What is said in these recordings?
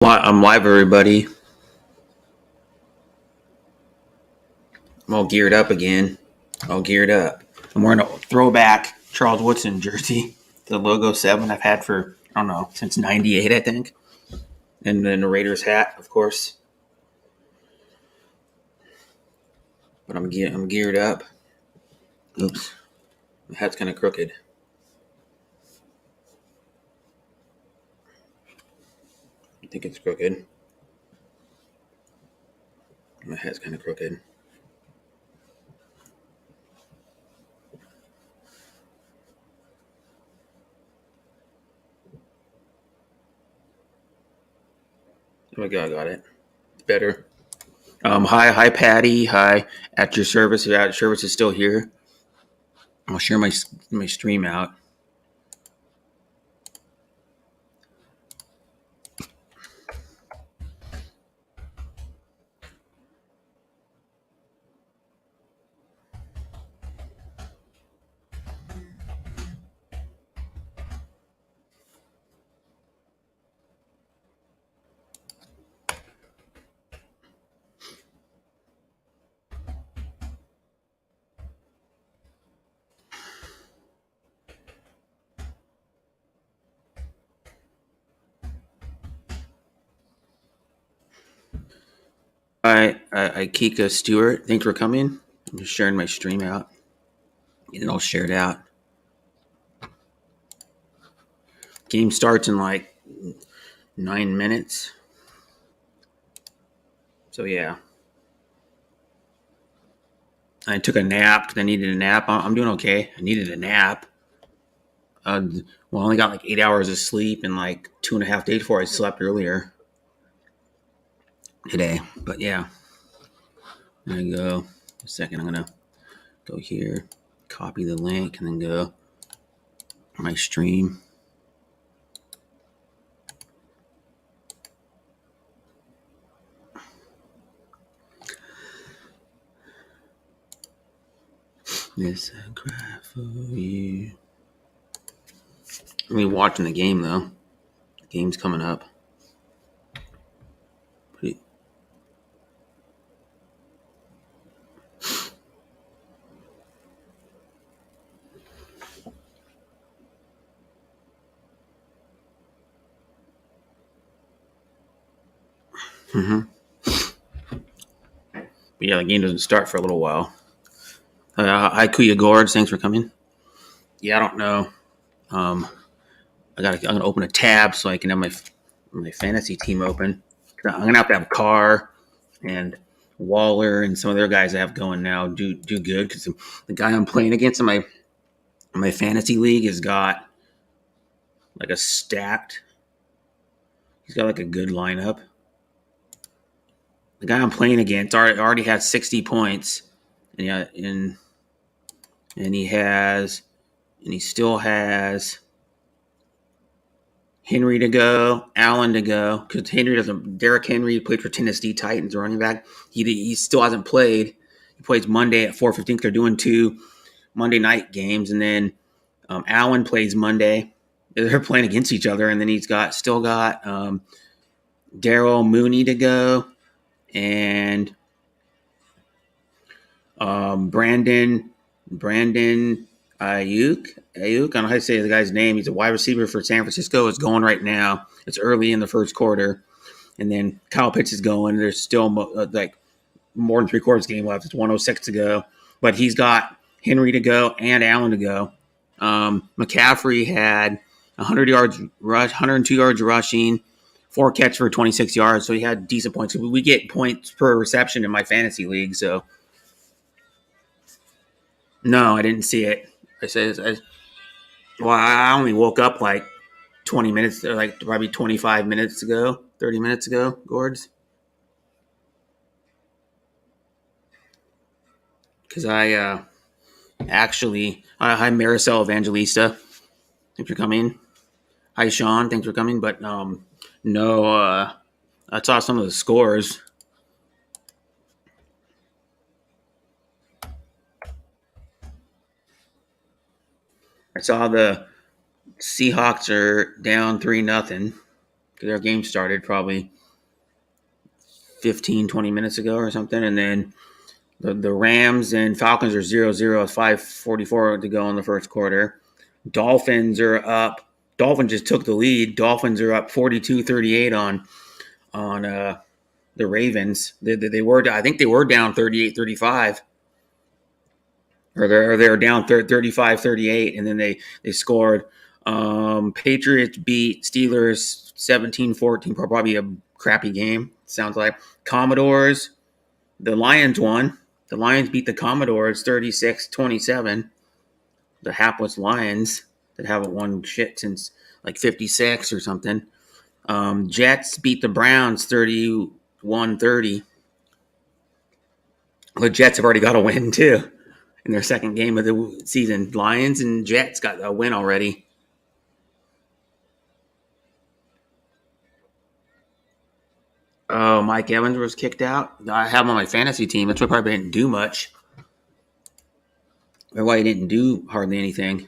I'm live, everybody. I'm all geared up again. All geared up. I'm wearing a throwback Charles Woodson jersey, the logo 7 I've had for, I don't know, since 98, I think. And then the Raiders hat, of course. But I'm geared up. Oops. The hat's kind of crooked. I think it's crooked. My hat's kind of crooked. Oh my God, I got it. It's better. Hi, Patty. Hi, at your service. Your service is still here. I'll share my stream out. Hi, Kika Stewart. Thanks for coming. I'm just sharing my stream out. Get it all shared out. Game starts in like 9 minutes. So yeah. I took a nap because I needed a nap. I'm doing okay. I needed a nap. I only got like 8 hours of sleep in like 2.5 days before I slept earlier today. But yeah. I'm going to go a second. I'm going to go here, copy the link, and then go my stream. This I cry for you. I'm watching the game though. The game's coming up. Pretty. But yeah, the game doesn't start for a little while. Hi, Kuya Gorge. Thanks for coming. Yeah, I don't know. I'm gonna open a tab so I can have my fantasy team open. I'm gonna have to have Carr and Waller and some of their guys I have going now do good because the guy I'm playing against in my fantasy league has got like a stacked. He's got like a good lineup. The guy I'm playing against already has 60 points, and he still has Henry to go, Allen to go, because Henry doesn't. Derrick Henry played for Tennessee Titans running back. He still hasn't played. He plays Monday at 4:15. They're doing 2 Monday night games, and then Allen plays Monday. They're playing against each other, and then he's still got Darrell Mooney to go, and Brandon Ayuk. I don't know how to say the guy's name. He's a wide receiver for San Francisco. It's going right now. It's early in the first quarter. And then Kyle Pitts is going. There's still like more than 3/4 game left. It's 106 to go. But he's got Henry to go and Allen to go. McCaffrey had 100 yards rush, 102 yards rushing, 4 catches for 26 yards. So he had decent points. So we get points per reception in my fantasy league. So no, I didn't see it. I only woke up like 20 minutes, or like probably 25 minutes ago, 30 minutes ago, Gords. Because I actually, hi Marisol Evangelista, thanks for coming. Hi Sean, thanks for coming. But no, I saw some of the scores. I saw the Seahawks are down 3-0 Their game started probably 15, 20 minutes ago or something. And then the Rams and Falcons are 0-0 with 5:44 to go in the first quarter. Dolphins are up. Dolphins just took the lead. Dolphins are up 42-38 on the Ravens. They were, I think they were down 38-35. Or they're down 35-38, and then they scored. Patriots beat Steelers 17-14, probably a crappy game, sounds like. Commodores, the Lions won. The Lions beat the Commodores 36-27. The hapless Lions that haven't won shit since like 56 or something. Jets beat the Browns 31-30. The Jets have already got a win too in their second game of the season. Lions and Jets got a win already. Oh, Mike Evans was kicked out. I have him on my fantasy team. That's why I probably didn't do much. Or why he didn't do hardly anything.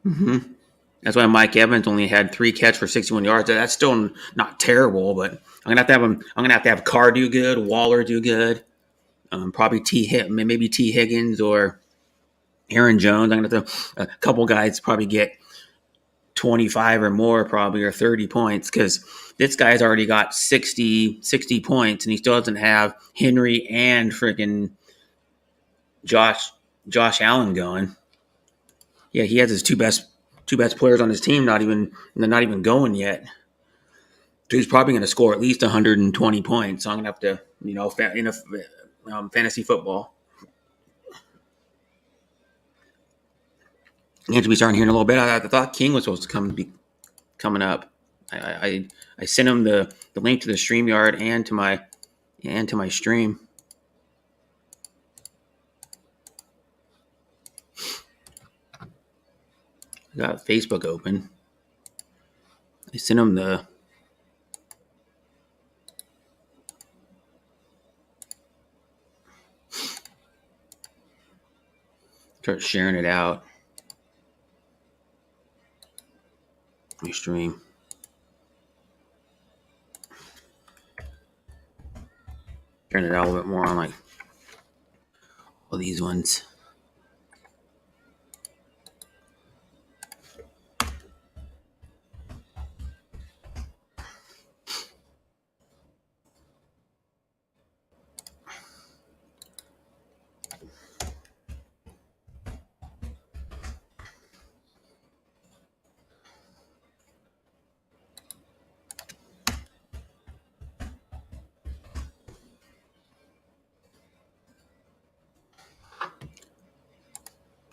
Mm-hmm. That's why Mike Evans only had 3 catches for 61 yards. That's still not terrible, but I'm gonna have to have Carr do good, Waller do good, probably maybe T Higgins or Aaron Jones. I'm gonna have to a couple guys probably get 25 or more, probably, or 30 points, because this guy's already got 60 points, and he still doesn't have Henry and freaking Josh Allen going. Yeah, he has his two best players on his team not even going yet. So he's probably going to score at least 120 points. So I'm going to have to, fantasy football. You have to be starting here in a little bit. I thought King was supposed to be coming up. I sent him the link to the StreamYard and to my stream. I got Facebook open. I sent him the start sharing it out. My stream. Turn it out a little bit more on like all these ones.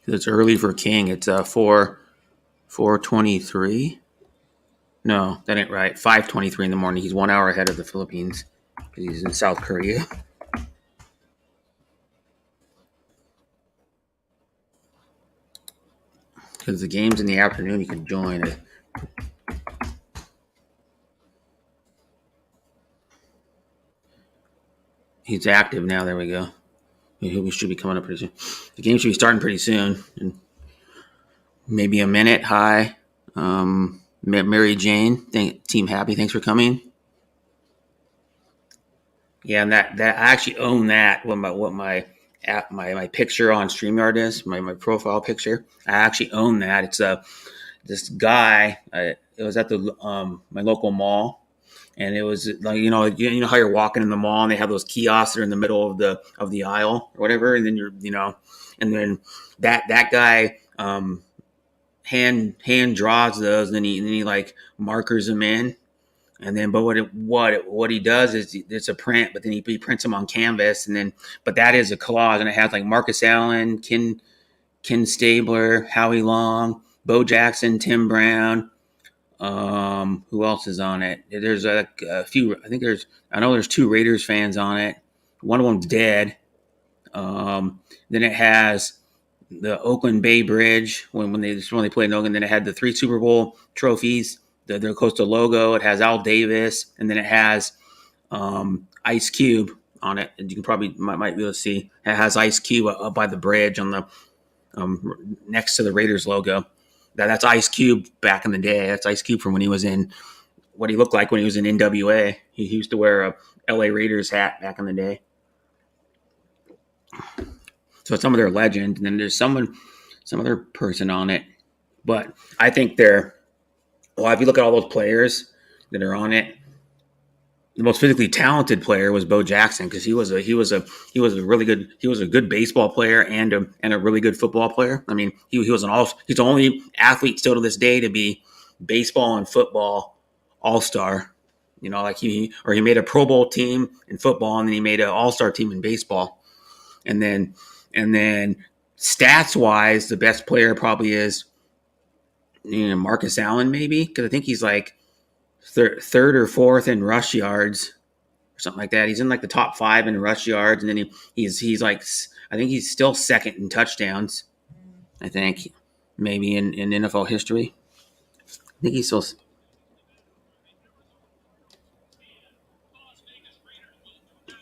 It's early for King. It's 4:23. No, that ain't right. 5:23 in the morning. He's 1 hour ahead of the Philippines because he's in South Korea. Because the game's in the afternoon, you can join it. He's active now. There we go. We should be coming up pretty soon. The game should be starting pretty soon. In maybe a minute. Hi. Mary Jane. Team Happy. Thanks for coming. Yeah, and that I actually own that. What my picture on StreamYard is, my profile picture. I actually own that. It's this guy. It was at the my local mall. And it was like you know how you're walking in the mall and they have those kiosks that are in the middle of the aisle or whatever, and then and then that guy hand draws those, and then he like markers them in, and then but what he does is it's a print, but then he prints them on canvas, and then but that is a collage, and it has like Marcus Allen, Ken Stabler, Howie Long, Bo Jackson, Tim Brown. Who else is on it? There's a few. I know there's 2 Raiders fans on it. One of them's dead. Then it has the Oakland Bay Bridge when they played in Oakland. Then it had the 3 Super Bowl trophies, their Coastal logo. It has Al Davis, and then it has Ice Cube on it. You can probably might be able to see. It has Ice Cube up by the bridge on the next to the Raiders logo. That's Ice Cube back in the day. That's Ice Cube from when he was in what he looked like when he was in NWA. He used to wear a LA Raiders hat back in the day. So some of their legend, and then there's some other person on it. But I think if you look at all those players that are on it, the most physically talented player was Bo Jackson because he was a good baseball player and a really good football player. I mean, he's the only athlete still to this day to be baseball and football all-star. Like he made a Pro Bowl team in football and then he made an all-star team in baseball. And then stats wise, the best player probably is Marcus Allen maybe because I think he's like third or fourth in rush yards or something like that. He's in like the top 5 in rush yards, and then he's like I think he's still second in touchdowns. I think maybe in NFL history. I think he's still.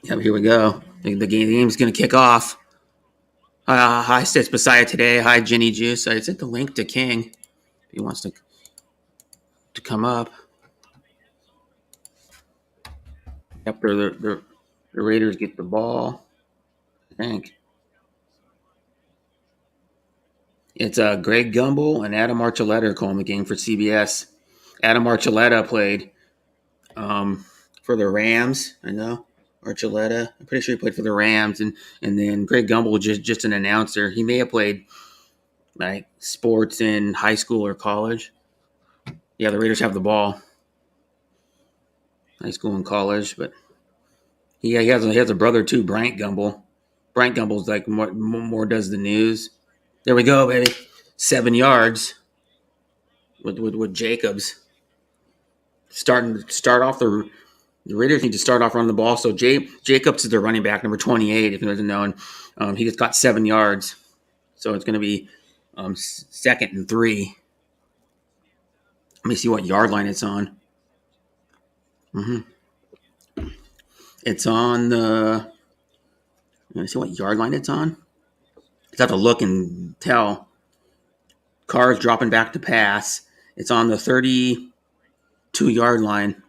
Yeah, here we go. The game's going to kick off. Hi, sits beside today. Hi, Jenny Juice. I sent the link to King if he wants to come up. After the Raiders get the ball, I think it's Greg Gumbel and Adam Archuleta calling the game for CBS. Adam Archuleta played for the Rams. I know Archuleta. I'm pretty sure he played for the Rams, and then Greg Gumbel was just an announcer. He may have played like sports in high school or college. Yeah, the Raiders have the ball. High school and college, but he has a brother too, Bryant Gumbel. Bryant Gumbel's like more does the news. There we go, baby. 7 yards with Jacobs. Start off the Raiders need to start off running the ball. So Jacobs is their running back, number 28, if you doesn't know. And he just got 7 yards. So it's going to be 2nd and 3. Let me see what yard line it's on. It's on the. Let me see what yard line it's on. I have to look and tell. Carr's dropping back to pass. It's on the 32-yard line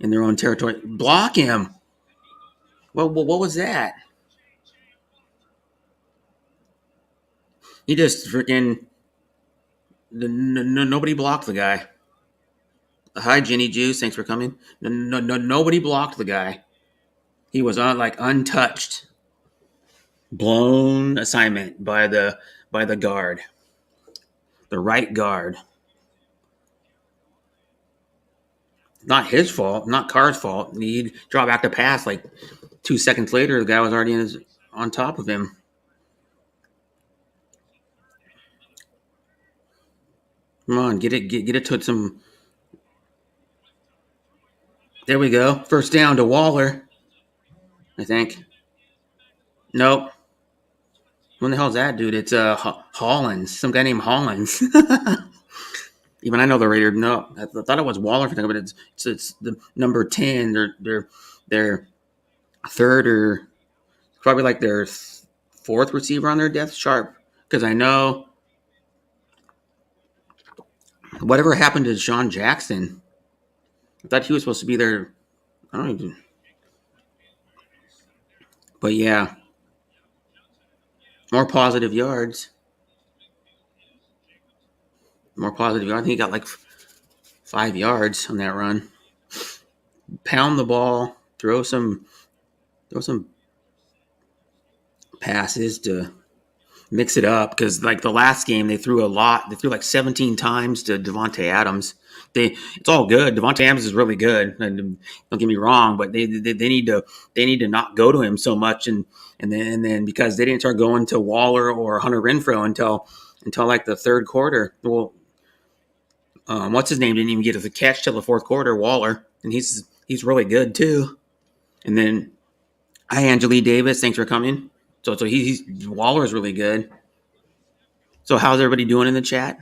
in their own territory. Block him. What was that? He just freaking. Nobody blocked the guy. Hi, Jenny Juice. Thanks for coming. Nobody blocked the guy. He was untouched. Blown assignment by the guard. The right guard. Not his fault. Not Carr's fault. He dropped back to pass like 2 seconds later. The guy was already on top of him. Come on, get it to some. There we go. First down to Waller. I think. Nope. When the hell's that, dude? It's Hollins. Some guy named Hollins. Even I know the Raiders. No, I thought it was Waller for that, but it's the number 10. They're third or probably like their fourth receiver on their depth chart. Because I know whatever happened to Sean Jackson. I thought he was supposed to be there. I don't even. But yeah. More positive yards. I think he got like 5 yards on that run. Pound the ball. Throw some passes to mix it up. Because like the last game, they threw a lot. They threw like 17 times to Devontae Adams. It's all good. Devontae Adams is really good. And don't get me wrong, but they need to not go to him so much, and then because they didn't start going to Waller or Hunter Renfrow until like the third quarter. Well, what's his name didn't even get the catch till the fourth quarter. Waller, and he's really good too. And then hi Angelique Davis, thanks for coming. So Waller's really good. So how's everybody doing in the chat?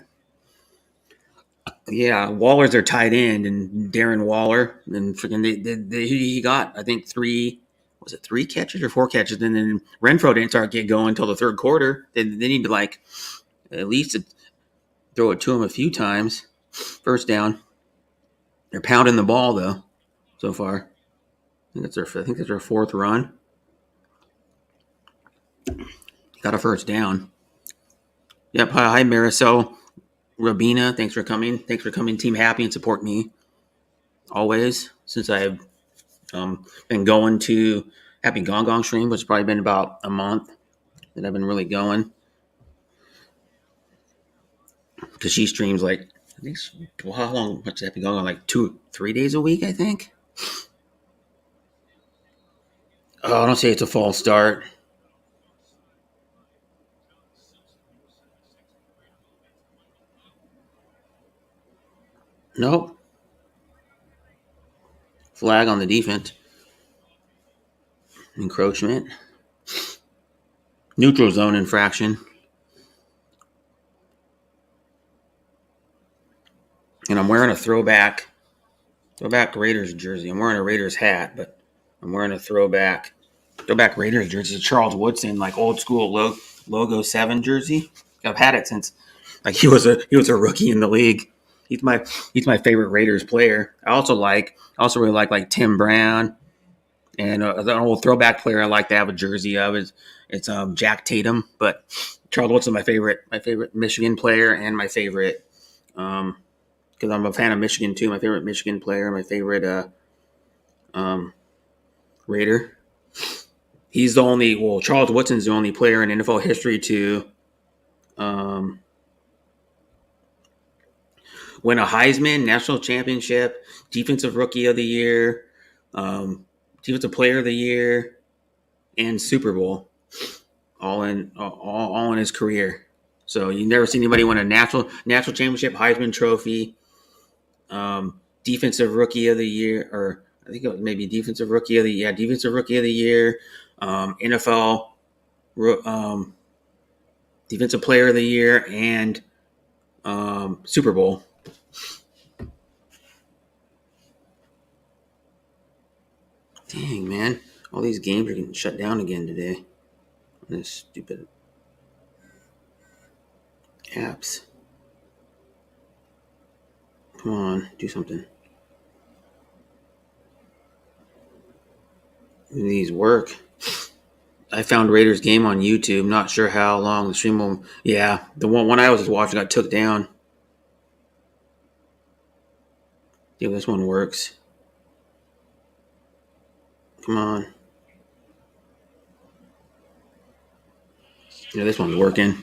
Yeah, Waller's their tight end, and Darren Waller, and freaking he got I think three catches or four catches, and then Renfro didn't start get going until the third quarter. They need to like at least throw it to him a few times. First down. They're pounding the ball though so far. I think that's their fourth run. Got a first down. Yep. Hi Marisol Rabina. Thanks for coming. Thanks for coming. Team Happy and support me always since I've been going to Happy Gong Gong stream, which has probably been about a month that I've been really going. Because she streams like, I think, well, how long? What's Happy Gong Gong? Like 3 days a week, I think. Oh, don't say it's a false start. Nope. Flag on the defense. Encroachment. Neutral zone infraction. And I'm wearing a throwback Raiders jersey. I'm wearing a Raiders hat, but I'm wearing a throwback Raiders jersey. It's a Charles Woodson, like old school logo 7 jersey. I've had it since like he was a rookie in the league. He's my favorite Raiders player. I also really like Tim Brown, and an old throwback player I like to have a jersey of is it's Jack Tatum. But Charles Woodson, my favorite Michigan player, and my favorite because I'm a fan of Michigan too. My favorite Michigan player, my favorite Raider. He's the only Charles Woodson's the only player in NFL history to win a Heisman, national championship, defensive rookie of the year, defensive player of the year, and Super Bowl, all in his career. So you never see anybody win a national championship, Heisman Trophy, defensive rookie of the year, or I think it was maybe defensive rookie of the year, NFL defensive player of the year, and Super Bowl. Dang, man. All these games are getting shut down again today. This stupid apps. Come on, do something. These work. I found Raiders game on YouTube. Not sure how long the stream will. Yeah, the one I was just watching got took down. Yeah, this one works. Come on. Yeah, this one's working.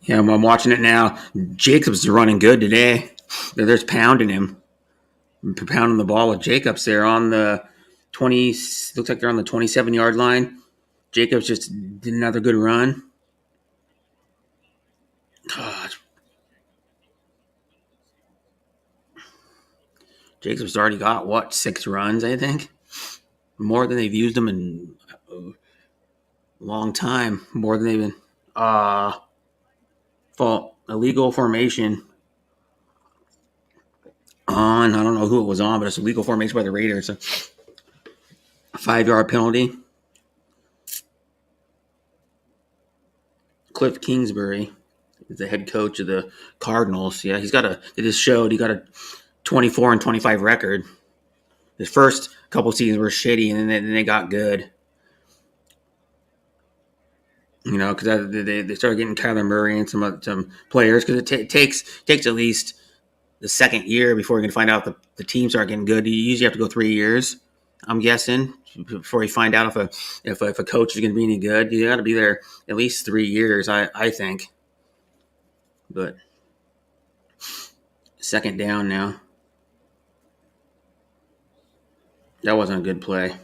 Yeah, I'm watching it now. Jacobs is running good today. They're just pounding him. Pounding the ball with Jacobs there on the 20. Looks like they're on the 27-yard line. Jacobs just did another good run. God. Jacobs already got 6 runs, I think. More than they've used him in a long time. More than they've been. Illegal formation on. I don't know who it was on, but it's a legal formation by the Raiders. A 5-yard penalty. Cliff Kingsbury is the head coach of the Cardinals. Yeah, it just showed he got a 24-25 record. His first couple seasons were shitty, and then they got good. You know, because they started getting Kyler Murray and some players. Because it takes at least the second year before you can find out the teams are getting good. You usually have to go 3 years, I'm guessing, before you find out if a coach is going to be any good. You got to be there at least 3 years, I think. But second down now. That wasn't a good play.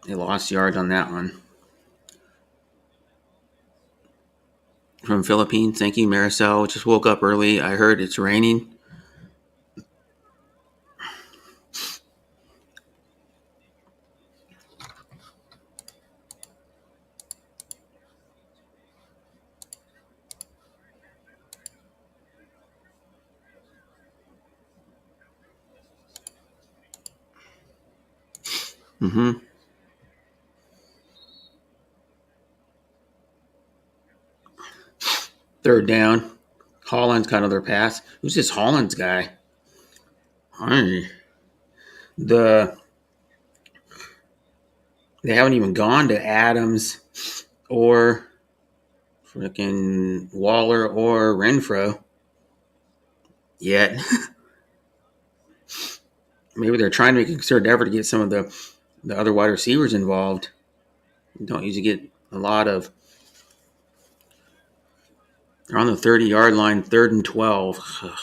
They lost yards on that one. From Philippines, thank you, Maricel. Just woke up early. I heard it's raining. Mm-hmm. Third down. Holland's got another pass. Who's this Holland's guy? Hey. The They haven't even gone to Adams or freaking Waller or Renfro yet. Maybe they're trying to make a concerted effort to get some of the other wide receivers involved. You don't usually get a lot of. They're on the 30-yard line, 3rd and 12. Ugh.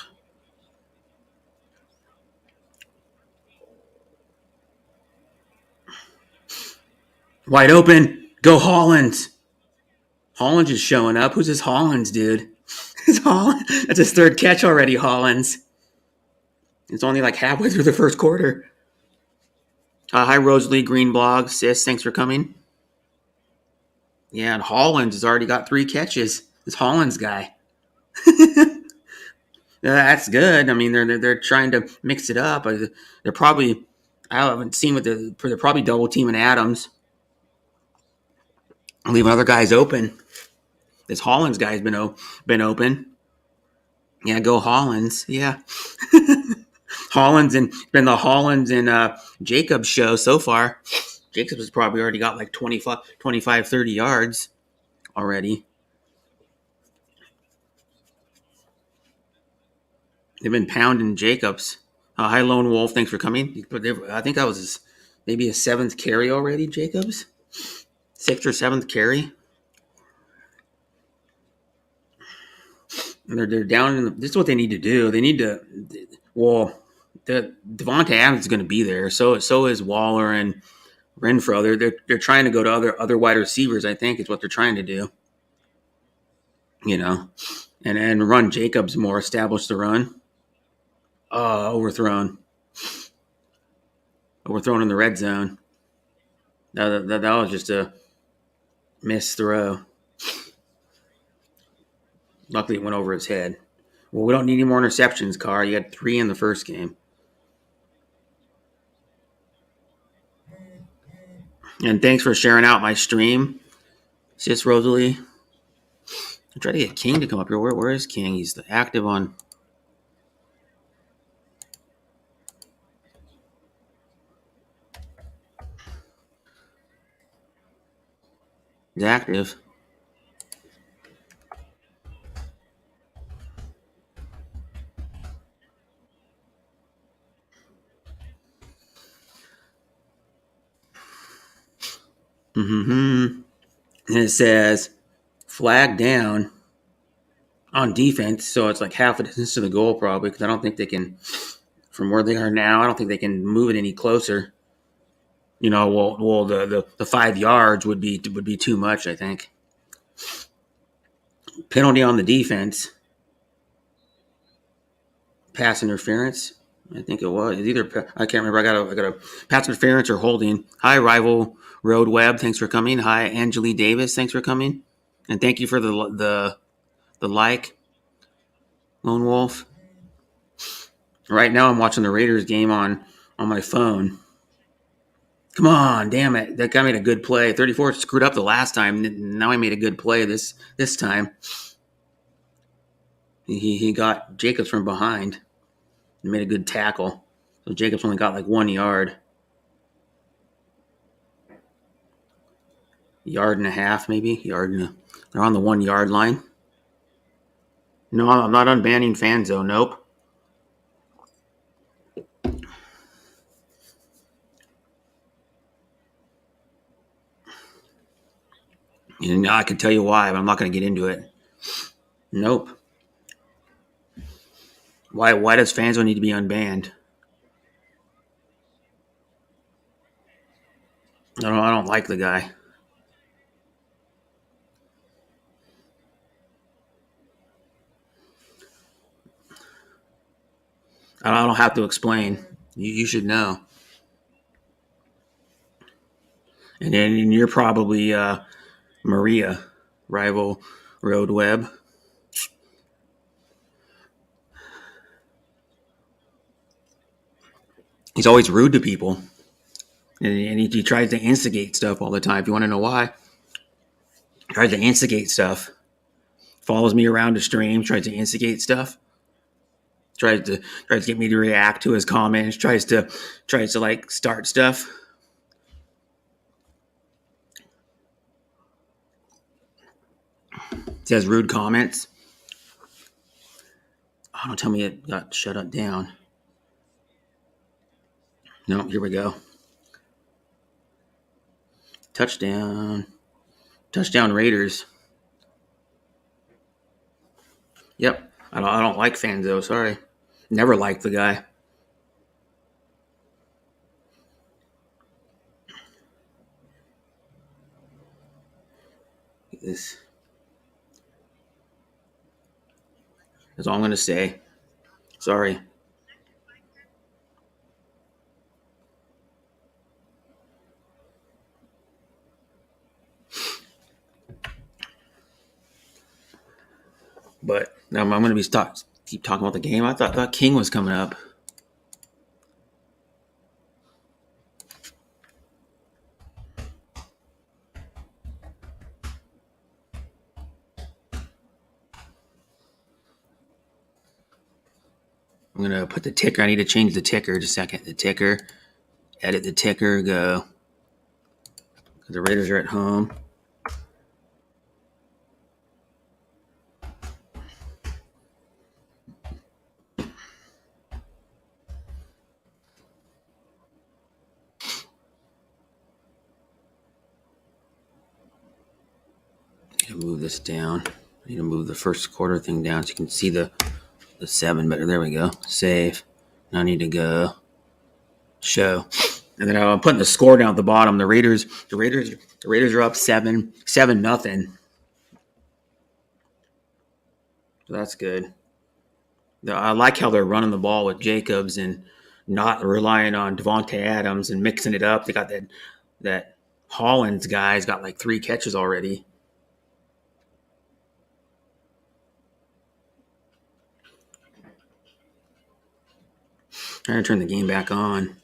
Wide open. Go Hollins. Hollins is showing up. Who's this Hollins, dude? It's Hollins. That's his 3rd catch already, Hollins. It's only like halfway through the 1st quarter. Hi, Rosalie Greenblog. Sis, thanks for coming. Yeah, and Hollins has already got 3 catches. This Hollins guy. That's good. I mean, they're trying to mix it up. They're probably, I haven't seen what they're probably double teaming Adams, leaving other guys open. This Hollins guy's been open. Yeah, go Hollins. Yeah. Hollins and been the Hollins and Jacobs show so far. Jacobs has probably already got like 25, 30 yards already. They've been pounding Jacobs. Hi, Lone Wolf. Thanks for coming. I think that was maybe a 7th carry already, Jacobs. 6th or 7th carry. And they're down in this is what they need to do. They need to. Well, Devontae Adams is going to be there. So is Waller and Renfro. They're trying to go to other wide receivers. I think is what they're trying to do. You know, and run Jacobs more, establish the run. Overthrown in the red zone. That was just a missed throw. Luckily, it went over his head. Well, we don't need any more interceptions, Carr. You had 3 in the first game. And thanks for sharing out my stream, Sis Rosalie. I tried to get King to come up here. Where is King? He's active on. He's active. Mm-hmm. And it says flag down on defense, so it's like half a distance to the goal probably because I don't think they can, from where they are now, I don't think they can move it any closer. You know, well, the 5 yards would be too much, I think. Penalty on the defense. Pass interference. I think it was. It's either I can't remember. I got a pass interference or holding. Hi, Rival Road Web. Thanks for coming. Hi, Angeli Davis. Thanks for coming, and thank you for the like, Lone Wolf. Right now, I'm watching the Raiders game on my phone. Come on, damn it! That guy made a good play. 34 screwed up the last time. Now he made a good play this time. He got Jacobs from behind and made a good tackle. So Jacobs only got like 1 yard. Yard and a half, maybe. They're on the 1 yard line. No, I'm not unbanning Fanzo. Nope. And I can tell you why, but I'm not going to get into it. Nope. Why does Fanzo need to be unbanned? I don't like the guy. I don't have to explain. You should know. And then you're probably Maria, Rival Road Web. He's always rude to people. And he tries to instigate stuff all the time. If you want to know why, he tries to instigate stuff. Follows me around the stream, tries to instigate stuff. Tries to get me to react to his comments. Tries to like start stuff. Says rude comments. Oh, don't tell me it got shut up down. No, here we go. Touchdown Raiders. Yep. I don't like Fanzo. Sorry. Never liked the guy. This. That's all I'm going to say. Sorry. But now I'm going to keep talking about the game. I thought King was coming up. I'm going to put the ticker. I need to change the ticker. Just a second. The ticker. Edit the ticker. Go. The Raiders are at home. Move this down. I need to move the first quarter thing down so you can see the 7 better. There we go. Save. Now I need to go show. And then I'm putting the score down at the bottom. The Raiders are up 7-0. So that's good. I like how they're running the ball with Jacobs and not relying on Devontae Adams and mixing it up. They got that Hollins guy's got like 3 catches already. I'm going to turn the game back on.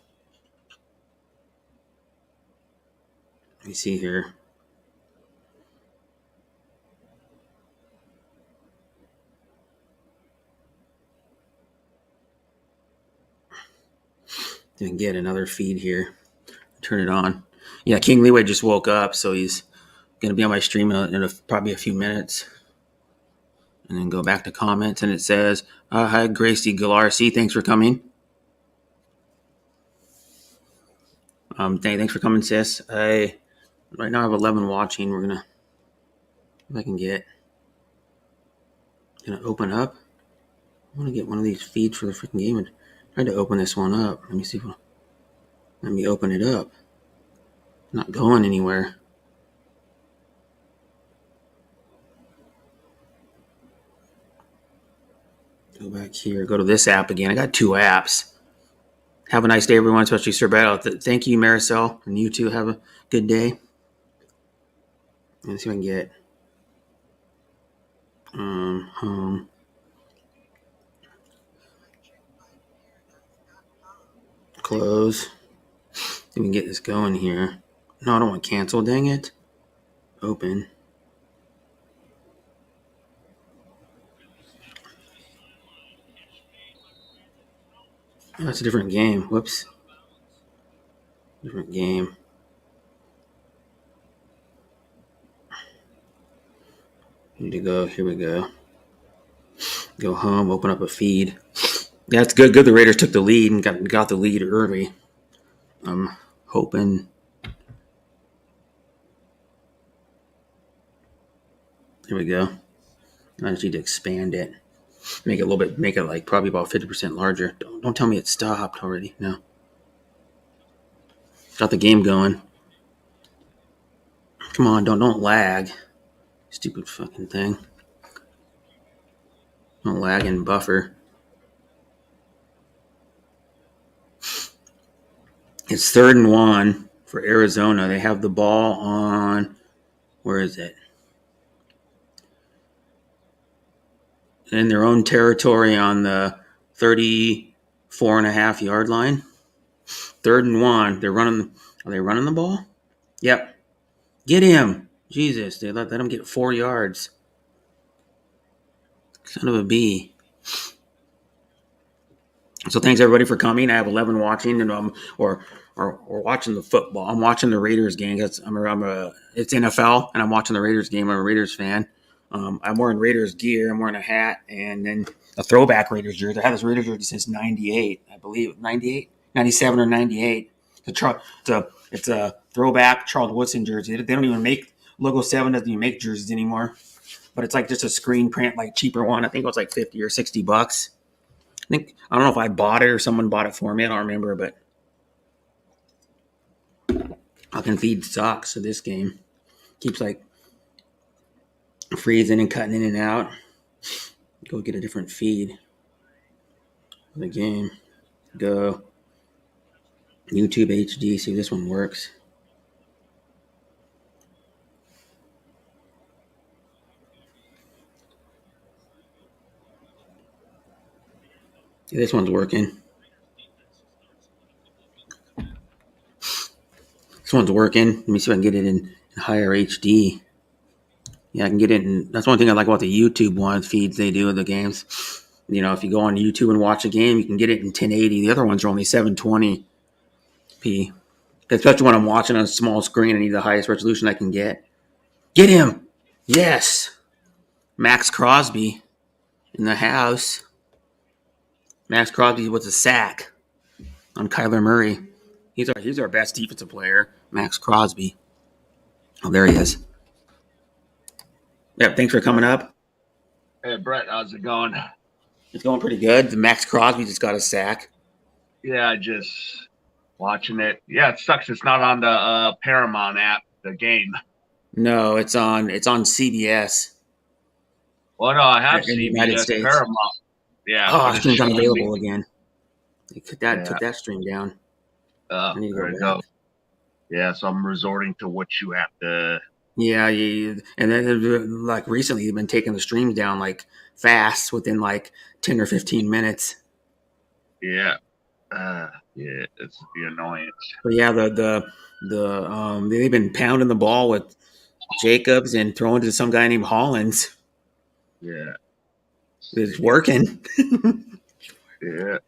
Let me see here. Didn't get another feed here. Turn it on. Yeah, King Leeway just woke up, so he's going to be on my stream in probably a few minutes. And then go back to comments, and it says, hi, Gracie Galarcy. Thanks for coming. Thanks for coming, sis. Right now I have 11 watching. We're going to, if I can get, going to open up. I want to get one of these feeds for the freaking game and try to open this one up. Let me see. Let me open it up. Not going anywhere. Go back here. Go to this app again. I got 2 apps. Have a nice day, everyone, especially Sir Beto. Thank you, Maricel. And you too. Have a good day. Let's see if I can get home. Close. See if we can get this going here. No, I don't want cancel. Dang it. Open. Oh, that's a different game. Whoops. Different game. Need to go. Here we go. Go home. Open up a feed. Yeah, it's good. Good. The Raiders took the lead and got the lead early. I'm hoping. Here we go. I just need to expand it. Make it a little bit. Make it like probably about 50% larger. Don't tell me it stopped already. No. Got the game going. Come on, don't lag. Stupid fucking thing. Don't lag and buffer. It's 3rd and 1 for Arizona. They have the ball on, where is it? In their own territory on the 34.5 yard line. 3rd and 1. They're running Are they running the ball? Yep. Get him. Jesus, they let him get 4 yards. Son of a bee. So thanks everybody for coming. I have 11 watching, and or watching the football. I'm watching the Raiders game. It's NFL, and I'm watching the Raiders game. I'm a Raiders fan. I'm wearing Raiders gear. I'm wearing a hat, and then a throwback Raiders jersey. I have this Raiders jersey since '98, I believe, 98, 97 or 98. It's a throwback Charles Woodson jersey. They don't even make Logo 7 doesn't even make jerseys anymore. But it's like just a screen print, like cheaper one. I think it was like $50 or $60. I don't know if I bought it or someone bought it for me. I don't remember, but I can feed sucks. So this game keeps like freezing and cutting in and out. Go get a different feed for the game. Go YouTube HD. See if this one works. Yeah, this one's working. This one's working. Let me see if I can get it in higher HD. Yeah, I can get it in. That's one thing I like about the YouTube one feeds they do of the games. You know, if you go on YouTube and watch a game, you can get it in 1080. The other ones are only 720p. Especially when I'm watching on a small screen, I need the highest resolution I can get. Get him! Yes! Max Crosby in the house. Max Crosby with a sack on Kyler Murray. He's our best defensive player, Max Crosby. Oh, there he is. Yeah, thanks for coming up. Hey, Brett, how's it going? It's going pretty good. The Max Crosby just got a sack. Yeah, just watching it. Yeah, it sucks it's not on the Paramount app, the game. No, it's on CBS. Well, no, I have In the United CBS States. Paramount. Yeah. Oh, stream's unavailable again. They took that stream down. I need to go back. Yeah, so I'm resorting to what you have to. Yeah, and then like recently, they've been taking the streams down like fast within like 10 or 15 minutes. Yeah, it's the annoyance. But yeah, they've been pounding the ball with Jacobs and throwing to some guy named Hollins. Yeah, it's working. Yeah.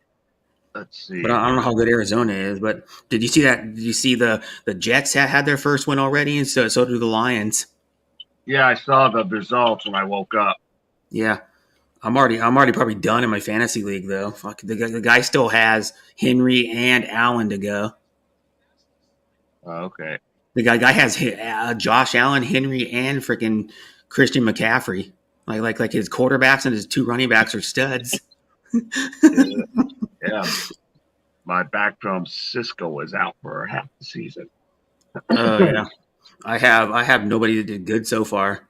Let's see. But I don't know how good Arizona is. But did you see that? Did you see the Jets had their first win already, and so do the Lions. Yeah, I saw the results when I woke up. Yeah, I'm already probably done in my fantasy league though. Fuck, the guy still has Henry and Allen to go. Okay. The guy has Josh Allen, Henry, and freaking Christian McCaffrey. Like his quarterbacks and his 2 running backs are studs. Yeah. My back drum Cisco was out for half the season. Oh yeah. I have nobody that did good so far.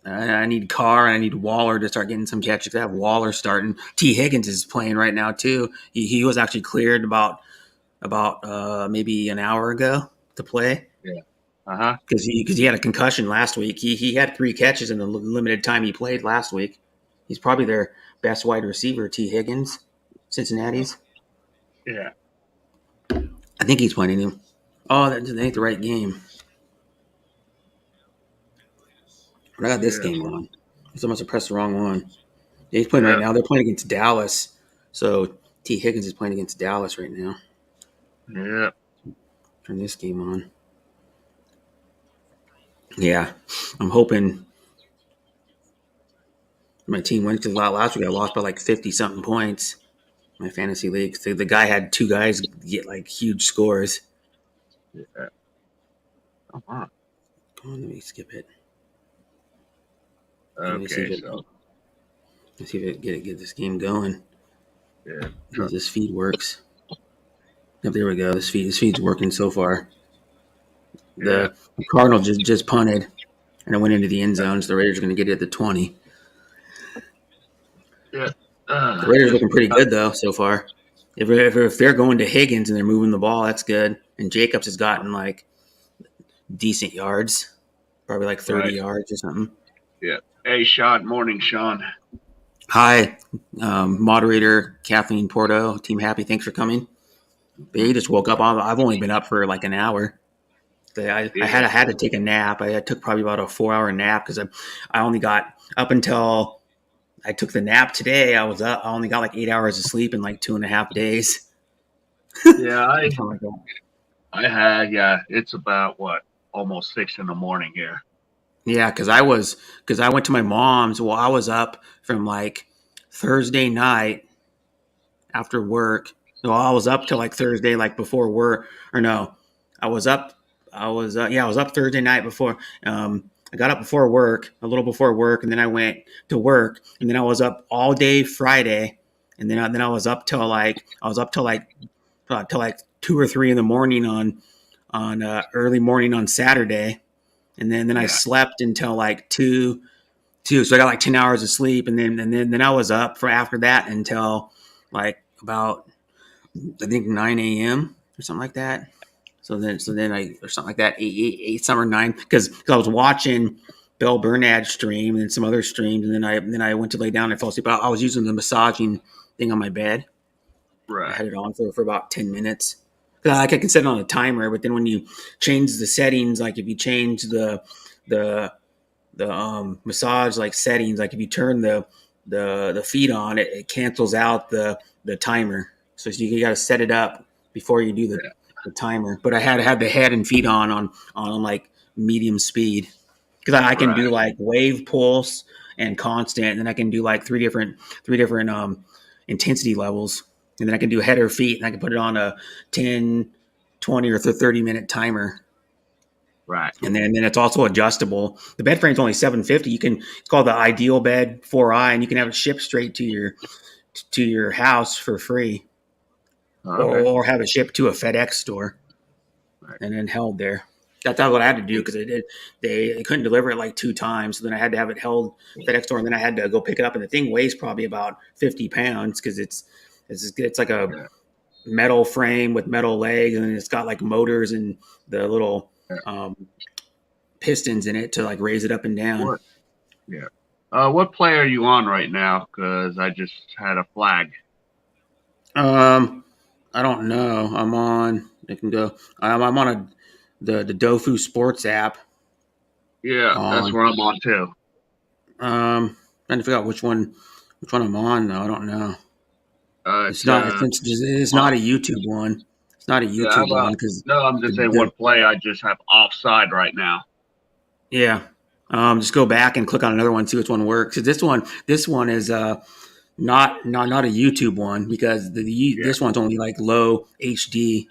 I need Carr and I need Waller to start getting some catches. I have Waller starting. T. Higgins is playing right now too. He was actually cleared about maybe an hour ago to play. Yeah. Because he had a concussion last week. He had 3 catches in the limited time he played last week. He's probably their best wide receiver, T. Higgins, Cincinnati's. Yeah. I think he's playing him. Oh, that ain't the right game. But I got this game on. I must have pressed the wrong one. He's playing right now. They're playing against Dallas. So T. Higgins is playing against Dallas right now. Yeah. Turn this game on. Yeah. I'm hoping my team wins because last week I lost by like 50-something points. My fantasy league. The guy had 2 guys get like huge scores. Yeah. Come on. Let me skip it. Okay, Let's see if it get this game going. Yeah. This feed works. Yep, there we go. This feed's working so far. The Cardinals just punted, and it went into the end zone, so the Raiders are going to get it at the 20. Yeah. The Raiders looking pretty good, though, so far. If they're going to Higgins and they're moving the ball, that's good. And Jacobs has gotten, like, decent yards. Probably like 30 yards or something. Yeah. Hey, Sean. Morning, Sean. Hi, moderator Kathleen Porto, Team Happy. Thanks for coming. They just woke up. I've only been up for like an hour. I had to take a nap. I took probably about a 4 hour nap because I only got up until I took the nap today. I was up. I only got like 8 hours of sleep in like 2.5 days. Yeah, Something like that. I had, yeah, it's about what, almost 6 in the morning here. Yeah, because I went to my mom's. Well, I was up from like Thursday night after work. Well, I was up till like Thursday, like before work, or no, I was up. I was up Thursday night before. I got up before work, a little before work, and then I went to work, and then I was up all day Friday, and then I was up till like till like 2 or 3 in the morning on early morning on Saturday, and then I Yeah, slept until like two. So I got like 10 hours of sleep, and then I was up for after that until like about I think 9 a.m. or something like that. So then I or something like that eight some or nine because I was watching Bill Burnett stream and some other streams, and then I went to lay down and fell asleep. I was using the massaging thing on my bed. I right. had it on for about 10 minutes. Like I can set it on a timer, but then when you change the settings, like if you change the massage like settings, like if you turn the feet on, it cancels out the timer. So you got to set it up before you do Yeah, the timer. But I had to have the head and feet on like medium speed because I can right. do like wave, pulse, and constant, and then I can do like three different intensity levels, and then I can do head or feet, and I can put it on a 10, 20, or 30-minute timer. Right. And then it's also adjustable. The bed frame's only 750. It's called the Ideal Bed 4i, and you can have it shipped straight to your house for free, Oh, okay. or have it shipped to a FedEx store Right. and then held there. That's what I had to do because they couldn't deliver it like 2 times. So then I had to have it held FedEx store, and then I had to go pick it up. And the thing weighs probably about 50 pounds because it's like a Yeah. metal frame with metal legs, and it's got like motors and the little Yeah. um, pistons in it to like raise it up and down. What? Yeah. What play are you on right now? Because I just had a flag. Um, I don't know. I'm on. I can go. I'm on the Dofu Sports app. Yeah, that's On where I'm on too. trying to figure out which one I'm on though. I don't know. It's It's not. It's not a YouTube one. It's not a yeah. How YouTube one about because no? I'm just saying the what play I just have offside right now. yeah. Just go back and click on another one, see which one works. 'Cause this one is not a YouTube one because Yeah. this one's only like low HD.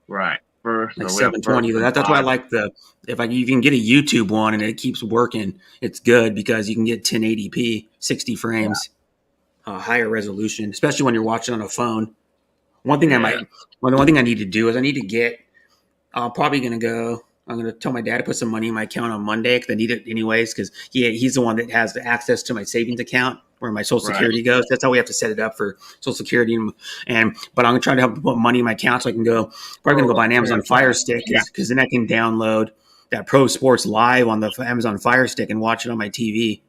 Right. First, Like so we have first 720. and That's why I 5. like the if I you can get a YouTube one and it keeps working, it's good because you can get 1080p, 60 Yeah. frames, higher resolution, especially when you're watching on a phone. One thing I Yeah. might one thing I need to do is I need to get. I'm probably gonna go. I'm gonna tell my dad to put some money in my account on Monday because I need it anyways because he's the one that has the access to my savings account where my Social Right. Security goes. That's how we have to set it up for Social Security. And but I'm gonna try to help put money in my account so I can go. Probably gonna go Oh, buy an yeah. Amazon Fire Stick Yeah. because then I can download that Pro Sports Live on the Amazon Fire Stick and watch it on my TV.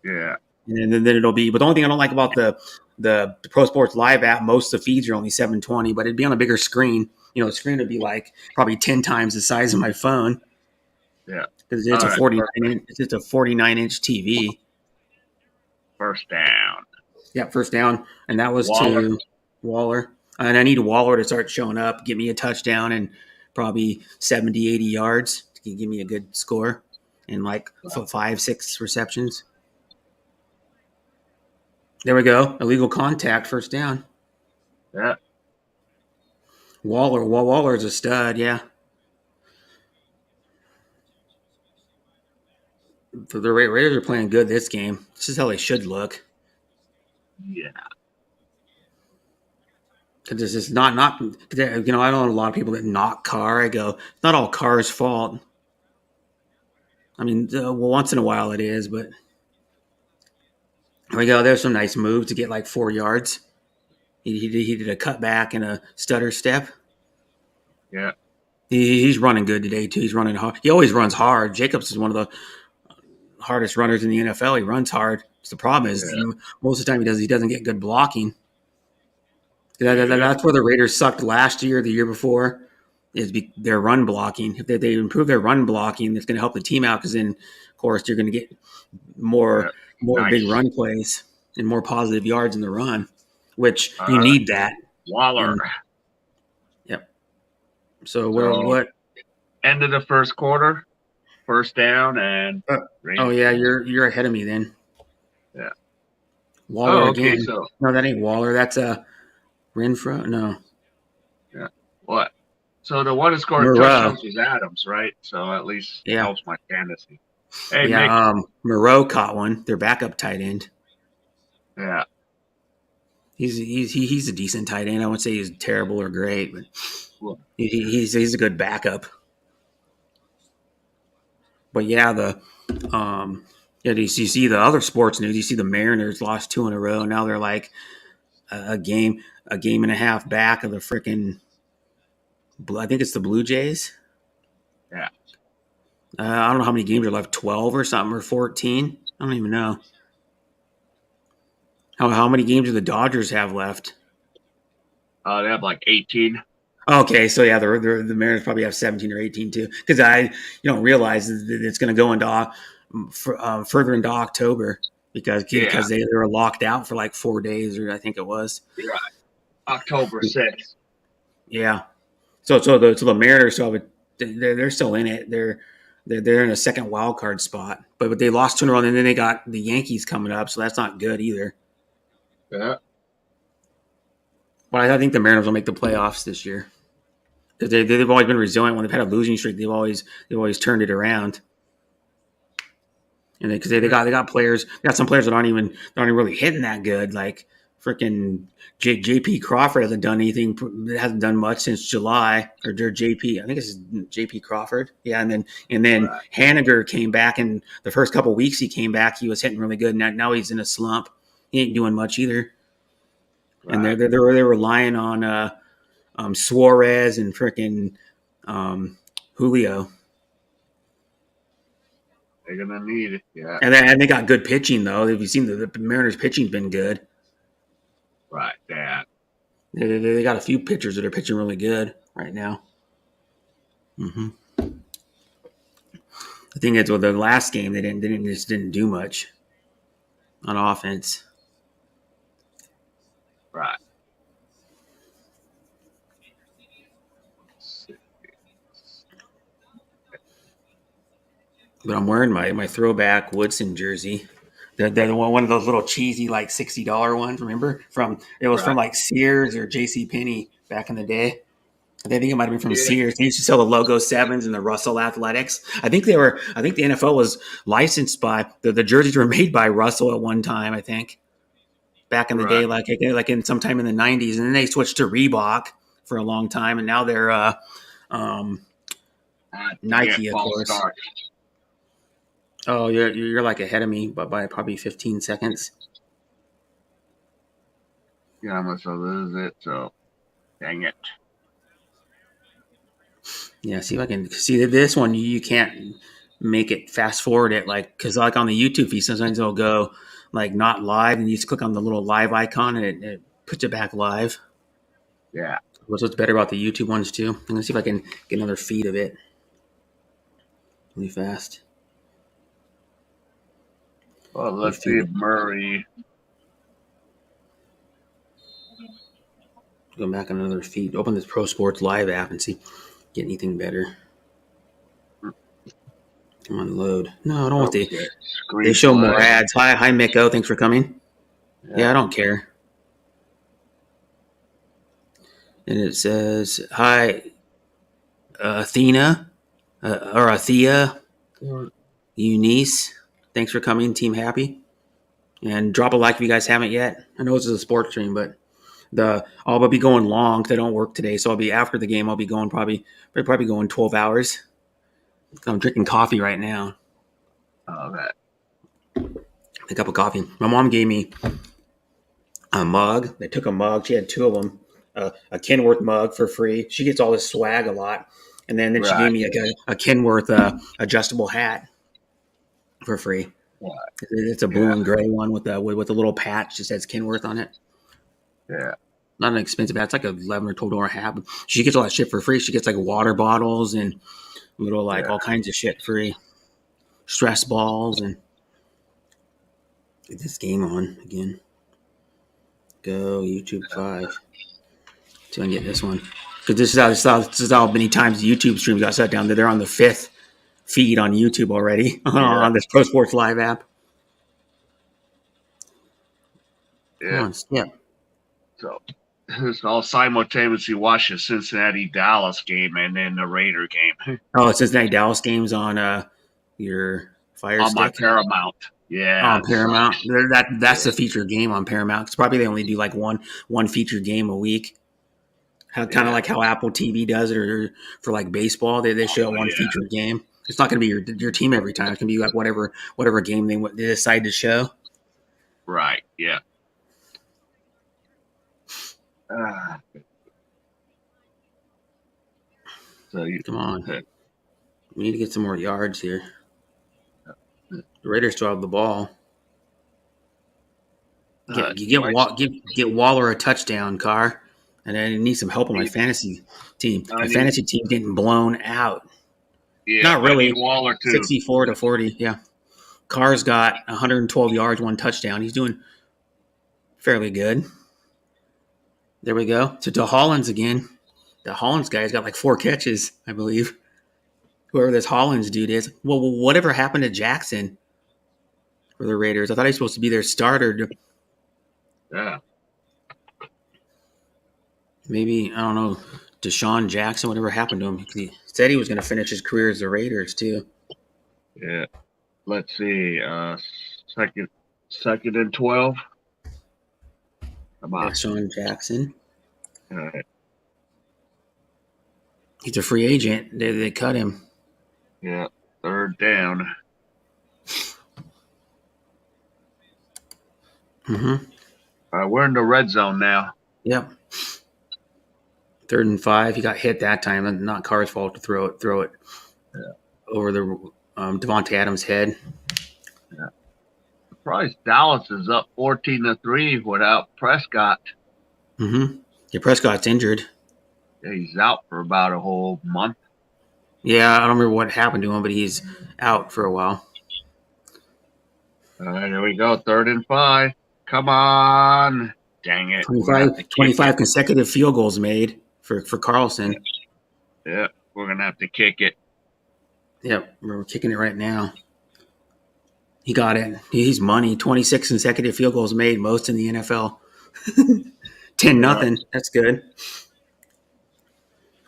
Yeah. And then it'll be. But the only thing I don't like about the Pro Sports Live app, most of the feeds are only 720, but it'd be on a bigger screen. The screen would be like probably 10 times the size of my phone Yeah. because All it's a right. 49 inch, it's just a 49-inch TV. First down. Yeah, first down, and that was Waller. to Waller. And I need Waller to start showing up, give me a touchdown, and probably 70, 80 yards to give me a good score, and like 5, 6 receptions. There we go. Illegal contact, first down. Yeah. Waller's a stud. Yeah, the Raiders are playing good this game. This is how they should look. Yeah. Because it's just not. I know a lot of people that knock Carr. I go, it's not all Carr's fault. I mean, once in a while it is, but there we go. There's some nice moves to get like 4 yards. He did a cutback and a stutter step. Yeah. He's running good today too. He's running hard. He always runs hard. Jacobs is one of the hardest runners in the NFL. He runs hard. So the problem is Yeah. most of the time he doesn't get good blocking. That's where the Raiders sucked last year, the year before, their run blocking. If they improve their run blocking, it's going to help the team out because then, of course, you're going to get more big Nice. run plays and more positive yards in the run, which you Uh, need that. Waller. And yep. So So what? end of the first quarter, first down, and Oh yeah, Raiders. you're ahead of me then. Yeah. Waller Oh, okay. again. So No, that ain't Waller. That's a Renfro. No, yeah. What? So the one that scored Moreau. touchdowns was Adams, right? So at least Yeah, helps my fantasy. Hey, Mick. yeah. Moreau caught one. Their backup tight end. Yeah. He's a decent tight end. I wouldn't say he's terrible or great, but he's a good backup. But yeah, you see the other sports news. You see the Mariners lost 2 in a row. Now they're like a game and a half back of the freaking. I think it's the Blue Jays. Yeah. I don't know how many games are left. 12 or something or 14. I don't even know. How many games do the Dodgers have left? They have like 18. Okay, so yeah, the Mariners probably have 17 or 18 too, because you don't realize that it's going to go into further into October because Yeah. they were locked out for like 4 days, or I think it was. Right. October 6th. Yeah. So the Mariners they're still in it. They're in a second wild card spot, but they lost 2 in a row, and then they got the Yankees coming up, so that's not good either. Yeah. But I think the Mariners will make the playoffs this year. They've always been resilient. When they've had a losing streak, they've always turned it around. And because they got players, they got some players that aren't even really hitting that good. Like freaking JP Crawford hasn't done anything, hasn't done much since July. Or JP, I think it's JP Crawford. Yeah, and then Right. Haniger came back, and the first couple of weeks he came back, he was hitting really good. Now he's in a slump. He ain't doing much either. Right. And they're relying on Suarez and freaking Julio. They're gonna need it. Yeah. And they got good pitching though. Have you seen the Mariners' pitching's been good? Right. Yeah. They got a few pitchers that are pitching really good right now. Mm-hmm. The thing is, with the last game, they didn't do much on offense. Right. But I'm wearing my throwback Woodson jersey. The one of those little cheesy like $60 ones. Remember it was from like Sears or J.C. Penney back in the day. I think it might have been from Yeah. Sears. They used to sell the Logo 7s and the Russell Athletics. I think the NFL was licensed by the jerseys were made by Russell at one time. I think back in the day, like in sometime in the '90s, and then they switched to Reebok for a long time, and now they're Nike, of course. Start. Oh, you're like ahead of me, but by probably 15 seconds. Yeah, I must lose it. So, dang it. Yeah, see if I can see this one. You can't make it fast forward it because like on the YouTube feed, sometimes it'll go like not live, and you just click on the little live icon, and it puts it back live. Yeah. What's better about the YouTube ones too? I'm gonna see if I can get another feed of it really fast. Well, let's see if Murray. Go back on another feed. Open this Pro Sports Live app and see get anything better. Come on, load. No, I don't want they show more ads. Hi, Miko. Thanks for coming. Yeah, I don't care. And it says, hi, Athena, or Athea, Eunice. Thanks for coming, Team Happy. And drop a like if you guys haven't yet. I know this is a sports stream, but I'll be going long because I don't work today. So I'll be after the game. I'll be going probably going 12 hours. I'm drinking coffee right now. Oh, that. A cup of coffee. My mom gave me a mug. They took a mug. She had 2 of them. A Kenworth mug for free. She gets all this swag a lot. And then she gave me a Kenworth adjustable hat for free. Right. It's a blue and gray one with a little patch that says Kenworth on it. Yeah. not an expensive hat. It's like $11 or $12 hat. But she gets all that shit for free. She gets like water bottles and little like all kinds of shit free. Stress balls and get this game on again. Go YouTube 5. See if I can get this one. Because this is how many times the YouTube streams got shut down. They're on the 5th feed on YouTube already on this Pro Sports Live app. Come on, Skip. So it's all simultaneously watch the Cincinnati Dallas game and then the Raider game. Oh, Cincinnati Dallas games on your Fire on Stick? my Paramount. Yeah. On Paramount. That's the feature game on Paramount. Because probably they only do like one feature game a week. Kind of like how Apple TV does it, or for like baseball, they show one feature game. It's not going to be your team every time. It's going to be like whatever game they decide to show. Right. Yeah. Come on. We need to get some more yards here. The Raiders still have the ball. Get Waller a touchdown, Carr. And I need some help on my fantasy team. My fantasy team getting blown out. Yeah, not really. Waller too. 64-40. Yeah. Carr's got 112 yards, 1 touchdown. He's doing fairly good. There we go. To Hollins again. The Hollins guy's got like 4 catches, I believe. Whoever this Hollins dude is. Well, whatever happened to Jackson for the Raiders? I thought he was supposed to be their starter. Yeah. Maybe, I don't know, Deshaun Jackson, whatever happened to him. He said he was going to finish his career as the Raiders, too. Yeah. Let's see. Second and 12. Come on. Deshaun Jackson. All right. He's a free agent. They cut him. Yeah. 3rd down. Mm-hmm. All right, we're in the red zone now. Yep. 3rd and 5. He got hit that time. Not Carr's fault to throw it over the Devontae Adams' head. Yeah. Surprised Dallas is up 14-3 without Prescott. Mm-hmm. Yeah, Prescott's injured. Yeah, he's out for about a whole month. Yeah, I don't remember what happened to him, but he's out for a while. All right, here we go. 3rd and 5. Come on. Dang it. 25 consecutive field goals made for Carlson. Yeah, we're going to have to kick it. Yep, we're kicking it right now. He got it. He's money. 26 consecutive field goals made, most in the NFL. 10-0. That's good.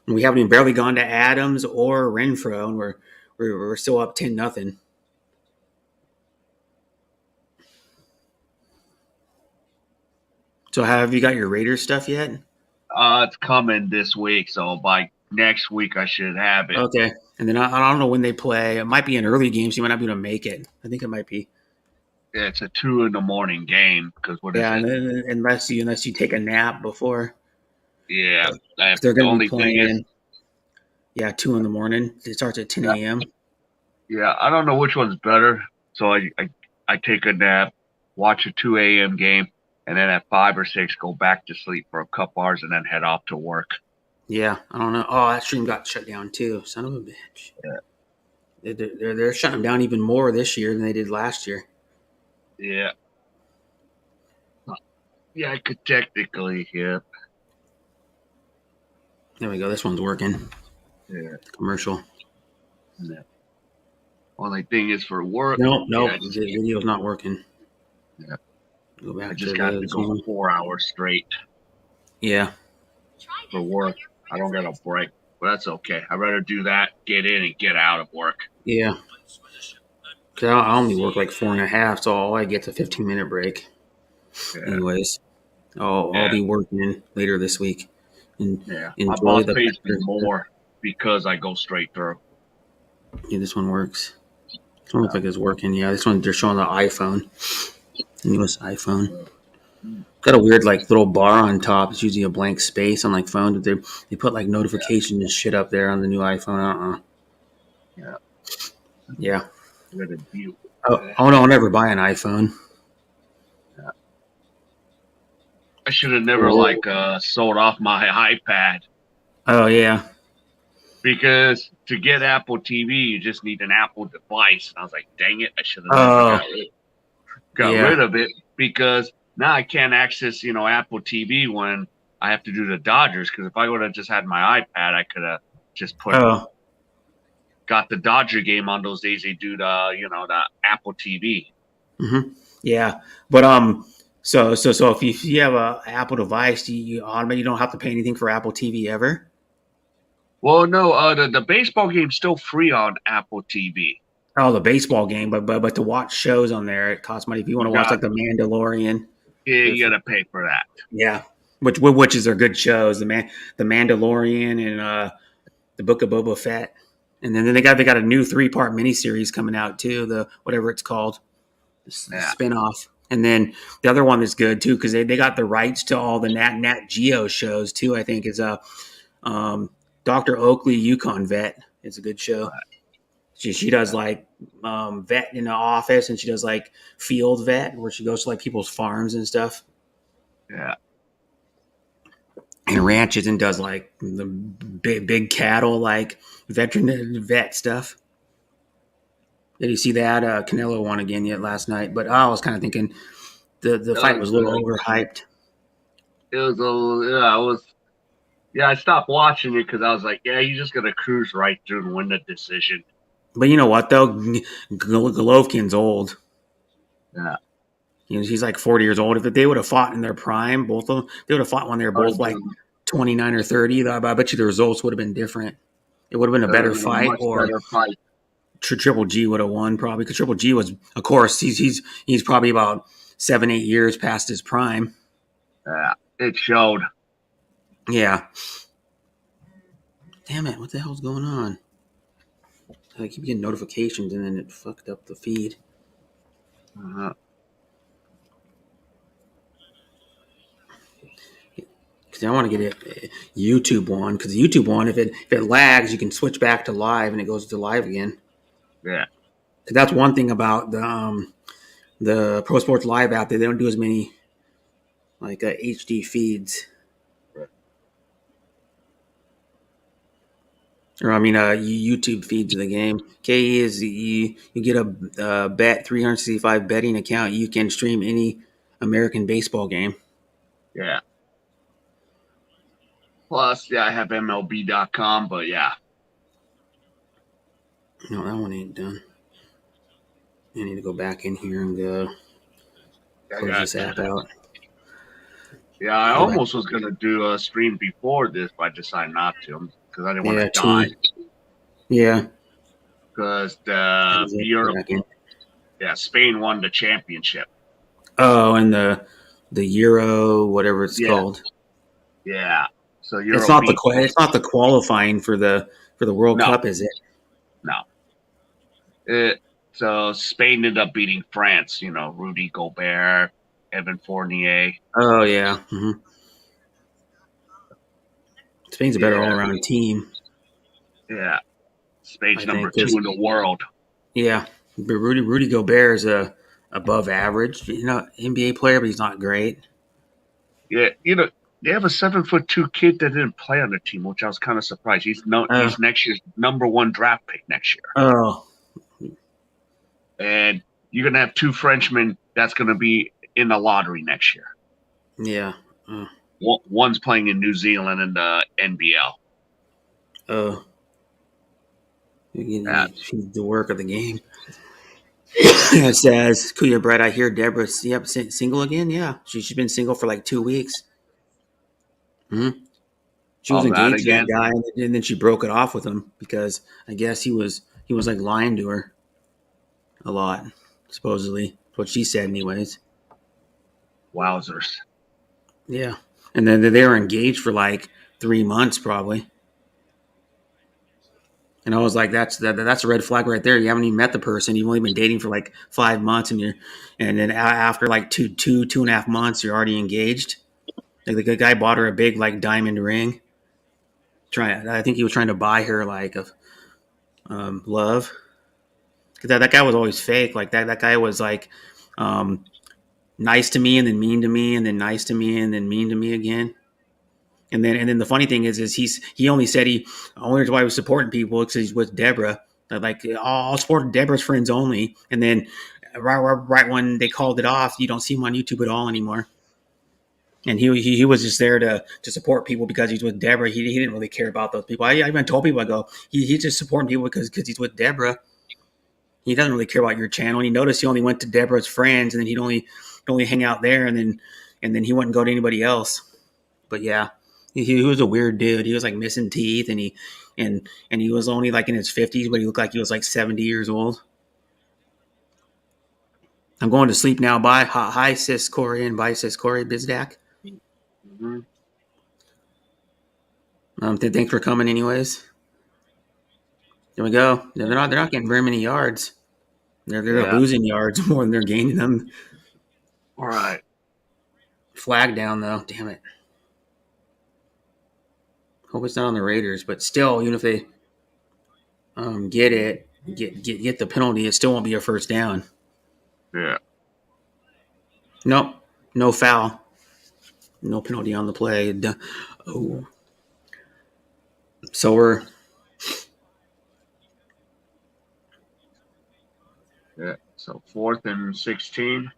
And we haven't even barely gone to Adams or Renfro, and we're still up 10-0. So have you got your Raiders stuff yet? It's coming this week, so by next week I should have it. Okay. And then I don't know when they play. It might be an early game, so you might not be able to make it. I think it might be. Yeah, it's a 2 a.m. game because unless you take a nap before. Yeah, they're going to be playing. 2 a.m. It starts at 10 a.m. Yeah, I don't know which one's better. So I take a nap, watch a 2 a.m. game, and then at 5 or 6 go back to sleep for a couple hours and then head off to work. Yeah, I don't know. Oh, that stream got shut down too. Son of a bitch. Yeah. They're shutting them down even more this year than they did last year. Yeah. Yeah, I could technically, yeah. There we go. This one's working. Yeah. Commercial. Yeah. Only thing is for work. Nope. The video's not working. Yeah. Go back. I just got to go 4 hours straight. Yeah. For work. I don't get a break, but that's okay. I'd rather do that, get in and get out of work. Yeah. Because I only work like 4.5, so all I get's a 15-minute break. Yeah. Anyways, I'll be working later this week. And my boss pays me more because I go straight through. Yeah, this one works. This one looks like it's working. Yeah, this one they're showing the iPhone. The newest iPhone. Got a weird like little bar on top. It's usually a blank space on like phone. But they put like notification and shit up there on the new iPhone. Yeah. Oh no, I'll never buy an iPhone. I should have never Oh, sold off my iPad oh yeah. because to get Apple TV, you just need an Apple device. And I was like, dang it, I should have never Oh got rid yeah. of it because now I can't access, Apple TV when I have to do the Dodgers. Because if I would have just had my iPad, I could have just Oh. got the Dodger game on those days they do the Apple TV. Yeah, but so if you have a Apple device, you automatically you don't have to pay anything for Apple TV ever. Well, no, the baseball game's still free on Apple TV. Oh, the baseball game, but to watch shows on there, it costs money. If you want You to watch got like the Mandalorian, yeah, if you gotta pay for that. yeah, which is are good shows. The Mandalorian and the Book of Boba Fett, and then they got a new 3-part miniseries coming out too. The whatever it's called, the Yeah, spinoff. And then the other one that's good too because they got the rights to all the Nat Geo shows too. I think is um, Dr. Oakley Yukon Vet. It's a good show. She does yeah, like vet in the office, and she does like field vet where she goes to like people's farms and stuff yeah. and ranches and does like the big cattle like veteran vet stuff. Did you see that Canelo won again yet last night? But I was kind of thinking the It fight was was a little good. overhyped. It was a yeah. It was yeah. I stopped watching it because I was like, yeah, he's just gonna cruise right through and win the decision. But you know what though, Golovkin's old. Yeah. He's like 40 years old. If they would have fought in their prime, both of them, they would have fought when they were That would both have like been 29 or 30. I bet you the results would have been different. It would have been a that would better have been a fight, much or better fight. Triple G would have won probably because Triple G was, of course, he's probably about 7-8 years past his prime. Yeah. It showed. Yeah. Damn it! What the hell's going on? I keep getting notifications and then it fucked up the feed. Uh-huh. Because I want to get a YouTube one. Because the YouTube one, if it lags, you can switch back to live and it goes to live again. Yeah. Because that's one thing about the Pro Sports Live app. They don't do as many like HD feeds, or I mean YouTube feeds of the game. KE is you get a bet 365 betting account. You can stream any American baseball game. Yeah. Plus, yeah, I have MLB.com, but yeah. No, that one ain't done. I need to go back in here and I close got this app out. Yeah, I Go back. almost was gonna do a stream before this, but I decided not to because I didn't want to Yeah, die. yeah. Because Go Europe, back in. yeah, Spain won the championship. Oh, and the Euro, whatever it's Yeah, called. yeah. So It's Europe not the beat it's not the qualifying for the World no, Cup, is it? no. So Spain ended up beating France. Rudy Gobert, Evan Fournier. Oh yeah. Spain's a better all Yeah, around team, yeah. Spain's I number think. two Because in the world. yeah, but Rudy Gobert is a above average, NBA player, but he's not great. Yeah, they have a 7'2" kid that didn't play on the team, which I was kind of surprised. Uh, He's next year's number one draft pick next year, oh and you're gonna have two Frenchmen that's gonna be in the lottery next year. yeah. Uh, One's playing in New Zealand in the NBL. oh, Yeah, she's the work of the game. It says Kuya Brett. I hear Deborah's single again. Yeah, she's been single for like 2 weeks. She was all that engaged to that again. guy, and then she broke it off with him because I guess he was like lying to her a lot, supposedly. What she said, anyways. Wowzers. Yeah, and then they were engaged for like 3 months, probably. And I was like, that's a red flag right there. You haven't even met the person. You've only been dating for like 5 months, and then after like two and a half months, you're already engaged. Like the guy bought her a big like diamond ring. I think he was trying to buy her like a love. Because that guy was always fake. Like that guy was like, um, nice to me and then mean to me and then nice to me and then mean to me again. And then the funny thing is he only said he only why he was supporting people because he's with Deborah. Like, I'll support Deborah's friends only. And then right when they called it off, you don't see him on YouTube at all anymore. And he was just there to support people because he's with Deborah. He didn't really care about those people. I even told people, I go, he's just supporting people because he's with Deborah. He doesn't really care about your channel. And he noticed he only went to Deborah's friends, and then he'd only hang out there, and then he wouldn't go to anybody else. But yeah, he was a weird dude. He was like missing teeth, and he was only like in his 50s, but he looked like he was like 70 years old. I'm going to sleep now. Bye. Hi, sis Corey, and bye, sis Corey Bizdak. Mm-hmm. Thanks for coming, anyways. There we go. They're not getting very many yards. They're losing yards more than they're gaining them. All right. Flag down though. Damn it. Hope it's not on the Raiders, but still, even if they get the penalty, it still won't be a first down. Yeah. Nope. No foul. No penalty on the play. Oh. So we're. Yeah. So 4th and 16.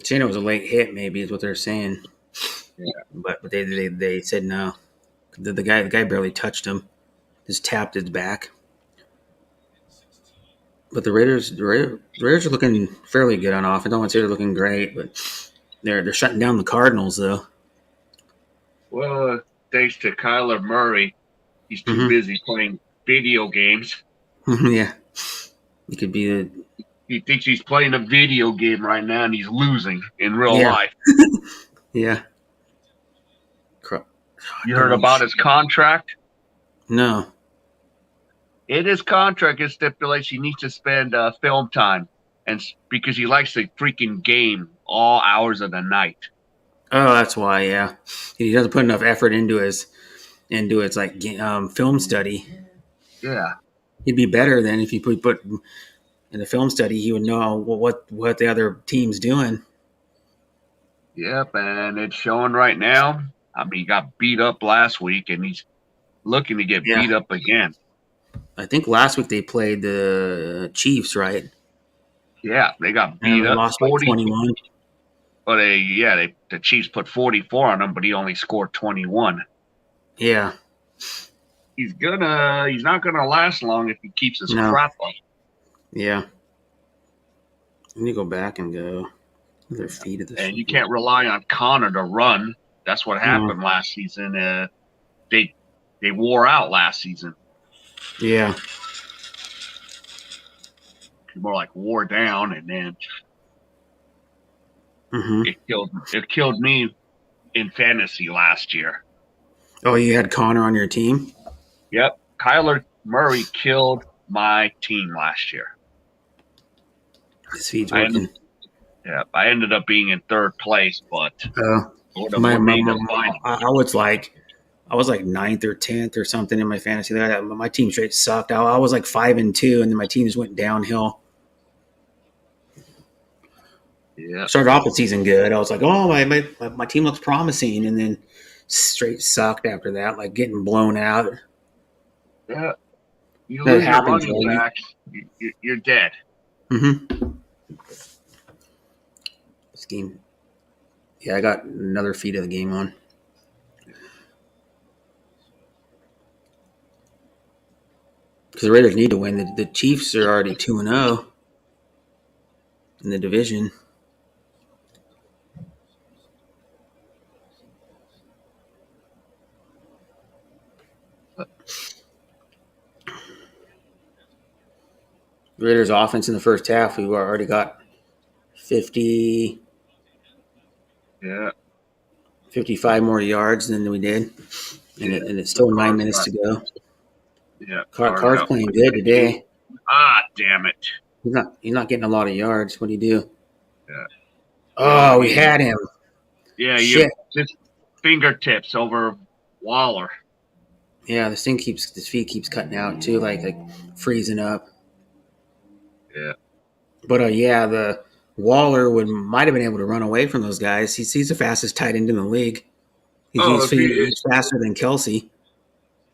Saying it was a late hit, maybe is what they're saying. Yeah. But they said no. The guy barely touched him. Just tapped his back. But the Raiders are looking fairly good on offense. I don't want to say they're looking great, but they're shutting down the Cardinals though. Well, thanks to Kyler Murray, he's too busy playing video games. Yeah, he could be He thinks he's playing a video game right now, and he's losing in real life. Yeah. You heard about his contract? No. In his contract, it stipulates he needs to spend film time, and because he likes the freaking game all hours of the night. Oh, that's why. Yeah, he doesn't put enough effort into his like film study. Yeah, he'd be better than if he put in the film study. He would know what the other team's doing. Yep, and it's showing right now. I mean, he got beat up last week, and he's looking to get beat up again. I think last week they played the Chiefs, right? Yeah, they got beat up. Lost 21. But the Chiefs put 44 on him, but he only scored 21. Yeah. He's not gonna last long if he keeps his crap up. Yeah. Let me go back and go their feet of the and you can't rely on Connor to run. That's what happened last season. They wore out last season. Yeah. More like wore down, and then it killed me in fantasy last year. Oh, you had Connor on your team? Yep. Kyler Murray killed my team last year. His feet's working. I ended up being in 3rd place, but I was like 9th or 10th or something in my fantasy. My team straight sucked. I was like 5-2, and then my team just went downhill. Yeah. Started off the season good. I was like, oh, my team looks promising, and then straight sucked after that, like getting blown out. Yeah. You lose your running backs, you're dead. This game. Yeah, I got another feed of the game on. Because the Raiders need to win. The Chiefs are already 2-0 in the division. The Raiders' offense in the first half, we already got 50. Yeah. 55 more yards than we did. And it's still 9 minutes to go. Yeah. Carr's playing good today. Damn it. He's not getting a lot of yards. What do you do? Yeah. Oh, we had him. Yeah, just fingertips over Waller. Yeah, his feet keeps cutting out too, like freezing up. Yeah. But the Waller might have been able to run away from those guys. He's the fastest tight end in the league. Oh, He's faster than Kelsey.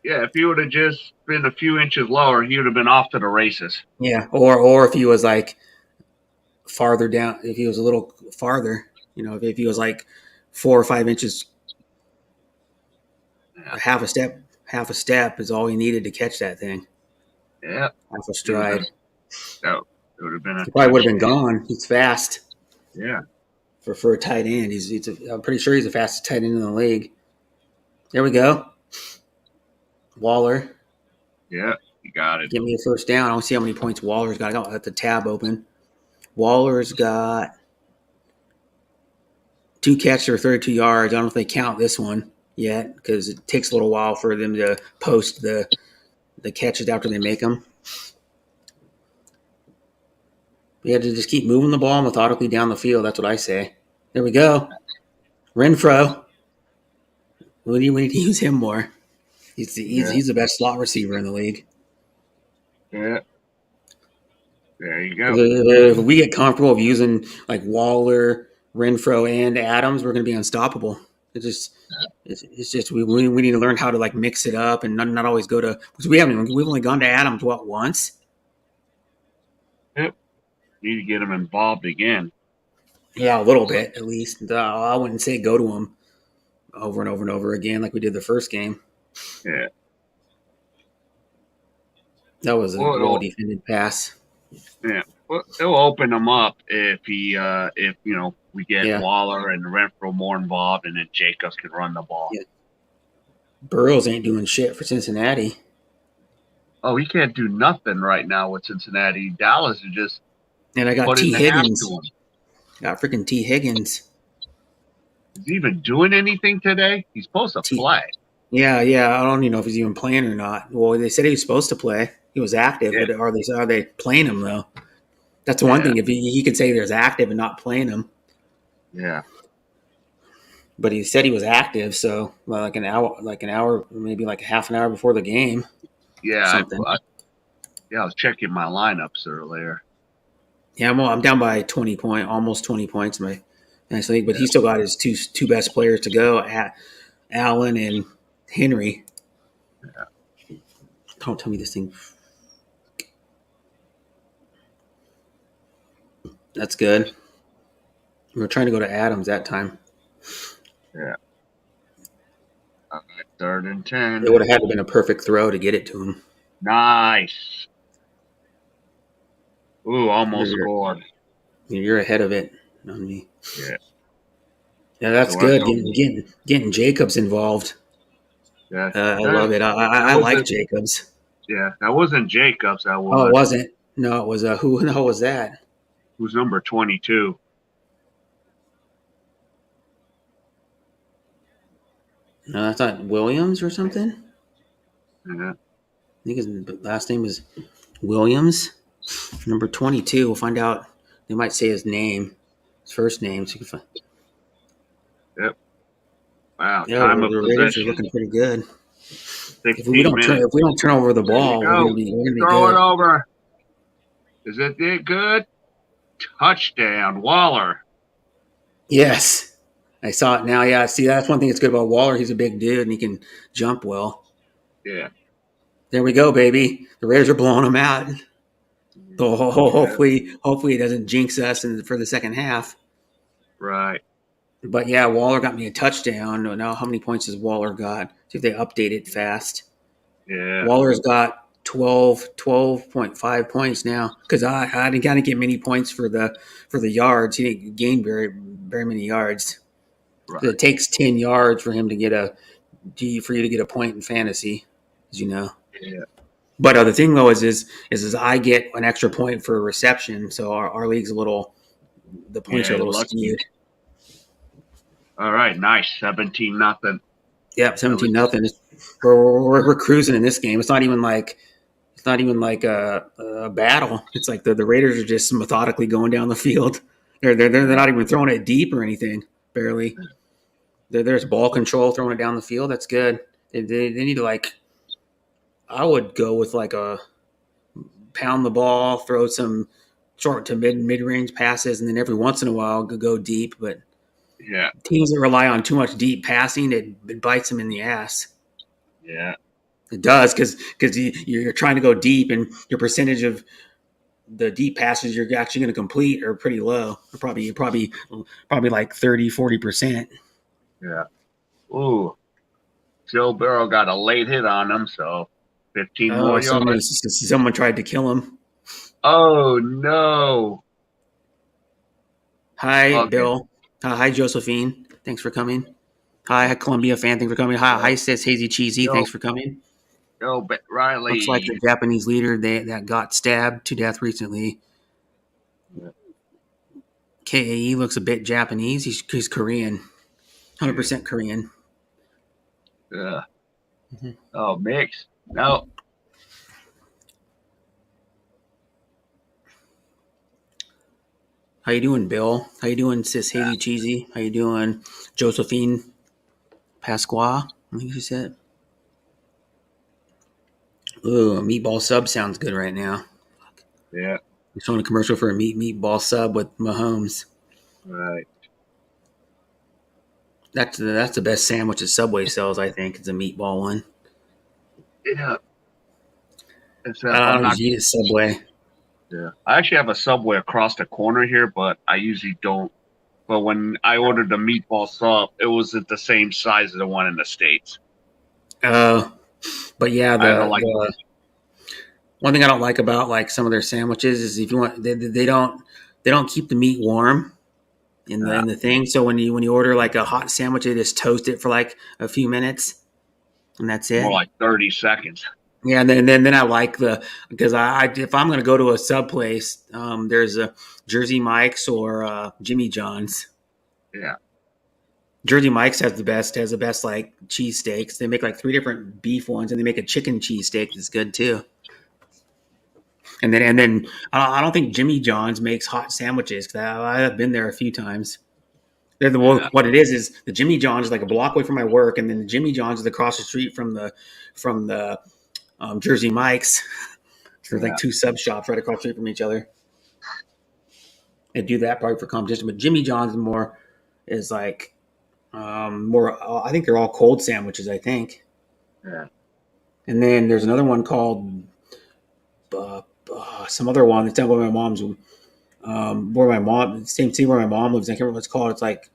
yeah, if he would have just been a few inches lower, he would have been off to the races. Yeah, or if he was like farther down, if he was a little farther, if he was like 4 or 5 inches, Yeah. half a step is all he needed to catch that thing. Yeah, Half a stride. that would have been a He probably would have been touchdown. gone. He's fast. Yeah. For a tight end. I'm pretty sure he's the fastest tight end in the league. There we go. Waller. Yeah, you got it. Give me a first down. I want to see how many points Waller's got. I got the tab open. Waller's got 2 catches for 32 yards. I don't know if they count this one yet because it takes a little while for them to post the catches after they make them. We had to just keep moving the ball methodically down the field. That's what I say. There we go. Renfro. We need to use him more. He's the best slot receiver in the league. Yeah. There you go. If we get comfortable with using like Waller, Renfro, and Adams, we're going to be unstoppable. It's just we need to learn how to like mix it up and not always go to, because we've only gone to Adams once. Yep. Need to get him involved again. Yeah, a little bit at least. I wouldn't say go to him over and over and over again like we did the first game. Yeah. That was a well defended pass. Yeah. Well, it'll open them up if we get Waller and Renfro more involved, and then Jacobs can run the ball. Yeah. Burrows ain't doing shit for Cincinnati. Oh, he can't do nothing right now with Cincinnati. Dallas is just. And I got T. Higgins. Got freaking T. Higgins. Is he even doing anything today? He's supposed to play. Yeah. I don't even know if he's even playing or not. Well, they said he was supposed to play. He was active, but are they playing him though? That's the one thing. If he could say there's active and not playing him. Yeah. But he said he was active, so like an hour, maybe like half an hour before the game. Yeah. I was checking my lineups earlier. Yeah, I'm down by almost 20 points in my fantasy league, but he still got his two best players to go, at Allen and Henry. Yeah. Don't tell me this thing. That's good. We were trying to go to Adams that time. Yeah. All right, 3rd and 10. It would have had to have been a perfect throw to get it to him. Nice. Ooh, almost scored. You're ahead of it on me. Yeah. Yeah, that's good. Getting Jacobs involved. Yeah. I love it. I like Jacobs. Yeah, that wasn't Jacobs. That was. Oh, it wasn't. No, it was who the hell was that? Who's number 22? No, I thought Williams or something. Yeah. I think his last name was Williams. Number 22. We'll find out. They might say his name, his first name. So you can find. Yep. Wow. Yeah, time of the Raiders possession. are looking pretty good. 16 If we don't turn over the ball, we're gonna be Throw good. it over. Is it good? Touchdown, Waller. Yes. I saw it now. Yeah, see, that's one thing that's good about Waller. He's a big dude and he can jump well. Yeah. There we go, baby. The Raiders are blowing them out. So hopefully it doesn't jinx us for the second half. Right. But yeah, Waller got me a touchdown. Now, how many points has Waller got? See if they update it fast. Yeah. Waller's got 12.5 points now because I didn't get many points for the yards. He didn't gain very many yards. Right. It takes 10 yards for him to get for you to get a point in fantasy, as you know. Yeah. But the thing though is I get an extra point for a reception, so our league's the points are a little skewed. All right, nice, 17-0. Yep, 17-0. We're cruising in this game. It's not even like a battle. It's like the Raiders are just methodically going down the field. They're not even throwing it deep or anything. Barely. There's ball control, throwing it down the field. That's good. They need to I would go with a pound the ball, throw some short to mid range passes, and then every once in a while go deep. But Yeah. teams that rely on too much deep passing, it bites them in the ass. Yeah. It does because you're trying to go deep, and your percentage of the deep passes you're actually going to complete are pretty low. Probably like 30-40%. Yeah. Ooh, Joe Burrow got a late hit on him, so 15 more Oh, yards. someone tried to kill him. Oh no. Hi, Okay. Bill. Hi, Josephine. Thanks for coming. Hi, Columbia fan. Thanks for coming. Hi, Yo, says Hazy Cheesy. Thanks yo, for coming. Looks like Riley. the Japanese leader that got stabbed to death recently. KAE looks a bit Japanese. He's Korean, 100% Korean. Yeah. Oh, mix. No. How you doing, Bill? How you doing, sis Hazy Cheesy? How you doing, Josephine Pasqua? I think you said. Ooh, a meatball sub sounds good right now. Yeah. We're showing a commercial for a meatball sub with Mahomes. Right. That's the best sandwich that Subway sells. I think it's a meatball one. Yeah. I Except I'm don't not. usually eat at Subway. Yeah. I actually have a Subway across the corner here, but I usually don't. But when I ordered the meatball sub, it wasn't the same size as the one in the States. Uh, but yeah, I had to like, the one thing I don't like about like some of their sandwiches is if you want they don't keep the meat warm in the thing. So when you order like a hot sandwich, they just toast it for like a few minutes and that's more it. like 30 seconds. Yeah, and then I like the because I if I'm gonna go to a sub place, there's a Jersey Mike's or Jimmy John's. Yeah. Jersey Mike's has the best like cheesesteaks. They make like three different beef ones, and they make a chicken cheesesteak that's good too. And then I don't think Jimmy John's makes hot sandwiches because I've been there a few times. They're the Yeah. what it is the Jimmy John's is like a block away from my work, and then the Jimmy John's is across the street from the Jersey Mike's. So there's like Yeah. two sub shops right across the street from each other. They do that probably for competition, but Jimmy John's is like more. I think they're all cold sandwiches. I think, Yeah. and then there's another one called some other one that's down by my mom's. Where my mom, same city where my mom lives. I can't remember what it's called. It's like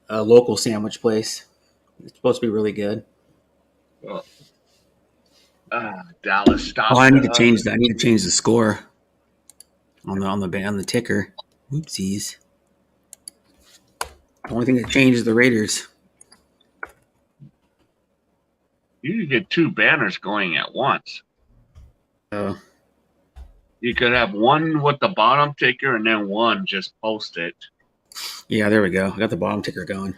a local sandwich place. It's supposed to be really good. Well, Dallas Oh, stopped I need to the. change that. I need to change the score on the ticker. Oopsies. The only thing that changed is the Raiders. You could get two banners going at once. Oh, You could have one with the bottom ticker and then one just post it. yeah, there we go. I got the bottom ticker going.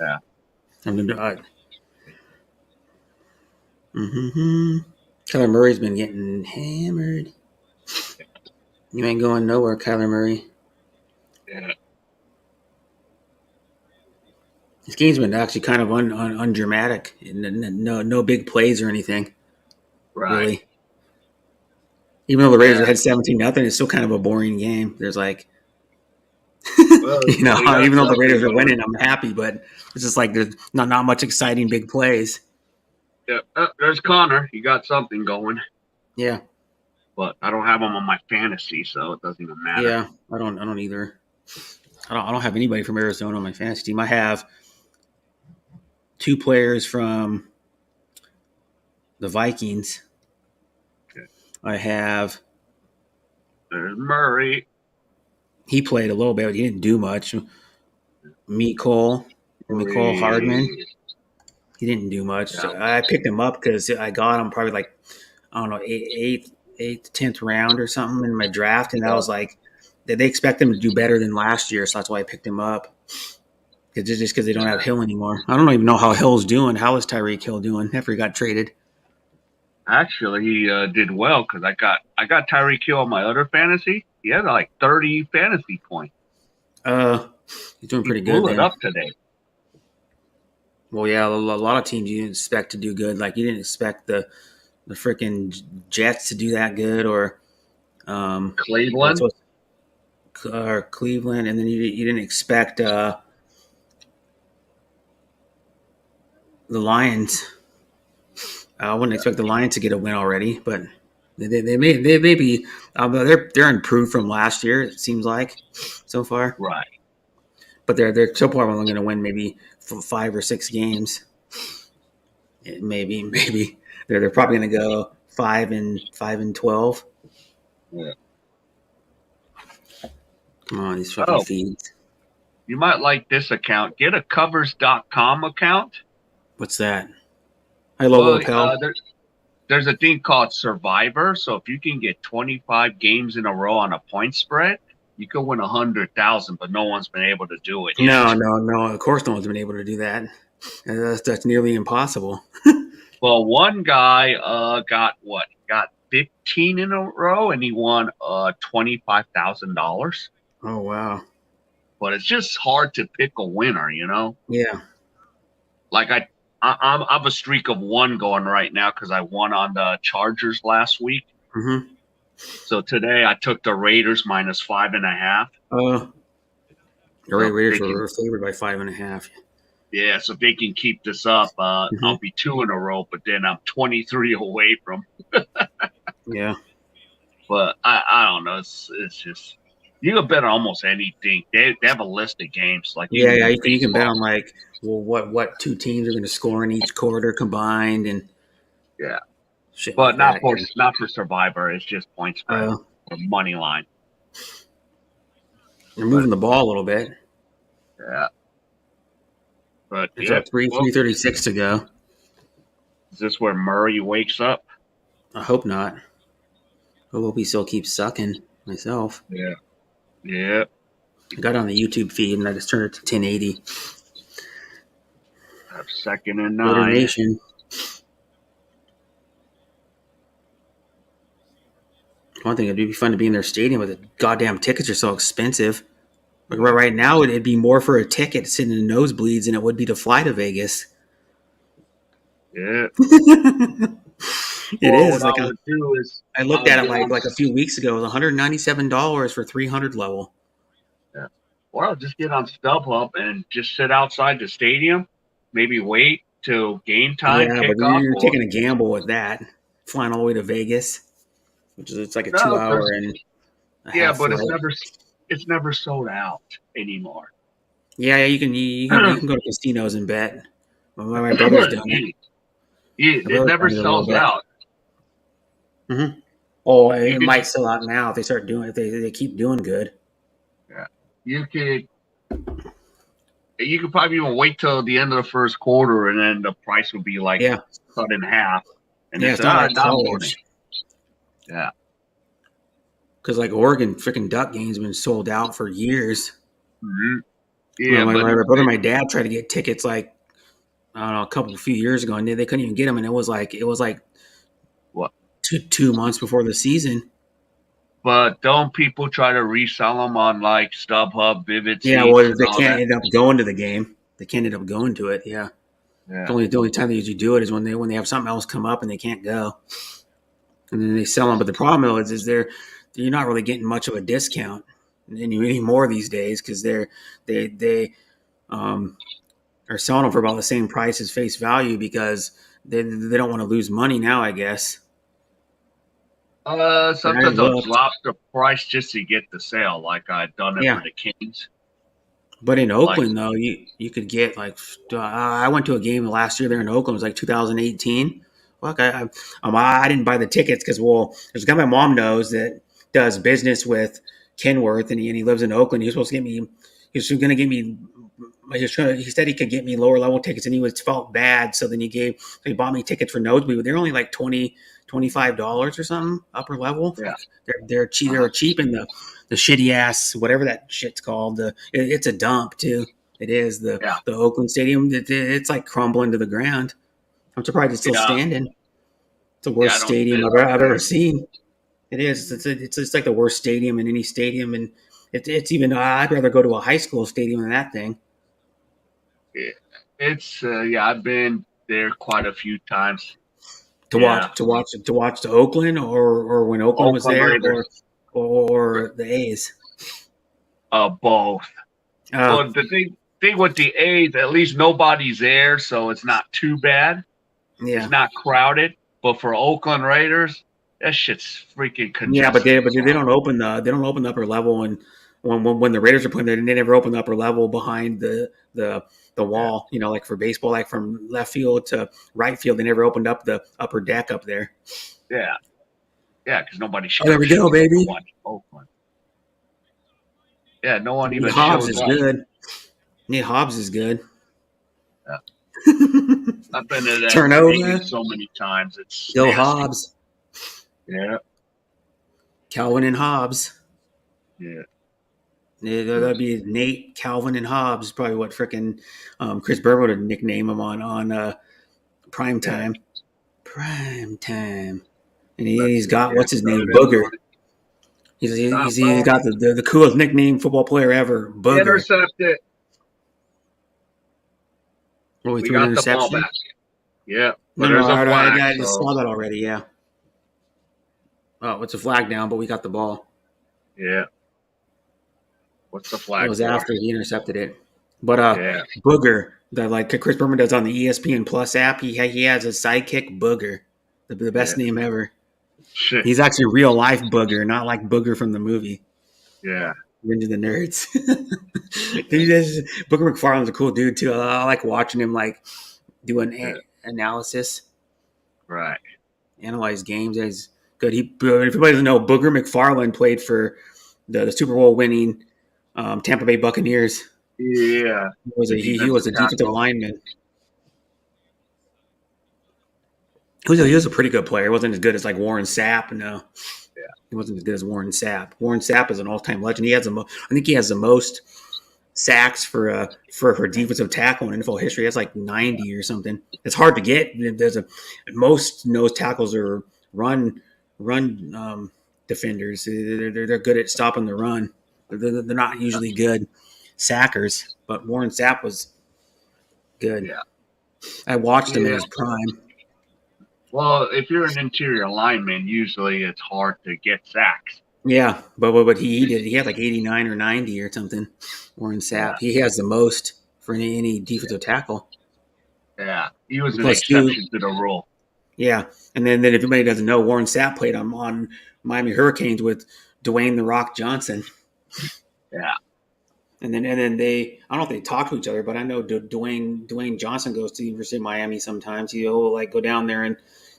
Yeah. Mm-hmm. Kyler Murray's been getting hammered. You ain't going nowhere, Kyler Murray. Yeah. This game's been actually kind of undramatic. No big plays or anything, Right. really. Even though the Raiders Yeah. had 17-0, it's still kind of a boring game. There's like, Well, they got even though the something Raiders are going. winning, I'm happy, but it's just like there's not much exciting big plays. Yeah. There's Connor. He got something going. Yeah, But I don't have him on my fantasy, so it doesn't even matter. yeah. I don't either. I don't have anybody from Arizona on my fantasy team. I have two players from the Vikings. Okay. I have There's Murray. he played a little bit, but he didn't do much. Mecole Hardman. Murray. He didn't do much. Yeah. I picked him up because I got him probably like I don't know eighth, 10th round or something in my draft, and I was like, they expect him to do better than last year, so that's why I picked him up. Just because they don't have Hill anymore. I don't even know how Hill's doing. How is Tyreek Hill doing after he got traded? Actually, he did well because I got Tyreek Hill on my other fantasy. He had like 30 fantasy points. He's doing He pretty good blew it then. up today. Well, yeah, a lot of teams you didn't expect to do good. Like you didn't expect the freaking Jets to do that good, or Cleveland. So Cleveland, and then you didn't expect the Lions. I wouldn't expect the Lions to get a win already, but they may be. They're improved from last year. It seems like so far, Right. but they're so far only going to win maybe 5 or 6 games. Maybe they're probably going to go 5-12. Yeah. Come on, these fucking Oh, feeds. you might like this account. Get a covers.com account. What's that? Hi, Lobo Well, Pell. there's a thing called Survivor. So if you can get 25 games in a row on a point spread, you could win 100,000. But no one's been able to do it yet. No. Of course, no one's been able to do that. That's nearly impossible. Well, one guy got 15 in a row, and he won $25,000. Oh wow. But it's just hard to pick a winner, you know. Yeah. Like I'm a streak of one going right now because I won on the Chargers last week. Mm-hmm. So today I took the Raiders -5.5. The Raiders were favored by 5.5. Yeah, so if they can keep this up, I'll be 2 in a row. But then I'm 23 away from. Yeah. But I don't know. It's just you can bet on almost anything. They have a list of games like You can bet on like what 2 teams are going to score in each quarter combined and yeah, shit. but like not for Survivor. It's just point spread or money line. They're moving the ball a little bit. Yeah, but It's at 3:36 to go. Is this where Murray wakes up? I hope not. I hope he still keeps sucking myself. Yeah. I got on the YouTube feed and I just turned it to 1080. Have 2nd and 9. Raider Nation. One thing, it'd be fun to be in their stadium, but the goddamn tickets are so expensive. Like right now, it'd be more for a ticket sitting in the nosebleeds than it would be to fly to Vegas. Yeah. It is. Like I looked at it like a few weeks ago. It was $197 for 300 level. Yeah. Or I'll just get on StubHub and just sit outside the stadium. Maybe wait till game time. Yeah, but you're taking a gamble with that. Flying all the way to Vegas, which is it's like a 2-hour and a half but flight. it's never sold out anymore. Yeah, you can go to casinos and bet. My brother's done it. It never sells out. Mm-hmm. Oh, it might sell out now if they start doing it. If they keep doing good. Yeah, you could probably even wait till the end of the first quarter, and then the price would be like cut in half. And it's not like college. Yeah, because like Oregon freaking Duck games have been sold out for years. Mm-hmm. Yeah, my brother, my dad tried to get tickets like I don't know a few years ago, and they couldn't even get them, and it was like what 2 months before the season. But don't people try to resell them on like StubHub, Vivid? Yeah, well, they can't end up going to the game. They can't end up going to it. Yeah. The only time they usually do it is when they have something else come up and they can't go, and then they sell them. But the problem is you're not really getting much of a discount anymore these days because they are selling them for about the same price as face value because they don't want to lose money now, I guess. Sometimes they'll drop the price just to get the sale, like I've done it for the Kings. But in Oakland, though, you could get like I went to a game last year there in Oakland. It was like 2018. Fuck, I didn't buy the tickets because there's a guy my mom knows that does business with Kenworth, and he lives in Oakland. He was supposed to get me. He was going to give me. He said he could get me lower level tickets, and he felt bad. So then he bought me tickets for nosebleed. They're only like $25 or something upper level. Yeah, they're cheap. They're cheap in the shitty ass whatever that shit's called. It's a dump too. It is the Oakland Stadium. It's like crumbling to the ground. I'm surprised it's still standing. It's the worst stadium I've ever seen. It is. It's like the worst stadium in any stadium, and it's even. I'd rather go to a high school stadium than that thing. It's I've been there quite a few times to watch the Oakland or when Oakland was there. or the A's? Both. Well, the thing with the A's, at least nobody's there, so it's not too bad. Yeah. It's not crowded. But for Oakland Raiders, that shit's freaking congested. Yeah, but they don't open the upper level, and when the Raiders are playing there, they never open the upper level behind the wall. You know, like for baseball, like from left field to right field, they never opened up the upper deck up there. Yeah, because nobody shows. Oh, there we go, baby. Watch Oakland. Yeah, no one even Hobbs shows is up. good. Nate Hobbs is good. Yeah. I've been to that Turnover stadium so many times. It's Bill nasty. Hobbs. Yeah. Calvin and Hobbs. Yeah. That'd be Nate, Calvin, and Hobbs. Probably what frickin' Chris Burr would nickname him on Prime Time. Yeah. Prime Time. And he's got, what's his name? Booger. He's got the coolest nickname football player ever, Booger. Intercepted. Well, we got the ball back. Yeah. But there's a flag. I just saw that already, yeah. Oh, it's a flag down, but we got the ball. Yeah. What's the flag? It was after he intercepted it. But Booger, that like Chris Berman does on the ESPN Plus app, he has a sidekick, Booger, the best name ever. Shit. He's actually real life Booger, not like Booger from the movie. Yeah. Revenge of the Nerds. Booger McFarland's a cool dude too. I like watching him like doing analysis. Right. Analyze games. He's good. If everybody doesn't know, Booger McFarland played for the Super Bowl winning Tampa Bay Buccaneers. Yeah. He was a defensive lineman. He was a pretty good player. He wasn't as good as like Warren Sapp. No. Yeah. He wasn't as good as Warren Sapp. Warren Sapp is an all-time legend. I think he has the most sacks for defensive tackle in NFL history. That's like 90 or something. It's hard to get. Most nose tackles are run defenders. They're good at stopping the run. They're not usually good sackers, but Warren Sapp was good. Yeah. I watched him in his prime. Well, if you're an interior lineman, usually it's hard to get sacks. Yeah, but he did. He had like 89 or 90 or something. Warren Sapp. Yeah. He has the most for any defensive tackle. Yeah, he was an exception to the rule. Yeah, and then if anybody doesn't know, Warren Sapp played on Miami Hurricanes with Dwayne "The Rock" Johnson. Yeah. And then they, I don't know if they talk to each other, but I know Dwayne Johnson goes to the University of Miami sometimes. He'll like go down there and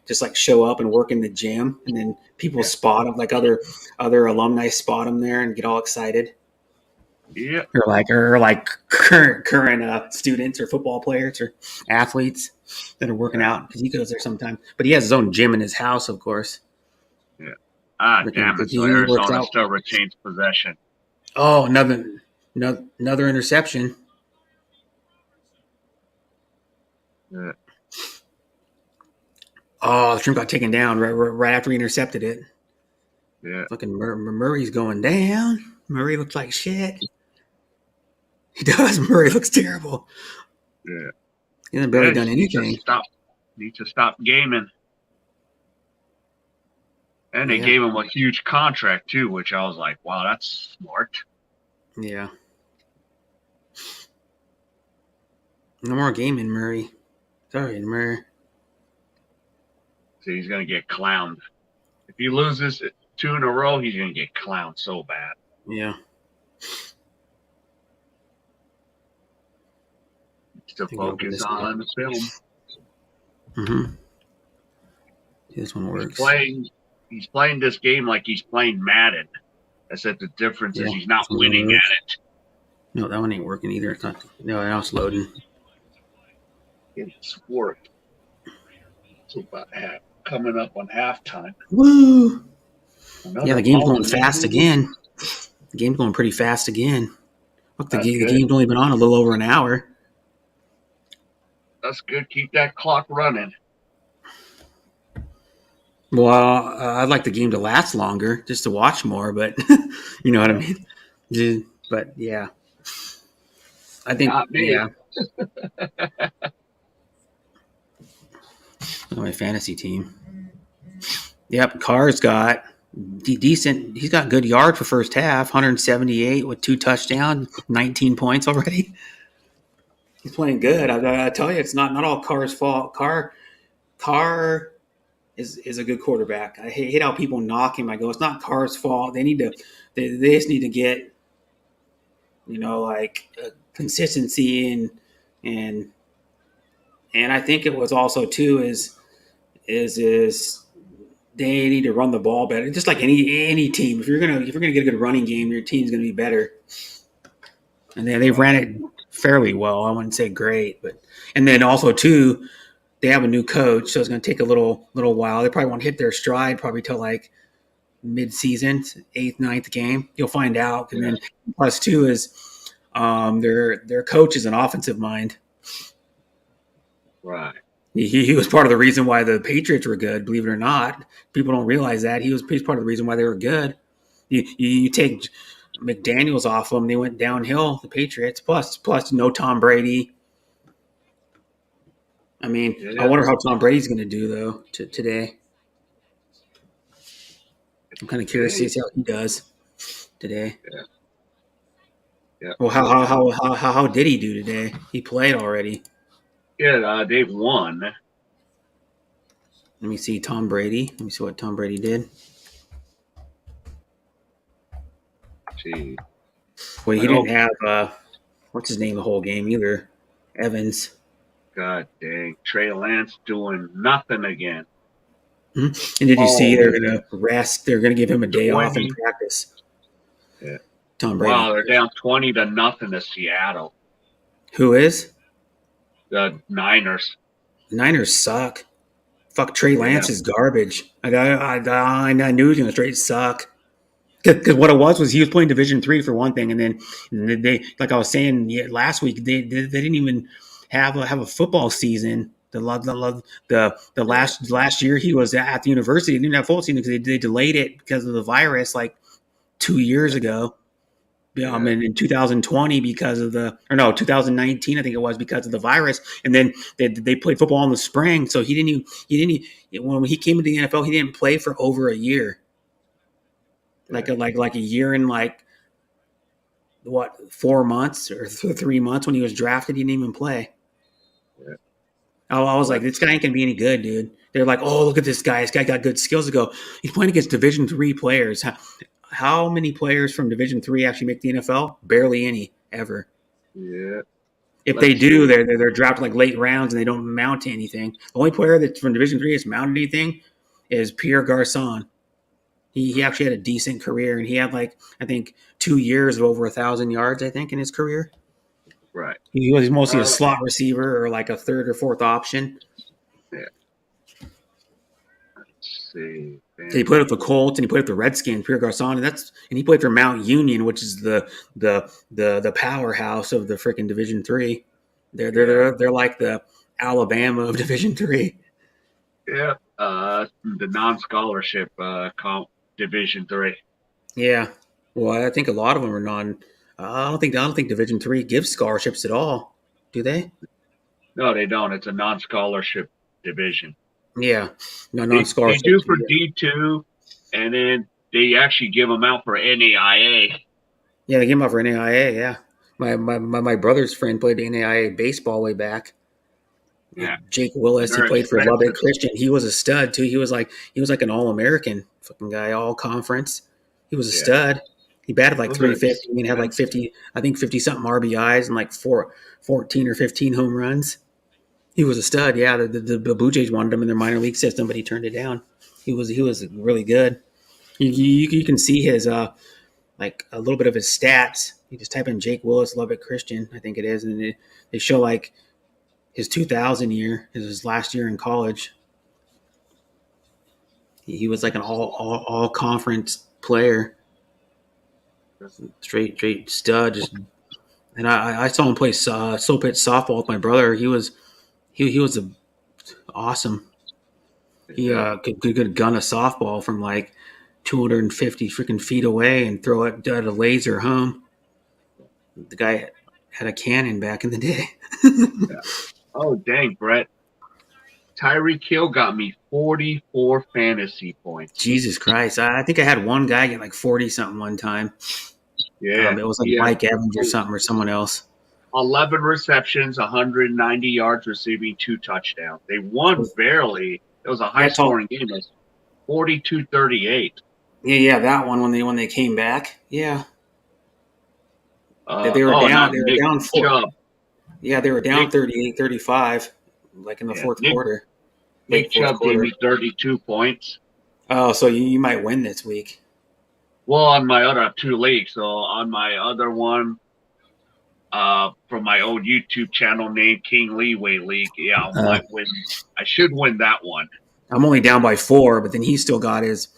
just like show up and work in the gym, and then people spot him, like other alumni spot him there and get all excited. Yeah. Or like current students or football players or athletes that are working out, because he goes there sometimes. But he has his own gym in his house, of course. Yeah. Damn it! So Arizona still retains possession. Oh, another interception. Yeah. Oh, the shrimp got taken down right after he intercepted it. Yeah. Fucking Murray's going down. Murray looks like shit. He does. Murray looks terrible. Yeah. He hasn't barely done anything. Need to stop gaming. And they gave him a huge contract too, which I was like, wow, that's smart. Yeah. No more gaming, Murray. Sorry, Murray. So he's going to get clowned. If he loses 2 in a row, he's going to get clowned so bad. Yeah. To focus on the film. Mm-hmm. This one works. He's playing this game like he's playing Madden. I said the difference is he's not winning at it. No, that one ain't working either. It's not. No, now it's loading. It's worked. It's about coming up on halftime. Woo! The game's going fast again. The game's going pretty fast again. Look, the game's only been on a little over an hour. That's good. Keep that clock running. Well, I'd like the game to last longer just to watch more, but you know what I mean? But yeah. I think, yeah. Look at my fantasy team. Yep, Carr's got decent. He's got good yard for first half, 178 with 2 touchdowns, 19 points already. He's playing good. I tell you, it's not all Carr's fault. Carr is a good quarterback. I hate how people knock him. I go, it's not Carr's fault. They just need to get like consistency and I think it was also too is they need to run the ball better. Just like any team, if you're gonna get a good running game, your team's gonna be better. And they ran it fairly well. I wouldn't say great, but and then also too, they have a new coach, so it's gonna take a little while. They probably won't hit their stride probably till like mid-season, 8th, 9th game. You'll find out. And then plus two is their coach is an offensive mind. Right. He was part of the reason why the Patriots were good, believe it or not. People don't realize that. He's part of the reason why they were good. You take McDaniels off them, they went downhill, the Patriots. Plus no Tom Brady. I mean, yeah. I wonder how Tom Brady's going to do, though, today. I'm kind of curious to see how he does today. Yeah. Yeah. Well, how did he do today? He played already. Yeah, they've won. Let me see Tom Brady. Let me see what Tom Brady did. Gee. Well, he didn't have what's his name the whole game either. Evans. God dang. Trey Lance doing nothing again. Mm-hmm. And did you see they're gonna rest? They're gonna give him a day off in practice. Yeah. Tom Brady. Wow, they're down 20-0 to Seattle. Who is? The Niners. The Niners suck. Fuck, Trey Lance is garbage. I knew he was gonna straight suck. Because what it was he was playing Division III for one thing, and then they, like I was saying last week, they didn't even have a football season. The last year he was at the university, they didn't have full season because they delayed it because of the virus like 2 years ago. And in 2020 because of 2019 I think it was because of the virus, and then they played football in the spring, so he didn't even when he came to the NFL he didn't play for over a year. Like a year and 4 months or 3 months when he was drafted, he didn't even play. Yeah. I was like, this guy ain't gonna be any good, dude. They're like, oh, look at this guy. This guy got good skills to go. He's playing against Division III players. How many players from Division III actually make the NFL? Barely any ever. Yeah. If they do, they're drafted like late rounds and they don't mount to anything. The only player that's from Division III that's mounted anything is Pierre Garçon. He actually had a decent career, and he had I think 2 years of over 1,000 yards, I think, in his career. Right. He was mostly a slot receiver or like a third or fourth option. Yeah. Let's see. He played with the Colts and he played with the Redskins, Pierre Garçon, and he played for Mount Union, which is the powerhouse of the freaking Division III. They're like the Alabama of Division III. Yeah. The non-scholarship Division III. Yeah. Well, I think a lot of them are non. I don't think Division III gives scholarships at all. Do they? No, they don't. It's a non-scholarship division. Yeah, no non-scholarship. They do for D2, and then they actually give them out for NAIA. Yeah, they give them out for NAIA. Yeah, my brother's friend played NAIA baseball way back. Yeah, Jake Willis. He played for Lubbock Christian. He was a stud too. He was like an All-American fucking guy, all conference. He was a stud. He batted like 350 and had like 50 something RBIs and like 14 or 15 home runs. He was a stud. Yeah, the Blue Jays wanted him in their minor league system, but he turned it down. He was really good. You can see his like a little bit of his stats. You just type in Jake Willis Lubbock Christian, I think it is, and they show like his 2000 year, his last year in college. He was like an all conference player. Straight stud. And I saw him play slow pitch softball with my brother. He was awesome. He could gun a softball from like 250 freaking feet away and throw it at a laser home. The guy had a cannon back in the day. Yeah. Oh dang, Brett! Tyreek Hill got me 44 fantasy points. Jesus Christ. I think I had one guy get like 40 something one time. Yeah, It was like he had Mike Evans or something or someone else. 11 receptions, 190 yards receiving, 2 touchdowns. They won barely. It was a high scoring game. It was 42-38. Yeah, that one when they came back. Yeah. They were down. Not They were Nick down four. Chubb. Yeah, they were down Nick, 38-35, like in the fourth quarter, Nick late fourth Chubb gave quarter. me 32 points. Oh, so you might win this week. Well, on my other 2 leagues. So on my other one, from my old YouTube channel named King Leeway League, yeah, I might win. I should win that one. I'm only down by 4, but then he's still got his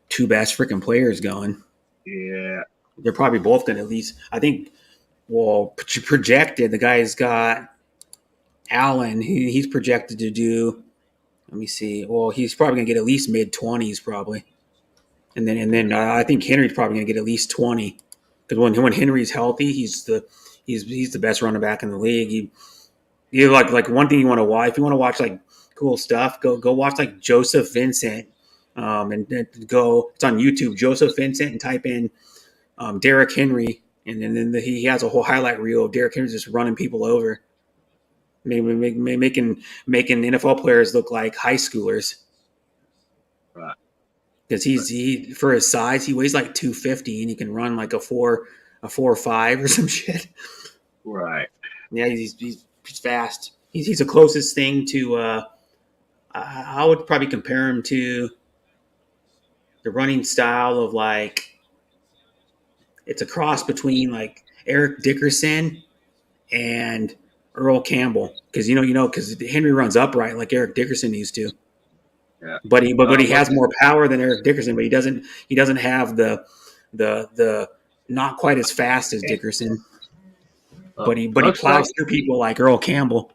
2 best freaking players going. Yeah. They're probably both going to at least, I think, well, projected, the guy's got Allen. He's projected to do, let me see, well, he's probably going to get at least mid-20s probably. And then I think Henry's probably going to get at least 20. Because when Henry's healthy, he's the best running back in the league. You like one thing you want to watch. If you want to watch like cool stuff, go watch like Joseph Vincent, and go. It's on YouTube. Joseph Vincent, and type in Derrick Henry, and then he has a whole highlight reel of Derrick Henry just running people over, making NFL players look like high schoolers. Right. Because he for his size, he weighs like 250, and he can run like a 4.5 or some shit. Right. Yeah, he's fast. He's the closest thing to. I would probably compare him to the running style of like. It's a cross between like Eric Dickerson and Earl Campbell, because because Henry runs upright like Eric Dickerson used to. Yeah. But he has more power than Eric Dickerson, but he doesn't have the not quite as fast as Dickerson. But he plows through people like Earl Campbell.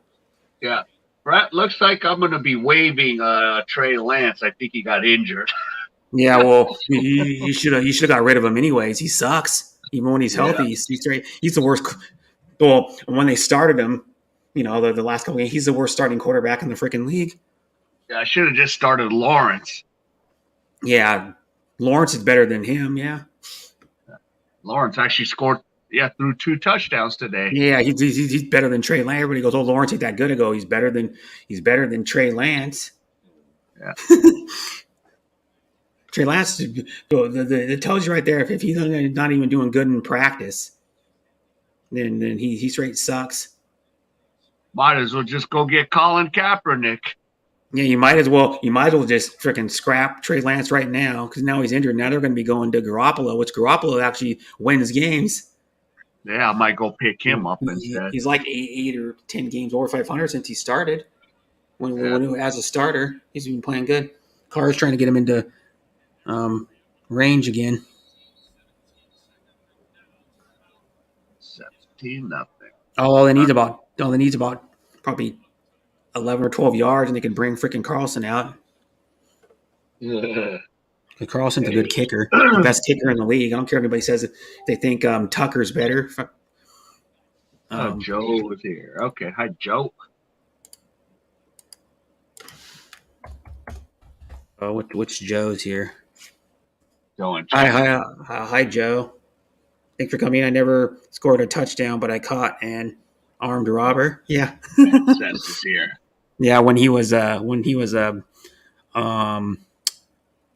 Yeah. Right. Looks like I'm going to be waiving Trey Lance. I think he got injured. Yeah, well, you should have got rid of him anyways. He sucks. Even when he's healthy, he's the worst. Well, when they started him, the last couple games, he's the worst starting quarterback in the freaking league. Yeah, I should have just started Lawrence. Yeah, Lawrence is better than him. Yeah. Lawrence actually scored. Yeah, threw 2 touchdowns today. Yeah, he's better than Trey Lance. Everybody goes, "Oh, Lawrence ain't that good." I go, he's better than Trey Lance. Yeah. Trey Lance, it tells you right there if he's not even doing good in practice, then he straight sucks. Might as well just go get Colin Kaepernick. Yeah, you might as well just freaking scrap Trey Lance right now, because now he's injured. Now they're going to be going to Garoppolo, which Garoppolo actually wins games. Yeah, I might go pick him up instead. He's like 8 or 10 games over 500 since he started. When as a starter, he's been playing good. Carr's trying to get him into range again. 17-0. All they need about probably 11 or 12 yards, and they can bring freaking Carlson out. Yeah. Carlson's a good kicker, the best kicker in the league. I don't care if anybody says it. They think Tucker's better. Joe is here. Okay, hi Joe. Which Joe's here? Joe and Hi, Joe. Thanks for coming. I never scored a touchdown, but I caught an armed robber. Yeah. Sense is here. Yeah, when he was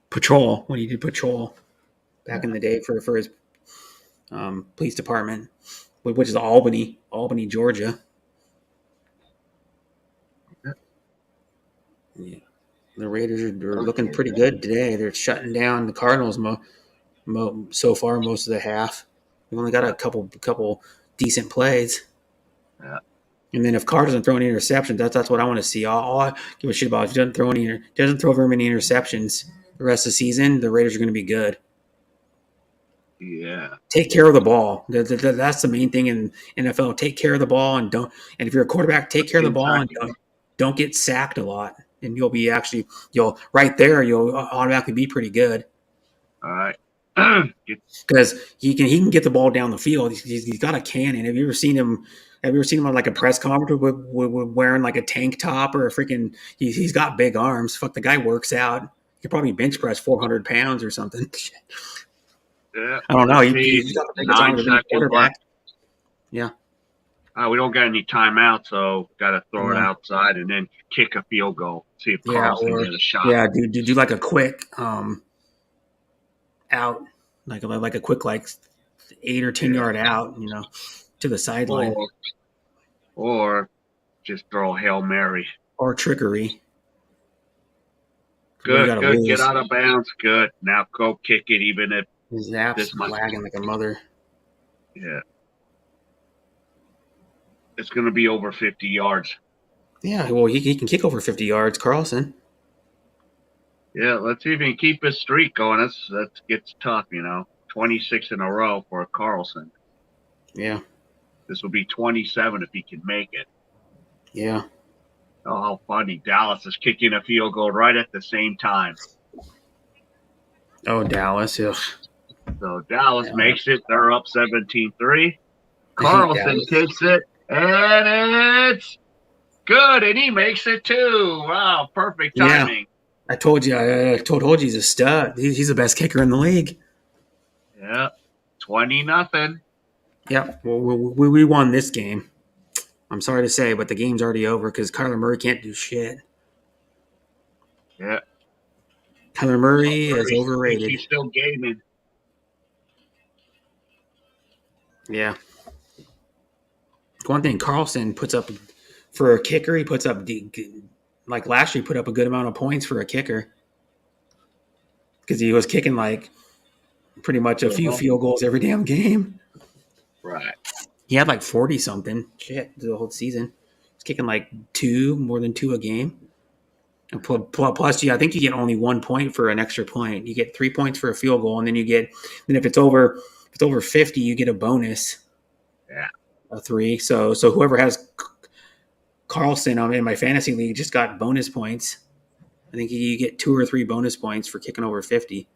patrol, when he did patrol back in the day for his police department, which is Albany, Georgia. Yeah. The Raiders are looking pretty good today. They're shutting down the Cardinals so far most of the half. We've only got a couple decent plays. Yeah. And then if Carr doesn't throw any interceptions, that's what I want to see. All I give a shit about if he doesn't throw very many interceptions the rest of the season, the Raiders are going to be good. Yeah. Take care of the ball. That's the main thing in NFL. Take care of the ball and if you're a quarterback, take care of the ball and don't get sacked a lot. And you'll automatically be pretty good. All right. because he can get the ball down the field. He's got a cannon. Have you ever seen him? Have you ever seen him on like a press conference with wearing like a tank top or a freaking? He's got big arms. Fuck, the guy works out. He could probably bench press 400 pounds or something. Yeah, I don't know. let's see. He's got the biggest 9 arms of any seconds quarterback. left. Yeah. We don't got any timeout, so got to throw it Yeah. outside and then kick a field goal. See if Yeah. Carlson Or get a shot. yeah, do like a quick out, like a quick 8 or 10 yard out, to the sideline Or just throw a Hail Mary. or trickery. What do you Good, got to good. Get lose? out of bounds. Good. Now go kick it, even if His app's this much. lagging like a mother. Yeah. It's going to be over 50 yards. Yeah, well, he can kick over 50 yards, Carlson. Yeah, let's see if he can keep his streak going. That gets tough, 26 in a row for Carlson. Yeah. This will be 27 if he can make it. Yeah. Oh, how funny. Dallas is kicking a field goal right at the same time. Oh, Dallas. Ugh. So Dallas makes it. They're up 17-3. Carlson kicks it, and it's good, and he makes it too. Wow, perfect timing. Yeah. I told you. I told you he's a stud. He's the best kicker in the league. Yeah, 20-0. Yeah, well, we won this game. I'm sorry to say, but the game's already over because Kyler Murray can't do shit. Yeah. Kyler Murray is overrated. He's still gaming. Yeah. One thing Carlson puts up for a kicker, he puts up, like last year, he put up a good amount of points for a kicker because he was kicking pretty much a few field goals every damn game. Right. He had 40-something. Shit, the whole season. He's kicking more than two a game. And plus, I think you get only 1 point for an extra point. You get 3 points for a field goal, and then if it's over 50, you get a bonus. Yeah. A 3. So whoever has Carlson in my fantasy league just got bonus points. I think you get 2 or 3 bonus points for kicking over 50.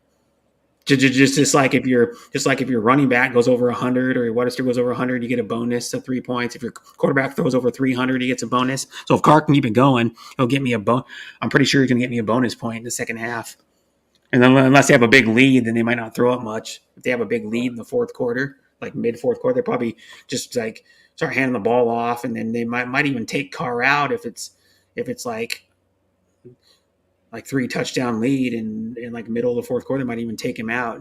Just like if your running back goes over 100 or your wide receiver goes over 100, you get a bonus of 3 points. If your quarterback throws over 300, he gets a bonus. So if Carr can keep it going, he'll get me I'm pretty sure he's going to get me a bonus point in the second half. And then unless they have a big lead, then they might not throw it much. If they have a big lead in the fourth quarter, mid fourth quarter, they probably just start handing the ball off, and then they might even take Carr out if it's like 3 touchdown lead in middle of the fourth quarter, might even take him out.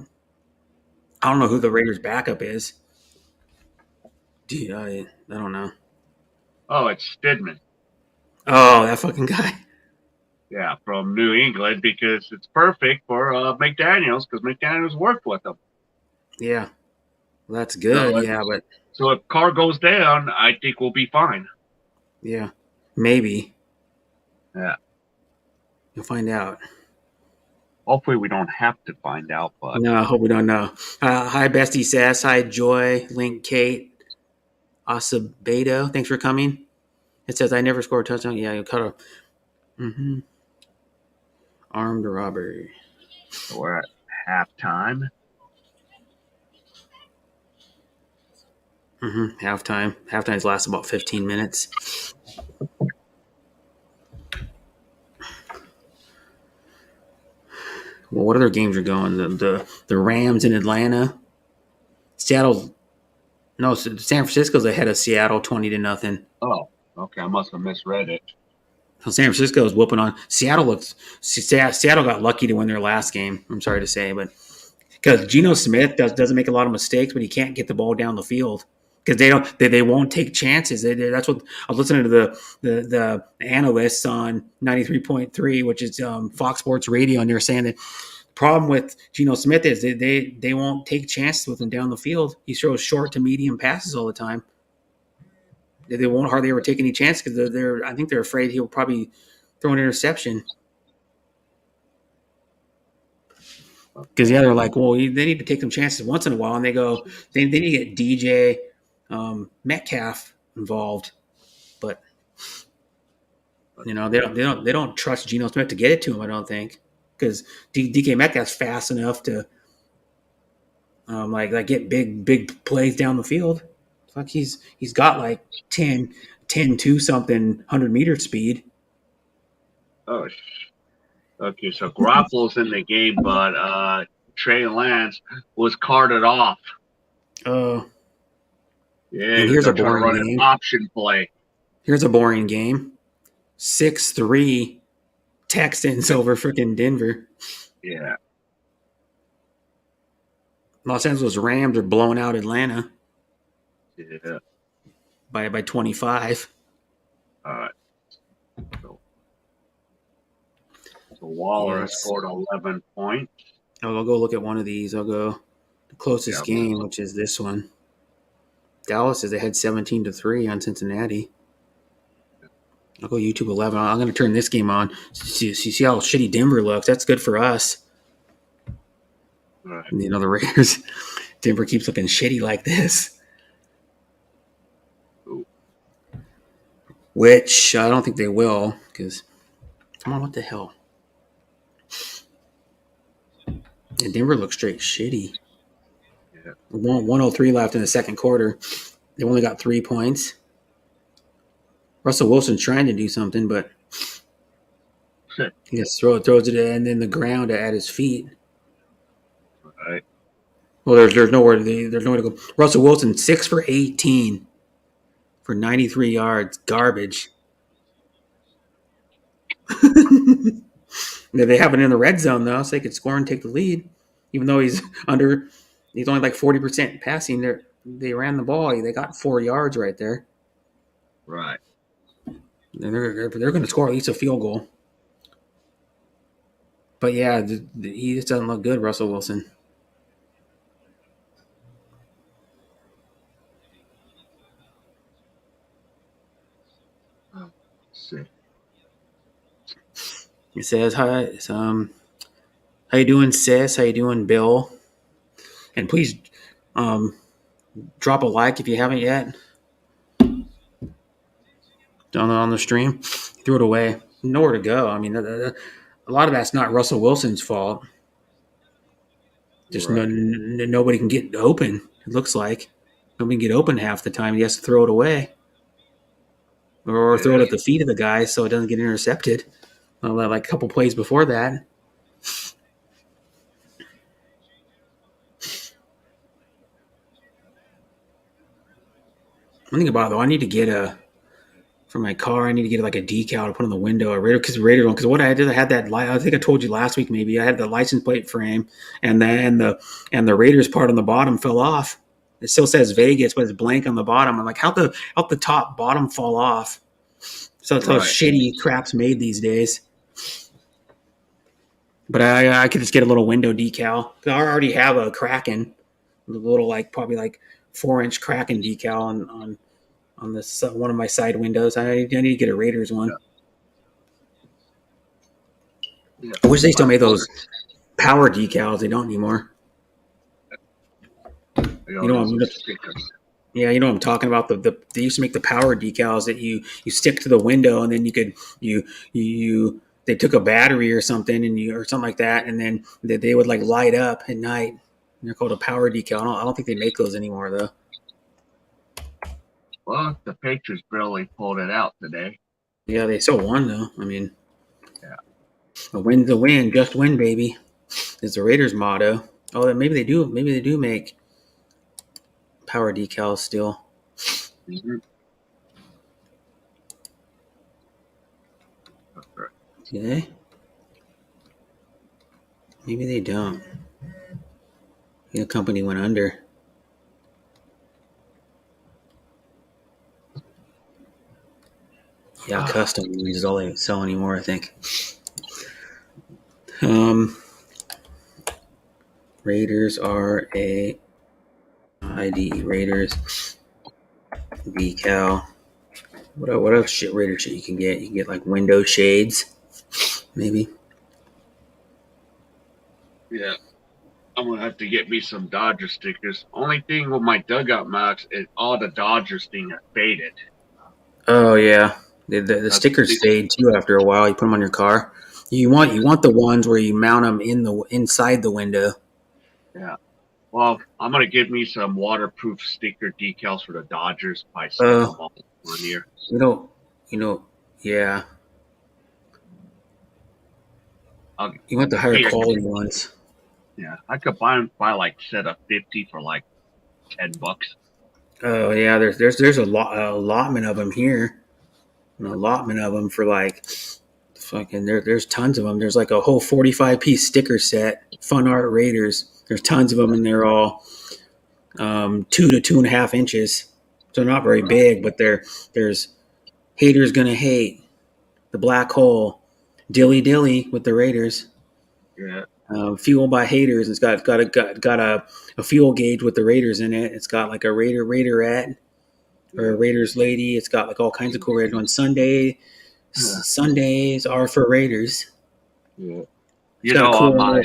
I don't know who the Raiders backup is. I don't know. Oh, it's Stidman. Oh, that fucking guy. Yeah, from New England, because it's perfect for McDaniels, because McDaniels worked with him. Yeah. Well, that's good. So if Carr goes down, I think we'll be fine. Yeah. Maybe. Yeah. You'll find out. Hopefully we don't have to find out, but no, I hope we don't know. Hi, Bestie Sass. Hi, Joy, Link, Kate, Acevedo. Thanks for coming. It says I never scored a touchdown. Yeah, you cut off. Armed robbery. So we're at halftime. Halftime. Halftimes last about 15 minutes. Well, what other games are going? The Rams in Atlanta. San Francisco's ahead of Seattle 20-0. Oh, okay. I must have misread it. So San Francisco is whooping on Seattle. Seattle got lucky to win their last game. I'm sorry to say, but because Geno Smith doesn't make a lot of mistakes, but he can't get the ball down the field because they won't take chances. That's what I was listening to the analysts on 93.3, which is Fox Sports Radio, and they're saying that the problem with Geno Smith is they won't take chances with him down the field. He throws short to medium passes all the time. They won't hardly ever take any chance because I think they're afraid he'll probably throw an interception. Because they're like, well, they need to take some chances once in a while, and they go, they need to get DJ Metcalf involved, but they don't trust Geno Smith to get it to him. I don't think because DK Metcalf's fast enough to like get big plays down the field. Fuck, he's got like 10 2 something 100-meter speed. Oh, okay. So Garoppolo's in the game, but Trey Lance was carted off. Oh, Yeah, and because here's a they're trying to boring run an game. option play. Here's a boring game. 6-3 Texans over freaking Denver. Yeah. Los Angeles Rams are blowing out Atlanta Yeah. by 25. All right. So Waller has Yes. scored 11 points. I'll go look at one of these. I'll go the closest game, which is this one. Dallas is ahead 17-3 on Cincinnati. I'll go YouTube 11. I'm going to turn this game on. See how shitty Denver looks. That's good for us. Right. You know, the Raiders. Denver keeps looking shitty like this. Ooh. Which I don't think they will, because come on, what the hell? And Denver looks straight shitty. Yeah. 103 left in the second quarter. They only got 3 points. Russell Wilson's trying to do something, but he just throws it in the ground at his feet. Right. Well, there's nowhere to go. Russell Wilson 6 for 18 for 93 yards. Garbage. They have it in the red zone though, so they could score and take the lead. Even though he's only like 40% passing. They ran the ball. They got 4 yards right there. Right. They're going to score at least a field goal. But yeah, he just doesn't look good, Russell Wilson. Let's see. It says, "Hi, how you doing, sis? How you doing, Bill? And please, drop a like if you haven't yet on the stream. Threw it away. Nowhere to go. I mean, a lot of that's not Russell Wilson's fault. Just Right. nobody can get open. It looks like nobody can get open half the time. He has to throw it away, or throw it at the feet of the guy so it doesn't get intercepted. Like a couple plays before that. One thing about it, though, I need to get for my car. I need to get like a decal to put on the window, a Raider one. Because what I did, I had that. I think I told you last week. Maybe I had the license plate frame, and the Raiders part on the bottom fell off. It still says Vegas, but it's blank on the bottom. I'm like, how'd the top bottom fall off? So it's how shitty crap's made these days. But I could just get a little window decal. I already have a Kraken, a little probably 4-inch Kraken decal on this one of my side windows. I need to get a Raiders one. Yeah. I wish they still made those power decals. They don't anymore. You know what I'm talking about. They used to make the power decals that you stick to the window, and then you could they took a battery or something or something like that, and then they would light up at night. And they're called a power decal. I don't think they make those anymore though. Well, the Patriots barely pulled it out today. Yeah, they still won though. I mean, yeah, a win's a win. Just win, baby. Is the Raiders' motto. Oh, then maybe they do. Maybe they do make power decals still. Mm-hmm. Okay. Maybe they don't. The company went under. Yeah, custom is all they sell anymore, I think. Raiders are a ID Raiders decal. What else shit Raider shit you can get? You can get window shades, maybe. Yeah. I'm gonna have to get me some Dodger stickers. Only thing with my dugout max is all the Dodgers thing are faded. Oh yeah, the stickers fade too after a while. You put them on your car. You want the ones where you mount them inside the window. Yeah. Well, I'm gonna get me some waterproof sticker decals for the Dodgers if I stick Uh, them all on here. you know, you know, yeah. I'll, You want the higher hey, quality ones. yeah, I could buy like set of 50 for like $10. Oh yeah, there's a lot allotment of them here. An allotment of them for like fucking there's tons of them. There's like a whole 45-piece sticker set, Fun Art Raiders. There's tons of them, and they're all 2 to 2.5 inches. So they're not very big, but there's haters gonna hate, the black hole, dilly dilly with the Raiders. Yeah, Fuel by haters. It's got a fuel gauge with the Raiders in it. It's got like a Raiderette or a yeah, Raiders lady. It's got like all kinds of cool Raiders on Sunday. yeah, Sundays are for Raiders. yeah. It's You got a know, on cool. my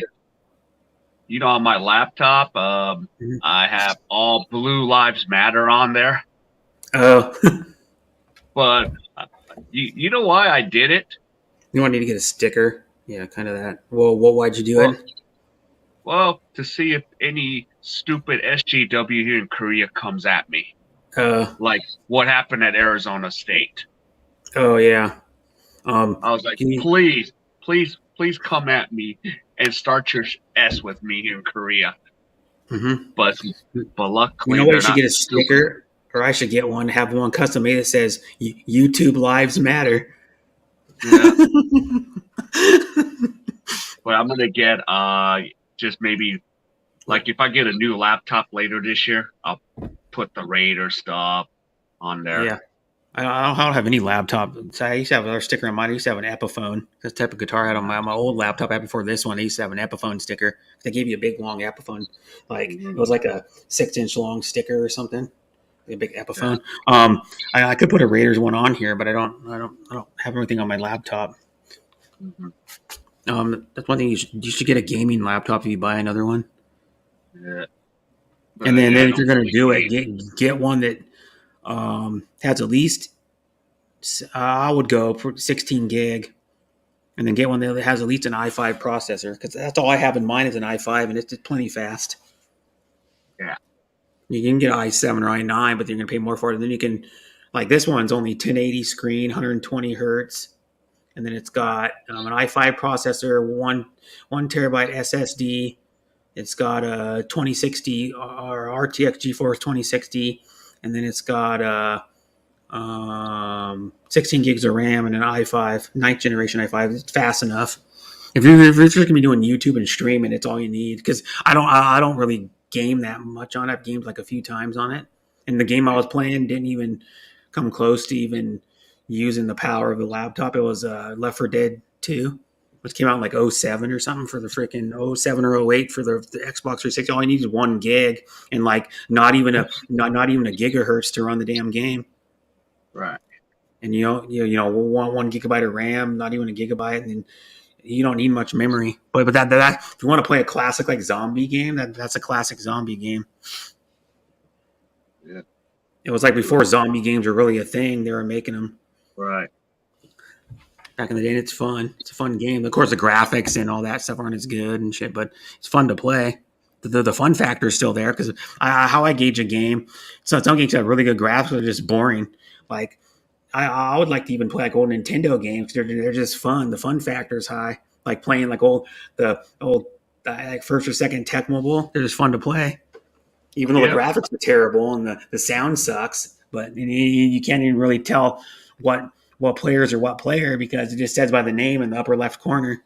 on my laptop, Mhm. I have all Blue Lives Matter on there. Oh, But you know why I did it? you want need to get a sticker? Yeah, kind of that. Well, why'd you do Well, it? to see if any stupid SJW here in Korea comes at me, Uh, like what happened at Arizona State. oh yeah. I was like, Can you, please, please, please come at me and start your S with me here in Korea. mhm. But You luckily know what? You they're should not get a stupid. sticker, or I should get one. Have one custom made that says "YouTube Lives Matter." Yeah, but I'm gonna get just maybe like if I get a new laptop later this year, I'll put the Raider stuff on there. Yeah. I don't have any laptop. So I used to have another sticker on mine. I used to have an Epiphone. That's the type of guitar I had on my old laptop. I had before this one. I used to have an Epiphone sticker. They gave you a big long Epiphone, like it Mhm. was like a 6-inch long sticker or something. A big Yeah. Epiphone. I could put a Raiders one on here, but I don't have everything on my laptop. Mhm. That's one thing you should get a gaming laptop if you buy another one. Yeah. But And then, yeah, I then if don't you're gonna really do it, game. get one that has at least I would go for 16 gig, and then get one that has at least an i5 processor because that's all I have in mind is an i5, and it's plenty fast. Yeah. You can get i7 or i9, but you're gonna pay more for it. And then you can, like this one's only 1080 screen, 120 hertz, and then it's Right. got an i5 processor, one terabyte SSD. It's got a 2060 or RTX GeForce 2060, and then it's got 16 gigs of RAM and an i5, ninth generation i5. It's fast enough. If you're just gonna be doing YouTube and streaming, it's all you need. Because I don't really game that much on it. I've gamed like a few times on it, and the game I was playing didn't even come close to even using the power of the laptop. It was Left 4 Dead 2, which came out in like '07 or something for the freaking '07 or '08 for the Xbox 360. All you need is 1 gig and like not even a gigahertz to run the damn game. Right. And one gigabyte of RAM, not even a gigabyte, and then you don't need much memory. But that if you want to play a classic like zombie game, that's a classic zombie game. Yeah. It was like before zombie games were really a thing. They were making them Right. back in the day. And it's fun. It's a fun game. Of course, the graphics and all that stuff aren't as good and shit, but it's fun to play. The fun factor is still there because how I gauge a game. So some games have really good graphics, but they're just boring. Like I would like to even play like old Nintendo games. They're just fun. The fun factor is high. Like playing like old like first or second Tecmo Bowl. They're just fun to play, even though the Yeah. graphics are terrible and the sound sucks. But you can't even really tell what players are what player because it just says by the name in the upper left corner.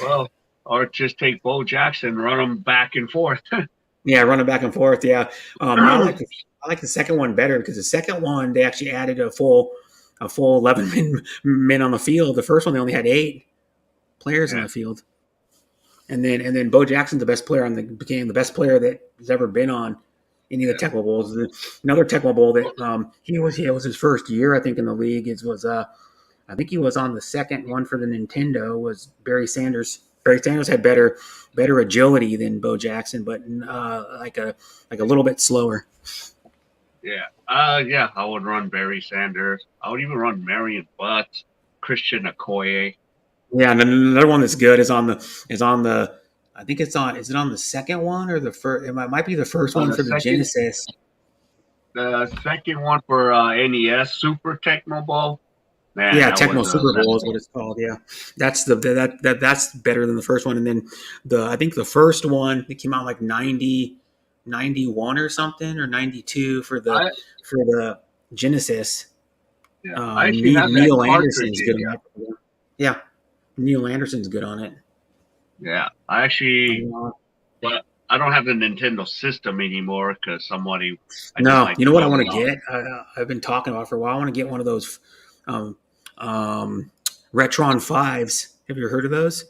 Well, or just take Bo Jackson, run him back and forth. Yeah, running back and forth. Yeah, I like the second one better because the second one they actually added a full 11 men on the field. The first one they only had 8 players on Yeah. the field, and then Bo Jackson's the best player became the best player that has ever been on any of the Yeah. Tecmo Bowls. Another Tecmo Bowl that it was his first year I think in the league. It was I think he was on the second one for the Nintendo. Was Barry Sanders? Barry Sanders had better agility than Bo Jackson, but like a little bit slower. Yeah. Yeah, I would run Barry Sanders. I would even run Marion Butts, Christian Okoye. Yeah, and then another one that's good is on the I think it's on. Is it on the second one or the first? It might be the first one The for the second, Genesis. the second one for NES Super Tecmo Bowl. Man, Yeah, that was Tecmo a Super Bowl is what level. it's called. Yeah, that's that's better than the first one. And then I think the first one that came out like 91 or something, or 92 I for the Genesis. yeah, I actually have that Neil cartridge Anderson's good in on here. it. Yeah, Neil Anderson's good on it. Yeah, I actually, Um, but I don't have the Nintendo system anymore because somebody I just no, like you know what I loaned want it to off. get? I've been talking about it for a while. I want to get one of those um, Retron fives. Have you ever heard of those?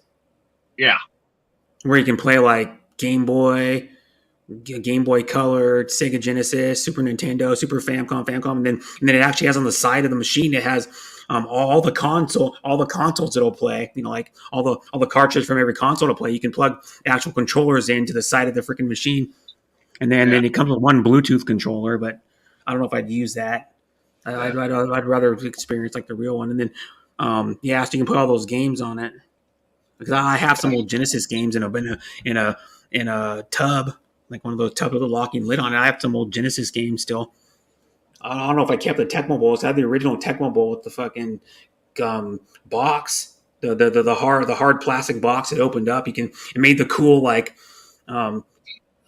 Yeah, Where you can play like Game Boy Color, Sega Genesis, Super Nintendo, Super Famicom, and then it actually has on the side of the machine. It has all the consoles it'll play. You know, like all the cartridges from every console to play. You can plug actual controllers into the side of the freaking machine, and yeah, then it comes with one Bluetooth controller. But I don't know if I'd use that. yeah. I'd rather experience like the real one. And then yeah, so you can put all those games on it because I have some old Genesis games in a in a tub, like one of those tubs with a locking lid on it. I have some old Genesis games still. I don't know if I kept the Tecmo Bowls. I had the original Tecmo Bowl with the fucking box, the hard plastic box. It opened up. It made the cool like um,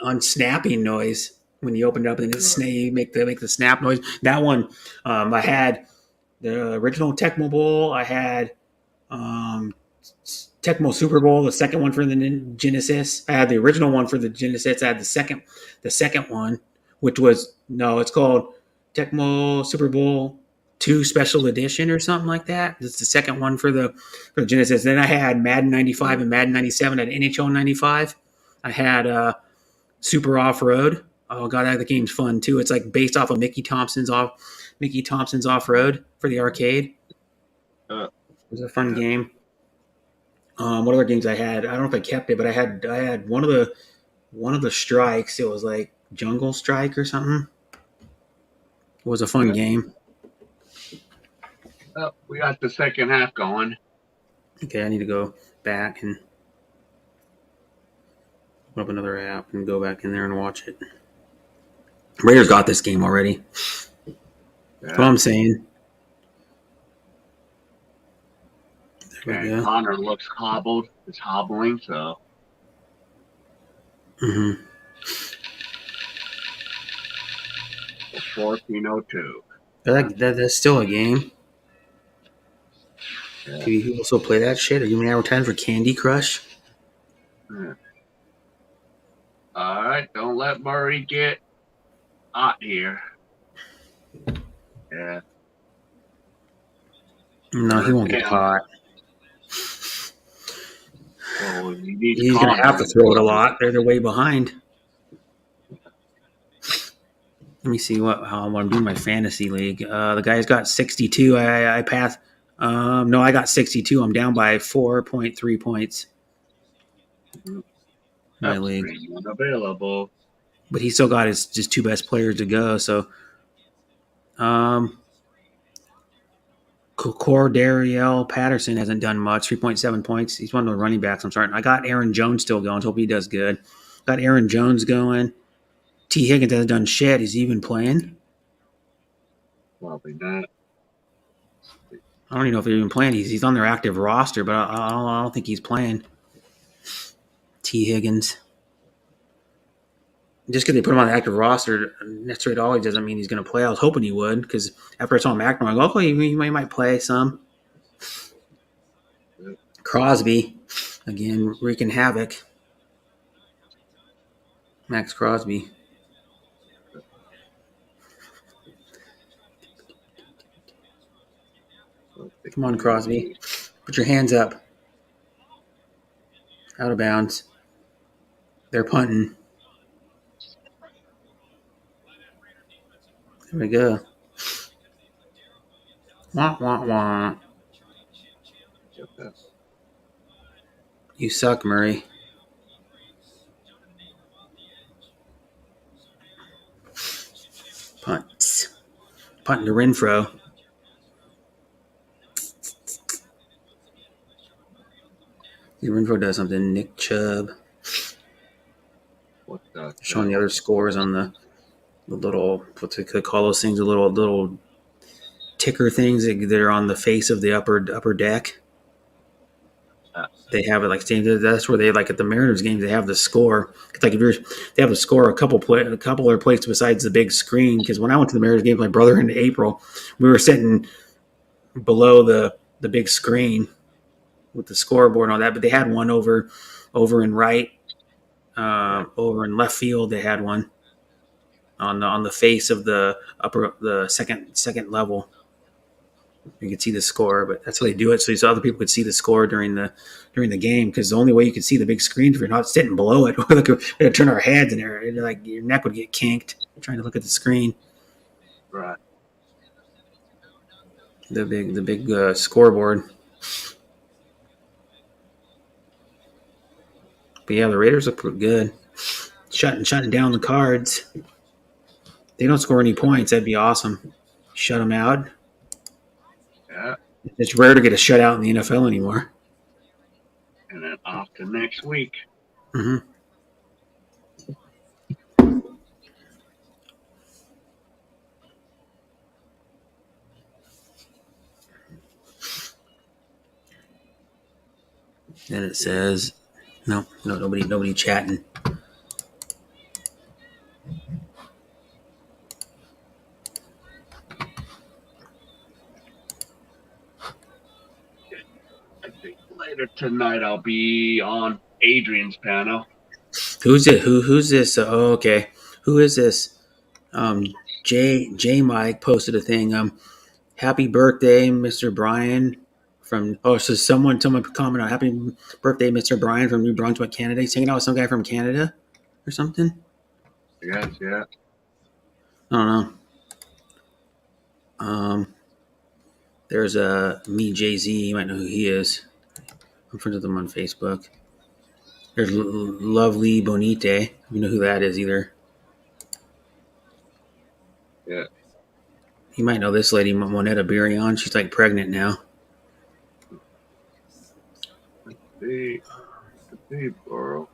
unsnapping noise when you opened it up, and it make the snap noise. That one I had the original Tecmo Bowl. I had um, Tecmo Super Bowl, the second one for the Genesis. I had the original one for the Genesis. I had the second one, which was no, it's called Tecmo Super Bowl 2 Special Edition or something like that. It's the second one for the Genesis. Then I had Madden 95 and Madden 97. I had NHL 95. I had Super Off Road. Oh god, that game's fun too. It's like based off of Mickey Thompson's Off Road for the arcade. It Uh, was a fun yeah. game. What other games I had? I don't know if I kept it, but I had one of the strikes. It was like Jungle Strike or something. It was a fun Yeah. game. We got the second half going. Okay, I need to go back and open up another app and go back in there and watch it. Raiders got this game already. That's what Yeah. I'm saying. There we Okay. go. Connor looks hobbled. It's hobbling, so Mm-hmm. 1402. That's still a game. Yeah. Do you also play that shit? Are you advertising for Candy Crush? Yeah. All right. Don't let Murray get hot here. Yeah. No, he won't get Damn. hot. Well, he needs He's gonna Connor have to to throw it a push him. lot. They're way behind. Let me see how I'm doing my fantasy league. The guy's got 62. I passed. No, I got 62. I'm down by 4.3 points in my That's league, pretty unavailable. but he still got his just two best players to go. So, um, Cordariel Patterson hasn't done much. 3.7 points. He's one of the running backs. I'm starting. I got Aaron Jones still going. Hope he does good. Got Aaron Jones going. T. Higgins hasn't done shit. Is he even playing? Probably not. I don't even know if they're even playing. He's on their active roster, but I don't think he's playing. T. Higgins. Just because they put him on the active roster necessarily always doesn't mean he's going to play. I was hoping he would because after I saw him acting, I'm like, okay, he might play some. Crosby, again, wreaking havoc. Max Crosby. Come on, Crosby. Put your hands up. Out of bounds. They're punting. There we go. Wah, wah, wah. You suck, Murray. Punts. Punting to Renfro. Renfro does something. Nick Chubb. showing the other scores on the little, what they could call those things, the little ticker things that are on the face of the upper deck. They have it like that's where they like at the Mariners games. They have the score. It's like they have the score a couple other places besides the big screen. Because when I went to the Mariners game with my brother in April, we were sitting below the big screen with the scoreboard and all that. But they had one over in right, over in left field. They had one on the face of the second level. You could see the score, but that's how they do it. So these other people could see the score during the game, because the only way you could see the big screen if you're not sitting below it, we would turn our heads and like your neck would get kinked trying to look at the screen. Right. The big scoreboard. But yeah, the Raiders look pretty good. Shutting down the Cards. They don't score any points. That'd be awesome. Shut them out. Yeah. It's rare to get a shutout in the NFL anymore. And then off to next week. Mm-hmm. Then it says, no, nobody chatting. I think later tonight I'll be on Adrian's panel. Who's it? Who's this? Oh, okay. Who is this? J Mike posted a thing. Happy birthday, Mr. Brian. So someone commented on happy birthday, Mr. Brian from New Brunswick, Canada. He's hanging out with some guy from Canada or something. Yes, yeah. I don't know. There's me Jay-Z. You might know who he is. I'm friends with him on Facebook. There's Lovely Bonite. You know who that is either. Yeah. You might know this lady, Moneta Birion. She's like pregnant now. The borough.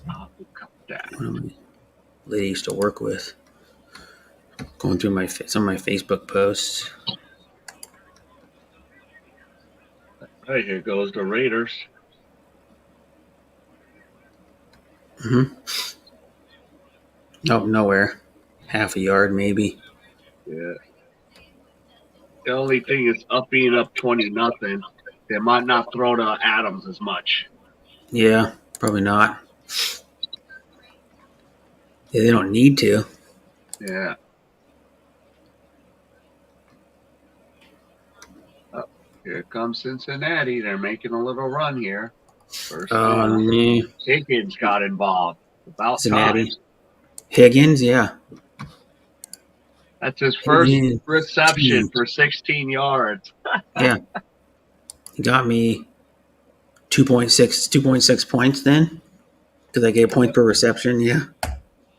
I'll look up that. One of my lady I used to work with. Going through some of my Facebook posts. Right, here goes the Raiders. Mm-hmm. Nope, nowhere. Half a yard, maybe. Yeah. The only thing is being up 20-0. They might not throw to Adams as much. Yeah, probably not. Yeah, they don't need to. Yeah. Oh, here comes Cincinnati. They're making a little run here. First Higgins got involved. About Cincinnati. time. Higgins, yeah. That's his first reception for 16 yards. Yeah. He got me 2.6 points then. Because I gave points per reception, yeah.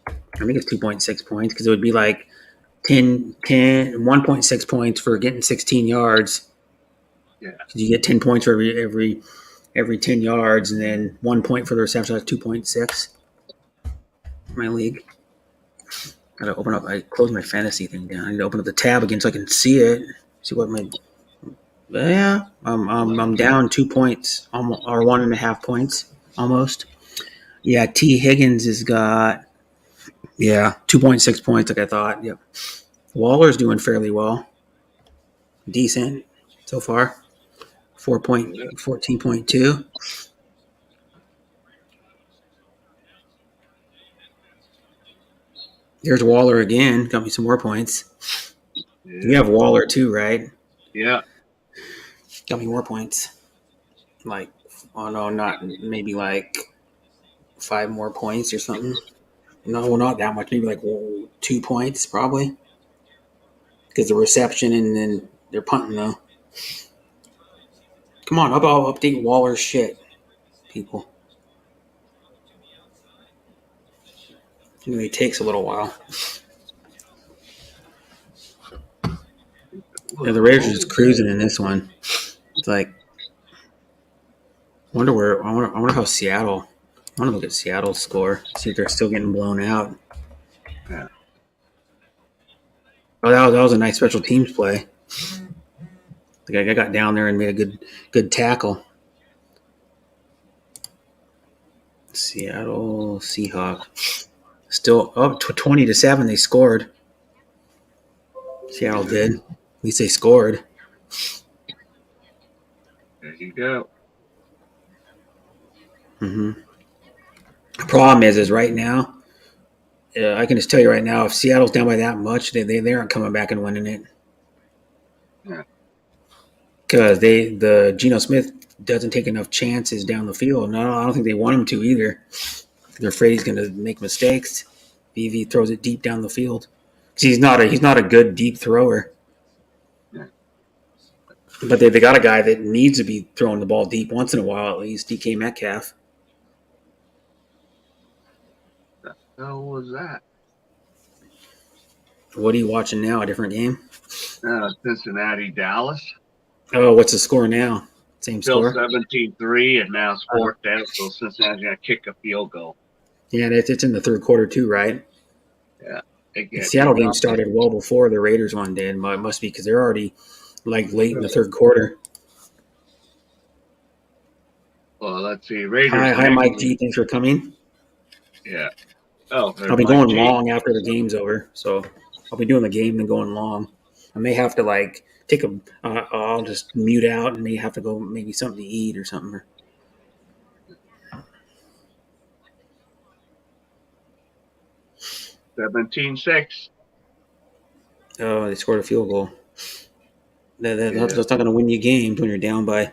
I think it's 2.6 points because it would be like 1.6 points for getting 16 yards. Yeah. You get 10 points for every 10 yards, and then 1 point for the reception. That's 2.6. My league. Gotta open up. I closed my fantasy thing down. I need to open up the tab again so I can see it. See what my. Yeah, I'm down 2 points, almost, or 1.5 points, almost. Yeah, T Higgins has got 2.6 points, like I thought. Yep. Waller's doing fairly well, decent so far. 14.2. There's Waller again. Got me some more points. Yeah. You have Waller too, right? Yeah. Got me more points. Like, oh no, not maybe like 5 more points or something. No, well, not that much. Maybe like 2 points probably. Because the reception and then they're punting though. Come on, I'll update Waller's shit, people. It takes a little while. Yeah, the Raiders are just cruising in this one. It's like, I wonder how Seattle. I want to look at Seattle's score, see if they're still getting blown out. Yeah. Oh, that was a nice special teams play. The guy got down there and made a good tackle. Seattle Seahawks still up 20-7. They scored. Seattle did. At least they scored. There you go. Mm-hmm. The problem is right now, I can just tell you right now, if Seattle's down by that much, they aren't coming back and winning it. Yeah. Because the Geno Smith doesn't take enough chances down the field. No, I don't think they want him to either. They're afraid he's going to make mistakes. BV throws it deep down the field. He's not a good deep thrower. Yeah. But they got a guy that needs to be throwing the ball deep once in a while at least. DK Metcalf. What the hell was that? What are you watching now? A different game? Cincinnati, Dallas. Oh, what's the score now? Same Still score? 17-3, and now it's fourth down, so Cincinnati's going to kick a field goal. Yeah, it's in the third quarter too, right? Yeah. The Seattle game started well before the Raiders one did. It must be because they're already like late in the third quarter. Well, let's see. Raiders. Hi, Mike G. Thanks for coming. Yeah. Oh, I'll be going long after the game's over, so I'll be doing the game and going long. I may have to take a. I'll just mute out and may have to go maybe something to eat or something. 17-6. Oh, they scored a field goal. That's not going to win you games when you're down by.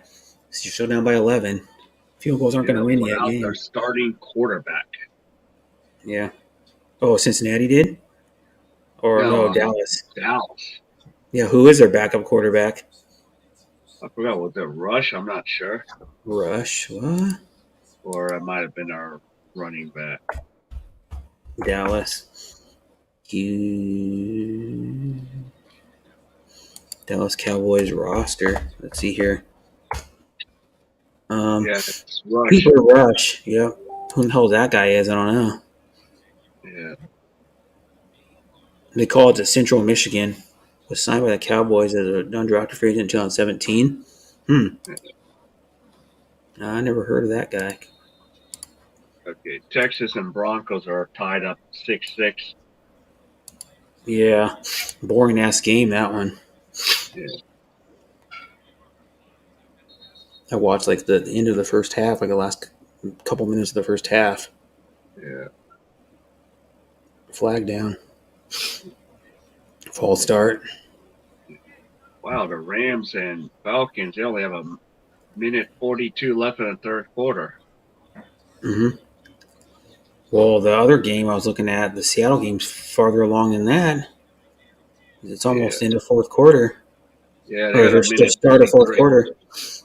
You're still down by 11. Field goals aren't going to win you a game. Their starting quarterback. Yeah. Oh, Cincinnati did? Or no, Dallas. Dallas. Yeah, who is their backup quarterback? I forgot. Was it Rush? I'm not sure. Rush? What? Or it might have been our running back. Dallas. Dallas Cowboys roster. Let's see here. It's Rush. Cooper Rush. Yep. Who the hell that guy is? I don't know. Yeah. They call it the Central Michigan. Was signed by the Cowboys as an undrafted free agent in 2017. I never heard of that guy. Okay. Texas and Broncos are tied up 6-6. Yeah. Boring ass game, that one. Yeah. I watched the end of the first half, the last couple minutes of the first half. Yeah. Flag down. False start. Wow, the Rams and Falcons, they only have a minute 42 left in the third quarter. Mm-hmm. Well, the other game I was looking at, the Seattle game's farther along than that. It's almost into fourth quarter. Yeah, or just start of fourth quarter.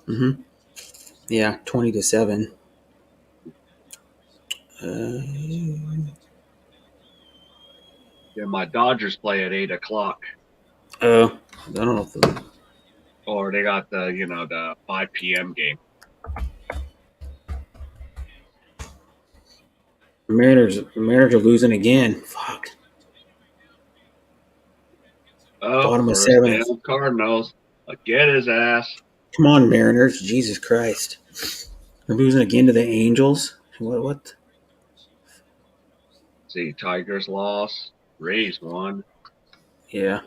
Mm-hmm. Yeah, 20-7. Yeah, my Dodgers play at 8 o'clock. I don't know if or they got the 5 p.m. game. The Mariners are losing again. Fuck. Oh, bottom of 7. Cardinals. Get his ass. Come on, Mariners. Jesus Christ. They're losing again to the Angels. What? See, Tigers lost. Rays won. Yeah.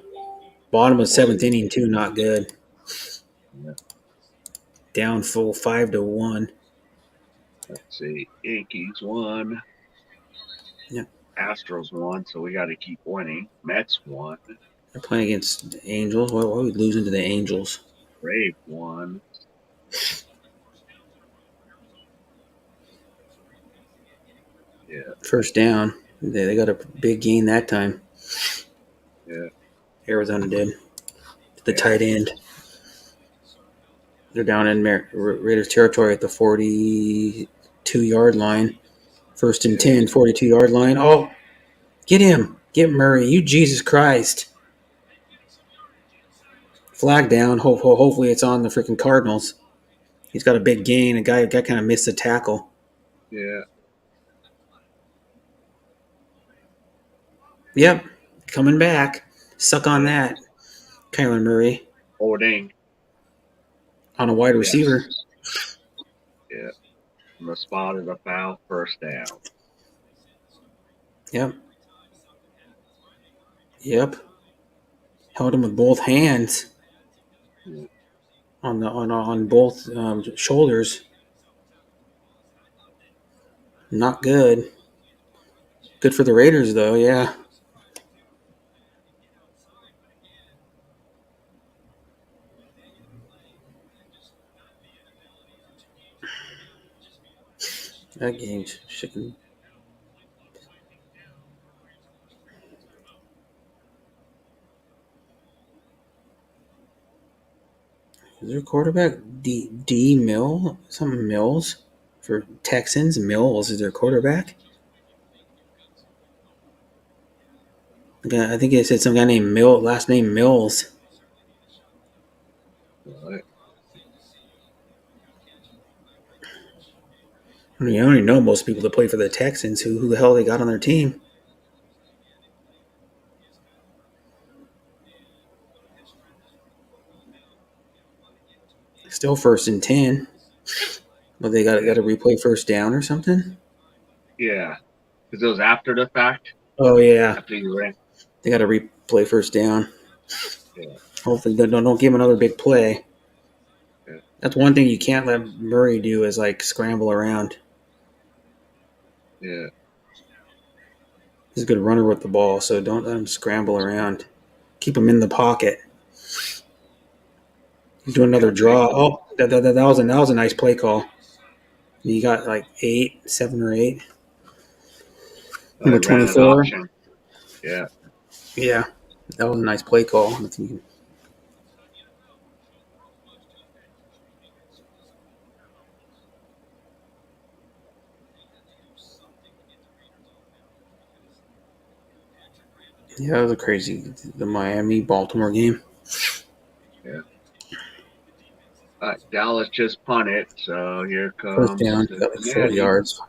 Bottom of 7th inning, too. Not good. Yeah. Down full 5-1. Let's see. Yankees won. Yeah. Astros won, so we got to keep winning. Mets won. They're playing against the Angels. Why are we losing to the Angels? Braves won. Yeah. First down. They got a big gain that time. Yeah. Arizona did. The tight end. They're down in Raiders territory at the 42-yard line. First and 10, 42-yard line. Oh, get him. Get Murray. You Jesus Christ. Flag down. Hopefully it's on the freaking Cardinals. He's got a big gain. A guy kind of missed the tackle. Yeah. Yep, coming back. Suck on that, Kyler Murray. Holding. On a wide receiver. Yeah. And the spot is a foul, first down. Yep. Held him with both hands. Yeah. On both shoulders. Not good. Good for the Raiders, though, yeah. That game's chicken. Is there a quarterback? D Mill? Something Mills? For Texans? Mills is their quarterback? I think it said some guy named Mill, last name Mills. Right. I mean, I don't even know most people that play for the Texans. Who the hell they got on their team? Still 1st and 10. But they got to replay first down or something? Yeah. Because it was after the fact. Oh, yeah. After you ran. They got to replay first down. Yeah. Hopefully they don't give him another big play. Yeah. That's one thing you can't let Murray do is like scramble around. Yeah. He's a good runner with the ball, so don't let him scramble around. Keep him in the pocket. Do another draw. Oh, that was a nice play call. You got like 7 or 8. Number 24. Yeah. Yeah, that was a nice play call. Yeah, that was a crazy, the Miami-Baltimore game. Yeah. Dallas just punted, so here comes. First down, got like 4 yards.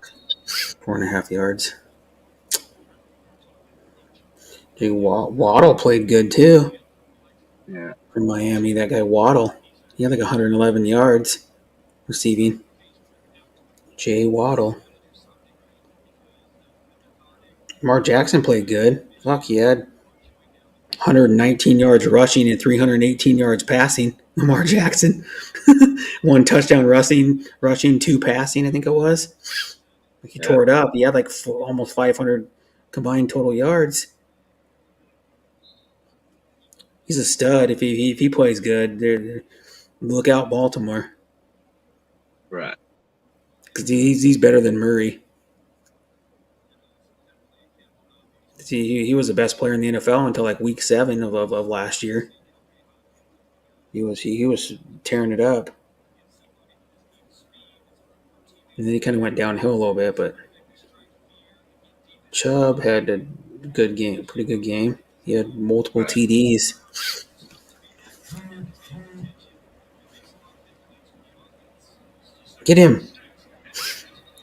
4.5 yards. Waddle played good too. Yeah. For Miami, that guy Waddle. He had like 111 yards receiving. Jay Waddle. Lamar Jackson played good. Fuck, he had 119 yards rushing and 318 yards passing. Lamar Jackson. 1 touchdown rushing, 2 passing, I think it was. He tore it up. He had like almost 500 combined total yards. He's a stud. If he plays good, look out Baltimore. Right. Because he's better than Murray. He was the best player in the NFL until like week 7 of last year. He was tearing it up. And then he kind of went downhill a little bit, but Chubb had a good game, pretty good game. He had multiple TDs. Get him.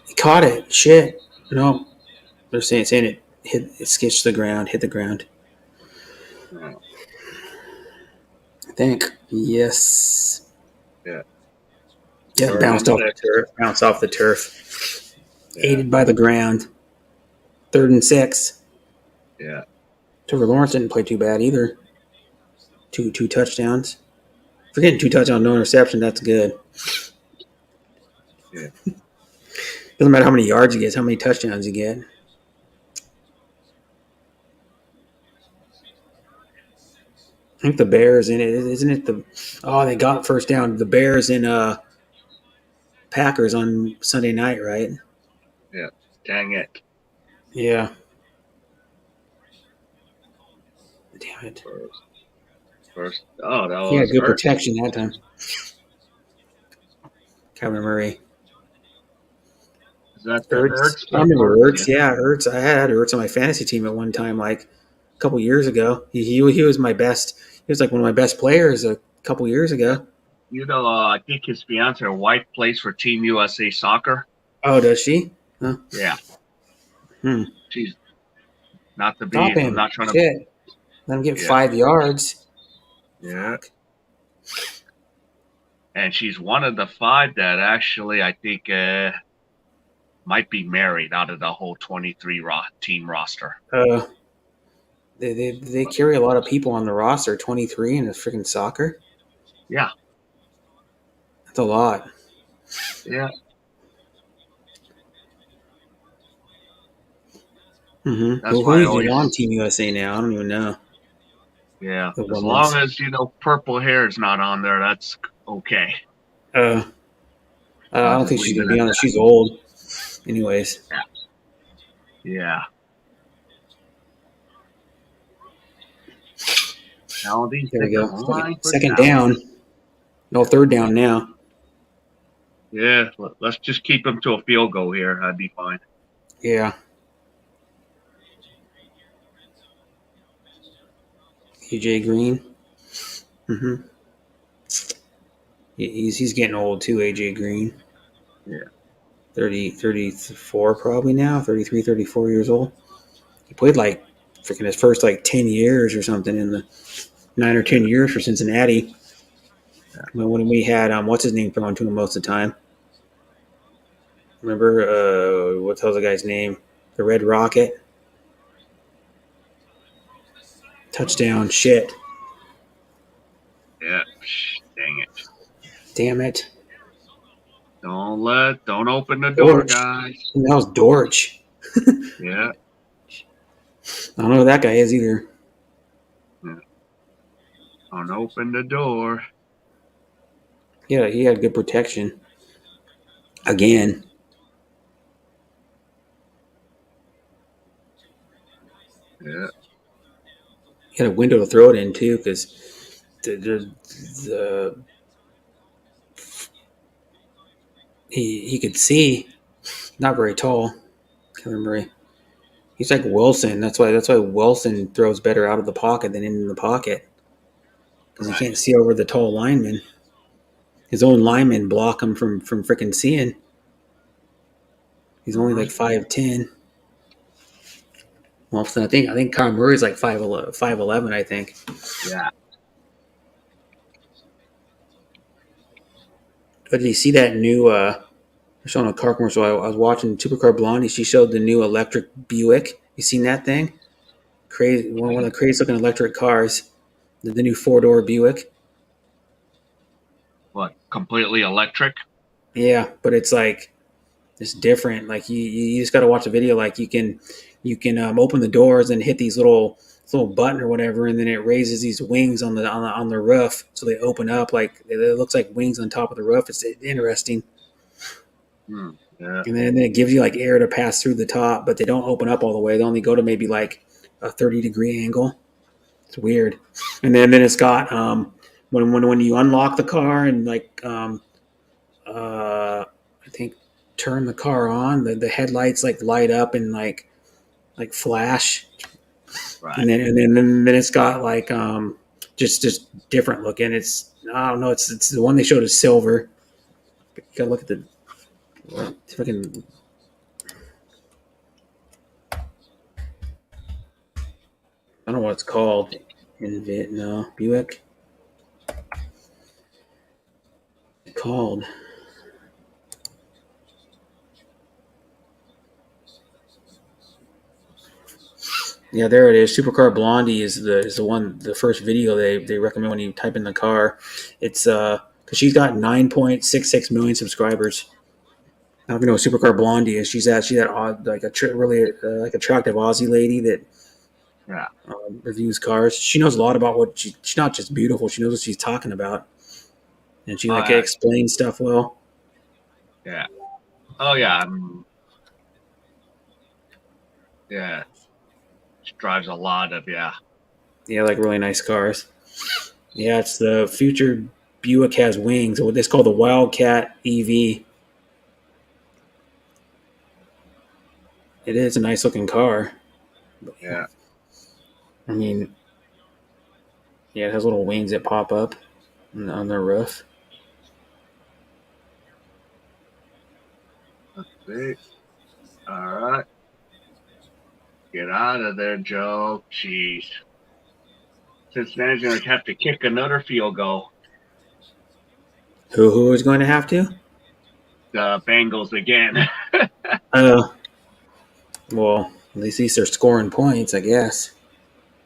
He caught it. Shit. No. They're saying it sketched the ground, hit the ground. Oh. I think. Yes. Yeah. Yeah, bounced off the turf. Yeah. Aided by the ground. 3rd and 6. Yeah. Trevor Lawrence didn't play too bad either. Two touchdowns. For getting 2 touchdowns, no interception, that's good. Yeah. Doesn't matter how many yards he gets, how many touchdowns you get. I think the Bears in it, isn't it? They got first down. The Bears in Packers on Sunday night, right? Yeah. Dang it. Yeah. Damn it. First. Oh, that was. He had good protection that time. Kyler Murray. Is that Ertz? I remember Ertz. Yeah, Ertz. I had Ertz on my fantasy team at one time, like a couple years ago. He was my best. He was like one of my best players a couple years ago. I think his fiance or wife plays for Team USA Soccer. Oh, does she? Huh. Yeah, Hmm. she's not to Stop be. I'm him. not trying to. Shit. Let him get Yeah, 5 yards. yeah. Fuck. And she's one of the 5 that actually I think might be married out of the whole 23 team roster. They carry a lot of people on the roster. 23 in the freaking soccer. Yeah, That's a lot. yeah. Mm-hmm. That's Who why I is he on always. Team USA now? I don't even know. Yeah, The as long women's. as purple hair is not on there, that's okay. Uh, I I'll don't just think she's leave gonna it be at on it. that. She's old. Anyways. Yeah. Now these There we stickers go. line for Second talent. down. No, third down now. Yeah, let's just keep them to a field goal here. I'd be fine. Yeah. AJ Green. Mm-hmm. He's getting old too, AJ Green. Yeah. 34 probably now. 33, 34 years old. He played like freaking his first like 10 years or something in the 9 or 10 years for Cincinnati. When we had what's his name throwing to him most of the time. Remember what the hell's the guy's name? The Red Rocket. Touchdown. Shit. Yeah. Dang it. Damn it. Don't open the door, Dortch. guys. That was Dortch. Yeah. I don't know who that guy is either. Yeah. Don't open the door. Yeah, he had good protection. Again. Yeah. He had a window to throw it in too, because the he could see. Not very tall. Can't remember. He's like Wilson. That's why Wilson throws better out of the pocket than in the pocket, because he Right. can't see over the tall lineman. His own linemen block him from freaking seeing. He's only like 5'10". Wilson, I think Kyle Murray's like 5'11", I think. Yeah. But did you see that new? They're showing a car commercial. I was watching Supercar Blondie. She showed the new electric Buick. You seen that thing? Crazy, one of the craziest looking electric cars. The new 4-door Buick. What? Completely electric? Yeah, but it's different. Like you just got to watch a video. Like you can open the doors and hit these little button or whatever, and then it raises these wings on the roof, so they open up like it looks like wings on top of the roof. It's interesting. Yeah. And then it gives you like air to pass through the top, but they don't open up all the way. They only go to maybe like a 30-degree angle. It's weird. And then it's got when you unlock the car and like I think turn the car on, the headlights like light up and like flash. Right. And then it's got like just different looking. It's I don't know. It's the one they showed is silver. You gotta look at the fucking. I don't know what it's called. No, Buick. Called. Yeah, there it is. Supercar Blondie is the one, the first video they recommend when you type in the car. It's because she's got 9.66 million subscribers. I don't even know what Supercar Blondie is. She's that odd, like really like attractive Aussie lady that Yeah. reviews cars. She knows a lot about she's not just beautiful. She knows what she's talking about, and she Oh, like yeah. explains stuff well. Yeah. Oh, yeah. Yeah. She drives a lot of, yeah. Yeah, like really nice cars. Yeah, it's the future Buick has wings. What it's called the Wildcat EV. It is a nice looking car. Yeah. I mean, yeah, it has little wings that pop up. on the roof. Let's see. All right. Get out of there, Joe. Jeez. Cincinnati's going to have to kick another field goal. Who is going to have to? The Bengals again. Well, at least they're scoring points, I guess.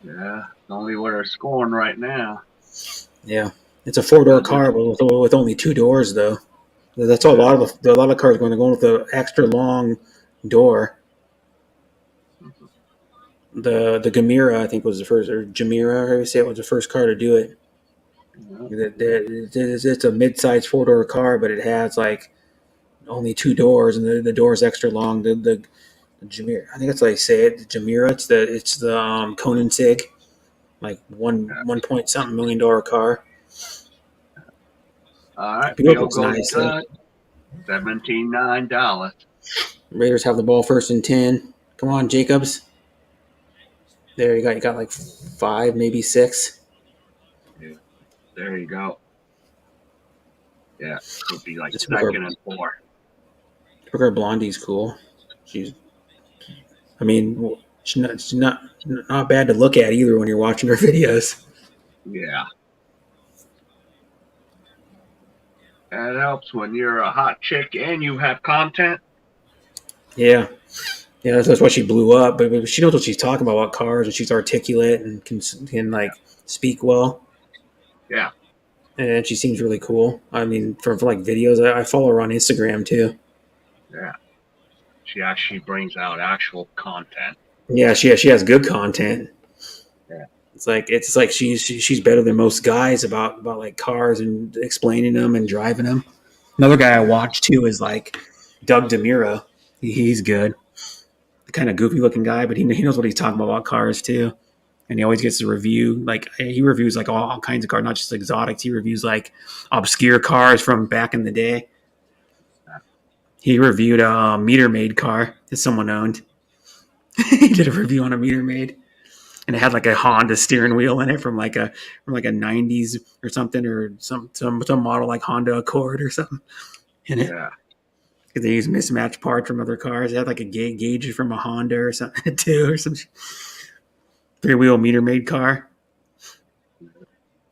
Yeah, only where they're scoring right now. Yeah, it's a 4-door car, but with only 2 doors though. That's all. A lot of cars going to go with the extra long door. The Gamera, I think, was the first, or Jamira, how you say it, was the first car to do it. It's a mid-sized 4-door car, but it has like only 2 doors, and the door is extra long. The Jamira, I think that's how you say it. The Jamira, it's the Conan Sig, like one point something $1 million car. All right, Field field looks goal nice. good. 17-9 Dallas. Raiders have the ball 1st and 10. Come on, Jacobs. There you got like 5, maybe 6. Yeah, there you go. Yeah, could be like This 2nd and 4. Lurker Blondie's cool. She's not bad to look at either when you're watching her videos. Yeah. That helps when you're a hot chick and you have content. Yeah. Yeah, that's why she blew up. But she knows what she's talking about cars, and she's articulate and can like speak well. Yeah. And she seems really cool. I mean, for like videos, I follow her on Instagram too. Yeah. She actually brings out actual content. Yeah, she has good content. Yeah. It's like she's better than most guys about like cars and explaining them and driving them. Another guy I watch too is like Doug DeMuro. He's good. Kind of goofy looking guy, but he knows what he's talking about cars too. And he always gets to review, like he reviews like all kinds of cars, not just exotics. He reviews like obscure cars from back in the day. He reviewed a Meter Maid car that someone owned. He did a review on a Meter Maid, and it had like a Honda steering wheel in it from like a '90s or something, or some model like Honda Accord or something in it. Yeah. Because they use mismatched parts from other cars. It had like a gauge from a Honda or something too, or some 3-wheel Meter Maid car.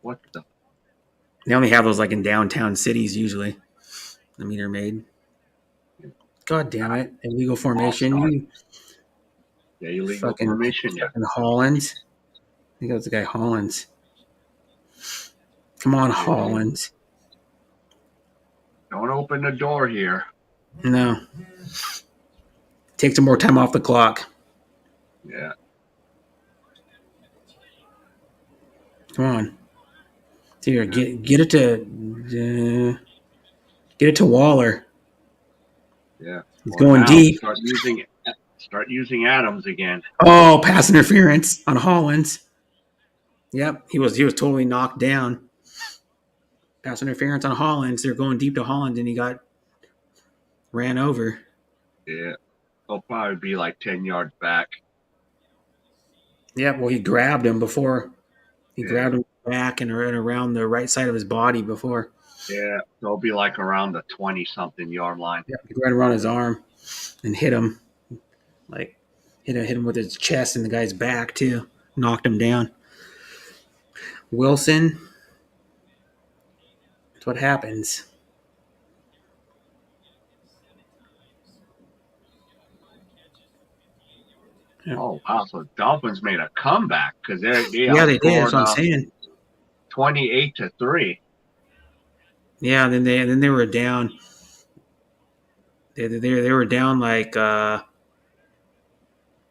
What the? They only have those like in downtown cities usually. The Meter Maid. God damn it! Illegal formation. Illegal formation. Yeah. Fucking Hollins. I think that was the guy Hollins. Come on, Hollins. Don't open the door here. No. Take some more time off the clock. Yeah. Come on. Here, get it to Waller. Yeah. He's going deep. Start using Adams again. Oh, pass interference on Hollins. Yep, he was totally knocked down. Pass interference on Hollins. They're going deep to Hollins, and he got ran over. Yeah. He'll probably be like 10 yards back. Yeah, well, he grabbed him before. He grabbed him back and around the right side of his body before. Yeah, they'll be like around the 20-something yard line. Yeah, he ran around his arm and hit him. Like, hit him with his chest and the guy's back, too. Knocked him down. Wilson. That's what happens. Yeah. Oh, wow. So Dolphins made a comeback because they did. That's what I'm saying. 28-3. Yeah, then they were down. They were down like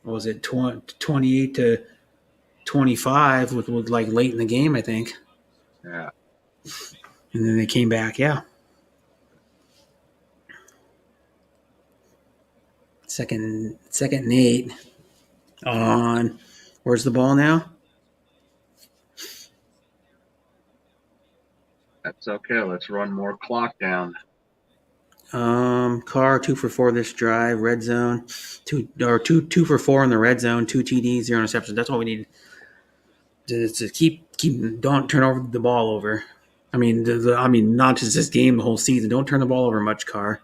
what was it, 28-25 with like late in the game, I think. Yeah. And then they came back. Yeah. Second and 8. On. Where's the ball now? That's okay. Let's run more clock down. Carr 2 for 4 this drive. Red zone, 2 for 4 in the red zone. 2 TDs, 0 interceptions. That's all we need to keep. Don't turn over the ball over. I mean, not just this game, the whole season. Don't turn the ball over much, Carr.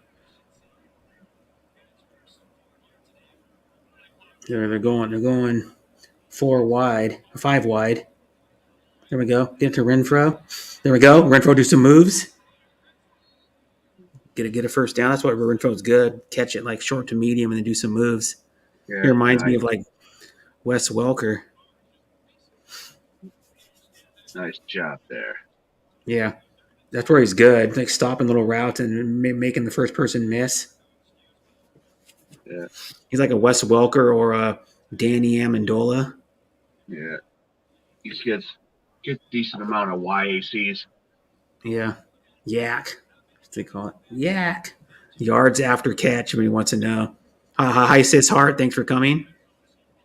They're going 5 wide. There we go. Get to Renfro. There we go. Renfro do some moves. Get a first down. That's why Renfro's good. Catch it like short to medium and then do some moves. Yeah, He reminds me nice, of like Wes Welker. nice job there. Yeah, that's where he's good. Like stopping little routes and making the first person miss. Yeah, He's like a Wes Welker or a Danny Amendola. yeah. He gets decent amount of YACs. Yeah, yak. What they call it? Yak. Yards after catch when he wants to know. Hi, Sis Hart. Thanks for coming.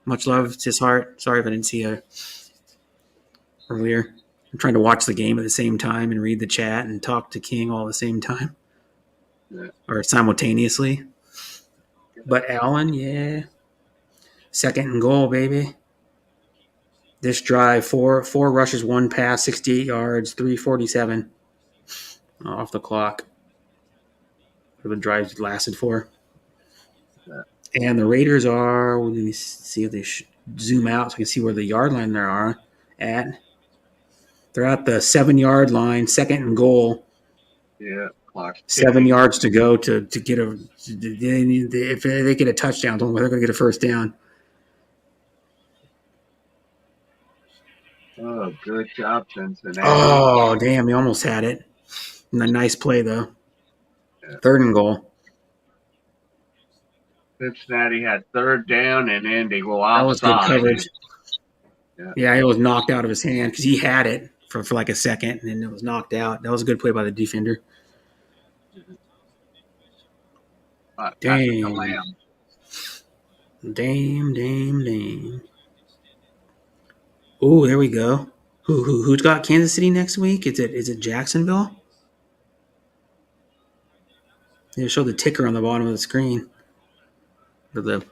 Much love, Sis Hart. Sorry if I didn't see you earlier. I'm trying to watch the game at the same time and read the chat and talk to King all at the same time. Yeah. Or simultaneously. But Allen, yeah. 2nd and goal, baby. This drive, four rushes, 1 pass, 68 yards, 3:47 off the clock. For the drive lasted for. Yeah. And the Raiders are, let me see if they zoom out so I can see where the yard line there are at. They're at the 7-yard line, 2nd and goal. Yeah, clock. 7 yards to go to get a. If they get a touchdown, they're going to get a first down. Oh, good job, Cincinnati. Oh, damn. He almost had it. Nice play, though. Yeah. 3rd and goal. Cincinnati had 3rd down, and then they go That was good outside. coverage. Yeah, it was knocked out of his hand because he had it for like a second, and then it was knocked out. That was a good play by the defender. Damn. Damn. Oh, there we go. Who's got Kansas City next week? Is it Jacksonville? They show the ticker on the bottom of the screen for the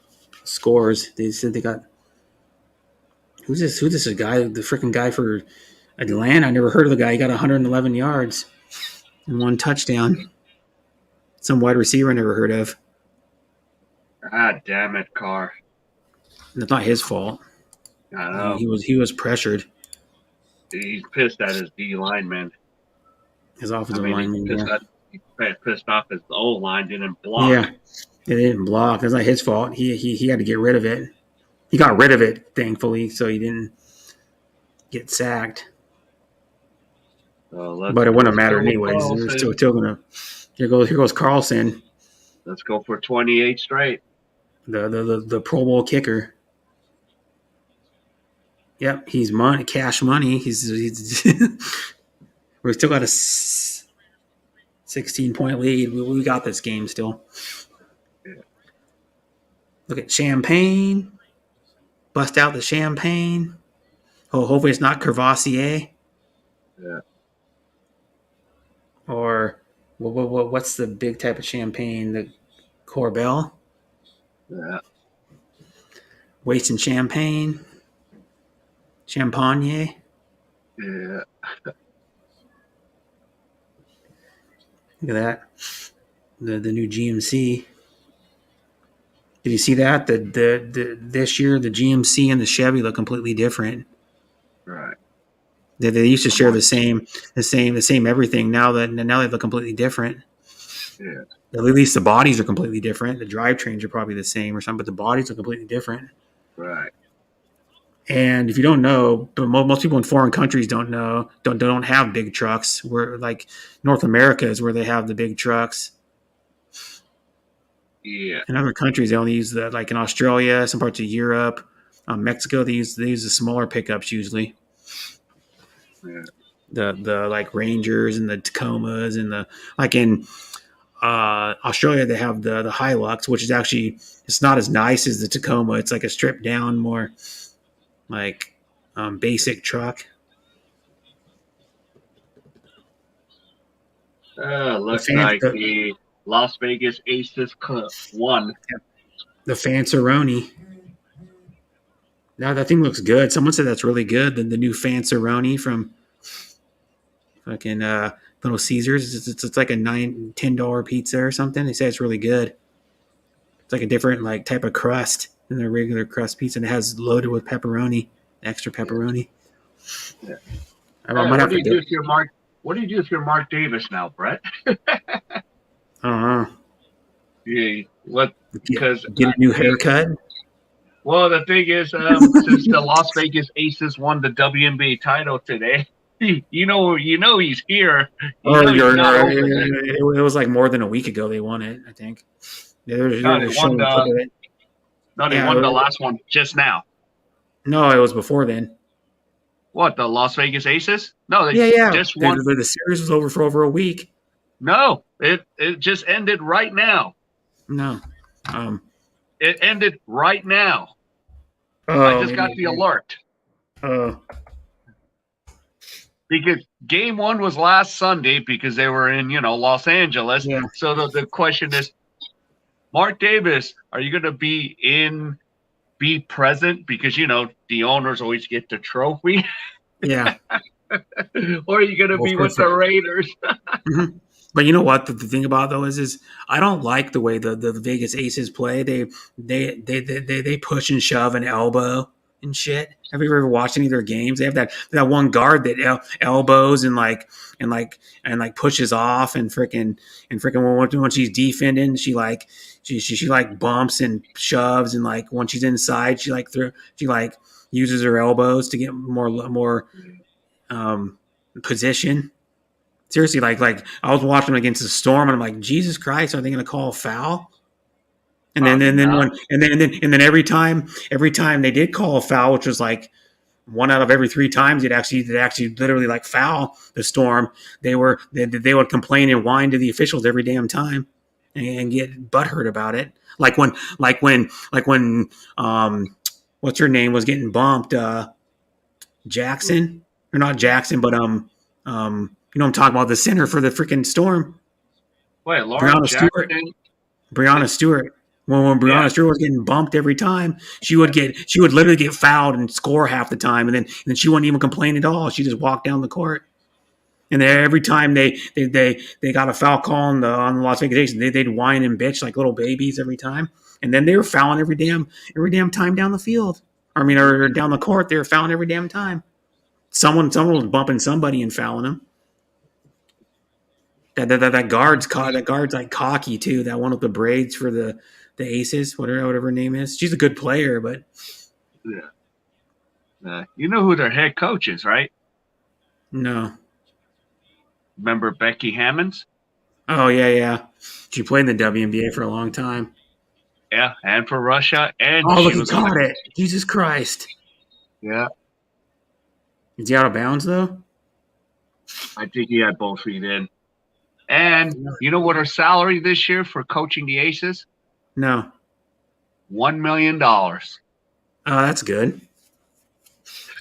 scores. They said they got. Who's this? Who's this guy? The freaking guy for Atlanta. I never heard of the guy. He got 111 yards and 1 touchdown. Some wide receiver I never heard of. Ah, damn it, Carr. It's not his fault. I know. He was pressured. He's pissed at his D lineman. His offensive lineman. He's pissed off his O line didn't block. Yeah, it didn't block. It's not his fault. He had to get rid of it. He got rid of it, thankfully, so he didn't get sacked. But it wouldn't have mattered anyways. They're still gonna. Here goes Carlson. Let's go for 28 straight. The Pro Bowl kicker. Yep, he's cash money. He's we still got a 16-point lead. We got this game still. Yeah. Look at Champagne. Bust out the champagne. Oh, hopefully it's not Crevassier. Yeah. Or what's the big type of champagne? The Corbel. Yeah. Wasting champagne. Champagne. Yeah. Look at that. The new GMC. Did you see that? This year the GMC and the Chevy look completely different. Right. They used to share the same everything. Now they look completely different. Yeah. At least the bodies are completely different. The drivetrains are probably the same or something, but the bodies are completely different. Right. And if you don't know, but most people in foreign countries don't know, don't have big trucks. Where like North America is where they have the big trucks. Yeah. In other countries, they only use the, like in Australia, some parts of Europe, Mexico, they use the smaller pickups usually. Yeah. The like Rangers and the Tacomas and the like in Australia they have the Hilux, which is actually it's not as nice as the Tacoma. It's like a stripped down, more like basic truck. Looks like the Las Vegas Aces won. The Fanceroni. Now that thing looks good. Someone said that's really good. The new Fanceroni from fucking Little Caesars. It's like a $10 pizza or something. They say it's really good. It's like a different like type of crust than the regular crust pizza, and it has loaded with pepperoni, extra pepperoni. Yeah. I might What have do to you do go. if you're Mark? What do you do if you're Mark Davis now, Brett? I don't know. Yeah, what? Because Get a new haircut. well, the thing is, since the Las Vegas Aces won the WNBA title today, you know he's here. You Oh, know he's not over there. it was like more than a week ago they won it. I think they No, were they just won showing a clip the of it. no, they Yeah, won the last one just now. no, it was before then. What, the Las Vegas Aces? No, they Yeah. just won. The series was over for over a week. No, it just ended right now. No. Um. It ended right now. I Oh, just got maybe. the alert Oh. because game one was last Sunday because they were in, Los Angeles. Yeah. So the question is, Mark Davis, are you going to be present? Because, the owners always get the trophy. Yeah. Or are you going to Well, be with the Raiders? mm-hmm. But you know what? The thing about it, though is I don't like the way the Vegas Aces play. They push and shove and elbow and shit. Have you ever watched any of their games? They have that one guard that elbows and pushes off and freaking when she's defending, she like bumps and shoves, and like when she's inside, she like uses her elbows to get more position. Seriously, like I was watching them against the Storm, and I'm like, Jesus Christ, are they going to call a foul? And No. then every time they did call a foul, which was like one out of every three times they'd actually literally like foul the Storm, they would complain and whine to the officials every damn time and get butthurt about it. Like when what's her name was getting bumped, Jackson, or not Jackson, but I'm talking about, the center for the freaking Storm, Wait, Lauren Brianna Stewart. Jackson? Brianna Stewart. When Yeah. Brianna Stewart was getting bumped every time, she would literally get fouled and score half the time, and then she wouldn't even complain at all. She just walked down the court. And then every time they got a foul call on the Las Vegas Aces, they'd whine and bitch like little babies every time. And then they were fouling every damn time down the field. Or down the court, they were fouling every damn time. Someone was bumping somebody and fouling them. That guard's like cocky too. That one with the braids for the Aces, whatever her name is. She's a good player, but Yeah. You know who their head coach is, right? no. Remember Becky Hammonds? Oh yeah. She played in the WNBA for a long time. Yeah, and for Russia, and Oh, look, she he was on caught the. it. Jesus Christ. Yeah, Is he out of bounds though? I think he had both feet in. And you know what her salary this year for coaching the Aces? No. $1 million. Oh, that's good.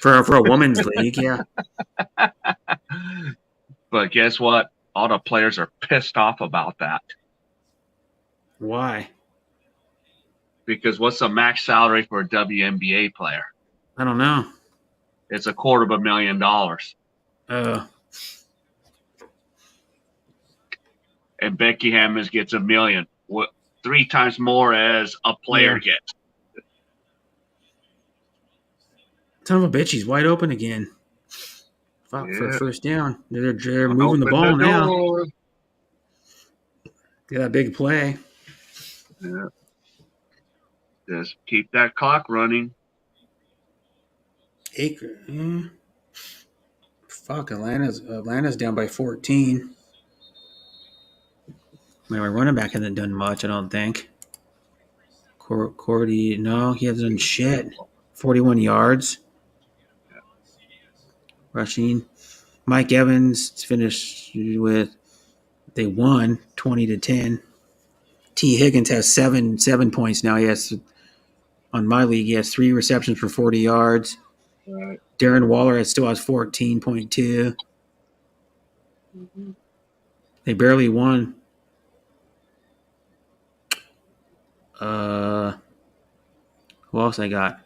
For a women's league, yeah. But guess what? All the players are pissed off about that. Why? Because what's the max salary for a WNBA player? I don't know. It's $250,000. And Becky Hammonds gets $1 million. 3 times more as a player gets. Son of a bitch, he's wide open again. Fuck, for a first down. They're moving the ball now. Get that big play. Yeah. Just keep that clock running. Fuck, Atlanta's down by 14. My running back hasn't done much, I don't think. Cordy, no, he hasn't done shit. 41 yards. Rushing. Mike Evans finished with, they won 20-10. T. Higgins has seven points now. He has, on my league, he has 3 receptions for 40 yards. Right. Darren Waller still has 14.2. They barely won. Who else I got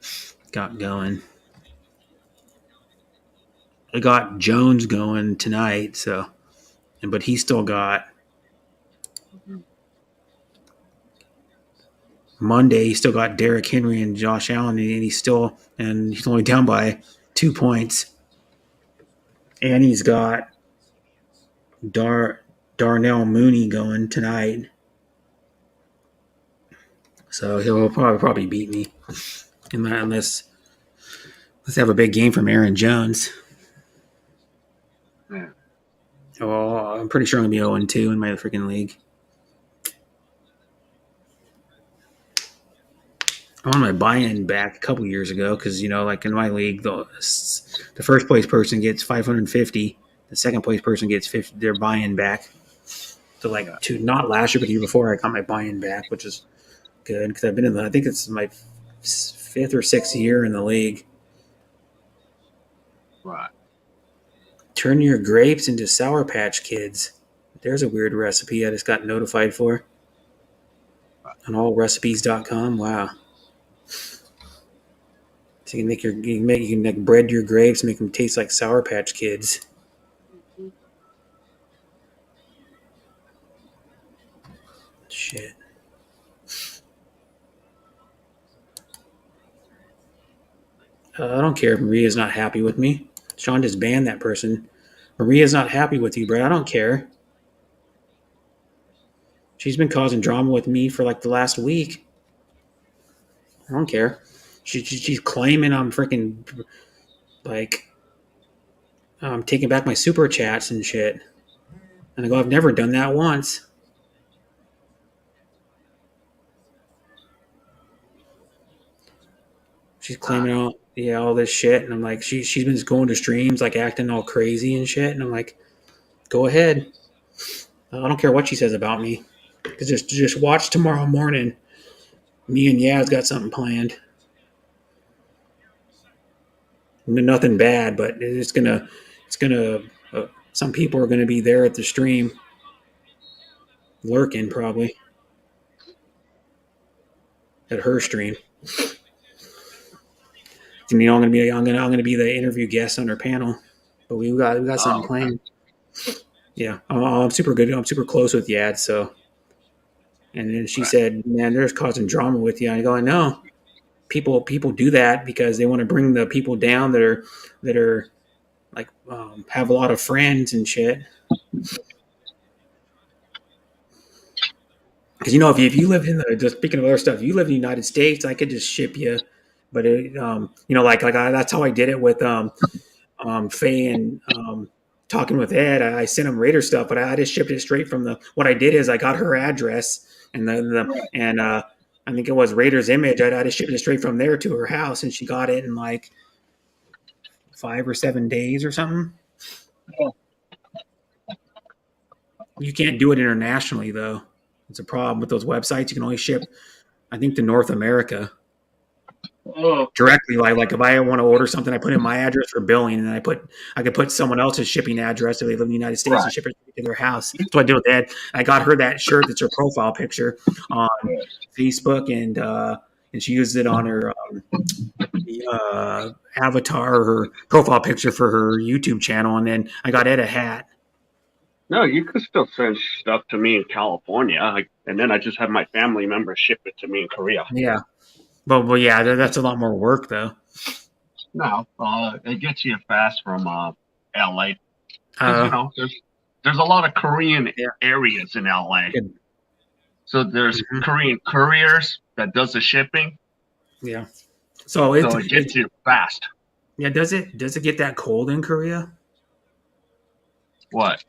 going? I got Jones going tonight, but he still got Monday. He still got Derrick Henry and Josh Allen, and he's only down by 2 points. And he's got Darnell Mooney going tonight, so he'll probably beat me unless let's have a big game from Aaron Jones. Yeah. Oh, I'm pretty sure I'm gonna be 0-2 in my freaking league. I won my buy-in back a couple years ago because like in my league, the first place person gets 550. The second place person gets 50, their buy-in back. So not last year, but the year before, I got my buy-in back, which is good because I've been I think it's my 5th or 6th year in the league. Right. Turn your grapes into Sour Patch Kids. There's a weird recipe I just got notified for on allrecipes.com. Wow. So you can bread your grapes, make them taste like Sour Patch Kids. Shit. I don't care if Maria's not happy with me. Sean just banned that person. Maria's not happy with you, bro. I don't care. She's been causing drama with me for the last week. I don't care. She's claiming I'm freaking taking back my super chats and shit. And I go, I've never done that once. She's claiming all this shit, and I'm like, she's been going to streams acting all crazy and shit, and I'm like, go ahead. I don't care what she says about me. Just watch tomorrow morning. Me and Yaz got something planned. Nothing bad, but it's gonna. Some people are gonna be there at the stream, lurking probably at her stream. I'm gonna be the interview guest on her panel, but we got something planned. Yeah, I'm super good. I'm super close with Yad, so. And then she said, "Man, they're causing drama with you." I go, "I know. People do that because they want to bring the people down that are have a lot of friends and shit." Because if you live in just speaking of other stuff, if you live in the United States, I could just ship you. But that's how I did it with Faye and talking with Ed. I sent him Raider stuff, but I just shipped it straight from what I did is I got her address and I think it was Raiders image. I just shipped it straight from there to her house, and she got it in 5 or 7 days or something. You can't do it internationally though. It's a problem with those websites. You can only ship, I think, to North America. Directly, if I want to order something, I put in my address for billing, and I could put someone else's shipping address if they live in the United States and ship it to their house. That's what I did with Ed. I got her that shirt that's her profile picture on Facebook, and she used it on her avatar, her profile picture for her YouTube channel, and then I got Ed a hat. No, you could still send stuff to me in California, and then I just have my family members ship it to me in Korea. Yeah. Well, yeah, that's a lot more work, though. No, it gets you fast from LA. There's a lot of Korean areas in LA. Good. So there's Korean couriers that does the shipping. Yeah. So it gets you fast. Yeah. Does it get that cold in Korea? What?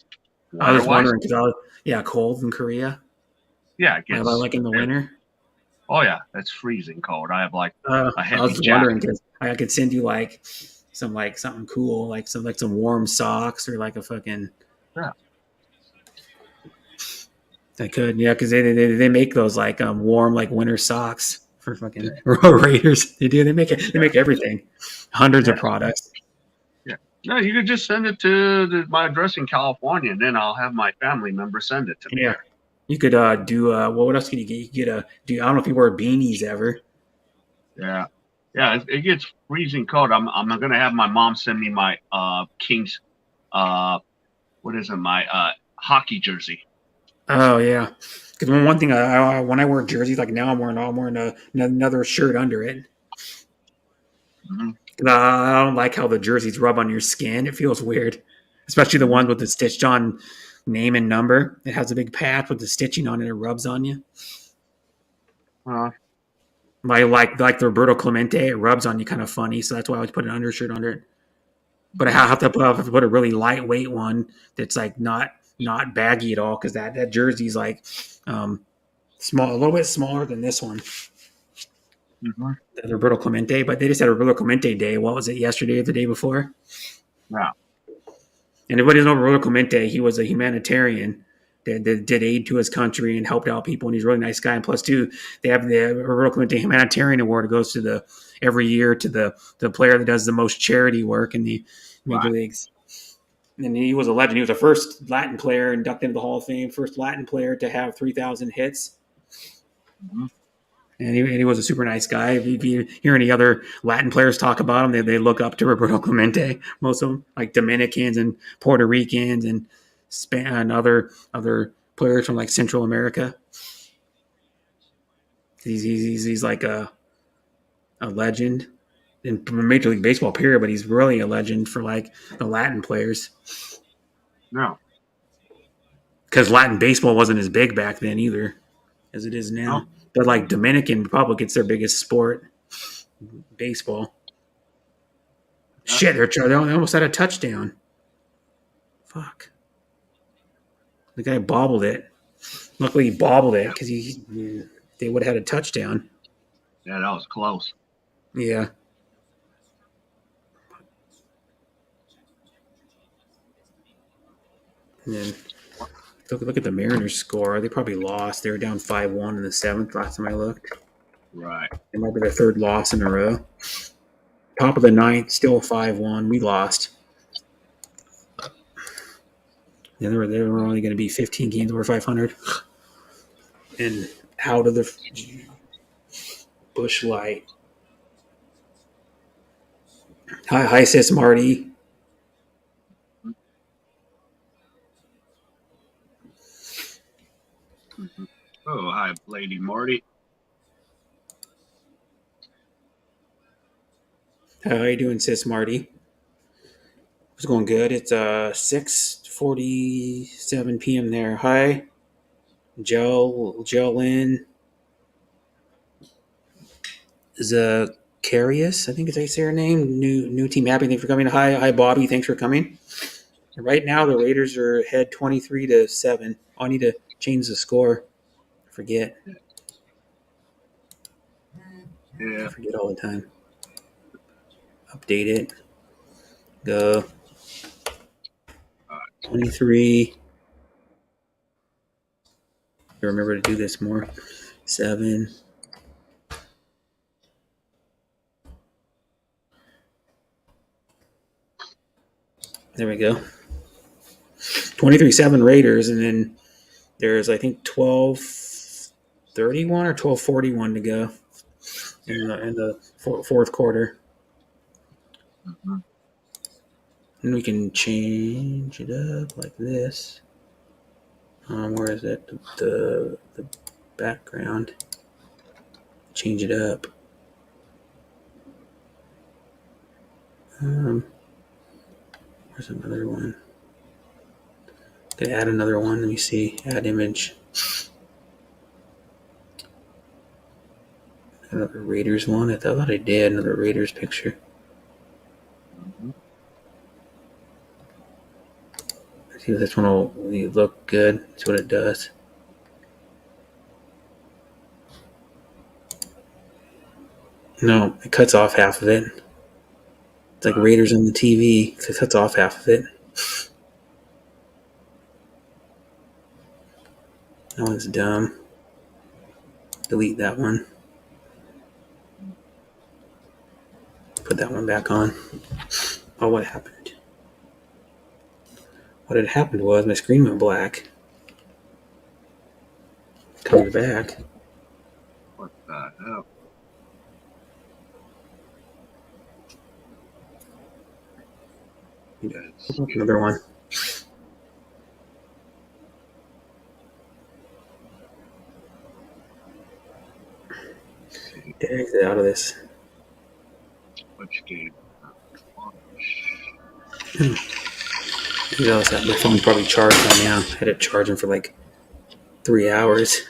I was wondering because cold in Korea. Yeah, it gets in the winter. Oh yeah, that's freezing cold. I have a heavy I was wondering because I could send you something cool, some warm socks or a fucking. Yeah. I could, because they make those warm winter socks for fucking Raiders. They do. They make it. They make everything. Hundreds of products. Yeah. No, you could just send it to my address in California, and then I'll have my family member send it to me. Yeah. You could do what else could you get? You could get I don't know if you wear beanies ever. Yeah. Yeah, it gets freezing cold. I'm gonna have my mom send me my Kings what is it, my hockey jersey. Oh yeah, because one thing when I wear jerseys, like now I'm wearing another shirt under it. Mm-hmm. 'Cause I don't like how the jerseys rub on your skin. It feels weird, especially the Mm-hmm. ones with the stitched on name and number. It has a big patch with the stitching on it. It rubs on you. Uh, Like the Roberto Clemente, it rubs on you kind of funny. So that's why I always put an undershirt under it. But I have to put a really lightweight one that's like not baggy at all because that jersey's like small, a little bit smaller than this one, mm-hmm. the Roberto Clemente. But they just had a Roberto Clemente day. What was it, yesterday or the day before? Yeah. And everybody knows Roberto Clemente. He was a humanitarian that did aid to his country and helped out people. And he's a really nice guy. And plus, too, they have the Roberto Clemente Humanitarian Award. It goes to the every year to the player that does the most charity work in the major Right. leagues. And he was a legend. He was the first Latin player inducted into the Hall of Fame, first Latin player to have 3,000 hits. Mm-hmm. And he was a super nice guy. If you hear any other Latin players talk about him, they look up to Roberto Clemente. Most of them, like Dominicans and Puerto Ricans and other players from like Central America. He's like a legend in Major League Baseball period, but he's really a legend for like the Latin players No. because Latin baseball wasn't as big back then either as it is No. now. But like Dominican Republic, it's their biggest sport, baseball. Shit, they almost had a touchdown. Fuck. The guy bobbled it. Luckily, he bobbled it because they would have had a touchdown. Yeah, that was close. Yeah. And then look at the Mariners score. They probably lost. They were down 5-1 in the seventh last time I looked. Right. It might be their third loss in a row. Top of the ninth, still 5-1. We lost. Yeah, they were only going to be 15 games over 500. And out of the Bush Light. Hi, sis Marty. Mm-hmm. Oh, hi, Lady Marty. How you doing, sis Marty? It's going good. It's 6:47 p.m. there. Hi, Joe Lynn Zacarias. I think is how you say her name. New team happy. Thanks for coming. Hi, Bobby. Thanks for coming. Right now the Raiders are ahead 23-7. I need to change the score. I forget. I Yeah. forget all the time. Update it. Go. 23. Remember to do this more. 7. There we go. 23-7 Raiders, and then there's I think 12:31 or 12:41 to go in the fourth quarter. Mm-hmm. And we can change it up like this. Where is it? The background. Change it up. Where's another one? Could add another one. Let me see. Add image. Another Raiders one. I thought I did another Raiders picture. Mm-hmm. See if this one will look good. See what it does. No, it cuts off half of it. It's like Raiders on the TV. It cuts off half of it. That one's dumb. Delete that one. Put that one back on. Oh, what happened? What had happened was my screen went black. Comes back. What the hell? Another one. Exit out of this. Which game? You know, my phone probably charged by now. I had it charging for like 3 hours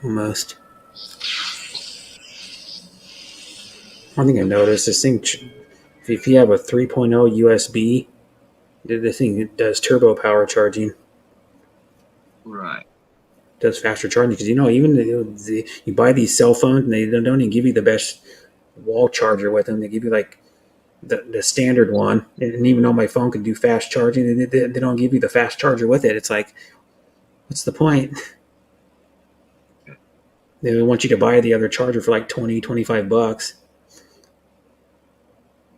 almost. One thing I noticed, this thing, if you have a 3.0 USB, this thing does turbo power charging. Right. Does faster charging because even you buy these cell phones and they don't even give you the best wall charger with them. They give you like the standard one, and even though my phone can do fast charging, they don't give you the fast charger with it. It's like, what's the point? They want you to buy the other charger for like $20-$25.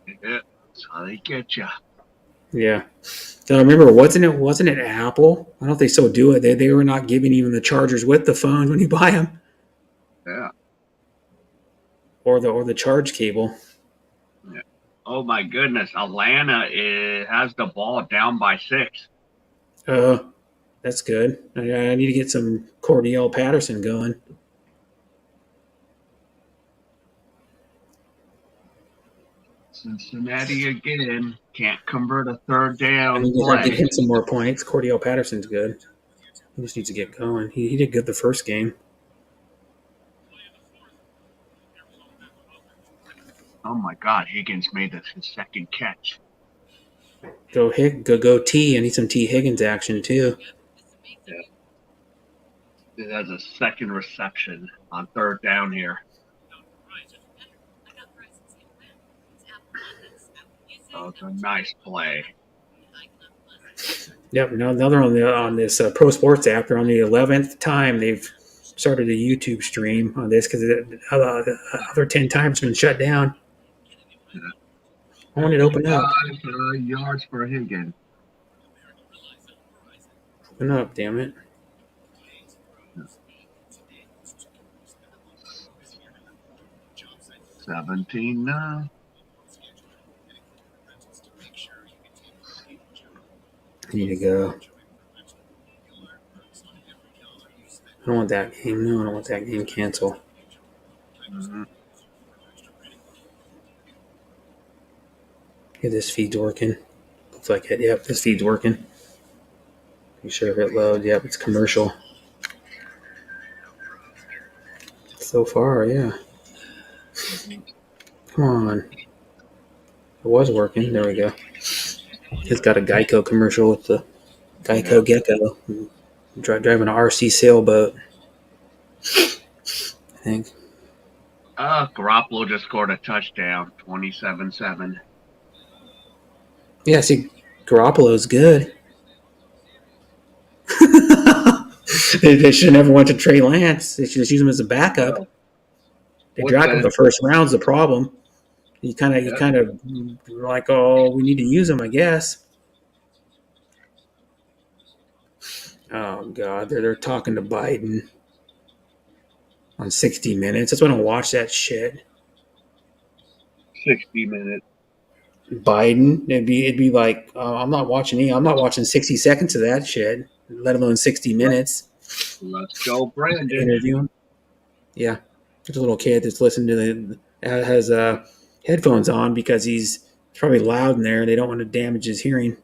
Yeah, that's how they get you. Yeah. So I remember, wasn't it Apple? I don't know if they still do it. They were not giving even the chargers with the phone when you buy them. Yeah. Or the charge cable. Yeah. Oh my goodness, Atlanta has the ball down by 6. That's good. I need to get some Cordell Patterson going. Cincinnati again can't convert a third I down need to play. get him some more points. Cordell Patterson's good. He just needs to get going. He did good the first game. Oh my God, Higgins made his second catch. Go T. I need some T Higgins action too. Yeah. It has a second reception on third down here. Oh, it's a nice play. Yep. Now they're on this Pro Sports app. They're on the 11th time they've started a YouTube stream on this because the other 10 times been shut down. Yeah. I want it to open up. 5 yards for Higgins. Open up, damn it. $17 now. I need to go. I don't want that game. No, I don't want that game canceled. Mm-hmm. Yeah, this feed's working. Looks like it. Yep, this feed's working. Be sure if it loads. Yep, it's commercial. So far, yeah. Come on. It was working. There we go. It's got a Geico commercial with the Geico Gecko driving an RC sailboat. I think. Garoppolo just scored a touchdown, 27-7. Yeah, see, Garoppolo's good. They should have never went to Trey Lance. They should just use him as a backup. They dragged him the first round's the problem. You kind of like, oh, we need to use him, I guess. Oh God, they're talking to Biden on 60 Minutes. That's why I don't watch that shit. 60 minutes. Biden, it'd be like, I'm not watching 60 seconds of that shit, let alone 60 minutes. Let's go, Brandon. Interview him. Yeah, there's a little kid that's listening to has headphones on because he's probably loud in there. They don't want to damage his hearing.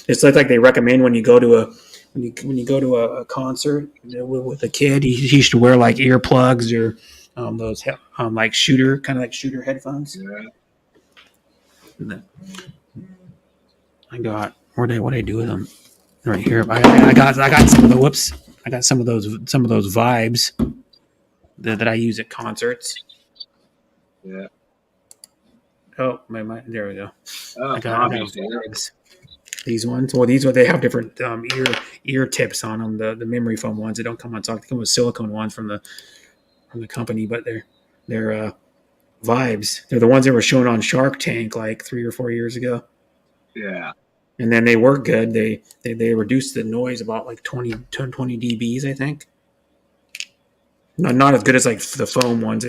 It's like they recommend when you go to a concert with a kid, he should wear like earplugs or those like shooter headphones. Yeah. I got what did I do with them? Right here. I got some of the whoops. I got some of those vibes that I use at concerts. Yeah. Oh my there we go. Oh, I got vibes. These ones. Well, they have different ear tips on them. The memory foam ones. They don't come on top. They come with silicone ones from the company, but they're vibes. They're the ones that were shown on Shark Tank like 3 or 4 years ago. Yeah. And then they work good. They reduce the noise about like 20 dBs, I think. Not as good as like the foam ones.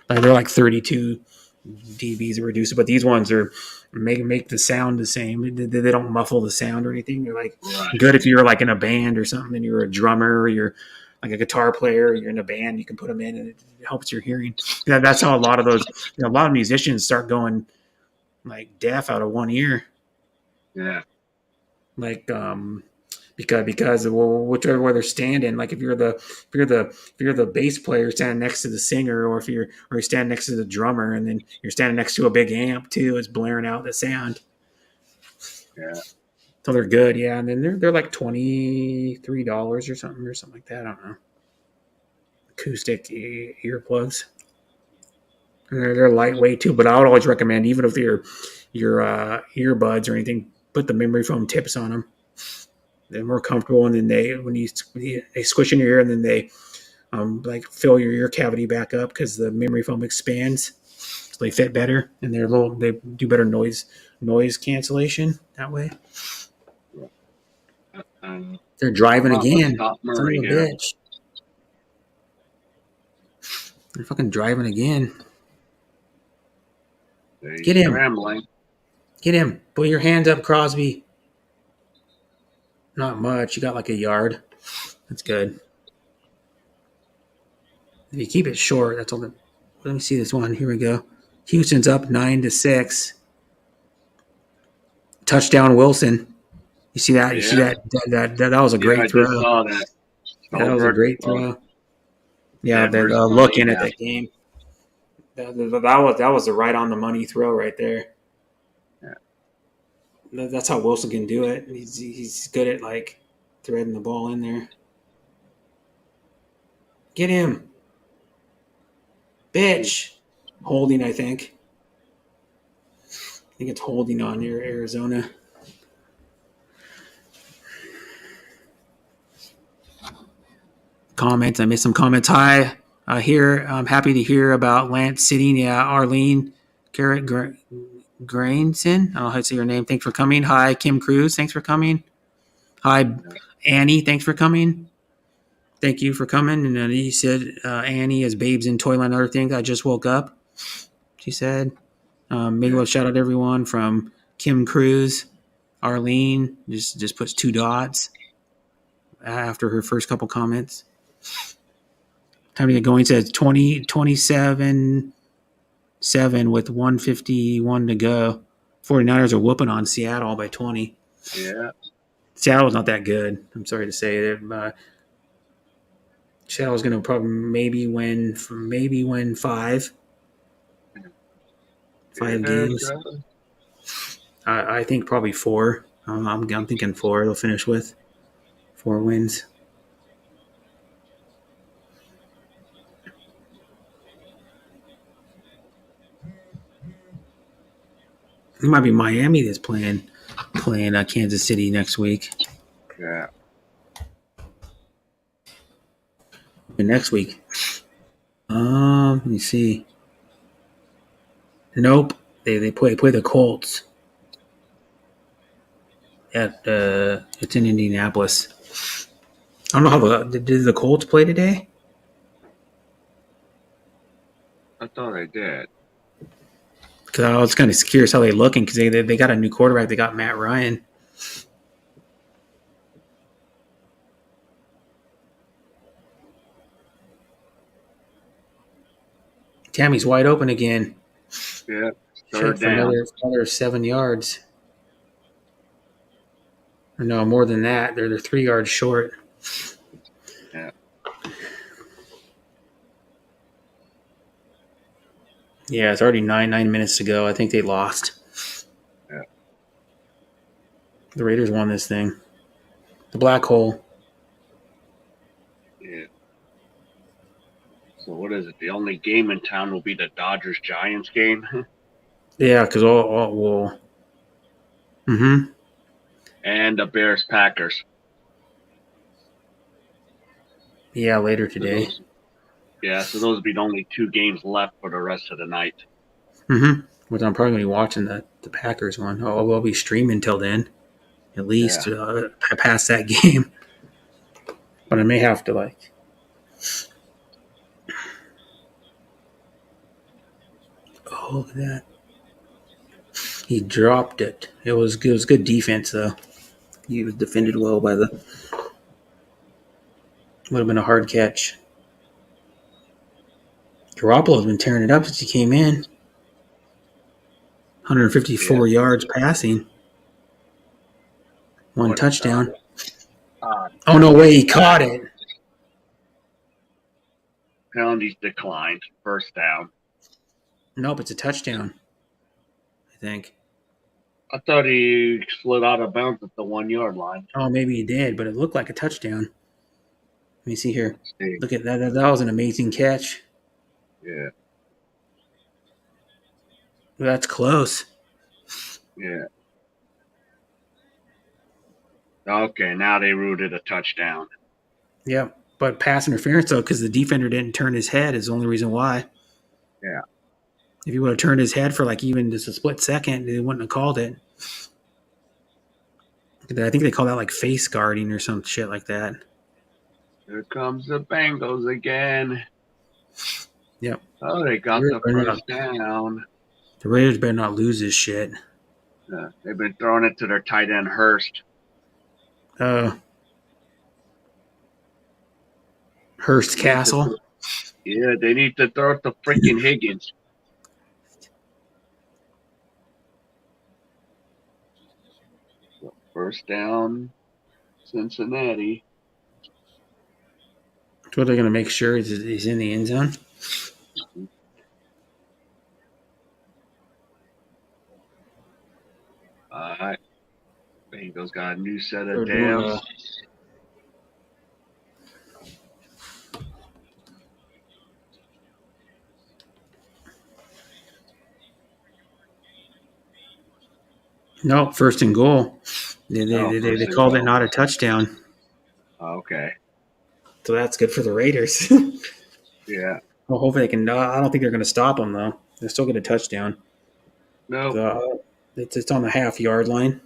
They're like 32 dBs are reduced, but these ones are make the sound the same. They don't muffle the sound or anything. They're like good if you're like in a band or something, and you're a drummer, or you're like a guitar player, or you're in a band. You can put them in, and it helps your hearing. That's how a lot of those, a lot of musicians start going like deaf out of one ear. Yeah. Like because whichever way they're standing, like if you're the bass player standing next to the singer, or you're standing next to the drummer, and then you're standing next to a big amp too, it's blaring out the sound. Yeah. So they're good, yeah. And then they're like $23 or something like that. I don't know. Acoustic earplugs. And they're lightweight too, but I would always recommend, even if they're your earbuds or anything, put the memory foam tips on them. They're more comfortable, and then they squish in your ear, and then they like fill your ear cavity back up because the memory foam expands, so they fit better, and they do better noise cancellation that way. They're driving again. Son of a bitch. They're fucking driving again. Get him. Scrambling. Get him. Put your hands up, Crosby. Not much. You got like a yard. That's good. If you keep it short, that's all. Let me see this one. Here we go. Houston's up 9-6. Touchdown Wilson. You see that? You see that? That was a great throw. I saw that. That was a great throw. Yeah, they're looking at that game. That was a right on the money throw right there. Yeah. That's how Wilson can do it. He's good at like threading the ball in there. Get him, bitch. Holding, I think. I think it's holding on near Arizona. Comments. I missed some comments. Hi, here. I'm happy to hear about Lance sitting. Yeah, Arlene Garrett Grainson. I don't know how to say your name. Thanks for coming. Hi, Kim Cruz. Thanks for coming. Hi, Annie. Thanks for coming. Thank you for coming. And then he said, Annie is babes in Toyland and other things. I just woke up. She said, big love shout out to everyone from Kim Cruz. Arlene just puts 2 dots after her first couple comments. Time to get going. It says 27-7 with 1:51 to go. 49ers are whooping on Seattle by 20. Yeah. Seattle's not that good. I'm sorry to say it. Seattle's going to probably maybe win 5 games. I think probably 4. I'm thinking 4. They'll finish with 4 wins. It might be Miami that's playing Kansas City next week. Yeah. And next week. Let me see. Nope. They play the Colts. It's in Indianapolis. I don't know how did the Colts play today? I thought I did. Because I was kind of curious how they looking, because they got a new quarterback. They got Matt Ryan. Tammy's wide open again. Yeah. Third down. Another 7 yards. Or no, more than that. They're 3 yards short. Yeah. Yeah, it's already 9 minutes to go. I think they lost. Yeah. The Raiders won this thing. The black hole. Yeah. So what is it? The only game in town will be the Dodgers-Giants game? Yeah, because all Mm-hmm. And the Bears-Packers. Yeah, later today. So those will be the only 2 games left for the rest of the night. Mm-hmm. Which I'm probably going to be watching the Packers one. We'll be streaming till then, at least past that game. But I may have to Oh, look at that. He dropped it. It was good. It was good defense though. He was defended well by the. Would have been a hard catch. Garoppolo's been tearing it up since he came in. Yeah. 154 yards passing. One What is touchdown. Oh, no way. He caught it. Penalties declined. First down. Nope, it's a touchdown, I think. I thought he slid out of bounds at the 1 yard line. Oh, maybe he did, but it looked like a touchdown. Let me see here. See. Look at that. That was an amazing catch. Yeah. That's close. Yeah. Okay, now they rooted a touchdown. Yeah, but pass interference, though, because the defender didn't turn his head is the only reason why. Yeah. If he would have turned his head for like even just a split second, they wouldn't have called it. I think they call that like face guarding or some shit like that. Here comes the Bengals again. Yep. Oh, they got the first down. The Raiders better not lose this shit. They've been throwing it to their tight end, Hurst. Hurst Castle. Yeah, they need to throw it to freaking Higgins. First down, Cincinnati. So they're going to make sure he's in the end zone. All right. Bengals got a new set of dams. No, first and goal. They called it not a touchdown. Okay. So that's good for the Raiders. Yeah. Well, hopefully they can. I don't think they're going to stop them though. They'll still get a touchdown. No. It's on the half-yard line.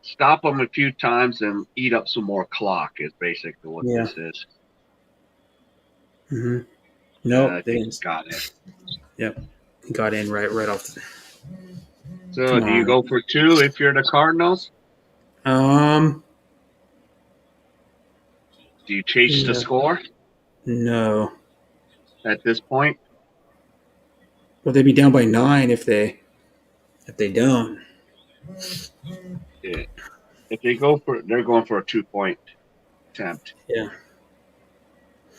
Stop them a few times and eat up some more clock is basically what this is. Mm-hmm. Nope, they got it. Yep, he got in right off. So do you go for 2 if you're the Cardinals? Do you chase the score? No. At this point? Well, they'd be down by 9 if they don't. Yeah. If they're going for a 2-point attempt. Yeah.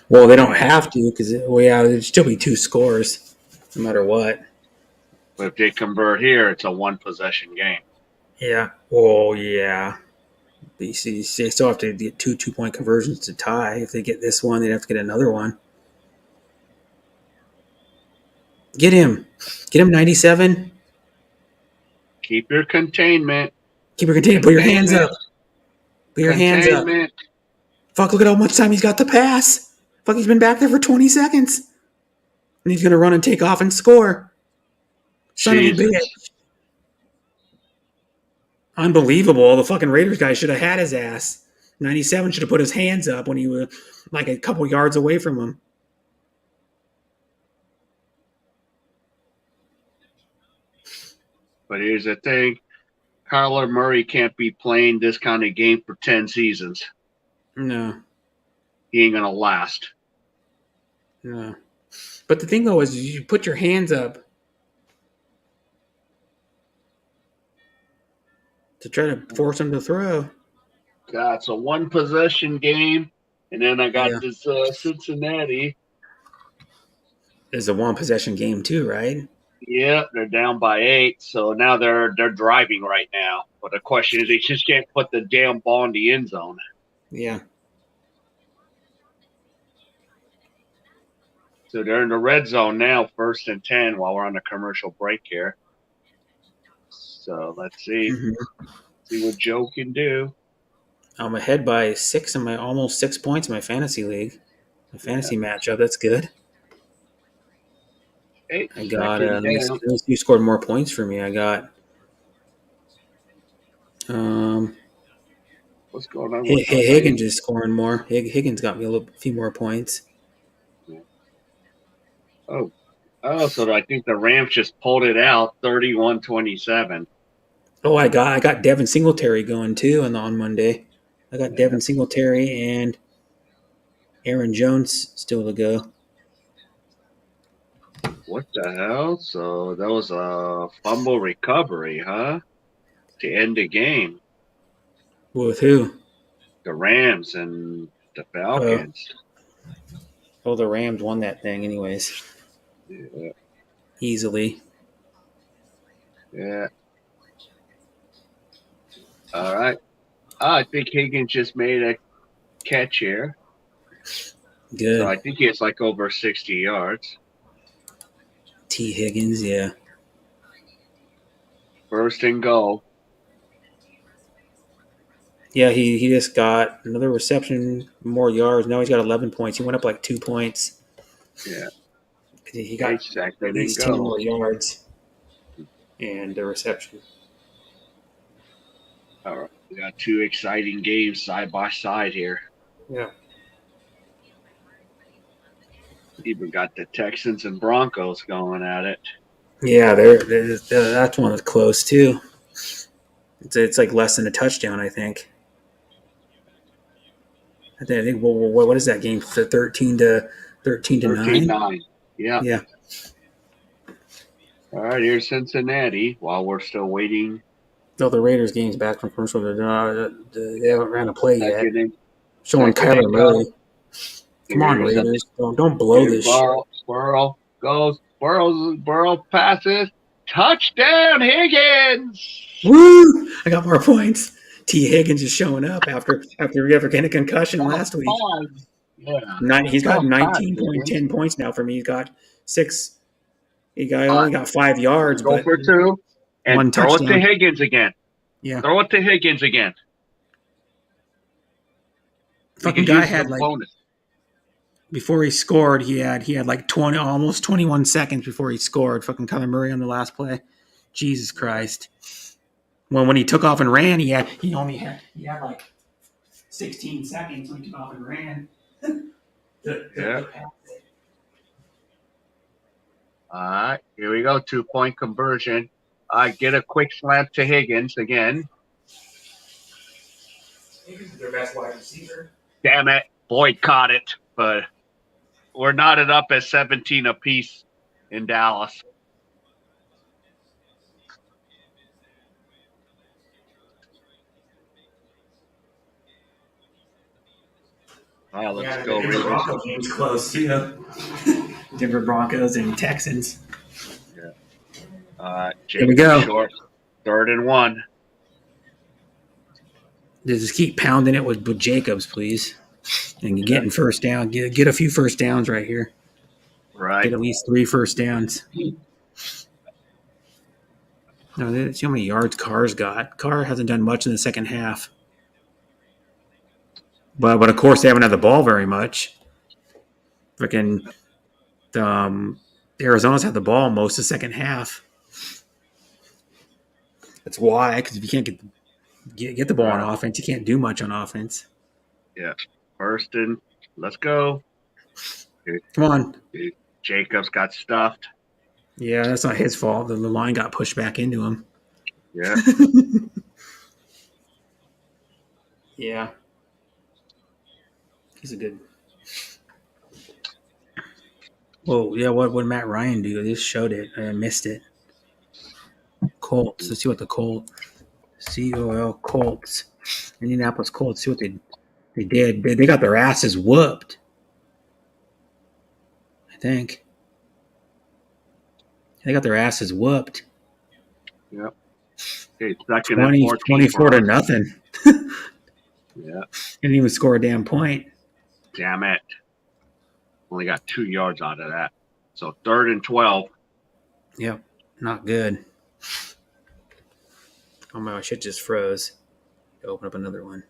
Well, they don't have to because there'd still be 2 scores no matter what. But if they convert here, it's a 1-possession game. Yeah. Well, yeah. But you see, they still have to get 2 2-point conversions to tie. If they get this one, they'd have to get another one. Get him. Get him 97. Keep your containment. Keep your containment. Put your hands up. Put your hands up. Fuck, look at how much time he's got to pass. Fuck, he's been back there for 20 seconds. And he's going to run and take off and score. Son of a bitch. Unbelievable. The fucking Raiders guy should have had his ass. 97 should have put his hands up when he was like a couple yards away from him. But here's the thing. Kyler Murray can't be playing this kind of game for 10 seasons. No. He ain't going to last. No. But the thing, though, is you put your hands up to try to force him to throw. God, it's a 1-possession game. And then I got this Cincinnati. It's a 1-possession game, too, right? Yeah, they're down by 8, so now they're driving right now. But the question is, they just can't put the damn ball in the end zone. Yeah. So they're in the red zone now, 1st and 10, while we're on the commercial break here. So let's see. Mm-hmm. See what Joe can do. I'm ahead by 6 in almost 6 points in my fantasy league. My fantasy matchup, that's good. I got you scored more points for me. I got what's going on? Higgins is scoring more. Higgins got me a few more points. Oh, Oh, so I think the Rams just pulled it out 31-27. Oh, I got Devin Singletary going too on Monday. I got Devin Singletary and Aaron Jones still to go. What the hell? So that was a fumble recovery, huh? To end the game. With who? The Rams and the Oh, Falcons. the Rams won that thing anyways. Yeah. Easily. Yeah. All right. I think Higgins just made a catch here. So I Good. think he has like over 60 yards. T. Higgins, yeah. First and goal. Yeah, he just got another reception, more yards. Now he's got 11 points. He went up like 2 points. Yeah. He Okay, got at second and least 10 goal. more yards and the reception. All right. We got two exciting games side by side here. Yeah. Even got the Texans and Broncos going at it. Yeah, that's one that's close too. It's like less than a touchdown, I think. I think what is that game? 13-9. 13-9. Yeah. Yeah. All right, here's Cincinnati while we're still waiting. No, the Raiders game's back from commercial. They haven't ran a play yet. Showing Second Kyler and goal. Murray. Come on, Raiders! Don't blow this shit. Burrow goes. Burrow passes. Touchdown, Higgins! Woo! I got more points. T. Higgins is showing up after getting a concussion last week. Yeah. He's got 19.10 points now for me. He's got 6. Only got 5 yards, Go but for 2. And one throw touchdown. it to Higgins again. Yeah. Throw it to Higgins again. Fucking guy had like bonus. Before he scored, he had like 20, almost 21 seconds before he scored. Fucking Kyler Murray on the last play. Jesus Christ. Well, when he took off and ran, he had like 16 seconds when he took off and ran. Yeah. All right, here we go. 2-point conversion. Get a quick slant to Higgins again. Higgins is their best wide receiver. Damn it. Boyd caught it, but we're knotted up at 17 apiece in Dallas. All right, let's go. Denver Broncos game's close too. Denver Broncos and Texans. Yeah. Here we go. Short. 3rd and 1. Just keep pounding it with Jacobs, please. And you're getting first down. Get a few first downs right here. Right. Get at least 3 first downs. No, see how many yards Carr's got. Carr hasn't done much in the second half. But of course they haven't had the ball very much. Freaking Arizona's had the ball most of the second half. That's why, because if you can't get the ball on offense, you can't do much on offense. Yeah. First and let's go. Come on. Jacobs got stuffed. Yeah, that's not his fault. The line got pushed back into him. Yeah. Yeah. He's a good. Well, yeah. What would Matt Ryan do? They just showed it. I missed it. Colts. Let's see what the Colts. COL Colts. Indianapolis Colts. See what they did. They got their asses whooped. I think. They got their asses whooped. Yep. Okay, 24 to nothing. Yeah. Didn't even score a damn point. Damn it. Only got 2 yards out of that. So 3rd and 12. Yep. Not good. Oh my shit just froze. Open up another one.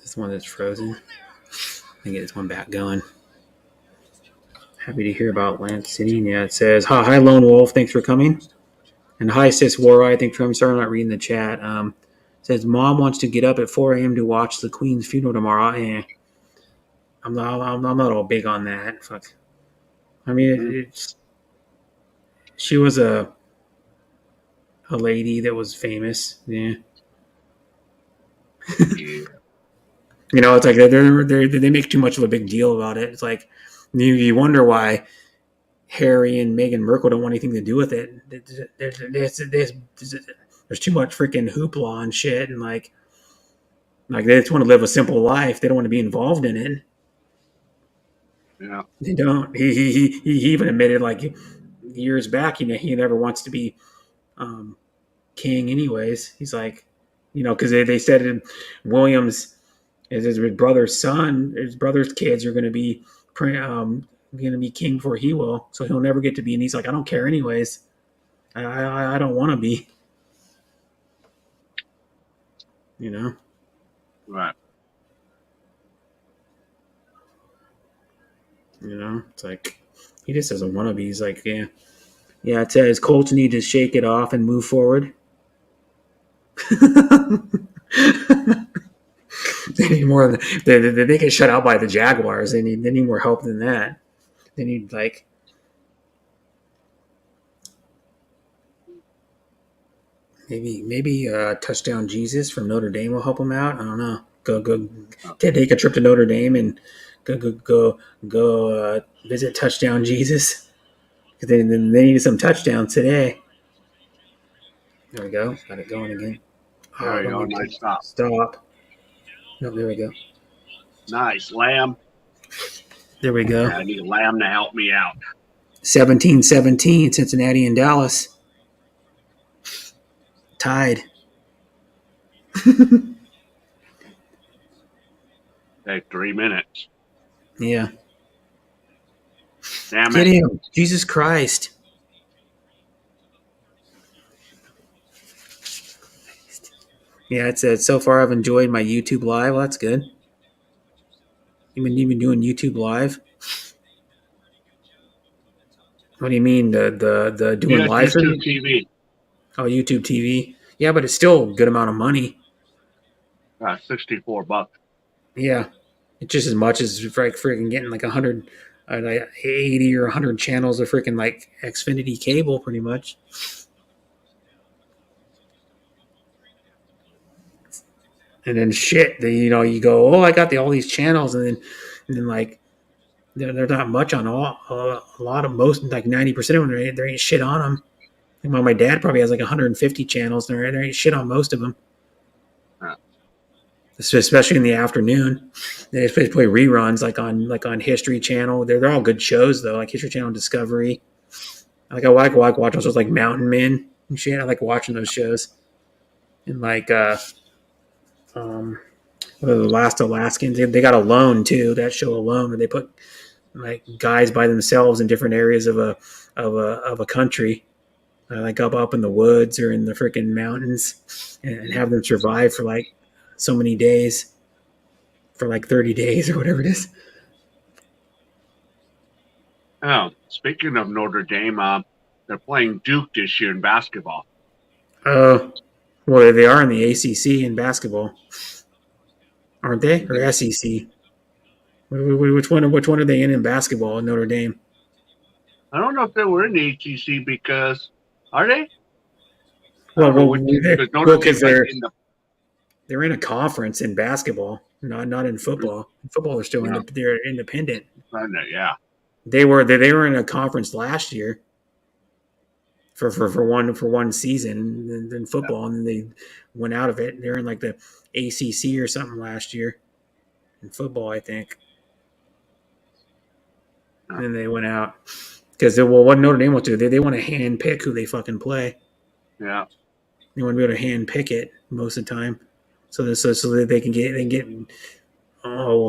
This one that's frozen. I can get this one back going. Happy to hear about Atlantic City. Yeah, it says, hi, Lone Wolf. Thanks for coming. And hi, Sis Wareye. Thanks for coming. Sorry I'm not reading the chat. Says mom wants to get up at 4 a.m. to watch the Queen's funeral tomorrow. I'm not all big on that. Fuck. I mean, it's she was a lady that was famous. Yeah. Yeah. It's like they make too much of a big deal about it. It's like you wonder why Harry and Meghan Markle don't want anything to do with it. There's too much freaking hoopla and shit, and like they just want to live a simple life. They don't want to be involved in it. Yeah. They don't. He even admitted like years back, he never wants to be um, king anyways. He's like, because they said in Williams is his brother's kids are going to be king before he will, so he'll never get to be. And he's like, I don't care anyways. I don't want to be. Right. It's like he just doesn't want to be. He's like, yeah. It says Colts need to shake it off and move forward. They need more. They get shut out by the Jaguars. They need more help than that. They need maybe touchdown Jesus from Notre Dame will help them out. I don't know. Go take a trip to Notre Dame and go visit touchdown Jesus. They needed some touchdowns today. There we go. Got it going again. There you go. Nice stop. Stop. No, there we go. Nice. Lamb. There we go. Yeah, I need Lamb to help me out. 17-17, Cincinnati and Dallas. Tied. Hey, 3 minutes. Yeah. Damn Get it. him. Jesus Christ. Yeah, it said, so far I've enjoyed my YouTube Live. Well, that's good. You've been doing YouTube Live? What do you mean, the doing live YouTube TV. Oh, YouTube TV. Yeah, but it's still a good amount of money. $64. Yeah. It's just as much as freaking getting like 100, like 80 or 100 channels of freaking like Xfinity cable, pretty much. And then shit, you go, oh, I got all these channels, and then like they're not much on a lot of most, like 90% of them. There ain't shit on them. Well, my dad probably has like 150 channels. There ain't shit on most of them. Huh. Especially in the afternoon, they play reruns like on History Channel. They're all good shows though, like History Channel, Discovery. I like watching shows like Mountain Men and shit. I like watching those shows. And like what are the Last Alaskans? They got Alone too. That show Alone, where they put like guys by themselves in different areas of a country, like up in the woods or in the freaking mountains, and have them survive for like so many days, for like 30 days or whatever it is. Oh, speaking of Notre Dame, they're playing Duke this year in basketball. Oh, well, they are in the ACC in basketball, aren't they? Or SEC? Which one are they in basketball in Notre Dame? I don't know if they were in the ACC because are they? Well, because they're in a conference in basketball, not in football. In football, they're still they're independent. Yeah, they were in a conference last year for one season in football, and then they went out of it. They're in like the ACC or something last year in football, I think. And then they went out because what Notre Dame wants to do, they want to hand pick who they fucking play. Yeah, they want to be able to hand pick it most of the time, so that they can get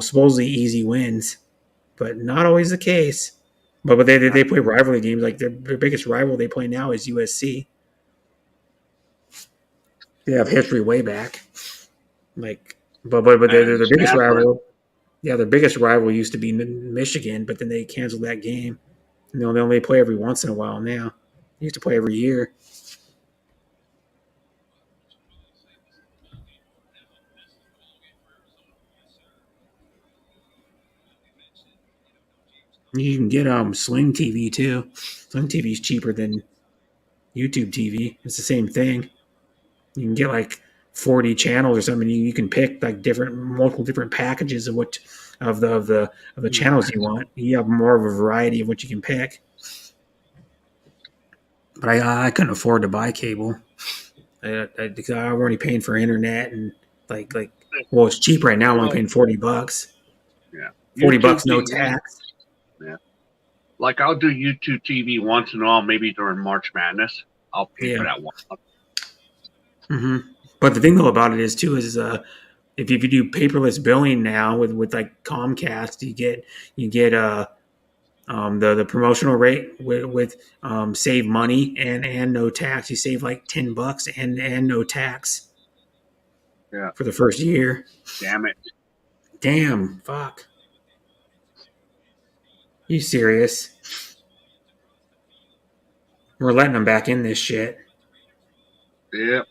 supposedly easy wins, but not always the case. But they play rivalry games. Like their biggest rival they play now is USC. They have history way back. Like, but their biggest rival. Yeah, their biggest rival used to be Michigan, but then they canceled that game. They only play every once in a while now. They used to play every year. You can get Sling TV too. Sling TV is cheaper than YouTube TV. It's the same thing. You can get like 40 channels or something. You can pick like multiple different packages of what of the channels you want. You have more of a variety of what you can pick. But I couldn't afford to buy cable. Because I'm already paying for internet and well, it's cheap right now. I'm only paying $40. Yeah, $40, no TV. tax. Yeah, like I'll do YouTube TV once in a while, maybe during March Madness. I'll pay for that one. Mm-hmm. But the thing though about it is if you do paperless billing now with like Comcast, you get the promotional rate with save money and no tax. You save like $10 and no tax. Yeah. For the first year. Damn it. Damn. Fuck. You serious? We're letting them back in this shit. Yep.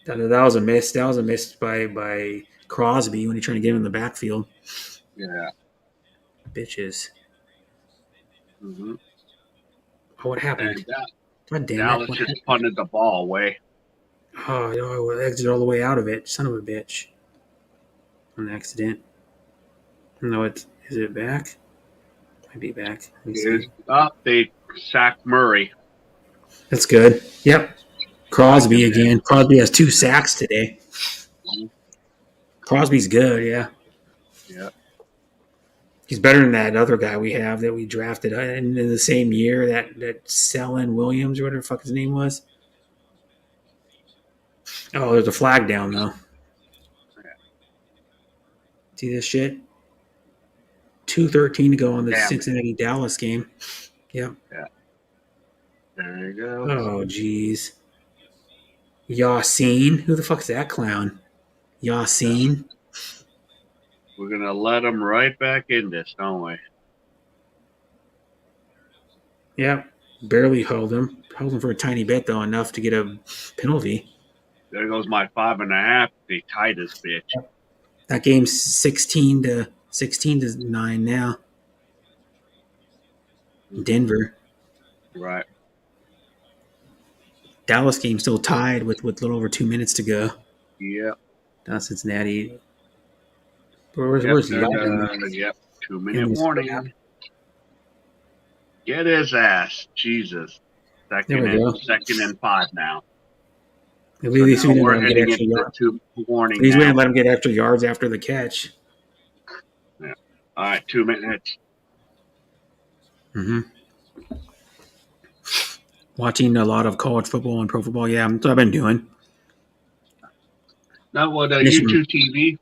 That was a miss. That was a miss by Crosby when he tried to get him in the backfield. Yeah. Bitches. Mm-hmm. Oh, what happened? God damn Dallas just punted the ball away. Oh, I exited all the way out of it. Son of a bitch. An accident. No, is it back? Might be back. They sacked Murray. That's good. Yep. Crosby again. Crosby has 2 sacks today. Crosby's good, yeah. Yeah. He's better than that other guy we have that we drafted in the same year, that Selin Williams or whatever the fuck his name was. Oh, there's a flag down, though. Yeah. See this shit? 2:13 to go on the Cincinnati-Dallas game. Yep. Yeah. There you go. Oh, jeez. Yassine? Who the fuck's that clown? Yassine? We're going to let him right back in this, don't we? Yep. Barely held him. Held him for a tiny bit, though, enough to get a penalty. There goes my 5.5. They tied this bitch. That game's 16 to 9 now. Denver. Right. Dallas game still tied with a little over 2 minutes to go. Yeah. Down Cincinnati. Where's Lurker? Yep. 2-minute warning. Get his ass. Jesus. Second and 5 now. At least we didn't let him get extra yards. Warning. At least we didn't let him get extra yards after the catch. Yeah. All right, 2 minutes. Mm-hmm. Watching a lot of college football and pro football. Yeah, that's what I've been doing. Now, what YouTube TV,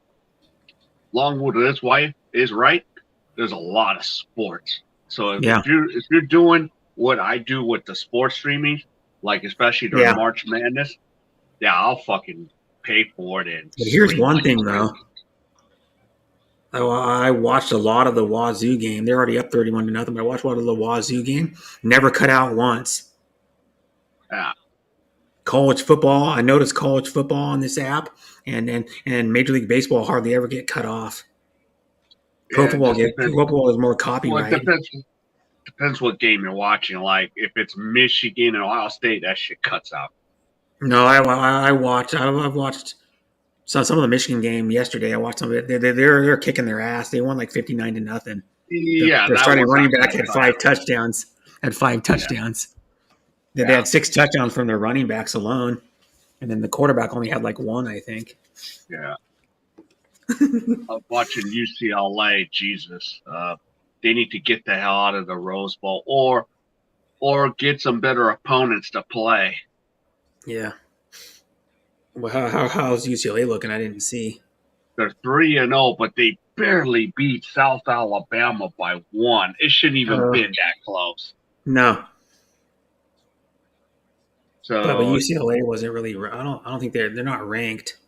along with his wife, is right. There's a lot of sports. So if you're doing what I do with the sports streaming, like especially during March Madness, I'll fucking pay for it. But here's one thing though. I watched a lot of the Wazoo game. They're already up 31-0. But I watched a lot of the Wazoo game. Never cut out once. Yeah. College football. I noticed college football on this app, and Major League Baseball hardly ever get cut off. Pro football is more copyright. Well, it depends what game you're watching. Like if it's Michigan and Ohio State, that shit cuts out. No, I've watched some of the Michigan game yesterday. I watched some of it. They're kicking their ass. They won like 59-0. Yeah, their starting running back had 5 touchdowns. They had 6 touchdowns from their running backs alone, and then the quarterback only had like 1, I think. Yeah. I'm watching UCLA. Jesus, they need to get the hell out of the Rose Bowl, or get some better opponents to play. Yeah. Well, how's UCLA looking? I didn't see. They're 3-0, but they barely beat South Alabama by 1. It shouldn't even been that close. No. So, but UCLA wasn't really. I don't think they're not ranked.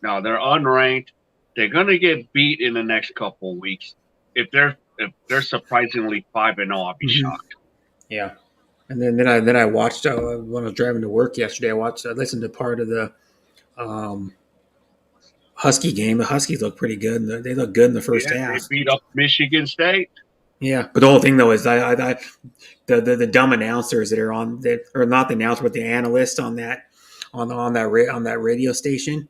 No, they're unranked. They're gonna get beat in the next couple of weeks. If they're surprisingly 5-0, I'll be shocked. Yeah. And then I watched when I was driving to work yesterday. I listened to part of the Husky game. The Huskies look pretty good. They look good in the first They half. beat up Michigan State. Yeah, but the whole thing though is the dumb announcers that are on that, or not the announcer, but the analyst on that radio station.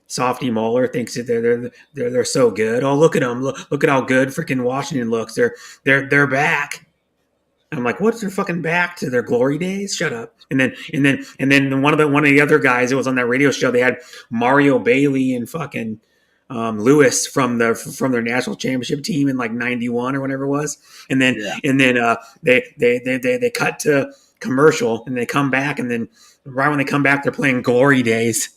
Softy Moeller thinks that they're so good. Oh, look at them! Look at how good freaking Washington looks. They're back. I'm like, what's their fucking back to their glory days? Shut up. And then one of the other guys that was on that radio show, they had Mario Bailey and fucking Lewis from their national championship team in like '91 or whatever it was. And then Yeah. they cut to commercial and they come back, and then right when they come back, they're playing Glory Days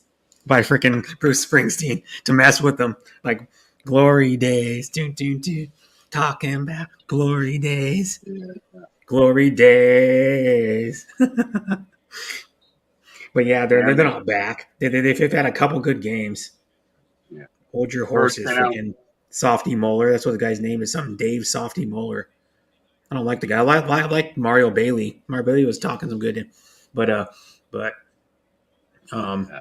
by freaking Bruce Springsteen to mess with them. Like Glory Days, talking about Glory Days. Yeah. Glory days. But yeah, they're not back. They've had a couple good games. Yeah. Hold your First horses, down. freaking Softy Moeller. That's what the guy's name is. Something Dave Softy Moeller. I don't like the guy. I like Mario Bailey. Mario Bailey was talking some good, but Yeah.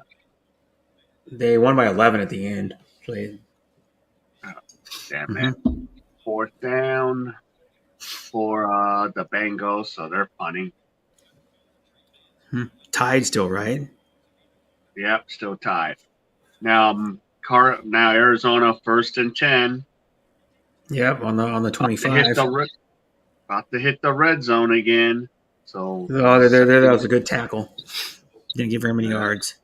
they won by 11 at the end. Played. Damn it. Fourth down for the Bengals, so they're punting. Tied still, right? Yep, still tied. Now, now Arizona 1st and 10. Yep, on the 25. About to hit the red zone again. So Oh, that was a good tackle. Didn't give very many yards.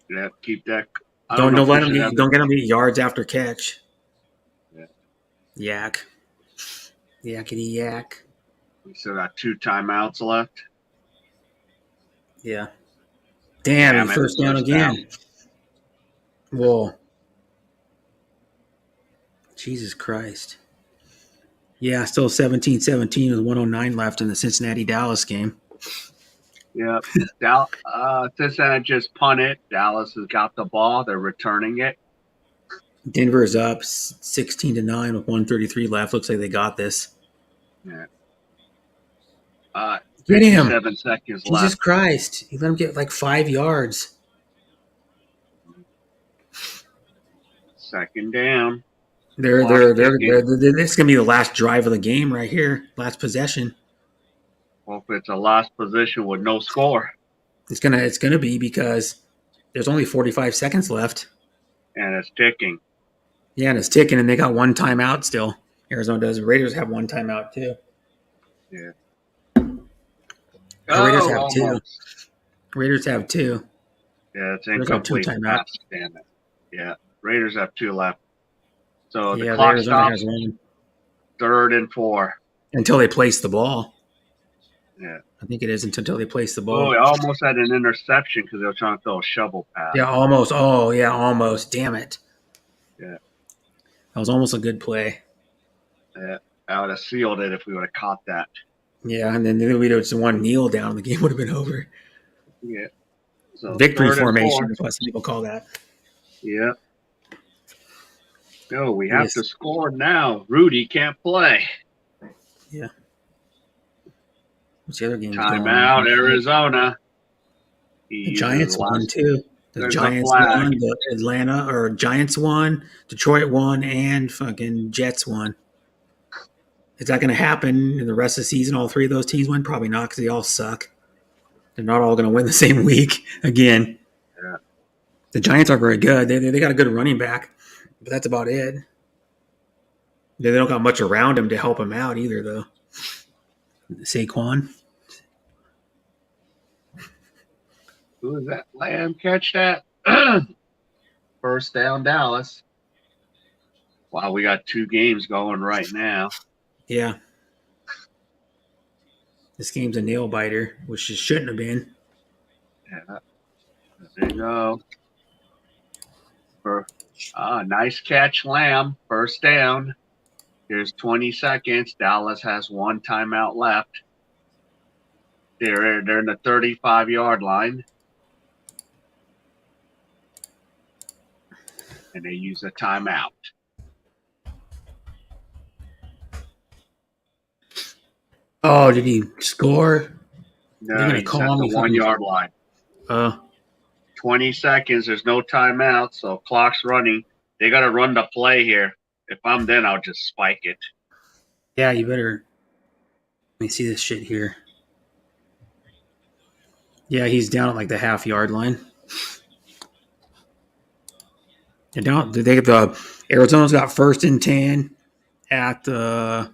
Yeah, keep that. Don't let him don't get him yards after catch. Yeah. Yak. Yakety yak. We still got 2 timeouts left. Yeah. Damn, first down again. Whoa. Jesus Christ. Yeah, still 17-17 with 109 left in the Cincinnati-Dallas game. Yeah. Cincinnati just punted. Dallas has got the ball. They're returning it. Denver's up 16-9 with 133 left. Looks like they got this. Yeah. Get him. 7 seconds Jesus left. Christ. You let him get like 5 yards. Second down. This is gonna be the last drive of the game right here. Last possession. Well, if it's a last position with no score. It's gonna be because there's only 45 seconds left. And it's ticking. Yeah, and it's ticking, and they got 1 timeout still. Arizona does. The Raiders have 1 timeout too. Yeah. Raiders have almost. 2. Raiders have 2. Yeah, it's Raiders have 2 incomplete. timeouts. Damn it. Yeah, Raiders have 2 left. So the Yeah, clock Arizona stops. has 1 3rd and 4. until they place the ball. Yeah. I think it is until they place the ball. Oh, we almost had an interception because they were trying to throw a shovel pass. Yeah, almost. Oh, yeah, almost. Damn it. Yeah. That was almost a good play. Yeah. I would have sealed it if we would have caught that. Yeah, and then we'd have just 1 kneel down, and the game would have been over. Yeah. So Victory formation is what some people call that. Yeah. No, we have to score now. Rudy can't play. Yeah. What's the other game? Timeout, Arizona. The Giants won too. The There's Giants won. The Atlanta or Giants won. Detroit won, and fucking Jets won. Is that going to happen in the rest of the season? All 3 of those teams win? Probably not, because they all suck. They're not all going to win the same week again. Yeah. The Giants are very good. They got a good running back, but that's about it. They don't got much around him to help him out either, though. Saquon. Who is that? Lamb catch that? First down, Dallas. Wow, we got 2 games going right now. Yeah. This game's a nail biter, which it shouldn't have been. Yeah. There you go. Nice catch, Lamb. First down. Here's 20 seconds. Dallas has 1 timeout left. They're in the 35-yard line. And they use a timeout. Oh, did he score? No, he's at the 1-yard line. 20 seconds. There's no timeout, so clock's running. They got to run the play here. If I'm then, I'll just spike it. Yeah, you better. Let me see this shit here. Yeah, he's down at like the half-yard line. They're down. Arizona's got 1st and 10 at the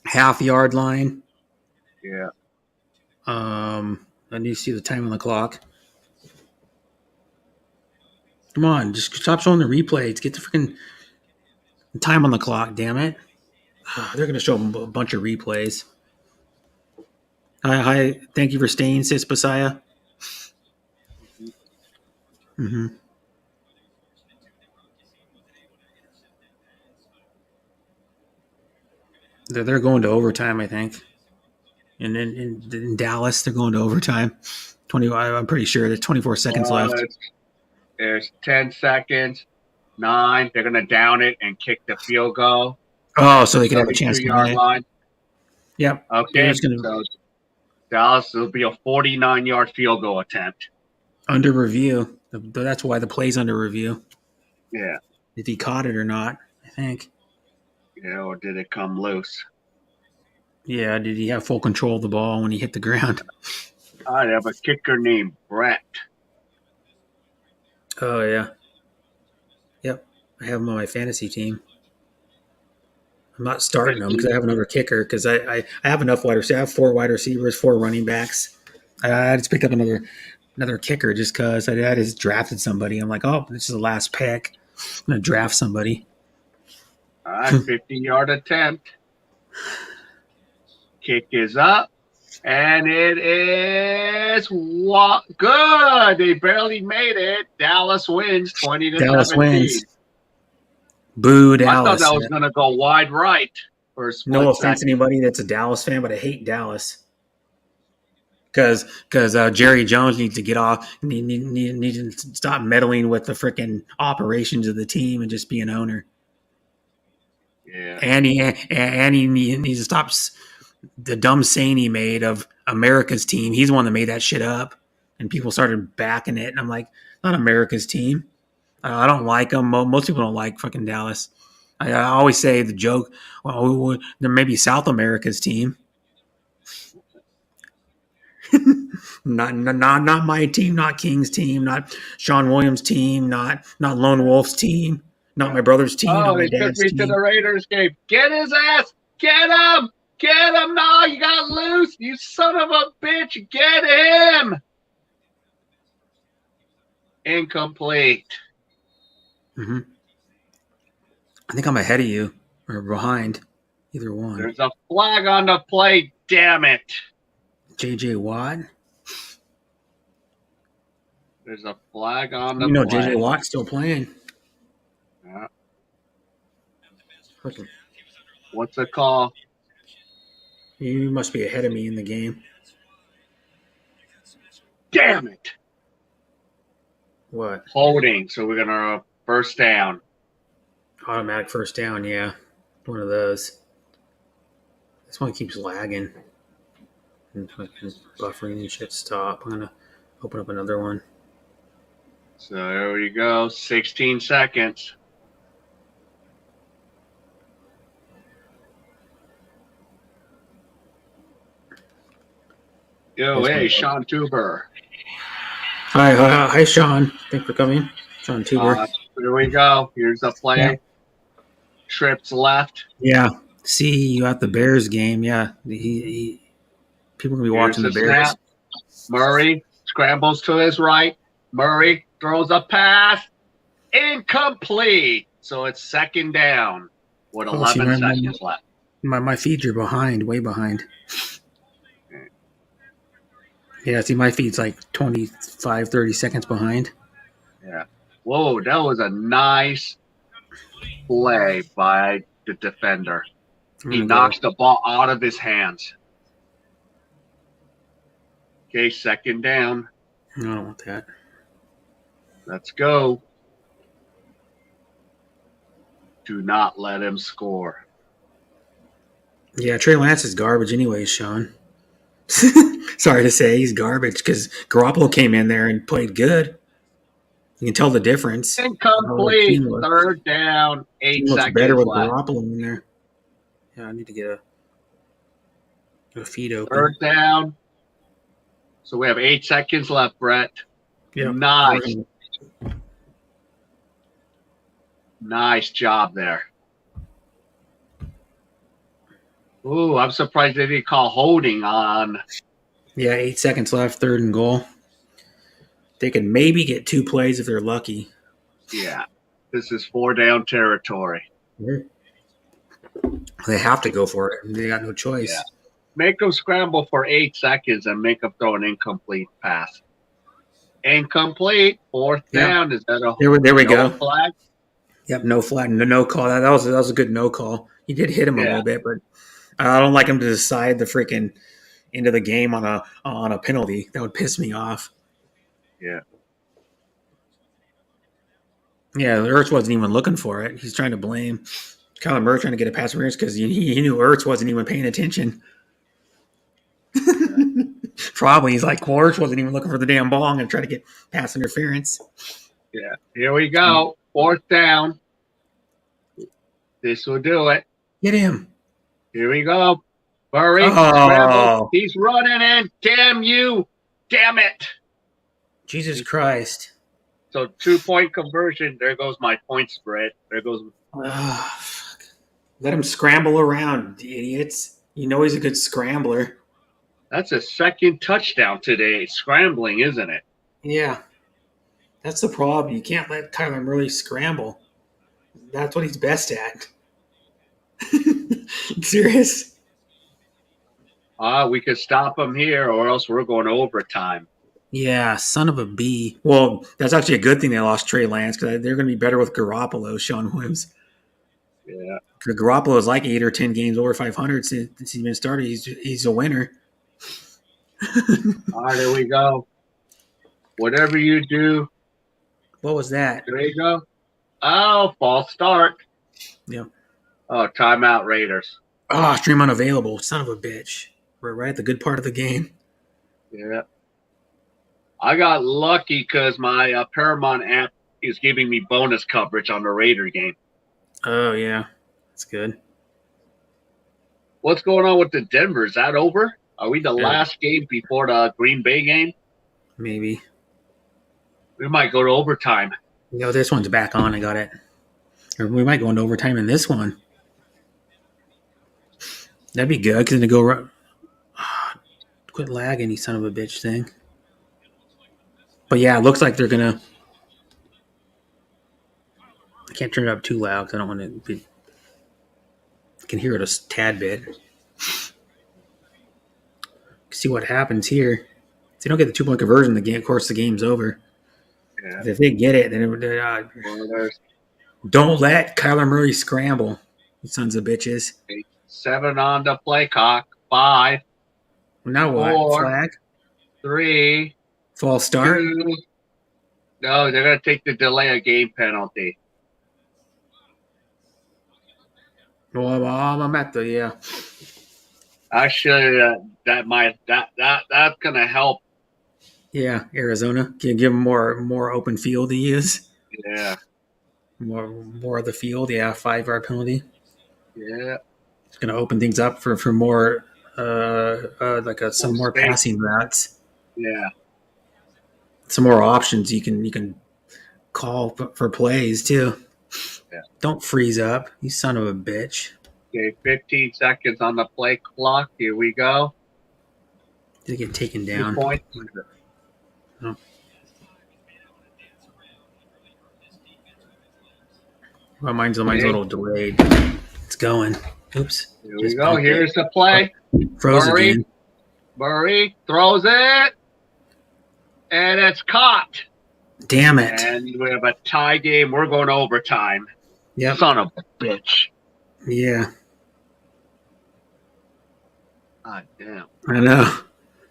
half-yard line. Yeah. I need to see the time on the clock. Come on, just stop showing the replays. Get the freaking time on the clock, damn it. They're going to show them a bunch of replays. Hi. Thank you for staying, Sis Messiah. Mm-hmm. They're going to overtime, I think. And then in Dallas, they're going to overtime. I'm pretty sure there's 24 seconds left. There's 10 seconds. 9. They're going to down it and kick the field goal. Oh, so they can have a chance to win it. Line. Yep. Okay. So Dallas will be a 49-yard field goal attempt. Under review. That's why the play's under review. Yeah. If he caught it or not, I think. Yeah, or did it come loose? Yeah, did he have full control of the ball when he hit the ground? I have a kicker named Brett. Oh, yeah. Yep. I have him on my fantasy team. I'm not starting him because I have another kicker because I have enough wide receivers. I have 4 wide receivers, 4 running backs. I just picked up another kicker just because I just drafted somebody. I'm like, oh, this is the last pick. I'm going to draft somebody. 50-yard attempt. Kick is up. And it is good. They barely made it. Dallas wins 20-17. Dallas wins. Boo, Dallas. I thought that was going to go wide right for a split No offense second. to anybody that's a Dallas fan, but I hate Dallas. Because Jerry Jones needs to get off. Needs to stop meddling with the freaking operations of the team and just be an owner. Yeah. And he needs to stop the dumb saying he made of America's team. He's the one that made that shit up, and people started backing it. And I'm like, not America's team. I don't like them. Most people don't like fucking Dallas. I always say the joke, well, there may be South America's team. not my team, not King's team, not Sean Williams' team, not Lone Wolf's team, not my brother's team, not my dad's took me team. to the Raiders game. Get his ass! Get him! Get him! No, you got loose! You son of a bitch! Get him! Incomplete. Mm-hmm. I think I'm ahead of you or behind. Either one. There's a flag on the play. Damn it! J.J. Watt. There's a flag on the play. You know J.J. Watt's still playing. Yeah. Okay. What's the call? You must be ahead of me in the game. Damn it! What? Holding. So we're gonna first down. Automatic first down, yeah. One of those. This one keeps lagging. And fucking buffering and shit. Stop. I'm gonna open up another one. So there we go. 16 seconds. Yo, hey, Sean Tuber. Hi, Sean. Thanks for coming. Sean Tuber. Here we go. Here's the play. Yeah. Trips left. Yeah. See, you got the Bears game. Yeah. People are going to be watching the Bears. Snap. Murray scrambles to his right. Murray throws a pass. Incomplete. So it's second down with 11 seconds left. My feeds are behind, way behind. Yeah, see, my feed's like 25, 30 seconds behind. Yeah. Whoa, that was a nice play by the defender. He knocks the ball out of his hands. Okay, second down. I don't want that. Let's go. Do not let him score. Yeah, Trey Lance is garbage anyways, Sean. Sorry to say, he's garbage because Garoppolo came in there and played good. You can tell the difference. How the Incomplete. Third down. team 8 looks better seconds with left. Garoppolo in there. Yeah, I need to get a feed open. Third down. So we have 8 seconds left, Brett. Yep. Nice. Nice job there. Ooh, I'm surprised they didn't call holding on. Yeah, 8 seconds left, 3rd and goal. They can maybe get 2 plays if they're lucky. Yeah. This is 4-down territory. They have to go for it. They got no choice. Yeah. Make them scramble for 8 seconds and make them throw an incomplete pass. Incomplete. 4th down. Is that a there we go. flag? Yep, no flag, no call. That was a good no call. He did hit him a little bit, but I don't like him to decide the freaking end of the game on a penalty. That would piss me off. Yeah. Yeah, Ertz wasn't even looking for it. He's trying to blame Kyler Murray trying to get a pass interference because he knew Ertz wasn't even paying attention. Probably he's like, well, Ertz wasn't even looking for the damn ball. I'm going to try to get pass interference. Yeah. Here we go. 4th down. This will do it. Get him. Here we go. Murray, scramble. He's running in. Damn you. Damn it. Jesus Christ. So 2-point conversion. There goes my point spread. There goes. Fuck. Let him scramble around, idiots. You know he's a good scrambler. That's a 2nd touchdown today. Scrambling, isn't it? Yeah. That's the problem. You can't let Kyler Murray scramble. That's what he's best at. Serious? We could stop him here or else we're going to overtime. Yeah, son of a B. Well, that's actually a good thing they lost Trey Lance because they're going to be better with Garoppolo, Sean Williams. Yeah. Garoppolo is like 8 or 10 games over 500 since he's been started. He's a winner. All right, there we go. Whatever you do. What was that? There you go. Oh, false start. Yep. Oh, timeout Raiders. Oh, stream unavailable. Son of a bitch. We're right at the good part of the game. Yeah. I got lucky because my Paramount app is giving me bonus coverage on the Raider game. Oh, yeah. That's good. What's going on with the Denver? Is that over? Are we the last game before the Green Bay game? Maybe. We might go to overtime. No, this one's back on. I got it. Or we might go into overtime in this one. That'd be good because then to go quit lagging, you son of a bitch thing. But yeah, it looks like they're gonna. I can't turn it up too loud because I don't want it to be. I can hear it a tad bit. See what happens here. If they don't get the 2-point conversion, the game. Of course, the game's over. Yeah. If they get it, then don't let Kyler Murray scramble. You sons of bitches. 7 on the play clock. 5. Now what? 4, Flag? 3. False start? 2. No, they're going to take the delay of game penalty. Well, I'm at the yeah. Actually, that's going to help. Yeah, Arizona. Can you give them more open field to use? Yeah. More of the field. Yeah, 5-yard penalty. Yeah. It's going to open things up for more some more passing routes. Yeah. Some more options you can call for plays too. Yeah. Don't freeze up, you son of a bitch. Okay, 15 seconds on the play clock. Here we go. They get taken down. 2 points. Oh. Well, mine's a little delayed. It's going. Oops. Here we go. Here's the play. Froze again. Murray throws it. And it's caught. Damn it. And we have a tie game. We're going to overtime. Yep. Son of a bitch. Yeah. God damn. I know.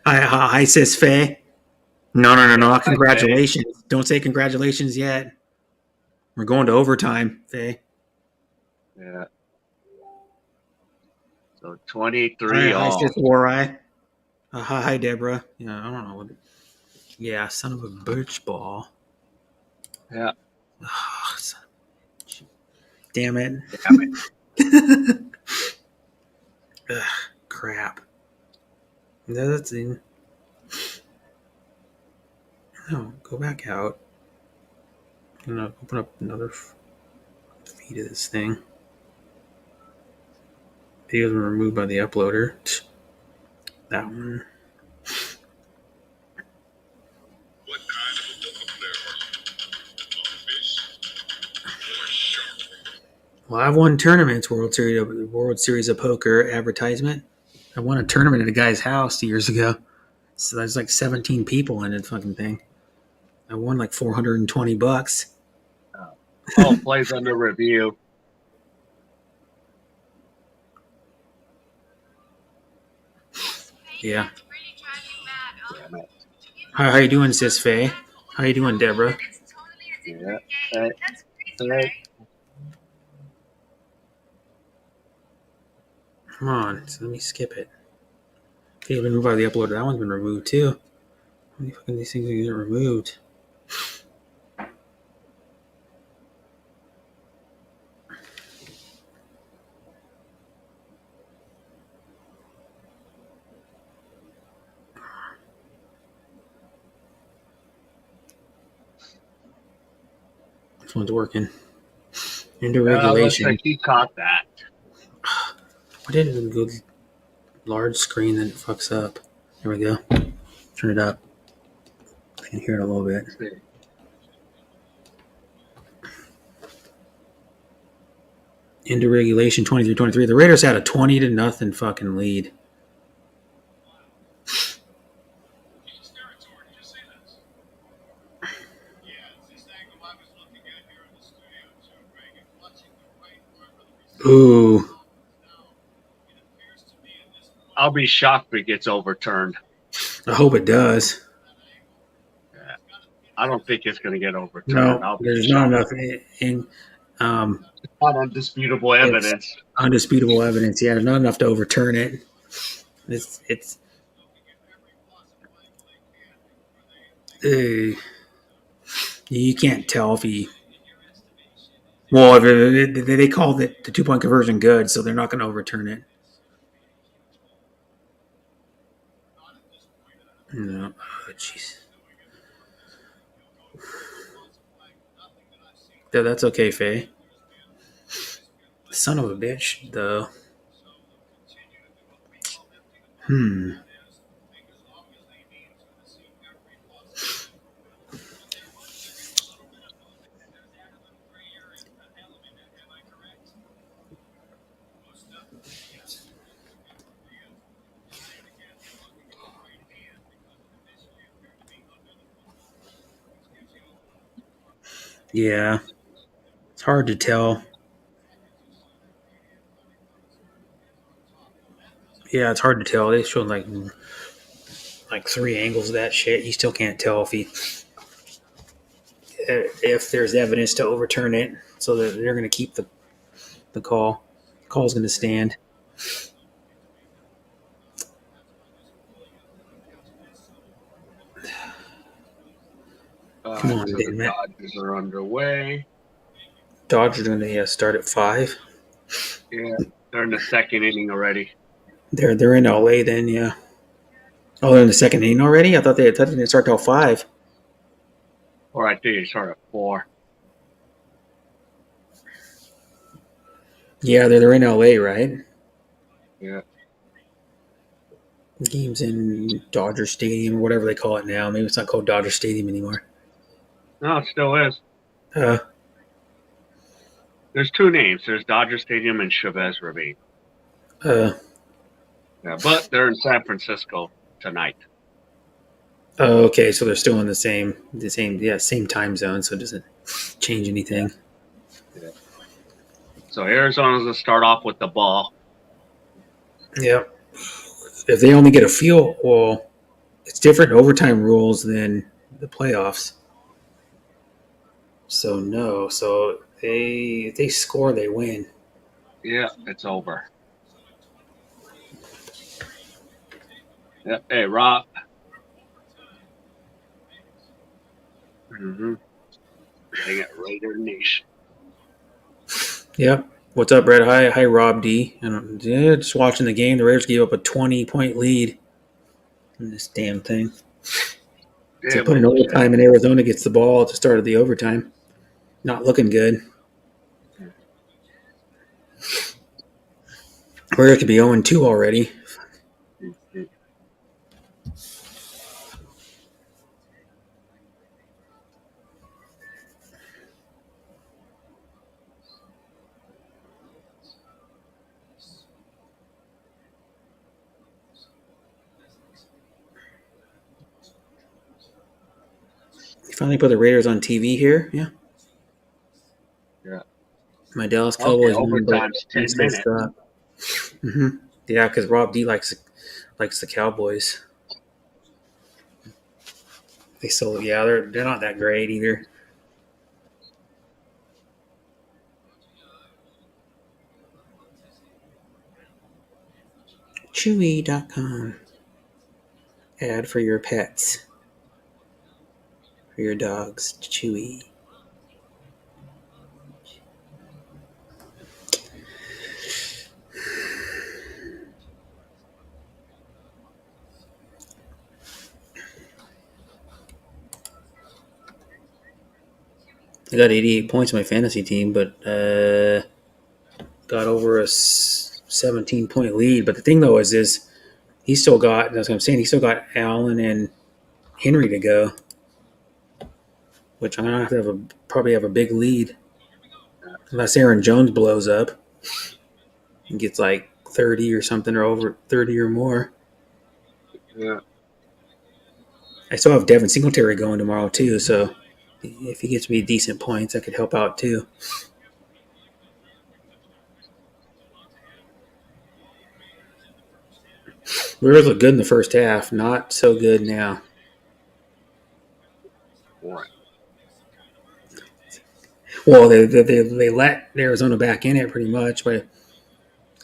Hi, sis Faye. No. Congratulations. Don't say congratulations yet. We're going to overtime, Faye. Yeah. So 23 Hi, all. sis Warai. Hi, Deborah. Yeah, I don't know. Yeah, son of a bitch ball. Yeah. Oh, damn it. Damn it. Ugh, crap. No, that's in. No, go back out. I'm gonna open up another feed of this thing. Videos were removed by the uploader. That one. What kind of a poker player are you? A fish or a shark? Well, I've won tournaments, World Series of Poker advertisement. I won a tournament at a guy's house years ago. So there's like 17 people in it fucking thing. I won like $420. Oh, plays under review. Yeah. Damn it. How you doing, Sis Faye? How you doing, Deborah? Yeah. Hey. Come on, so let me skip it. Okay, been removed by the uploader. That one's been removed too. How many fucking these things are getting removed? This one's working. Into Looks regulation. like he caught that. Why didn't it go large screen then it fucks up? Here we go. Turn it up. I can hear it a little bit. Let's see. Into regulation 23-23. The Raiders had a 20-0 fucking lead. Ooh. I'll be shocked if it gets overturned. I hope it does. Yeah. I don't think it's going to get overturned. No, there's not enough Not undisputable evidence. undisputable evidence. Yeah, there's not enough to overturn it. It's you can't tell if he. Well, they called it the 2-point conversion good, so they're not going to overturn it. No, oh, jeez. That's okay, Faye. Son of a bitch, though. Yeah, it's hard to tell. Yeah, it's hard to tell. They showed like 3 angles of that shit. You still can't tell if there's evidence to overturn it. So they're going to keep the call. The call's going to stand. Come on, So damn the it. Dodgers are underway. Dodgers are going to start at 5. Yeah, they're in the second inning already. They're in LA then, yeah. Oh, they're in the second inning already. I thought they didn't start till 5. Or I think they start at 4. Yeah, they're in LA, right? Yeah. The game's in Dodger Stadium or whatever they call it now. Maybe it's not called Dodger Stadium anymore. No, it still is. Uh, There's 2 names. There's Dodger Stadium and Chavez Ravine. uh, Yeah, but they're in San Francisco tonight. oh, okay, so they're still in same time zone, so it doesn't change anything. Yeah. So Arizona's going to start off with the ball. Yep. If they only get a field, well, it's different overtime rules than the playoffs. So no, so if they score, they win. Yeah, it's over. Yeah. Hey, Rob. Mm-hmm. Dang it, Raider Nation. Yep. What's up, Red? Hi, Rob D. And just watching the game. The Raiders gave up a 20-point lead in this damn thing. They Damn put in it. overtime, and Arizona gets the ball at the start of the overtime. Not looking good. Raiders could be 0-2 already. They finally put the Raiders on TV here. Yeah. Yeah. My Dallas Okay, Cowboys won, but overtime's 10 East Coast minutes. suck. Yeah, because Rob D likes the Cowboys. They're not that great either. Chewy.com. Ad for your pets. For your dogs. Chewy. I got 88 points on my fantasy team, but got over a 17-point lead. But the thing though is he still got. That's what I'm saying. He still got Allen and Henry to go, which I'm gonna have to probably have a big lead unless Aaron Jones blows up and gets like 30 or something, or over 30 or more. Yeah. I still have Devin Singletary going tomorrow too, so if he gets me decent points, that could help out too. Raiders look good in the first half, not so good now. Right. Well, they let Arizona back in it pretty much by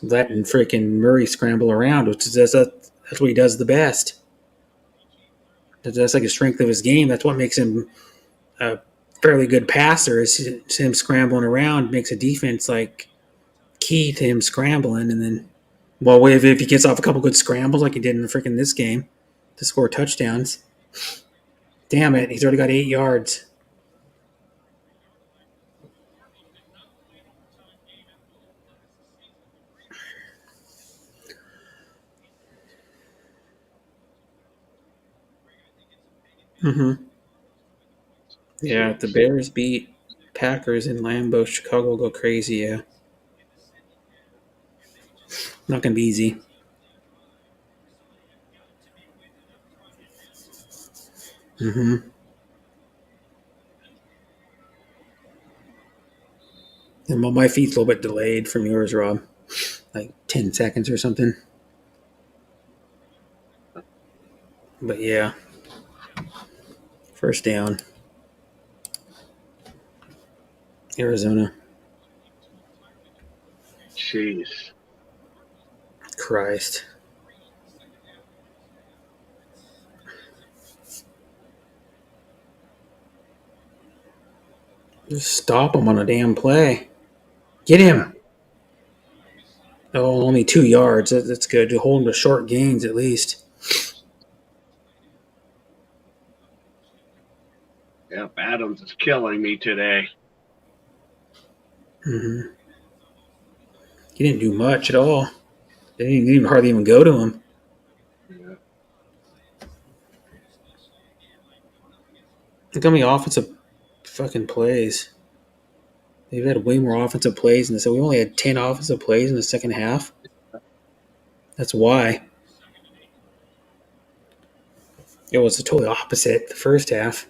letting freaking Murray scramble around, which is that's what he does the best. That's like a strength of his game. That's what makes him a fairly good passer. Is him scrambling around makes a defense like key to him scrambling, and then if he gets off a couple good scrambles like he did in the freaking this game to score touchdowns. Damn it, he's already got 8 yards. Mm-hmm. Yeah, if the Bears beat Packers in Lambeau, Chicago will go crazy. Yeah, not gonna be easy. Mm-hmm. And my feet's a little bit delayed from yours, Rob. Like 10 seconds or something. But yeah. First down. Arizona. Jeez. Christ. Just stop him on a damn play. Get him. Oh, only 2 yards. That's good. To hold him to short gains at least. Yep, Adams is killing me today. Mm-hmm. He didn't do much at all. They didn't even hardly even go to him. Yeah. Look how many offensive fucking plays. They've had way more offensive plays than this. So we only had 10 offensive plays in the second half. That's why. It was the totally opposite the first half.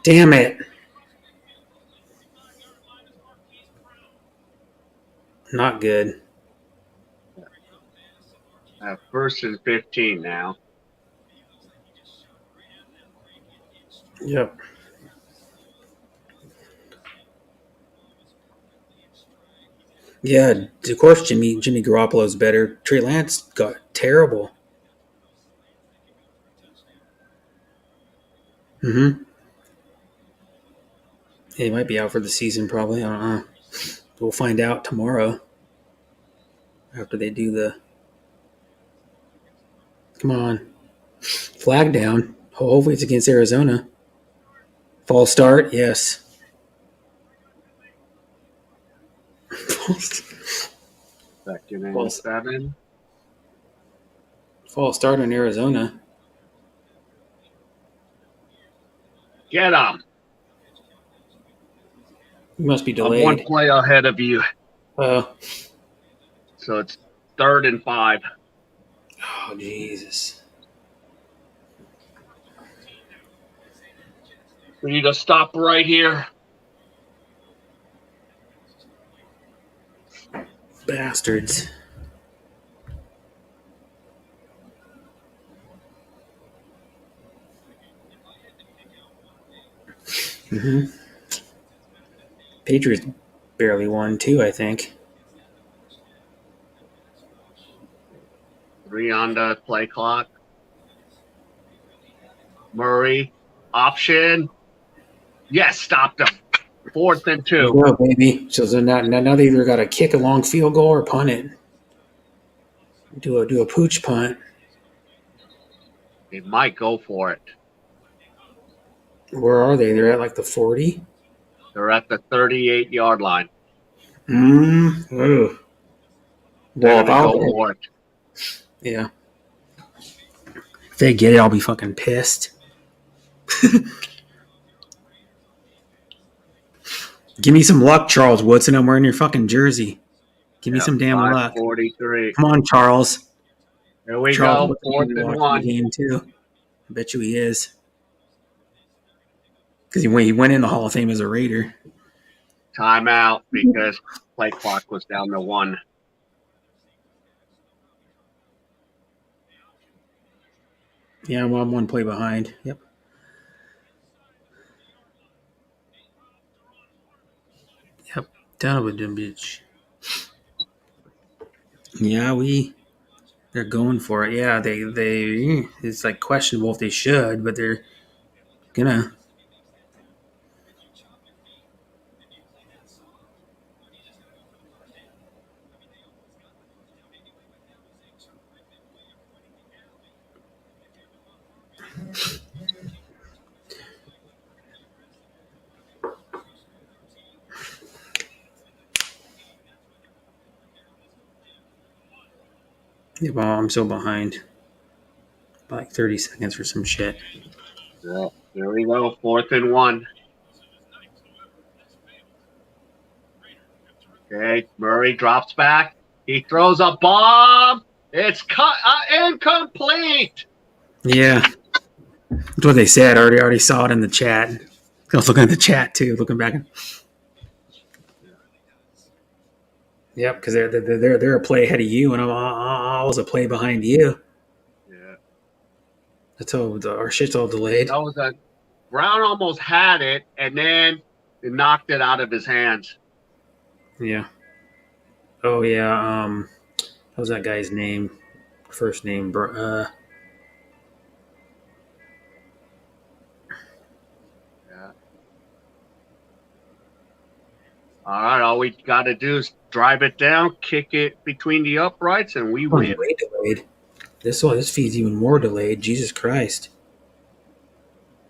Damn it. Not good. First and 15 now. Yep. Yeah, of course Jimmy Garoppolo's better. Trey Lance got terrible. Mm-hmm. He might be out for the season, probably. I don't know. We'll find out tomorrow after they do the. Come on. Flag down. Hopefully it's against Arizona. False start, yes. Second and False, 7. false start in Arizona. Get him. You must be I'm one delayed. play ahead of you. Oh, So it's 3rd and 5. oh, Jesus. We need to stop right here. Bastards. Mm-hmm. Patriots barely won, too, I think. 3 on the play clock. Murray. Option. Yes, stopped him. 4th and 2. Go, baby. So now they either got to kick a long field goal or punt it. Do a pooch punt. They might go for it. Where are they? They're at like the 40? They're at the 38-yard line. Ooh. They're Well, going to go for it. yeah. If they get it, I'll be fucking pissed. Give me some luck, Charles Woodson. I'm wearing your fucking jersey. Give me some damn luck. 5:43. Come on, Charles. Here we Charles go. Woodson 4th and watching 1. the game too. I bet you he is. Because he went in the Hall of Fame as a Raider. Timeout because play clock was down to 1. Yeah, I'm one play behind. Yep. Yep. Down with them, bitch. Yeah, they're going for it. Yeah, they it's like questionable if they should, but they're gonna. Yeah, well, I'm so behind. By like 30 seconds for some shit. Yeah, here we go. 4th and 1. Okay, Murray drops back. He throws a bomb. It's cut incomplete. Yeah, that's what they said. I already saw it in the chat. I was looking at the chat too, looking back. Yep, because they're a play ahead of you, and I was a play behind you. Yeah, That's how our shit's all delayed. that was a Brown almost had it, and then it knocked it out of his hands. Yeah. Oh yeah. What was that guy's name? First name, Yeah. All right, all we got to do is drive it down, kick it between the uprights, and we win. way delayed. This feed's even more delayed. Jesus Christ.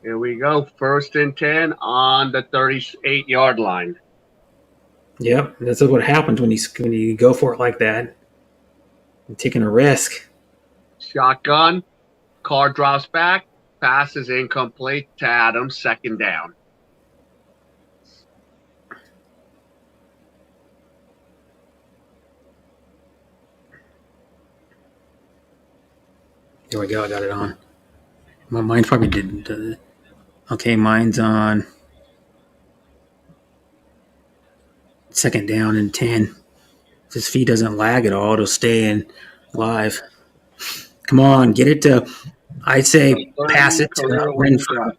Here we go. 1st and 10 on the 38-yard line. Yep, that's what happens when you go for it like that. You're taking a risk. Shotgun. Carr drops back. Pass is incomplete to Adams. 2nd down. There we go. I got it on. Mine probably didn't. Okay, mine's on 2nd down and 10. If this feed doesn't lag at all, it'll stay in live. Come on, get it to. I'd say pass it to Renfro.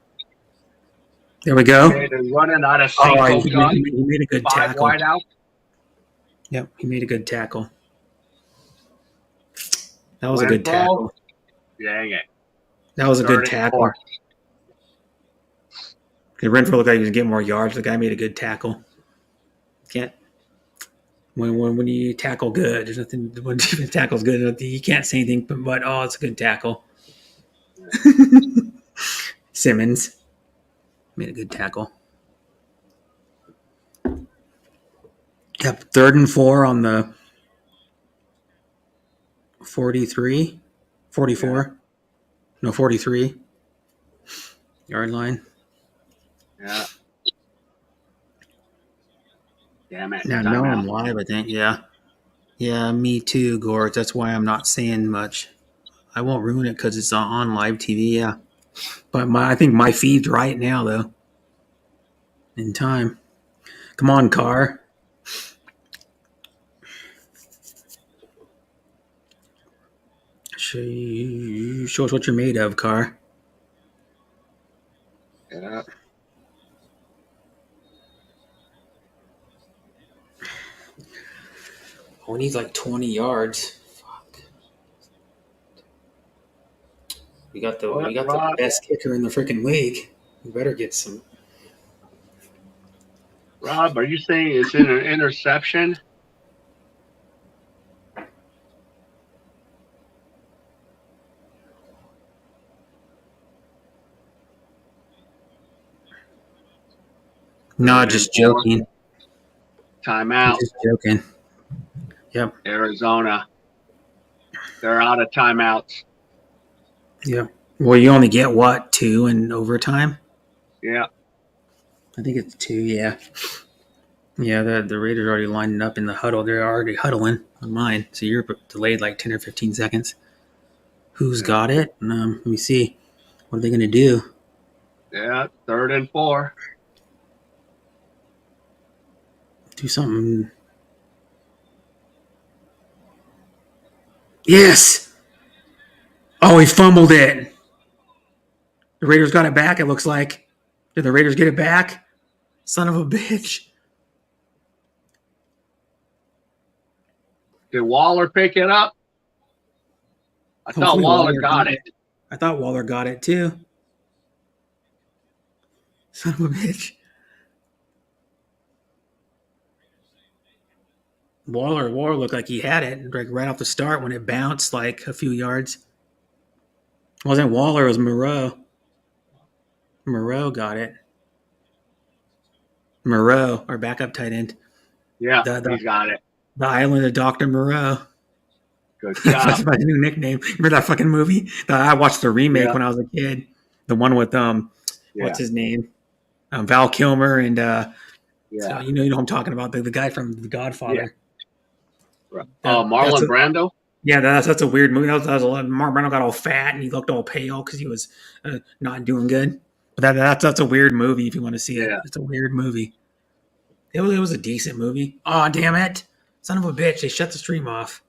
There we go. Okay, they're running out of Oh, single he gun. made a good 5 tackle. wide out. Yep, he made a good tackle. That was a good Renfro. tackle. Dang it. That was a 3rd good and tackle. 4. Renfro looked like he was getting more yards. The guy made a good tackle. Can't when you tackle good, there's nothing. When defense tackles good, you can't say anything but oh, it's a good tackle. Simmons made a good tackle. Yep, 3rd and 4 on the 43, 44, no 43 yard line. Yeah. Damn it. Now, no, I'm live, I think. Yeah. Yeah, me too, Gort. That's why I'm not saying much. I won't ruin it because it's on live TV, yeah. But I think my feed's right now, though. In time. Come on, Carr. Show us what you're made of, Carr. Yeah. Oh, we need like 20 yards. Fuck. We got the best kicker in the freaking league. We better get some. Rob, are you saying it's in an interception? No, just joking. Timeout. Just joking. Yep. Arizona. They're out of timeouts. Yep. Well, you only get what, 2 in overtime? Yeah. I think it's 2. Yeah. Yeah. The Raiders are already lining up in the huddle. They're already huddling on mine. So you're delayed like 10 or 15 seconds. Who's got it? Let me see. What are they going to do? Yeah. 3rd and 4. Do something. Yes. Oh, he fumbled it. The Raiders got it back, it looks like. Did the Raiders get it back? Son of a bitch. Did Waller pick it up? I thought Waller got it. I thought Waller got it too. Son of a bitch. Waller looked like he had it like right off the start when it bounced like a few yards. It wasn't Waller, it was Moreau. Moreau got it. Moreau, our backup tight end. Yeah, he's got it. The Island of Dr. Moreau. Good job. That's my new nickname. Remember that fucking movie? I watched the remake when I was a kid. The one with what's his name? Val Kilmer and so you know who I'm talking about, the guy from The Godfather. Yeah. Marlon Brando? Yeah, that's a weird movie. That was Marlon Brando got all fat and he looked all pale because he was not doing good. But that's a weird movie if you want to see it. Yeah. It's a weird movie. It was a decent movie. Oh, damn it. Son of a bitch. They shut the stream off.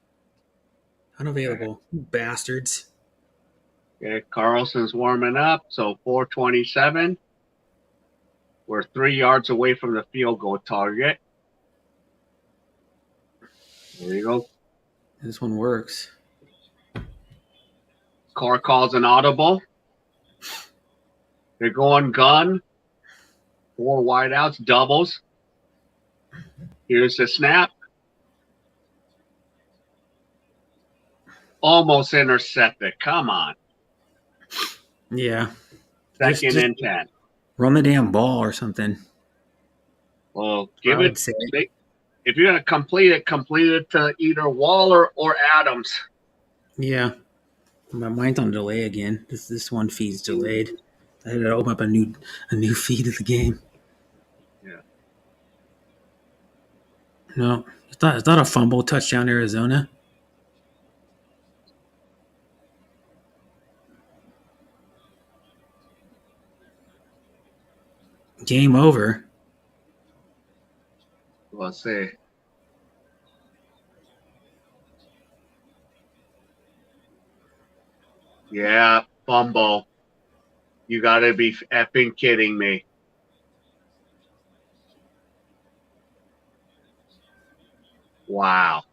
Unavailable. Bastards. Okay, Carlson's warming up. So 4:27. We're 3 yards away from the field goal target. There you go. This one works. Carr calls an audible. They're going gun. 4 wideouts, doubles. Here's the snap. Almost intercepted. Come on. Yeah. 2nd and 10. Run the damn ball or something. Well, give it. If you're going to complete it to either Waller or Adams. Yeah. Mine's on delay again. This one feed's delayed. I had to open up a new feed of the game. Yeah. No, it's not a fumble. Touchdown Arizona. Game over. Let's see. Yeah, fumble. You got to be effing kidding me. Wow.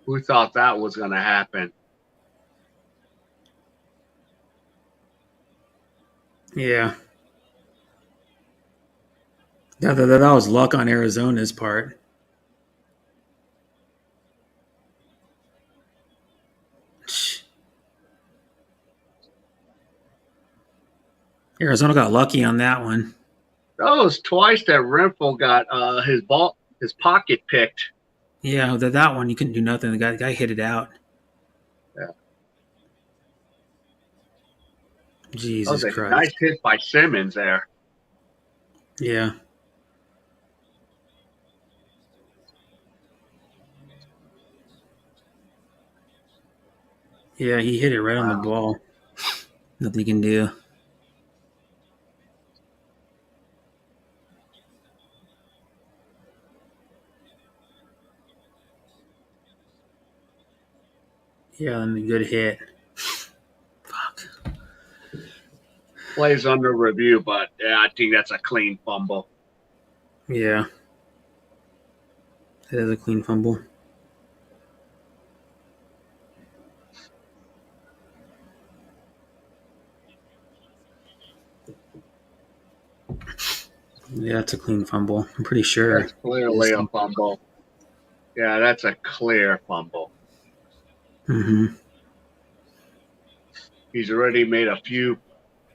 Who thought that was going to happen? Yeah. That was luck on Arizona's part. Arizona got lucky on that one. That was twice that Renfro got his pocket picked. Yeah, that one you couldn't do nothing. The guy hit it out. Yeah. That Jesus was a Christ. nice hit by Simmons there. Yeah. Yeah, he hit it right on the ball. Nothing he can do. Yeah, and a good hit. Fuck. Plays under review, but yeah, I think that's a clean fumble. Yeah. That is a clean fumble. Yeah, it's a clean fumble. I'm pretty sure. That's clearly a fumble. Yeah, that's a clear fumble. Mm-hmm. He's already made a few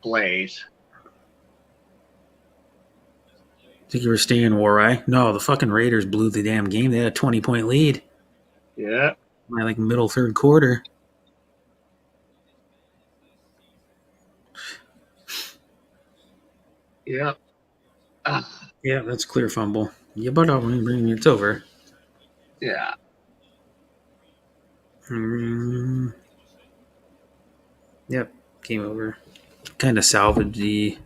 plays. Think you were staying war, right? No, the fucking Raiders blew the damn game. They had a 20-point lead. Yeah. My like middle third quarter. Yep. Yeah, that's a clear fumble. Yeah, but it's over. Yeah. Yep, game over. Kind of salvaged the.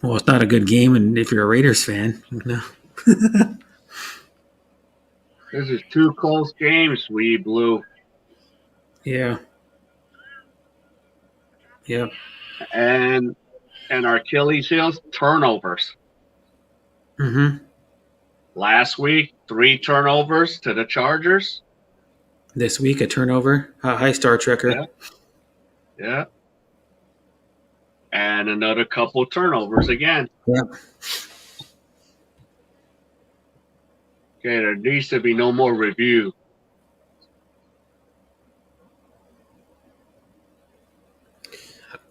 Well, it's not a good game, and if you're a Raiders fan, no. This is two close games we blew. Yeah. Yep. And our Achilles heels, turnovers. Mm-hmm. Last week, 3 turnovers to the Chargers. This week, a turnover. Hi, Star Trekker. Yeah. And another couple turnovers again. Yep. Okay, there needs to be no more review.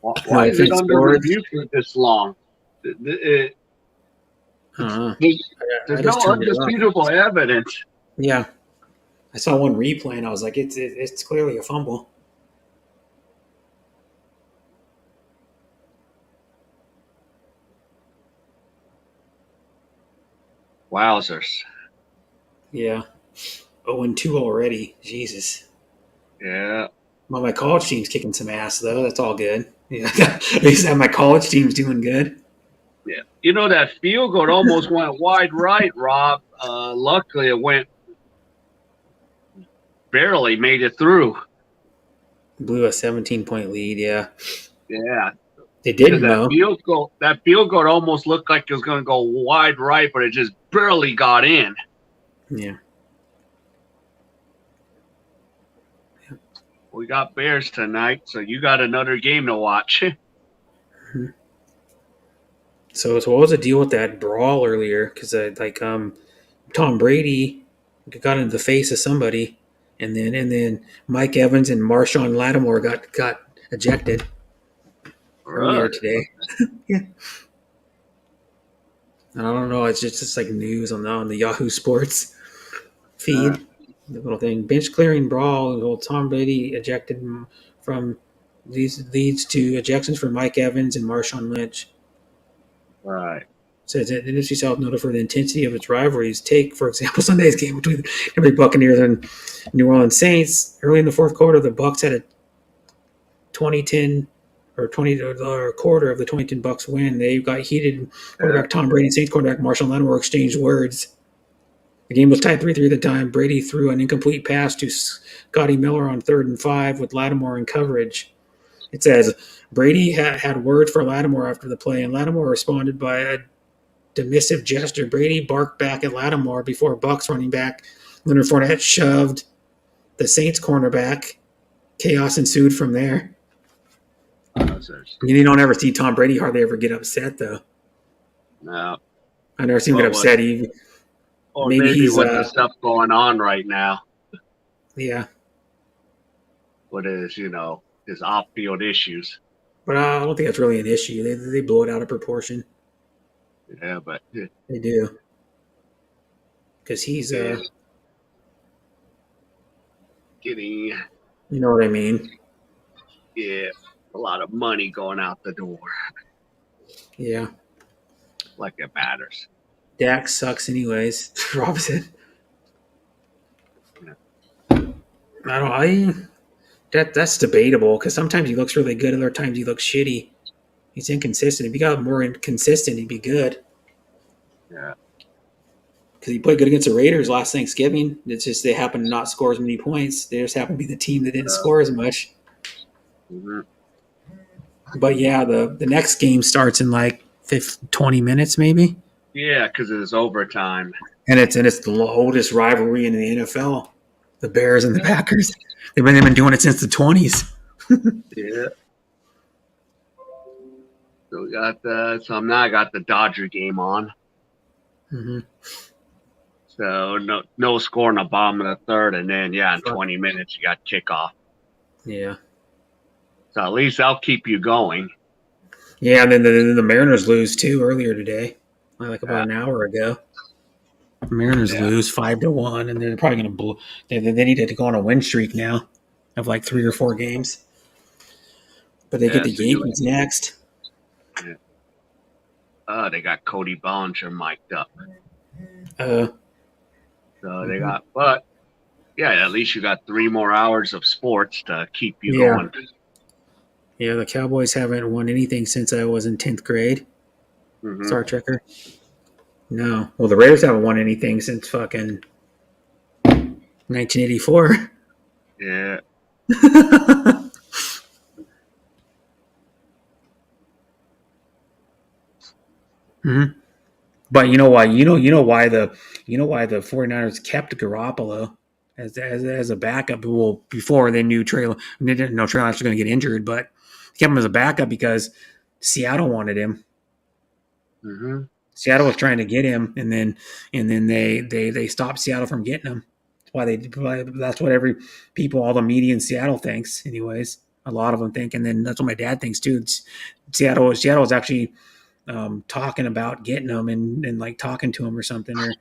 Why is it under review for this long? There's no undisputable evidence. Yeah. I saw one replay, and I was like, it's clearly a fumble. Wowzers. Yeah. 0-2 already. Jesus. Yeah. Well, my college team's kicking some ass, though. That's all good. Yeah. At least my college team's doing good. Yeah. You know, that field goal almost went wide right, Rob. Luckily, it went barely made it through. Blew a 17-point lead, yeah. Yeah. They didn't, though. That field goal almost looked like it was going to go wide right, but it just barely got in. Yeah. We got Bears tonight, so you got another game to watch. Mm-hmm. So what was the deal with that brawl earlier? Because Tom Brady got into the face of somebody, and then Mike Evans and Marshawn Lattimore got ejected earlier today. Yeah. I don't know. It's just like news on the Yahoo Sports feed. The little thing, bench clearing brawl. Old Tom Brady ejected from these leads to ejections for Mike Evans and Marshawn Lynch. Right. Says that the NFC South noted for the intensity of its rivalries. Take, for example, Sunday's game between the Buccaneers and New Orleans Saints. Early in the fourth quarter, the Bucs had a 2010 or quarter of the 2010 Bucs win. They got heated. Quarterback Tom Brady and Saints quarterback Marshawn Lattimore exchanged words. The game was tied 3-3 at the time. Brady threw an incomplete pass to Scotty Miller on 3rd and 5 with Lattimore in coverage. It says Brady had words for Lattimore after the play, and Lattimore responded by a dismissive gesture. Brady barked back at Lattimore before Bucs running back Leonard Fournette shoved the Saints cornerback. Chaos ensued from there. You don't ever see Tom Brady hardly ever get upset, though. No. I never see him get upset. Maybe he's with the stuff going on right now. Yeah. What is, his off-field issues. But I don't think that's really an issue. They blow it out of proportion. Yeah, but they do. Because he's getting, you know what I mean? Yeah, a lot of money going out the door. Yeah. Like it matters. Dak sucks anyways. Robinson. Yeah. That's debatable because sometimes he looks really good, other times he looks shitty. He's inconsistent. If he got more inconsistent, he'd be good. Yeah. Because he played good against the Raiders last Thanksgiving. It's just they happen to not score as many points. They just happen to be the team that didn't score as much. Mm-hmm. But yeah, the next game starts in like 20 minutes maybe. Yeah, because it's overtime. And it's the oldest rivalry in the NFL. The Bears and the Packers. They've been doing it since the 20s. Yeah. So we got now I got the Dodger game on. Mm-hmm. So no score in the bottom of the third, and then in 20 minutes you got kickoff. Yeah. So at least I'll keep you going. Yeah, and then the Mariners lose too earlier today, like about an hour ago. The Mariners lose 5-1, and they're probably going to blow. They need to go on a win streak now of like 3 or 4 games. But they get the Yankees next. Yeah. They got Cody Bellinger mic'd up. So they got, but at least you got 3 more hours of sports to keep you going. Yeah, the Cowboys haven't won anything since I was in 10th grade. Mm-hmm. Star Trekker. No. Well, the Raiders haven't won anything since fucking 1984. Yeah. Mm-hmm. But you know why? You know why the 49ers kept Garoppolo as a backup. Well, before they knew Trey Lance was going to get injured, but kept him as a backup because Seattle wanted him. Mm-hmm. Seattle was trying to get him, and then they stopped Seattle from getting him. That's what all the media in Seattle thinks, anyways. A lot of them think, and then that's what my dad thinks too. Seattle was actually talking about getting him and like talking to him or something, or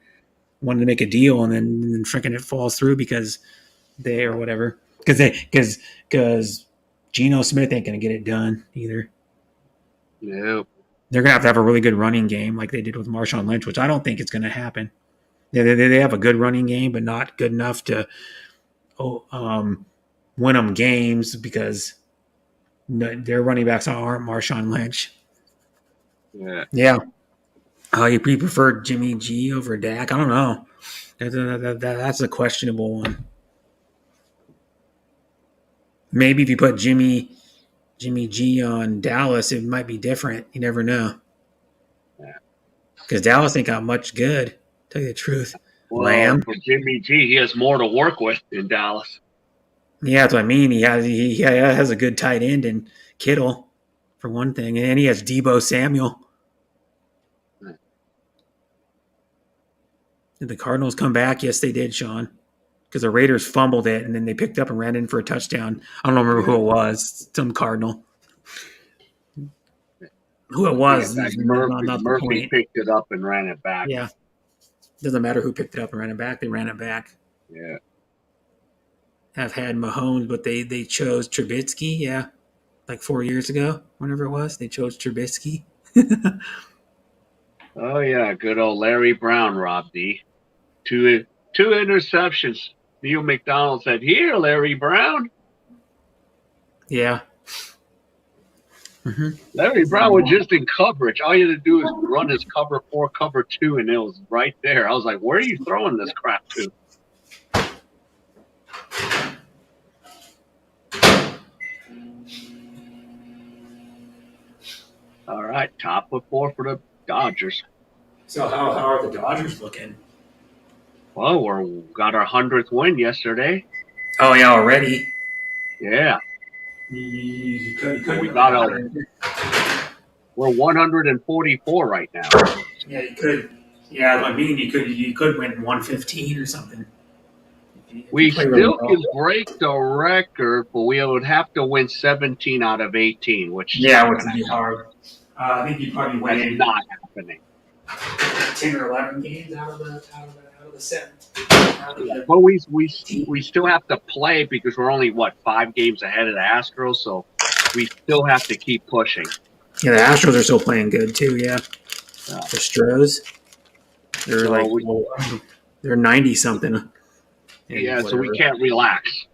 wanted to make a deal, and then freaking it falls through because they or whatever because Geno Smith ain't gonna get it done either. Nope. They're gonna have a really good running game like they did with Marshawn Lynch, which I don't think it's gonna happen. They have a good running game, but not good enough to win them games because their running backs aren't Marshawn Lynch. Yeah. Yeah. You prefer Jimmy G over Dak? I don't know. That's a questionable one. Maybe if you put Jimmy G on Dallas, it might be different. You never know. Because Dallas ain't got much good, to tell you the truth. Well, Lamb. For Jimmy G, he has more to work with in Dallas. Yeah, that's what I mean. He has a good tight end in Kittle, for one thing. And he has Deebo Samuel. Did the Cardinals come back? Yes, they did, Sean. Because the Raiders fumbled it, and then they picked up and ran in for a touchdown. I don't remember who it was. Some Cardinal. Who it was. Murphy picked it up and ran it back. Yeah. Doesn't matter who picked it up and ran it back. They ran it back. Yeah. Have had Mahomes, but they chose Trubisky. Yeah. Like 4 years ago, whenever it was. They chose Trubisky. Oh, yeah. Good old Larry Brown, Rob D. Two interceptions. Neil McDonald said, "Here, Larry Brown." Yeah. Mm-hmm. Larry Brown was just in coverage. All you had to do is run his cover 4, cover 2, and it was right there. I was like, where are you throwing this crap to? All right, top of 4 for the Dodgers. So how are the Dodgers looking? Well, we got our 100th win yesterday. Oh, yeah, already? Yeah. You could So we go got higher. we're 144 right now. Yeah, you could. Yeah, I mean, you could win 115 or something if you We play really still well. can break the record, but we would have to win 17 out of 18, which is Yeah, not which going to would be happen. hard. I think you'd probably That's win not happening. 10 or 11 games out of the 7. Out of Yeah. the But we 18. still have to play because we're only, 5 games ahead of the Astros, so we still have to keep pushing. Yeah, the Astros are still playing good too. Yeah, the Stros, they're So like they're 90 something. so we can't relax.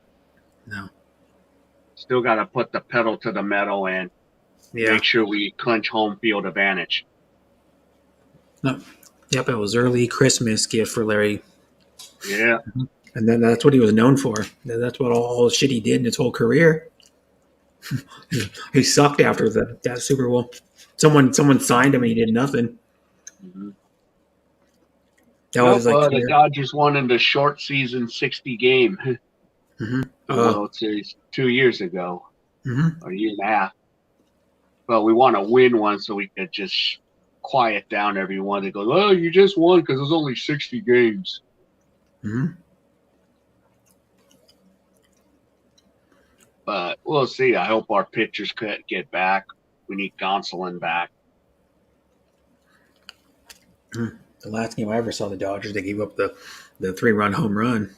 No. Still got to put the pedal to the metal and Yeah. make sure we clinch home field advantage. No. Yep, it was early Christmas gift for Larry. Yeah. And then that's what he was known for. That's what all the shit he did in his whole career. He sucked after that Super Bowl. Someone signed him and he did nothing. Mm-hmm. That was like the Dodgers won in the short season 60 game World Series 2 years ago, or a year and a half. But we want to win one so we could just quiet down everyone that goes, "Oh, you just won because there's only 60 games." Mm-hmm. But we'll see. I hope our pitchers could get back. We need Gonsolin back. The last game I ever saw the Dodgers, they gave up the 3-run home run.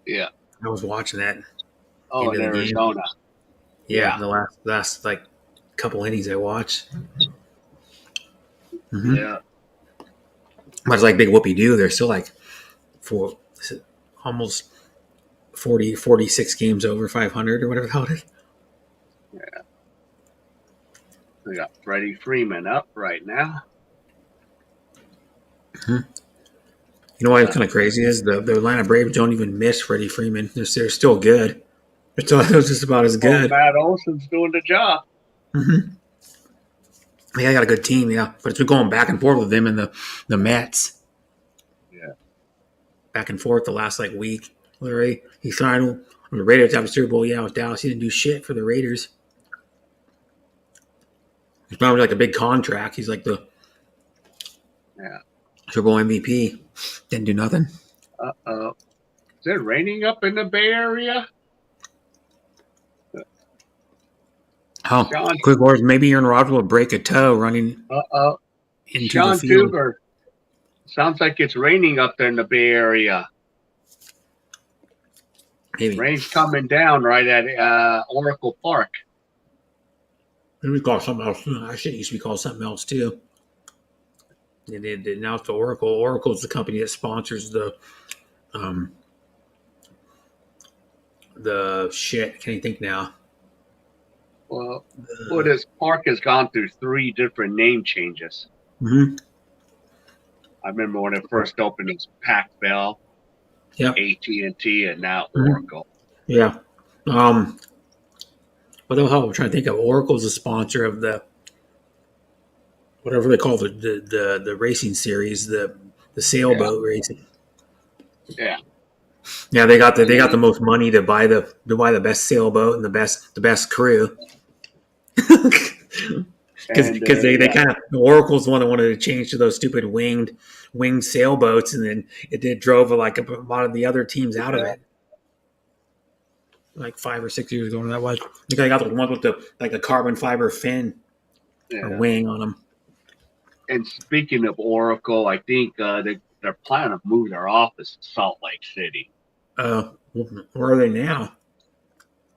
Yeah. I was watching that. Oh, in Arizona. Yeah, the last like couple innings I watched. Mm-hmm. Yeah. But it's like big whoopie doo. They're still like almost 46 games over 500 or whatever the hell it is. Yeah. We got Freddie Freeman up right now. Mm-hmm. You know what's kind of crazy is the Atlanta Braves don't even miss Freddie Freeman. They're still good. It's just about as good. Matt Olson's doing the job. Mm-hmm. Yeah, I got a good team, yeah. But it's been going back and forth with them and the Mets. Yeah. Back and forth the last like week. Larry, he signed on the Raiders after Super Bowl. Yeah, with Dallas. He didn't do shit for the Raiders. He's probably like a big contract. He's like the Super Bowl MVP. Didn't do nothing. Uh-oh. Is it raining up in the Bay Area? Oh, quick words. Maybe Aaron Rodgers will break a toe running into Sean the field. Tuber. Sounds like it's raining up there in the Bay Area. Maybe. Rain's coming down right at Oracle Park. We call something else. Actually, it used to be called something else too. Now it's the Oracle. Oracle is the company that sponsors the shit. Can't you think now? Well, this park has gone through 3 different name changes. Mm-hmm. I remember when it first opened, it was Pac Bell, AT&T, and now Oracle. Yeah. What the hell? I'm trying to think of. Oracle's a sponsor of the whatever they call the racing series, the sailboat racing. Yeah. Yeah, they got the most money to buy the best sailboat and the best crew. Because they kind of Oracle's the one that wanted to change to those stupid winged sailboats, and then it drove like a lot of the other teams out of it. Like 5 or 6 years ago, that was. I think I got the one with the carbon fiber fin or wing on them. And speaking of Oracle, I think they're planning to move their office to Salt Lake City. Where are they now?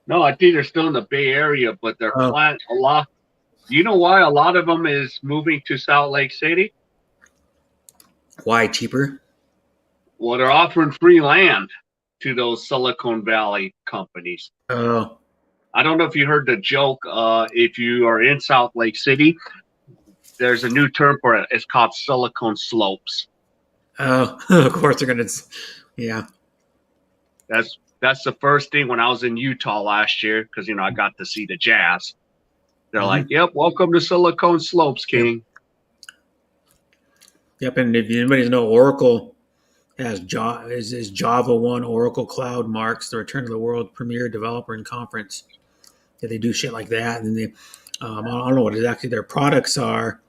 No, I think they're still in the Bay Area, but they're planning a lot. You know why a lot of them is moving to Salt Lake City? Why? Cheaper? Well, they're offering free land to those Silicon Valley companies. Oh. I don't know if you heard the joke. If you are in Salt Lake City, there's a new term for it. It's called Silicon Slopes. Oh, of course they're going to. Yeah. That's the first thing when I was in Utah last year, because, I got to see the Jazz. They're like, yep, welcome to Silicon Slopes, King. Yep, and if anybody knows, Oracle as Java 1 Oracle Cloud marks the return of the world premier developer and conference. Yeah, they do shit like that, and they I don't know what exactly their products are.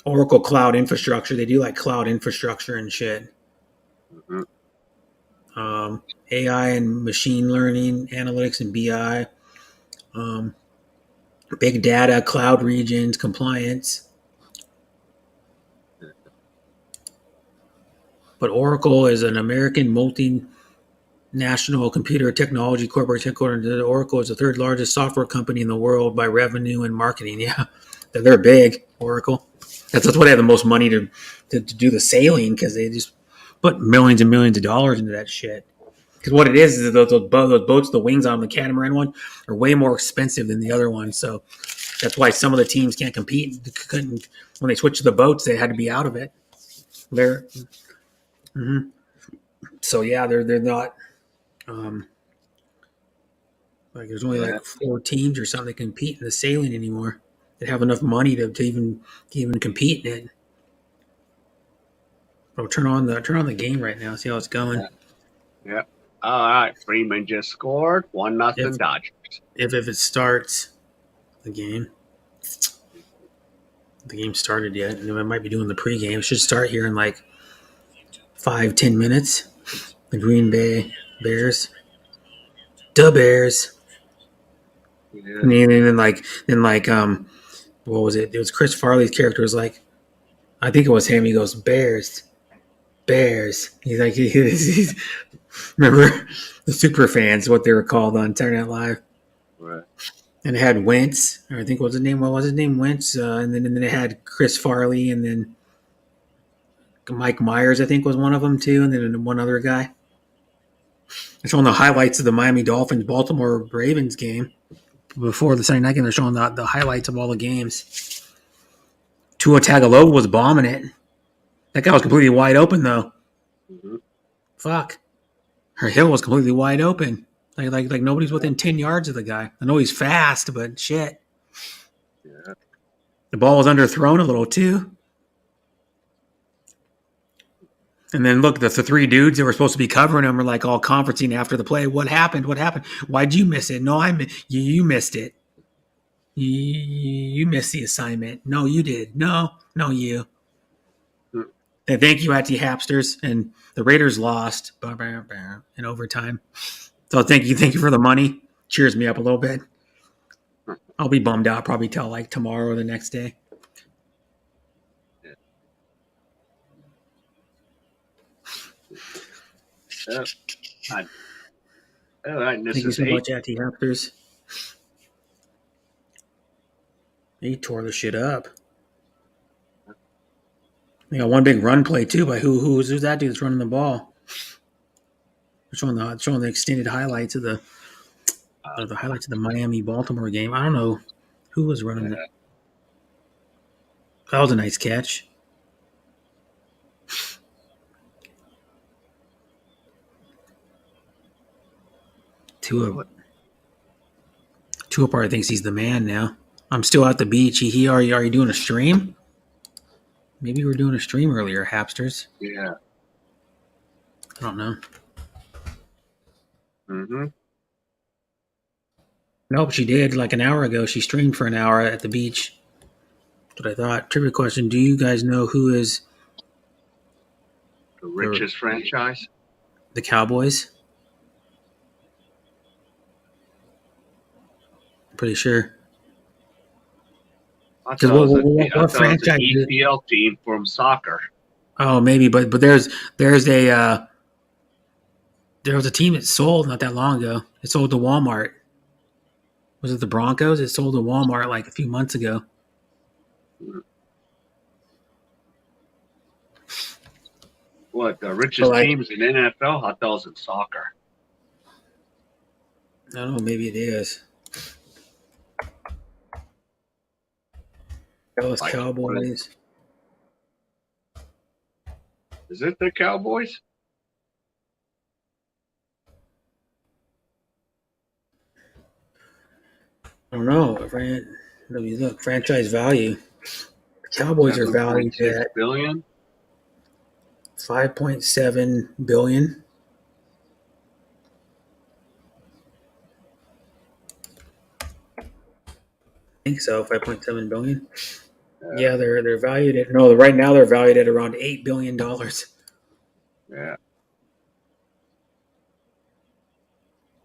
Oracle Cloud Infrastructure. They do like cloud infrastructure and shit. Mm-hmm. AI and machine learning, analytics and BI, big data, cloud regions, compliance. But Oracle is an American multinational computer technology corporation. Oracle is the third largest software company in the world by revenue and marketing. Yeah, they're big, Oracle. That's why they have the most money to do the sailing, because they just put millions and millions of dollars into that shit. Because what it is those boats, the wings on the catamaran one, are way more expensive than the other one. So that's why some of the teams can't compete. Couldn't when they switched to the boats, they had to be out of it. They're So yeah, they're not like there's only like 4 teams or something that compete in the sailing anymore. They have enough money to even compete in it. I'll turn on the game right now. See how it's going. Yeah. All right. Freeman just scored 1-0 If Dodgers. if it starts the game. The game started yet, and I might be doing the pregame. It should start here in like 5-10 minutes. The Green Bay Bears, the Bears, Yeah. and then what was it? It was Chris Farley's character was like, I think it was him. He goes Bears, Bears. He's like he's remember the super fans, what they were called on Saturday Night Live. Right. And it had Wentz, or I think what was his name? What was his name? Wentz, and then it had Chris Farley, and then Mike Myers, I think, was one of them too, and then one other guy. They're showing the highlights of the Miami Dolphins Baltimore Ravens game before the Sunday night game. They're showing the highlights of all the games. Tua Tagovailoa was bombing it. That guy was completely wide open though. Mm-hmm. Fuck. Her Hill was completely wide open. Like nobody's within 10 yards of the guy. I know he's fast, but shit. Yeah. The ball was underthrown a little too. And then look, the three dudes that were supposed to be covering him were like all conferencing after the play. What happened? What happened? Why'd you miss it? No, you missed it. You missed the assignment. No, you did. No, you. Hmm. And thank you, Atty Hapsters. And the Raiders lost in overtime. So thank you for the money. Cheers me up a little bit. I'll be bummed out probably till like tomorrow or the next day. Yeah. All right, this Thank you is so 8. much, Atty Hapsters. He tore the shit up. They got one big run play too by who's that dude that's running the ball. They're showing the extended highlights of the Miami Baltimore game. I don't know who was running it. That was a nice catch. Tua probably thinks he's the man now. I'm still at the beach. Are you doing a stream? Maybe we were doing a stream earlier, Hapsters. Yeah. I don't know. Mm-hmm. Nope, she did. Like an hour ago, she streamed for an hour at the beach. That's what I thought. Trivia question: do you guys know who is The richest franchise? the Cowboys? I'm pretty sure. I thought it was What franchise? an EPL team from soccer. Oh, maybe, but there was a team that sold not that long ago. It sold to Walmart. Was it the Broncos? It sold to Walmart like a few months ago. What, the richest teams in NFL? I thought it was in soccer. I don't know. Maybe it is. Dallas Cowboys. Is it the Cowboys? I don't know. Let me look. Franchise value. The Cowboys are valued at $7.6 billion. $5.7 billion. I think so. 5.7 billion. Yeah, they're valued at right now they're valued at around $8 billion. Yeah.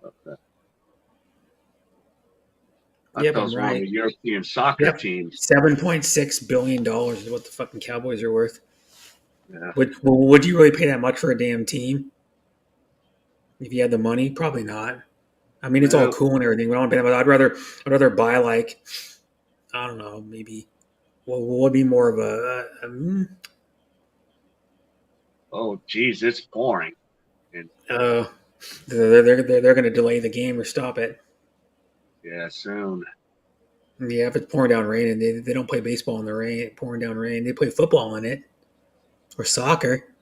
Okay. I Yep, thought it I'm was one of right. the European soccer Yep, teams. $7.6 billion is what the fucking Cowboys are worth. Yeah. Would you really pay that much for a damn team if you had the money? Probably not. I mean, it's all No. cool and everything, but I don't pay that much. I'd rather buy like I don't know, maybe what would be more of Oh, geez, it's pouring. And they're going to delay the game or stop it. yeah, soon. Yeah, if it's pouring down rain and they don't play baseball in the rain, pouring down rain, they play football in it or soccer.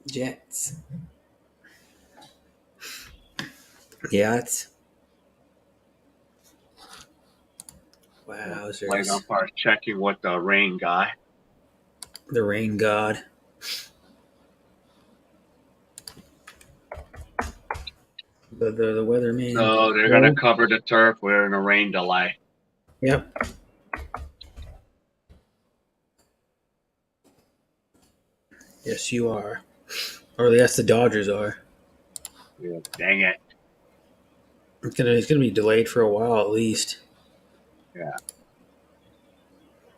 Jets. Yeah, it's Like wowzers. umpire checking what the rain guy. The rain god. The weatherman. So they're gonna cover the turf. We're in a rain delay. Yep. Yes, you are. Or yes, the Dodgers are. Yeah, dang it. It's gonna be delayed for a while at least. Yeah.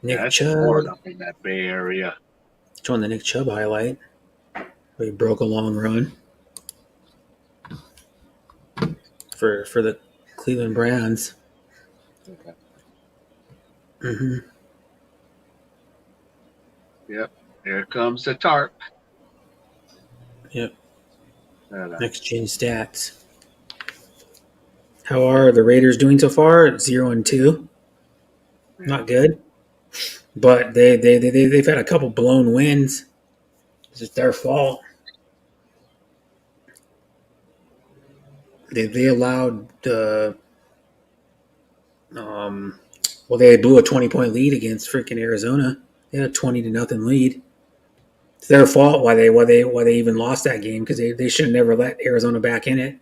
Nick That's Chubb. pouring up in that Bay Area. Showing the Nick Chubb highlight. Where he broke a long run for the Cleveland Browns. Okay. Mm-hmm. Yep. Here comes the tarp. Yep. Next gen stats. How are the Raiders doing so far? 0-2. Not good. But they've had a couple blown wins. It's just their fault. They allowed they blew a 20-point lead against freaking Arizona. They had a 20-0 lead. It's their fault why they even lost that game because they should have never let Arizona back in it.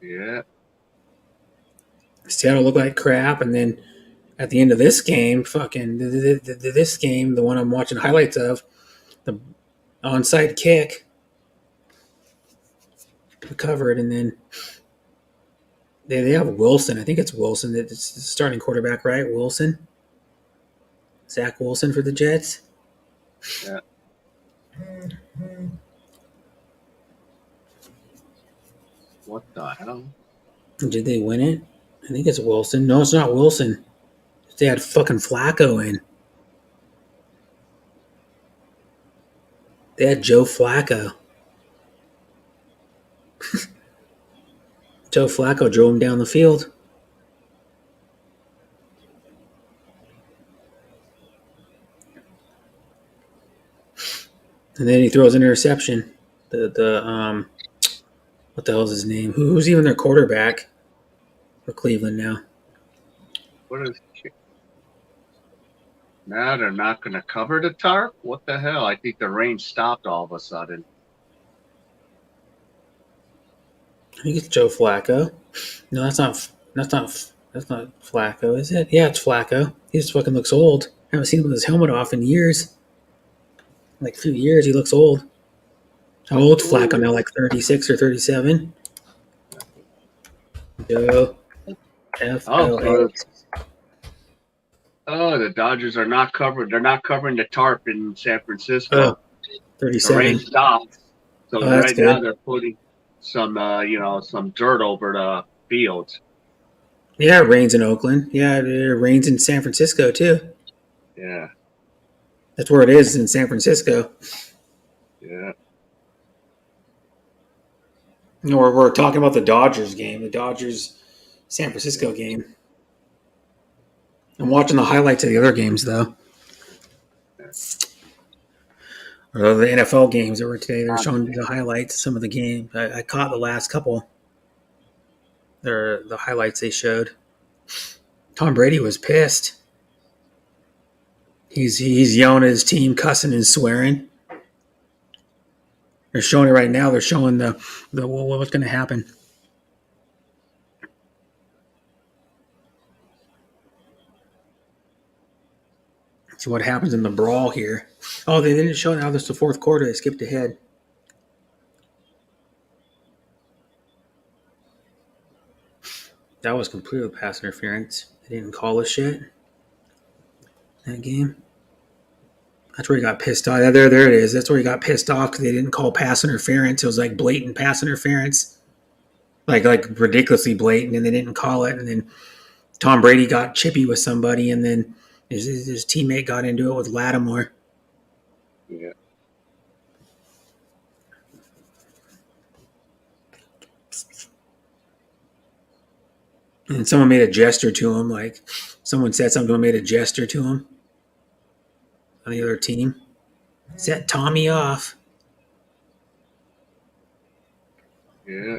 Yeah. Seattle looked like crap, and then at the end of this game, this game, the one I'm watching highlights of, the onside kick recovered, and then they have Wilson. I think it's Wilson. It's the starting quarterback, right? Wilson, Zach Wilson for the Jets. Yeah. What the hell? Did they win it? I think it's Wilson. No, it's not Wilson. They had fucking Flacco in. They had Joe Flacco. Joe Flacco drove him down the field. And then he throws an interception. What the hell is his name? Who's even their quarterback for Cleveland now? What is now they're not gonna cover the tarp? What the hell? I think the rain stopped all of a sudden. I think it's Joe Flacco. No, that's not Flacco, is it? Yeah, it's Flacco. He just fucking looks old. I haven't seen him with his helmet off in years. Like a few years, he looks old. How old's Flacco now? Like 36 or 37? Joe F-L-A. Oh, the Dodgers are not covered. They're not covering the tarp in San Francisco. Oh, The 37. rain stopped. So Oh, that's right now good. they're putting some some dirt over the fields. Yeah, it rains in Oakland. Yeah, it rains in San Francisco, too. Yeah. That's where it is, in San Francisco. Yeah. You know, we're talking about the Dodgers game, the Dodgers San Francisco game. I'm watching the highlights of the other games, though. Or the NFL games that were today. They're showing the highlights of some of the games. I caught the last couple. the highlights they showed. Tom Brady was pissed. He's yelling at his team, cussing and swearing. They're showing it right now. They're showing the what's going to happen. See what happens in the brawl here. Oh, they didn't show now. This is the fourth quarter. They skipped ahead. That was completely pass interference. They didn't call a shit that game. That's where he got pissed off. There it is. That's where he got pissed off because they didn't call pass interference. It was like blatant pass interference, like ridiculously blatant, and they didn't call it. And then Tom Brady got chippy with somebody, and then his teammate got into it with Lattimore. Yeah. And someone made a gesture to him, like someone said something to him, made a gesture to him on the other team. Set Tommy off. Yeah.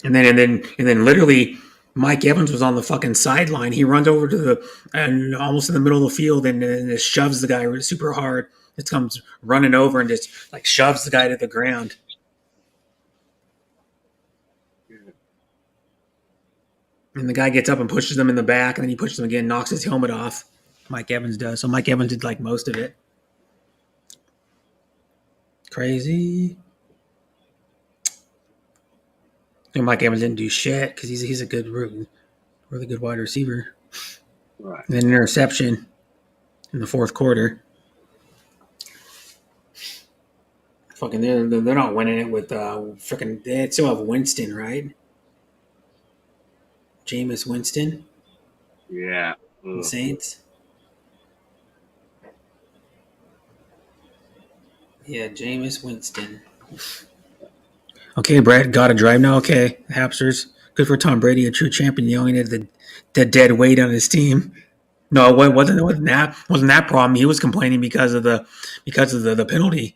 And then literally Mike Evans was on the fucking sideline. He runs over to and almost in the middle of the field and just shoves the guy super hard. It comes running over and just like shoves the guy to the ground. And the guy gets up and pushes him in the back, and then he pushes him again, knocks his helmet off. Mike Evans does. So Mike Evans did like most of it. Crazy. And Mike Evans didn't do shit because he's a good, really good wide receiver. Right. And then interception in the fourth quarter. Fucking, they're not winning it with freaking. They still have Winston, right? Jameis Winston. Yeah. The Saints. Yeah, Jameis Winston. Okay, Brett, got to drive now. Okay, Hapsters. Good for Tom Brady, a true champion, yelling at the dead weight on his team. No, it wasn't that problem. He was complaining because of the penalty.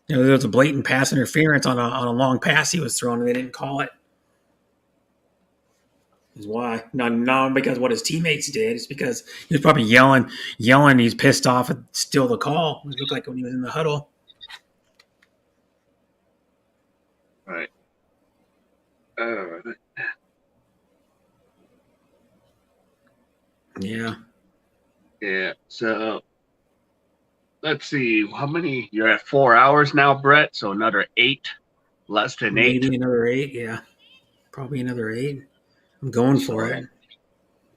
You know, there was a blatant pass interference on a long pass he was throwing, and they didn't call it. Is why. Not because what his teammates did. It's because he was probably yelling. He's pissed off and still the call. It looked like when he was in the huddle. Right. Yeah. Yeah. So let's see. How many? You're at 4 hours now, Brett. So another 8. Less than 8. Maybe another 8. Yeah. Probably another 8. I'm going for it.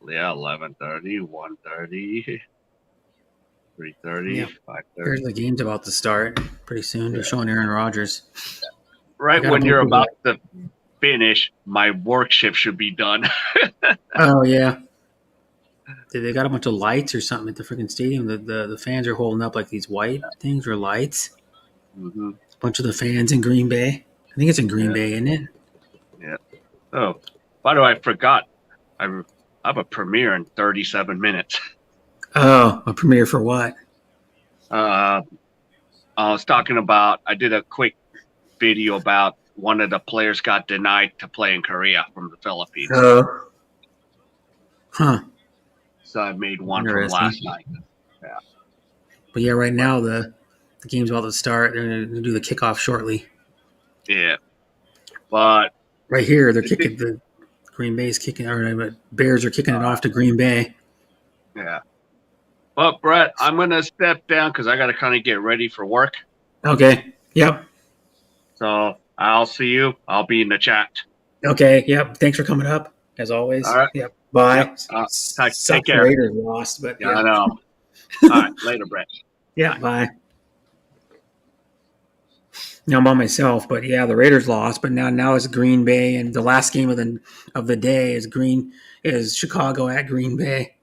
Yeah, 11:30, 1:30, 3:30, Yeah. 5:30. Here's the game's about to start pretty soon. They're showing Aaron Rodgers. Right when you're about to finish, my work shift should be done. Oh, yeah. They got a bunch of lights or something at the freaking stadium. The fans are holding up like these white things or lights. Mm-hmm. A bunch of the fans in Green Bay. I think it's in Green Bay, isn't it? Yeah. Oh, by the way, I forgot. I have a premiere in 37 minutes. Oh, a premiere for what? I was talking about, I did a quick video about one of the players got denied to play in Korea from the Philippines. Oh. Huh. So I made one from last night. Yeah. But yeah, right now the game's about to start. They're going to do the kickoff shortly. Yeah. But right here, they're kicking the Green Bay's kicking, or Bears are kicking it off to Green Bay. Yeah. Well, Brett, I'm going to step down because I got to kind of get ready for work. Okay. Yep. So I'll see you. I'll be in the chat. Okay. Yep. Thanks for coming up, as always. All right. Yep. Bye. Yep. Take care. Raiders lost, but yeah. I know. All right. Later, Brett. Yeah. Bye. Now I'm by myself, but yeah, the Raiders lost. But now it's Green Bay, and the last game of the day is Chicago at Green Bay.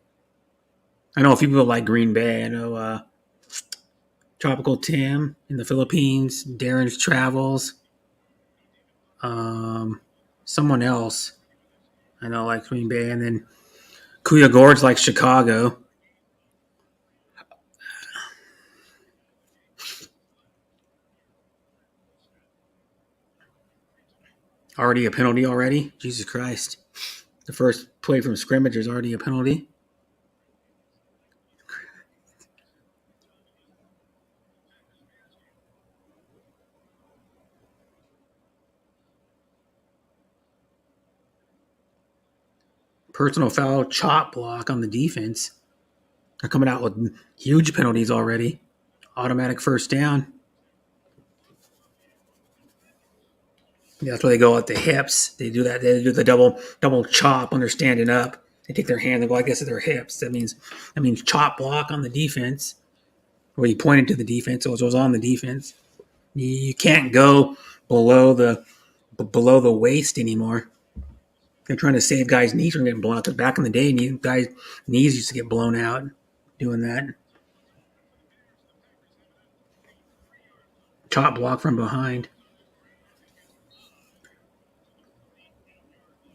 I know a few people like Green Bay. I know Tropical Tim in the Philippines, Darren's Travels, someone else I know likes Green Bay, and then Kuya Gord's like Chicago. Already a penalty already? Jesus Christ. The first play from scrimmage is already a penalty. Personal foul, chop block on the defense. They're coming out with huge penalties already. Automatic first down. Yeah, that's where they go at the hips. They do that. They do the double chop when they're standing up. They take their hand and go, I guess, at their hips. That means chop block on the defense. Or you pointed to the defense, so it was on the defense. You can't go below the waist anymore. They're trying to save guys' knees from getting blown out. Because back in the day, guys' knees used to get blown out doing that. Chop block from behind.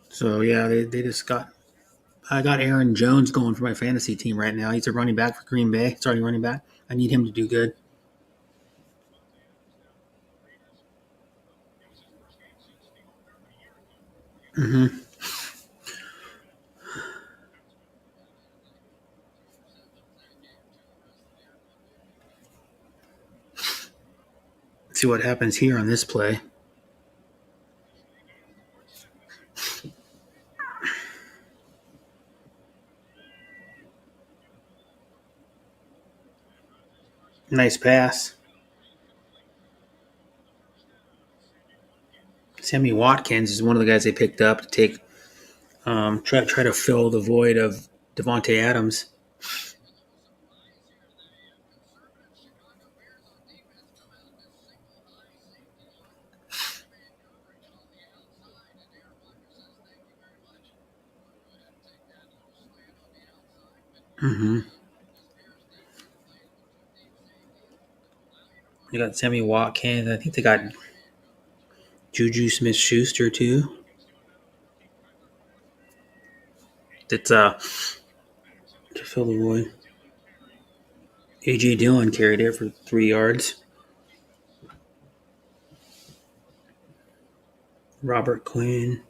So, yeah, they just got... I got Aaron Jones going for my fantasy team right now. He's a running back for Green Bay. Starting running back. I need him to do good. Mm-hmm. Let's see what happens here on this play. Nice pass. Sammy Watkins is one of the guys they picked up to take try to fill the void of Devontae Adams. Mm-hmm. They got Sammy Watkins. I think they got Juju Smith-Schuster too. That's to fill the void. A.J. Dillon carried it for 3 yards. Robert Quinn.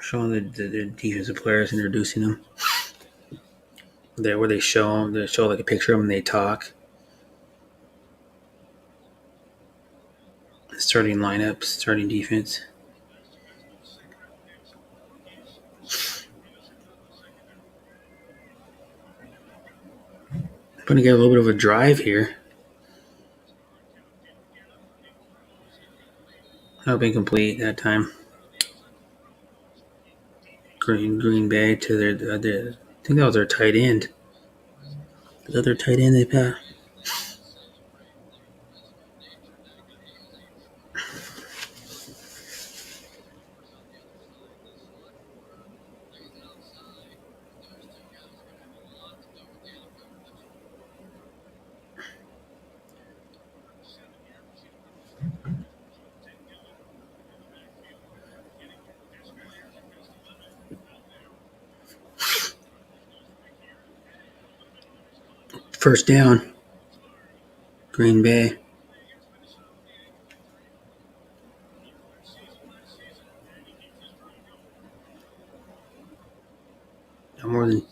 Showing the defensive players, introducing them. There, where they show them, they show like a picture of them and they talk. Starting lineups, starting defense. I'm going to get a little bit of a drive here. Not being complete that time. Green Bay to their I think that was their tight end. The other tight end they passed. First down. Green Bay. No more than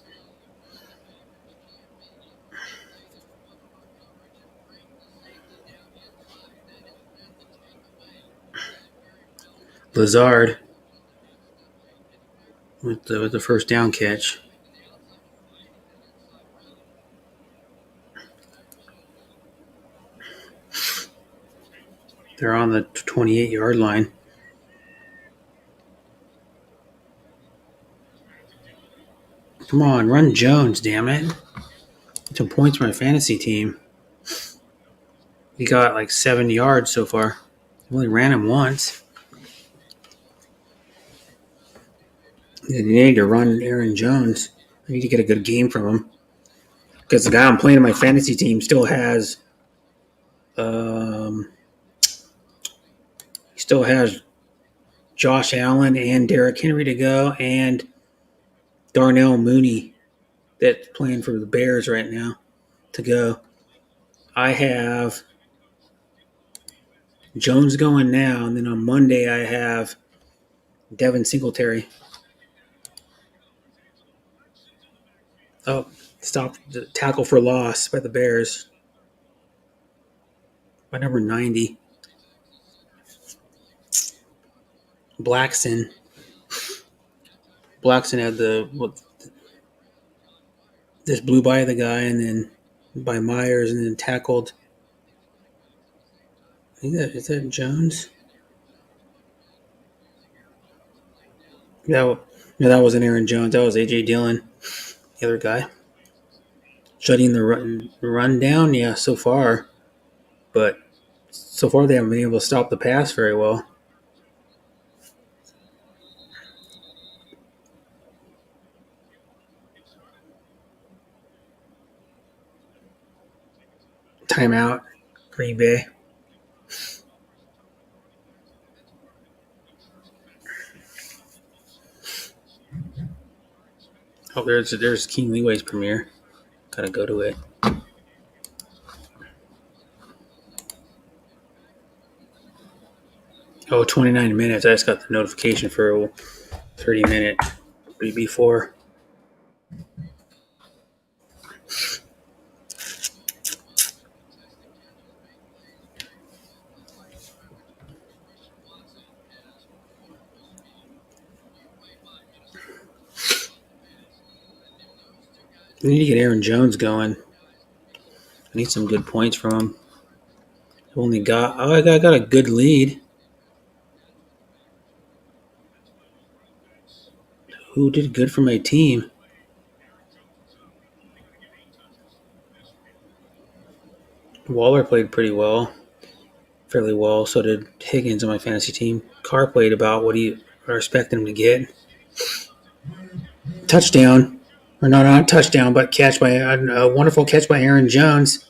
Lazard with the first down catch. They're on the 28-yard line. Come on, run Jones, damn it. Some points for my fantasy team. He got like 7 yards so far. I only ran him once. They need to run Aaron Jones. I need to get a good game from him. Because the guy I'm playing in my fantasy team still has Josh Allen and Derrick Henry to go, and Darnell Mooney that's playing for the Bears right now to go. I have Jones going now, and then on Monday I have Devin Singletary. Oh, stop the tackle for loss by the Bears. By number 90. Blackson. Blackson had just blew by the guy and then by Myers and then tackled. Is that Jones? No, that wasn't Aaron Jones. That was A.J. Dillon, the other guy. Shutting the run down, yeah, so far. But so far they haven't been able to stop the pass very well. Timeout, Green Bay. Oh, there's King Leeway's premiere. Gotta go to it. Oh, 29 minutes. I just got the notification for a 30-minute before. I need to get Aaron Jones going. I need some good points from him. I got a good lead. Who did good for my team? Waller played pretty well. Fairly well. So did Higgins on my fantasy team. Carr played about what I expected him to get. Touchdown. Or not touchdown, but catch by a wonderful catch by Aaron Jones.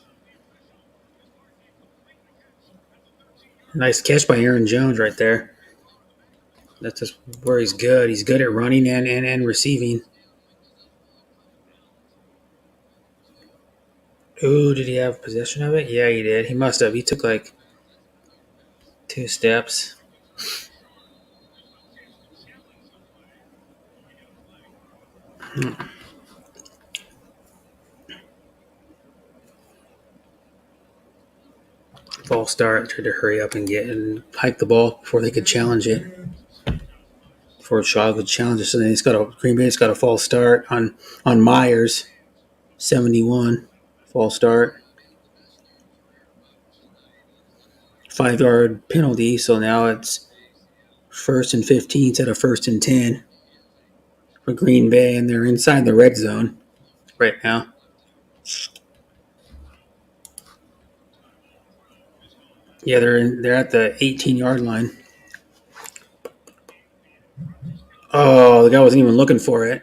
Nice catch by Aaron Jones right there. That's just where he's good. He's good at running and receiving. Ooh, did he have possession of it? Yeah, he did. He must have. He took like 2 steps. False start. Tried to hurry up and hike the ball before they could challenge it. Before Shaw could challenge it. So then Green Bay's got a false start on Myers. 71. False start. 5-yard penalty. So now it's 1st and 15 instead of 1st and 10 for Green Bay, and they're inside the red zone right now. Yeah, they're at the 18-yard line. Oh, the guy wasn't even looking for it.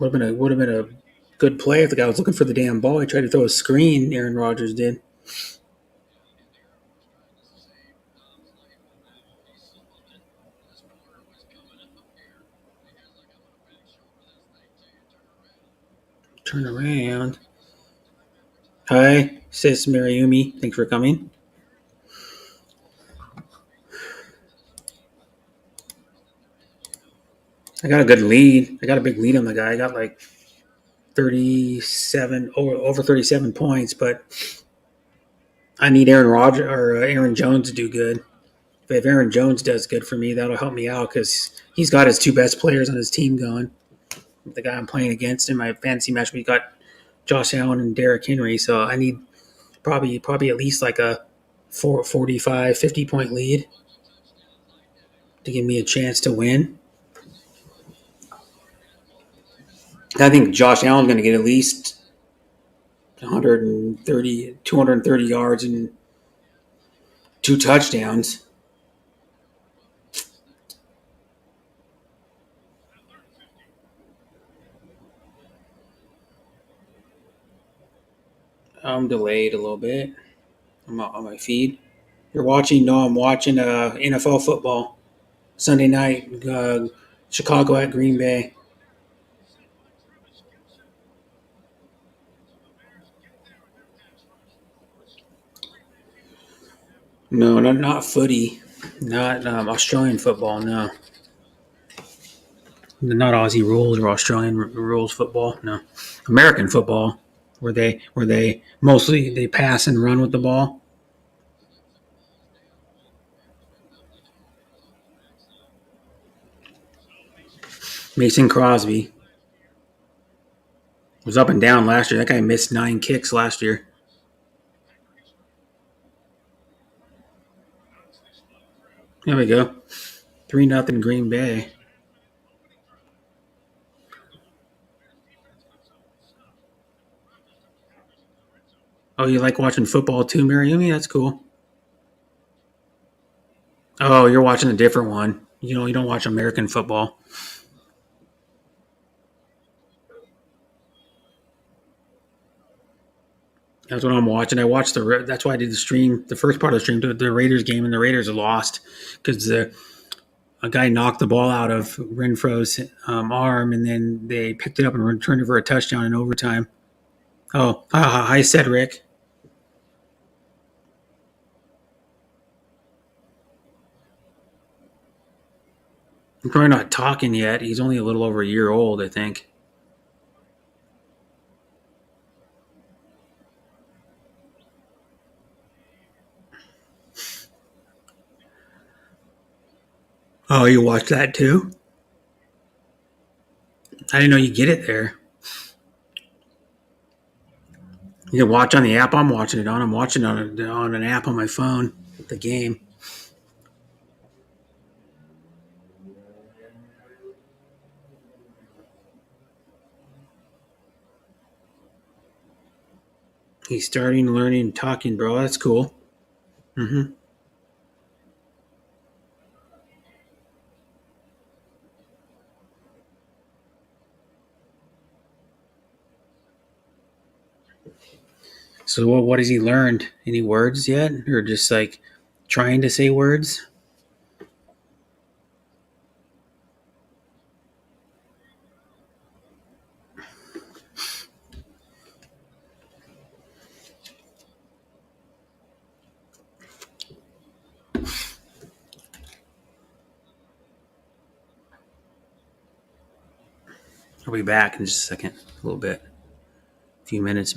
Would have been a good play if the guy was looking for the damn ball. He tried to throw a screen. Aaron Rodgers did. Turn around. Hi, sis Mariumi. Thanks for coming. I got a good lead. I got a big lead on the guy. I got like 37 over 37 points, but I need Aaron Jones to do good. If Aaron Jones does good for me, that'll help me out because he's got his 2 best players on his team going. The guy I'm playing against in my fantasy match, we got Josh Allen and Derrick Henry, so I need probably at least like a 45, 50-point lead to give me a chance to win. I think Josh Allen's going to get at least 230 yards and 2 touchdowns. I'm delayed a little bit. I'm on my feed. You're watching? No, I'm watching NFL football. Sunday night, Chicago at Green Bay. No, not footy. Not Australian football. No, not Aussie rules or Australian rules football. No, American football, where they mostly they pass and run with the ball. Mason Crosby was up and down last year. That guy missed 9 kicks last year. There we go. 3-0 Green Bay. Oh, you like watching football too, Mariumi? That's cool. Oh, you're watching a different one. You don't watch American football. That's what I'm watching. I watched That's why I did the stream. The first part of the stream, the Raiders game, and the Raiders lost because a guy knocked the ball out of Renfro's arm, and then they picked it up and returned it for a touchdown in overtime. Oh, hi, Cedric. I'm probably not talking yet. He's only a little over a year old, I think. Oh, you watch that too? I didn't know you get it there. You can watch on the app I'm watching it on. I'm watching on an app on my phone, the game. He's starting learning talking, bro. That's cool. Mm-hmm. So what has he learned? Any words yet? Or just like trying to say words? I'll be back in just a second. A little bit. A few minutes.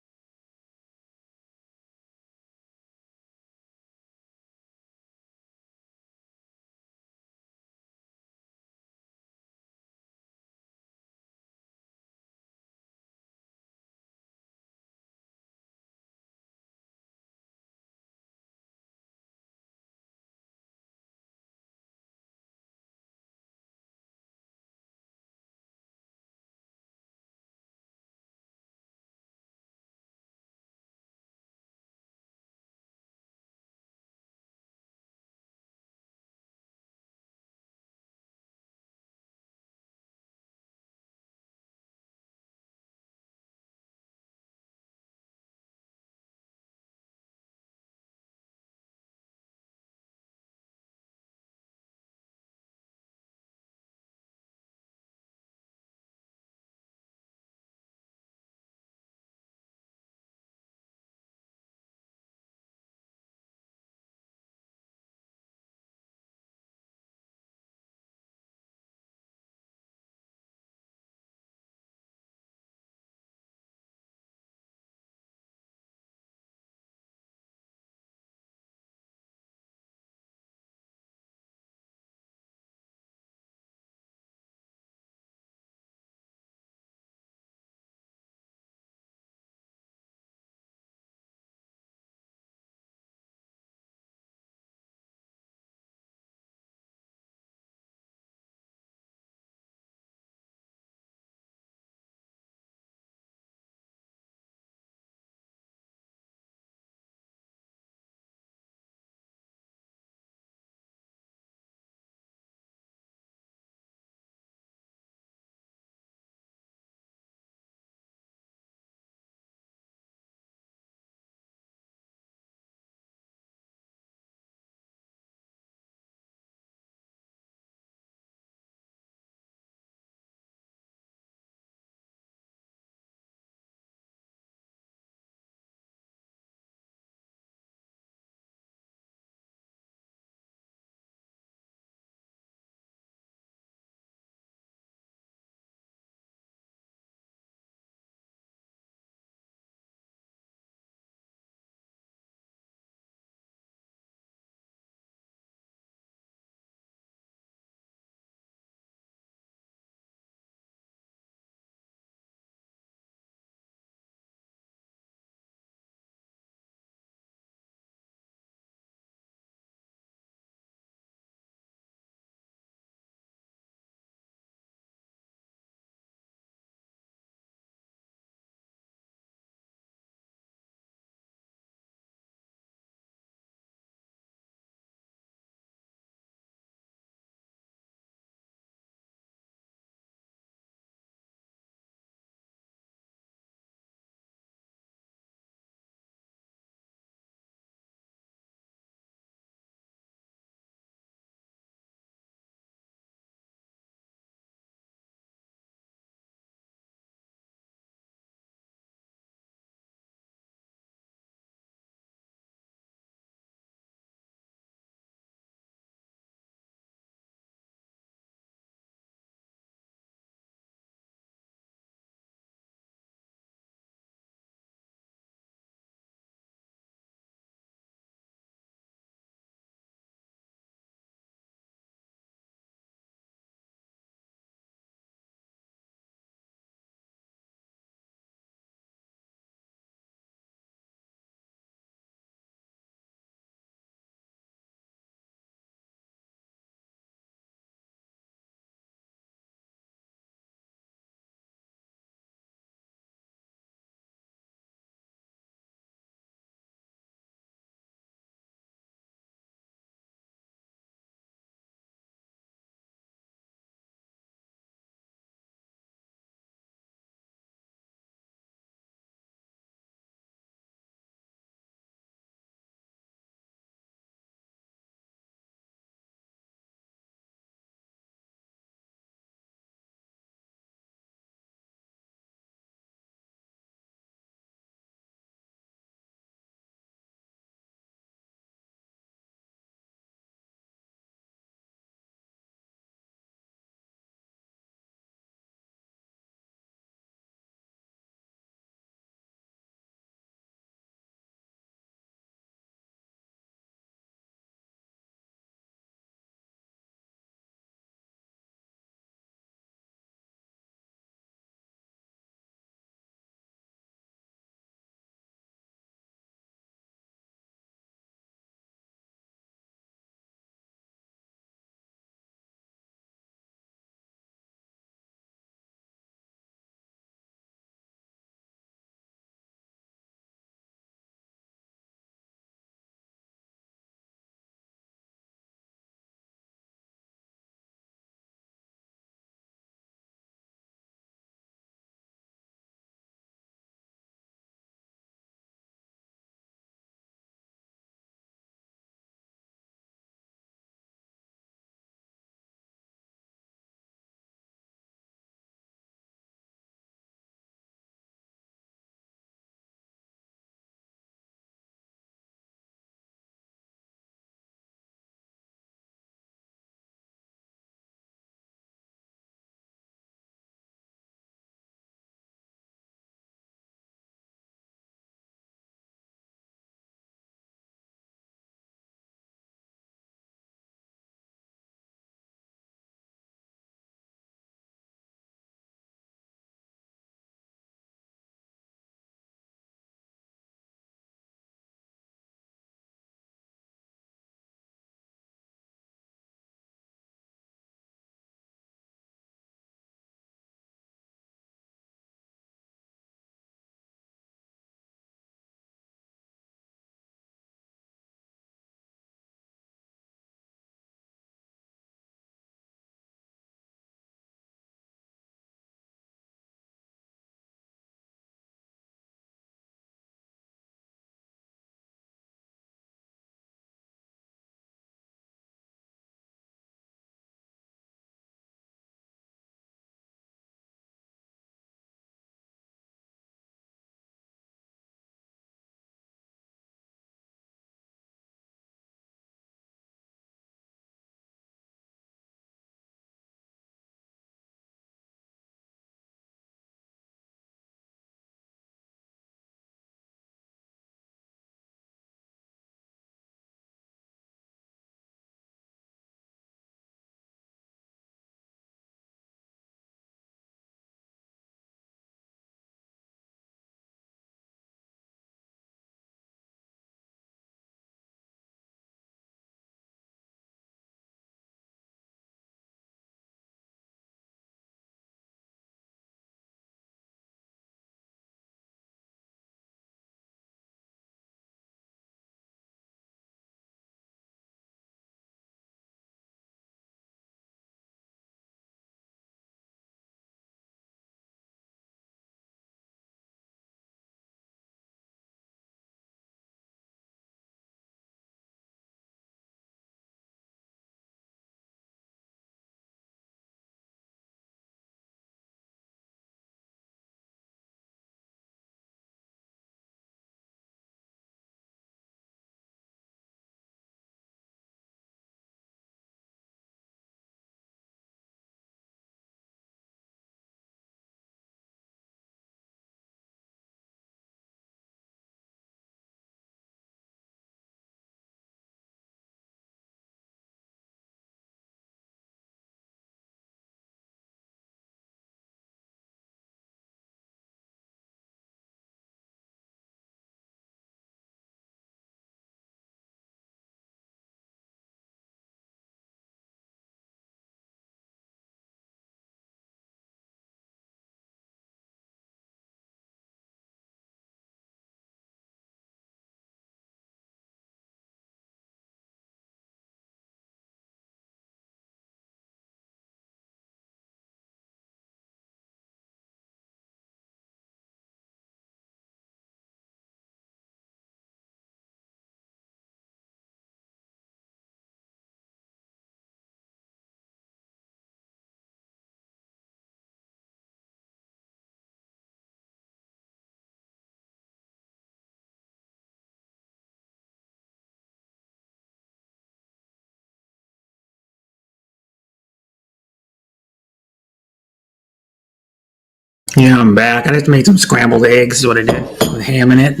Yeah, I'm back. I just made some scrambled eggs, is what I did, with ham in it,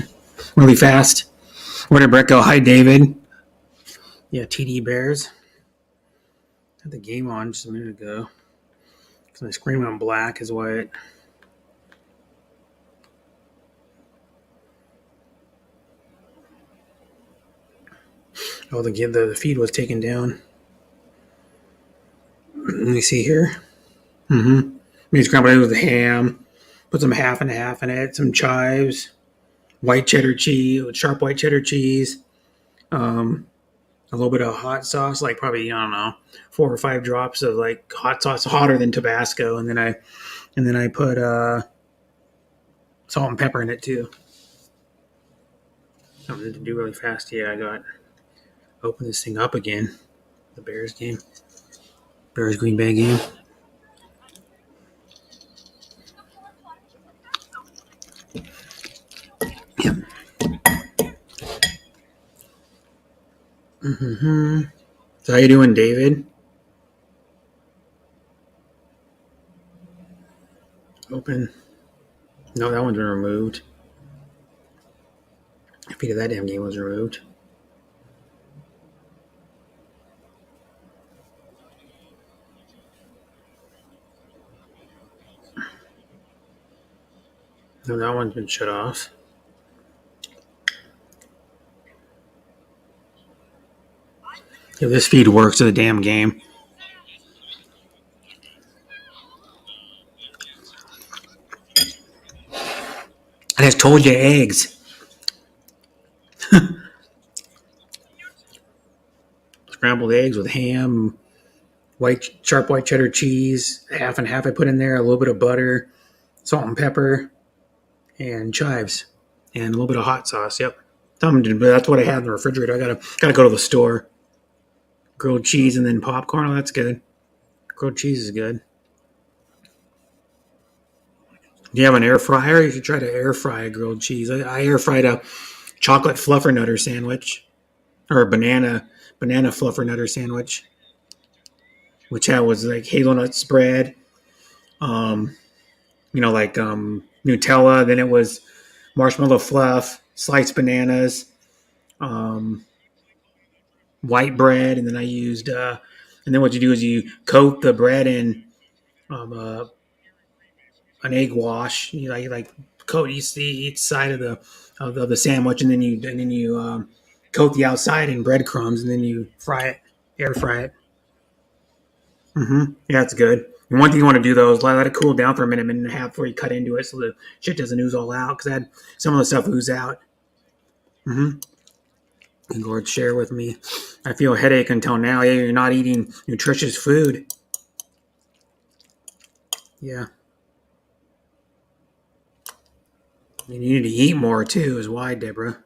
really fast. Where did Brett go? Hi, David. Yeah, TD Bears. Had the game on just a minute ago. So my screen went black is why it. Oh, the feed was taken down. Let me see here. Made scrambled eggs with ham. Put some half and half in it. Some chives. White cheddar cheese, sharp white cheddar cheese. A little bit of hot sauce, like probably, I don't know, 4 or 5 drops of like hot sauce, hotter than Tabasco, and then I put salt and pepper in it too. Something to do really fast. Yeah, I got open this thing up again. The Bears game, Bears Green Bay game. Yep. So how you doing, David? Open. No, that one's been removed. I figured that damn game was removed. No, that one's been shut off. If this feed works to the damn game. I just told you eggs. Scrambled eggs with ham, sharp white cheddar cheese, half and half I put in there, a little bit of butter, salt and pepper, and chives, and a little bit of hot sauce. Yep. That's what I had in the refrigerator. I gotta go to the store. Grilled cheese and then popcorn. Oh, that's good. Grilled cheese is good. Do you have an air fryer? You should try to air fry a grilled cheese. I air fried a chocolate fluffernutter sandwich, or a banana fluffernutter sandwich, which was like hazelnut spread, like Nutella. Then it was marshmallow fluff, sliced bananas, um, white bread, and then I used. And then what you do is you coat the bread in an egg wash. You like coat each side of the sandwich, and then you coat the outside in breadcrumbs, and then you air fry it. Yeah, it's good. And one thing you want to do though is let it cool down for a minute and a half before you cut into it, so the shit doesn't ooze all out. Because I had some of the stuff ooze out. Lord, share with me. I feel a headache until now. Yeah, you're not eating nutritious food. Yeah. You need to eat more too, is why, Deborah.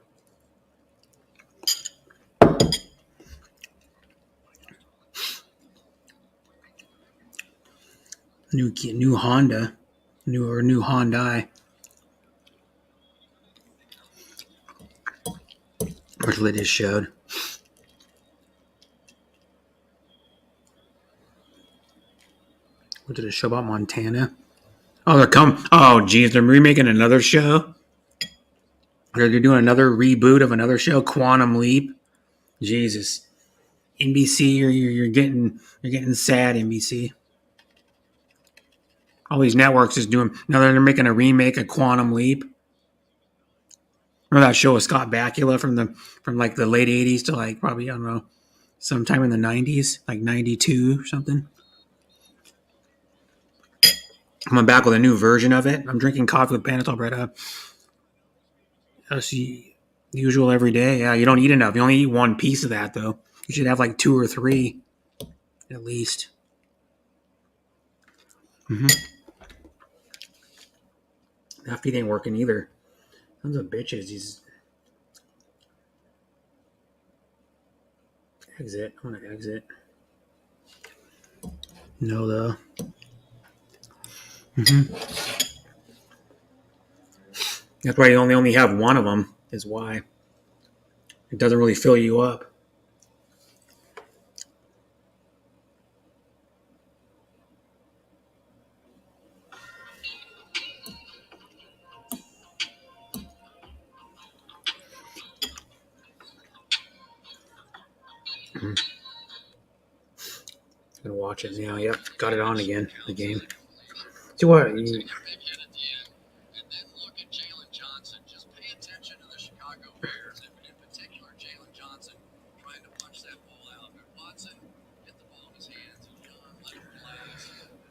New Honda, new Hyundai. Which they just showed. What did it show about Montana? Oh, they're coming. Oh, geez, they're remaking another show. They're doing another reboot of another show, Quantum Leap. Jesus, NBC, you're getting sad. NBC. All these networks is doing. Now they're making a remake of Quantum Leap. Remember that show with Scott Bakula from like the late '80s to like probably, I don't know, sometime in the '90s, like '92 or something. I'm back with a new version of it. I'm drinking coffee with Panadol Bread. That's usual every day. Yeah, you don't eat enough. You only eat one piece of that though. You should have like 2 or 3 at least. That feed ain't working either. Sons of bitches. These exit. I want to exit. No though. That's why you only have one of them. Is why it doesn't really fill you up. Gonna watch it now. Yep, got it on again. The game. See what?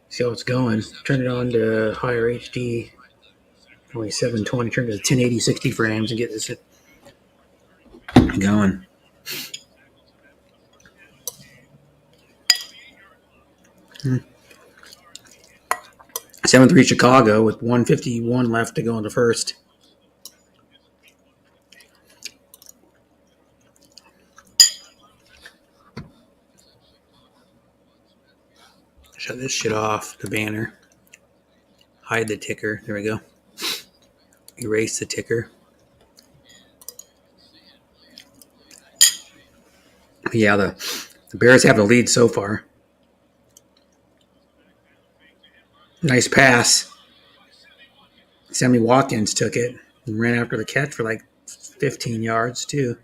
See how it's going. Turn it on to higher HD. Only 720. Turn it to 1080 60 frames and get this going. 7-3 Chicago with 151 left to go in the first. Shut this shit off, the banner. Hide the ticker. There we go. Erase the ticker. Yeah, the Bears have the lead so far. Nice pass. Sammy Watkins took it and ran after the catch for like 15 yards, too.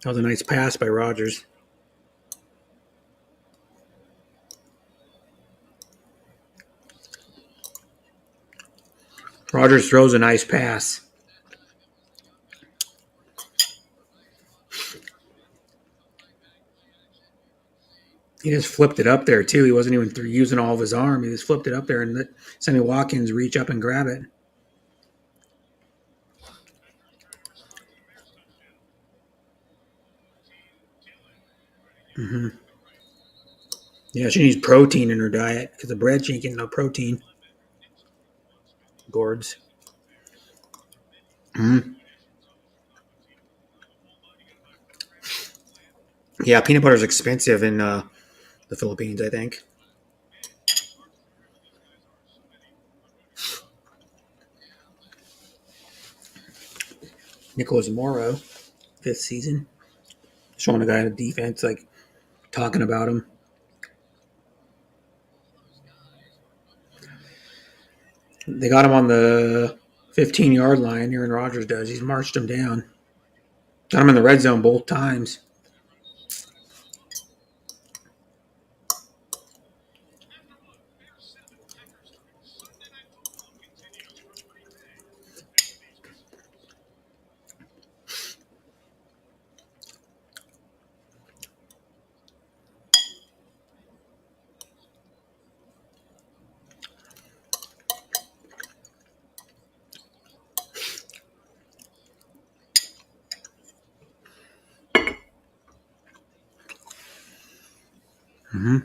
That was a nice pass by Rodgers. Rodgers throws a nice pass. He just flipped it up there, too. He wasn't even using all of his arm. He just flipped it up there and let Sammy Watkins reach up and grab it. Mm-hmm. Yeah, she needs protein in her diet because the bread, she ain't getting no protein. Gourds. Mm-hmm. Yeah, peanut butter is expensive in the Philippines, I think. Nicholas Morrow, 5th season. Showing a guy in the defense, like, talking about him. They got him on the 15-yard line. Aaron Rodgers does. He's marched him down. Got him in the red zone both times. Mm-hmm.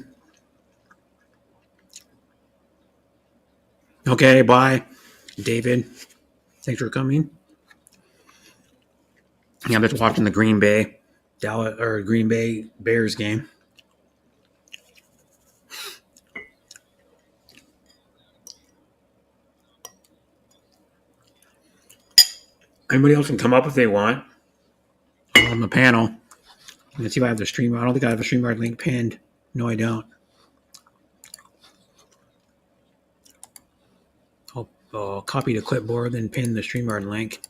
Okay, bye, David. Thanks for coming. Yeah, I'm just watching the Green Bay Bears game. Anybody else can come up if they want on the panel. Let's see if I have the stream. I don't think I have a StreamYard link pinned. No, I don't. I'll copy the clipboard, then pin the StreamYard link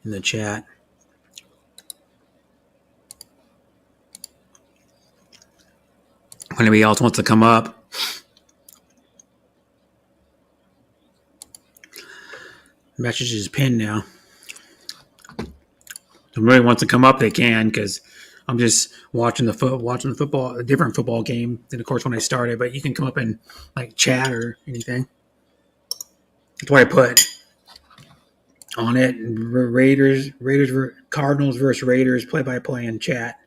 in the chat. If anybody else wants to come up, message is pinned now. If anybody wants to come up, they can, because I'm just watching the football, a different football game than, of course, when I started. But you can come up and like chat or anything. That's what I put on it. Cardinals versus Raiders, play-by-play in chat.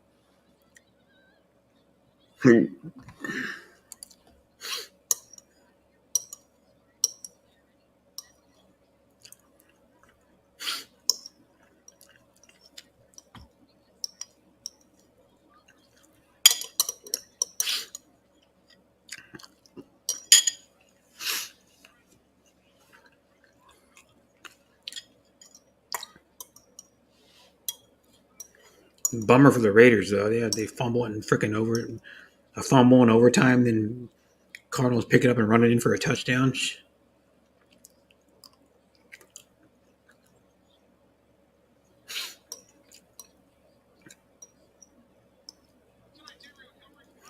Bummer for the Raiders, though. They fumble and freaking a fumble in overtime, then Cardinals pick it up and run it in for a touchdown.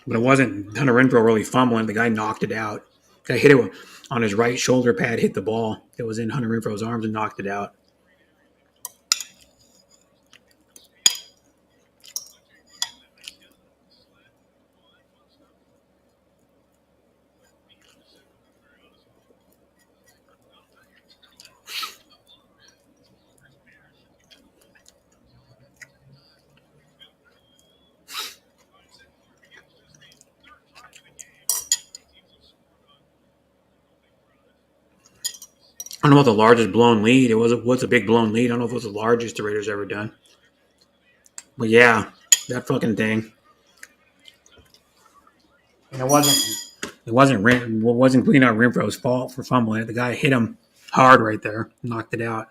But it wasn't Hunter Renfrow really fumbling. The guy knocked it out. The guy hit it on his right shoulder pad, hit the ball. It was in Hunter Renfrow's arms and knocked it out. I don't know what the largest blown lead. It was a big blown lead. I don't know if it was the largest the Raiders ever done. But yeah, that fucking thing. And it wasn't clean out Renfro's fault for fumbling it. The guy hit him hard right there, knocked it out.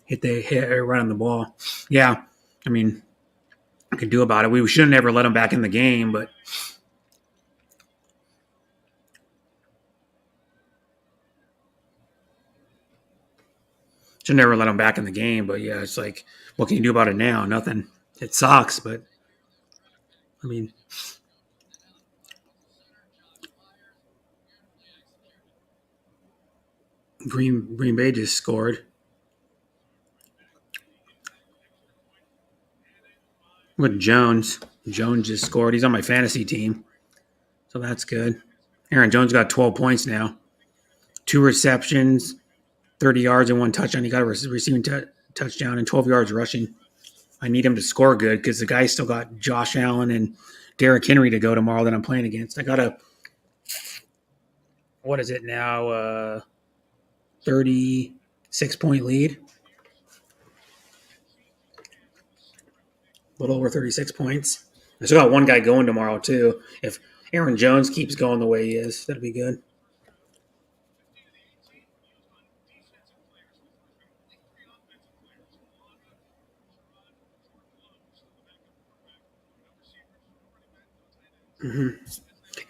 Hit it right on the ball. Yeah, I mean, I could do about it. We should have never let him back in the game, but should never let him back in the game. But yeah, it's like, what can you do about it now? Nothing. It sucks, but I mean, Green Bay just scored. With Jones just scored. He's on my fantasy team, so that's good. Aaron Jones got 12 points now, 2 receptions, 30 yards and 1 touchdown. He got a receiving touchdown and 12 yards rushing. I need him to score good because the guy still got Josh Allen and Derrick Henry to go tomorrow that I'm playing against. I got a, what is it now, 36-point lead. A little over 36 points. I still got one guy going tomorrow too. If Aaron Jones keeps going the way he is, that'll be good.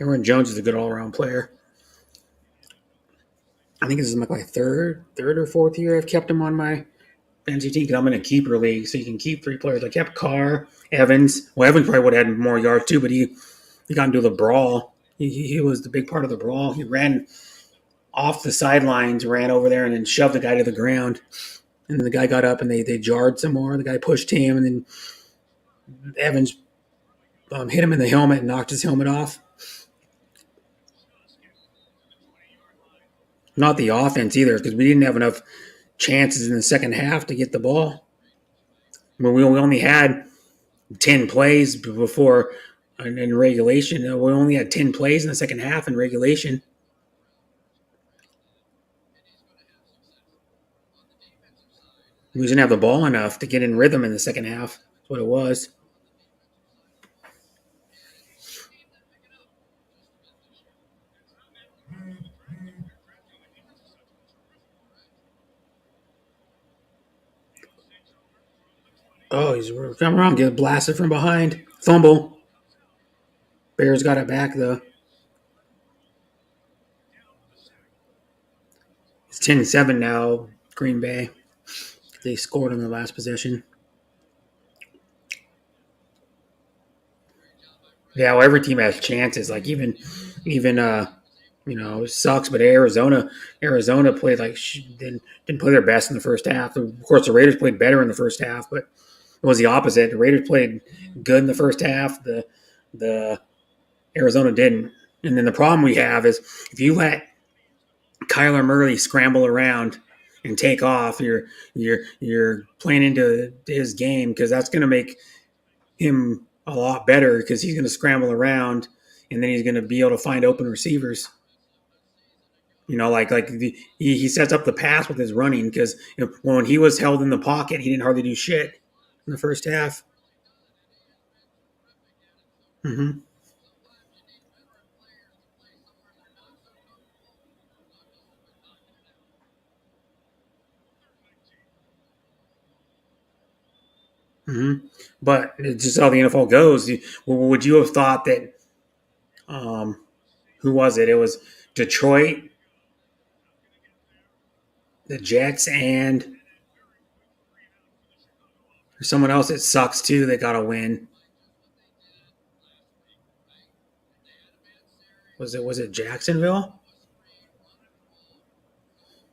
Aaron Jones is a good all-around player. I think this is my third or fourth year I've kept him on my fantasy team because I'm in a keeper league, so you can keep 3 players. I kept Carr, Evans. Well, Evans probably would have had more yards too, but he got into the brawl. He was the big part of the brawl. He ran off the sidelines, ran over there, and then shoved the guy to the ground. And then the guy got up and they jarred some more. The guy pushed him, and then Evans hit him in the helmet and knocked his helmet off. Not the offense either, because we didn't have enough chances in the second half to get the ball. I mean, we only had 10 plays before in regulation. We only had 10 plays in the second half in regulation. We didn't have the ball enough to get in rhythm in the second half. That's what it was. Oh, he's coming around, get blasted from behind. Fumble. Bears got it back, though. It's 10-7 now, Green Bay. They scored on their last possession. Yeah, well, every team has chances. Like even it sucks, but Arizona played didn't play their best in the first half. Of course, the Raiders played better in the first half, but it was the opposite. The Raiders played good in the first half. The Arizona didn't. And then the problem we have is if you let Kyler Murray scramble around and take off, you're playing into his game because that's going to make him a lot better because he's going to scramble around and then he's going to be able to find open receivers. He sets up the pass with his running because when he was held in the pocket, he didn't hardly do shit in the first half. Mm-hmm. Mm-hmm. But it's just how the NFL goes. Would you have thought that? Who was it? It was Detroit, the Jets, and someone else that sucks too that got a win. Was it Jacksonville?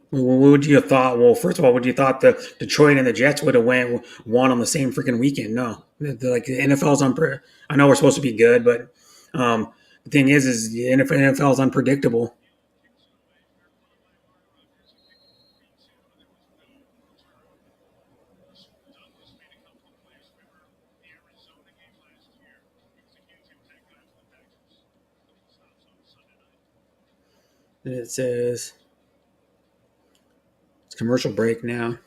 What would you have thought? Well, first of all, would you thought the Detroit and the Jets would have won on the same freaking weekend? No, like the NFL's I know we're supposed to be good, but the thing is the NFL is unpredictable. And it says it's commercial break now.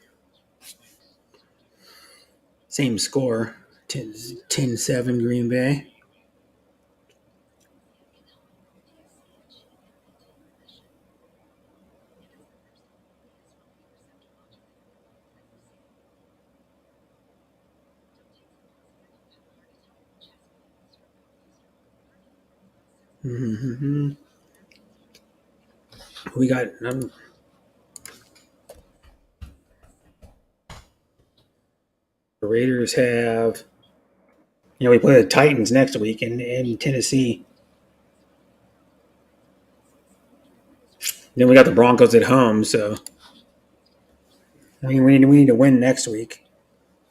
Same score, 10-7 Green Bay. Mm-hmm. We got the Raiders have, we play the Titans next week in Tennessee. Then we got the Broncos at home, so we need to win next week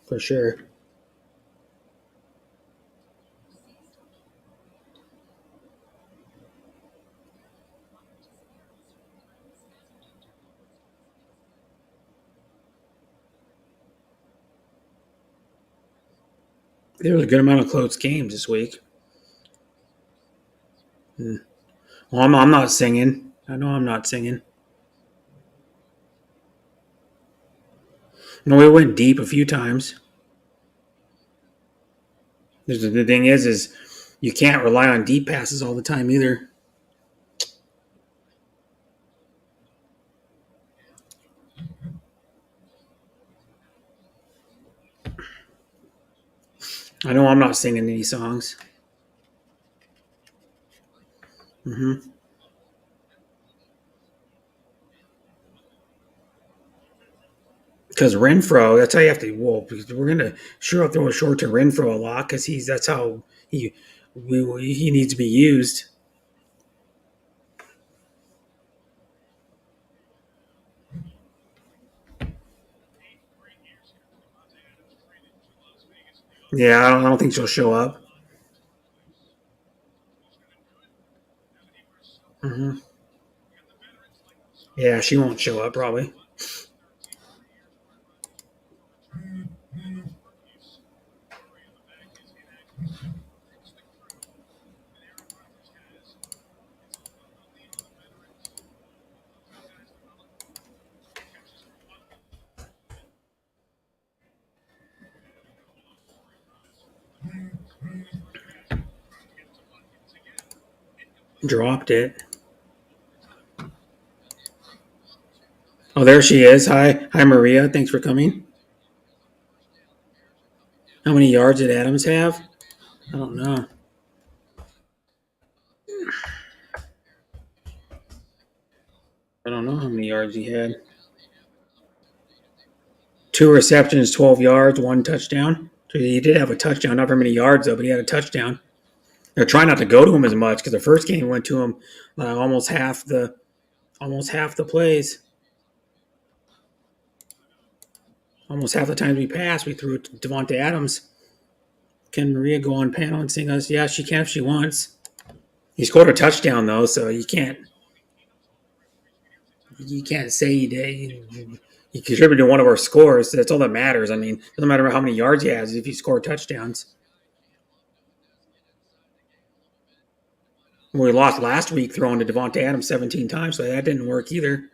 for sure. There was a good amount of close games this week. Well, I'm not singing. I know I'm not singing. We went deep a few times. The thing is you can't rely on deep passes all the time either. I know I'm not singing any songs. Mm-hmm. Because Renfro, that's how you have to. Well, because we're gonna sure throw a short to Renfro a lot because that's how he needs to be used. Yeah, I don't think she'll show up. Mm-hmm. Yeah, she won't show up probably. Dropped it. Oh, there she is. Hi, Maria. Thanks for coming. How many yards did Adams have? I don't know. I don't know how many yards he had. 2 receptions, 12 yards, 1 touchdown. So he did have a touchdown. Not very many yards though, but he had a touchdown. They're trying not to go to him as much because the first game went to him almost half the plays. Almost half the times we passed, we threw it to Devontae Adams. Can Maria go on panel and sing us? Yeah, she can if she wants. He scored a touchdown though, so you can't say he contributed to one of our scores. That's all that matters. I mean, it doesn't matter how many yards he has if he scored touchdowns. We lost last week throwing to Devontae Adams 17 times, so that didn't work either.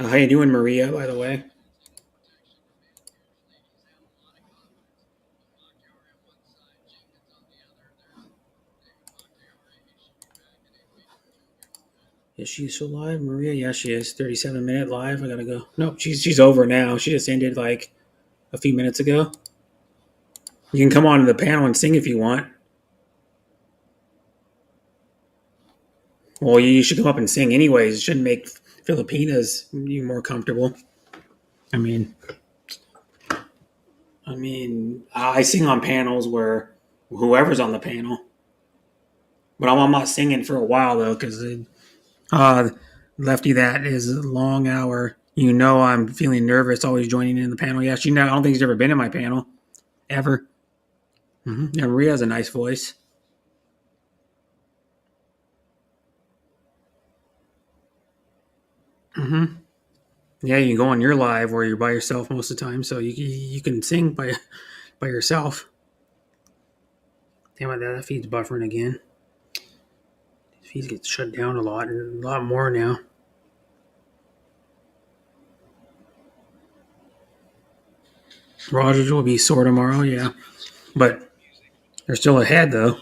How you doing, Maria, by the way? Is she still live, Maria? Yeah, she is. 37-minute live. I gotta go. Nope, she's over now. She just ended like a few minutes ago. You can come on to the panel and sing if you want. Well, you should come up and sing anyways. It shouldn't make Filipinas you more comfortable. I mean, I sing on panels where whoever's on the panel. But I'm not singing for a while though, because Lefty, that is a long hour. You know, I'm feeling nervous always joining in the panel. Yeah, she know. I don't think she's ever been in my panel ever. Yeah, Maria has a nice voice. Yeah, you can go on your live where you're by yourself most of the time, so you can sing by yourself. Damn it, that feed's buffering again. Feed gets shut down a lot more now. Rogers will be sore tomorrow, yeah, but they're still ahead though.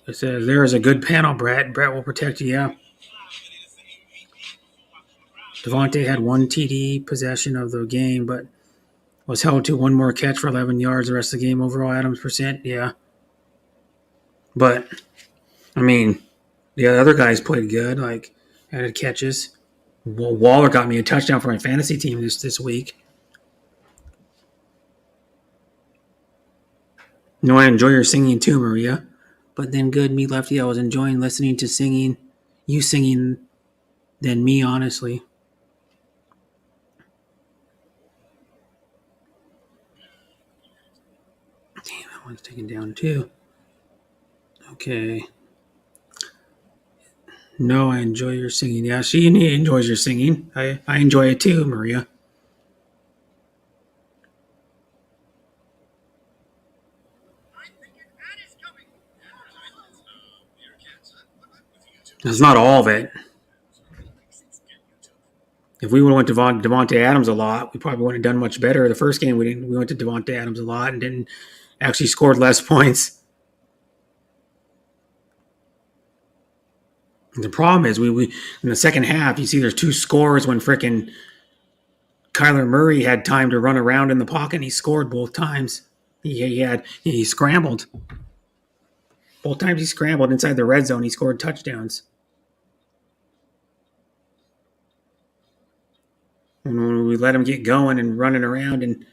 It says there is a good panel, Brett. Brett will protect you. Yeah. Devontae had one TD possession of the game, but was held to one more catch for 11 yards the rest of the game. Overall, Adams percent, yeah. But, I mean, the other guys played good, like added catches. Waller got me a touchdown for my fantasy team this week. No, I enjoy your singing too, Maria. But then good, me lefty, I was enjoying listening to you singing, than me, honestly. Damn, that one's taken down too. Okay. No, I enjoy your singing. Yeah, she enjoys your singing. I enjoy it too, Maria. That's not all of it. If we would have went to Devontae Adams a lot, we probably wouldn't have done much better. The first game we didn't. We went to Devontae Adams a lot and didn't actually scored less points. And the problem is we in the second half you see there's two scores when frickin' Kyler Murray had time to run around in the pocket and he scored both times. He scrambled. Both times he scrambled inside the red zone, he scored touchdowns. When we let him get going and running around and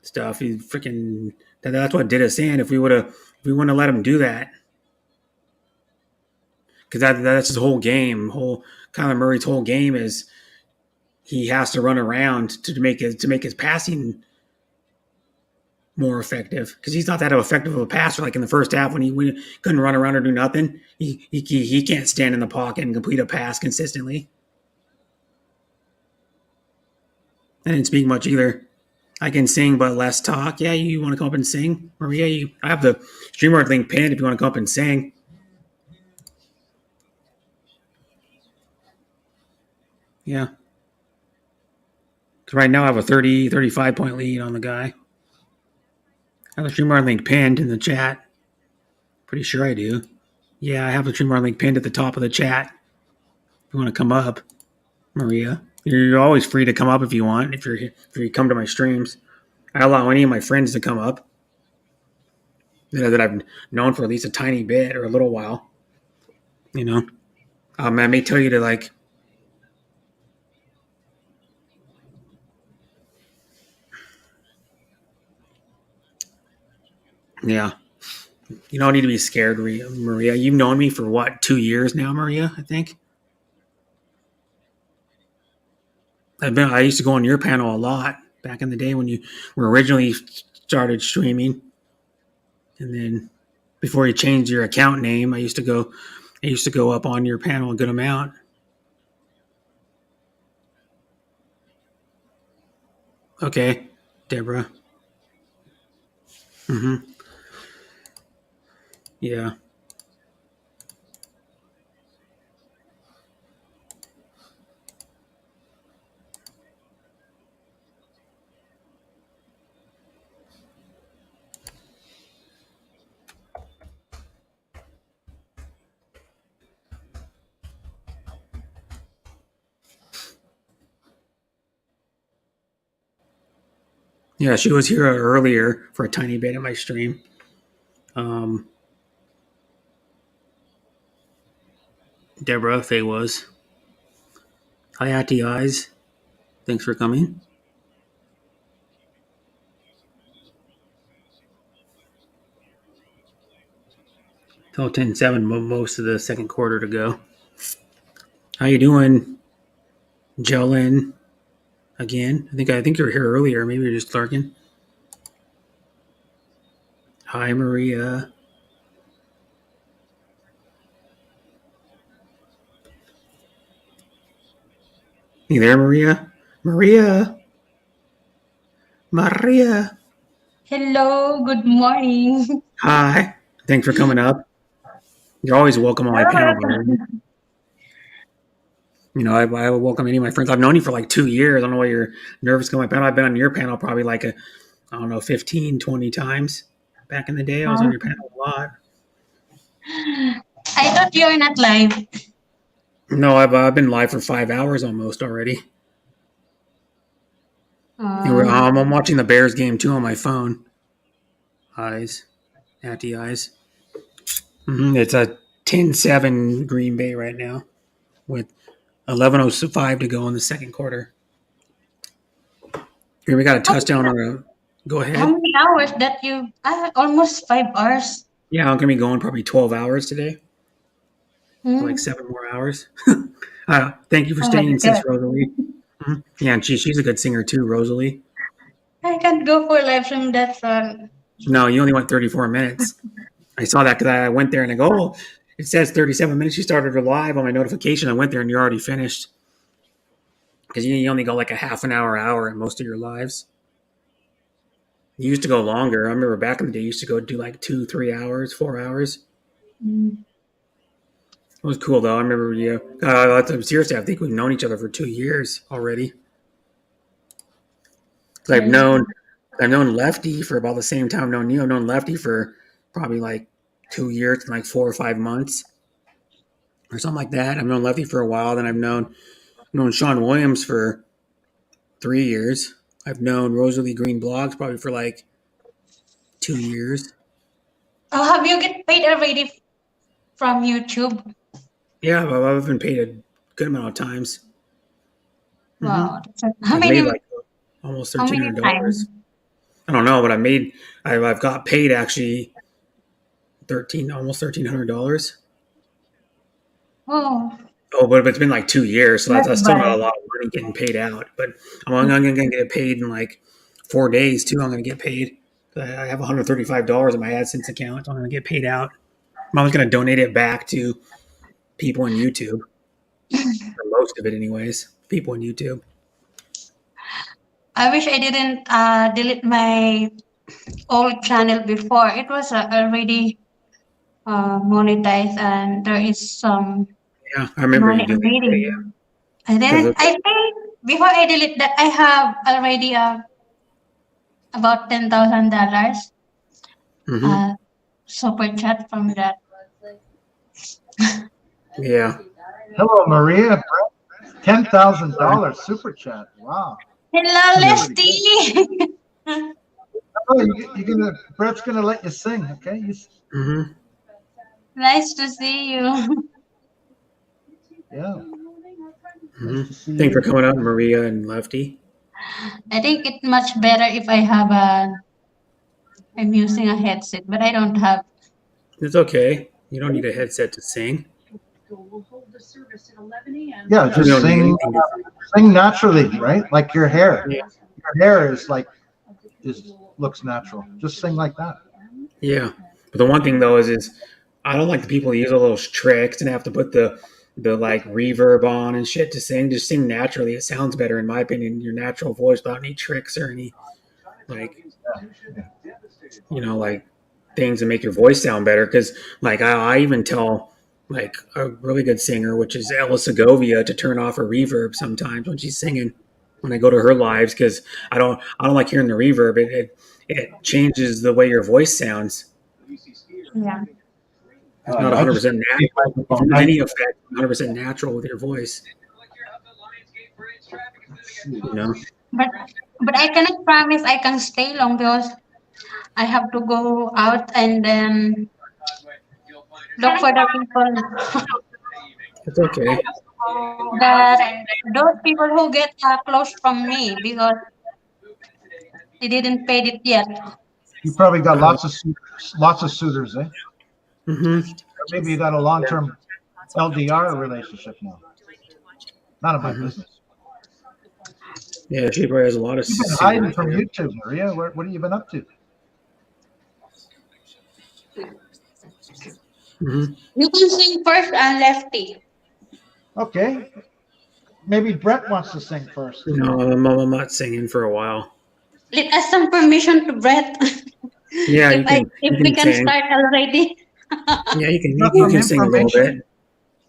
stuff, he freaking that's what did us in. If we wouldn't have let him do that, because that's his whole game. Kyler Murray's whole game is he has to run around to make his passing more effective, because he's not that effective of a passer. Like in the first half when he couldn't run around or do nothing, he can't stand in the pocket and complete a pass consistently. I didn't speak much either. I can sing but less talk. Yeah, you want to come up and sing, Maria? I have the StreamYard link pinned if you want to come up and sing. Yeah. Because right now I have a 35 point lead on the guy. I have the StreamYard link pinned in the chat. Pretty sure I do. Yeah, I have the StreamYard link pinned at the top of the chat. If you want to come up, Maria, you're always free to come up if you want. If you come to my streams, I allow any of my friends to come up that I've known for at least a tiny bit or a little while. You know, I may tell you to like. Yeah. You don't need to be scared, Maria. You've known me for what, 2 years now, Maria, I think? I used to go on your panel a lot back in the day when you were originally started streaming. And then before you changed your account name, I used to go up on your panel a good amount. Okay, Deborah. Yeah. Yeah, she was here earlier for a tiny bit at my stream. Deborah, Faye was. Hi, Ati Eyes. Thanks for coming. Till 10-7, most of the second quarter to go. How you doing, Jolyn? Again, I think you were here earlier. Maybe you're just lurking. Hi, Maria. You there, Maria? Maria. Hello, good morning. Hi. Thanks for coming up. You're always welcome on my panel, by the way. You know, I welcome any of my friends. I've known you for like 2 years. I don't know why you're nervous coming on my panel. I've been on your panel probably like 15, 20 times. Back in the day, I was on your panel a lot. I thought you were not live. No, I've been live for 5 hours almost already. I'm watching the Bears game too on my phone. At the eyes. It's a 10-7 Green Bay right now with 11:05 to go in the second quarter. Here we got a touchdown on a. Go ahead. How many hours that you? Almost 5 hours. Yeah, I'm gonna be going probably 12 hours today. Like 7 more hours. Thank you for staying, sis Rosalie. Yeah, and she's a good singer too, Rosalie. I can't go for live stream. That's all. No, you only went 34 minutes. I saw that because I went there and I go, oh, it says 37 minutes. You started her live on my notification. I went there and you're already finished. Because you only go like a half an hour in most of your lives. You used to go longer. I remember back in the day, you used to go do like 2, 3 hours, 4 hours. It was cool though. I remember seriously, I think we've known each other for 2 years already. I've known Lefty for about the same time I've known you. I've known Lefty for probably like 2 years and like 4 or 5 months or something like that. I've known Lefty for a while. Then I've known Sean Williams for 3 years. I've known Rosalie Green Blogs probably for like 2 years. Oh, have you get paid already from YouTube? Yeah, I've been paid a good amount of times. Wow. I've made like almost $1,300. I don't know, but I've got paid actually almost $1,300. Oh, but it's been like 2 years, so that's still not a lot of money getting paid out. But I'm going to get paid in like 4 days too. I'm going to get paid. I have $135 in my AdSense account. So I'm going to get paid out. I'm always going to donate it back to people on YouTube. For most of it, anyways. People on YouTube. I wish I didn't delete my old channel before. It was already monetized, and there is some. Yeah, I remember you doing it. Yeah. And then I think before I delete that, I have already about $10,000 super chat from that. Yeah. Hello, Maria. $10,000 super chat. Wow. Hello, Leslie. Oh, Brett's gonna let you sing, okay? Nice to see you. Yeah. Nice Thanks for coming out, Maria and Lefty. I think it's much better if I have I'm using a headset, but I don't have. It's okay. You don't need a headset to sing. Yeah, just sing naturally, right? Like your hair. Yeah. Your hair looks natural. Just sing like that. Yeah, but the one thing though is I don't like the people who use all those tricks and have to put the like reverb on and shit to sing. Just sing naturally. It sounds better in my opinion. Your natural voice without any tricks or any like like things that make your voice sound better. Because like I even tell like a really good singer, which is Ella Segovia, to turn off her reverb sometimes when she's singing. When I go to her lives, because I don't like hearing the reverb. It changes the way your voice sounds. Yeah. It's not 100% natural. If there's any effect, 100% natural with your voice. But I cannot promise I can stay long because I have to go out and then look for the people. It's okay. Those people who get close from me because they didn't pay it yet. You probably got lots of suitors, eh? Maybe you got a long-term LDR relationship now. None of my business. Yeah, she probably has a lot of. You've been hiding from YouTube, Maria. What have you been up to? Mm-hmm. You can sing first and Lefty. Okay. Maybe Brett wants to sing first. No, I'm not singing for a while. Let us some permission to Brett. Yeah, if we can sing. start already. Yeah, you can sing a little bit.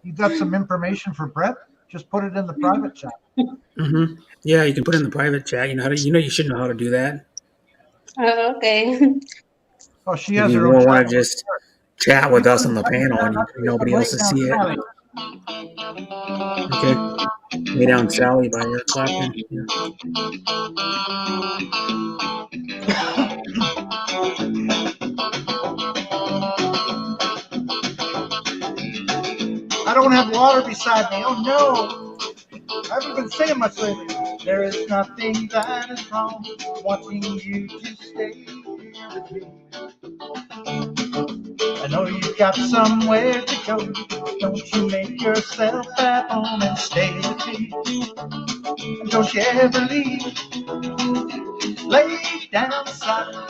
You got some information for Brett? Just put it in the private chat. Mm-hmm. Yeah, you can put it in the private chat. You should know how to do that. Oh, okay. Oh, she If has you her own want channel. to just chat with us on the panel and nobody else to see it. Okay. Lay Down Sally by Eric Clapton. Yeah. I don't have water beside me. Oh no. I haven't been singing much lately. There is nothing that is wrong wanting you to stay here with me. I know you've got somewhere to go. Don't you make yourself at home and stay with me. And don't you ever leave. Lay down beside me,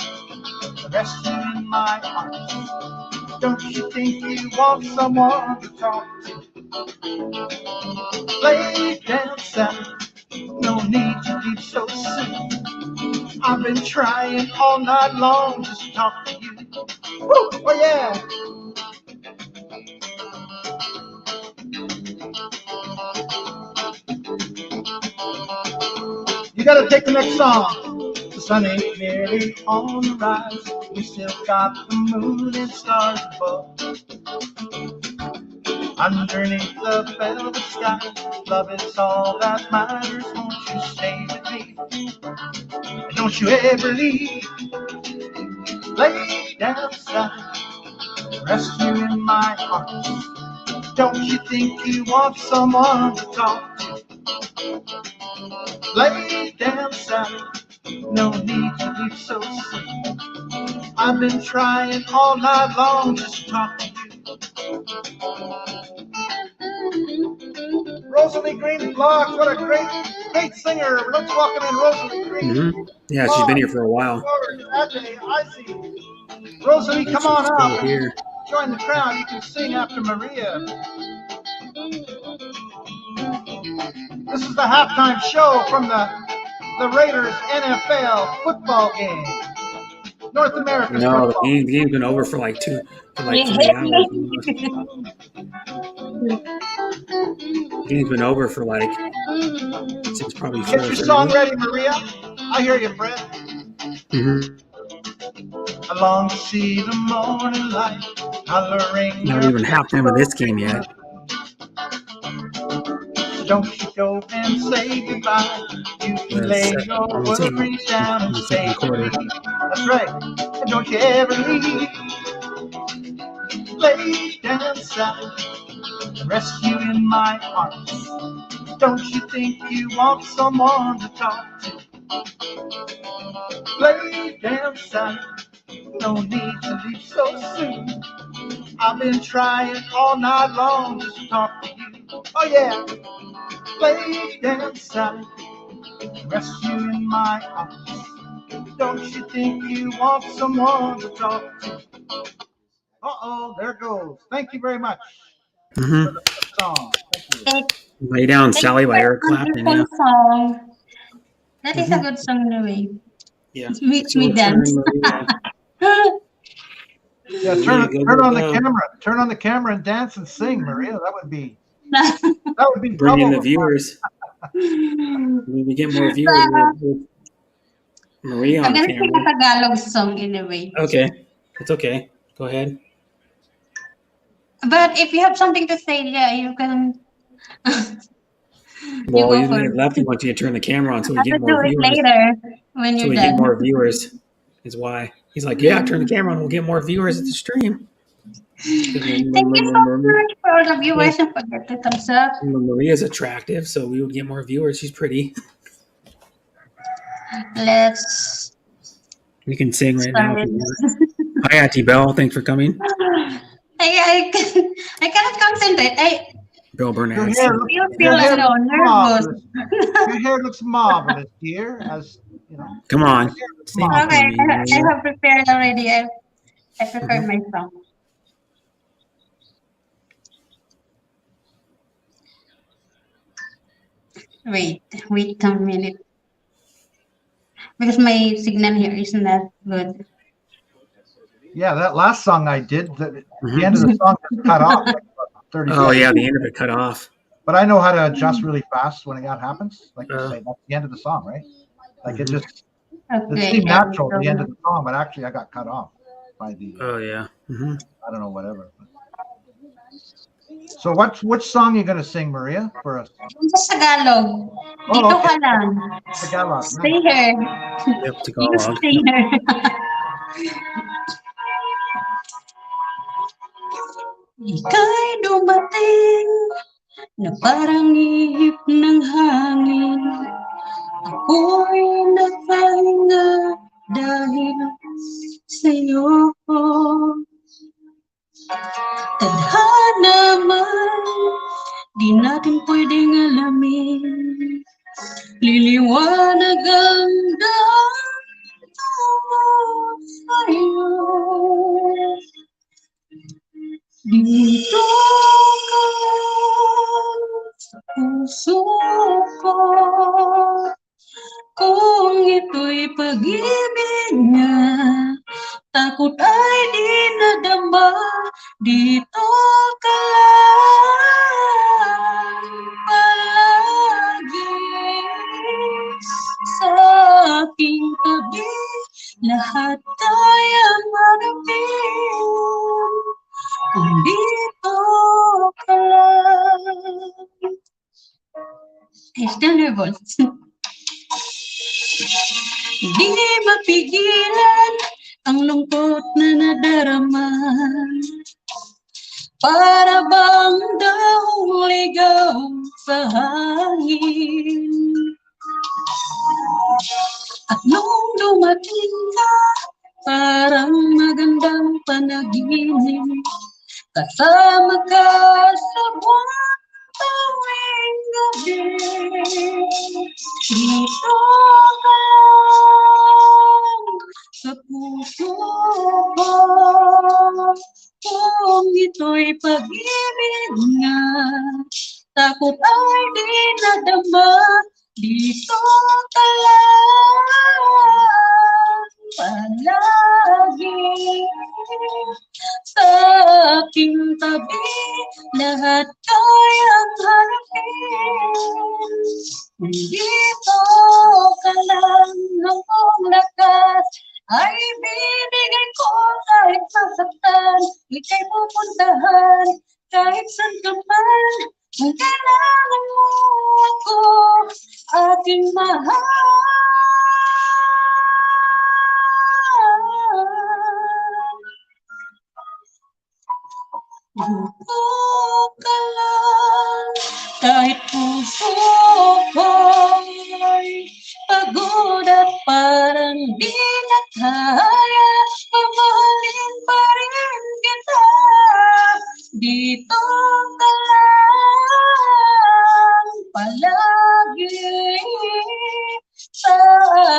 rest you in my arms. Don't you think you want someone to talk to? Lay down beside me, no need to leave so soon. I've been trying all night long just to talk to you. Woo! Oh yeah! You gotta take the next song. The sun ain't nearly on the rise. We still got the moon and stars above. Underneath the velvet sky, love is all that matters. Won't you stay with me? And don't you ever leave. Lay down beside, rest you in my arms. Don't you think you want someone to talk to? Lay down beside, no need to leave so soon. I've been trying all night long just to talk to you. Rosalie Green Blocks, what a great singer. Let's welcome in Rosalie Green. Mm-hmm. Yeah, she's been here for a while. I see. Rosalie, come on up. Here. Join the crowd. You can sing after Maria. This is the halftime show from the Raiders NFL football game. North American No, football. the game's been over for like 3 hours. The game's been over for since probably 4. Get your song ready, Maria. I hear you, Brett. Mm-hmm. I long to see the morning light coloring. Not even halftime of this game yet. Don't you go and say goodbye. You can lay your worries down and stay with me. That's right. And don't you ever leave. Lay down beside, rest you in my arms. Don't you think you want someone to talk to? Lay down beside, no need to leave so soon. I've been trying all night long just to talk to you. Oh yeah. Lay down beside, rest you in my arms. Don't you think you want someone to talk to? Uh-oh, there it goes. Thank you very much for the song. Thank you. Lay Down Sally by Eric Clapton. Yeah. Song. That is a good song anyway. Yeah. It makes me dance. Yeah, turn on the camera. Turn on the camera and dance and sing, Maria. That would be bring in the viewers. We get more viewers with Maria on I'm gonna camera. sing a Tagalog song anyway. Okay, it's okay. Go ahead. But if you have something to say, yeah, you can. Well, even Lefty wants you to turn the camera on so we get more do it viewers. later when you're done. Get more viewers is why he's like, yeah, turn the camera on. We'll get more viewers at the stream. Thank you so much for all the viewers and forget to thumbs up. Maria's attractive, so we would get more viewers. She's pretty. Let's. We can sing right now. Hi, Auntie Belle. Thanks for coming. I cannot concentrate. Bill Your Burnett. hair You looks, feel your hair ano, looks nervous. marvelous. Your hair looks marvelous, dear. As you know, Come on. Sing it Okay, for me. I have prepared already. I prepared my song. Wait a minute. Because my signal here is not good. yeah, that last song I did, the end of the song just cut off like about 30 Oh, seconds. yeah, the end of it cut off. But I know how to adjust really fast when that happens. Like you say, that's the end of the song, right? Like it just, it Okay, seemed there we natural, the go. end of the song, but actually I got cut off by the, Oh, yeah. I don't know, whatever. So which song are you going to sing, Maria, for us? Sa Tagalog. Oh, Dito okay. ka lang. Tagalog. Stay Nice. here. Yep, You Tagalog. stay here. Ika'y dumating na parang ihip ng hangin. Ako'y nagpahinga dahil sa'yo. Tadhana man, di natin pwedeng alamin. Liliwanag ang daan mo sa'yo. Dito ka sa puso ko. Kung ito'y pag-ibig na, takot ay di nadama. Dito ka lang palagi sa aking tabi. Lahat kayang harapin kung dito ka lang. Still nervous. Di mapigilan ang lungkot na nadarama. Para bang dahong ligaw sa hangin. At nung dumating ka, parang magandang panaginip. Kasama ka sa buwan tuwing gabi. Dito ka lang sa puso ko. Kung ito'y pag-ibig nga, takot ay di nadama. Dito ka lang palagi sa aking tabi. Lahat kayang harapin. Dito ka lang ng kong lakas ay bibigay ko kahit masaktan. Ika'y pupuntahan kahit saan ka man. Kung kailangan mo ako, aking mahal. Dito ka lang kahit puso ko'y pagod at parang di na kaya. Mamahalin pa rin kita. Dito ka lang palagi sa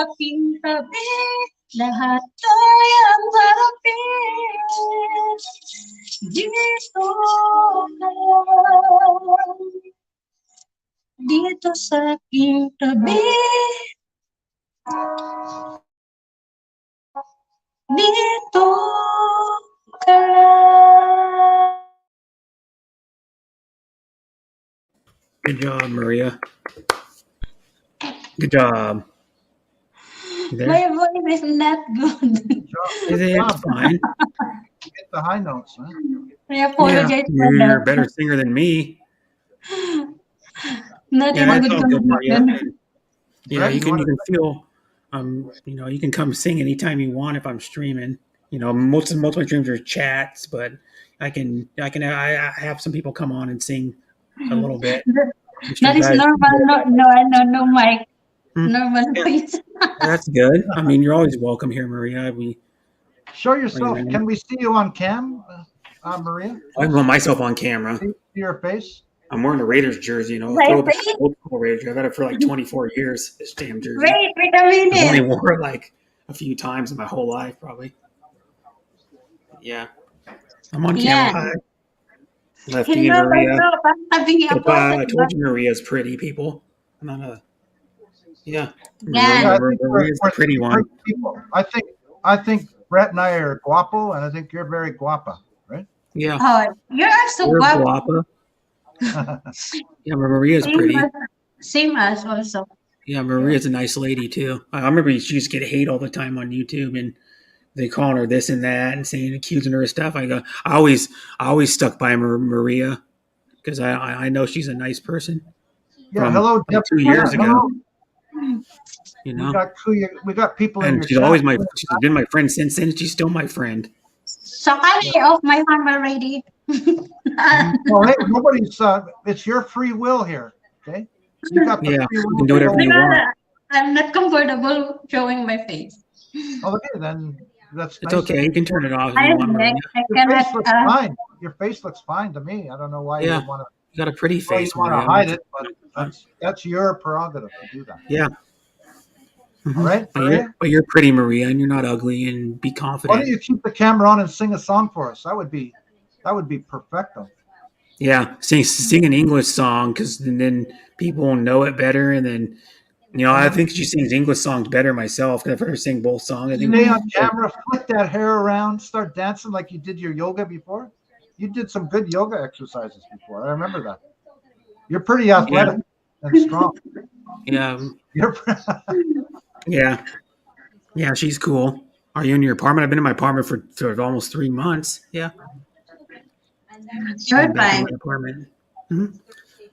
aking tabi. Lahat kayang harapin. Dito ka lang. Dito sa aking tabi. Dito ka lang. Good job, Maria. Good job. You there? My voice is not good. It's fine. Get the high notes, huh? I apologize for You're a that. better singer than me. Not Yeah, even that's good all good, Maria. connection. Yeah, Greg, you you can wanna- feel you can come sing anytime you want if I'm streaming. Most of my streams are chats, but I have some people come on and sing a little bit. That is normal. No mic. Hmm. Normal Yeah. voice. That's good. I mean, you're always welcome here, Maria. Show yourself. Can we see you on cam? Maria? I want myself on camera. See your face? I'm wearing a Raiders jersey, throwback old school Raiders. I've had it for like 24 years, this damn jersey. Wait a I've only minute. worn it like a few times in my whole life, probably. Yeah. I'm on Yeah. camera. Hi. Lefty and Hello, Maria. having a Goodbye. I photo. told you Maria's pretty, people. I'm not a. Yeah. Yeah. I think Maria's the pretty three one. great people. I think Brett and I are guapo, and I think you're very guapa, right? Yeah. Oh, you are so We're guapo. guapa. Yeah, Maria's pretty. Same as also. Yeah, Maria's a nice lady too. I remember she used to get hate all the time on YouTube, and they calling her this and that, and saying accusing her of stuff. I always stuck by Maria because I know she's a nice person. Yeah, From, hello, like, Deb. 2 years ago. Hello. You know, We got people in and your she's chat. always she's been my friend since then. She's still my friend. Sakali of my farm already. Well, hey, nobody's. It's your free will here. Okay. You got the Yeah, free will. you can do whatever you want. I'm not comfortable showing my face. Okay, then that's. It's nice. okay. You can turn it off if I you want, Maria. Your face cannot. looks fine. Your face looks fine to me. I don't know why Yeah. you want You got a pretty to. face, Want to Maria. hide it, but that's your prerogative to do that. Yeah. All right, But you're pretty, Maria, and you're not ugly. And be Why confident. don't you keep the camera on and sing a song for us? That would be perfecto. Yeah, sing an English song because then people will know it better, and then I think she sings English songs better myself because I've heard her sing both songs. I think Stay on camera, flick that hair around, start dancing like you did your yoga before. You did some good yoga exercises before. I remember that. You're pretty athletic and strong. Yeah, You're yeah, she's cool. Are you in your apartment? I've been in my apartment for almost 3 months. Yeah, You're I'm back in fine. my apartment. Mhm.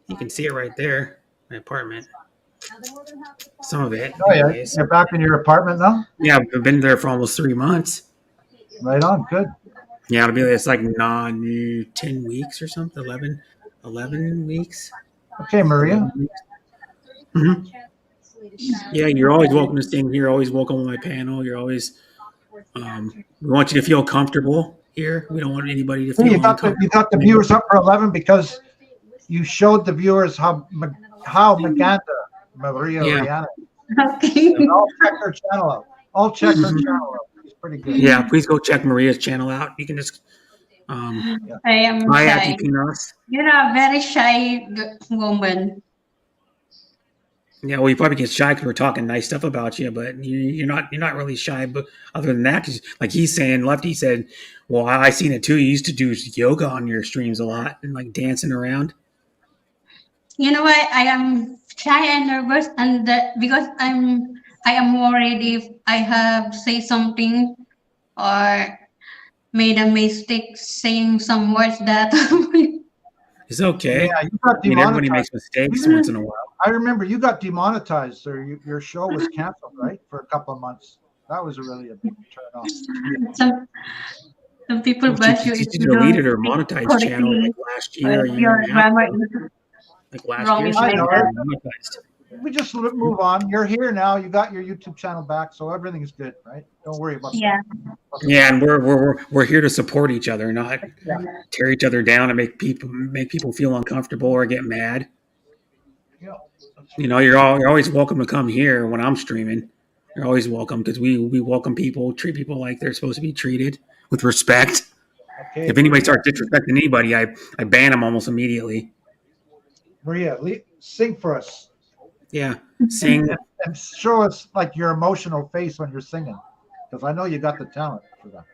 You can see it right there. My apartment. Some of it. Oh yeah, anyways. you're back in your apartment now. Yeah, I've been there for almost 3 months. Right on, good. Yeah, it's like 10 weeks or something. 11 weeks. Okay, Maria. Mm-hmm. Yeah, you're always welcome to sing here. Always welcome on my panel. You're always. We want you to feel comfortable here. We don't want anybody to feel uncomfortable. You got the viewers up for 11 because you showed the viewers how Maganda Maria Yeah. Rihanna. Okay. And I'll check her channel out. She's pretty good. Yeah, please go check Maria's channel out. You can just I am hi shy. Ati Pinos. You're a very shy woman. Yeah, well, you probably get shy because we're talking nice stuff about you, but you're not really shy. But other than that, 'cause like he's saying, Lefty said, well, I seen it too. You used to do yoga on your streams a lot and like dancing around. You know why I am shy and nervous, and that because I am worried if I have say something or made a mistake saying some words that It's okay. Yeah, you got I mean, everybody demonetized. makes mistakes once in a while. I remember you got demonetized, or your show was canceled, right, for a couple of months. That was really a big turn off. some people bash you She if you deleted her don't monetized correctly, channel like last year, or a year your and a half grammar ago. is Like last wrong. year, she I got know. her monetized. We just move on. You're here now. You got your YouTube channel back, so everything is good, right? Don't worry about Yeah. Yeah, and we're here to support each other, not tear each other down and make people feel uncomfortable or get mad. Yeah. You're always welcome to come here when I'm streaming. You're always welcome because we welcome people, treat people like they're supposed to be treated with respect. Okay. If anybody starts disrespecting anybody, I ban them almost immediately. Maria, sing for us Yeah, sing. and show us like your emotional face when you're singing, because I know you got the talent for that.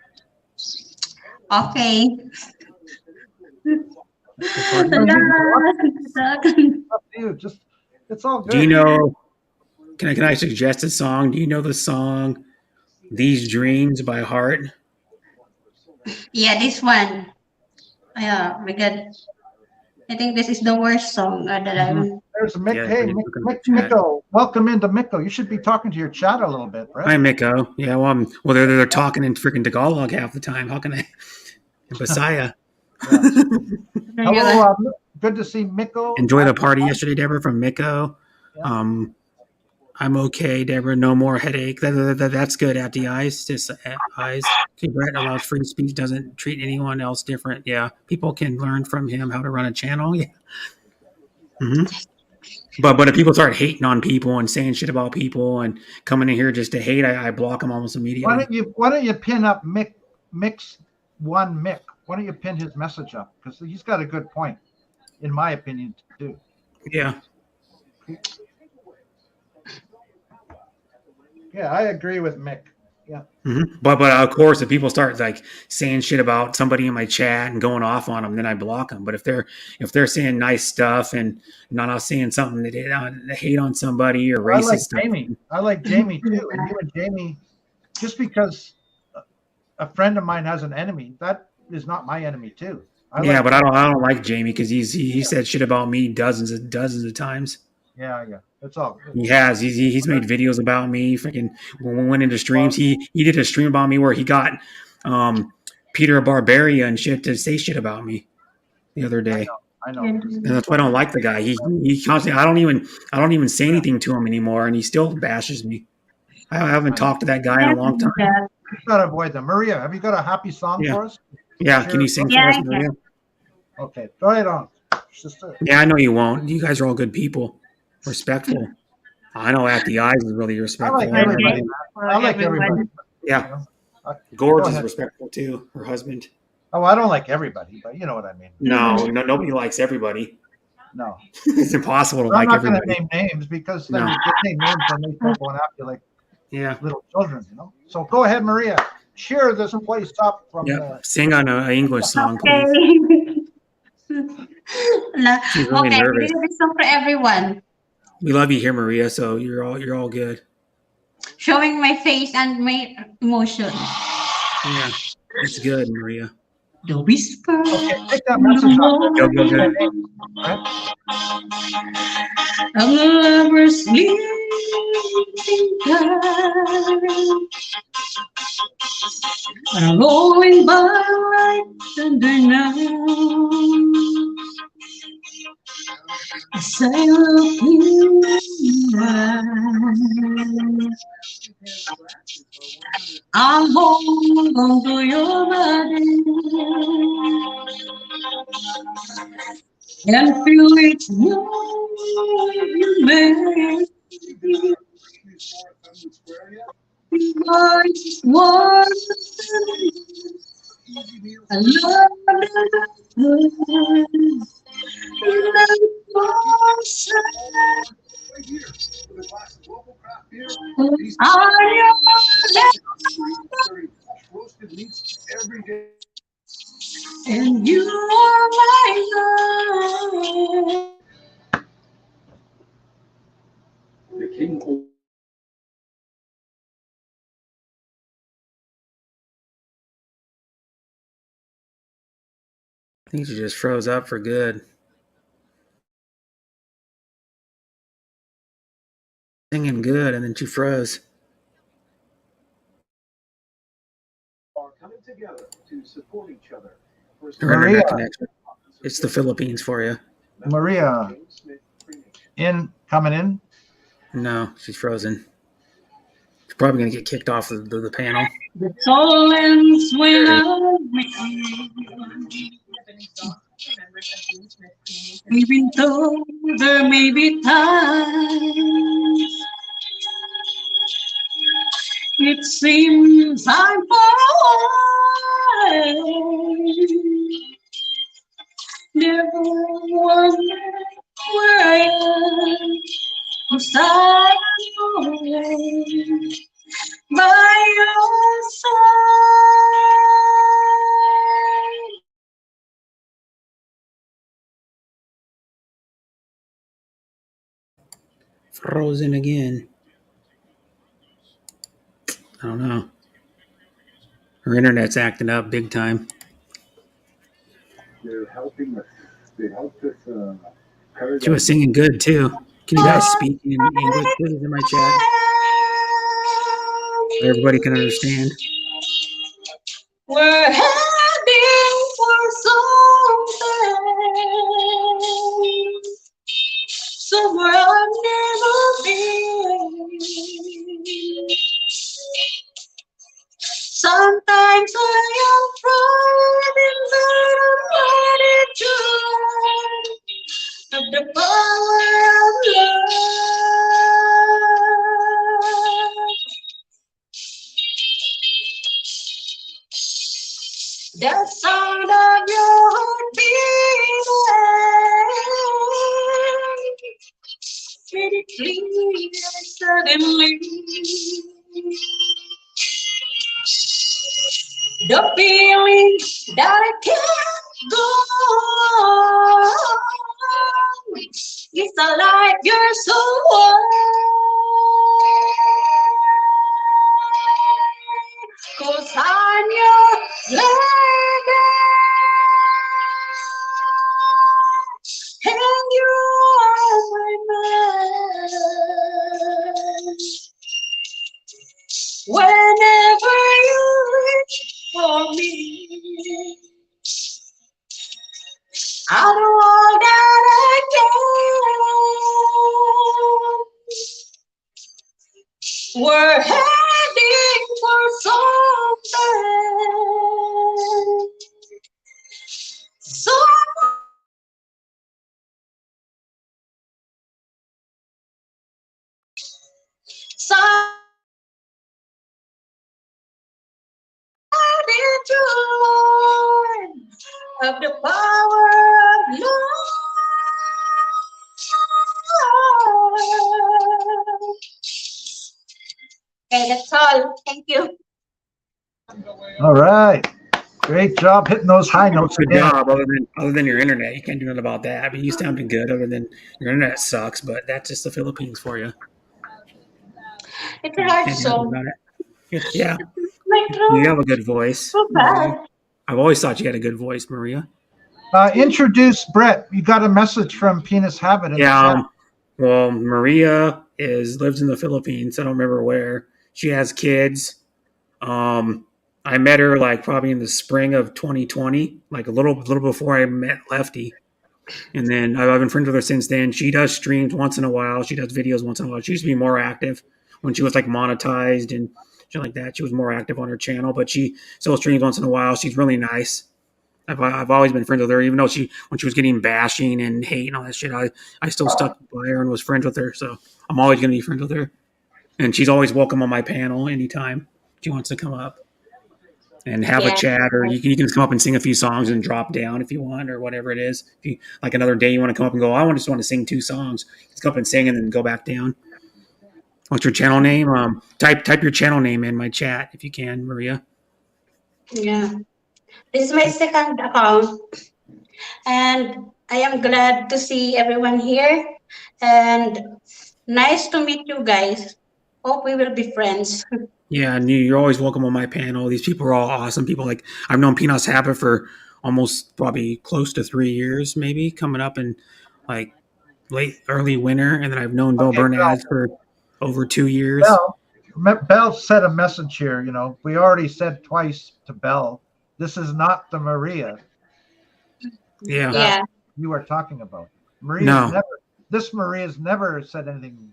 Okay. Up to you. Just it's all good. Do you know? Can I suggest a song? Do you know the song "These Dreams" by Heart? Yeah, this one. Yeah, because I think this is the worst song that I'm. There's Mick. Yeah, Hey, look at Mick, the chat. Miko. Welcome into Miko. You should be talking to your chat a little bit, right? Hi, Miko. Yeah, well, they're talking in freaking Tagalog half the time. How can I? Bisaya. Hello, good to see Miko. Enjoy the party yesterday, Deborah, from Miko. Yeah. I'm okay, Deborah. No more headache. That's good at the eyes. Just eyes. Brett allows free speech. Doesn't treat anyone else different. Yeah, people can learn from him how to run a channel. Yeah. Mm-hmm. But if people start hating on people and saying shit about people and coming in here just to hate, I block them almost immediately. Why don't you pin up Mick? Why don't you pin his message up? Because he's got a good point, in my opinion, too. Yeah. Yeah, I agree with Mick. Yeah. Mm-hmm. But of course, if people start like saying shit about somebody in my chat and going off on them, then I block them. But if they're saying nice stuff and not saying something that they hate on somebody or racist stuff. I like Jamie too. And you and Jamie, just because a friend of mine has an enemy, that is not my enemy too. But I don't like Jamie because he said shit about me dozens of times. Yeah. That's all. He has. He's made videos about me. Freaking when we went into streams, he did a stream about me where he got Peter Barbaria and shit to say shit about me the other day. I know. And that's why I don't like the guy. He constantly. I don't even say anything to him anymore, and he still bashes me. I haven't talked to that guy in a long time. You gotta avoid them. Maria, have you got a happy song for us? Yeah, sure. Can you sing for us, Maria? Okay, go ahead on, sister. Yeah, I know you won't. You guys are all good people. Respectful. I know At the Eyes is really respectful. I like everybody. Yeah. Gorge is respectful too, her husband. Oh, I don't like everybody, but you know what I mean. No, nobody likes everybody. No. It's impossible to like everybody. I'm not going to name names because then you get name names and they start going after you like little children, you know. So go ahead, Maria. Cheer this place up from sing on an English song, please. She's really nervous. This song for everyone. We love you here, Maria. So you're all good. Showing my face and my emotion. Yeah, it's good, Maria. The whisper. Okay, take that message off. I'm a lover's sleeping time. I'm rolling by thunder now. As I look in your eyes, I'll hold on to your body and feel each move you make. Voice one, I love the and you are my love. The king. I think she just froze up for good. Singing good, and then she froze. Are coming together to support each other. Her internet connection. It's the Philippines for you. Maria, coming in? No, she's frozen. She's probably going to get kicked off the panel. The soul ends when I'm with you. Even though there may be times it seems I'm far away, never wonder where I am, 'cause I'm always by your side. Frozen again. I don't know. Her internet's acting up big time. They're helping us. They helped us. She was singing good too. Can you guys speak in English, please, in my chat? So everybody can understand. We're heading for something, somewhere I've never been. Sometimes I am frightened that I'm ready to of the power of love. The sound of your heart beating, pretty clear suddenly. The feeling that I can't go on is alive, you're so warm. 'Cause I'm your lady and you are my man. Whenever you reach for me, I'll do all that I can. We're heading for something. So to Lord of the power of love. Okay, that's all. Thank you. All right. Great job hitting those high notes Good again. job. Other than your internet, you can't do nothing about that. I mean, you sounded good. Other than your internet sucks, but that's just the Philippines for you. It's a hard Can't do nothing song. about it. Yeah, My you have throat a good voice. so bad. I've always thought you had a good voice, Maria. Introduce Brett. You got a message from Penis Habit in the chat. Well, Maria lives in the Philippines. I don't remember where. She has kids. I met her like probably in the spring of 2020, like a little before I met Lefty. And then I've been friends with her since then. She does streams once in a while. She does videos once in a while. She used to be more active when she was like monetized and shit like that. She was more active on her channel, but she still streams once in a while. She's really nice. I've always been friends with her, even though when she was getting bashing and hate and all that shit, I still stuck by her and was friends with her. So I'm always going to be friends with her. And she's always welcome on my panel anytime she wants to come up and have a chat, or you can come up and sing a few songs and drop down if you want, or whatever it is. If you like another day you want to come up and go, just want to sing 2 songs, just come up and sing and then go back down. What's your channel name? Type your channel name in my chat if you can, Maria. Yeah. This is my second account, and I am glad to see everyone here, and nice to meet you guys. Hope we will be friends. Yeah, and you're always welcome on my panel. These people are all awesome people. Like I've known Pinos Habit for almost probably close to 3 years, maybe coming up in like early winter, and then I've known Bill Bernaz for over 2 years. Bell said a message here. You know, we already said twice to Bell, this is not the Maria. Yeah. You are talking about. This Maria's never said anything.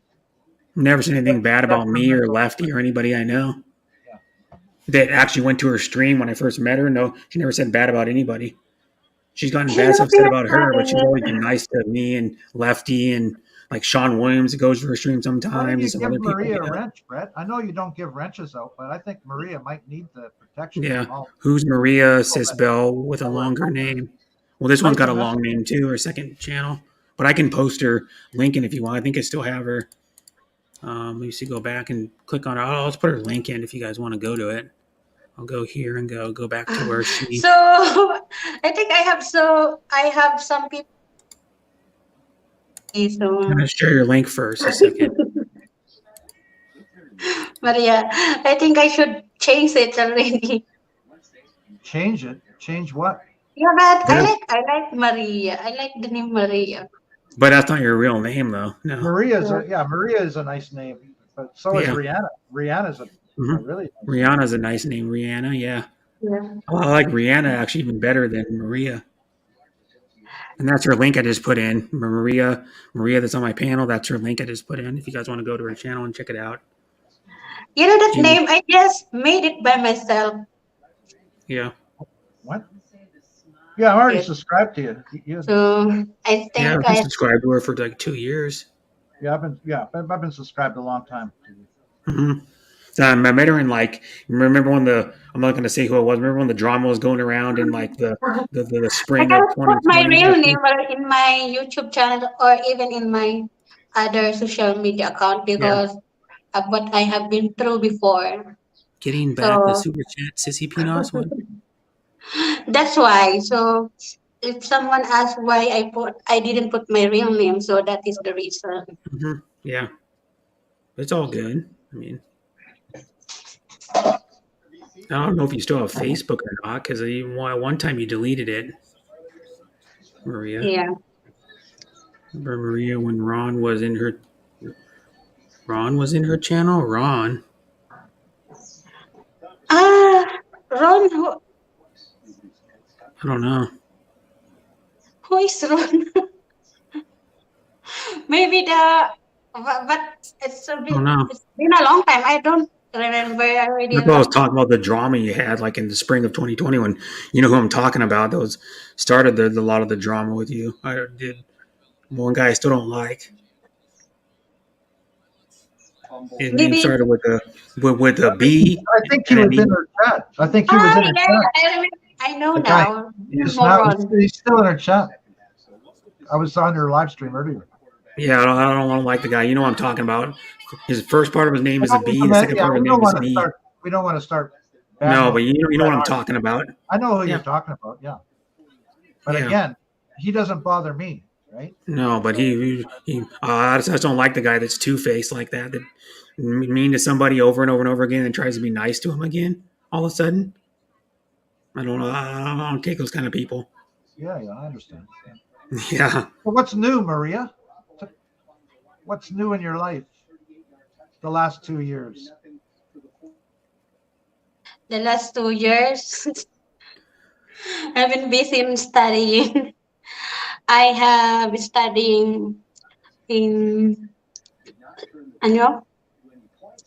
Never said anything bad about me or Lefty or anybody I know. Yeah. That actually went to her stream when I first met her. No, she never said bad about anybody. She's gotten bad stuff said about her, but she's always been nice to me and Lefty and like Sean Williams that goes to her stream sometimes. And some other people. Maria a wrench, Brett. I know you don't give wrenches out, but I think Maria might need the protection. Yeah. Who's Maria, says Bell, with a longer name? Well, this one's got a long name too, her second channel. But I can post her link in if you want. I think I still have her. Let me see, go back and click on her. I'll just put her link in if you guys want to go to it. I'll go here and go back to where she. So I think I have some people. So I'm gonna share your link first a second. Maria, I think I should change it already. Change it? Change what? Yeah, but I like Maria. I like the name Maria. But that's not your real name, though. No. Maria is a nice name, but so is Rihanna. Rihanna's a really nice Rihanna's a nice name. Rihanna, yeah. I like Rihanna actually even better than Maria. And that's her link I just put in. Maria that's on my panel. That's her link I just put in. If you guys want to go to her channel and check it out. You know that You, name? I just made it by myself. yeah. What? Yeah, I'm already Yes. subscribed to you. So I Yeah, think I've been subscribed to her for like 2 years. I've been subscribed a long time. Hmm. I met her in like, remember when I'm not going to say who it was. Remember when the drama was going around in like the I spring of cannot put my 2020? real name in my YouTube channel or even in my other social media account Yeah. because of what I have been through before. Getting back the So super chat, Sissy Pinos one. that's why. So if someone asks why I didn't put my real name, so that is the reason. Hmm. Yeah. It's all good. I mean, I don't know if you still have Facebook or not because one time you deleted it, Maria. Yeah. Remember Maria when Ron was in her channel? Ron. Ah, Ron, I don't know. who is Ron? Maybe but I don't know. it's been a long time. I don't remember already a That's why I was lot. talking about the drama you had, like in the spring of 2020, when you know who I'm talking about. Those started a lot of the drama with you. I did one guy I still don't like. His name Maybe. started with a B I think he and an was in E. her chat. I think he was Ah, in her yeah, chat. I remember. I know The guy. now. He's Moron. still in her chat. I was on her live stream earlier. Yeah, I don't want to like the guy. You know what I'm talking about. His first part of his name I is a don't B. The recommend, second yeah, part of his name is an E. we don't want to start bad No, but mouth. you know what I'm talking about. I know who Yeah, you're talking about, yeah. But yeah. again, he doesn't bother me, right? No, but I just don't like the guy that's two faced like that. That mean to somebody over and over and over again, and tries to be nice to him again. All of a sudden, I don't know. I don't take those kind of people. Yeah, I understand. Yeah. But what's new, Maria? What's new in your life the last 2 years? The last 2 years, I've been busy in studying. I have studying in ano,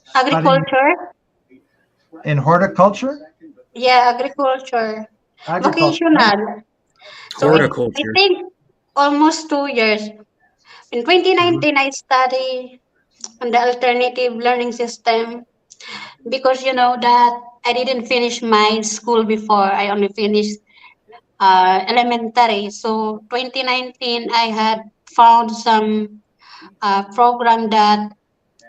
Studying agriculture. in horticulture? Yeah, agriculture. Agriculture. Vocational. So I Horticulture. think almost 2 years. In Mhm. 2019, I study on the alternative learning system because you know that I didn't finish my school before. I only finished elementary. So 2019, I had found some program that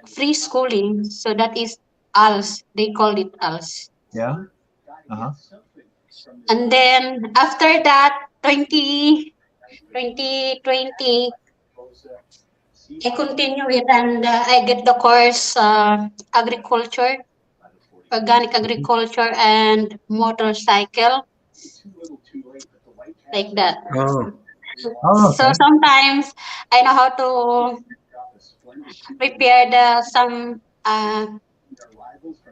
free schooling. So that is ALS. They call it ALS. Yeah. Uh-huh. And then after that, 2020, I continue it and I get the course agriculture, organic agriculture, and motorcycle, like that. Oh, Oh, So okay. sometimes I know how to repair the some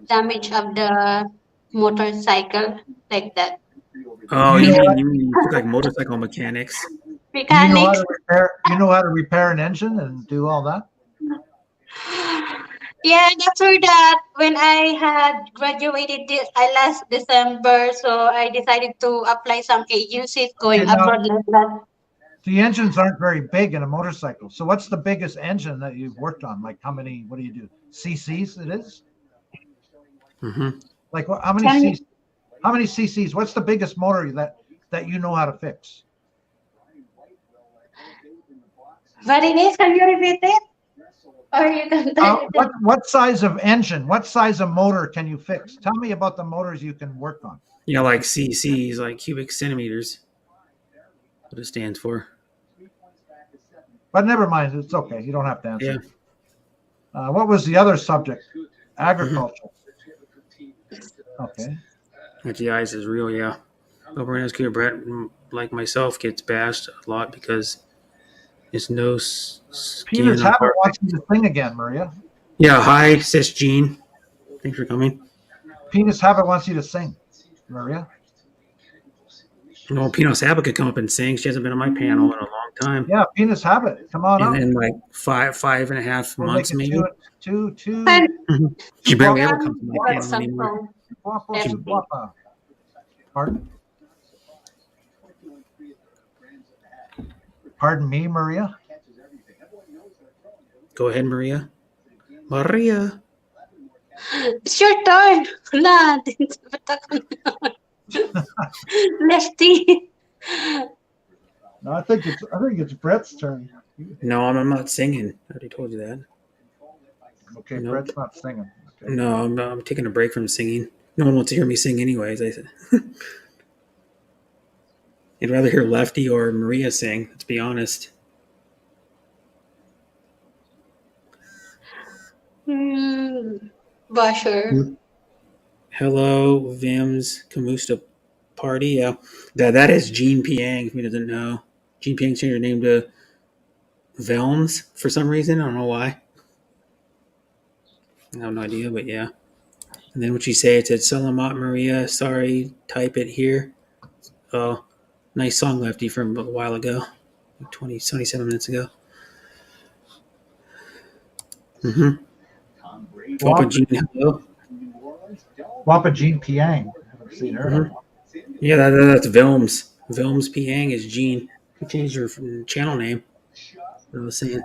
damage of the motorcycle, like that. oh, You know what? you took like motorcycle mechanics. You know how Mechanics. to repair you know how to repair an engine and do all that? Yeah, that's where that when I had graduated this I last December, so I decided to apply some agencies Okay, going now abroad like that. the engines aren't very big in a motorcycle. So what's the biggest engine that you've worked on? Like how many, what do you do? CCs it is? Hmm. Like how many Can CCs? How many CCs? What's the biggest motor that you know how to fix? what it is? Can you repeat it? Or you can type it in? What size of engine? What size of motor can you fix? Tell me about the motors you can work on. Yeah, like CCs, like cubic centimeters. What it stands for. But never mind, it's okay. You don't have to Yeah. answer. What was the other subject? Hmm. Agriculture. Okay. The ice is real. Yeah. Over in SQ, Brett, like myself, gets bashed a lot because it's no skin Penis on Habit heart. wants you to sing again, Maria. Yeah. Hi, sis Jean. Thanks for coming. Penis Habit wants you to sing, Maria. You know, Pino Saba could come up and sing. She hasn't been on my panel in a long time. Yeah, Penis Habit. Come on up. in like 5.5 We'll months, make it maybe. two. She barely ever comes to my What panel song anymore. from Guapo, FB? guapa. Pardon? Pardon me, Maria? Go ahead, Maria. Maria. It's your turn. Wala. Lefty. No, I think it's Brett's turn. No, I'm not singing. I already told you that. Okay, No. Brett's not singing. Okay. No, I'm taking a break from singing. No one wants to hear me sing anyways. I said. You'd rather hear Lefty or Maria sing, let's be honest. Basher. Hello, Vim's Kamusta Party. Yeah, that is Jean Piang, if you doesn't know. Jean Piang changed her name to Velms for some reason. I don't know why. I have no idea, but yeah. And then what she say? It said, Salamat Maria, sorry, type it here. Oh, nice song, Lefty, from a while ago. 27 minutes ago. Mm-hmm. Papa Jean, hello. Wapa Jean Piang. I haven't seen her. Mhm. Yeah, that's Vilms. Vilms Piang is Jean. She changed her channel name. I was saying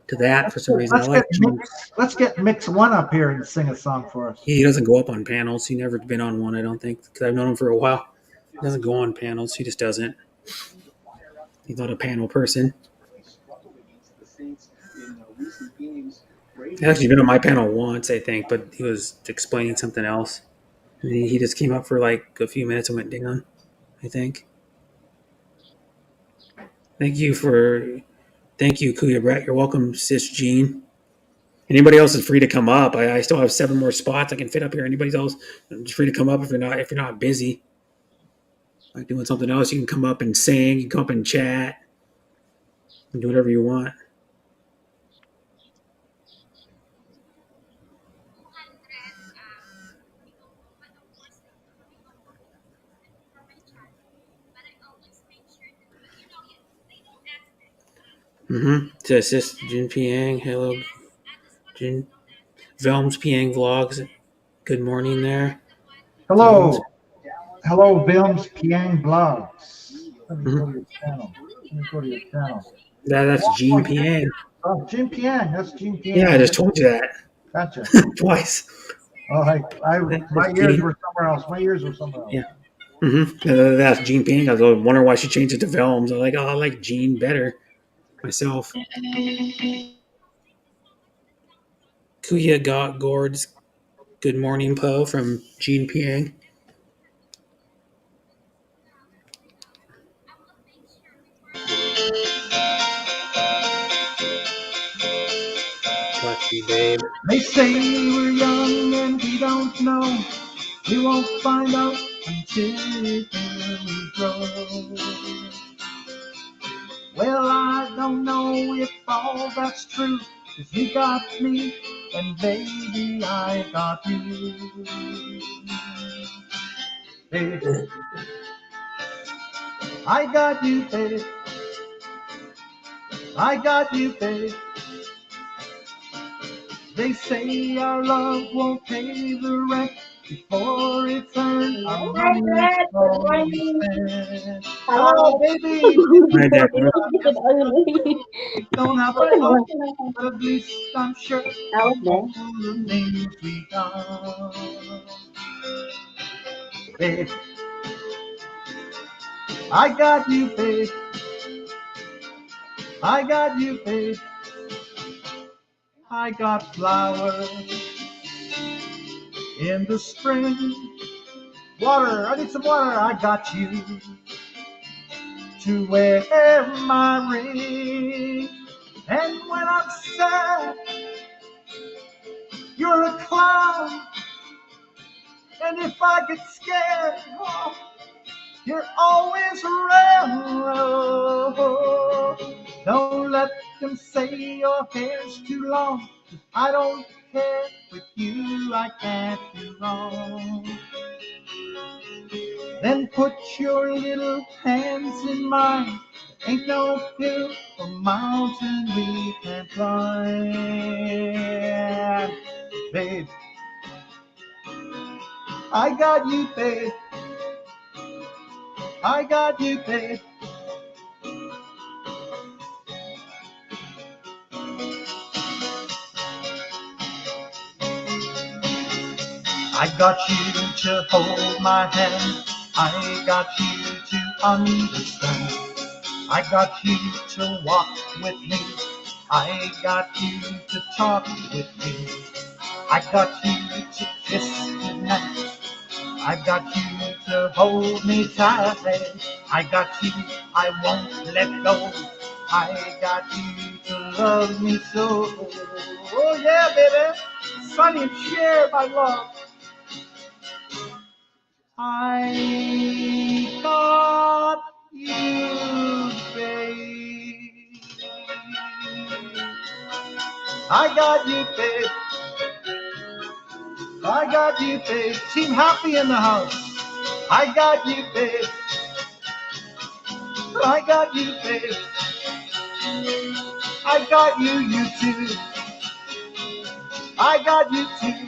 to that for some reason. I like Jean. Let's get Mix One up here and sing a song for us. He doesn't go up on panels. He never been on one, I don't think, because I've known him for a while. He doesn't go on panels. He just doesn't. He's not a panel person. He's actually been on my panel once, I think, but he was explaining something else. And he just came up for like a few minutes and went down, I think. Thank you, Kuya Brett. You're welcome, Sis Jean. Anybody else is free to come up. I still have 7 more spots I can fit up here. Anybody else is free to come up if you're not busy. Like doing something else, you can come up and sing, you can come up and chat. You can do whatever you want. So it's just Jin Piang. Hello, Jin. Velms Piang Vlogs. Good morning there. Hello. Hello, Vilms Piang Vlogs. Let me go to your channel. That's Jean Piang. Oh, Jean Piang. That's Jean Piang. Yeah, I just told you that. Gotcha. Twice. Oh, my ears were somewhere else. Yeah. That's Jean Piang. I was wondering why she changed it to Velms. I like Jean better myself. Kuya got Gord's Good Morning Po from Jean Piang. Bless you, babe. They say we're young and we don't know. We won't find out until we grow. Well, I don't know if all that's true. 'Cause you got me, and baby, I got you. Baby, I got you, baby. I got you, baby. They say our love won't pay the rent before it's earned. Hello, baby. Hi, Deborah. Don't have a clue, but at least I'm sure all the things we done. Babe, I got you, babe. I got you, babe. I got flowers in the spring. Water, I need some water. I got you to wear my ring. And when I'm sad, you're a clown. And if I get scared, oh, you're always around. Oh, don't let them say your hair's too long. I don't care. With you, I can't do wrong. Then put your little hands in mine Ain't no hill or mountain we can't climb. Babe, I got you, babe. I got you, babe. I got you to hold my hand. I got you to understand. I got you to walk with me. I got you to talk with me. I got you to kiss goodnight. I got you to hold me tight. I got you, I won't let go. I got you to love me so. Oh yeah, baby. Sonny and Cher, my love. I got you, babe. I got you, babe. I got you, babe. Team Happy in the house. I got you, babe. I got you, babe. I got you, you too. I got you too.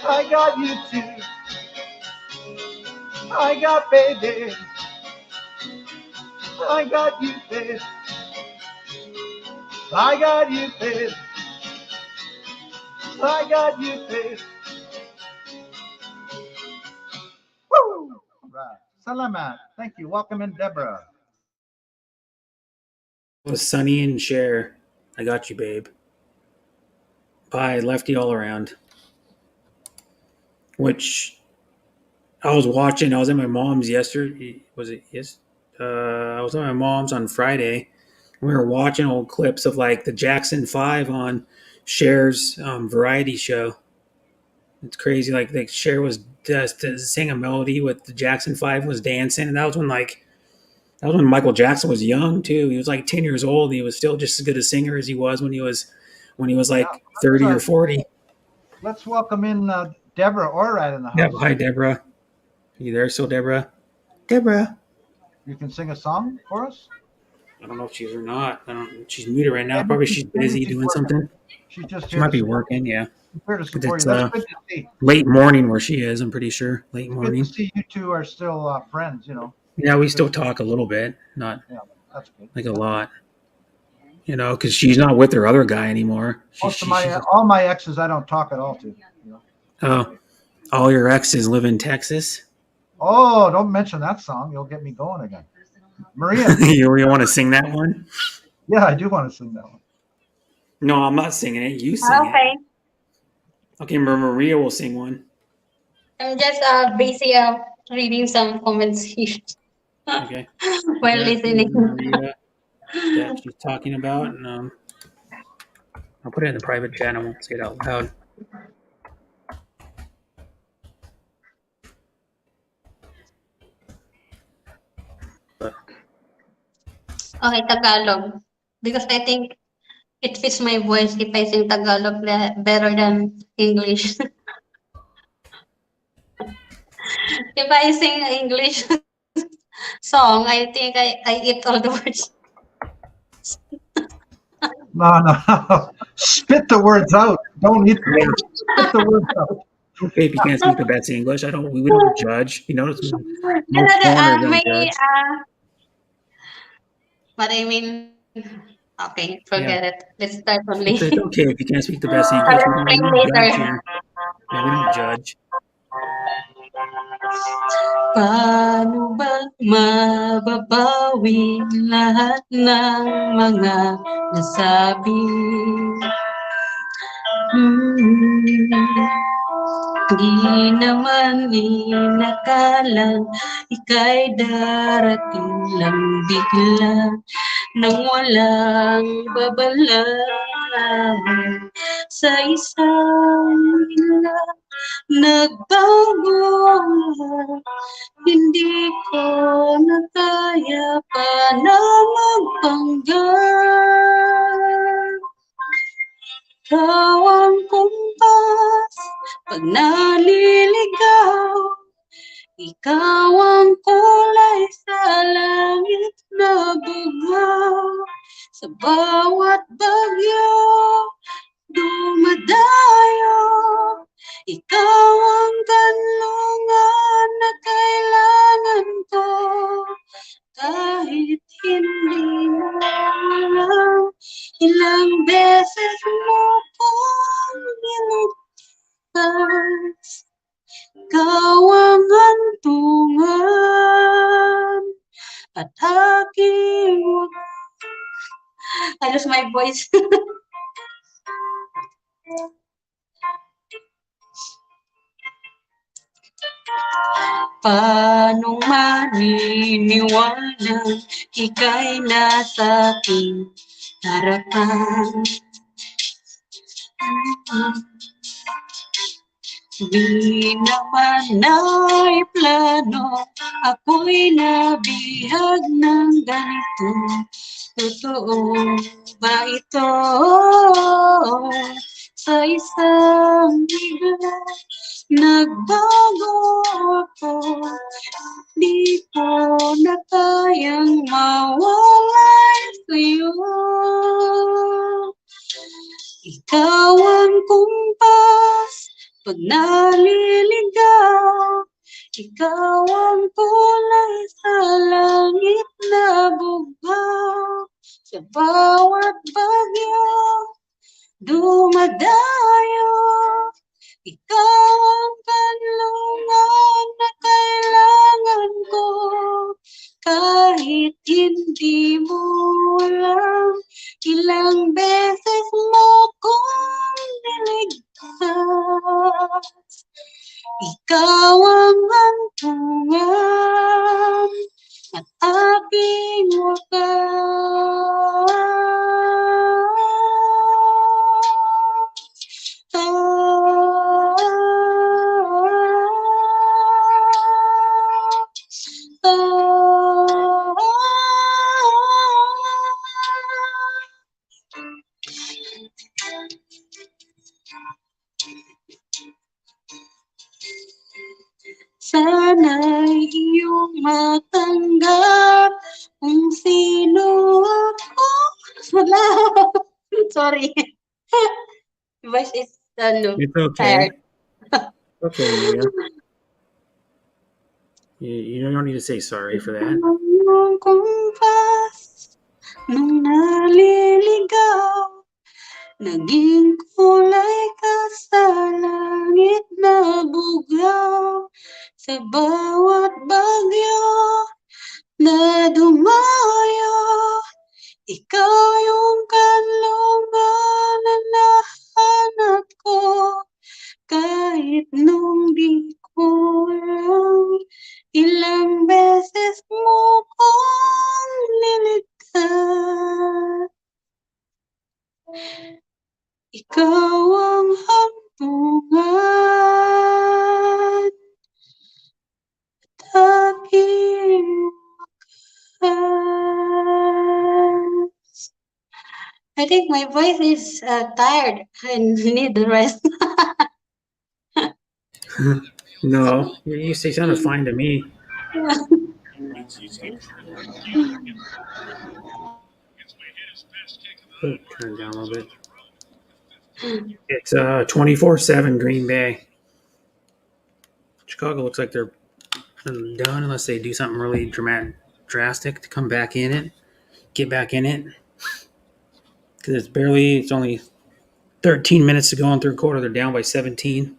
I got you too. I got baby. I got you, babe. I got you, babe. I got you, babe. Woo! Right. Salamat. Thank you. Welcome in, Deborah. It was Sonny and Cher. I got you, babe. Bye, lefty all around. Which I was watching. I was at my mom's yesterday. Was it yes? I was at my mom's on Friday. We were watching old clips of like the Jackson 5 on Cher's variety show. It's crazy. Like Cher was just sing a melody with the Jackson 5 was dancing, and that was when Michael Jackson was young too. He was like 10 years old. He was still just as good a singer as he was when he was like 30 or 40. Let's welcome in Deborah Orride in the house. Yeah, hi Deborah. Are you there still, Deborah? Deborah. You can sing a song for us? I don't know if she's or not. I don't. She's muted right now. Probably she's busy doing something. She's just She here might be to support. working. Yeah. She's here to support It's you. That's good to see. late morning where she is. I'm pretty sure late It's morning. good to see you two are still friends. You know. Yeah, we still talk a little bit, not That's good. like a lot. You know, because she's not with her other guy anymore. All my exes, I don't talk at all to. You know? Oh, all your exes live in Texas. Oh, don't mention that song. You'll get me going again. Maria. You want to sing that one? Yeah, I do want to sing that one. No, I'm not singing it. You sing it. Okay, Maria will sing one. I'm just busy reading some comments here. Okay. While listening. Maria that she's talking about, and I'll put it in the private chat. I won't say it out loud. Okay, Tagalog. Because I think it fits my voice if I sing Tagalog better than English. If I sing English song, I think I eat all the words. No. Spit the words out. Don't eat the words. Spit the words out. Okay, if you can't speak the best English, we don't judge. You notice But I mean, okay, forget it. Let's start only. It's okay if you can't speak the best English. We don't judge here. Yeah, we don't judge. Paano ba mababawi lahat ng mga nasabi? Di naman inakalang ika'y darating lang bigla nang walang babalawan sa isang bigla. Nagbago, hindi ko na kaya pa na magpanggap. Ikaw ang kumpas pag naliligaw, Ikaw ang kulay sa langit na bugaw. Sa bawat bagyo, dumadayo. Ikaw ang kanlungan na kailangan ko. Kahit hindi mo alam, ilang beses mo kong niligtas. Ikaw ang hantungan at aking I lost my voice. Paano maniniwala ika'y nasa aking harapan? Di naman ay plano, ako'y nabihag ng ganito. Totoo ba ito? Sa isang bigla, nagbago ako. Di ko na kayang mawalay sa'yo. Ikaw ang kumpas pag naliligaw. Ikaw ang kulay sa langit na bugaw. Sa bawat bagyo, dumadayo. Ikaw ang kanlungan na kailangan ko. Kahit hindi mo alam, ilang beses mo kong niligtas. Ikaw ang hantungan at aking sana'y iyong matanggap kung sino ako. Wala. Sorry. Voice is It's okay. Okay, Mia. You don't need to say sorry for that. Ang kumpas nung naliligaw, naging kulay ka sa langit na bugaw. Sa bawat bagyo na dumayo, ikaw yung kanlungan na nahanap ko. Kahit nung di ko alam, ilang beses mo kong niligtas. Ikaw ang hantungan at aking wakas. I think my voice is tired and need the rest. No, you sounded fine to me. Oh, turn it down a little bit. It's 24/7 Green Bay. Chicago looks like they're done unless they do something really drastic to come back in it, get back in it. Because it's only 13 minutes to go in third quarter. They're down by 17.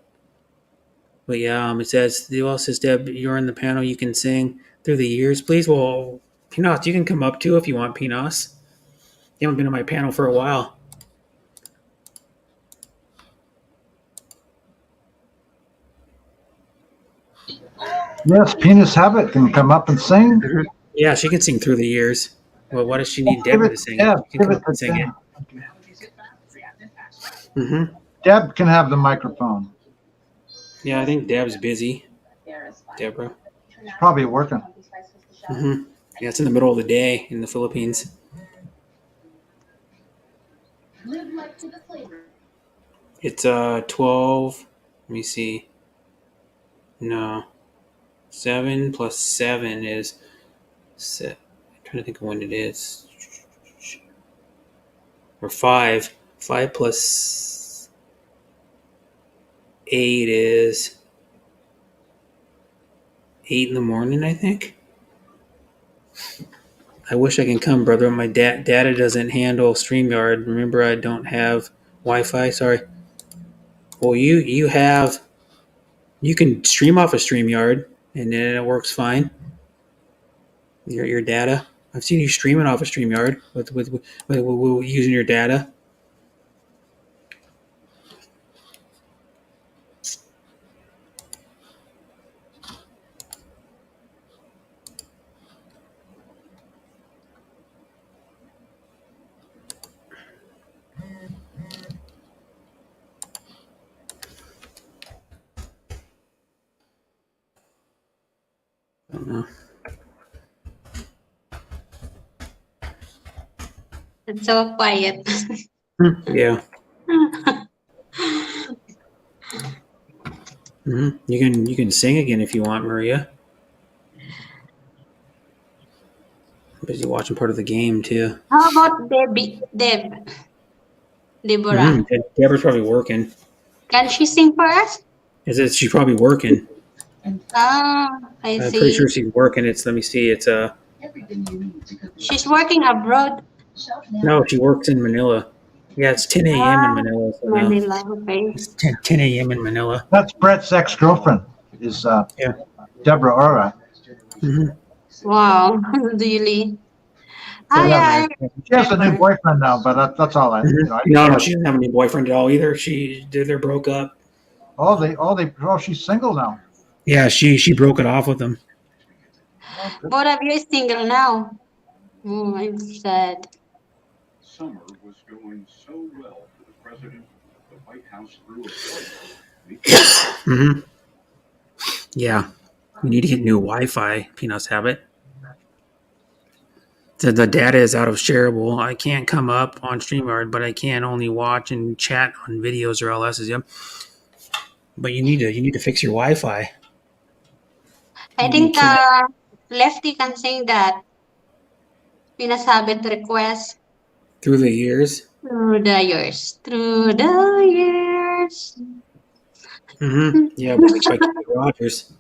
But yeah, it says, Deb, you're in the panel. You can sing Through the Years, please. Well, Pinos, you can come up too if you want, Pinos. You haven't been on my panel for a while. Yes, Penis Habit can come up and sing. Yeah, she can sing Through the Years. Well, what does she need Give Deb it to sing? Deb. She can Give come it up and to sing it. Deb. Mm-hmm. Deb can have the microphone. Yeah, I think Deb's busy. Deborah. She's probably working. Mm-hmm. Yeah, it's in the middle of the day in the Philippines. It's 12. Let me see. No. 7 plus 7 is. I'm trying to think of when it is. Or 5. 5 plus 8 is 8 in the morning, I think. I wish I can come, brother. My data doesn't handle StreamYard. Remember, I don't have Wi-Fi. Sorry. Well, you have. You can stream off a StreamYard, and then it works fine. Your data. I've seen you streaming off a StreamYard with using your data. I don't know. It's so quiet. Yeah. You can sing again if you want, Maria. I'm busy watching part of the game too. How about Deborah? Deborah's probably working. Can she sing for us? She's probably working. Ah, I I'm see. pretty sure she's working. Let me see. It's She's working abroad. No, she works in Manila. Yeah, it's 10 a.m. in Manila. So no. Manila, okay. It's 10 a.m. in Manila. That's Brett's ex-girlfriend. Is Deborah Ora. Wow, really? So, Yeah, she has a new boyfriend now, but that's all I. No, she doesn't have any boyfriend at all either. They're broke up. She's single now. Yeah, she broke it off with him. both of you is single now. Oh, I'm sad. Summer was going so well for the president. The White House threw a party. Yeah, we need to get new Wi-Fi. Peanuts have it. So the data is out of shareable. I can't come up on StreamYard, but I can only watch and chat on videos or LSs. Yep. But you need to fix your Wi-Fi. I think Lefty can sing that. Pinasabit request. Through the years. Through the years. Through the years. Yeah, by Kenny Rogers.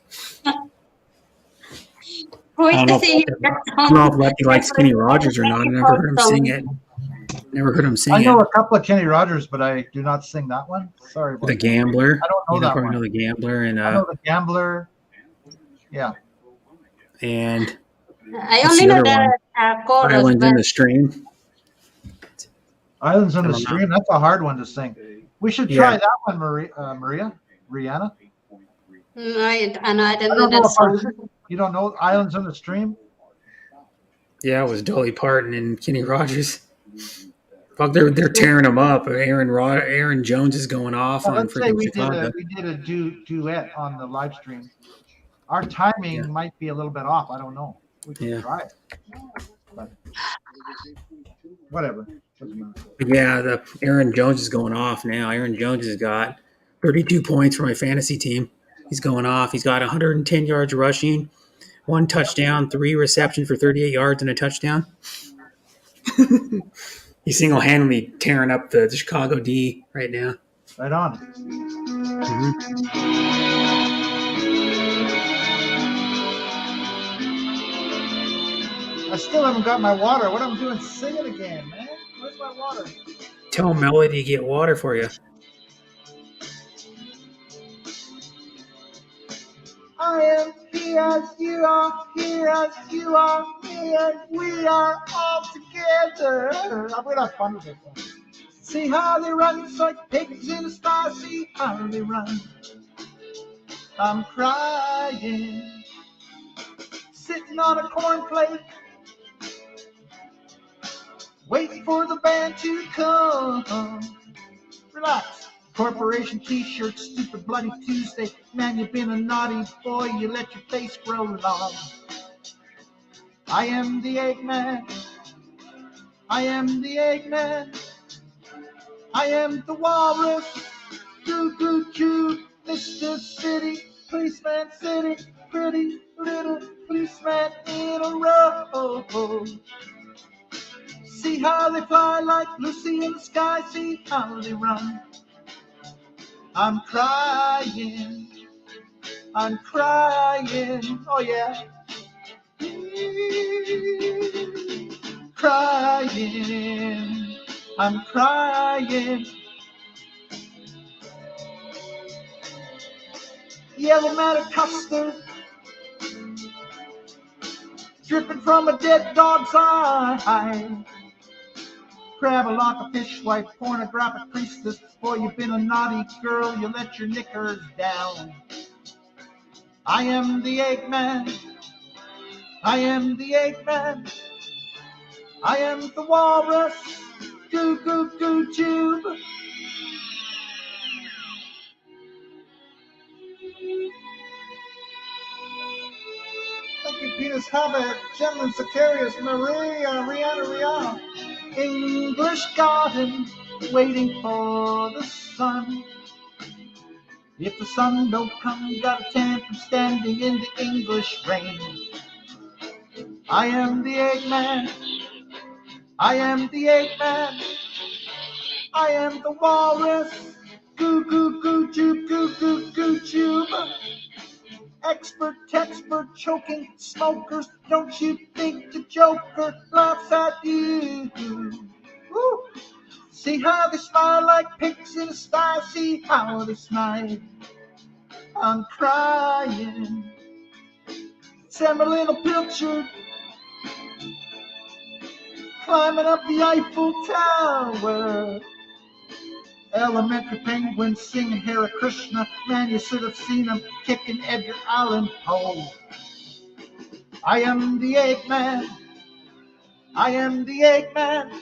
Who is I don't singing that know song? if Lefty likes Kenny Rogers or not. I never heard him sing it. Never heard him sing I know it. a couple of Kenny Rogers, but I do not sing that one. Sorry about The that. Gambler. I don't know that one. Know the Gambler and I know the Gambler. Yeah. And I only know the chorus. Islands in the Stream. Islands on the Stream. That's a hard one to sing. We should try that one, Maria. Rihanna. I don't know that song. You don't know Islands on the Stream? Yeah, it was Dolly Parton and Kenny Rogers. Fuck, they're tearing them up. Aaron Jones is going off on freaking Chicago. We did a duet on the live stream. Our timing might be a little bit off. I don't know. We can try it. But whatever. Yeah, the Aaron Jones is going off now. Aaron Jones has got 32 points for my fantasy team. He's going off. He's got 110 yards rushing, 1 touchdown, 3 receptions for 38 yards and a touchdown. He's single-handedly tearing up the Chicago D right now. Right on. I still haven't got my water. What am I doing singing again, man? Where's my water? Tell Melody to get water for you. I am here as you are, here as you are, here we are all together. I'm going to have fun with this one. See how they run, it's like pigs in a sty, see how they run. I'm crying, sitting on a cornflake, waiting for the band to come. Relax. Corporation t-shirt, stupid bloody Tuesday. Man, you've been a naughty boy, you let your face grow long. I am the Eggman. I am the Eggman. I am the walrus. Choo choo choo, Mr. City, please. policeman sitting, pretty little policeman in a row. See how they fly like Lucy in the sky, see how they run. I'm crying, oh yeah. Crying, I'm crying. Yellow matter custard dripping from a dead dog's eye. Crab a lock of fish wife, pornographic priestess. Boy, you've been a naughty girl, you let your knickers down. I am the Eggman, I am the Eggman, I am the walrus, goo goo goo tube. Thank you, Penis Hobbit, Gentleman Sicarius, Maria, Rihanna. English garden, waiting for the sun. If the sun don't come, you got a tan from standing in the English rain. I am the Eggman, I am the Eggman, I am the walrus, goo goo goo tube, goo goo goo tube. Expert, choking smokers, don't you think the Joker laughs at you? Woo. See how they smile like pigs in a sty, see how they smile. I'm crying. Send a little Pilchard climbing up the Eiffel Tower. Elementary penguins singing Hare Krishna. Man, you should have seen them kicking Edgar Allan Poe. I am the Eggman, I am the Eggman,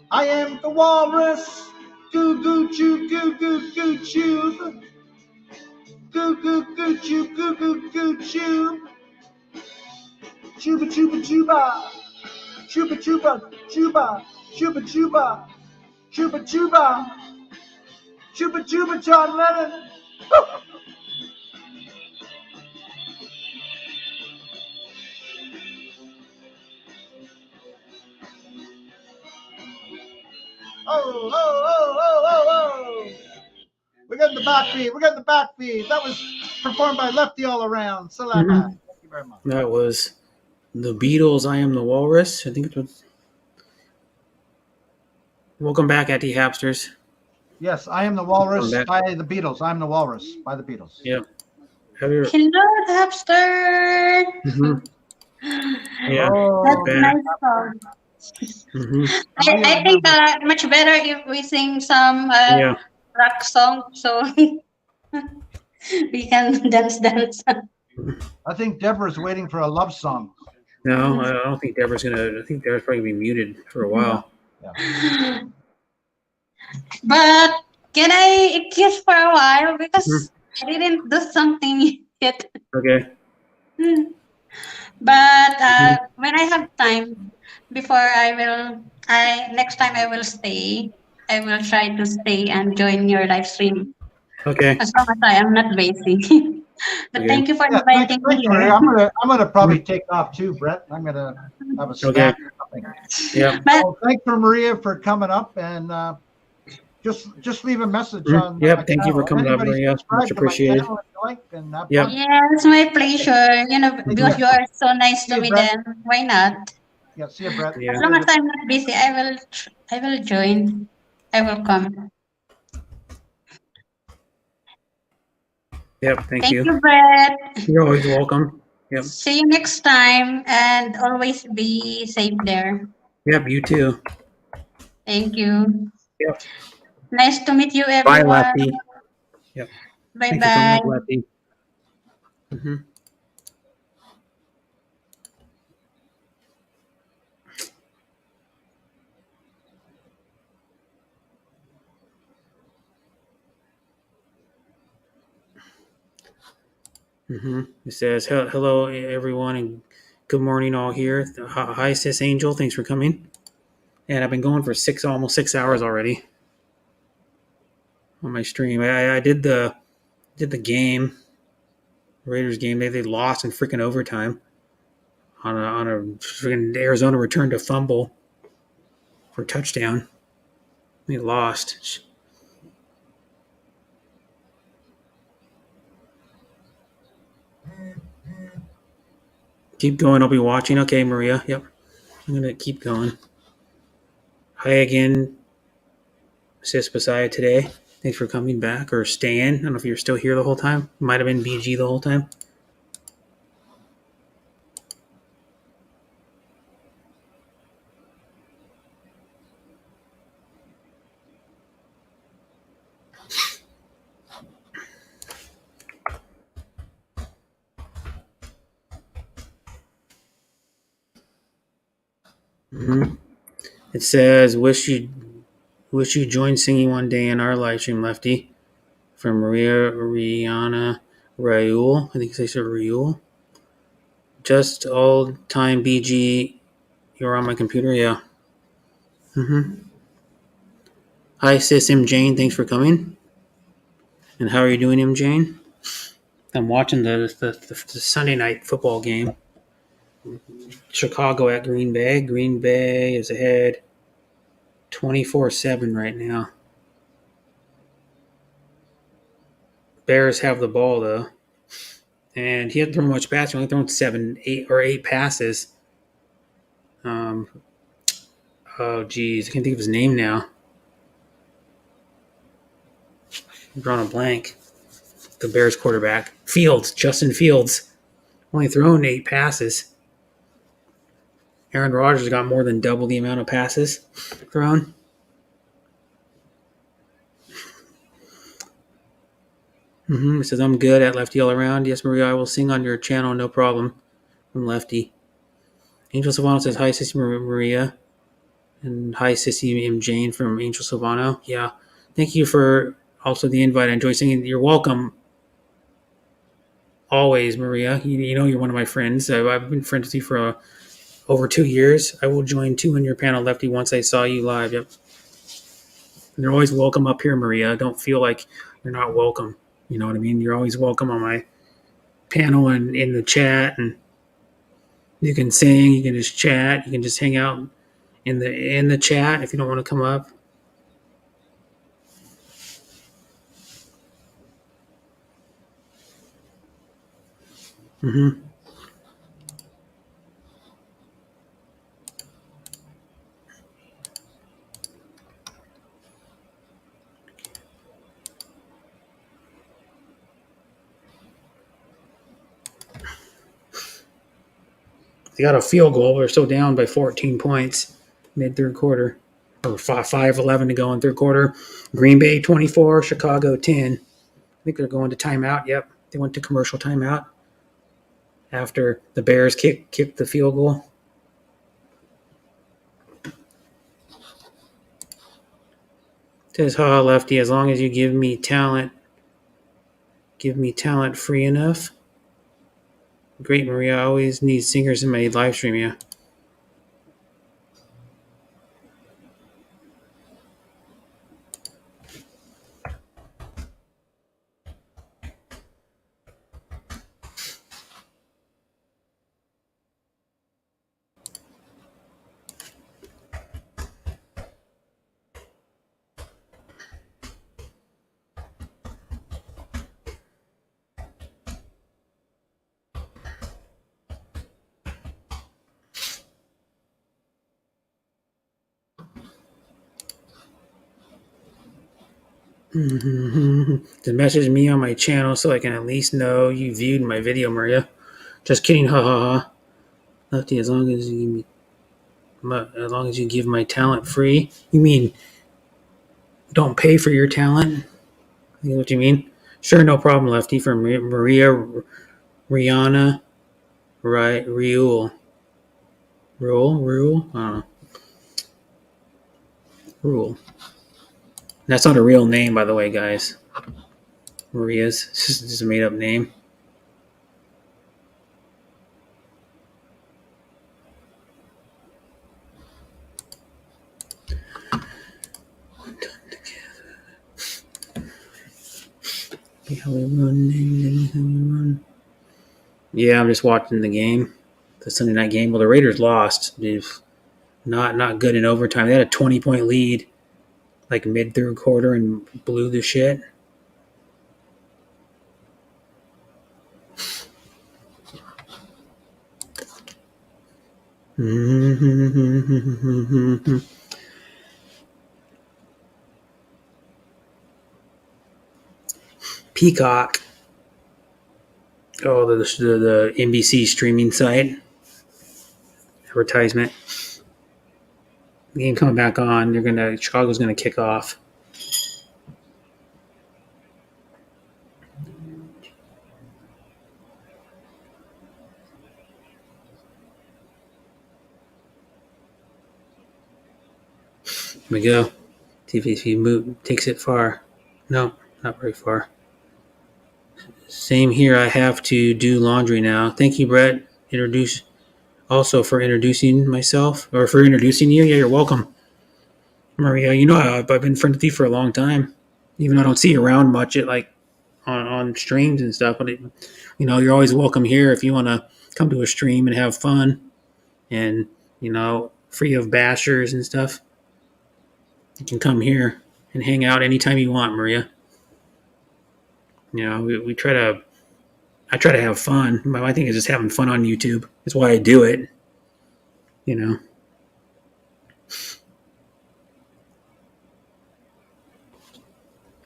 I am the walrus, goo goo choo, goo goo goo choo, goo goo goo choo, goo goo goo choo, chuba chuba chuba, chuba chuba chuba, chuba chuba, chuba chuba, chuba chuba John Lennon. Oh. We're getting the backbeat. We're getting the backbeat. That was performed by Lefty All Around. Salama. Thank you very much. That was the Beatles, I Am the Walrus. I think it was. Welcome back, Anti Hapsters. Yes, I Am the Walrus by the Beatles. I'm the Walrus by the Beatles. Yep. Hello, Hapster. Yeah. That's a nice song. I think much better if we sing some rock song, so we can dance. I think Deborah's waiting for a love song. No, I don't think Deborah's gonna. I think Deborah's probably gonna be muted for a while. Yeah. But can I kiss for a while because I didn't do something yet. Okay. But when I have time, next time I will stay. I will try to stay and join your live stream. Okay. As long as I am not busy. But thank you for inviting me here. I'm gonna probably take off too, Brett. I'm gonna have a snack or something. Yeah. So thanks for Maria for coming up and just leave a message on. Yep. Thank you for coming up, Maria. Much appreciated. Yeah, it's my pleasure. Because you are so nice to me. Then why not? Yeah. See you, Brett. As long as I'm not busy, I will join. I will come. Yep, thank you. Thank you, Brett. You're always welcome. Yep. See you next time and always be safe there. Yep, you too. Thank you. Yep. Nice to meet you, everyone. Bye, Lefty. Yep. Bye-bye. Lefty. Mm-hmm. It says, hello, everyone, and good morning all here. Hi, Sis Angel. Thanks for coming. And I've been going for almost 6 hours already on my stream. I did the game, Raiders game. They lost in freaking overtime on a freaking Arizona returned a fumble for a touchdown. They lost. Keep going. I'll be watching. Okay, Maria. Yep. I'm going to keep going. Hi again, Sis Messiah today. Thanks for coming back or staying. I don't know if you're still here the whole time. Might have been BG the whole time. Mm-hmm. It says, wish you joined singing one day in our live stream, Lefty. From Maria Rihanna Raul. I think they said Raul. Just all time BG. You're on my computer, yeah. Mm-hmm. Hi, sis M. Jane. Thanks for coming. And how are you doing, M. Jane? I'm watching the Sunday night football game. Chicago at Green Bay. Green Bay is ahead 24-7 right now. Bears have the ball, though. And he hasn't thrown much passes. He only thrown 8 passes. Oh, geez. I can't think of his name now. I'm drawing a blank. The Bears quarterback. Justin Fields. Only thrown 8 passes. Aaron Rodgers got more than double the amount of passes thrown. It says, I'm good at Lefty all around. Yes, Maria, I will sing on your channel, no problem. From Lefty. Angel Silvano says, hi, Sissy Maria. And hi, Sissy M. Jane from Angel Silvano. Yeah. Thank you for also the invite. I enjoy singing. You're welcome. Always, Maria. You know you're one of my friends. I've been friends with you for over 2 years. I will join too in your panel, Lefty, once I saw you live. Yep. And you're always welcome up here, Maria. Don't feel like you're not welcome. You know what I mean? You're always welcome on my panel and in the chat. And you can sing. You can just chat. You can just hang out in the chat if you don't want to come up. Mm-hmm. They got a field goal. They're still down by 14 points mid third quarter, or 5:11 to go in third quarter. Green Bay 24, Chicago 10. I think they're going to timeout. Yep, they went to commercial timeout after the Bears kicked the field goal. Says, ha, Lefty, as long as you give me talent free enough. Great, Maria. I always need singers in my live stream, yeah. Just message me on my channel so I can at least know you viewed my video, Maria. Just kidding, ha ha ha. Lefty, as long as you give my talent free. You mean don't pay for your talent? You know what you mean? Sure, no problem, Lefty. From Maria Rihanna Raul. Rule? I don't know. Rule. That's not a real name, by the way, guys. Maria's. It's just a made up name. How we run. Yeah, I'm just watching the game, the Sunday night game. Well, the Raiders lost. They've not good in overtime. They had a 20-point lead, like mid third quarter, and blew the shit. Peacock. Oh, the NBC streaming site advertisement. Game coming back on. Chicago's gonna kick off. Here we go. See if he takes it far. No, not very far. Same here. I have to do laundry now. Thank you, Brett. For introducing myself or for introducing you. Yeah, you're welcome, Maria. You know I've been friends with you for a long time. Even though I don't see you around much at like on streams and stuff, but you're always welcome here if you want to come to a stream and have fun and free of bashers and stuff. You can come here and hang out anytime you want, Maria. We try to. I try to have fun. My thing is just having fun on YouTube. That's why I do it.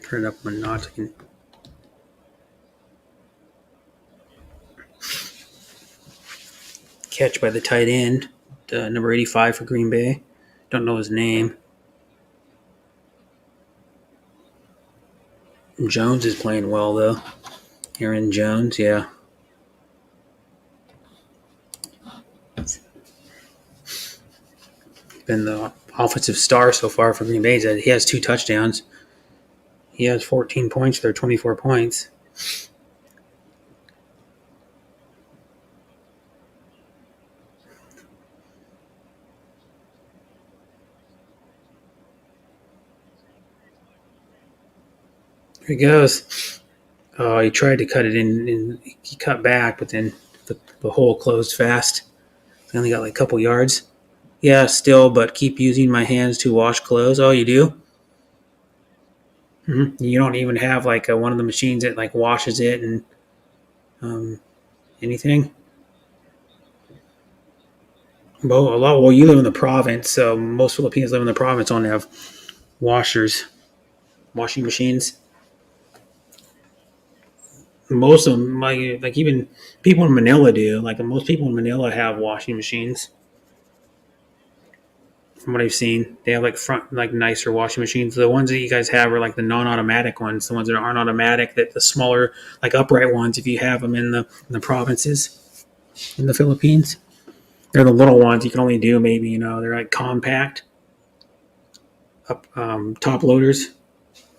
Turn it up a notch. Catch by the tight end, number 85 for Green Bay. Don't know his name. Jones is playing well, though. Aaron Jones, yeah. Been the offensive star so far for Green Bay. He has 2 touchdowns. He has 14 points. There are 24 points. Here he goes. Oh, he tried to cut it in, and he cut back, but then the hole closed fast. He only got like a couple yards. Yeah, still, but keep using my hands to wash clothes. Oh, you do? Mm-hmm. You don't even have like one of the machines that like washes it and anything? Well, you live in the province, so most Filipinos live in the province don't have washing machines. Most of them, like even people in Manila do. Like most people in Manila have washing machines. From what I've seen, they have like nicer washing machines. The ones that you guys have are like the non-automatic ones. The ones that aren't automatic, that the smaller like upright ones. If you have them in the provinces in the Philippines, they're the little ones. You can only do maybe they're like compact top loaders.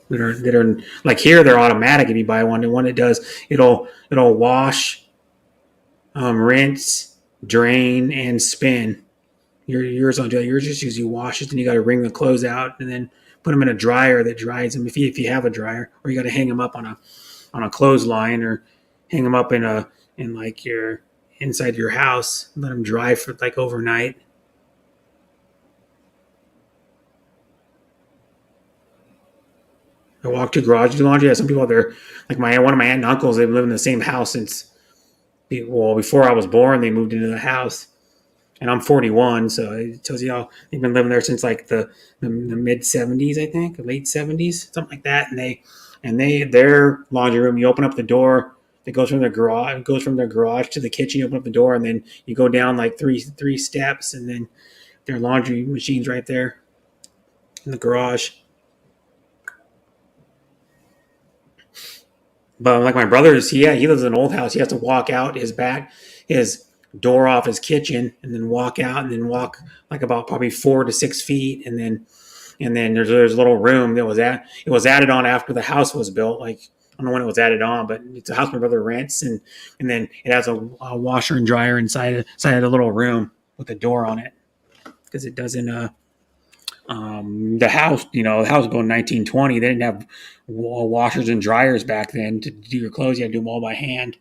That are like here they're automatic if you buy one. And one it does it'll wash, rinse, drain, and spin. Yours just usually washes, and you got to wring the clothes out and then put them in a dryer that dries them if you have a dryer, or you got to hang them up on a clothesline or hang them up in like your inside your house, let them dry for like overnight. I walk to garage to do laundry. Yeah, some people out there, like one of my aunt and uncles, they've lived in the same house since, before I was born. They moved into the house, and I'm 41, so it tells you how they've been living there since like the mid 70s, I think, late 70s, something like that. And their laundry room, you open up the door, it goes from their garage to the kitchen. You open up the door, and then you go down like three steps, and then their laundry machine's right there in the garage. But like my brother's, he lives in an old house. He has to walk out his door off his kitchen, and then walk out, and then walk like about probably 4 to 6 feet, and then there's a little room that was added on after the house was built. Like I don't know when it was added on, but it's a house my brother rents, and then it has a washer and dryer inside of the little room with a door on it, because it doesn't. The house going 1920. They didn't have washers and dryers back then to do your clothes. You had to do them all by hand.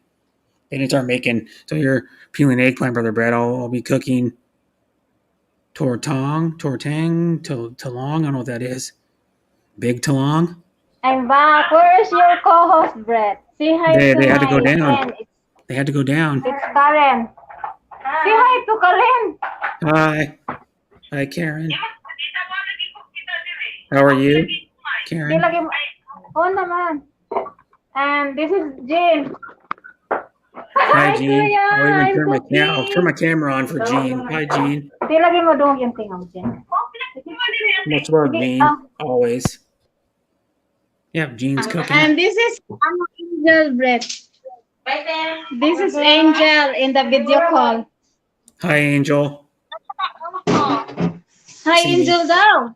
They didn't start making. So you're peeling eggplant, brother Brad. I'll be cooking tortang, talong. I don't know what that is. Big talong. I'm back. Where is your co-host, Brett? Say hi to They had to go my down. friend. They had to go down. It's Karen. Say hi to Karen. Hi, Karen. How are you, Di Karen? lagi mo. Oo naman. And this is Jean. Hi, Hi, Jean. Kuya. I'll even I'm I'll turn my cooking. camera on for Jean. Hi, Jean. Di lagi mo doon yung tingnan, Jean. Much love, Sige, Jean. Always. Yeah, Jean's cooking. And this is Angel, Brett. This is Angel in the video call. Hi, Angel. Hi, See me. Angel daw.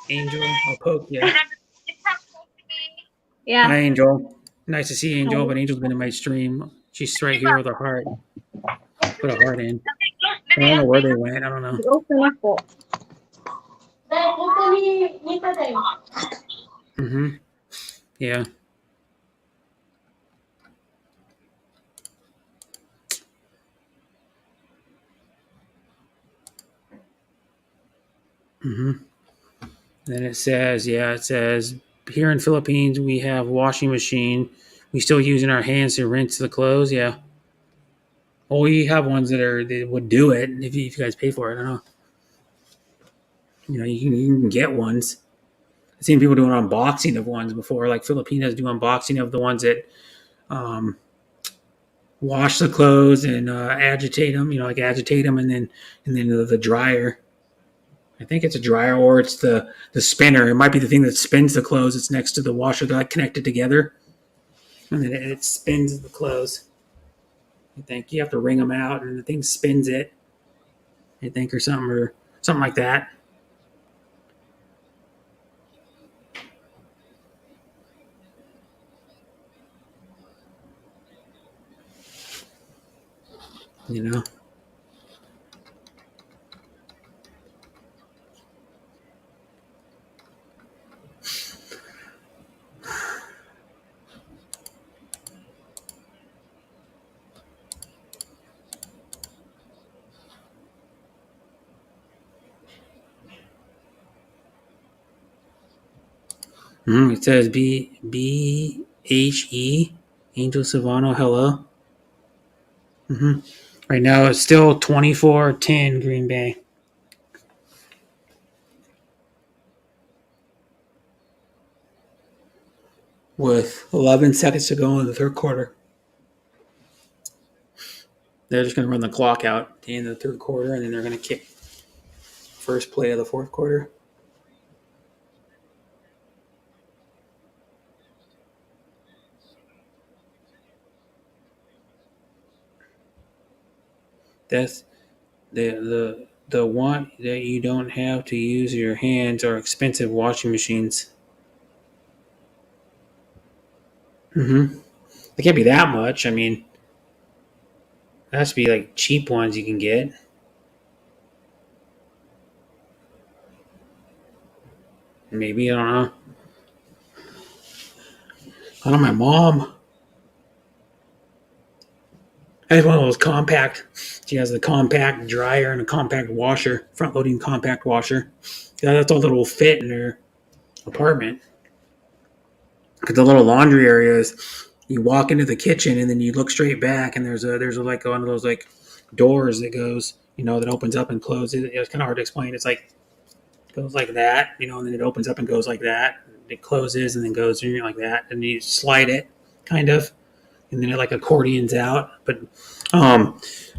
Angel, I'll poke you. Yeah. Hi, Angel. Nice to see Angel, but Angel's been in my stream. She's right here with a heart. Put a heart in. I don't know where they went. I don't know. Open na po. Mm-hmm. Yeah. Mm-hmm. Then it says here in Philippines we have washing machine. We still using our hands to rinse the clothes. Yeah. Well, we have ones they would do it if you guys pay for it. I don't know. You know, you can get ones. I've seen people doing unboxing of ones before, like Filipinos do unboxing of the ones that wash the clothes and agitate them. You know, like agitate them and then the dryer. I think it's a dryer or it's the spinner. It might be the thing that spins the clothes. It's next to the washer. They're like connected together, and then it spins the clothes. I think you have to wring them out, and the thing spins it. I think or something like that. You know. It says BHE Angel Savano. Hello. Right now it's still 24-10 Green Bay. With 11 seconds to go in the third quarter. They're just going to run the clock out at the end of the third quarter, and then they're going to kick first play of the fourth quarter. That's the one that you don't have to use your hands are expensive washing machines. They can't be that much. I mean, it has to be like cheap ones you can get. Maybe, I don't know. I know my mom has one of those compact. She has the compact dryer and a compact washer, front loading compact washer. Yeah, that's all that will fit in her apartment. Because the little laundry areas, you walk into the kitchen and then you look straight back, and there's like one of those like doors that goes, that opens up and closes. It's kind of hard to explain. It's like goes like that, and then it opens up and goes like that. It closes and then goes like that, and you slide it, kind of, and then it like accordions out. But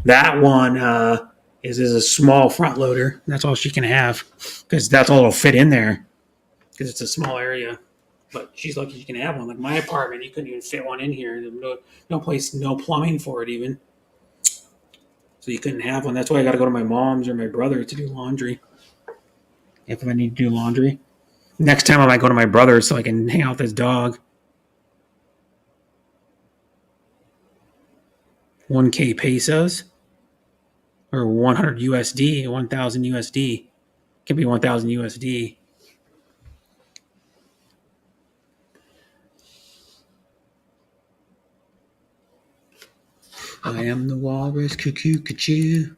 that one is a small front loader. That's all she can have because that's all it'll fit in there because it's a small area. But she's lucky she can have one. Like my apartment, you couldn't even fit one in here. No place, no plumbing for it even. So you couldn't have one. That's why I got to go to my mom's or my brother to do laundry. If I need to do laundry. Next time I might go to my brother's so I can hang out with his dog. 1K pesos or 100 USD, 1,000 USD. Can be 1,000 USD. I am the walrus, cuckoo, cuckoo.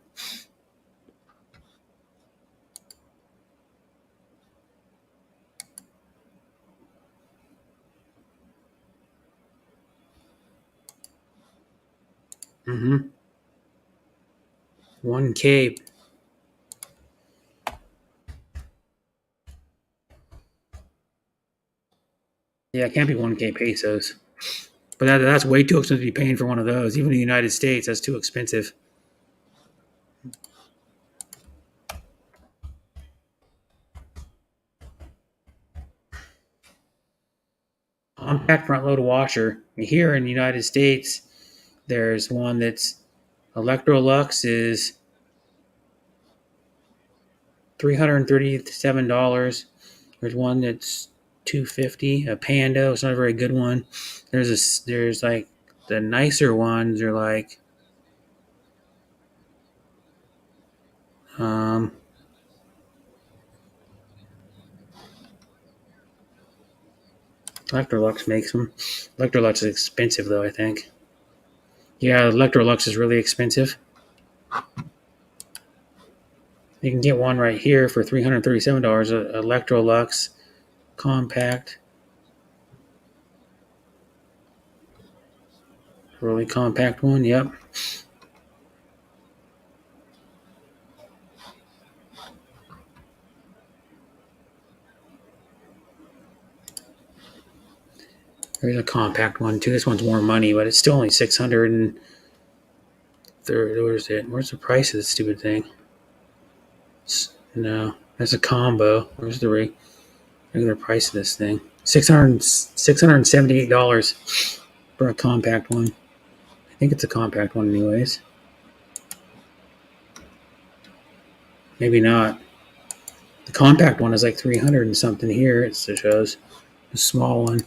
Mm-hmm. 1K. Yeah, it can't be 1K pesos. But that's way too expensive to be paying for one of those. Even in the United States, that's too expensive. Compact front load washer. Here in the United States, there's one that's Electrolux is $337. There's one that's $250. A Panda, it's not a very good one. There's like the nicer ones are like Electrolux makes them. Electrolux is expensive though, I think. Yeah, Electrolux is really expensive. You can get one right here for $337. Electrolux compact. Really compact one, yep. There's a compact one too. This one's more money, but it's still only 600 and where's it? Where's the price of this stupid thing? No, that's a combo. Where's the regular price of this thing? $678 for a compact one. I think it's a compact one anyways. Maybe not. The compact one is like 300 and something here. It shows a small one.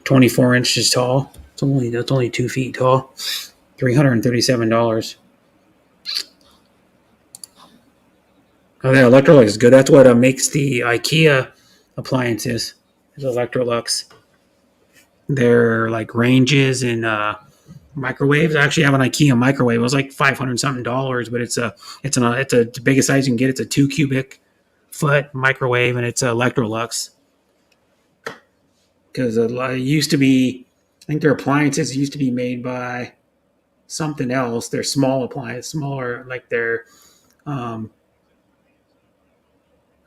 24 inches tall. That's only 2 feet tall. $337. Oh, yeah, Electrolux is good. That's what makes the IKEA appliances. Is Electrolux. They're like ranges and microwaves. I actually have an IKEA microwave. It was like $500 something, but it's the biggest size you can get. It's a 2 cubic foot microwave, and it's Electrolux. Because it used to be, I think their appliances used to be made by something else. They're small appliances, smaller, like they're, I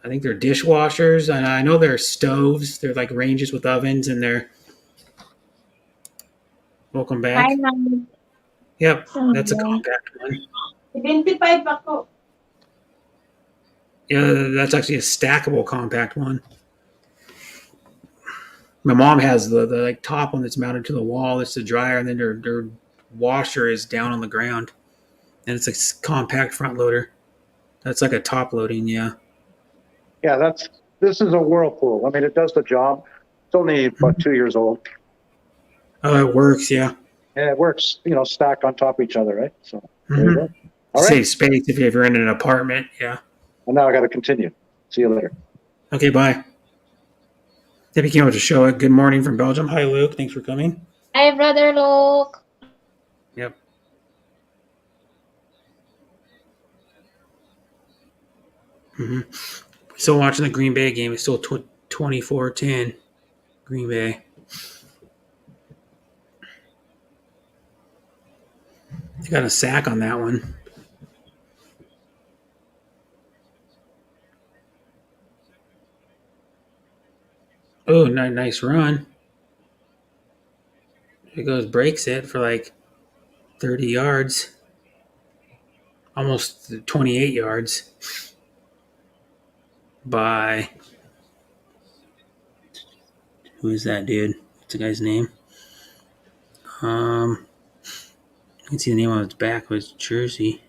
think they're dishwashers, and I know they're stoves. They're like ranges with ovens, and they're. Welcome back. Hi, ma'am. Yep, that's a compact one. 25 ako. Yeah, that's actually a stackable compact one. My mom has the like top one that's mounted to the wall. It's the dryer, and then their washer is down on the ground, and it's a compact front loader. That's like a top loading, yeah. Yeah, this is a Whirlpool. I mean, it does the job. It's only about 2 years old. Oh, it works, yeah. And it works, stacked on top of each other, right? So there you go. All right. Save space if you're in an apartment, yeah. And now I got to continue. See you later. Okay, bye. Debbie came out to show it. Good morning from Belgium. Hi, Luke. Thanks for coming. Hi, Brother Luke. Yep. Still watching the Green Bay game. It's still 24-10. Green Bay. They got a sack on that one. Oh, nice run. There goes, breaks it for like 30 yards. Almost 28 yards. By. Who is that dude? What's the guy's name? I can see the name on his back of his jersey.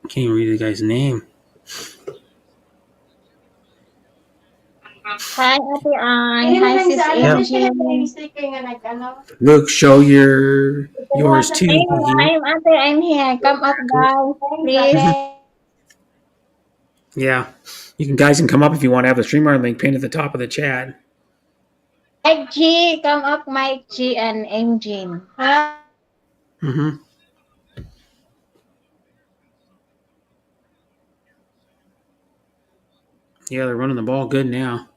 I can't even read the guy's name. Hi, Ate Ann. Hi, Sis Angel. Luke, show yours too. I'm here. Come up, guys. Please. Yeah. You guys can come up if you want to have the streamer link pinned at the top of the chat. Mike G, come up, Mike G and Engine. Mm-hmm. Yeah, they're running the ball good now.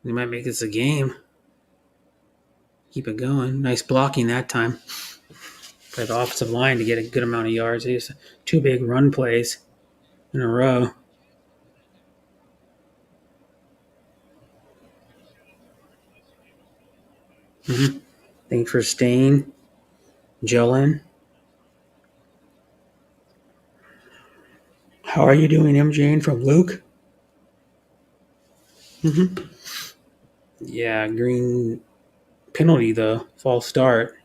They might make this a game. Keep it going. Nice blocking that time by the offensive line to get a good amount of yards. These 2 big run plays in a row. Mm-hmm. Thanks for staying, Jellen. How are you doing, MJ? From Luke? Mm-hmm. Yeah, green penalty, though. False start.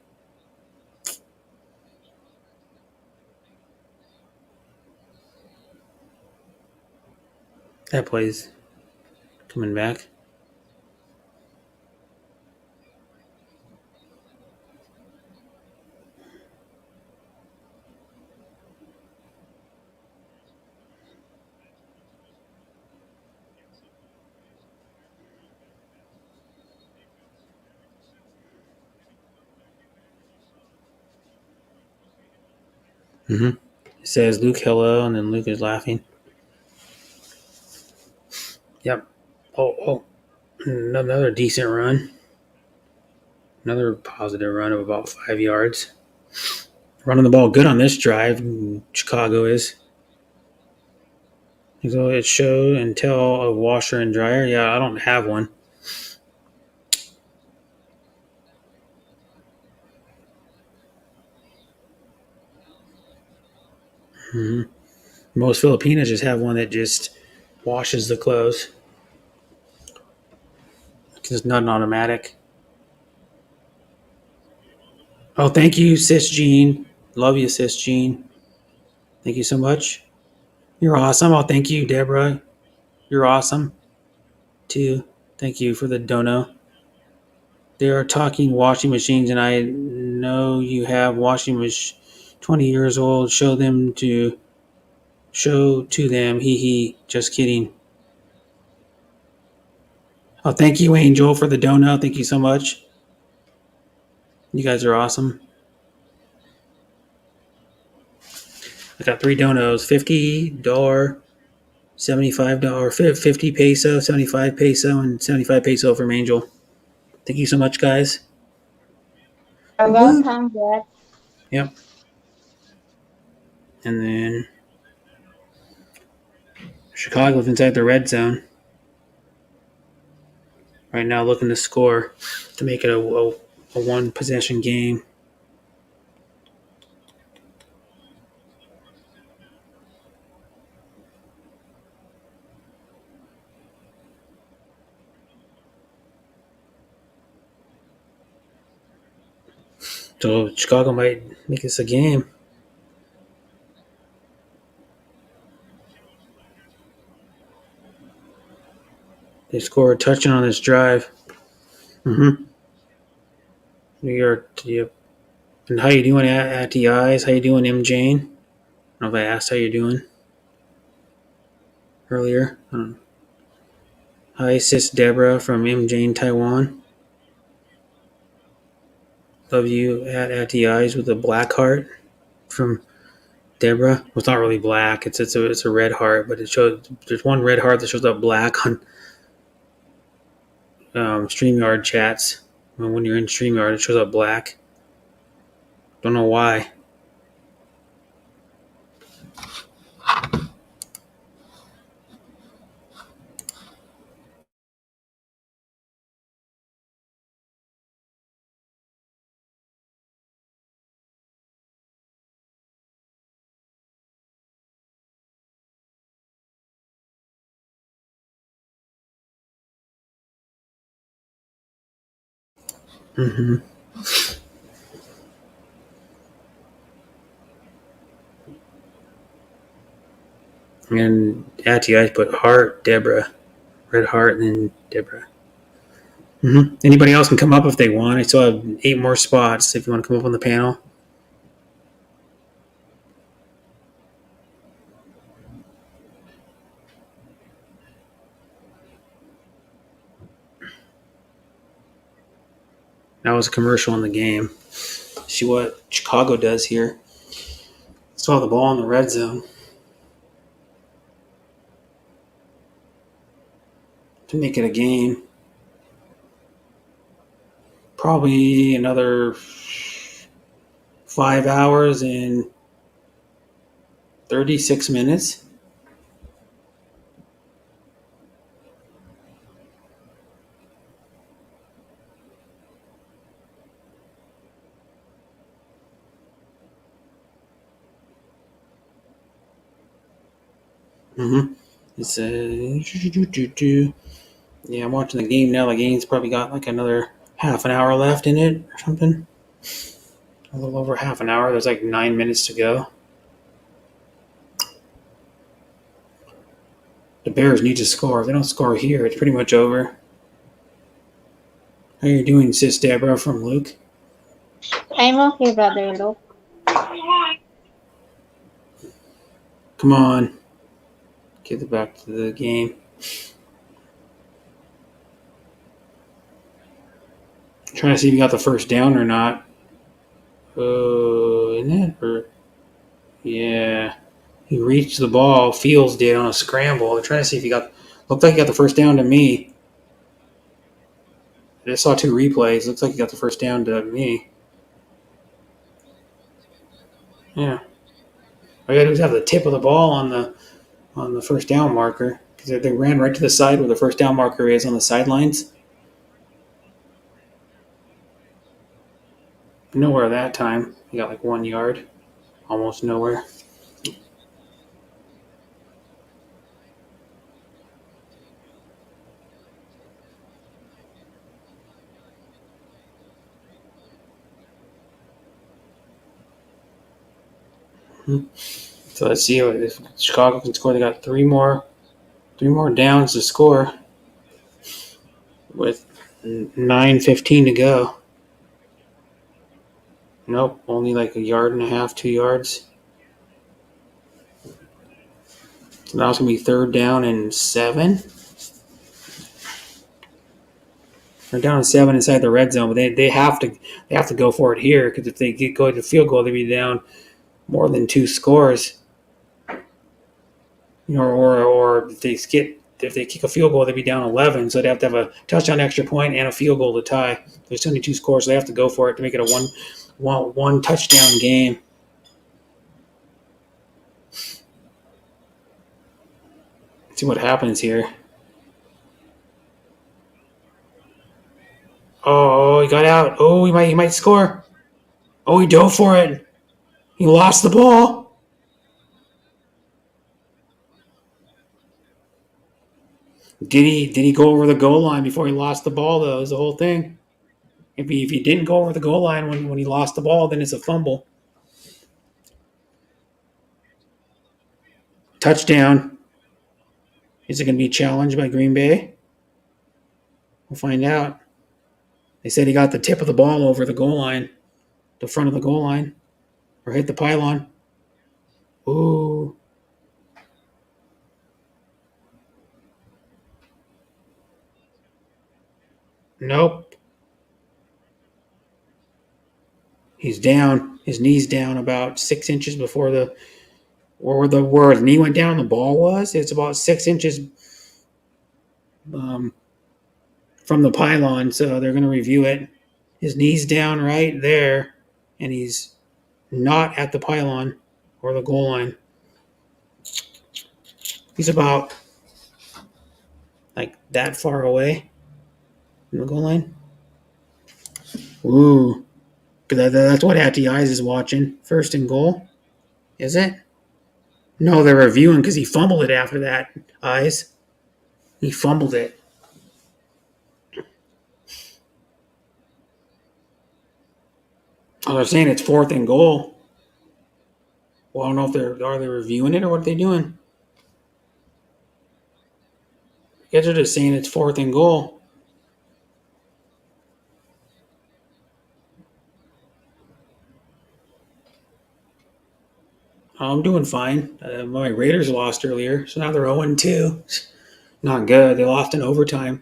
That play's coming back. Mm-hmm. It says Luke hello, and then Luke is laughing. Yep. Oh, another decent run. Another positive run of about 5 yards. Running the ball good on this drive. Chicago is. So it show and tell a washer and dryer. Yeah, I don't have one. Mm-hmm. Most Filipinos just have one that just washes the clothes. It's not an automatic. Oh, thank you, Sis Jean. Love you, Sis Jean. Thank you so much. You're awesome. Oh, thank you, Deborah. You're awesome, too. Thank you for the dono. They are talking washing machines, and I know you have washing machine. 20 years old. Show to them. Hee hee. Just kidding. Oh, thank you, Angel, for the dono. Thank you so much. You guys are awesome. I got 3 donos. $50, $75, 50 peso, 75 peso, and 75 peso from Angel. Thank you so much, guys. You're welcome, Brett. Yep. And then Chicago's inside the red zone. Right now looking to score to make it a one possession game. So Chicago might make this a game. They score a touchdown on this drive. Mm-hmm. New York. Yep. And how you doing at the eyes? How you doing, M. Jane? I don't know if I asked how you're doing earlier. Hi, sis Deborah from M. Jane, Taiwan. Love you at the eyes with a black heart from Deborah. Well, it's not really black. It's a red heart, but it shows there's one red heart that shows up black on StreamYard chats. When you're in StreamYard, it shows up black. Don't know why. Mm-hmm. And at the eyes put heart, Deborah. Red heart, and then Deborah. Mm-hmm. Anybody else can come up if they want. I still have 8 more spots if you want to come up on the panel. That was a commercial in the game. See what Chicago does here. Saw the ball in the red zone. To make it a game. Probably another 5 hours and 36 minutes. It's yeah, I'm watching the game now. The game's probably got like another half an hour left in it or something. A little over half an hour. There's like 9 minutes to go. The Bears need to score. If they don't score here, it's pretty much over. How you doing, Sis Deborah from Luke? I'm okay, Brother Luke. Come on. Get it back to the game. Trying to see if you got the first down or not. Isn't it? Or, yeah. He reached the ball. Fields did on a scramble. They're trying to see if he got. Looked like he got the first down to me. I just saw 2 replays. Looks like he got the first down to me. Yeah. All you gotta do is have the tip of the ball on the first down marker, because they ran right to the side where the first down marker is on the sidelines. Nowhere that time. He got like 1 yard. Almost nowhere. So let's see if Chicago can score. They got 3 more downs to score with 9:15 to go. Nope, only like a yard and a half, 2 yards. So now it's gonna be 3rd down and 7. They're down 7 inside the red zone, but they have to go for it here, because if they go to the field goal, they'd be down more than 2 scores. Or if they kick a field goal, they'd be down 11. So they'd have to have a touchdown, extra point, and a field goal to tie. There's only 2 scores, so they have to go for it to make it a one touchdown game. Let's see what happens here. Oh, he got out. Oh, he might score. Oh, he dove for it. He lost the ball. Did he go over the goal line before he lost the ball, though? Is the whole thing. If he didn't go over the goal line when he lost the ball, then it's a fumble. Touchdown. Is it going to be challenged by Green Bay? We'll find out. They said he got the tip of the ball over the goal line, the front of the goal line, or hit the pylon. Ooh. Nope. He's down. His knee's down about 6 inches before where the knee went down, the ball was. It's about 6 inches from the pylon, so they're going to review it. His knee's down right there, and he's not at the pylon or the goal line. He's about like that far away from the goal line. Ooh. That's what Hattie Eyes is watching. 1st and goal. Is it? No, they're reviewing because he fumbled it after that, Eyes. He fumbled it. Oh, they're saying it's 4th and goal. Well, I don't know if are they reviewing it or what are they doing? I guess they're just saying it's 4th and goal. I'm doing fine. My Raiders lost earlier, so now they're 0-2. Not good. They lost in overtime.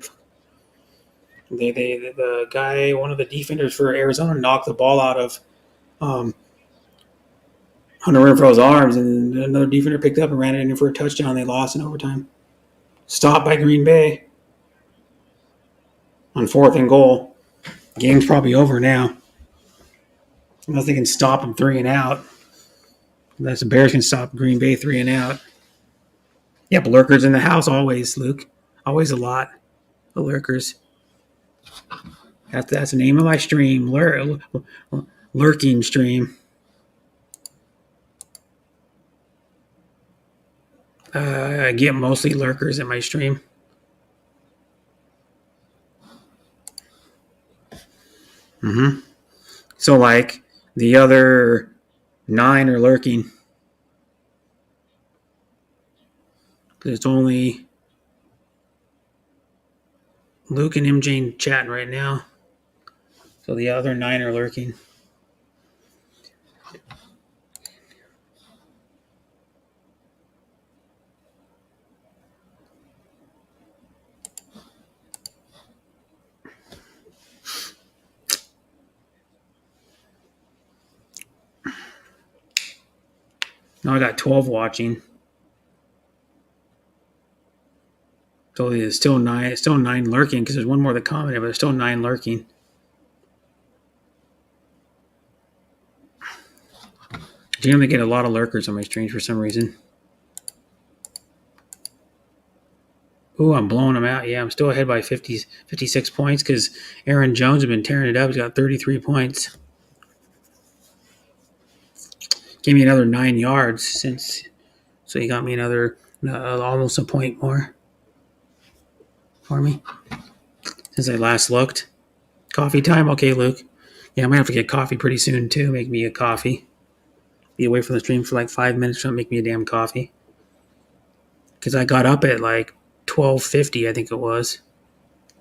The guy, one of the defenders for Arizona, knocked the ball out of Hunter Renfro's arms, and another defender picked up and ran it in for a touchdown. They lost in overtime. Stopped by Green Bay on 4th and goal. Game's probably over now. Unless they can stop them 3 and out. Unless the Bears can stop Green Bay 3 and out. Yep, Lurkers in the house always, Luke. Always a lot of Lurkers. That's the name of my stream. Lurking stream. I get mostly Lurkers in my stream. So, like, the other 9 are lurking. Because it's only Luke and MJ chatting right now. So the other 9 are lurking. Now I got 12 watching. So there's still 9. It's still 9 lurking because there's one more that commented, but there's still 9 lurking. Generally get a lot of lurkers on my streams for some reason. Ooh, I'm blowing them out. Yeah, I'm still ahead by 56 points because Aaron Jones has been tearing it up. He's got 33 points. Gave me another 9 yards so he got me another almost a point more for me since I last looked. Coffee time? Okay, Luke. Yeah, I'm going to have to get coffee pretty soon too. Make me a coffee. Be away from the stream for like 5 minutes. Don't make me a damn coffee. Because I got up at like 12:50, I think it was,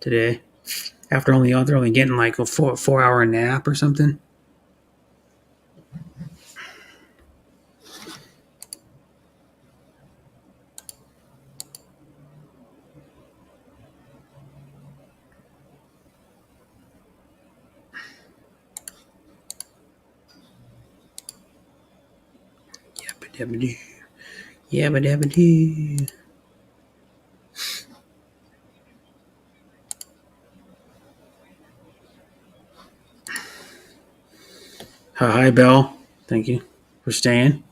today. After they're only getting like a 4-hour nap or something. Yabba-dabba-doo. Yabba-dabba-doo. Hi, Belle. Thank you for staying.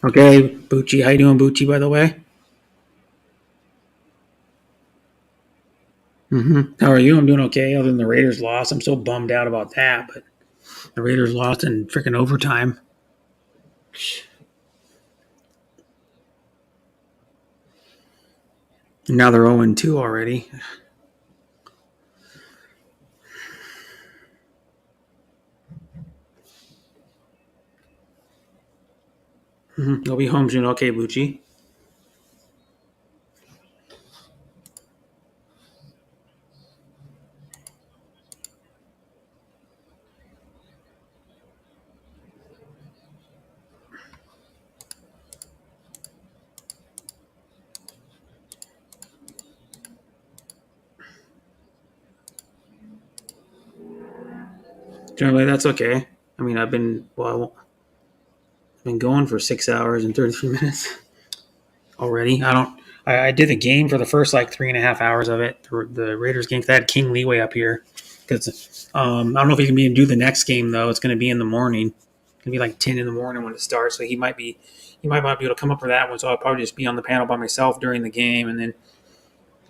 Okay, Bucci. How you doing, Bucci, by the way? How are you? I'm doing okay, other than the Raiders lost. I'm so bummed out about that, but the Raiders lost in freaking overtime. Now they're 0-2 already. They'll be home soon. Okay, Bucci. Generally, that's okay. I mean, I've been going for 6 hours and 33 minutes already. I did the game for the first like 3.5 hours of it. The Raiders game. 'Cause I had King Leeway up here because I don't know if he can do the next game though. It's going to be in the morning. It's going to be like 10 in the morning when it starts. So he might not be able to come up for that one. So I'll probably just be on the panel by myself during the game and then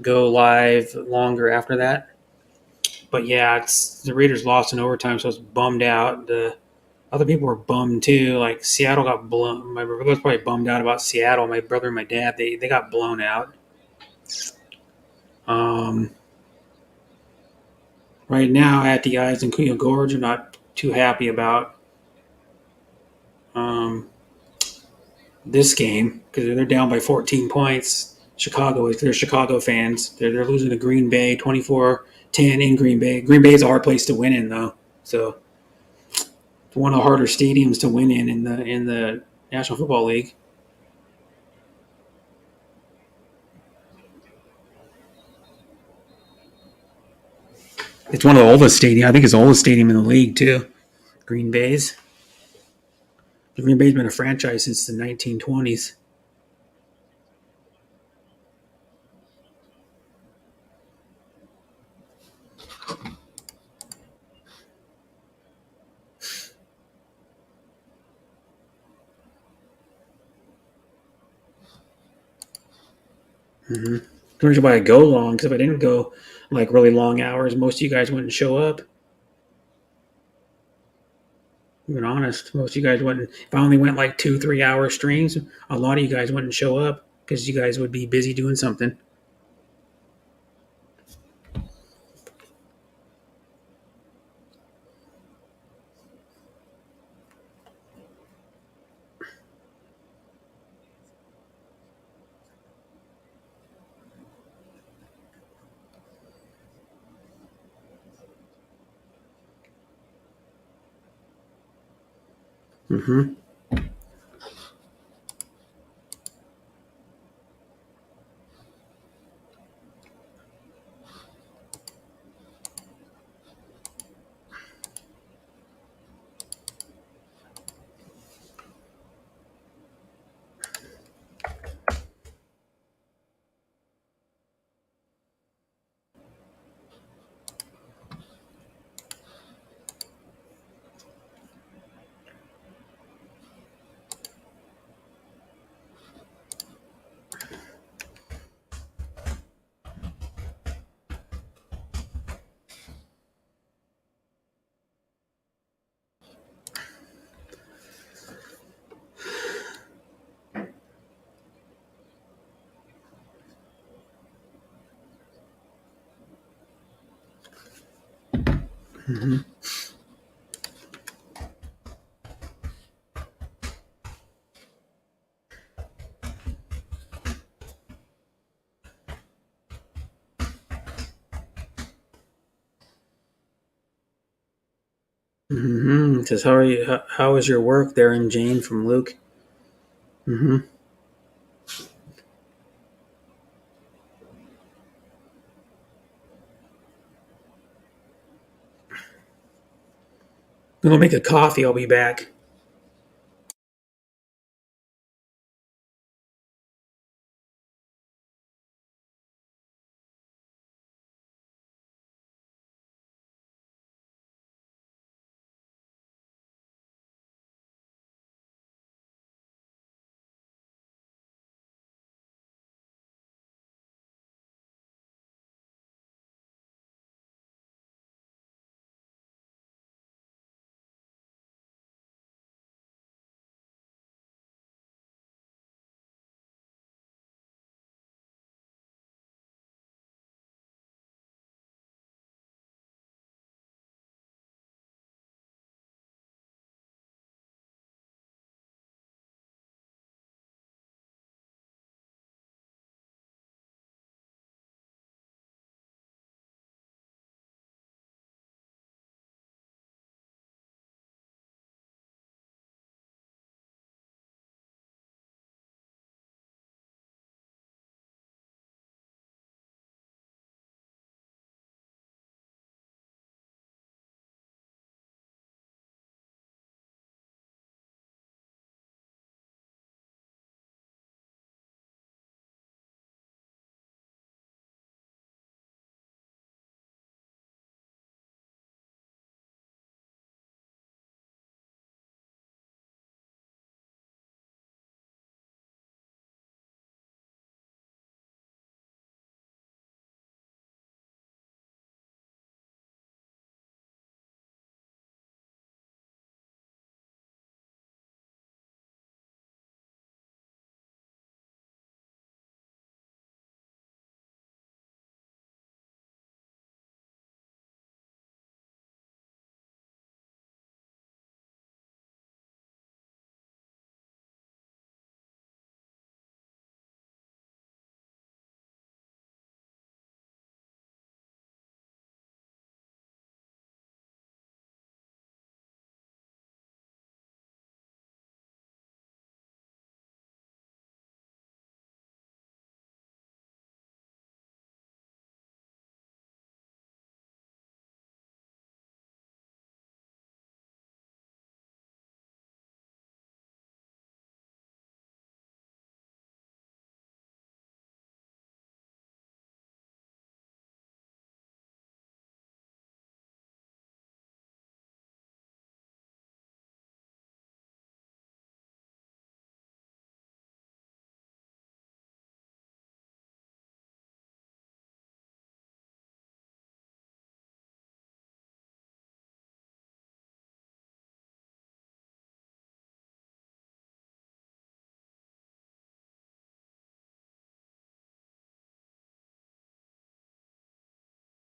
go live longer after that. But yeah, it's the Raiders lost in overtime, so I was bummed out. The other people were bummed too. Like Seattle got blown. My brother's probably bummed out about Seattle. My brother and my dad, they got blown out. Um, right now, at the Eyes and Kuya Gorge are not too happy about um, this game because they're down by 14 points. They're Chicago fans. They're losing to Green Bay 24-10 in Green Bay. Green Bay is a hard place to win in though. So it's one of the harder stadiums to win in the National Football League. It's one of the oldest stadium. I think it's the oldest stadium in the league too. Green Bay's. Green Bay's been a franchise since the 1920s. Don't know why I go long because if I didn't go like really long hours, most of you guys wouldn't show up. Being honest, most of you guys wouldn't. If I only went like 2-3 hour streams, a lot of you guys wouldn't show up because you guys would be busy doing something. Mm-hmm. Mm-hmm. Mm-hmm. It says, "How are you? How is your work there?" And Jane from Luke. Mm-hmm. I'm gonna make a coffee. I'll be back.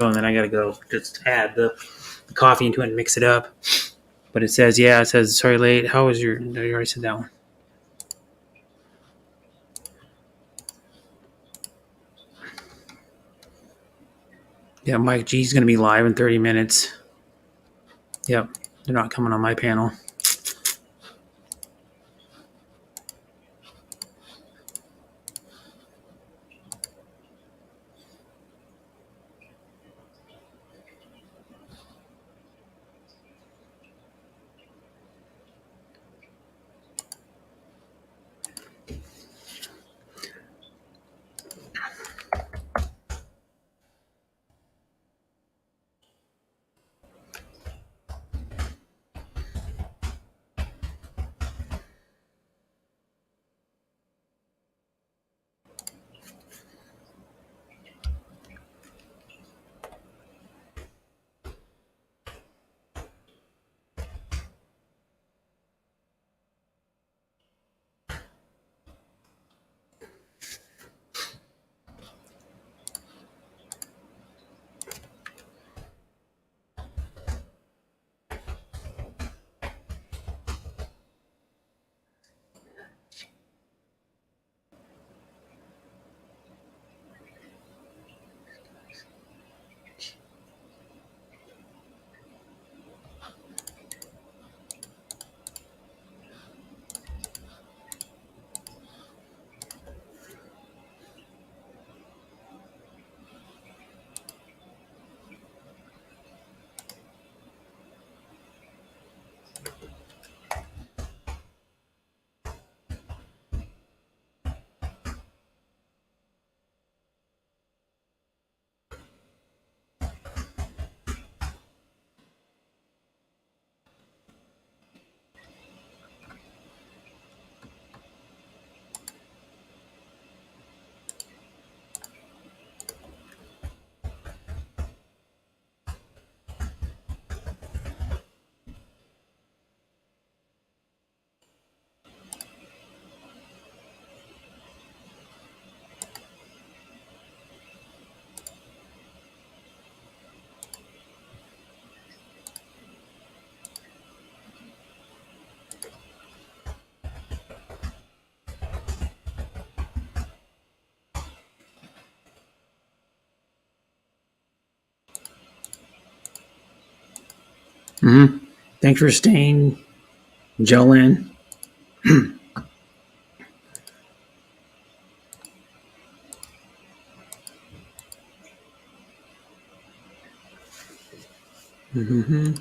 and then I got to go just add the coffee into it and mix it up. But it says, sorry, late. How was your? No, you already said that one. Yeah, Mike G's going to be live in 30 minutes. Yep, they're not coming on my panel. Mm-hmm. Thanks for staying, Jolyn. Mm-hmm.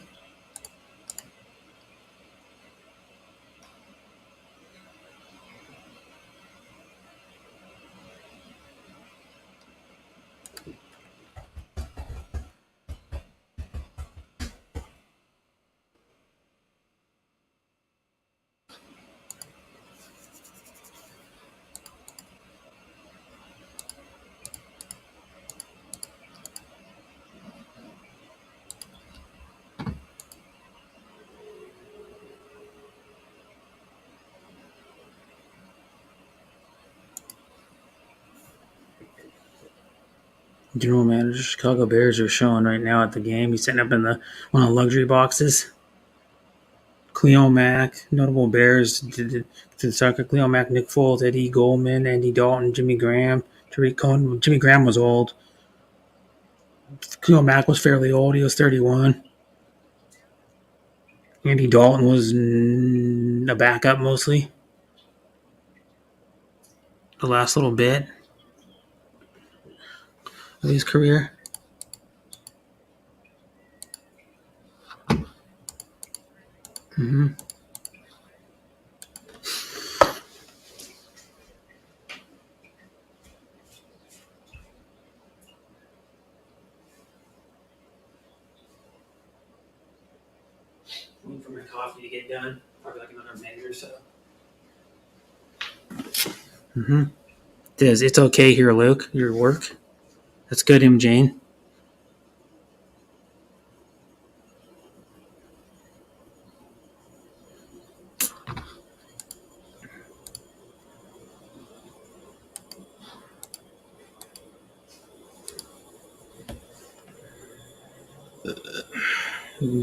General manager, Chicago Bears are showing right now at the game. He's sitting up in one of the luxury boxes. Cleo Mack, notable Bears to the soccer. Cleo Mack, Nick Foles, Eddie Goldman, Andy Dalton, Jimmy Graham, Tariq Cohen. Jimmy Graham was old. Cleo Mack was fairly old. He was 31. Andy Dalton was a backup mostly. The last little bit of his career. Mm-hmm. Waiting for my coffee to get done. Probably like another minute or so. Mm-hmm. It's okay here, Luke. Your work. That's good, M. Jane.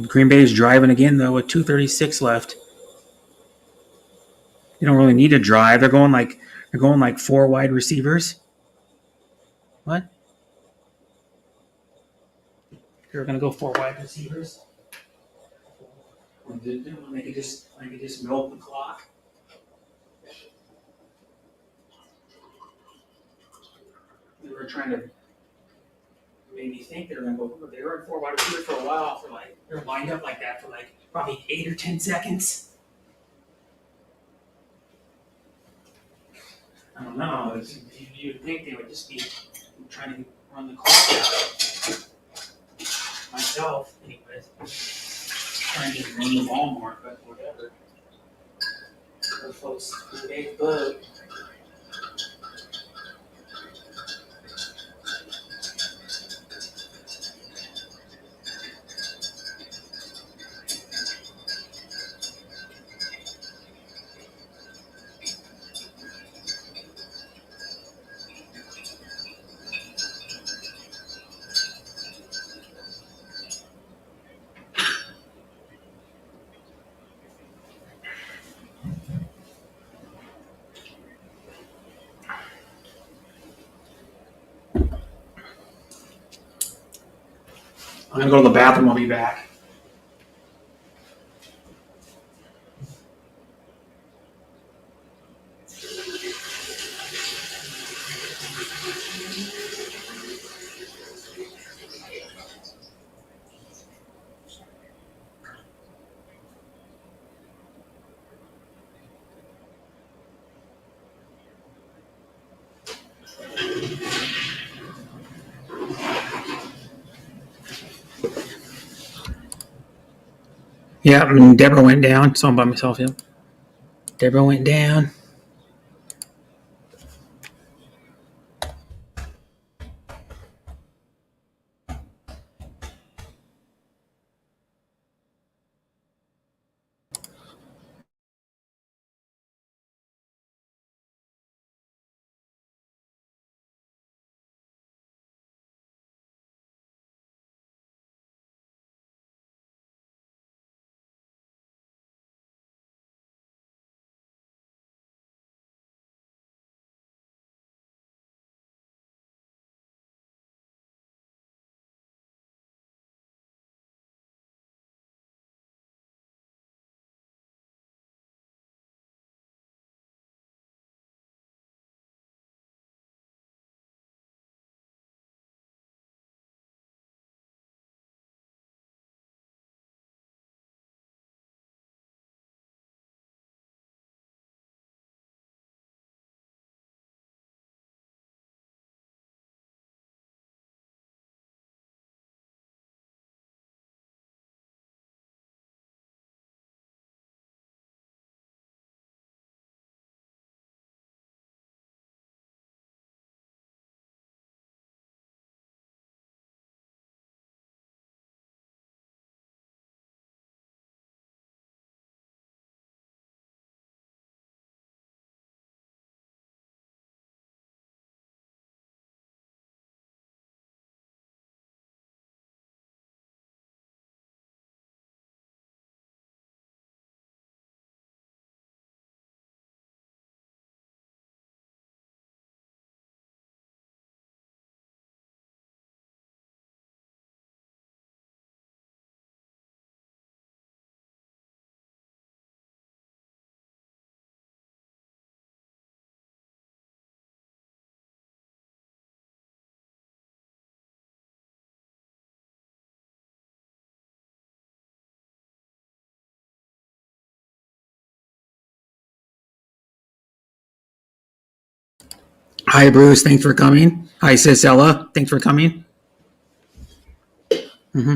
Green Bay's driving again though with 2:36 left. You don't really need to drive. They're going like 4 wide receivers. What? They're gonna go 4 wide receivers. They could just milk the clock. They were trying to made me think they were gonna go. They were in 4 wide receivers for a while. They were lined up like that for probably 8 or 10 seconds. I don't know. You'd think they would just be trying to run the clock out. Myself, anyways. Trying to run the ball more, but whatever. There floats the big boat. I'm gonna go to the bathroom. I'll be back. Yeah, and Deborah went down, so I'm by myself. Yep. Deborah went down. Hi, Bruce. Thanks for coming. Hi, Sis Ella. Thanks for coming. Mm-hmm.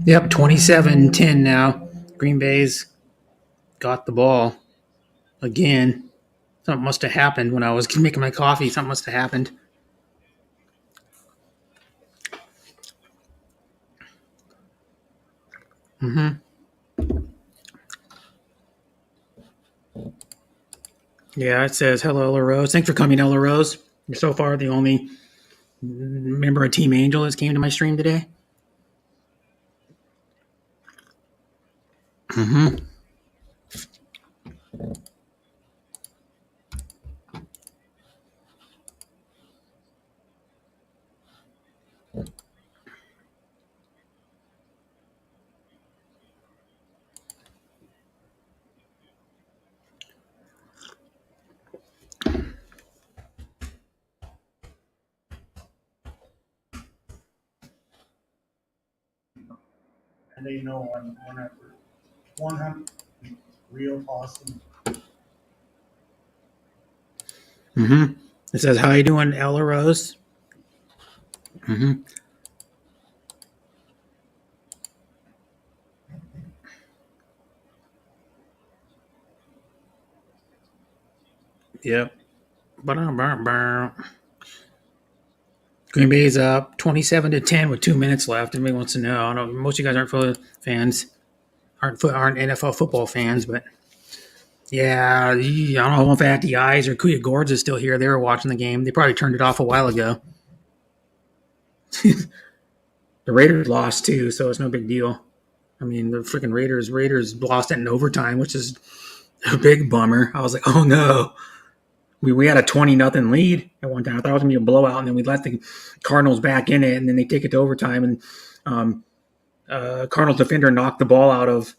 Yep, 27-10 now. Green Bay's got the ball again. Something must have happened when I was making my coffee. Something must have happened. Mm-hmm. Yeah, it says, hello, Ella Rose. Thanks for coming, Ella Rose. You're so far the only member of Team Angel that's came to my stream today. Mm-hmm. And they know I'm 100 real awesome. Mm-hmm. It says, how you doing, Ella Rose? Mm-hmm. Yep. Green Bay's up 27-10 with 2 minutes left. Anybody wants to know? I know most of you guys aren't football fans, aren't NFL football fans, but yeah, I don't know if at the eyes or Kuya Gords is still here. They were watching the game. They probably turned it off a while ago. The Raiders lost too, so it's no big deal. I mean, the freaking Raiders lost it in overtime, which is a big bummer. I was like, oh no. We had a 20-0 lead at one time. I thought it was going to be a blowout, and then we let the Cardinals back in it, and then they take it to overtime, and Cardinals defender knocked the ball out of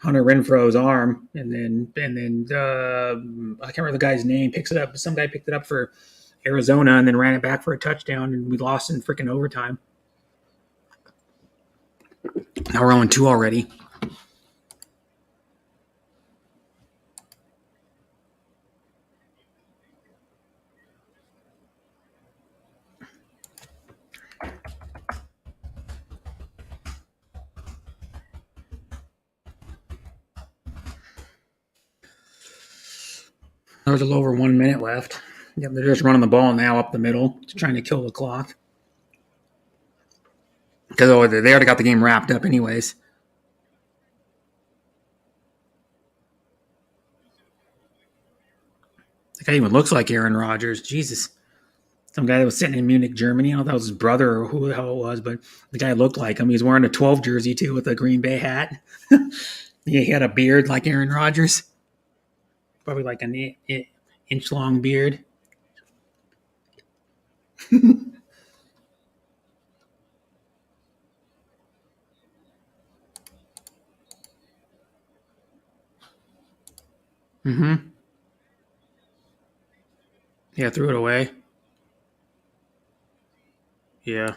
Hunter Renfro's arm, and then I can't remember the guy's name, picks it up. Some guy picked it up for Arizona and then ran it back for a touchdown, and we lost in freaking overtime. Now we're on 2 already. There's a little over 1 minute left. Yep, they're just running the ball now up the middle, just trying to kill the clock. Because they already got the game wrapped up anyways. The guy even looks like Aaron Rodgers. Jesus. Some guy that was sitting in Munich, Germany. I don't know if that was his brother or who the hell it was, but the guy looked like him. He's wearing a 12 jersey, too, with a Green Bay hat. He had a beard like Aaron Rodgers. Probably like an inch-long beard. Mm-hmm. Yeah, threw it away. Yeah.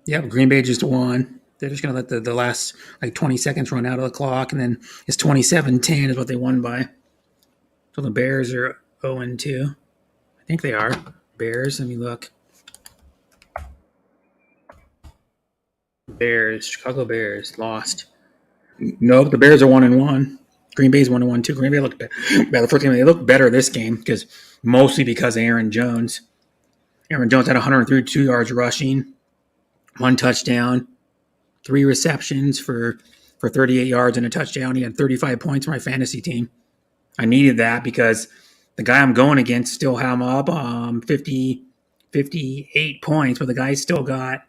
Yep, Green Bay just won. They're just going to let the last 20 seconds run out of the clock, and then it's 27-10 is what they won by. So the Bears are 0-2. I think they are. Bears, let me look. Bears, Chicago Bears lost. Nope, the Bears are 1-1. Green Bay's 1-1 too. Green Bay looked better. The first game they looked better this game mostly because of Aaron Jones. Aaron Jones had 132 yards rushing, 1 touchdown, 3 receptions for 38 yards and a touchdown. He had 35 points for my fantasy team. I needed that because the guy I'm going against still had him up 58 points, but the guy still got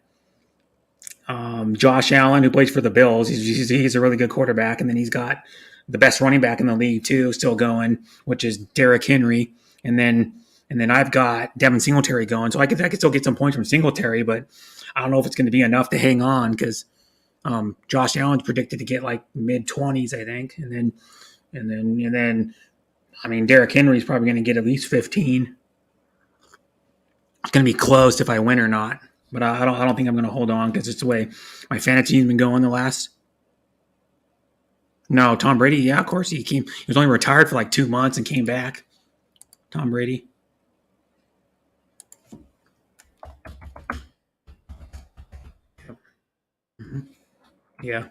Josh Allen, who plays for the Bills. He's a really good quarterback, and then he's got the best running back in the league too, still going, which is Derrick Henry, and then I've got Devin Singletary going, so I could still get some points from Singletary, but I don't know if it's going to be enough to hang on because Josh Allen's predicted to get like mid-20s, I think, and then I mean Derrick Henry's probably going to get at least 15. It's going to be close if I win or not. But I don't think I'm going to hold on because it's the way my fantasy's been going the last. No, Tom Brady. Yeah, of course he came. He was only retired for like 2 months and came back. Tom Brady. Yep. Mm-hmm. Yeah.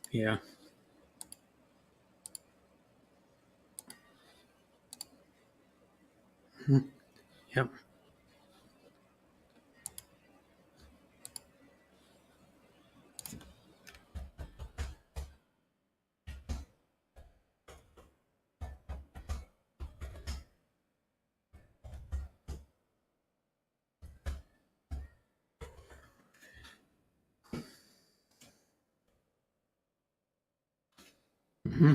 Yeah. Mm-hmm. Yep. Mm-hmm.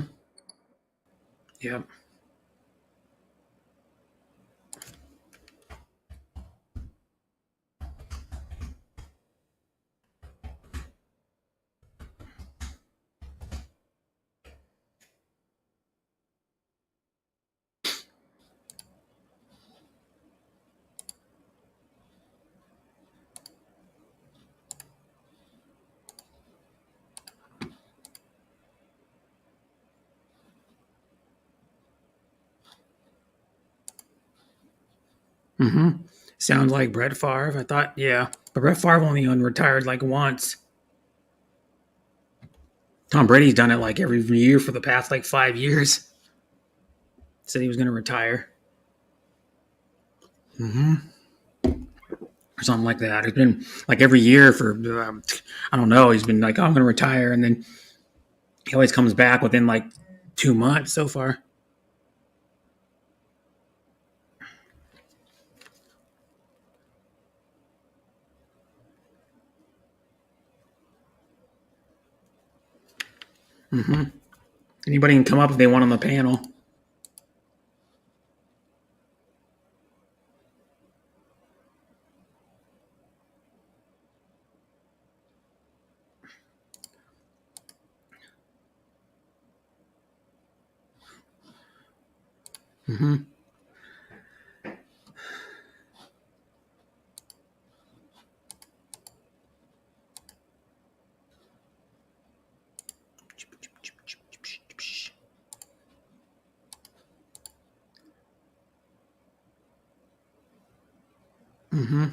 Yep. Mm-hmm. Sounds like Brett Favre. I thought, yeah. But Brett Favre only retired like once. Tom Brady's done it like every year for the past like 5 years. Said he was going to retire. Mm-hmm. Or something like that. It's been like every year for, I don't know, he's been like, oh, I'm going to retire. And then he always comes back within like 2 months so far. Mm-hmm. Anybody can come up if they want on the panel. Mm-hmm. Mm-hmm.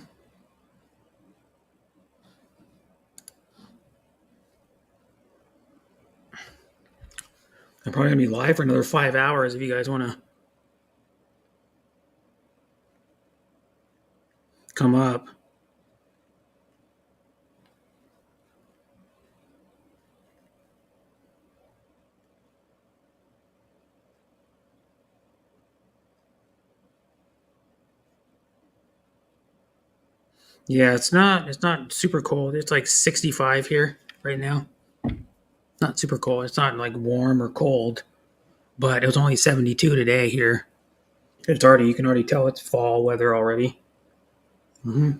I'm probably going to be live for another 5 hours if you guys want to come up. Yeah, it's not super cold. It's like 65 here right now. Not super cold. It's not like warm or cold, but it was only 72 today here. You can already tell it's fall weather already. Mm-hmm.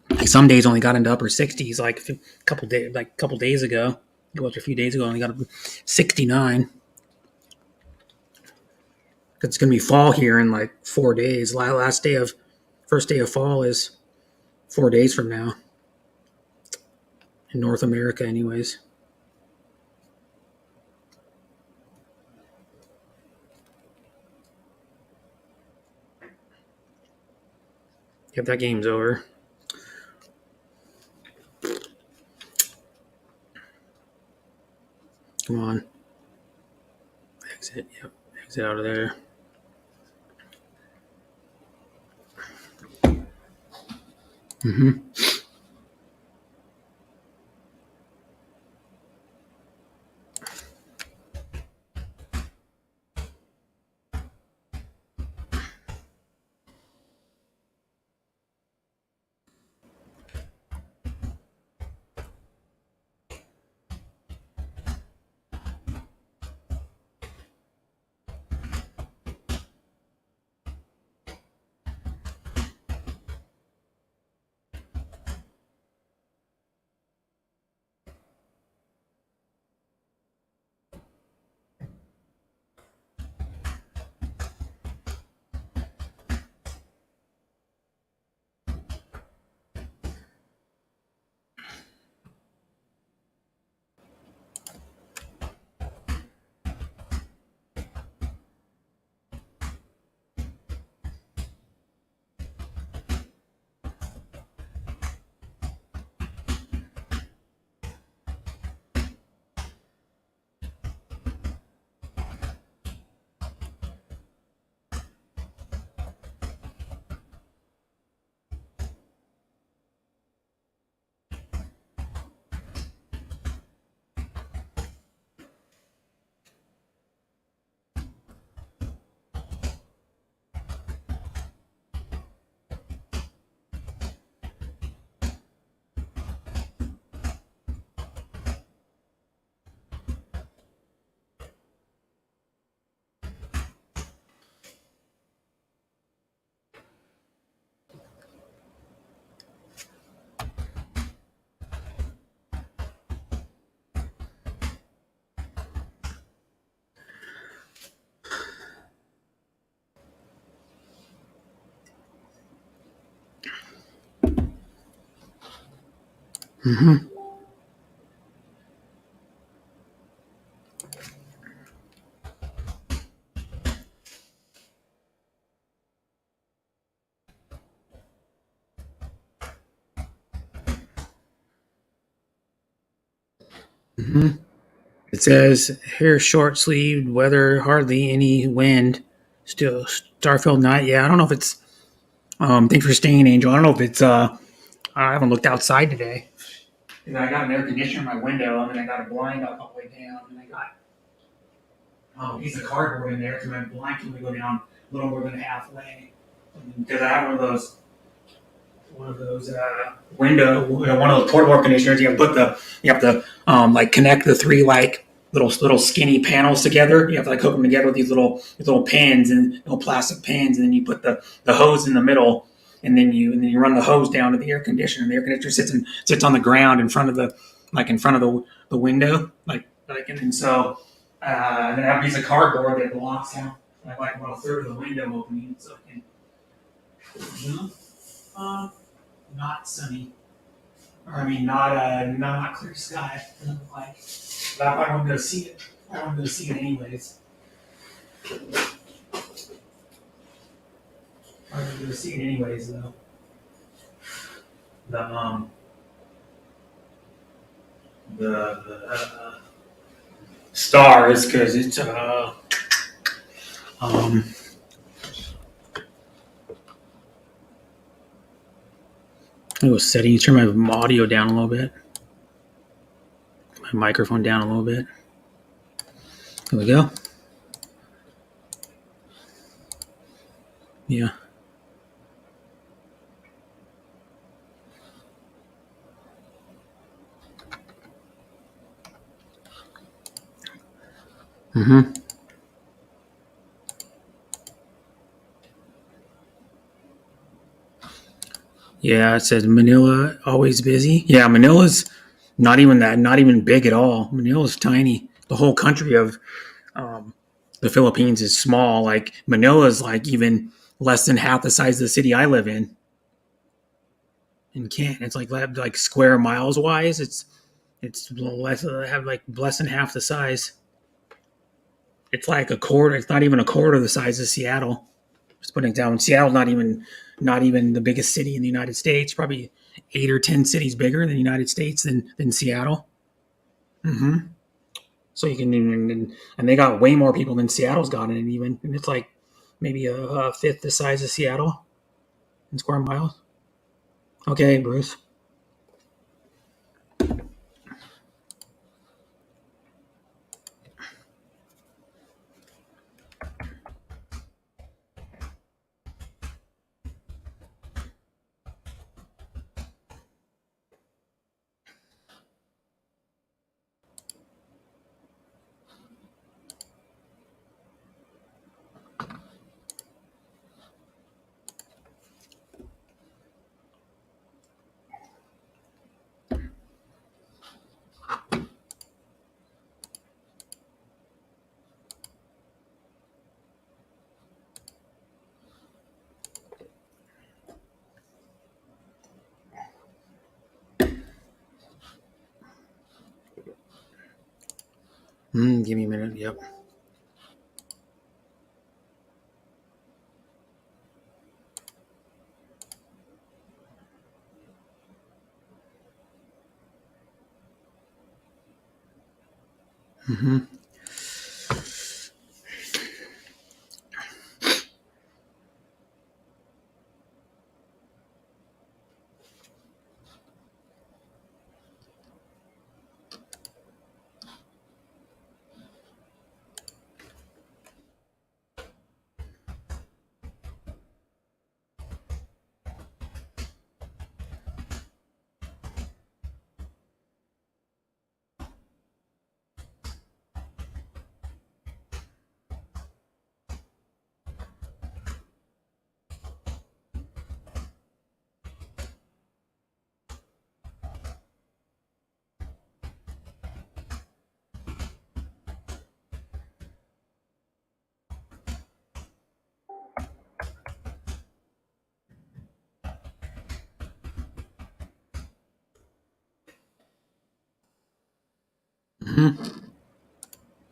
Like some days only got into upper 60s like a couple days ago. It was a few days ago, only got up to 69. It's going to be fall here in like 4 days. First day of fall is 4 days from now. In North America, anyways. Yep, that game's over. Come on. Exit. Yep. Exit out of there. Mm-hmm. Mm-hmm. Mm-hmm. It says here short sleeved, weather hardly any wind. Still Starfield night. Yeah, I don't know if it's thanks for staying, Angel. I don't know if it's I haven't looked outside today. Because I got an air conditioner in my window and then I got a blind up all the way down and I got a piece of cardboard in there so my blind can only go down a little more than halfway. Because I have one of those one of those portable air conditioners. You have to like connect the three like little skinny panels together. You have to like hook them together with these little pins and little plastic pins, and then you put the hose in the middle, and then you run the hose down to the air conditioner. And the air conditioner sits on the ground in front of the window, and so then I have a piece of cardboard that blocks out like about a third of the window opening, so it can. Not sunny. Or I mean, not clear sky. It doesn't look like. But I probably won't go see it. I won't go see it anyways. I won't go see it anyways though. The stars because it's I was settings. Turn my audio down a little bit. My microphone down a little bit. There we go. Yeah. Mm-hmm. Yeah, it says Manila always busy. Yeah, Manila's not even big at all. Manila's tiny. The whole country of um, the Philippines is small. Like Manila's like even less than half the size of the city I live in Canton. It's like square miles wise. It's less than half the size. It's like a quarter. It's not even a quarter of the size of Seattle. Just putting it down. Seattle's not even the biggest city in the United States. Probably 8 or 10 cities bigger in the United States than Seattle. Mm-hmm. So you can and they got way more people than Seattle's got in it even, and it's like maybe a fifth the size of Seattle in square miles. Okay, Bruce. Give me a minute. Yep. Mm-hmm.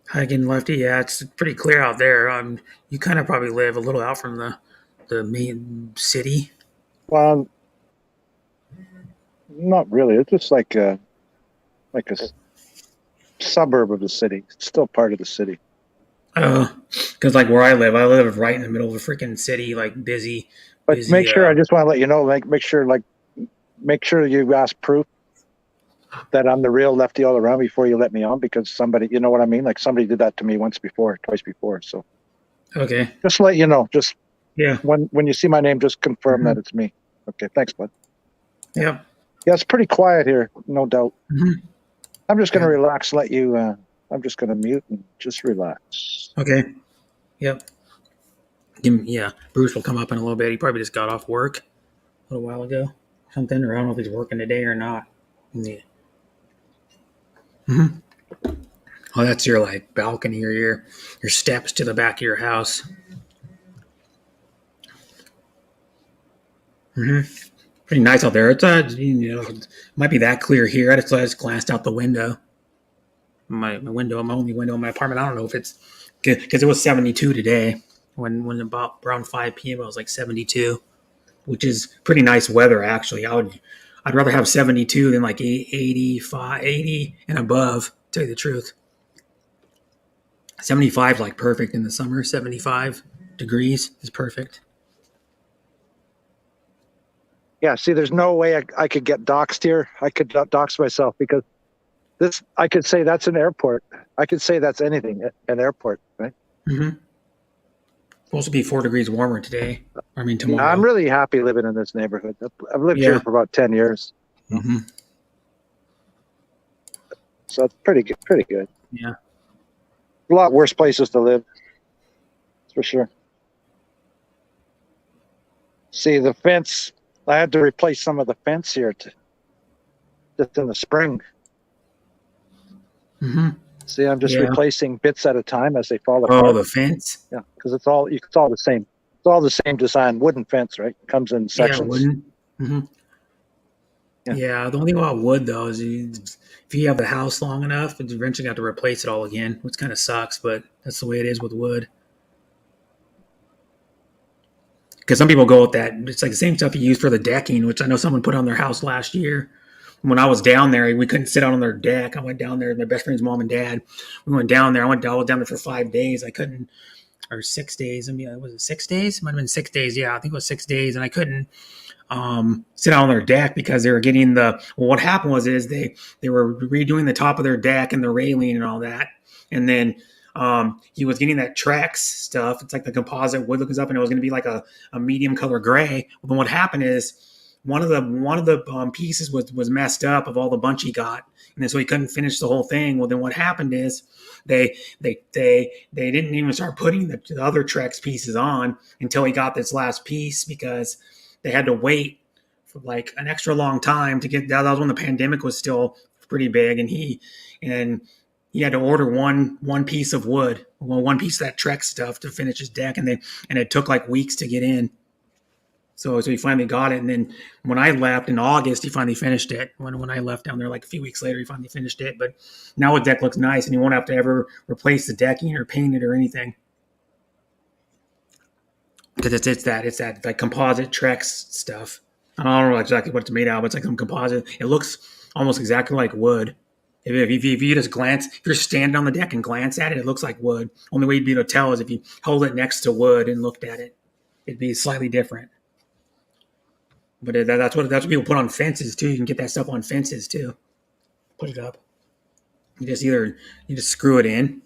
Hiking lefty, yeah, it's pretty clear out there. You kind of probably live a little out from the main city. Well, not really. It's just like a suburb of the city. It's still part of the city. Because like where I live right in the middle of a freaking city, like busy. But make sure, I just want to let you know, make sure you ask proof that I'm the real lefty all around before you let me on, because somebody, you know what I mean? Like somebody did that to me twice before. So Okay. just let you know, Yeah. When you see my name, just confirm that it's me. Okay. Thanks, bud. Yep. Yeah, it's pretty quiet here, no doubt. Mm-hmm. I'm just going to relax, I'm just going to mute and just relax. Okay. Yep. Yeah. Bruce will come up in a little bit. He probably just got off work a little while ago, something, or I don't know if he's working today or not. Yeah. Mm-hmm. Oh, that's your like balcony or your steps to the back of your house. Mm-hmm. Pretty nice out there. It's it might be that clear here. I just glanced out the window. My only window in my apartment. I don't know if it's because it was 72 today. When about around 5 p.m. it was like 72, which is pretty nice weather actually. I'd rather have 72 than like 85, 80 and above. To tell you the truth, 75 is like perfect in the summer. 75 degrees is perfect. Yeah, see, there's no way I could get doxxed here. I could dox myself because I could say that's an airport. I could say that's anything, an airport, right? Mm-hmm. Supposed to be 4 degrees warmer today. I mean, tomorrow. I'm really happy living in this neighborhood. I've lived here for about 10 years. Mm-hmm. So it's pretty good. Yeah. A lot worse places to live. That's for sure. See, the fence, I had to replace some of the fence here just in the spring. Mm-hmm. See, I'm just replacing bits at a time as they fall apart. Oh, the fence? Yeah, because it's all the same. It's all the same design, wooden fence, right? It comes in sections. Yeah, wooden. Mm-hmm. Yeah, the only thing about wood though is if you have the house long enough, it's eventually have to replace it all again, which kind of sucks, but that's the way it is with wood. Because some people go with that. It's like the same stuff you use for the decking, which I know someone put on their house last year. When I was down there, we couldn't sit out on their deck. I went down there with my best friend's mom and dad. We went down there. I was down there for 5 days. I couldn't, or 6 days. I mean, was it 6 days? It might have been 6 days. Yeah, I think it was 6 days. And I couldn't sit out on their deck because they were getting what happened was they were redoing the top of their deck and the railing and all that. And then he was getting that Trex stuff. It's like the composite wood looks up, and it was going to be like a medium color gray. Well, then what happened is one of the pieces was messed up of all the bunch he got, and then so he couldn't finish the whole thing. Well, then what happened is they didn't even start putting the other Trex pieces on until he got this last piece because they had to wait for like an extra long time to get that. That was when the pandemic was still pretty big, and he had to order one piece of wood, one piece of that Trex stuff to finish his deck, and it took like weeks to get in. So he finally got it, and then when I left in August, he finally finished it. When I left down there like a few weeks later, he finally finished it. But now his deck looks nice, and he won't have to ever replace the decking or paint it or anything. Because it's that like composite Trex stuff. I don't know exactly what it's made out of, but it's like some composite. It looks almost exactly like wood. If you just glance, if you're standing on the deck and glance at it, it looks like wood. Only way you'd be able to tell is if you hold it next to wood and looked at it. It'd be slightly different. But that's what people put on fences too. You can get that stuff on fences too. Put it up. You just screw it in.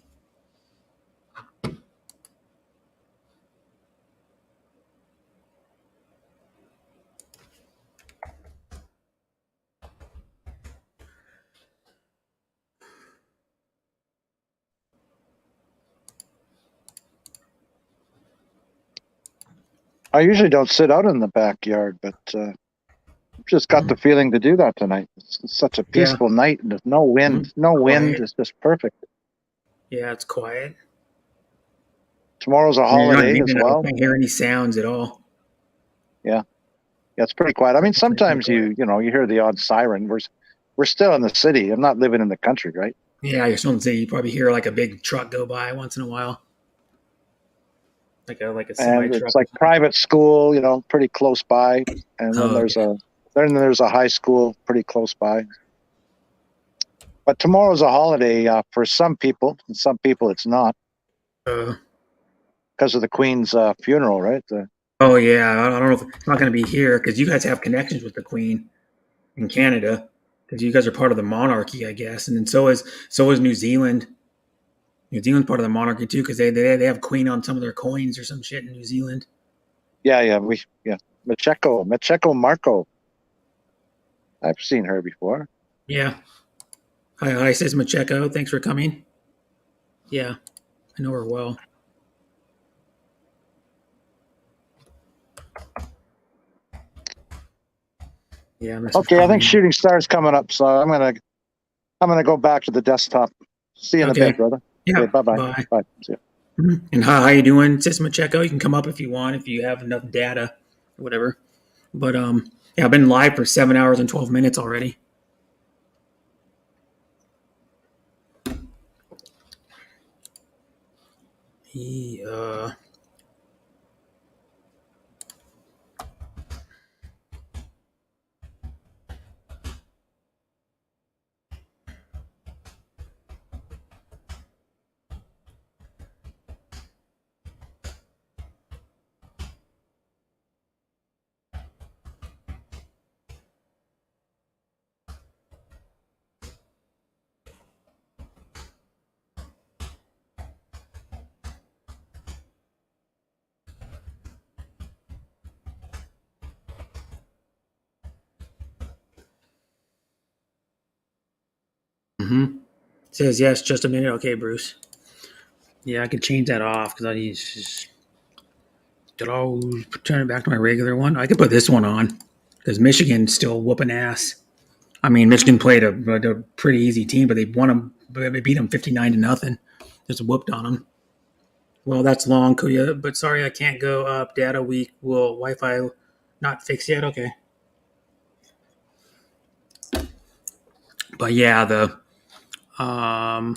I usually don't sit out in the backyard, but just got the feeling to do that tonight. It's such a peaceful night, and there's no wind. Mm-hmm. No wind. It's just perfect. Yeah, it's quiet. Tomorrow's a holiday as well. I can't hear any sounds at all. Yeah, it's pretty quiet. I mean, sometimes you hear the odd siren. We're still in the city. I'm not living in the country, right? Yeah, you're supposed to say you probably hear like a big truck go by once in a while, like a semi And truck. it's like private school, pretty close by, and then Okay. there's a high school pretty close by. But tomorrow's a holiday for some people, and some people it's not Uh, because of the Queen's funeral, right? oh yeah, I don't know if it's not going to be here because you guys have connections with the Queen in Canada because you guys are part of the monarchy, I guess, and then so is New Zealand. New Zealand's part of the monarchy too because they have Queen on some of their coins or some shit in New Zealand. Yeah. Macheco Marco. I've seen her before. Yeah. Hi, says Macheco. Thanks for coming. Yeah, I know her well. Yeah. Okay, I think Shooting Star's coming up, so I'm gonna go back to the desktop. See you in a bit, brother. Yeah. Okay, bye. Bye. See ya. And how you doing, Sis Macheco? You can come up if you want, if you have enough data or whatever. But yeah, I've been live for 7 hours and 12 minutes already. He says yes. Just a minute, okay, Bruce. Yeah, I could change that off because did I turn it back to my regular one? I could put this one on because Michigan's still whooping ass. I mean, Michigan played a pretty easy team, but they won them. They beat them 59-0. Just whooped on them. Well, that's long, Kuya, but sorry I can't go up. Data weak. Will Wi-Fi not fixed yet? Okay. But yeah, I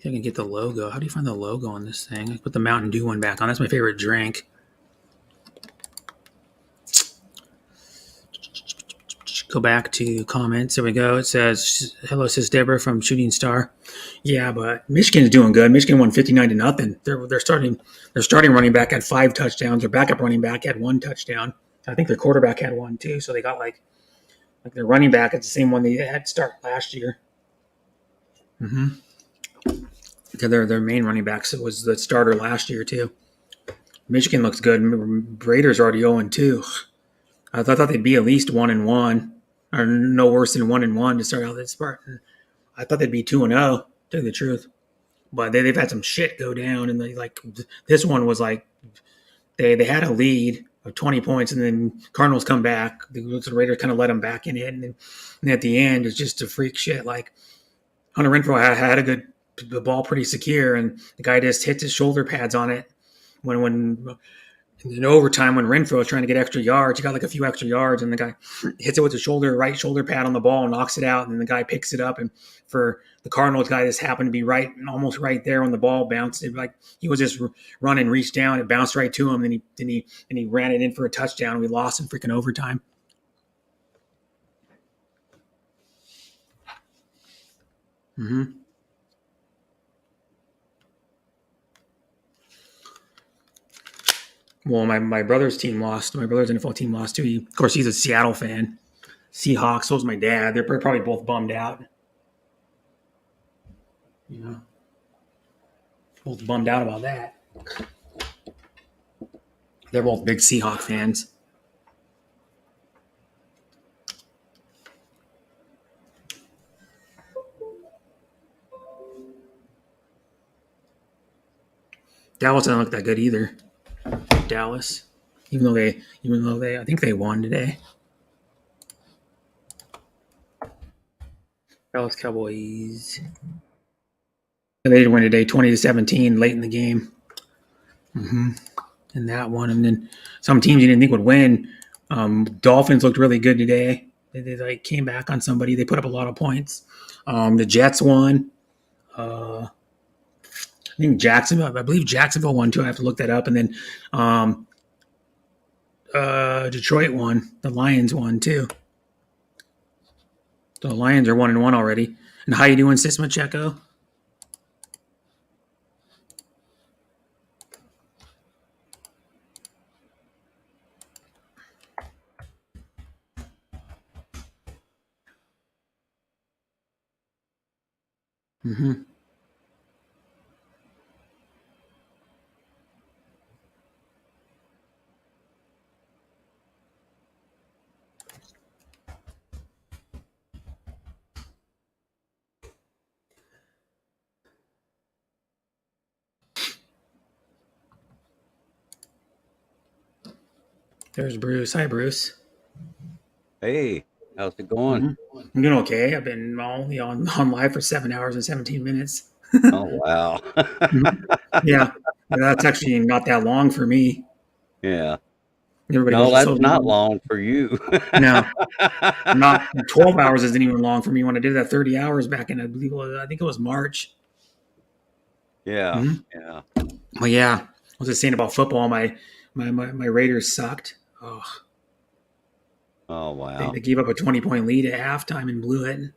can get the logo. How do you find the logo on this thing? I put the Mountain Dew one back on. That's my favorite drink. Go back to comments. There we go. It says, "Hello, says Deborah from Shooting Star." Yeah, but Michigan's doing good. Michigan won 59-0. They're starting running back had 5 touchdowns. Their backup running back had 1 touchdown. I think their quarterback had 1 too. So they got like their running back. It's the same one they had to start last year. Their main running backs was the starter last year too. Michigan looks good. Raiders already 0-2. I thought they'd be at least 1-1 or no worse than 1-1 to start out this part. I thought they'd be 2-0. To tell you the truth, but they've had some shit go down, and this one was like they had a lead of 20 points, and then Cardinals come back. The Raiders kind of let them back in it, and at the end it's just a freak shit. Like Hunter Renfrow had the ball pretty secure, and the guy just hits his shoulder pads on it when in overtime when Renfrow was trying to get extra yards. He got like a few extra yards, and the guy hits it with his right shoulder pad on the ball and knocks it out, and then the guy picks it up. And for the Cardinals guy, this happened to be almost right there when the ball bounced. He was just running, reached down, it bounced right to him, and he ran it in for a touchdown, and we lost in freaking overtime. Well, my brother's team lost. My brother's NFL team lost too. Of course, he's a Seattle fan. Seahawks. So was my dad. They're probably both bummed out. Both bummed out about that. They're both big Seahawk fans. Dallas doesn't look that good either. Dallas, even though they, I think they won today. Dallas Cowboys. They did win today, 20-17, late in the game. And that one, and then some teams you didn't think would win. Dolphins looked really good today. They like came back on somebody. They put up a lot of points. The Jets won. I think Jacksonville. I believe Jacksonville won too. I have to look that up. And then Detroit won. The Lions won too. The Lions are 1-1 already. And how you doing, Sismacheco? Mm-hmm. There's Bruce. Hi, Bruce. Hey, how's it going? Mm-hmm. I'm doing okay. I've been only on live for 7 hours and 17 minutes. Oh, wow. Yeah, that's actually not that long for me. Yeah. Everybody No, goes, that's so not long for you. No, not 12 hours isn't even long for me. When I did that 30 hours back in, I think it was March. Yeah. Mhm. Yeah. Well, yeah, I was just saying about football. My Raiders sucked. Oh, Oh, wow. they gave up a 20-point lead at halftime and blew it.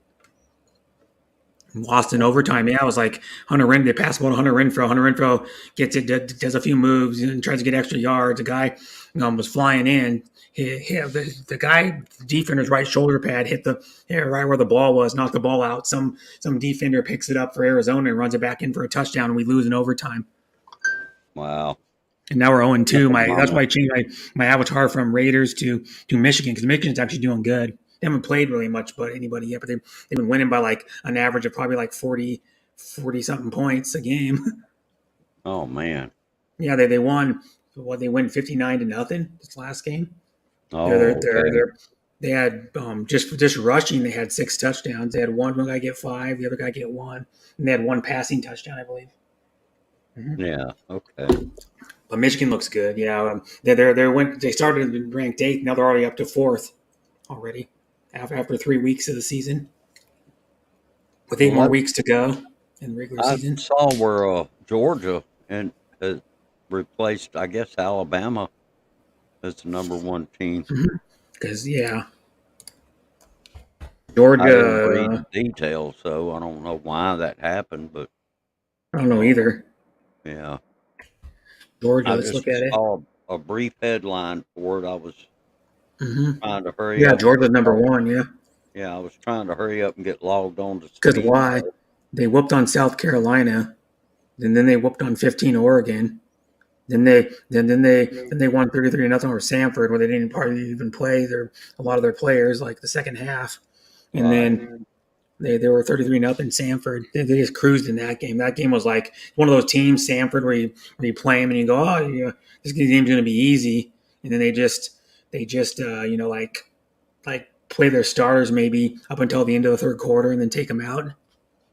Lost in overtime. Yeah, it was like Hunter Renfrow. They passed the ball to Hunter Renfrow. Hunter Renfrow gets it, does a few moves, and tries to get extra yards. The guy was flying in. The guy, the defender's right shoulder pad hit right where the ball was, knocked the ball out. Some defender picks it up for Arizona and runs it back in for a touchdown, and we lose in overtime. Wow. And now we're 0-2. That's why I changed my avatar from Raiders to Michigan, because Michigan's actually doing good. They haven't played really much but anybody yet, but they've been winning by like an average of probably like 40 something points a game. Oh, man. Yeah, they won. They win 59-0 this last game. Oh, okay. They had just rushing. They had 6 touchdowns. They had one guy get 5, the other guy get 1, and they had 1 passing touchdown, I believe. Mm-hmm. Yeah. Okay. But Michigan looks good. Yeah, they started ranked 8th. Now they're already up to 4th already after 3 weeks of the season, with 8 more weeks to go in the regular season. I saw where Georgia has replaced, I guess, Alabama as the number 1 team. Because Georgia. I didn't read the details, so I don't know why that happened, but I don't know either. Yeah. Georgia, let's look at it. I saw a brief headline for it. I was trying to hurry up. Yeah, Georgia's number 1, yeah. Yeah, I was trying to hurry up and get logged on to Because why? They whooped on South Carolina, and then they whooped on 15 Oregon. Then they won 33-0 over Samford, where they didn't probably even play a lot of their players like the second half. And then they were 33-0 Samford. They just cruised in that game. That game was like one of those teams, Samford, where you play them and you go, oh, yeah, this game's going to be easy. And then they just play their starters maybe up until the end of the third quarter and then take them out.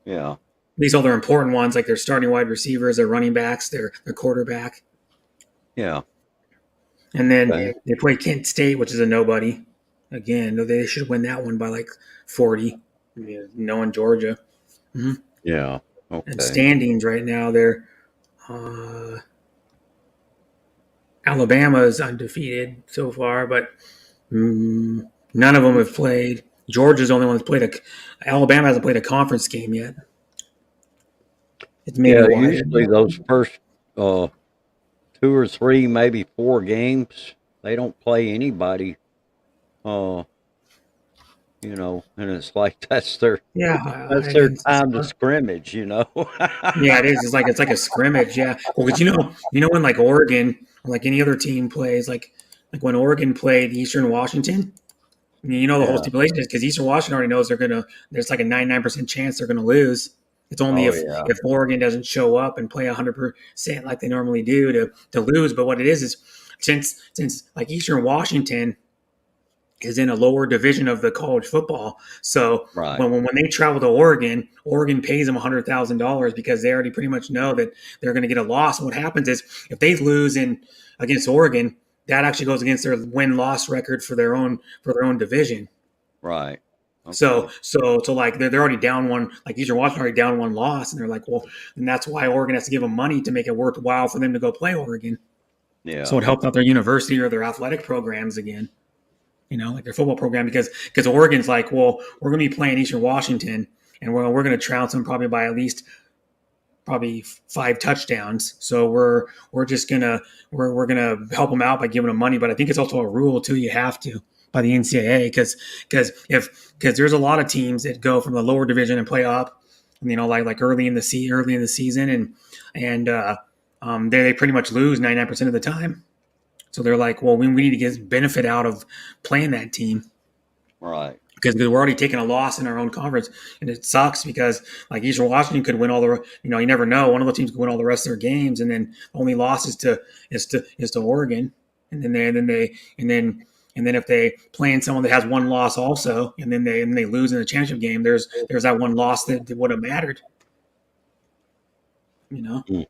Yeah. At least all their important ones, like their starting wide receivers, their running backs, their quarterback. Yeah. And then they play Kent State, which is a nobody. Again, they should win that one by like 40, knowing Georgia. Mm-hmm. Yeah. Okay. And standings right now, they're Alabama is undefeated so far, but none of them have played. Georgia's the only one that's played Alabama hasn't played a conference game yet. It's usually those first 2 or 3, maybe 4 games, they don't play anybody. And it's like that's their time to scrimmage. Yeah, it is. It's like a scrimmage. Yeah. Well, because when like Oregon or like any other team plays, like when Oregon played Eastern Washington, the whole stipulation is because Eastern Washington already knows there's like a 99% chance they're going to lose. It's only if Oregon doesn't show up and play 100% like they normally do to lose. But what it is since like Eastern Washington is in a lower division of the college football, so when they travel to Oregon pays them $100,000 because they already pretty much know that they're going to get a loss. And what happens is if they lose against Oregon, that actually goes against their win-loss record for their own division. Right. Okay. So like they're already down one. Like Eastern Washington already down one loss, and they're like, well, and that's why Oregon has to give them money to make it worthwhile for them to go play Oregon. Yeah. So it helped out their university or their athletic programs again. Like their football program because Oregon's like, well, we're going to be playing Eastern Washington, and we're going to trounce them probably by at least probably 5 touchdowns. So we're just gonna we're gonna help them out by giving them money. But I think it's also a rule too. You have to by the NCAA because there's a lot of teams that go from the lower division and play up, like early in the season and they pretty much lose 99% of the time. So they're like, well, we need to get benefit out of playing that team. Right. Because we're already taking a loss in our own conference, and it sucks because like Eastern Washington could win all the, you never know. One of the teams could win all the rest of their games, and then only loss is to Oregon, and then if they play in someone that has one loss also, and then they lose in the championship game, there's that one loss that would have mattered. Mm.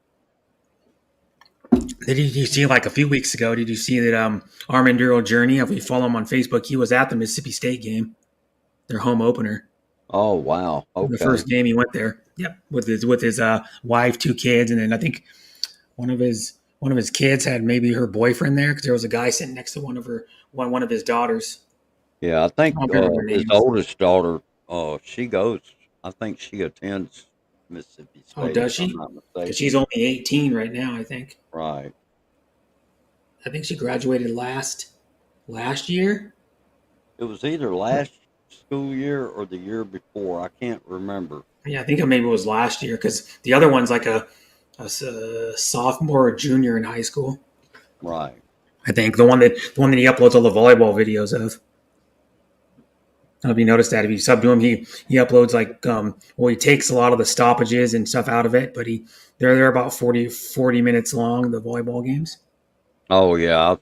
Did you see like a few weeks ago? Did you see that Armanduro Journey? If you follow him on Facebook, he was at the Mississippi State game, their home opener. Oh wow! Okay. The first game he went there. Yep, with his wife, 2 kids, and then I think one of his kids had maybe her boyfriend there because there was a guy sitting next to one of his daughters. Yeah, I think I don't remember their his names. oldest daughter, she goes. I think she attends Mississippi State. Oh, does if I'm she? not Because mistaken. she's only 18 right now. I think. Right. I think she graduated last year. It was either last school year or the year before. I can't remember. Yeah, I think maybe it was last year because the other one's like a sophomore or junior in high school. Right. I think the one that he uploads all the volleyball videos of. I don't know if you noticed that. If you sub to him, he uploads like he takes a lot of the stoppages and stuff out of it, but they're about 40 minutes long, the volleyball games. Oh yeah.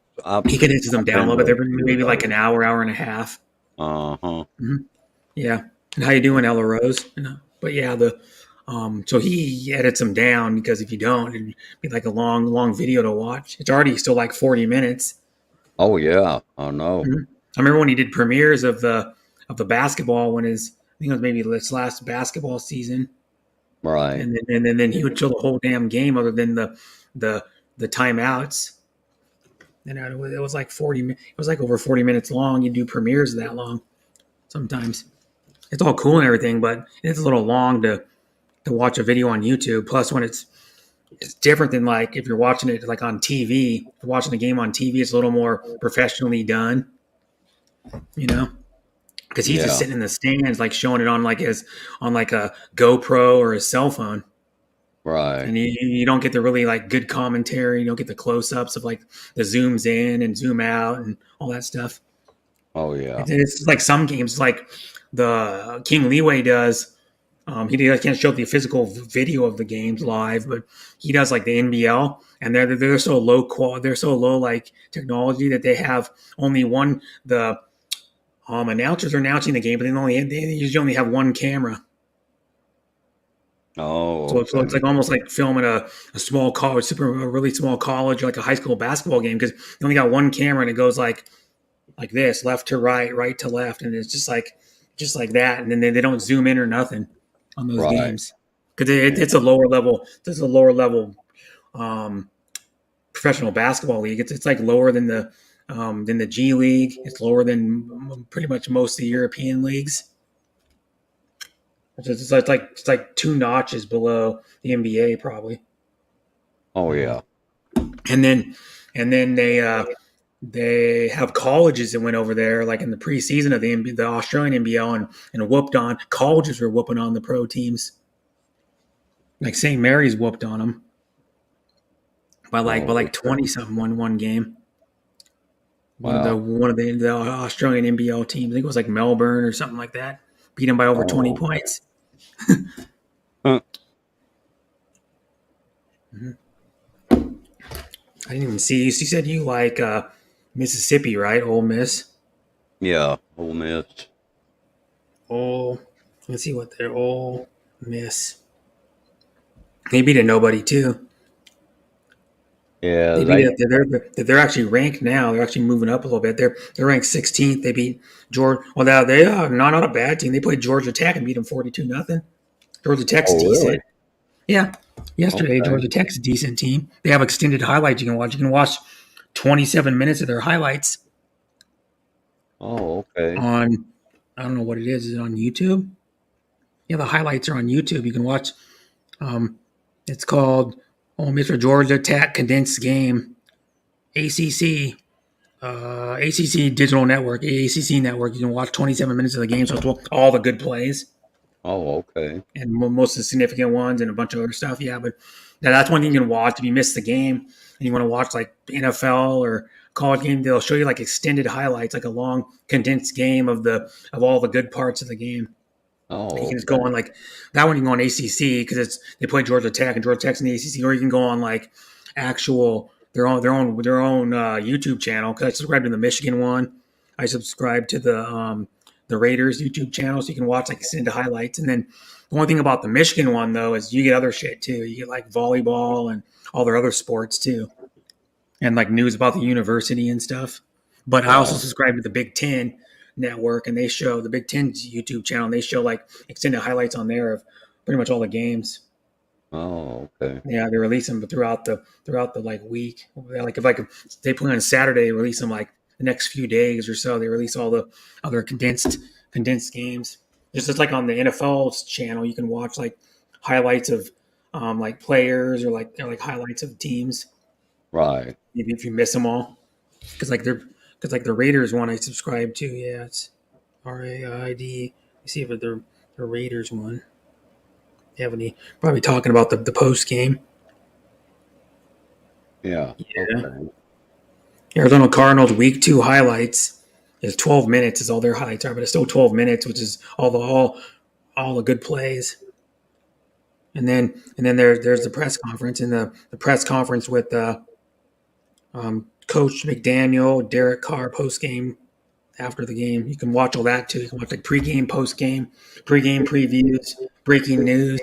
He condenses them down a little bit. They're maybe like an an hour and a half. Uh-huh. Yeah. And how you doing, Ella Rose? But yeah, so he edits them down because if you don't, it'd be like a long video to watch. It's already still like 40 minutes. Oh yeah. I know. Mm-hmm. I remember when he did premieres of the basketball I think it was maybe his last basketball season. Right. And then he would show the whole damn game other than the timeouts. And it was like 40. It was like over 40 minutes long. You do premieres that long sometimes. It's all cool and everything, but it's a little long to watch a video on YouTube. Plus, when it's different than like if you're watching it like on TV. If you're watching the game on TV, it's a little more professionally done. Because he's just sitting in the stands, like showing it on like a GoPro or his cell phone. Right. And you don't get the really like good commentary. You don't get the close ups of like the zooms in and zoom out and all that stuff. Oh yeah. It's like some games, like the King Leeway does. He can't show the physical video of the games live, but he does like the NBL, and they're so low quality, they're so low like technology that they have only one. The announcers are announcing the game, but they usually only have one camera. Oh. So Okay. it's like almost like filming a small college, a really small college, like a high school basketball game, because they only got one camera and it goes like this, left to right, right to left, and it's just like that, and then they don't zoom in or nothing on those games because it's a lower level. It's a lower level professional basketball league. It's like lower than the G League. It's lower than pretty much most of the European leagues. It's like 2 notches below the NBA probably. Oh yeah. And then they have colleges that went over there like in the preseason of the Australian NBL and whooped on colleges were whooping on the pro teams. Like St. Mary's whooped on them by 20 something one game. Wow. One of the Australian NBL teams, I think it was like Melbourne or something like that, beat them by over 20 points. Huh. Mm-hmm. I didn't even see you. You said you like Mississippi, right? Ole Miss. Yeah. Ole Miss. Let's see what they're Ole Miss. They beat a nobody too. Yeah, They beat they. it. They're actually ranked now. They're actually moving up a little bit. They're ranked 16th. They beat Georgia. Well, now they are not a bad team. They played Georgia Tech and beat them 42-0. Georgia Tech's Oh, decent. really? Yeah, yesterday Okay. Georgia Tech's a decent team. They have extended highlights you can watch. You can watch 27 minutes of their highlights Oh, okay. on. I don't know what it is. Is it on YouTube? Yeah, the highlights are on YouTube. You can watch. Um, it's called Mr. Georgia Tech Condensed Game, ACC. ACC Digital Network, AACC Network. You can watch 27 minutes of the game, so it's all the good plays Oh, okay. and most of the significant ones and a bunch of other stuff. Yeah, but that's one thing you can watch if you miss the game and you want to watch like NFL or college game. They'll show you like extended highlights, like a long condensed game of all the good parts of the game. You Oh, can just go okay. on like that one. You can go on ACC because they play Georgia Tech and Georgia Tech's in the ACC, or you can go on like actual their own YouTube channel. Because I subscribe to the Michigan one. I subscribe to the Raiders YouTube channel, so you can watch like extended highlights. And then the only thing about the Michigan one though is you get other shit too. You get like volleyball and all their other sports too, and like news about the university and stuff. But I also Right. subscribe to the Big Ten network, and they show the Big Ten's YouTube channel. And they show like extended highlights on there of pretty much all the games. Oh, okay. Yeah, they release them throughout the like week. Like if they play on Saturday, they release them like the next few days or so. They release all the other condensed games. Just like on the NFL's channel, you can watch like highlights of like players or like highlights of teams Right. if you miss them all. Because like the Raiders one I subscribe to, yeah, it's RAID. You see if they're the Raiders one. They have any probably talking about the post game. Yeah. Yeah. Okay. Arizona Cardinals week 2 highlights is 12 minutes is all their highlights are, but it's still 12 minutes, which is all the good plays. And then there's the press conference and the press conference with Coach McDaniel, Derek Carr post game after the game. You can watch all that too. You can watch like pregame, postgame, pregame previews, breaking news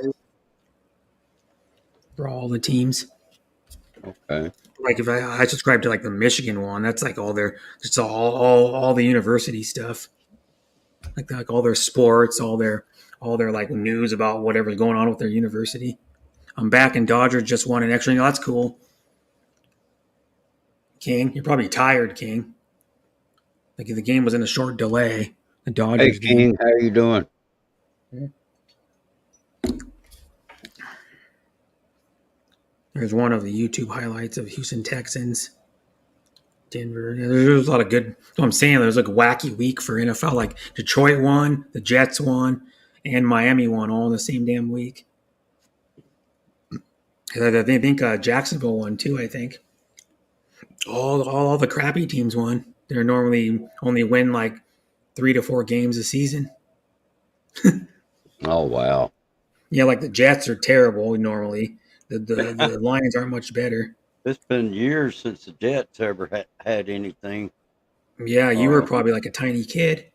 for all the teams. Okay. Like if I subscribe to like the Michigan one, that's like all their just all the university stuff, like all their sports, all their like news about whatever's going on with their university. I'm back and Dodgers just won an extra. That's cool. King, you're probably tired, King. Like the game was in a short delay. The Hey, Dodgers game. King, how you doing? There's one of the YouTube highlights of Houston Texans, Denver. Yeah, there's a lot of good. That's what I'm saying. There's like a wacky week for NFL. Like Detroit won, the Jets won, and Miami won all in the same damn week. I think Jacksonville won too. I think all the crappy teams won. They're normally only win like 3 to 4 games a season. Oh, wow. Yeah, like the Jets are terrible normally. The Lions aren't much better. It's been years since the Jets ever had anything. Yeah, you were probably like a tiny kid.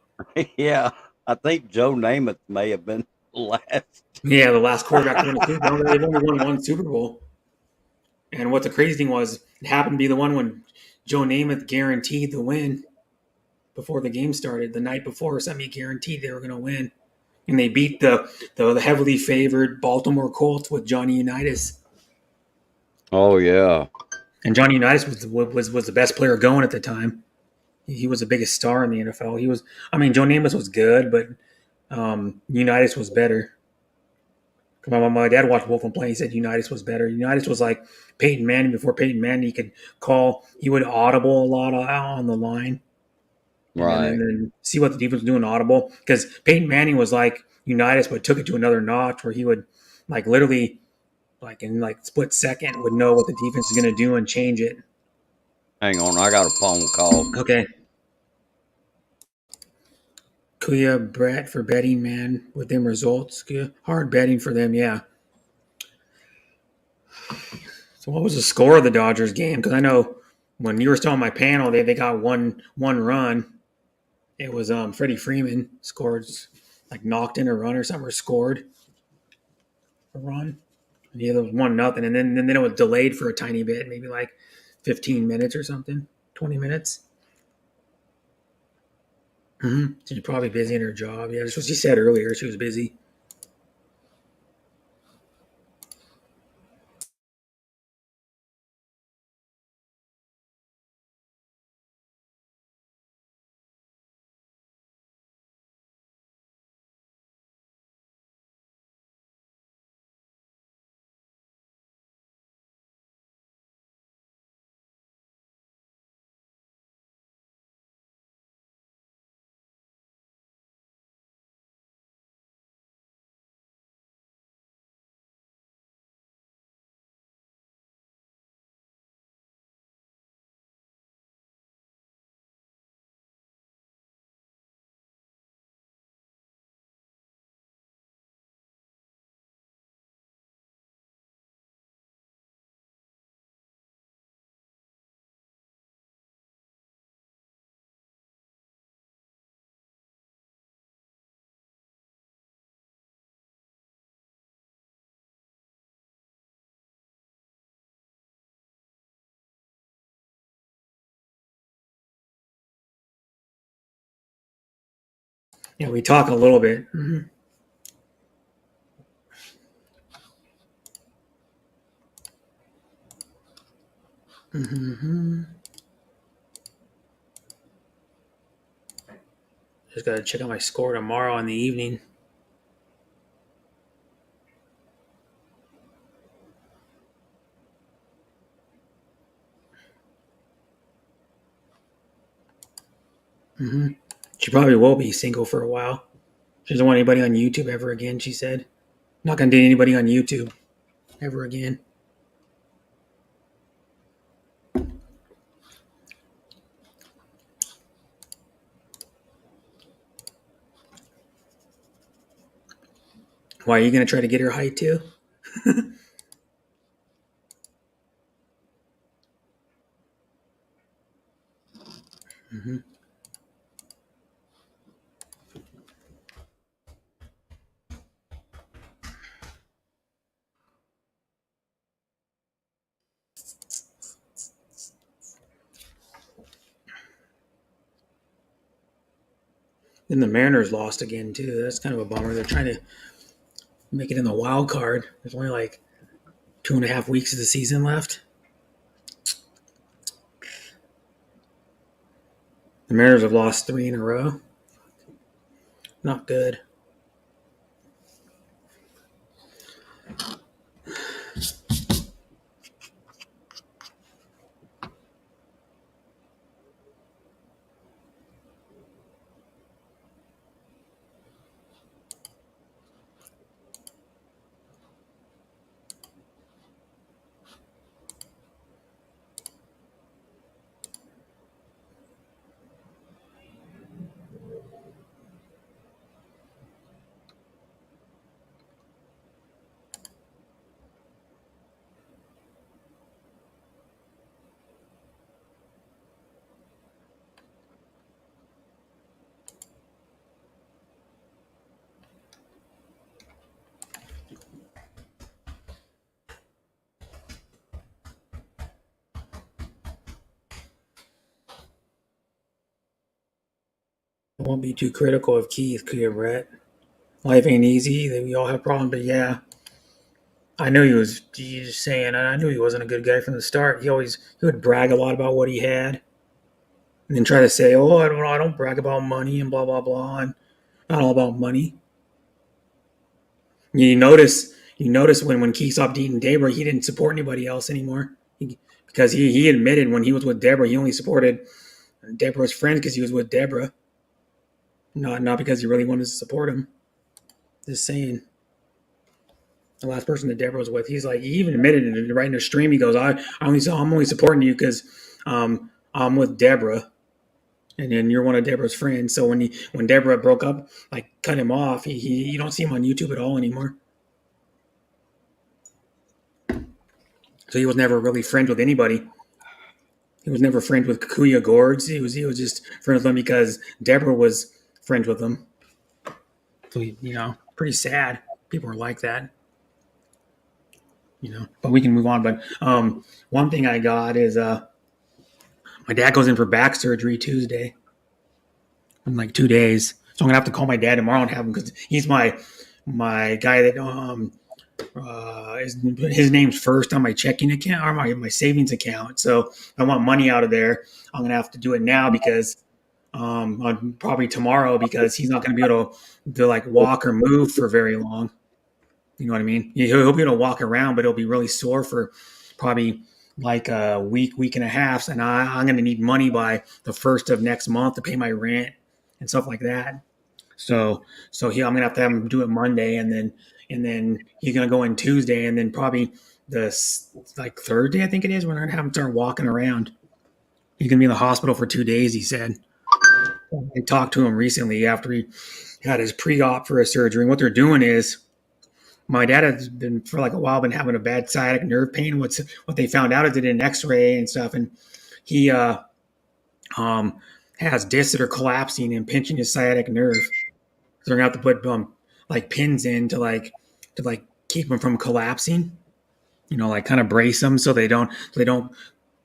Yeah, I think Joe Namath may have been last. Yeah, the last quarterback to win a Super Bowl. They've only won one Super Bowl. And what the crazy thing was, it happened to be the one when Joe Namath guaranteed the win before the game started. The night before or something, he guaranteed they were going to win. And they beat the heavily favored Baltimore Colts with Johnny Unitas. Oh, yeah. And Johnny Unitas was the best player going at the time. He was the biggest star in the NFL. Joe Namath was good, but Unitas was better. My dad watched both of them play. He said Unitas was better. Unitas was like Peyton Manning before Peyton Manning. He would audible a lot on the line. Right. And then see what the defense was doing audible. Because Peyton Manning was like Unitas, but took it to another notch where he would like literally like in like split second would know what the defense is going to do and change it. Hang on, I got a phone call. Okay. Kuya Brett for betting, man, with them results. Hard betting for them, yeah. So what was the score of the Dodgers game? Because I know when you were still on my panel, they got one run. It was Freddie Freeman scored, like knocked in a run or something, or scored a run. Yeah, there was 1-0, and then it was delayed for a tiny bit, maybe like 15 minutes or something, 20 minutes. She's probably busy in her job. Yeah, that's what she said earlier. She was busy. Yeah, we talk a little bit. Just got to check out my score tomorrow in the evening. She probably will be single for a while. She doesn't want anybody on YouTube ever again, she said. Not going to date anybody on YouTube ever again. Why, are you going to try to get her height too? Then the Mariners lost again too. That's kind of a bummer. They're trying to make it in the wild card. There's only like 2.5 weeks of the season left. The Mariners have lost 3 in a row. Not good. I won't be too critical of Keith, could you, Brett? Life ain't easy. We all have problems, but yeah. I knew he was just saying, I knew he wasn't a good guy from the start. He would brag a lot about what he had. And then try to say, oh, I don't brag about money and blah, blah, blah. I'm not all about money. You notice when Keith stopped dating Deborah, he didn't support anybody else anymore. Because he admitted when he was with Deborah, he only supported Deborah's friends because he was with Deborah. Not because he really wanted to support him. Just saying. The last person that Deborah was with, he even admitted it right in the stream. He goes, I'm only supporting you because I'm with Deborah, and then you're one of Deborah's friends. So when Deborah broke up, cut him off, you don't see him on YouTube at all anymore. So he was never really friends with anybody. He was never friends with Kikuya Gourds. He was just friends with them because Deborah was friends with them. So pretty sad. People are like that. But we can move on. But one thing I got is My dad goes in for back surgery Tuesday in like 2 days. So I'm gonna have to call my dad tomorrow and have him because he's my guy that his name's first on my checking account or my savings account. So I want money out of there. I'm gonna have to do it now because on probably tomorrow because he's not gonna be able to like walk or move for very long. You know what I mean? He'll be able to walk around, but he'll be really sore for probably like a week and a half. And I'm going to need money by the first of next month to pay my rent and stuff like that. So I'm going to have him do it Monday, and then he's going to go in Tuesday, and then probably the like Thursday, I think it is, we're going to have him start walking around. He's going to be in the hospital for 2 days, he said. I talked to him recently after he had his pre-op for his surgery. And what they're doing is, my dad has been for like a while been having a bad sciatic nerve pain. What they found out is they did an X-ray and stuff, and he has discs that are collapsing and pinching his sciatic nerve. So they're gonna have to put like pins in to keep him from collapsing. You know, like kind of brace him so they don't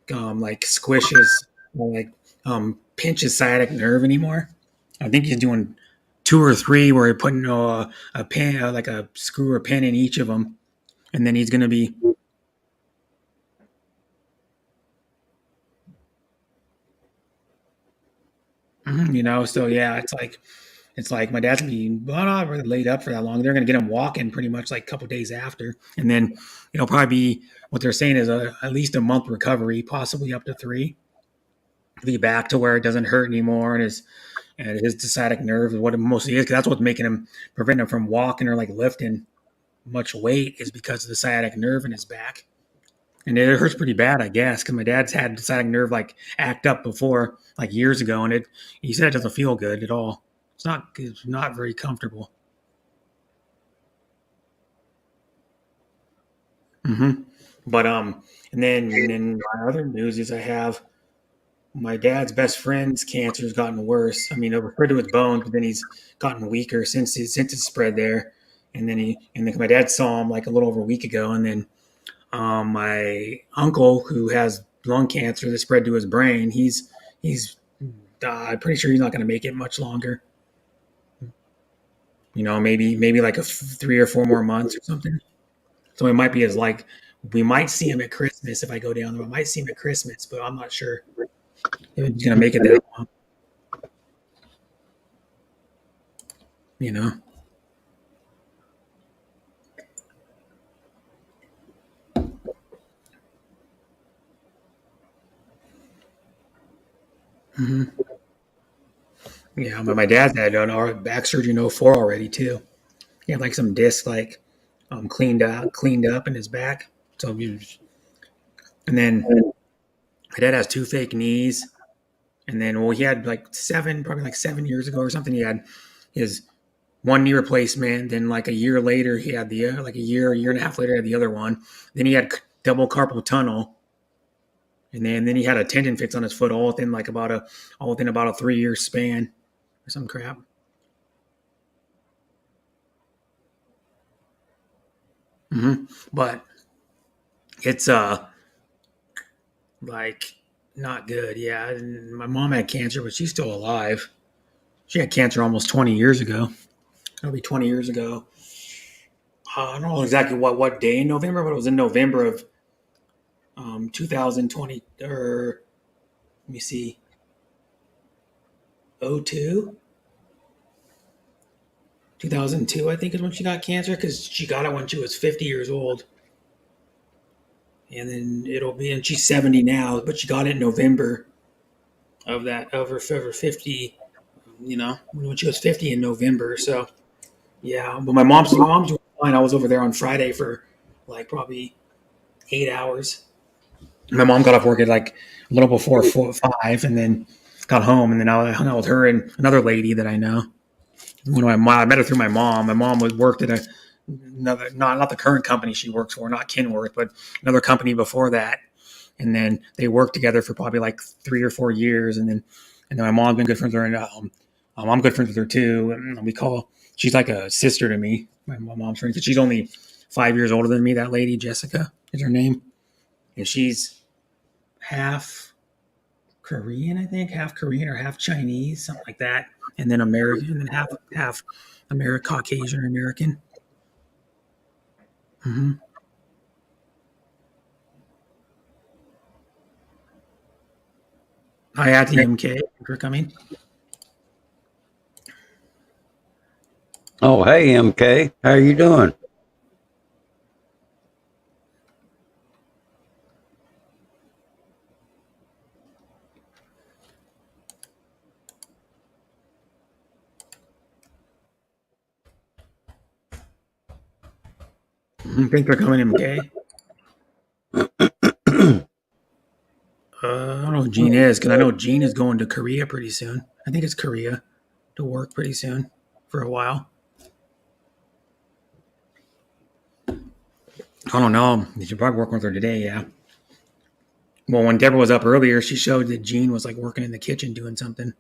like squish his pinch his sciatic nerve anymore. I think he's doing 2 or 3 where you're putting a pin, like a screw or pin in each of them. And then he's going to be, you know, so yeah, it's like my dad's going to be not really laid up for that long. They're going to get him walking pretty much like a couple days after. And then it'll probably be, what they're saying is at least a month recovery, possibly up to 3. Be back to where it doesn't hurt anymore. And his sciatic nerve is what it mostly is, because that's what's making him, preventing him from walking or like lifting much weight, is because of the sciatic nerve in his back. And it hurts pretty bad, I guess, because my dad's had the sciatic nerve like act up before, like years ago, and he said it doesn't feel good at all. It's not very comfortable. But and then my other news is I have my dad's best friend's cancer has gotten worse. I mean, it spread to his bones, but then he's gotten weaker since it spread there. And then my dad saw him like a little over a week ago. And then my uncle, who has lung cancer that spread to his brain, he's I'm pretty sure he's not going to make it much longer. You know, maybe like 3 or 4 more months or something. So it might be we might see him at Christmas if I go down there. I might see him at Christmas, but I'm not sure if he's going to make it that long. You know? Yeah, but my dad's had done back surgery in 04 already too. He had like some discs cleaned up in his back. So and then my dad has 2 fake knees. And then he had probably like 7 years ago or something, he had his 1 knee replacement. Then like a year later he had the like a year and a half later he had the other one. Then he had double carpal tunnel. And then he had a tendon fix on his foot all within about a 3-year span or some crap. But it's like not good. Yeah, and my mom had cancer, but she's still alive. She had cancer almost 20 years ago. It'll be 20 years ago. I don't know exactly what day in November, but it was in November of 2020, or let me see, 2002, I think is when she got cancer, because she got it when she was 50 years old. And then and she's 70 now, but she got it in November of her 50, you know, when she was 50 in November. So yeah, but my mom's doing fine. I was over there on Friday for like probably 8 hours. My mom got off work at like a little before 5, and then got home, and then I hung out with her and another lady that I know. I met her through my mom. My mom worked at another, not the current company she works for, not Kenworth, but another company before that. And then they worked together for probably like 3 or 4 years. And then my mom's been good friends with her, and I'm good friends with her too. And she's like a sister to me. My mom's friend. She's only 5 years older than me. That lady, Jessica, is her name. And she's half Korean, I think, half Korean or half Chinese, something like that, and then American, and then half Caucasian or American. Mm-hmm. Hi, at the MK for coming. Oh, hey, MK. How you doing? Thanks for coming, MK. I don't know who Gene is, because I know Gene is going to Korea pretty soon. I think it's Korea to work pretty soon for a while. I don't know. You should probably work with her today, yeah. Well, when Deborah was up earlier, she showed that Gene was like working in the kitchen doing something.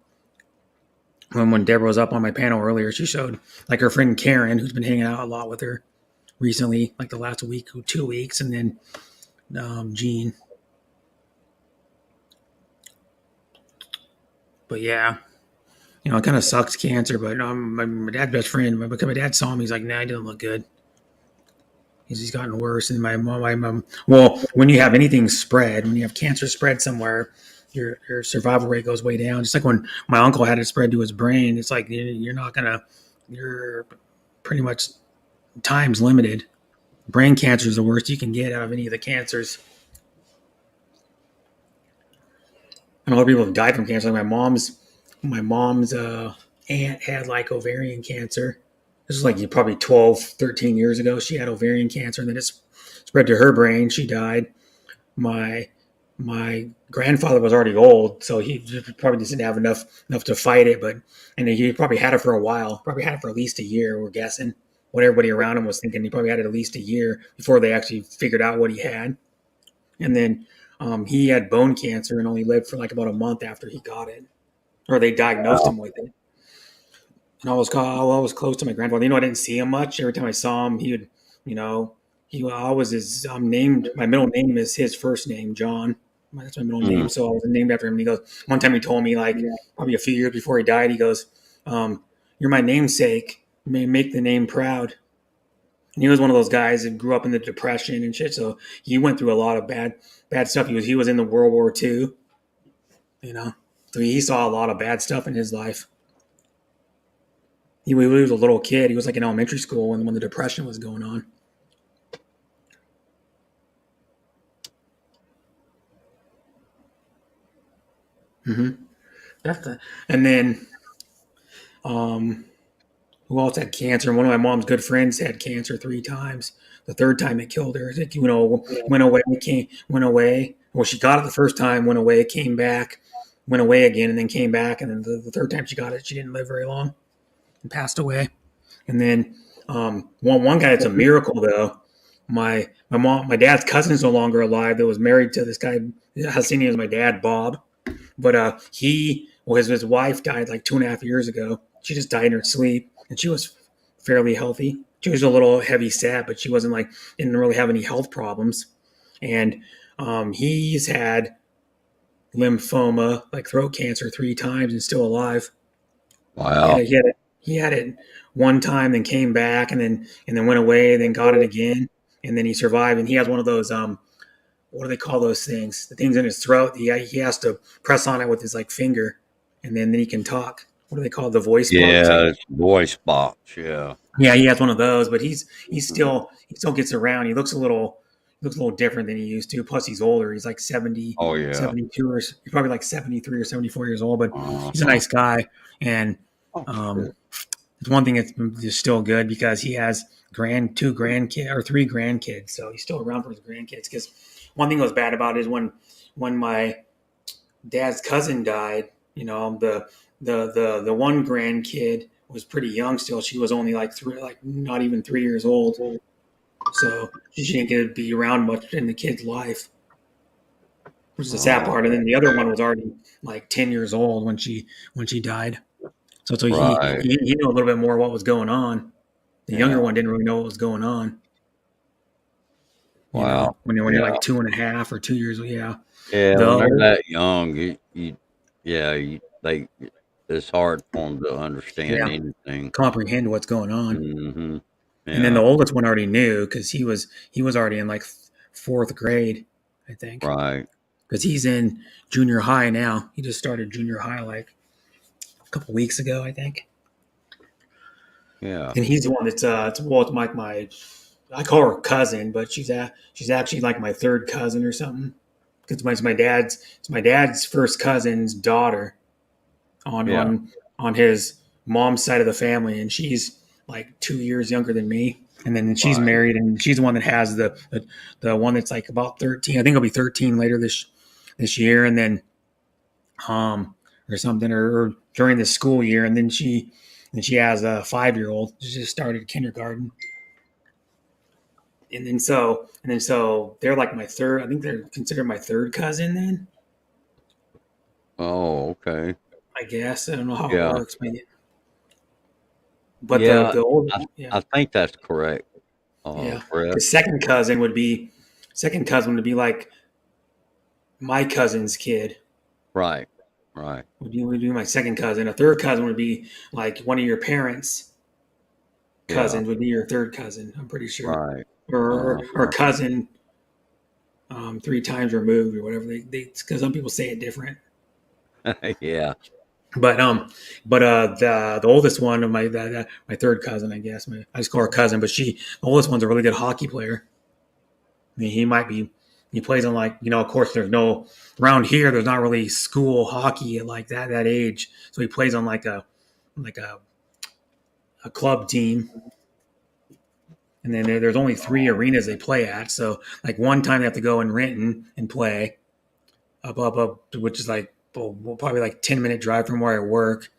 When Deborah was up on my panel earlier, she showed like her friend Karen, who's been hanging out a lot with her recently, like the last week or 2 weeks, and then Gene. But yeah, you know, it kind of sucks cancer. But my dad's best friend, because my dad saw him, he's like, nah, he doesn't look good. He's gotten worse. And my mom, well, when you have anything spread, when you have cancer spread somewhere, your survival rate goes way down. Just like when my uncle had it spread to his brain, it's like you're pretty much time's limited. Brain cancer is the worst you can get out of any of the cancers. And a lot of people have died from cancer. Like my mom's aunt had like ovarian cancer. This was like probably 12, 13 years ago. She had ovarian cancer, and then it spread to her brain. She died. My grandfather was already old, so he probably didn't have enough to fight it. And he probably had it for a while. Probably had it for at least a year. We're guessing. What everybody around him was thinking, he probably had it at least a year before they actually figured out what he had. And then he had bone cancer and only lived for like about a month after he got it, or they diagnosed him with it. And I was close to my grandfather. You know, I didn't see him much. Every time I saw him, he would, you know, he always is named. My middle name is his first name, John. That's my middle name, so I was named after him. And he goes, one time he told me, like probably a few years before he died, he goes, "You're my namesake. Make the name proud." And he was one of those guys that grew up in the Depression and shit. So he went through a lot of bad stuff. He was in the World War II. You know, so he saw a lot of bad stuff in his life. He was a little kid. He was like in elementary school when the Depression was going on. Mm-hmm. And then, who else had cancer? One of my mom's good friends had cancer 3 times. The third time it killed her. It, went away. Well, she got it the first time, went away, came back, went away again, and then came back. And then the third time she got it, she didn't live very long and passed away. And then one guy, it's a miracle though. My dad's cousin is no longer alive. That was married to this guy. His name was my dad, Bob. But his wife died like 2.5 years ago. She just died in her sleep, and she was fairly healthy. She was a little heavy set, but she didn't really have any health problems. And he's had lymphoma, like throat cancer, 3 times, and still alive. Wow. He had it one time, then came back, and then went away, then got it again, and then he survived. And he has one of those what do they call those things? The things in his throat. He has to press on it with his like finger, and then he can talk. What do they call it? The voice box? Yeah, it's voice box. Yeah. Yeah, he has one of those, but he still gets around. He looks a little different than he used to. Plus, he's older. He's like 70, Oh yeah. 72, or he's probably like 73 or 74 years old. But he's a Uh-huh. nice guy, and it's one thing that's still good because he has 3 grandkids, so he's still around for his grandkids. Because one thing that was bad about it is when my dad's cousin died, you know, the one grandkid was pretty young still. She was only like not even 3 years old, so she didn't get to be around much in the kid's life, which is the sad part. And then the other one was already like 10 years old when she died. So Right. he knew a little bit more what was going on. The younger Yeah. one didn't really know what was going on. You Wow. know, when you're Yeah. like 2.5 or 2 years. Yeah. Yeah, The when they're old- that young, it's hard for them to understand yeah, anything. comprehend what's going on. Hmm. And then Yeah, the oldest one already knew because he was already in like fourth grade, I think, right. because he's in junior high now. He just started junior high like a couple weeks ago, I think. Yeah, And he's the one that's it's like my I call her cousin, but she's actually like my third cousin or something. Because it's my dad's first cousin's daughter on yeah, on his mom's side of the family, and she's like 2 years younger than me. And then she's right. married, and she's the one that has the one that's like about 13. I think it'll be 13 later this year, and then or something, or during the school year, and then she has a 5-year-old. She just started kindergarten. And then so they're like my third. I think they're considered my third cousin. Then Oh, okay. I guess I don't know how it Yeah, works, but yeah. the old I, yeah I think that's correct, yeah. Brett. Because second cousin would be like my cousin's kid. Right, right. Would be my second cousin. A third cousin would be like one of your parents' Yeah, cousins would be your third cousin. I'm pretty sure, right. or cousin 3 times removed or whatever. They because some people say it different. Yeah, But the oldest one of my third cousin, I guess. I just call her cousin, but the oldest one's a really good hockey player. I mean, he plays on like, of course there's no around here. There's not really school hockey at like that age, so he plays on like a club team. And then there's only 3 arenas they play at. So like one time they have to go in Renton and play up, which is like probably like 10-minute drive from where I work.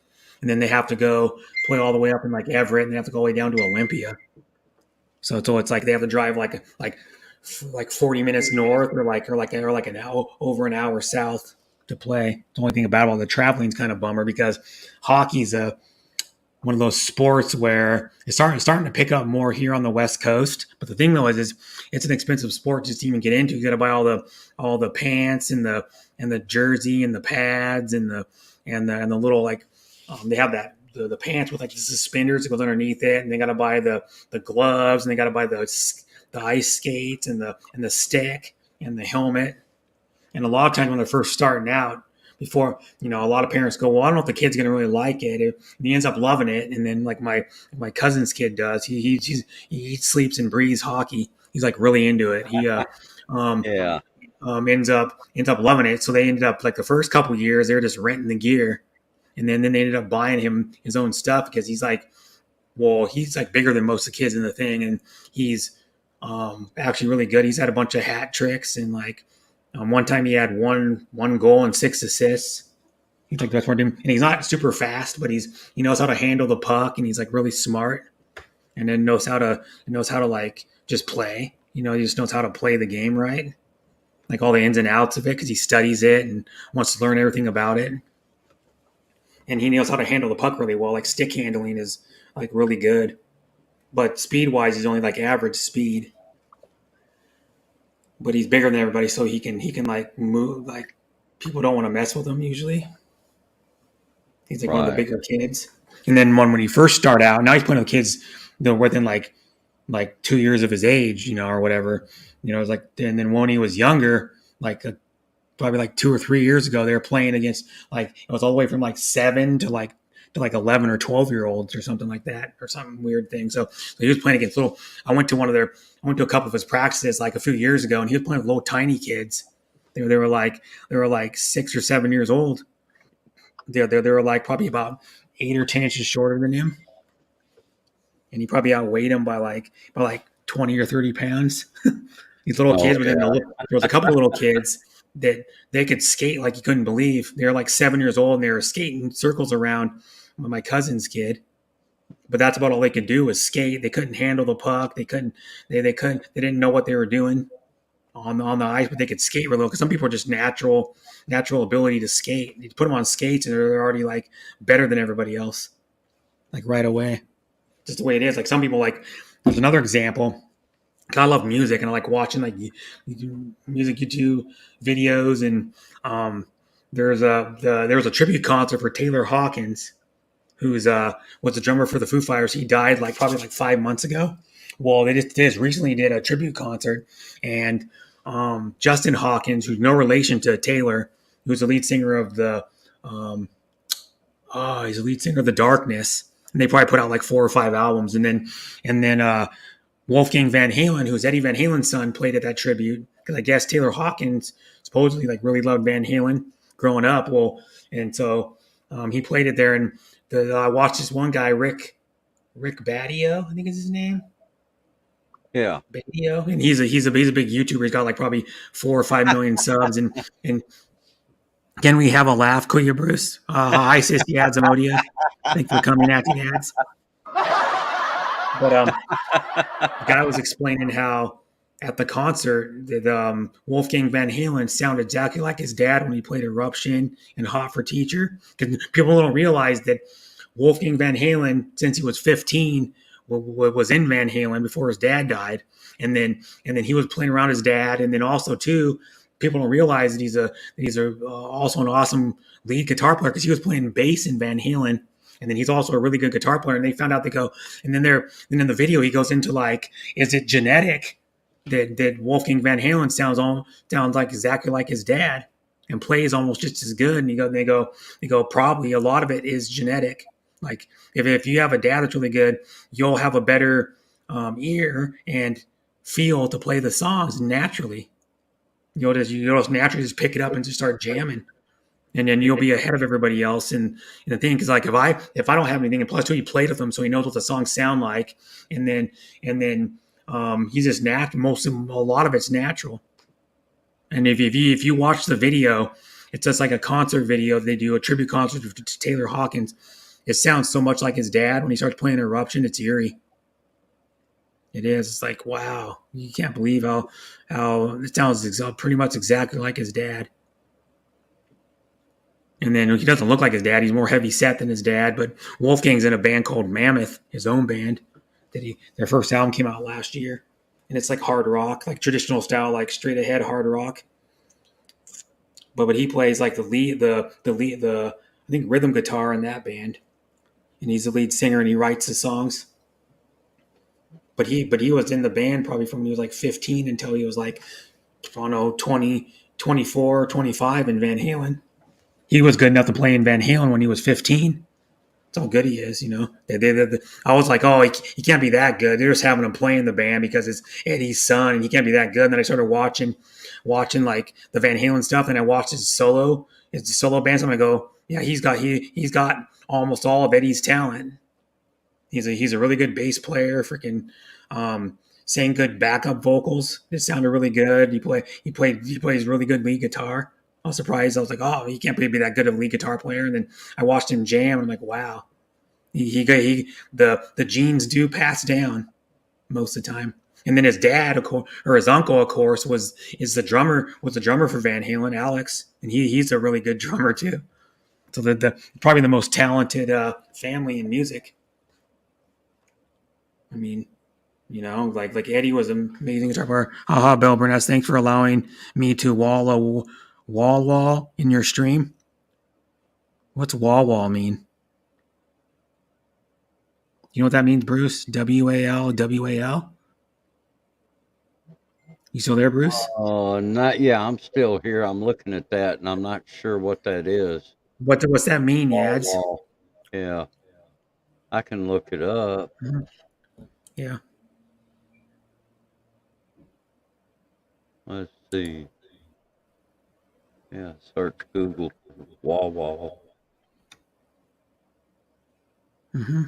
And then they have to go play all the way up in like Everett, and they have to go all the way down to Olympia. So it's like they have to drive like 40 minutes north or like an hour over an hour south to play. The only thing about all the traveling is kind of bummer because hockey's one of those sports where it's starting to pick up more here on the West Coast. But the thing though is it's an expensive sport just to even get into. You got to buy all the pants and the jersey and the pads and the little like they have that the pants with like the suspenders that goes underneath it, and they got to buy the gloves, and they got to buy the ice skates and the stick and the helmet. And a lot of times when they're first starting out, before a lot of parents go, well, I don't know if the kid's going to really like it. And he ends up loving it. And then like my cousin's kid does, he eats, sleeps, and breathes hockey. He's like really into it. He yeah. ends up loving it. So they ended up like the first couple years they're just renting the gear, and then they ended up buying him his own stuff because he's like bigger than most of the kids in the thing, and he's actually really good. He's had a bunch of hat tricks, and like one time he had one goal and 6 assists. He's like that's what him, and he's not super fast, but he knows how to handle the puck, and he's like really smart, and then knows how to like just play. He just knows how to play the game right, like all the ins and outs of it because he studies it and wants to learn everything about it. And he knows how to handle the puck really well. Like stick handling is like really good, but speed wise, he's only like average speed. But he's bigger than everybody, so he can like move. Like people don't want to mess with him usually. He's like one of the Right. bigger kids. And then when he first start out, now he's playing with kids that are within like 2 years of his age, or whatever. It's like, and then when he was younger, like probably like 2 or 3 years ago, they were playing against like it was all the way from like 7 to like 11 or 12-year-olds or something like that, or something weird thing. So he was playing against little. I went to a couple of his practices like a few years ago, and he was playing with little tiny kids. They were like 6 or 7 years old. They were like probably about 8 or 10 inches shorter than him, and he probably outweighed him by like 20 or 30 pounds. These little Oh, kids were yeah. there was a couple of little kids that they could skate like you couldn't believe. They were like 7 years old, and they were skating circles around my cousin's kid. But that's about all they could do was skate. They couldn't handle the puck. They didn't know what they were doing on the ice, but they could skate real low because some people are just natural ability to skate. You put them on skates and they're already like better than everybody else, like right away. Just the way it is. Like some people, like there's another example. 'cause I love music and I like watching like music YouTube videos. And there was a tribute concert for Taylor Hawkins, who's was the drummer for the Foo Fighters. He died like probably like 5 months ago. Well, they just recently did a tribute concert, and Justin Hawkins, who's no relation to Taylor, who's the lead singer of um, he's the lead singer of the Darkness, and they probably put out like 4 or 5 albums, and then Wolfgang Van Halen, who's Eddie Van Halen's son, played at that tribute because I guess Taylor Hawkins supposedly like really loved Van Halen growing up. Well, and so he played it there, and I watched this one guy, Rick Badio, I think is his name. Yeah. Badio, and he's a big YouTuber. He's got like probably 4 or 5 million subs, and can we have a laugh, could you, Bruce? Hi, Sissy Ads Amodia. Thanks for coming at the ads. But the guy was explaining how at the concert that Wolfgang Van Halen sounded exactly like his dad when he played Eruption and Hot for Teacher. Because people don't realize that Wolfgang Van Halen, since he was 15, was in Van Halen before his dad died, and then he was playing around his dad, and then also too, people don't realize that he's also an awesome lead guitar player because he was playing bass in Van Halen. And then he's also a really good guitar player. And they found out and then in the video he goes into like, is it genetic that Wolfgang Van Halen sounds like exactly like his dad and plays almost just as good? And they go probably a lot of it is genetic. Like if you have a dad that's really good, you'll have a better ear and feel to play the songs naturally. You'll just naturally just pick it up and just start jamming. And then you'll be ahead of everybody else. And the thing is, like, if I don't have anything, and plus too, he played with them, so he knows what the songs sound like. And then he's just natural. A lot of it's natural. And if you watch the video, it's just like a concert video. They do a tribute concert to Taylor Hawkins. It sounds so much like his dad when he starts playing Eruption. It's eerie. It is. It's like, wow, you can't believe how it sounds pretty much exactly like his dad. And then he doesn't look like his dad. He's more heavy set than his dad. But Wolfgang's in a band called Mammoth, his own band. Their first album came out last year, and it's like hard rock, like traditional style, like straight ahead hard rock. But he plays like the I think rhythm guitar in that band, and he's the lead singer and he writes the songs. But he was in the band probably from when he was like 15 until he was like, I don't know, 20, 24, 25 in Van Halen. He was good enough to play in Van Halen when he was 15. That's how good he is, you know. I was like, oh, he can't be that good. They're just having him play in the band because it's Eddie's son, and he can't be that good. And then I started watching like the Van Halen stuff, and I watched his solo bands. And I go, yeah, he's got almost all of Eddie's talent. He's a really good bass player. Freaking sang good backup vocals. It sounded really good. He plays really good lead guitar. I was surprised. I was like, oh, he can't be that good of a lead guitar player. And then I watched him jam, and I'm like, wow, the genes do pass down most of the time. And then his dad, or his uncle, of course, was the drummer for Van Halen, Alex, and he's a really good drummer too. So the probably the most talented family in music. I mean, you know, like Eddie was an amazing guitar player. Haha, Bell Burness, thanks for allowing me to wall in your stream. What's wall mean? You know what that means, Bruce? WAL. You still there, Bruce? Not. Yeah, I'm still here. I'm looking at that, and I'm not sure what that is. What's that mean, Yads? Yeah, I can look it up. Yeah. Let's see. Yeah, search Google wall. Mm-hmm.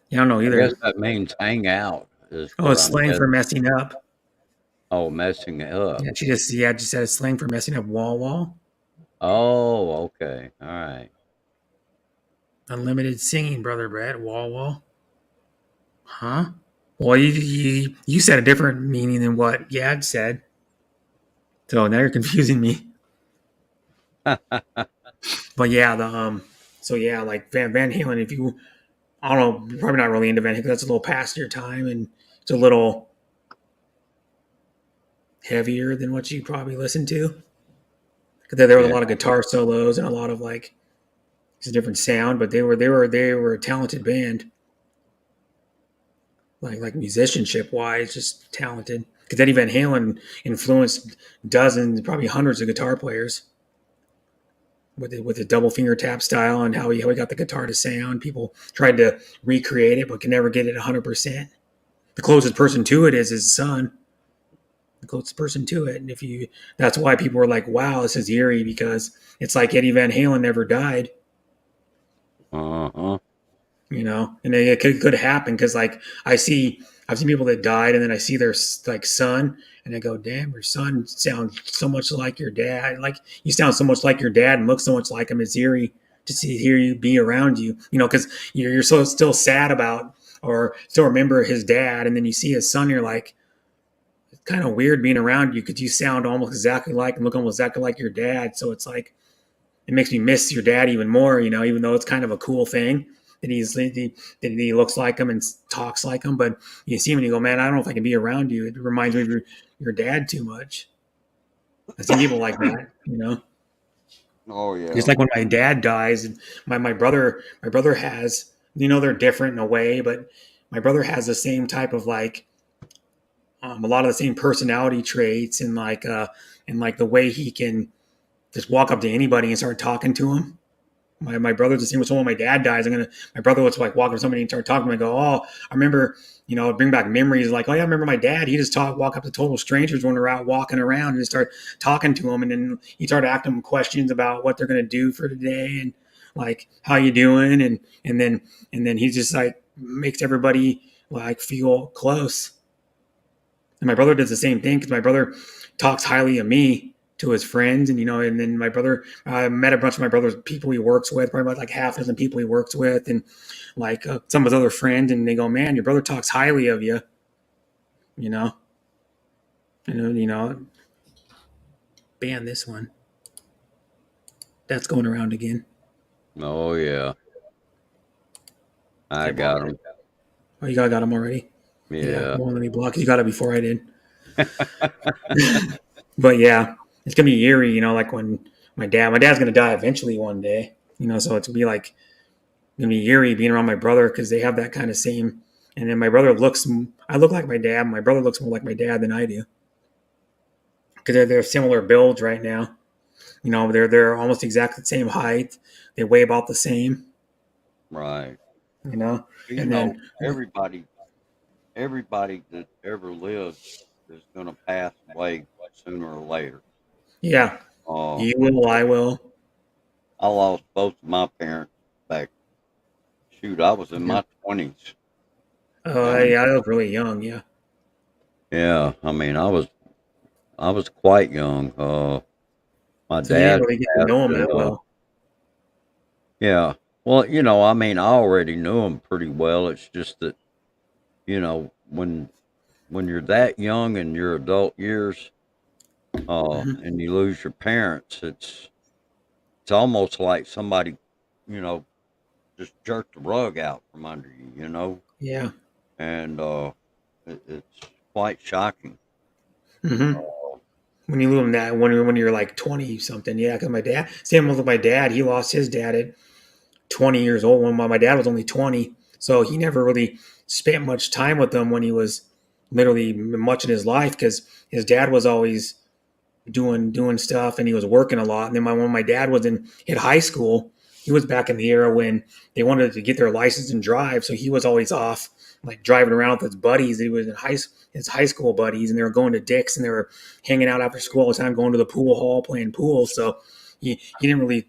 Yeah, I don't know either. I guess that means hang out. It's slang for messing up. Oh, messing up. Yeah, just said it's slang for messing up. Wall. Oh, okay. All right. Unlimited singing, brother Brad. Wall. Huh? Well, you said a different meaning than what Yad said. So now you're confusing me. But yeah, like Van Halen, I don't know, probably not really into Van Halen because that's a little past your time and it's a little heavier than what you probably listen to. Because there was a Yeah. lot of guitar solos and a lot of like it's a different sound, but they were a talented band. Like musicianship wise, just talented. Because Eddie Van Halen influenced dozens, probably hundreds of guitar players with the double finger tap style and how he got the guitar to sound. People tried to recreate it, but can never get it 100%. The closest person to it is his son. The closest person to it, and that's why people were like, "Wow, this is eerie," because it's like Eddie Van Halen never died. Uh-huh. And it could happen because like I've seen people that died and then I see their like son and I go, damn, your son sounds so much like your dad. Like you sound so much like your dad and look so much like him. It's eerie to hear you be around you, because you're so still sad about or still remember his dad. And then you see his son, you're like, it's kind of weird being around you because you sound almost exactly like and look almost exactly like your dad. So it's like, it makes me miss your dad even more, even though it's kind of a cool thing that he looks like him and talks like him. But you see him and you go, man, I don't know if I can be around you. It reminds me of your dad too much. I see people like that. Oh yeah. Just like when my dad dies, and my brother has, they're different in a way, but my brother has the same type of like a lot of the same personality traits and like the way he can just walk up to anybody and start talking to him. My brother's the same with someone. My dad dies. My brother was like walk up to somebody and start talking to him. I go, oh, I remember, bring back memories. Like, oh yeah, I remember my dad. He just walk up to total strangers when we're out walking around and just start talking to them. And then he started asking them questions about what they're going to do for today and like, how you doing? And then he just like makes everybody like feel close. And my brother does the same thing because my brother talks highly of me to his friends, and then my brother, I met a bunch of my brother's people he works with, probably about like half a dozen people he works with, and like some of his other friends, and they go, "Man, your brother talks highly of you," you know, ban this one. That's going around again. Oh yeah. I got him. Oh, you got him already. Yeah. Won't let me block. You got it before I did. But yeah, it's gonna be eerie, like when my dad's gonna die eventually one day, so it's gonna be like gonna be eerie being around my brother because they have that kind of same. And then my brother I look like my dad. My brother looks more like my dad than I do because they're similar builds right now. They're almost exactly the same height. They weigh about the same. Right. And then everybody that ever lived is gonna pass away sooner or later. Yeah. You will, I will. I lost both of my parents back. Shoot, I was in my 20s. Yeah, I was really young. Yeah. Yeah, I mean, I was quite young. My So you didn't dad really get to passed know him at, that well. yeah. Well, I mean, I already knew him pretty well. It's just that, when you're that young in your adult years, and you lose your parents, it's almost like somebody, you know, just jerked the rug out from under you. Yeah. And it's quite shocking. Mm-hmm. When you lose him that when you're like 20 something, yeah. Because my dad, same with my dad, he lost his dad at 20 years old when my dad was only 20, so he never really spent much time with them when he was literally much in his life because his dad was always doing stuff and he was working a lot. And then when my dad was in high school, he was back in the era when they wanted to get their license and drive, so he was always off like driving around with his buddies. He was in his high school buddies, and they were going to Dick's and they were hanging out after school all the time, going to the pool hall playing pool. So he didn't really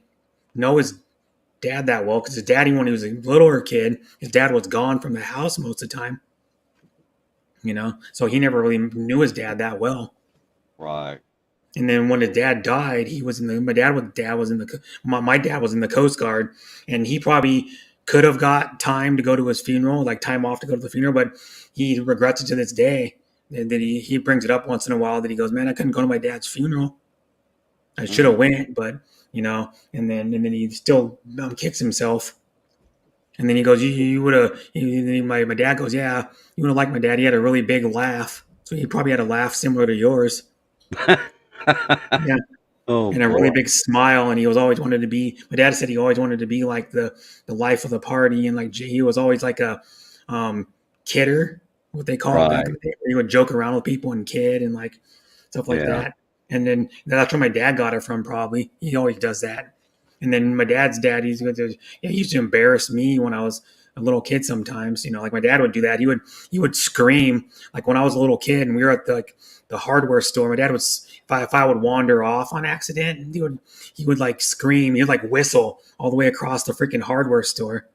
know his dad that well because his daddy, when he was a littler kid, his dad was gone from the house most of the time. So he never really knew his dad that well. Right. And then when his dad died, he was in the my dad was in the my dad was in the Coast Guard, and he probably could have got time to go to his funeral, like time off to go to the funeral, but he regrets it to this day. And then he brings it up once in a while that he goes, man, I couldn't go to my dad's funeral. I should have went, but and then he still kicks himself. And then he goes, you would have, my dad goes, yeah, you would have liked my dad. He had a really big laugh. So he probably had a laugh similar to yours. Yeah. Oh And a boy. really big smile. And he was always wanted to be, my dad said he always wanted to be like the life of the party. And like, he was always like a kidder, what they call it back in the day. He would joke around with people and kid and like stuff like Yeah. that. And then that's where my dad got it from, probably. He always does that. And then my dad's dad, he used to embarrass me when I was a little kid sometimes. Like my dad would do that. He would scream like when I was a little kid and we were at the hardware store. My dad would, if I would wander off on accident, he would like scream. He would like whistle all the way across the freaking hardware store.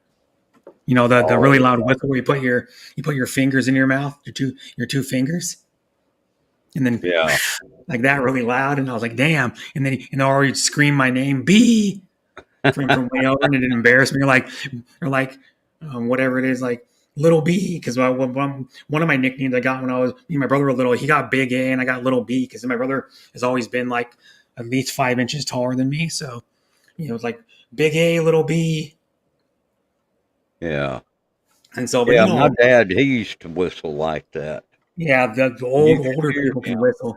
The really loud whistle where you put your fingers in your mouth, your two fingers, and then Yeah. like that really loud. And I was like, damn. And then he'd already scream my name, B, from way over, and it embarrassed me, or whatever it is, like Little B, because one of my nicknames I got when me and my brother were little, he got Big A and I got Little B because my brother has always been like at least 5 inches taller than me. So, it's like Big A, Little B. Yeah. And so, but my dad, he used to whistle like that. Yeah, the older people can whistle.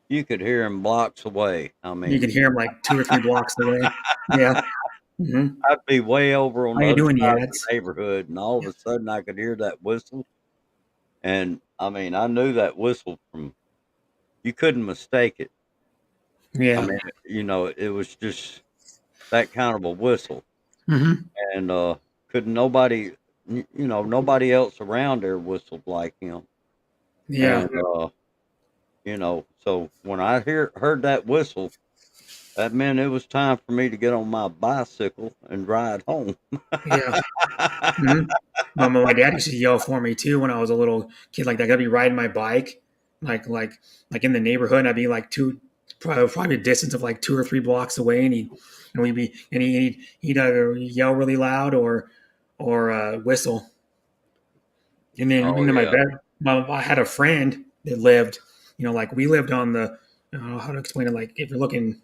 You could hear him blocks away. I mean, you could hear him like 2 or 3 blocks away. Yeah. Mm-hmm. I'd be way over on How the you other doing, side of Yads? the neighborhood, and all of a sudden I could hear that whistle. And I mean, I knew that whistle you couldn't mistake it. Yeah. I mean, it was just that kind of a whistle. Mm-hmm. And nobody else around there whistled like him. Yeah. And so when I heard that whistle, that meant it was time for me to get on my bicycle and ride home. Yeah. Mm-hmm. My dad used to yell for me too when I was a little kid. Like I'd be riding my bike, like in the neighborhood, and I'd be like probably a distance of like 2 or 3 blocks away, and he'd either yell really loud or whistle. And then I had a friend that lived, like we lived on the, I don't know how to explain it. Like if you're looking,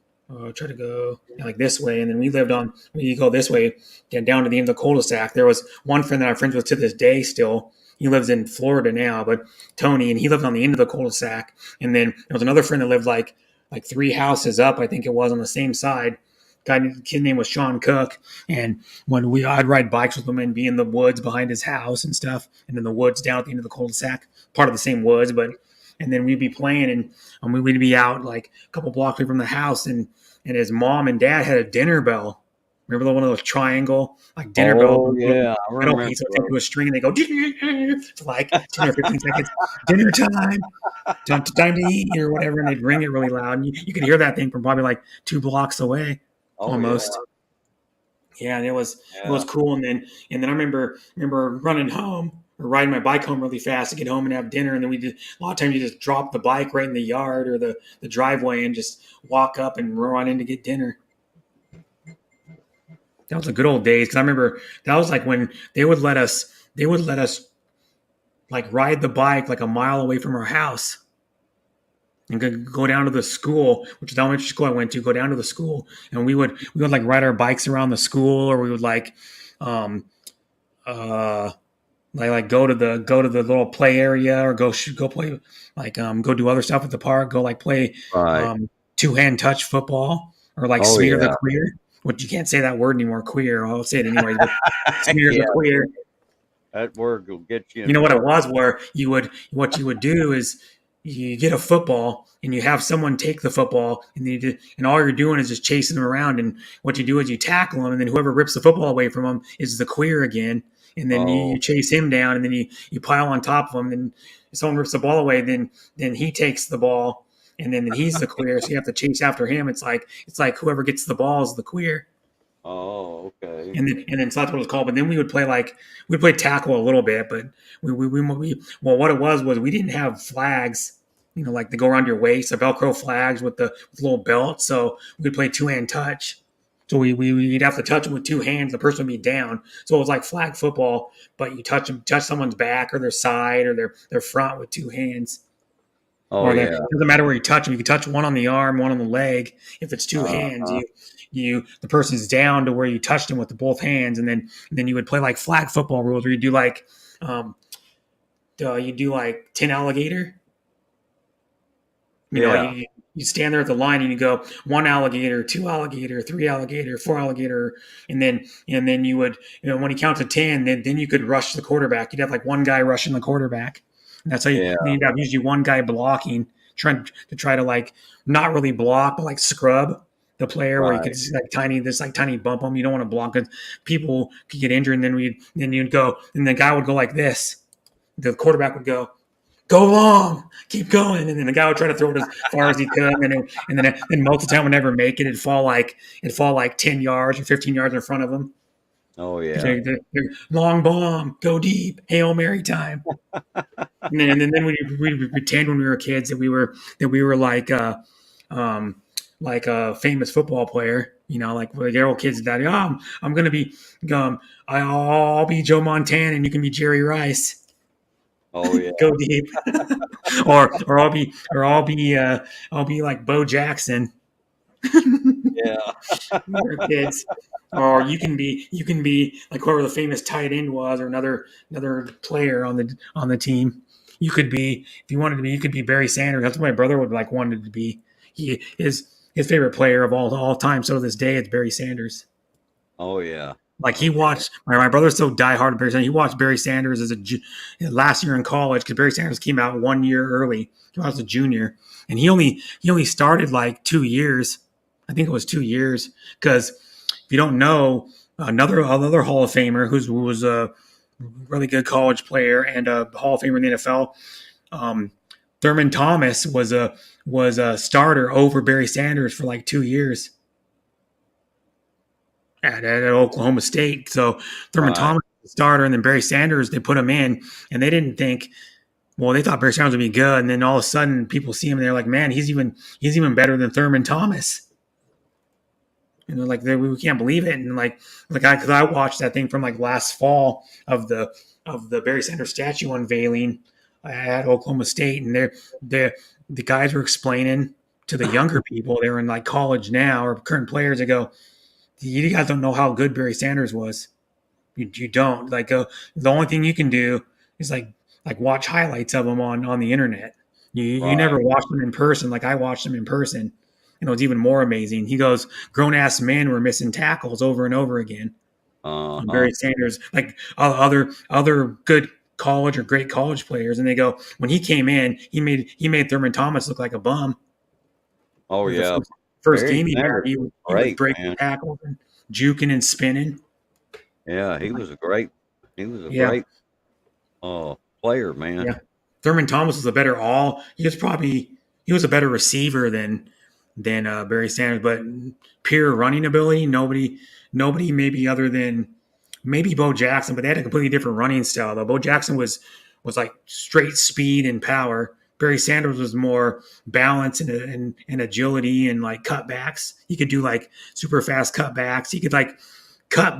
try to go like this way, and then we lived on. When you go this way, get down to the end of the cul-de-sac. There was one friend that I'm friends with to this day. Still, he lives in Florida now, but Tony, and he lived on the end of the cul-de-sac. And then there was another friend that lived like 3 houses up, I think it was, on the same side. Kid name was Sean Cook, and when I'd ride bikes with him and be in the woods behind his house and stuff, and then the woods down at the end of the cul-de-sac, part of the same woods, and then we'd be playing, and we'd be out like a couple blocks away from the house, and his mom and dad had a dinner bell. Remember one of those triangle like dinner bells? Yeah, I remember. Piece would take to a string, and they go for like 10 or 15 seconds. Dinner time, time to eat or whatever, and they'd ring it really loud, and you could hear that thing from probably like 2 blocks away. Almost. Yeah, and it was cool. And then I remember running home or riding my bike home really fast to get home and have dinner. And then a lot of times you just drop the bike right in the yard or the driveway and just walk up and run in to get dinner. That was the good old days. Cause I remember that was like when they would let us like ride the bike like a mile away from our house. And go down to the school, which is the elementary school I went to. Go down to the school, and we would like ride our bikes around the school, or we would like go to the little play area, or go play go do other stuff at the park. Go like play 2-hand touch football, or like smear the queer. Which you can't say that word anymore. Queer. I'll say it anyway. But smear the queer. That word will get you. You know what it was? Where what you would do is, you get a football and you have someone take the football, and all you're doing is just chasing them around. And what you do is you tackle them, and then whoever rips the football away from them is the queer again. And then you chase him down, and then you pile on top of him. And if someone rips the ball away, then he takes the ball, and then he's the queer. So you have to chase after him. It's like whoever gets the ball is the queer. Oh, okay. And then so that's what it's called. But then we would play tackle a little bit, but what it was we didn't have flags, like they go around your waist, the Velcro flags with little belt. So we'd play 2-hand touch. So we'd have to touch them with 2 hands. The person would be down. So it was like flag football, but you touch someone's back or their side or their front with 2 hands. Oh Or yeah. it doesn't matter where you touch them. You can touch one on the arm, one on the leg. If it's two hands, the person's down to where you touched them with both hands, and then you would play like flag football rules, where you do like you do like 10 alligator. You know, you stand there at the line and you go 1 alligator, 2 alligator, 3 alligator, 4 alligator, and then you would, when you count to 10, then you could rush the quarterback. You'd have like one guy rushing the quarterback. And that's how you'd have usually one guy blocking, trying to like not really block, but like scrub the player, where you could just tiny bump them. You don't want to block because people could get injured, and then you'd go, and the guy would go like this. The quarterback would go long, keep going, and then the guy would try to throw it as far as he could, and then most of the time would never make it. It'd fall like 10 yards or 15 yards in front of him. Oh yeah. They're long bomb, go deep, Hail Mary time. and then we pretend when we were kids that we were like a famous football player. Like the old kids that I'm gonna be I'll be Joe Montana and you can be Jerry Rice. Oh yeah. Go deep. or I'll be like Bo Jackson. Yeah. Kids. Or you can be like whoever the famous tight end was, or another player on the team. You could be, if you wanted to be, you could be Barry Sanders. That's what my brother would like wanted to be. His favorite player of all time. So to this day, it's Barry Sanders. Oh yeah. Like he watched my brother's so diehard of Barry Sanders. He watched Barry Sanders as last year in college, because Barry Sanders came out 1 year early. He was a junior, and he only started like 2 years. I think it was 2 years, because if you don't know, another Hall of Famer who was a really good college player and a Hall of Famer in the NFL, Thurman Thomas was a starter over Barry Sanders for like 2 years. At Oklahoma State. So Thurman Thomas was the starter, and then Barry Sanders, they put him in, and they didn't think, well, they thought Barry Sanders would be good, and then all of a sudden people see him and they're like, man, he's even better than Thurman Thomas. And they're like, we can't believe it. And because I watched that thing from like last fall of the Barry Sanders statue unveiling at Oklahoma State, and the guys were explaining to the younger people, they were in like college now, or current players, they go, you guys don't know how good Barry Sanders was. You don't. Like the only thing you can do is like watch highlights of him on the internet. You never watched him in person. Like I watched him in person, and it was even more amazing. He goes, grown ass men were missing tackles over and over again. Barry Sanders, like other good college or great college players, and they go, when he came in, he made Thurman Thomas look like a bum. Oh yeah. First game he was breaking tackles and juking and spinning. Yeah, he was a great great player, man. Yeah. Thurman Thomas was he was a better receiver than Barry Sanders, but pure running ability, nobody maybe other than maybe Bo Jackson, but they had a completely different running style though. Bo Jackson was like straight speed and power. Barry Sanders was more balance and agility and like cutbacks. He could do like super fast cutbacks. He could like cut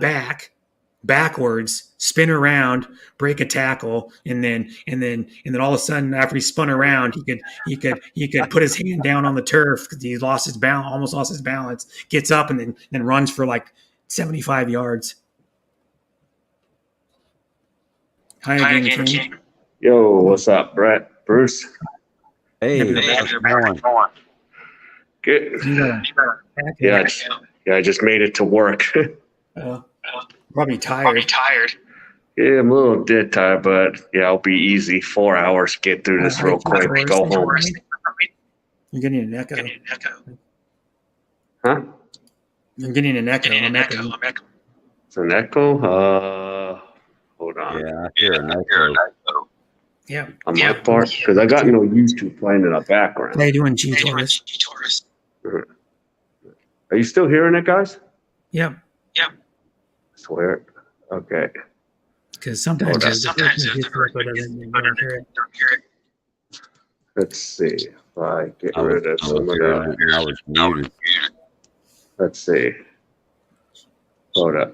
backwards, spin around, break a tackle, and then all of a sudden after he spun around, he could put his hand down on the turf because he almost lost his balance. Gets up and then runs for like 75 yards. Hi again, King. Yo, what's up, Brett? Bruce? Hey, how's it going? Good. Yeah, I just made it to work. Probably tired. Yeah, I'm a little bit tired, but yeah, I'll be easy. 4 hours, get through this real quick, go home. You're getting an echo. Huh? I'm getting an echo. It's an echo? Hold on. Yeah, I hear an echo. Yeah. On my part? Because I got no YouTube playing in the background. How you doing, G-Taurus? Are you still hearing it, guys? Yeah. I swear. Okay. Because sometimes let's see if I get rid of some of that. I was muted. Let's see. Hold up.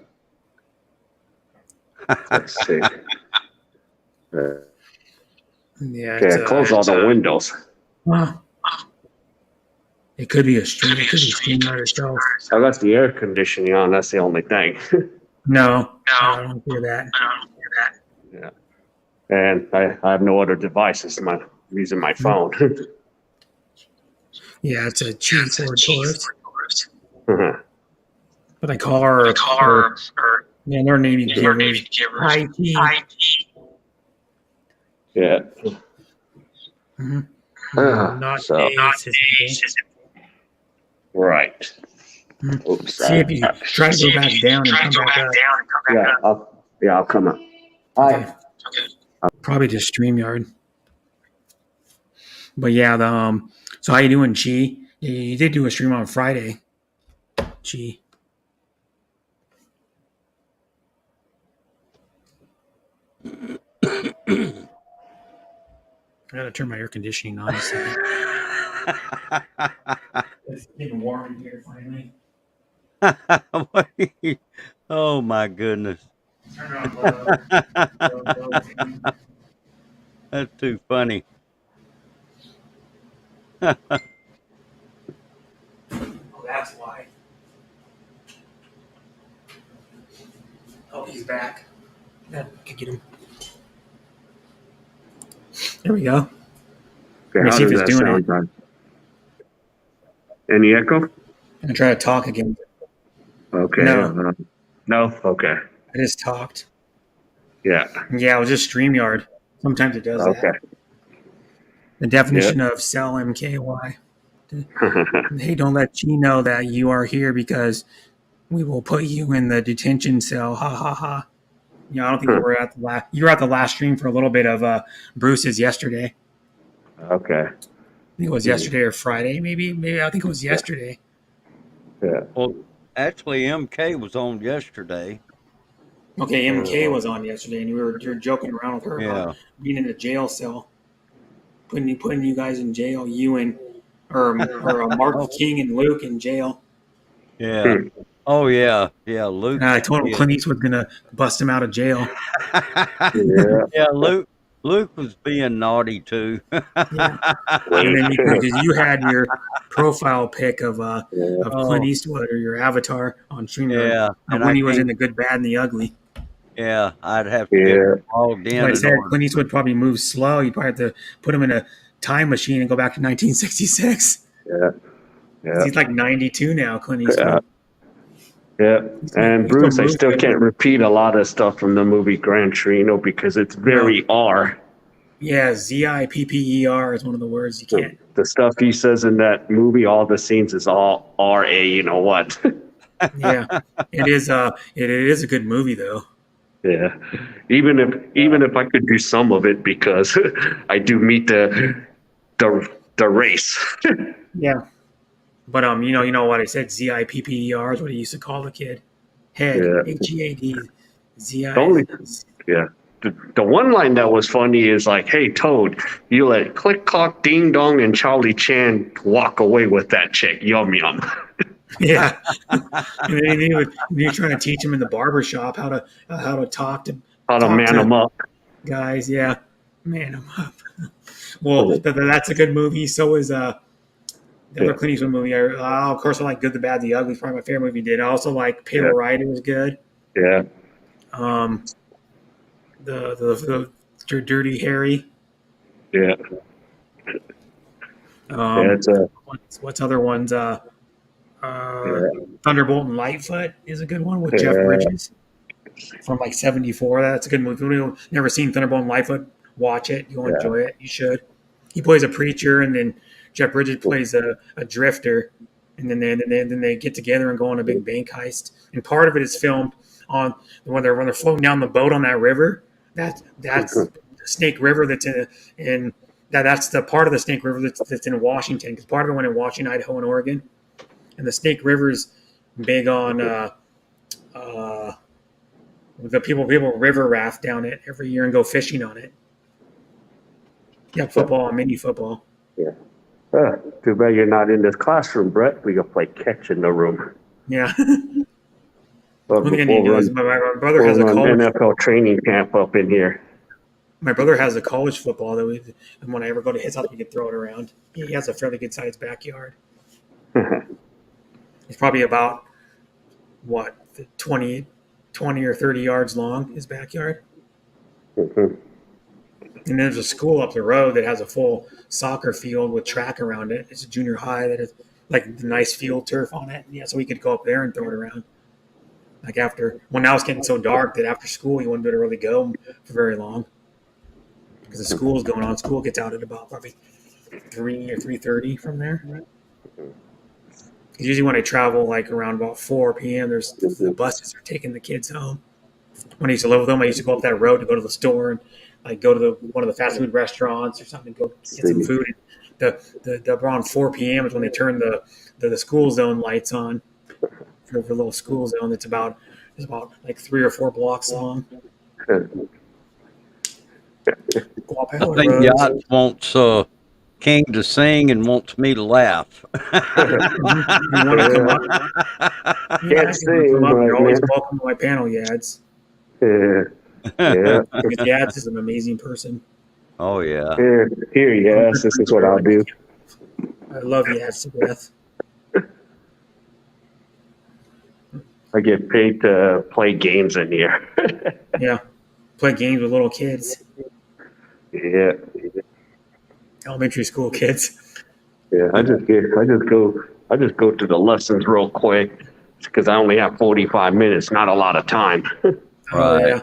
Let's see. Yeah. Okay, close all the windows. Well, it could be a stream. It could be StreamYard itself. I got the air conditioning on. That's the only thing. No, I don't hear that. Yeah. And I have no other devices. I'm using my phone. Yeah, it's a cheat for a tourist. Uh-huh. But I call her. Yeah, their name is Givers. IT. Yeah. Mm-hmm. Not So- Ace. Right. Mhm. Oops. See if you try to go back down and come back up. I'll come up. Okay. Probably just StreamYard. But yeah, so how you doing, Chi? You did do a stream on Friday, Chi. I gotta turn my air conditioning on. It's getting warm in here finally. Oh my goodness. Turn it on, That's too funny. Oh, that's why. Oh, he's back. Yeah, I can get him. There we go. Okay, Let me how see if does it's that doing sound, it. John? Any echo? I'm gonna try to talk again. Okay. No. No? Okay. I just talked. Yeah. Yeah, it was just StreamYard. Sometimes it does Okay. that. The definition of sell MKY. Hey, don't let Chi know that you are here because we will put you in the detention cell. Ha ha ha. Yeah, I don't think you were at the last. You were at the last stream for a little bit of Bruce's yesterday. Okay. I think it was yesterday or Friday, maybe. I think it was yesterday. Yeah. Well, actually, MK was on yesterday. Okay, MK was on yesterday, and you're joking around with her about being in a jail cell, putting you guys in jail. You and or Mark King and Luke in jail. Yeah. Oh yeah. Yeah. Luke. I told him Clint Eastwood's gonna bust him out of jail. Yeah. Luke was being naughty too. Yeah. And then you had your profile pic of Clint Eastwood or your avatar on StreamYard. Yeah. And when he was in the good, bad, and the ugly. Yeah, I'd have to get logged in. Like I said, Clint Eastwood probably moves slow. You'd probably have to put him in a time machine and go back to 1966. Yeah. He's like 92 now, Clint Eastwood. Yeah. And Bruce, I still can't repeat a lot of stuff from the movie Gran Torino because it's very R. Yeah, ZIPPER is one of the words you can't. The stuff he says in that movie, all the scenes is all RA, you know what? Yeah. It is a good movie though. Yeah. Even if I could do some of it because I do meet the race. Yeah. But you know what I said, ZIPPER is what he used to call the kid. Head. HEAD. ZI. Yeah. The one line that was funny is like, "Hey Toad, you let Click Clock Ding Dong and Charlie Chan walk away with that chick. Yum yum." Yeah. And then you're trying to teach him in the barber shop how to talk to man them up. Guys, yeah. Man them up. Well, that's a good movie. So is the other Clint Eastwood movie. Of course, I like Good, the Bad, the Ugly. It's probably my favorite movie he did. I also like Pale Rider was good. Yeah. The Dirty Harry. Yeah. What's other ones? Thunderbolt and Lightfoot is a good one with Jeff Bridges from like '74. That's a good movie. If you've never seen Thunderbolt and Lightfoot, watch it. You'll enjoy it. You should. He plays a preacher, and then Jeff Bridges plays a drifter, and then they get together and go on a big bank heist. And part of it is filmed on when they're floating down the boat on that river. That's the Snake River that's in that's the part of the Snake River that's in Washington, because part of it went in Washington, Idaho, and Oregon. And the Snake River's big on the people river raft down it every year and go fishing on it. Yeah, football and mini football. Yeah. Too bad you're not in this classroom, Brett. We can play catch in the room. Yeah. One thing I need to do is my brother has a college NFL training camp up in here. My brother has a college football that and when I ever go to his house, we can throw it around. He has a fairly good sized backyard. It's probably about what 20 or 30 yards long. His backyard. And there's a school up the road that has a full soccer field with track around it. It's a junior high that is like the nice field turf on it. Yeah, so we could go up there and throw it around. Like now it's getting so dark that after school you wouldn't be able to really go for very long because the school is going on. School gets out at about probably 3 or 3:30 from there. Usually when I travel like around about 4 p.m., there's the buses are taking the kids home. When I used to live with them, I used to go up that road to go to the store and like go to one of the fast food restaurants or something, go get some food. The around 4 p.m. is when they turn the school zone lights on for the little school zone. It's about like 3 or 4 blocks long. I think Yacht wants King to sing and wants me to laugh. You want to come up? Yeah, come up. You're always welcome to my panel, Yads. Yeah. Because Yads is an amazing person. Oh yeah. Here, yes. This is what I'll do. I love Yads to death. I get paid to play games in here. Yeah, play games with little kids. Yeah. Elementary school kids. Yeah, I just go to the lessons real quick because I only have 45 minutes, not a lot of time. Oh yeah.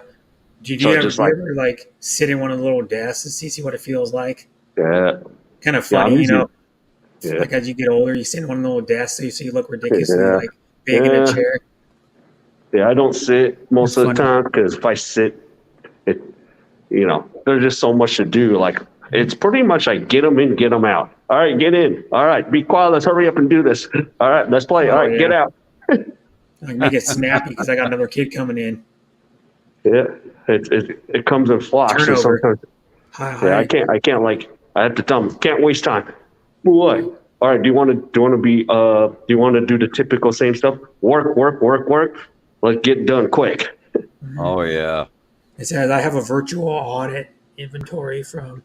Do you ever like sit in one of the little desks and see what it feels like? Yeah. Kind of funny, Like as you get older, you sit in one of the little desks so you look ridiculously like big in a chair. Yeah, I don't sit most of the time because if I sit, there's just so much to do. Like it's pretty much like get them in, get them out. All right, get in. All right, be quiet. Let's hurry up and do this. All right, let's play. All right, get out. Like make it snappy because I got another kid coming in. Yeah, it comes in flashes sometimes. I can't I have to tell them can't waste time. What? All right, do you want to do the typical same stuff? Work. Let's get done quick. Oh yeah. It says I have a virtual audit inventory from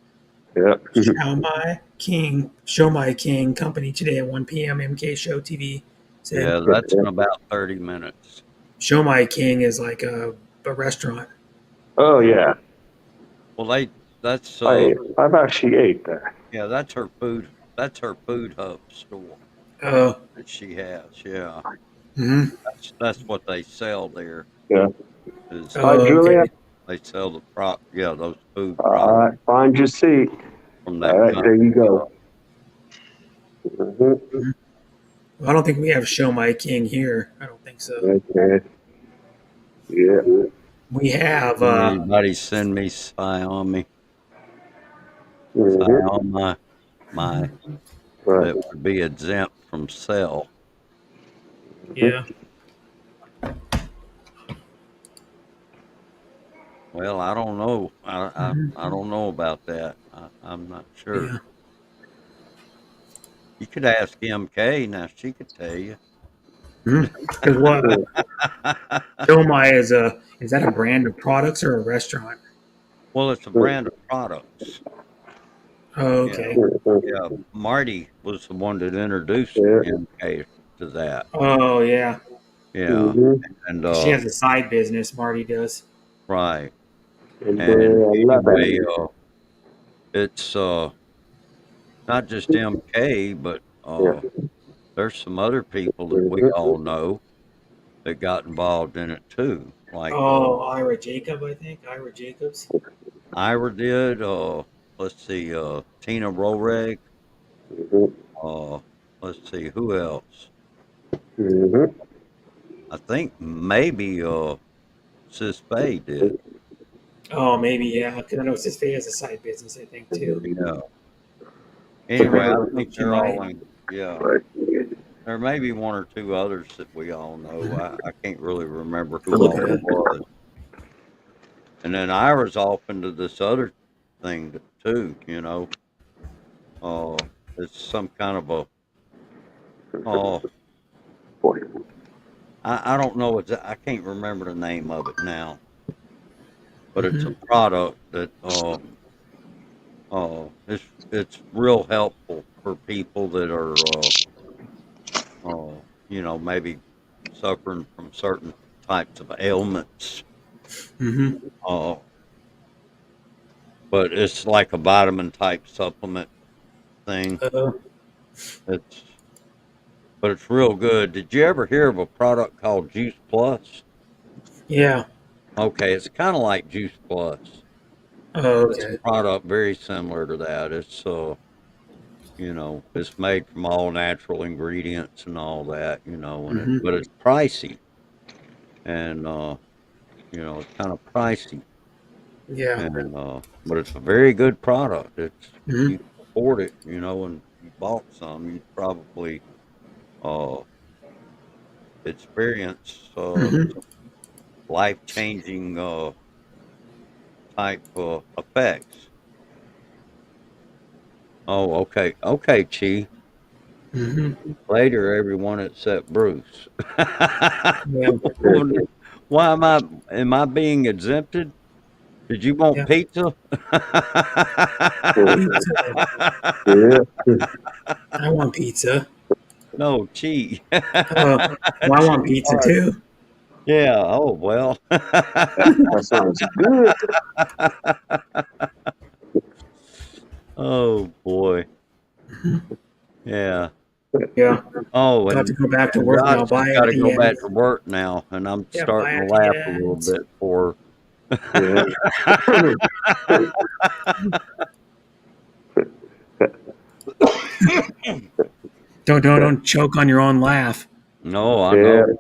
Show My King company today at 1 p.m. MK Show TV. Yeah, that's in about 30 minutes. Show My King is like a restaurant. Oh yeah. Well, that's I've actually ate there. Yeah, that's her food. That's her food hub store. Oh. That she has. Yeah. Mm-hmm. That's what they sell there. Yeah. Julia. Okay. They sell those food products. All right, find your seat. From that. All right, there you go. Mm-hmm. Well, I don't think we have Show My King here. I don't think so. Okay. Yeah. We have. Anybody send me Xiaomi? Xiaomi, my that would be exempt from sale. Yeah. Well, I don't know. I don't know about that. I'm not sure. Yeah. You could ask MK. Now she could tell you. Because what? Shomai is that a brand of products or a restaurant? Well, it's a brand of products. Oh, okay. Yeah, Marty was the one that introduced MK to that. Oh, yeah. Yeah, and she has a side business. Marty does. Right. And anyway, it's not just MK, but there's some other people that we all know that got involved in it too. Like Ira Jacob, I think. Ira Jacobs. Ira did. Let's see, Tina Roreg. Let's see, who else? I think maybe Sis Faye did. Oh, maybe, yeah. Because I know Sis Faye has a side business, I think, too. Yeah. Anyway, I think they're all in. Yeah. There may be one or two others that we all know. I can't really remember who all it was. And then Ira's off into this other thing too, it's some kind of I don't know. I can't remember the name of it now. but it's a product that it's real helpful for people that are maybe suffering from certain types of ailments. But it's like a vitamin type supplement thing. But it's real good. Did you ever hear of a product called Juice Plus? Yeah. Okay, it's kind of like Juice Plus. Oh, It's okay. a product very similar to that. It's it's made from all natural ingredients and all that, but it's pricey. And it's kind of pricey. Yeah. And but it's a very good product. It's Mhm. you can afford it, and you bought some, you'd probably uh experience life changing type effects. Oh, okay. Okay, Chi. Later, everyone except Bruce. Yeah. Why am I being exempted? Did you want Yeah. pizza? Pizza. I want pizza. No, Chi. Well, I want pizza too. Yeah. Oh, well. That sounds good. Oh, boy. Yeah. Yeah. Oh, Got and to go back to work now. Josh has Bye got at to the go end. back to work now, and I'm Yeah, bye starting to at the laugh a little end. bit for Don't choke on your own laugh. No, I Yeah. know.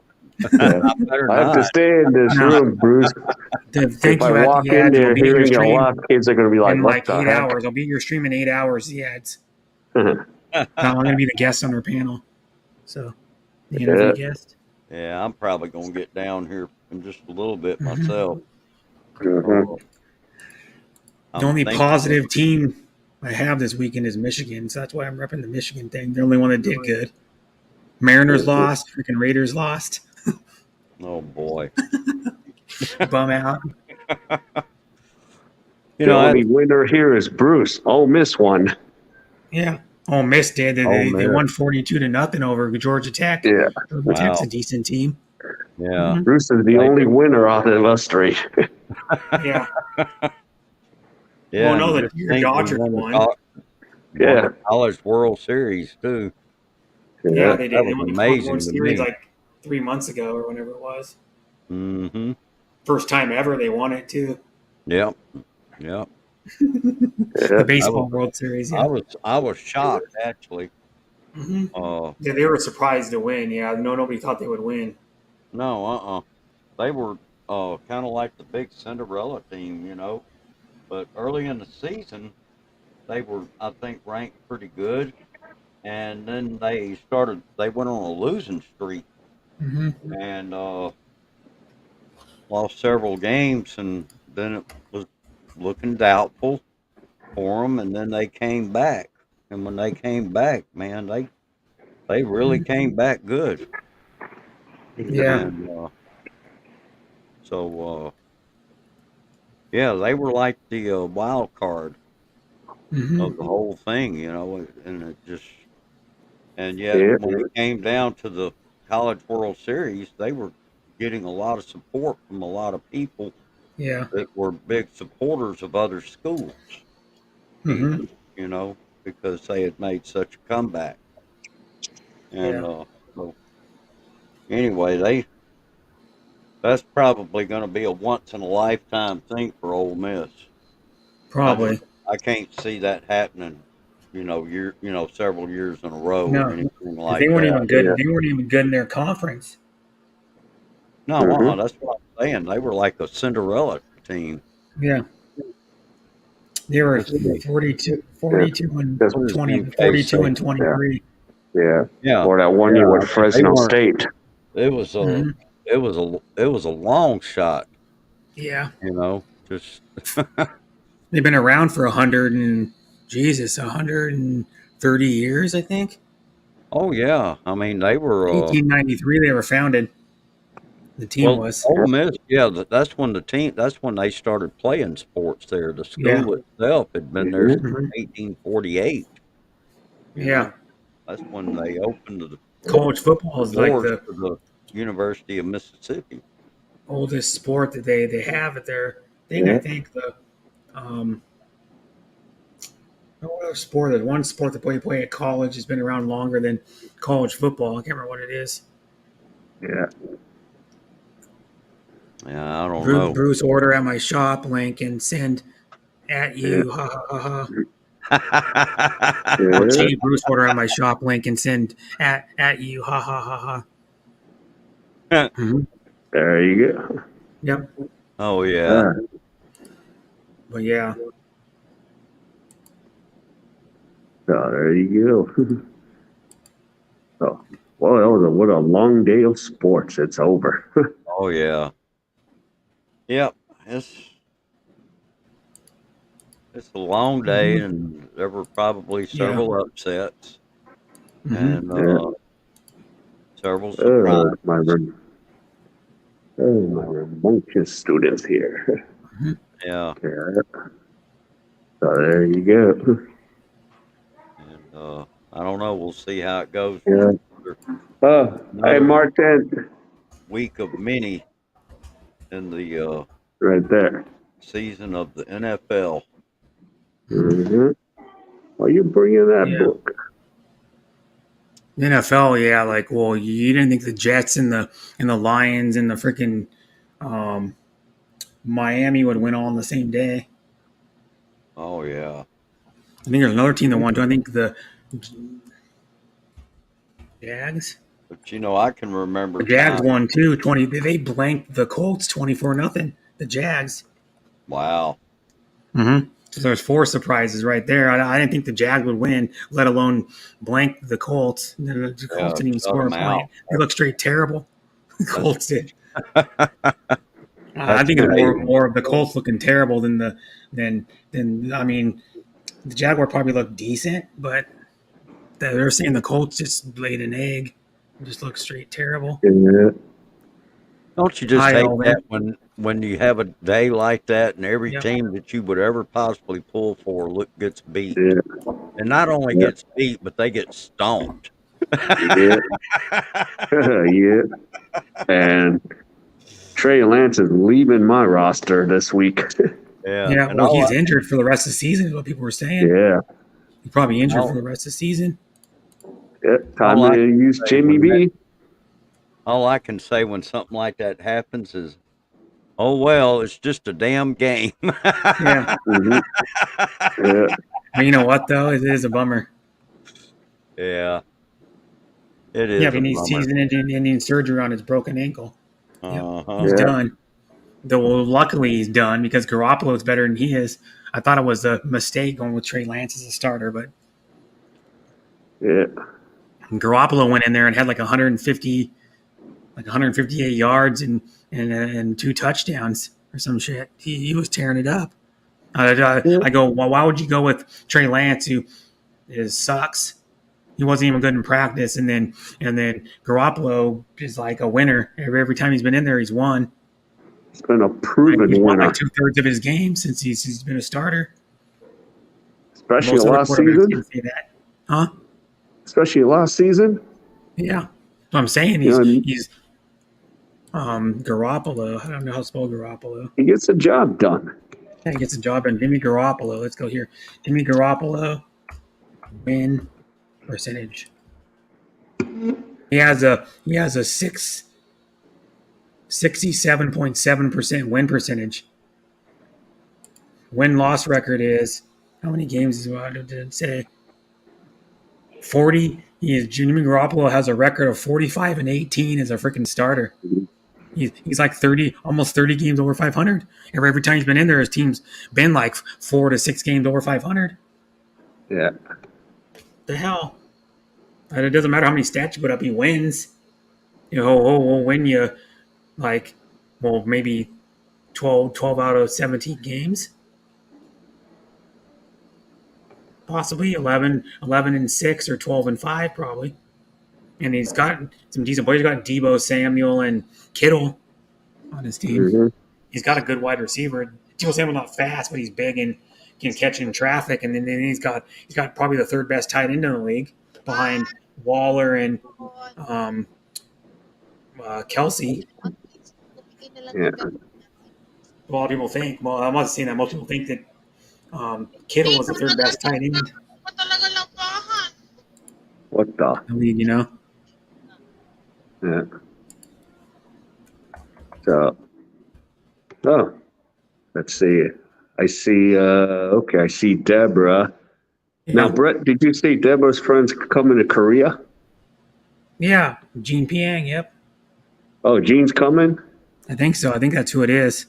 Yeah. I better I have to not. stay in this No. room, Bruce. Thank If I you at walk the in ads. It'll there be in your hearing a stream lot, kids are going to be like, in what like the 8 hours. I'll be in your stream in 8 hours. The ads. heck? I'm going to be the guest on our panel. So the interview Yeah. guest. Yeah, I'm probably gonna get down here in just a little bit Mhm. myself. Mhm. The I'm only thinking. positive team I have this weekend is Michigan, so that's why I'm repping the Michigan thing. The only one that did good. Mariners lost. Freaking Raiders lost. Oh boy. Bum out. You The know, only winner here is Bruce. Oh, Miss won. Yeah. Ole Miss did. Ole They Miss. won 42-0 over Georgia Tech. Yeah. Georgia Tech's Wow. a decent team. Yeah. Bruce is the only winner out of us three. Yeah. Yeah. Well, no, and the just your think we Dodgers won won. won Yeah. the College World Series too. Yeah, Yeah. they That did. They was won the College World amazing to Series me. like 3 months ago or whenever it was. Mm-hmm. First time ever they won it too. Yep. Yep. The Yeah. baseball World Series. Yeah. I was shocked actually. hmm Uh Yeah, they were surprised to win. Yeah, nobody thought they would win. no, they were kind of like the big Cinderella team, But early in the season, they were, I think, ranked pretty good, and then they went on a losing streak hmm and lost several games, and then it was looking doubtful for them, and then they came back, and when they came back, man, they really came back good, Yeah. and so yeah, they were like the wild card hmm of the whole thing, and it just. And yet, Yeah. when it came down to the College World Series, they were getting a lot of support from a lot of people Yeah. that were big supporters of other schools, hmm even, because they had made such a comeback. And Yeah. so, anyway, that's probably going to be a once in a lifetime thing for Ole Miss. Probably. I can't see that happening, several years in a row or No, anything because like they weren't that. even good. Yeah. They weren't even good in their conference. No, Mhm. that's what I'm saying. They were like a Cinderella team. Yeah. They were This is 42 and That's, what is 20, MK 42 and saying? 23. yeah. Yeah, Or that one year with they Fresno weren't. State. It was a hmm it was a long shot. Yeah. Just They've been around for 130 years, I think. oh yeah. I mean, they were 1893 they were founded. The team Well, was. Ole Miss, yeah, that's when that's when they started playing sports there. The Yeah. school itself had been there since Mhm. 1848. You Yeah. know, that's when they opened the College football is like doors the to the University of Mississippi. oldest sport that they have at their thing. I think the what other sport? There's one sport that play at college has been around longer than college football. I can't remember what it is. Yeah. Yeah, I don't know. Bruce, order at my shop link and send at you. Ha ha ha ha. Or Yeah. G Bruce, order at my shop link and send at you. Ha ha ha ha. Mm-hmm. There you go. Yep. Oh yeah. But yeah. Oh, there you go. Oh, well, what a long day of sports. It's over. Oh yeah. Yep. It's a long day, and there were probably several upsets and several surprises. My rambunctious students here. Yeah. Yeah. So there you go. And I don't know. We'll see how it goes. Yeah. Hey, Martin. Week of many in the right there season of the NFL. Mm-hmm. Well, you bringing that book? NFL, yeah. Like, well, you didn't think the Jets and the Lions and the freaking Miami would win all on the same day. Oh yeah. I think there's another team that won too. I think the Jags. But you know, I can remember the Jags won too. 20. They blanked the Colts 24-0. The Jags. Wow. Mm-hmm. So there's 4 surprises right there. I didn't think the Jags would win, let alone blank the Colts. The Colts didn't even score a point. They looked straight terrible. The Colts did. I think it's more of the Colts looking terrible than I mean, the Jaguar probably looked decent, but they're saying the Colts just laid an egg. It just looks straight terrible. Yeah. Don't you just hate that when you have a day like that and every team that you would ever possibly pull for gets beat? Yeah. And not only gets beat, but they get stomped. Yeah. Yeah. And Trey Lance is leaving my roster this week. Yeah. Well, he's injured for the rest of the season, is what people were saying. Yeah. He's probably injured for the rest of the season. Yeah. Time to use Jimmy B. All I can say when something like that happens is, oh, well, it's just a damn game. Yeah. Mm-hmm. Yeah. But you know what, though? It is a bummer. Yeah. It is. Yeah, but he needs season-ending surgery on his broken ankle. He's done. Though luckily he's done because Garoppolo is better than he is. I thought it was a mistake going with Trey Lance as a starter, but and Garoppolo went in there and had like 158 yards and 2 touchdowns or some shit. He was tearing it up. I go, well, why would you go with Trey Lance, who sucks? He wasn't even good in practice, and then Garoppolo is like a winner. Every time he's been in there, he's won. It's been a proven he's won winner. like 2/3 of his games since he's been a starter. Especially last season. Say that. Huh? Especially last season. Yeah. So I'm saying he's Garoppolo. I don't know how to spell Garoppolo. He gets the job done. Yeah, he gets the job done. Jimmy Garoppolo. Let's go here. Jimmy Garoppolo win percentage. He has a 67.7% win percentage. Win-loss record is how many games did it say? 40. Jimmy Garoppolo has a record of 45-18 as a freaking starter. He's like almost 30 games over 500. Every time he's been in there, his team's been like 4 to 6 games over 500. Yeah. The hell? It doesn't matter how many stats you put up. He wins. He'll win you maybe 12 out of 17 games. Possibly 11-6 or 12-5 probably. And he's got some decent players. He's got Deebo Samuel and Kittle. on his team. He's got a good wide receiver. Tebow Samuel's not fast, but he's big and can catch in traffic. And then he's got probably the third best tight end in the league behind Waller and Kelsey. Yeah. A lot of people think. Well, I'm not saying that. Most people think that Kittle is the third best tight end. What the? In the league, you know. Yeah. So, let's see. I see. Okay, I see Deborah. Yeah. Now, Brett, did you see Deborah's friends coming to Korea? Yeah, Gene Piang. Yep. Oh, Gene's coming? I think so. I think that's who it is.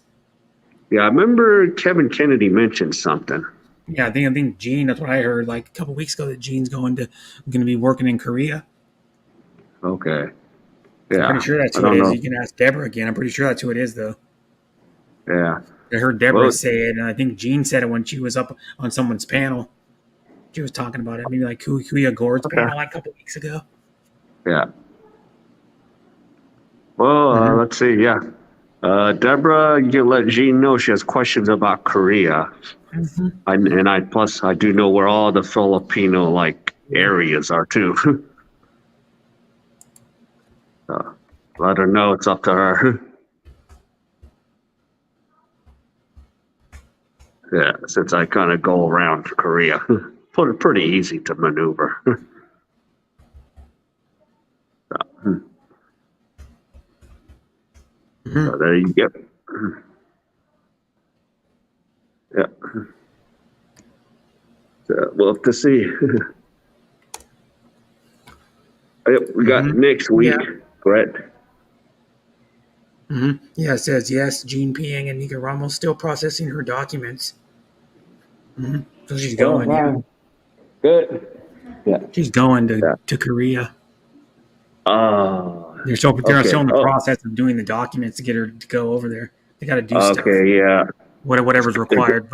Yeah, I remember Kevin Kennedy mentioned something. Yeah, I think Gene. That's what I heard like a couple weeks ago that Gene's going to be working in Korea. Okay. Yeah. I'm pretty sure that's who it is. You can ask Deborah again. I'm pretty sure that's who it is, though. Yeah. I heard Deborah say it, and I think Gene said it when she was up on someone's panel. She was talking about it, maybe like Kuya Gord's panel like a couple weeks ago. Yeah. Well, let's see. Yeah. Deborah, you can let Jean know she has questions about Korea. I do know where all the Filipino areas are too. Let her know it's up to her. Yeah, since I kind of go around Korea, pretty easy to maneuver. So there you go. Yeah. So we'll have to see. We got next week, Brett. Yeah, it says yes. Jean Piang and Nika Ramos still processing her documents. So she's going. Yeah. Good. Yeah. She's going to Korea. They're still in the process of doing the documents to get her to go over there. They got to do stuff. Okay. Yeah. Whatever's required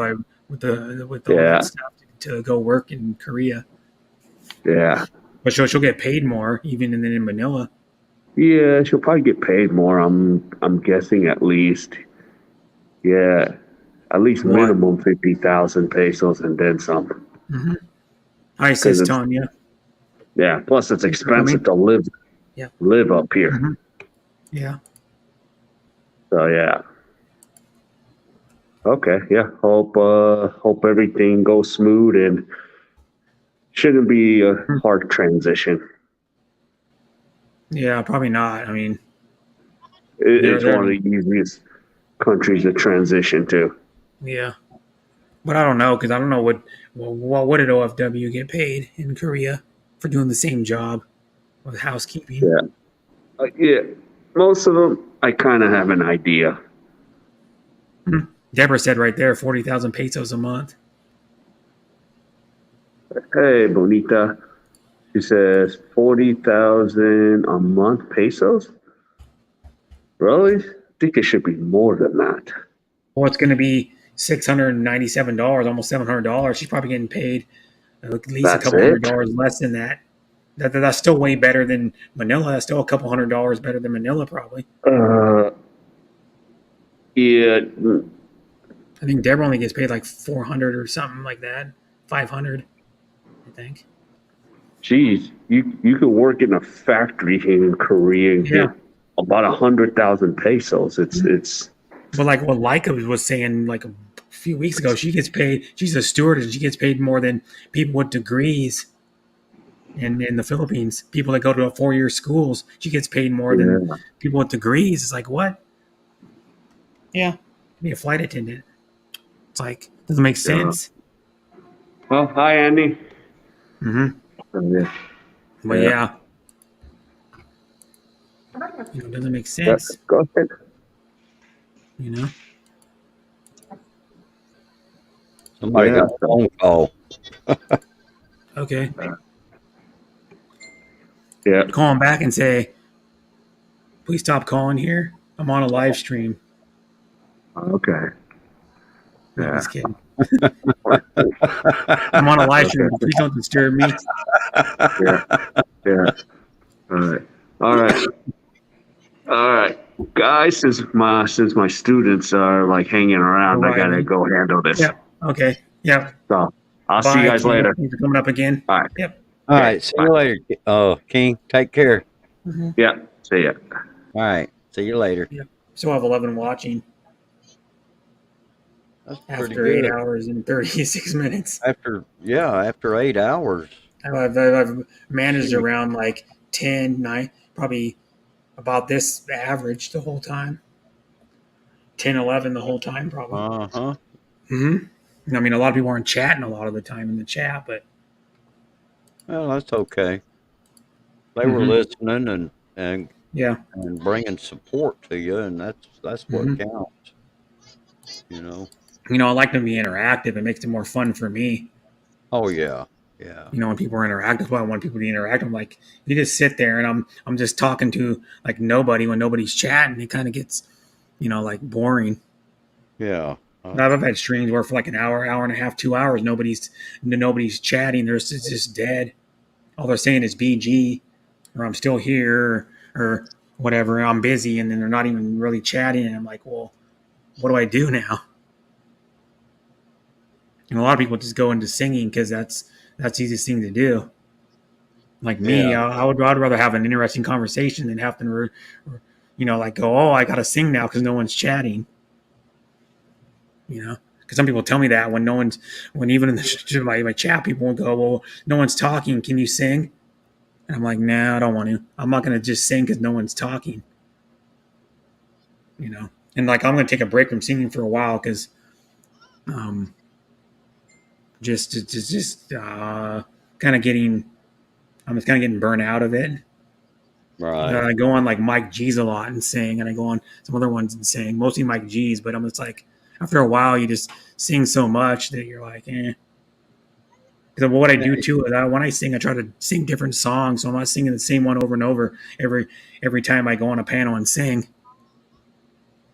with all that stuff to go work in Korea. Yeah. But she'll get paid more even in Manila. Yeah, she'll probably get paid more. I'm guessing at least. Yeah, at least minimum 50,000 pesos and then some. Hi, says Tanya. Yeah. Plus, it's expensive to live up here. Yeah. So yeah. Okay. Yeah. Hope everything goes smooth and shouldn't be a hard transition. Yeah, probably not. I mean, it's one of the easiest countries to transition to. Yeah, but I don't know because I don't know what did OFW get paid in Korea for doing the same job with housekeeping. Yeah, yeah. Most of them, I kind of have an idea. Deborah said right there, 40,000 pesos a month. Hey, Bonita. She says 40,000 a month pesos. Really? I think it should be more than that. Well, it's going to be $697, almost $700. She's probably getting paid at least a couple $100 less than that. That's still way better than Manila. That's still a couple $100 better than Manila, probably. Yeah. I think Deborah only gets paid like 400 or something like that. 500, I think. Geez, you could work in a factory here in Korea and get about 100,000 pesos. It's. But like what Leica was saying like a few weeks ago, she gets paid. She's a stewardess. And she gets paid more than people with degrees in the Philippines. People that go to 4-year schools, she gets paid more than people with degrees. It's like what? Yeah, be a flight attendant. It's like doesn't make sense. Well, hi Andy. But yeah. It doesn't make sense. Go ahead. Somebody got a phone call. Okay. Yeah. Call him back and say, please stop calling here. I'm on a live stream. Okay. No, just kidding. I'm on a live stream. Please don't disturb me. Yeah. All right. Guys, since my students are like hanging around, I gotta Arriving. go handle this. Yep. Okay. Yep. So I'll see Bye, you guys King. later. Thanks for coming up again. All right. Yep. All Okay, right. See bye. you later, King. Take care. Yeah. See ya. All right. See you later. Yep. Still have 11 watching That's pretty after 8 good. hours and 36 minutes. After 8 hours. I've managed around like 10, 9, probably about this average the whole time. 10, 11 the whole time, probably. Uh-huh. I mean, a lot of people aren't chatting a lot of the time in the chat, but Well, that's okay. They were listening and yeah. and bringing support to you, and that's what counts. You know. I like them to be interactive. It makes it more fun for me. Oh yeah, yeah. When people are interactive, that's why I want people to interact. I'm like, you just sit there and I'm just talking to like nobody when nobody's chatting. It kind of gets, like boring. Yeah. I've had streams where for like an hour, hour and a half, 2 hours, nobody's chatting. It's just dead. All they're saying is BG, or I'm still here, or whatever. I'm busy, and then they're not even really chatting. And I'm like, well, what do I do now? And a lot of people just go into singing because that's the easiest thing to do. Like me, Yeah. I'd rather have an interesting conversation than have to, like go, oh, I got to sing now because no one's chatting. Because some people tell me that when even in my chat, people will go, well, no one's talking. Can you sing? And I'm like, nah, I don't want to. I'm not going to just sing because no one's talking. And like I'm going to take a break from singing for a while because, just kind of getting, I'm just kind of getting burnt out of it. Right. I go on like Mike G's a lot and sing, and I go on some other ones and sing, mostly Mike G's. But I'm just like, after a while, you just sing so much that you're like, eh. Because what I do too is when I sing, I try to sing different songs, so I'm not singing the same one over and over every time I go on a panel and sing.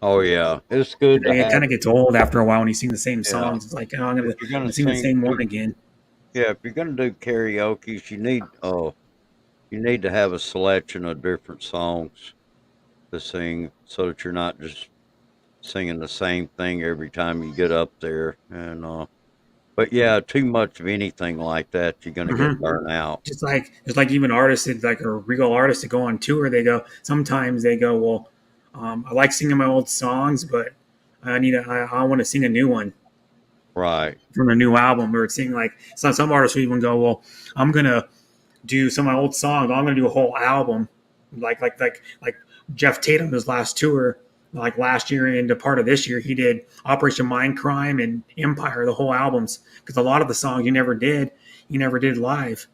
Oh yeah, it's good. It kind of gets old after a while when you sing the same Yeah. songs. It's like, oh, I'm If gonna you're gonna sing the same one sing- again. Yeah, if you're gonna do karaoke, you need to have a selection of different songs to sing, so that you're not just singing the same thing every time you get up there. And but yeah, too much of anything like that, you're gonna get burnt out. Just like even artists that like are real artists that go on tour, sometimes they go, well, I like singing my old songs, but I want to sing a new one. Right. From a new album, or sing like some artists will even go, well, I'm gonna do some of my old songs. I'm gonna do a whole album, like Jeff Tatum, his last tour, like last year into part of this year, he did Operation Mindcrime and Empire, the whole albums, because a lot of the songs he never did live,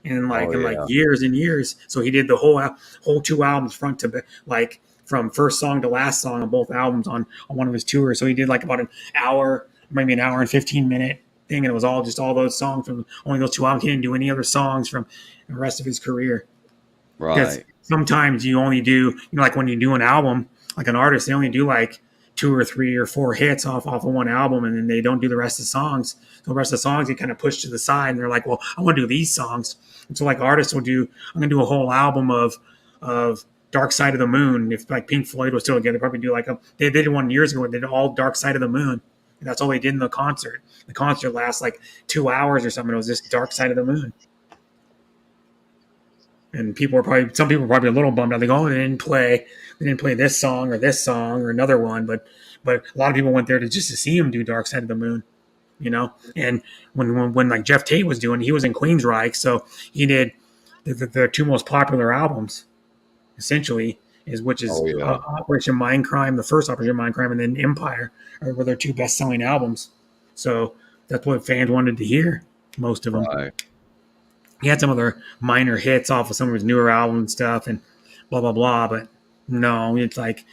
in years and years. So he did the whole 2 albums front to back, like from first song to last song on both albums on one of his tours. So he did like about an hour, maybe an hour and 15-minute thing, and it was all those songs from only those 2 albums. He didn't do any other songs from the rest of his career. Right. Sometimes you only do, like when you do an album, like an artist, they only do like 2 or 3 or 4 hits off of one album, and then they don't do the rest of the songs. So the rest of the songs they kind of push to the side, and they're like, well, I want to do these songs. And so like artists will do, I'm going to do a whole album of Dark Side of the Moon. If like Pink Floyd was still together, probably do like they did one years ago. They did all Dark Side of the Moon. And that's all they did in the concert. The concert lasts like 2 hours or something. It was just Dark Side of the Moon. And some people were probably a little bummed out. They go, oh, they didn't play this song or another one. But a lot of people went there to see him do Dark Side of the Moon, And when like Jeff Tate was doing, he was in Queensryche, so he did the 2 most popular albums, essentially, which is Operation Mindcrime, the first Operation Mindcrime, and then Empire, were their 2 best-selling albums. So that's what fans wanted to hear, most of them. Right. He had some other minor hits off of some of his newer albums and stuff, and blah blah blah. But no, it's like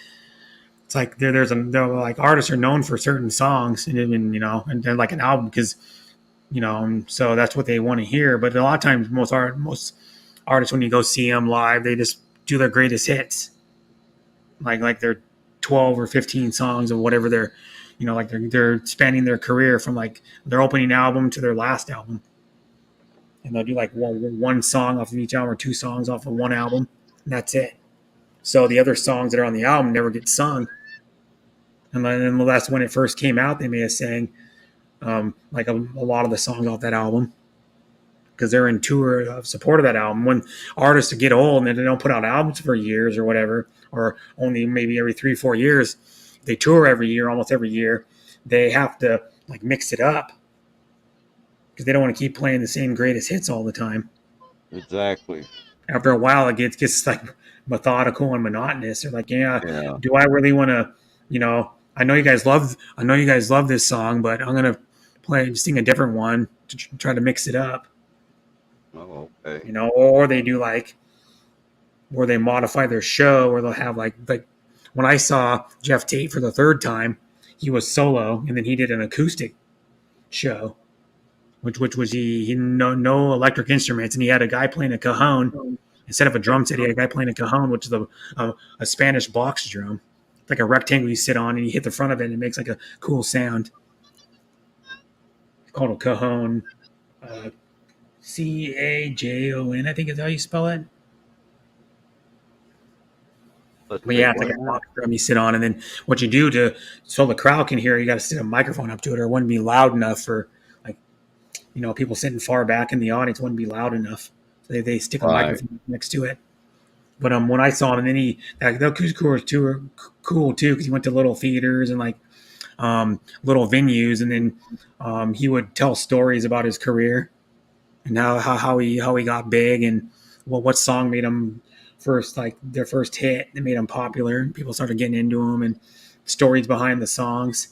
there's like artists are known for certain songs, and even and then like an album because so that's what they want to hear. But a lot of times, most artists, when you go see them live, they just do their greatest hits, like their 12 or 15 songs of whatever they're they're spanning their career from like their opening album to their last album. And they'll do like one song off of each album or 2 songs off of one album. And that's it. So the other songs that are on the album never get sung. And then that's when it first came out. They may have sang like a lot of the songs off that album because they're in tour of support of that album. When artists get old and they don't put out albums for years or whatever, or only maybe every 3-4 years, they tour every year, almost every year. They have to like mix it up because they don't want to keep playing the same greatest hits all the time. Exactly. After a while, it gets like methodical and monotonous. They're like, yeah. Do I really want to, I know you guys love this song, but I'm gonna sing a different one to try to mix it up. Oh, okay. Or they do like where they modify their show, where they'll have like when I saw Jeff Tate for the third time, he was solo, and then he did an acoustic show, which was he no electric instruments, and he had a guy playing a cajon instead of a drum set. He had a guy playing a cajon, which is a Spanish box drum. It's like a rectangle you sit on, and you hit the front of it, and it makes like a cool sound. It's called a cajon. Cajon, I think is how you spell it. But yeah, it's like a box drum you sit on, and then what you do so the crowd can hear, you got to sit a microphone up to it, or it wouldn't be loud enough for people sitting far back in the audience wouldn't be loud enough. So they stick a microphone next to it. But when I saw him, and then the acoustic tours too were cool too because he went to little theaters and like little venues, and then he would tell stories about his career and how he got big and what song made him their first hit that made them popular. People started getting into them and stories behind the songs.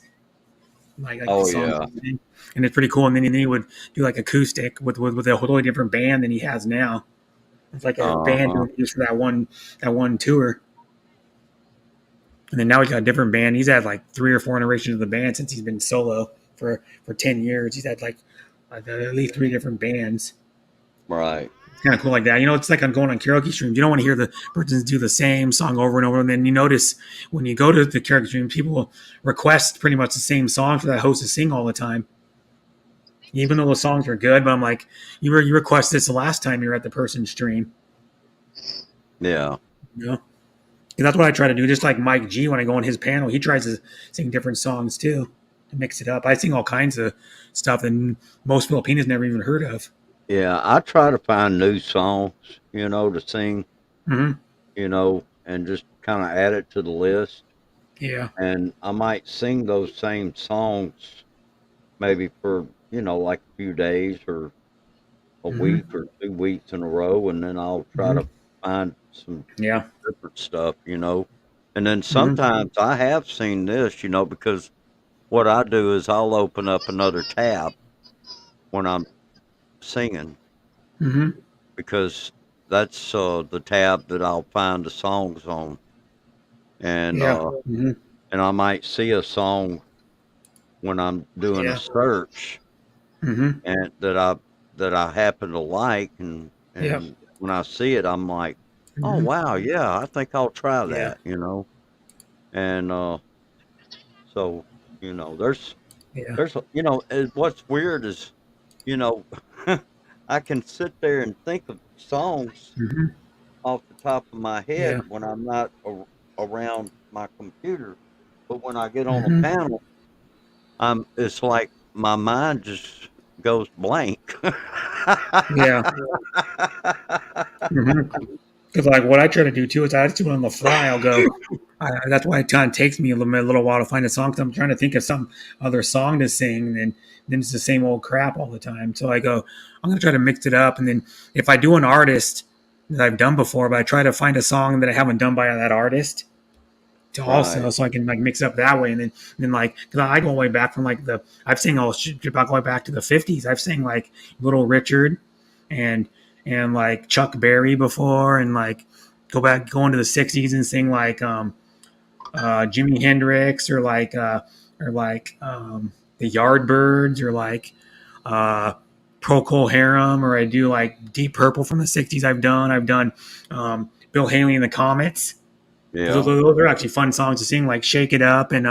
Like the songs. And it's pretty cool. And then he would do like acoustic with a totally different band than he has now. It's like a band used for that one tour. And then now he's got a different band. He's had like 3 or 4 iterations of the band since he's been solo for 10 years. He's had like at least 3 different bands. Right. Kind of cool like that. It's like I'm going on karaoke streams. You don't want to hear the persons do the same song over and over. And then you notice when you go to the karaoke stream, people request pretty much the same song for that host to sing all the time. Even though the songs are good, but I'm like, you requested this the last time you were at the person's stream. Yeah. And that's what I try to do. Just like Mike G, when I go on his panel, he tries to sing different songs too, to mix it up. I sing all kinds of stuff that most Filipinos never even heard of. Yeah, I try to find new songs, to sing, and just kind of add it to the list. Yeah. And I might sing those same songs maybe for, like a few days or a week or 2 weeks in a row. And then I'll try to find some different stuff, And then sometimes I have seen this, because what I do is I'll open up another tab when I'm singing. Because that's the tab that I'll find the songs on, and and I might see a song when I'm doing a search, and that I happen to like, and when I see it, I'm like, oh wow, yeah, I think I'll try that, and so there's what's weird is I can sit there and think of songs off the top of my head when I'm not around my computer, but when I get on a panel, it's like my mind just goes blank. Because like what I try to do too is I just do it on the fly. I'll go. That's why it kind of takes me a little while to find a song because I'm trying to think of some other song to sing, and then it's the same old crap all the time. So I go, I'm going to try to mix it up, and then if I do an artist that I've done before, but I try to find a song that I haven't done by that artist to also, so I can like mix it up that way, and then like because I go way back from like I've sang all about going back to the 50s. I've sang like Little Richard and like Chuck Berry before, and like go into the 60s and sing like Jimi Hendrix or like the Yardbirds or like Procol Harum, or I do like Deep Purple from the 60s. I've done Bill Haley and the Comets. Yeah, those are actually fun songs to sing, like Shake It Up and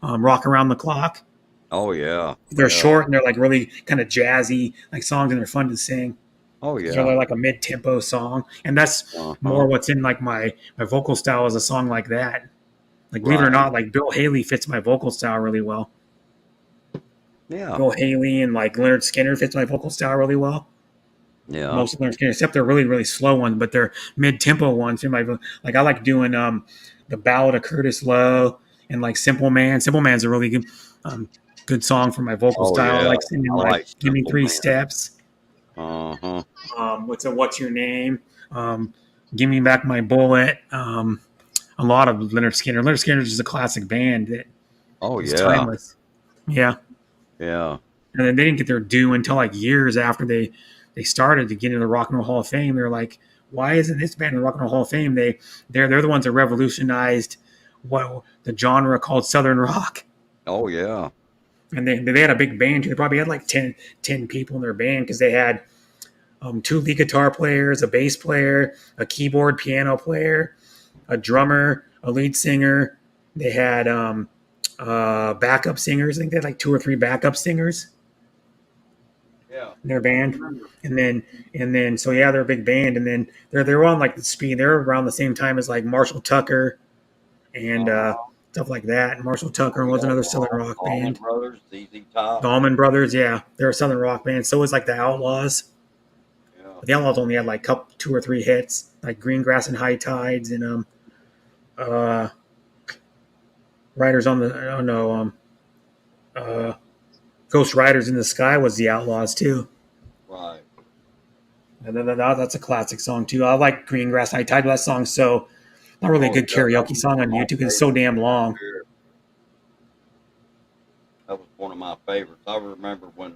Rock Around the Clock. Oh yeah, they're short and they're like really kind of jazzy like songs, and they're fun to sing. Oh It's yeah. really like a mid-tempo song, and that's more what's in like my vocal style is a song like that. Like believe it or Right. not, like Bill Haley fits my vocal style really well. Yeah. Bill Haley and like Leonard Skinner fits my vocal style really well. Yeah. Most of Leonard Skinner, except they're really really slow ones, but they're mid-tempo ones. In my like I like doing the Ballad of Curtis Lowe and like Simple Man. Simple Man's a really good song for my vocal Oh style. I yeah. like singing I like like Give Me Simple Three Man. Steps. Uh-huh. What's your name? Give Me Back My Bullet. A lot of Leonard Skinner. Leonard Skinner is just a classic band that Oh is yeah. timeless. Yeah. Yeah. And then they didn't get their due until like years after they started to get into the Rock and Roll Hall of Fame. They're like, why isn't this band in the Rock and Roll Hall of Fame? They're the ones that revolutionized what the genre called Southern rock. Oh yeah. And they had a big band too. They probably had like 10 people in their band because they had 2 lead guitar players, a bass player, a keyboard piano player, a drummer, a lead singer. They had backup singers. I think they had like 2 or 3 backup singers. Yeah. In their band, and then so yeah, they're a big band, and then they're on like the speed. They're around the same time as like Marshall Tucker and stuff like that. And Marshall Tucker was another Southern rock Allman band. Brothers, ZZ Top. The Allman Brothers, yeah, they're a Southern rock band. So was like the Outlaws. Yeah. But the Outlaws only had like 2 or 3 hits, like Green Grass and High Tides, and Riders on the Ghost Riders in the Sky was the Outlaws too. Right. And then that's a classic song too. I like Green Grass High Tide. That song's so not really a good karaoke song on YouTube because it's so damn long. That was one of my favorites. I remember when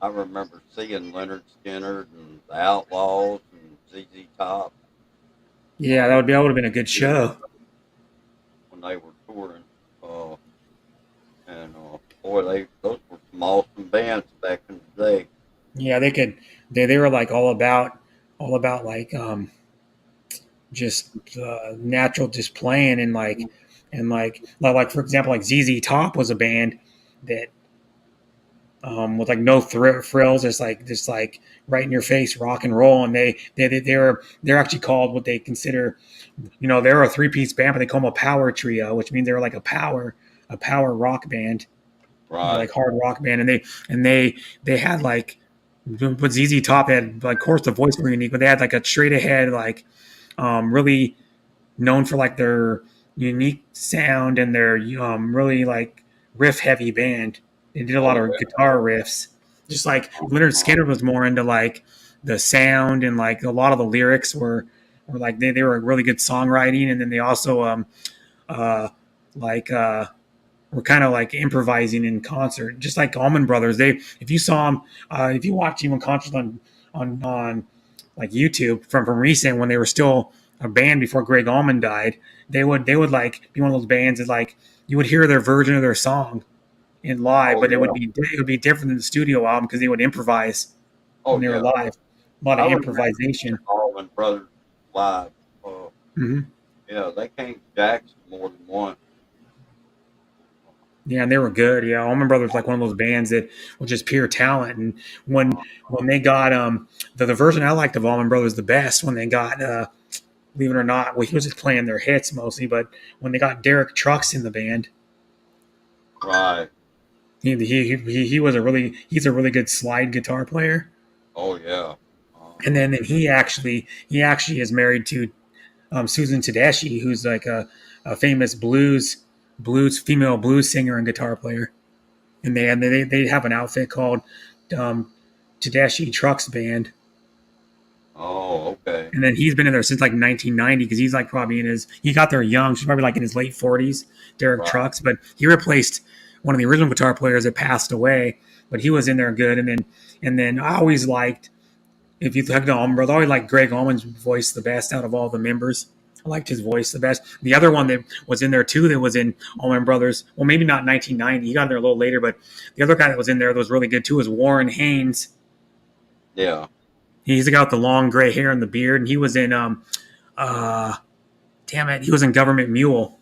I remember seeing Leonard Skinner and the Outlaws and ZZ Top. Yeah, that would have been a good show when they were touring. And boy, those were some awesome bands back in the day. Yeah, they were like all about like just natural just playing and like for example like ZZ Top was a band that with like no frills, just like right in your face rock and roll, and they're actually called what they consider, they're a 3-piece band, but they call them a power trio, which means they're like a power rock band, right? Like hard rock band, and they had like, but ZZ Top had like, of course the voice were unique, but they had like a straight ahead like really known for like their unique sound and their really like riff heavy band. They did a lot of guitar riffs, just like Leonard Skinner was more into like the sound, and like a lot of the lyrics were like they were really good songwriting, and then they also were kind of like improvising in concert, just like Allman Brothers. If you saw them, if you watch even concerts on like YouTube from recent, when they were still a band before Greg Allman died, they would like be one of those bands that like you would hear their version of their song in live, but it would be different than the studio album because they would improvise when they were live. A lot of improvisation. Allman Brothers live. Yeah, they came to Jackson more than once. Yeah, and they were good. Yeah, Allman Brothers like one of those bands that was just pure talent. And when they got the version I liked of Allman Brothers the best, when they got believe it or not, well, he was just playing their hits mostly, but when they got Derek Trucks in the band, right? He was he's a really good slide guitar player. Oh yeah. And then he actually is married to Susan Tedeschi, who's like a famous female blues singer and guitar player. And they have an outfit called Tedeschi Trucks Band. Oh, okay. And then he's been in there since like 1990 because he's like probably he got there young. She's probably like in his late 40s, Derek Trucks. But he replaced one of the original guitar players that passed away. But he was in there good. And then I always liked, if you look at Allman Brothers, I always liked Greg Allman's voice the best out of all the members. I liked his voice the best. The other one that was in there too, that was in Allman Brothers, well, maybe not 1990. He got in there a little later, but the other guy that was in there that was really good too was Warren Haynes. Yeah. He's got the long gray hair and the beard, and he was in he was in Government Mule.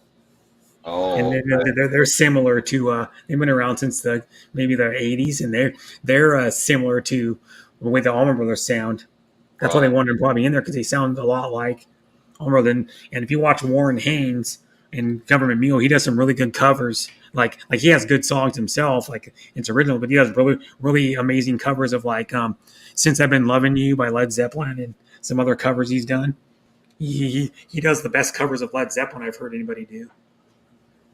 Oh, and they're similar to they've been around since maybe the 80s, and they're similar to the way the Allman Brothers sound. That's why they wanted him probably in there, because they sound a lot like Allman Brothers. And if you watch Warren Haynes and Government Mule, he does some really good covers. Like he has good songs himself, like it's original, but he has really, really amazing covers of like Since I've Been Loving You by Led Zeppelin and some other covers he's done. He does the best covers of Led Zeppelin I've heard anybody do,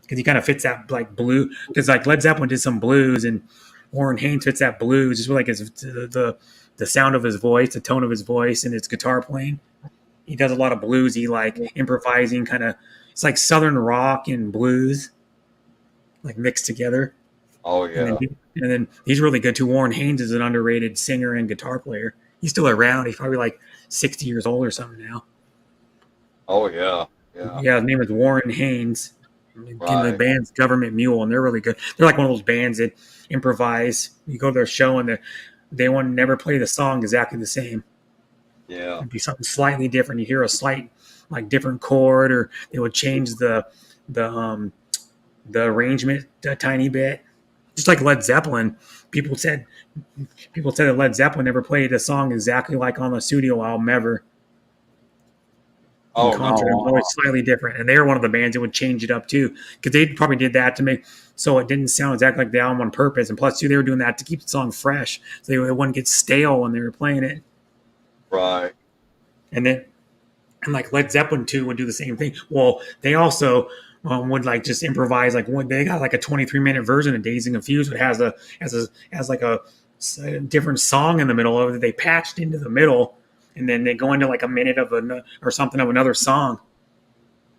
because he kind of fits that like blue. Because like Led Zeppelin did some blues, and Warren Haynes fits that blues. Just like the sound of his voice, the tone of his voice, and his guitar playing. He does a lot of bluesy, like improvising kind of. It's like Southern rock and blues, like mixed together. Oh yeah. And then he's really good too. Warren Haynes is an underrated singer and guitar player. He's still around. He's probably like 60 years old or something now. Oh yeah. Yeah. Yeah, his name is Warren Haynes. Right. The band's Government Mule, and they're really good. They're like one of those bands that improvise. You go to their show, and they want to never play the song exactly the same. Yeah. It'd be something slightly different. You hear a slight, like, different chord, or they would change the arrangement a tiny bit. Just like Led Zeppelin, people said that Led Zeppelin never played a song exactly like on the studio album ever. Oh, concert. It was always slightly different, and they were one of the bands that would change it up too, because they probably did that to make so it didn't sound exactly like the album on purpose. And plus, too, they were doing that to keep the song fresh, so it wouldn't get stale when they were playing it. Right. And like Led Zeppelin too would do the same thing. Well, they also would like just improvise. Like when they got like a 23-minute version of Dazed and Confused, it has like a different song in the middle of it that they patched into the middle. And then they go into like a minute of another song,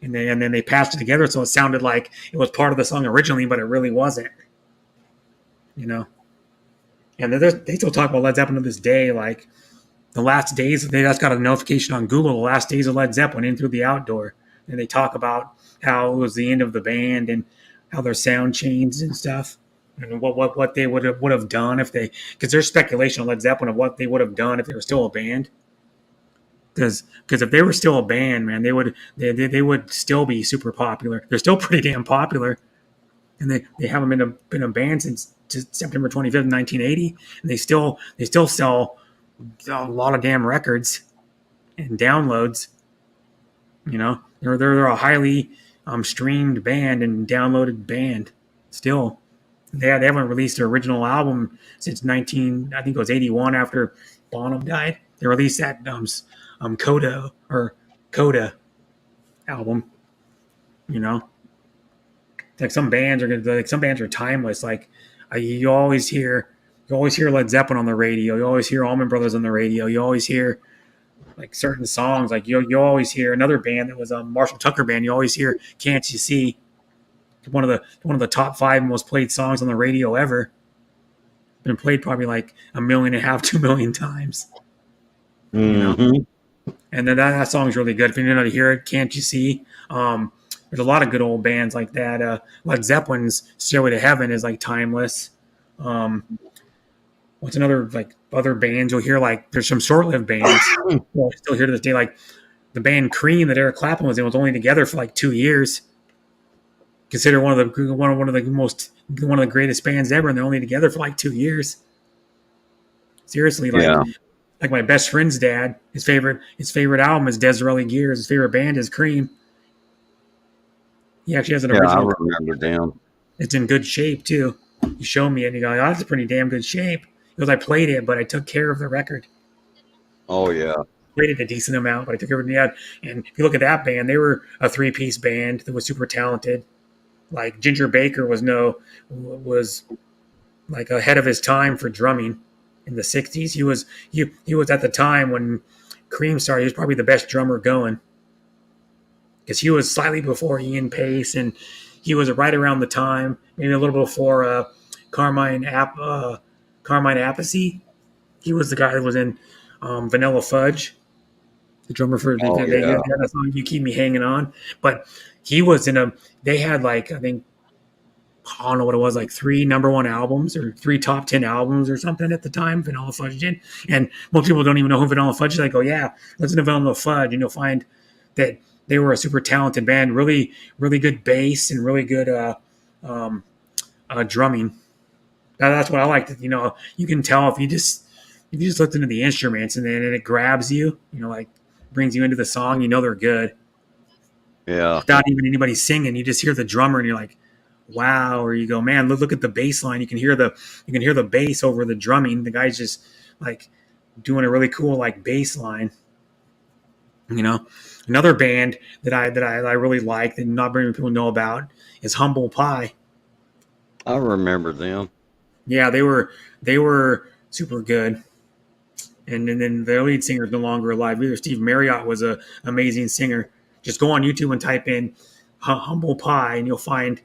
and then they patched it together so it sounded like it was part of the song originally, but it really wasn't. You know, and they still talk about Led Zeppelin to this day. Like the last days, they just got a notification on Google, the last days of Led Zeppelin In Through the Outdoor, and they talk about how it was the end of the band and how their sound changed and stuff. And what they would have done if they, because there's speculation on Led Zeppelin of what they would have done if they were still a band. Because if they were still a band, man, they would still be super popular. They're still pretty damn popular, and they haven't been a band since September 25th, 1980, and they still sell a lot of damn records and downloads. You know, they're a highly streamed band and downloaded band. Still, they haven't released their original album since I think it was 81 after Bonham died. They released that Coda album. You know, like some bands are timeless. Like you always hear Led Zeppelin on the radio. You always hear Allman Brothers on the radio. You always hear like certain songs. Like you always hear another band that was a Marshall Tucker band. You always hear "Can't You See," one of the top 5 most played songs on the radio ever. Been played probably like 1.5 million, 2 million times. Mm-hmm. You know? And then that song's really good. If you didn't know to hear it, "Can't You See?" There's a lot of good old bands like that. Led Zeppelin's "Stairway to Heaven" is like timeless. What's another like other bands you'll hear? Like there's some short-lived bands I still hear to this day. Like the band Cream that Eric Clapton was in was only together for like 2 years. Considered one of the greatest bands ever, and they're only together for like 2 years. Seriously, like my best friend's dad, his favorite album is Desiree Gears. His favorite band is Cream. He actually has an original. I remember them. It's in good shape too. You show me it, and you go, "Oh, that's a pretty damn good shape." He goes, "I played it, but I took care of the record." Oh yeah. Played it a decent amount, but I took care of it. And if you look at that band, they were a 3-piece band that was super talented. Like Ginger Baker was like ahead of his time for drumming in the 60s. He was at the time when Cream started. He was probably the best drummer going, because he was slightly before Ian Pace, and he was right around the time, maybe a little before Carmine Appice. He was the guy that was in Vanilla Fudge, the drummer for they had that song "You Keep Me Hanging On." But he was they had like, I think, I don't know what it was, like 3 number 1 albums or 3 top 10 albums or something at the time, Vanilla Fudge did. And most people don't even know who Vanilla Fudge is. Like, oh yeah, listen to Vanilla Fudge, and you'll find that they were a super talented band, really, really good bass and really good drumming. That's what I liked. You know, you can tell if if you just listen to the instruments and then it grabs you, like brings you into the song, they're good. Yeah. Without even anybody singing, you just hear the drummer and you're like, wow. Or you go, man, look at the bass line. You can hear the bass over the drumming. The guy's just like doing a really cool like bass line. Another band that I really like that not very many people know about is Humble Pie. I remember them. Yeah, they were super good. And then their lead singer is no longer alive either. Steve Marriott was a amazing singer. Just go on YouTube and type in Humble Pie, and you'll find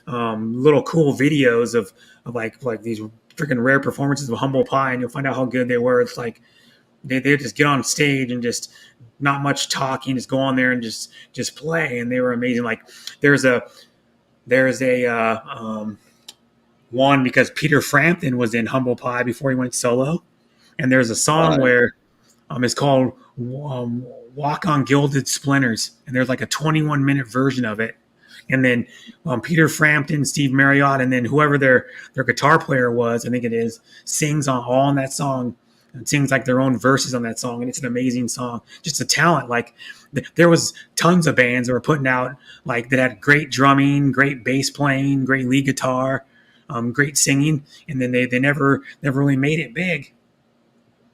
little cool videos of like these freaking rare performances of Humble Pie, and you'll find out how good they were. It's like they just get on stage and just not much talking, just go on there and just play, and they were amazing. Like there's a one because Peter Frampton was in Humble Pie before he went solo, and there's a song where it's called Walk on Gilded Splinters, and there's like a 21-minute version of it. And then Peter Frampton, Steve Marriott, and then whoever their guitar player was, I think it is, sings all on that song and sings like their own verses on that song. And it's an amazing song. Just a talent. Like there was tons of bands that were putting out like that had great drumming, great bass playing, great lead guitar, great singing. And then they never really made it big.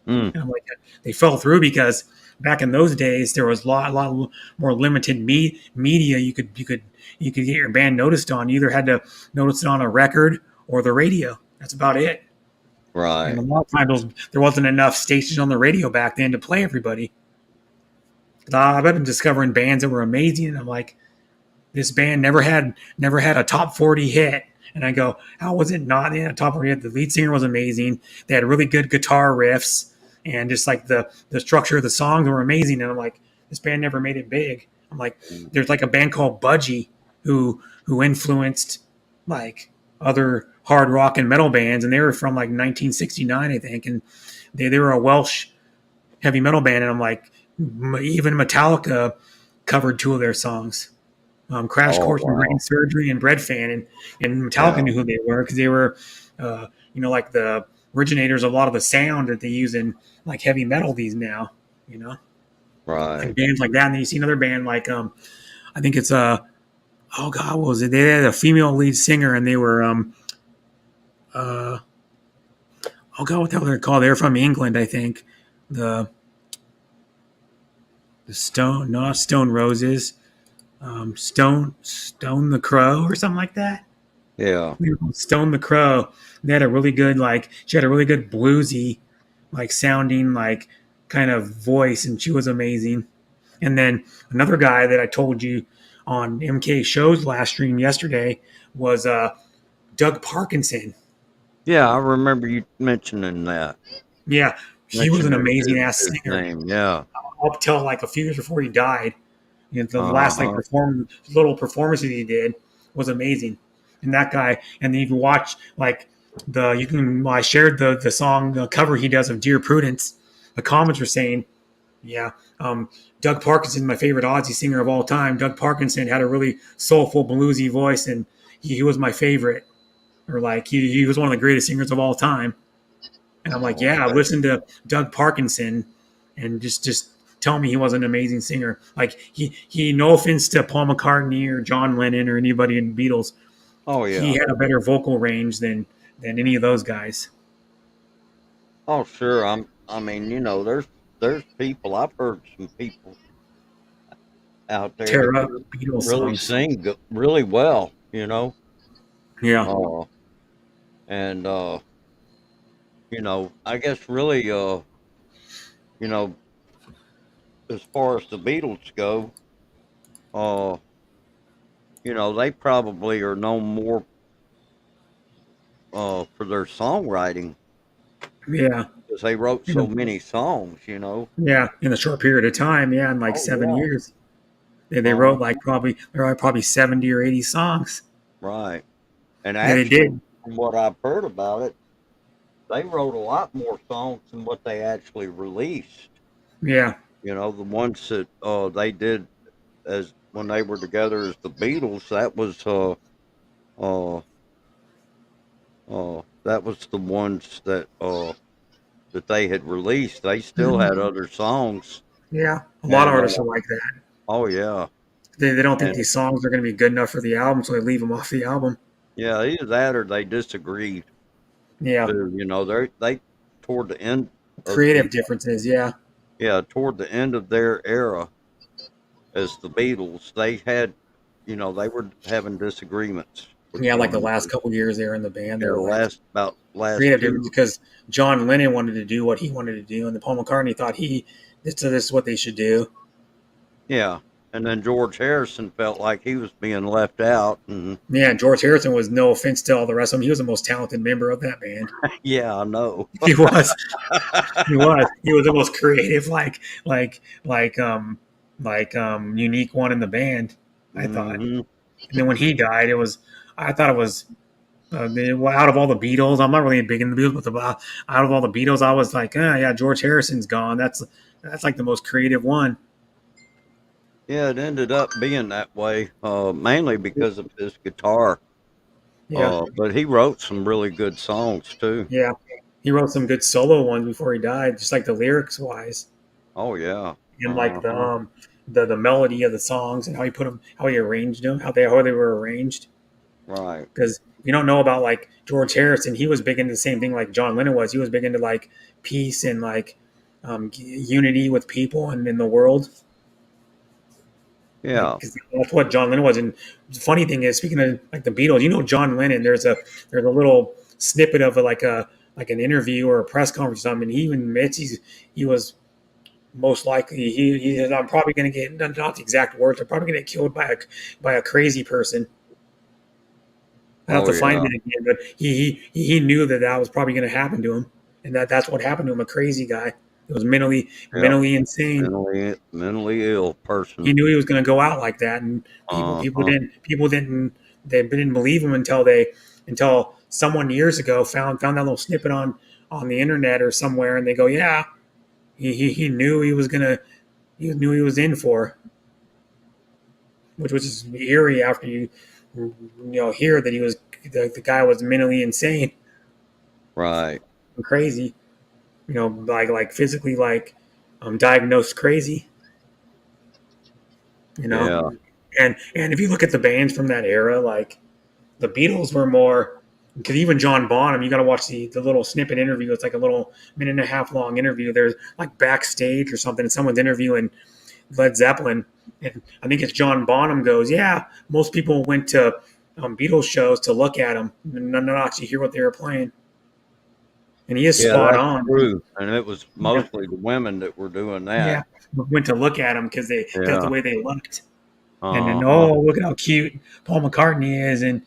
And I'm like, they fell through because back in those days there was a lot more limited media you could get your band noticed on. You either had to notice it on a record or the radio. That's about it. Right. And a lot of times there wasn't enough stations on the radio back then to play everybody. I've been discovering bands that were amazing, and I'm like, this band never had a top 40 hit. And I go, how was it not in a top 40 hit? The lead singer was amazing. They had really good guitar riffs, and just like the structure of the songs were amazing. And I'm like, this band never made it big. I'm like, there's like a band called Budgie who influenced like other hard rock and metal bands, and they were from like 1969, I think, and they were a Welsh heavy metal band. And I'm like, even Metallica covered two of their songs, Crash Course in Brain Surgery and Bread Fan, and Metallica knew who they were because they were like the originators of a lot of the sound that they use in like heavy metal these now, right, like bands like that. And then you see another band like I think it's oh god, what was it? They had a female lead singer, and they were oh god, what the hell they're called? They're from England, I think. The Stone Roses, Stone the Crow or something like that. Yeah, Stone the Crow. They had a really good she had a really good bluesy sounding kind of voice, and she was amazing. And then another guy that I told you on MK Show's last stream yesterday was Doug Parkinson. Yeah, I remember you mentioning that. Yeah, he was an amazing ass singer. Yeah, up till a few years before he died. The last little performances he did was amazing. And that guy, and then you can watch I shared the song cover he does of Dear Prudence. The comments were saying, yeah, Doug Parkinson, my favorite Aussie singer of all time. Doug Parkinson had a really soulful bluesy voice, and he was my favorite, or he was one of the greatest singers of all time. And I'm like, yeah, listen to Doug Parkinson, and just tell me he was an amazing singer. He no offense to Paul McCartney or John Lennon or anybody in the Beatles. Oh yeah, he had a better vocal range than any of those guys. Oh sure, I mean, there's people, I've heard some people out there tear up that Beatles really songs. sing really well, Yeah. And I guess really as far as the Beatles go, they probably are known more for their songwriting. Yeah. Because they wrote so many songs, Yeah, in a short period of time. Yeah, in 7 years. They wrote probably 70 or 80 songs. Right. And actually, from what I've heard about it, they wrote a lot more songs than what they actually released. Yeah. The ones that they did as when they were together as the Beatles, that was the ones that that they had released, they still had other songs. Yeah, a lot of And artists are like that. oh yeah, They don't think and these songs are going to be good enough for the album, so they leave them off the album. yeah, either that or they disagreed. Yeah, Too. You know, they toward the end of creative differences. Yeah, toward the end of their era as the Beatles, they had, you know, they were having disagreements with yeah. Like one the last another. couple years they were in the band, they Yeah, were like last creative differences two. because John Lennon wanted to do what he wanted to do, and the Paul McCartney thought this is what they should do. Yeah, and then George Harrison felt like he was being left out, and Yeah, George Harrison was, no offense to all the rest of them, he was the most talented member of that band. yeah, I know. He was. He was the most creative, unique one in the band, I thought. Hmm. And then when he died, I thought it was out of all the Beatles. I'm not really big in the Beatles, but out of all the Beatles, I was like, yeah, George Harrison's gone. That's like the most creative one. Yeah, it ended up being that way, mainly because of his guitar. Yeah, But he wrote some really good songs too. yeah. He wrote some good solo ones before he died, just like the lyrics wise, Oh yeah. and like Uh-huh. the melody of the songs and how he put them, how he arranged them, how they were arranged. Right. Because you don't know about like George Harrison, he was big into the same thing like John Lennon was. He was big into like peace and like unity with people and in the world. Yeah. 'Cause that's what John Lennon was. And the funny thing is, speaking of like the Beatles, John Lennon. There's a little snippet of like an interview or a press conference or something. And he even admits he was most likely he said, I'm probably going to get, not the exact words, I'm probably going to get killed by a crazy person. I have Oh to find yeah. it again, but he knew that was probably going to happen to him, and that's what happened to him. A crazy guy. It was Yep. mentally insane. Mentally ill person. He knew he was going to go out like that, and Uh-huh. people didn't believe him until someone years ago found that little snippet on the internet or somewhere, and they go, yeah, he knew he knew he was in for, which was just eerie after you hear that the guy was mentally insane Right. and crazy, like physically diagnosed crazy, you know. Yeah. And if you look at the bands from that era, like the Beatles were more, because even John Bonham, you got to watch the little snippet interview. It's like a little minute and a half long interview. There's like backstage or something, and someone's interviewing Led Zeppelin, and I think it's John Bonham goes, yeah, most people went to Beatles shows to look at them, not actually hear what they were playing. And he is Yeah, spot that's on. true. And it was Yeah, mostly the women that were doing yeah. that. Went to look at them because the Yeah. way they looked, and then Uh-huh. oh, look at how cute Paul McCartney is, and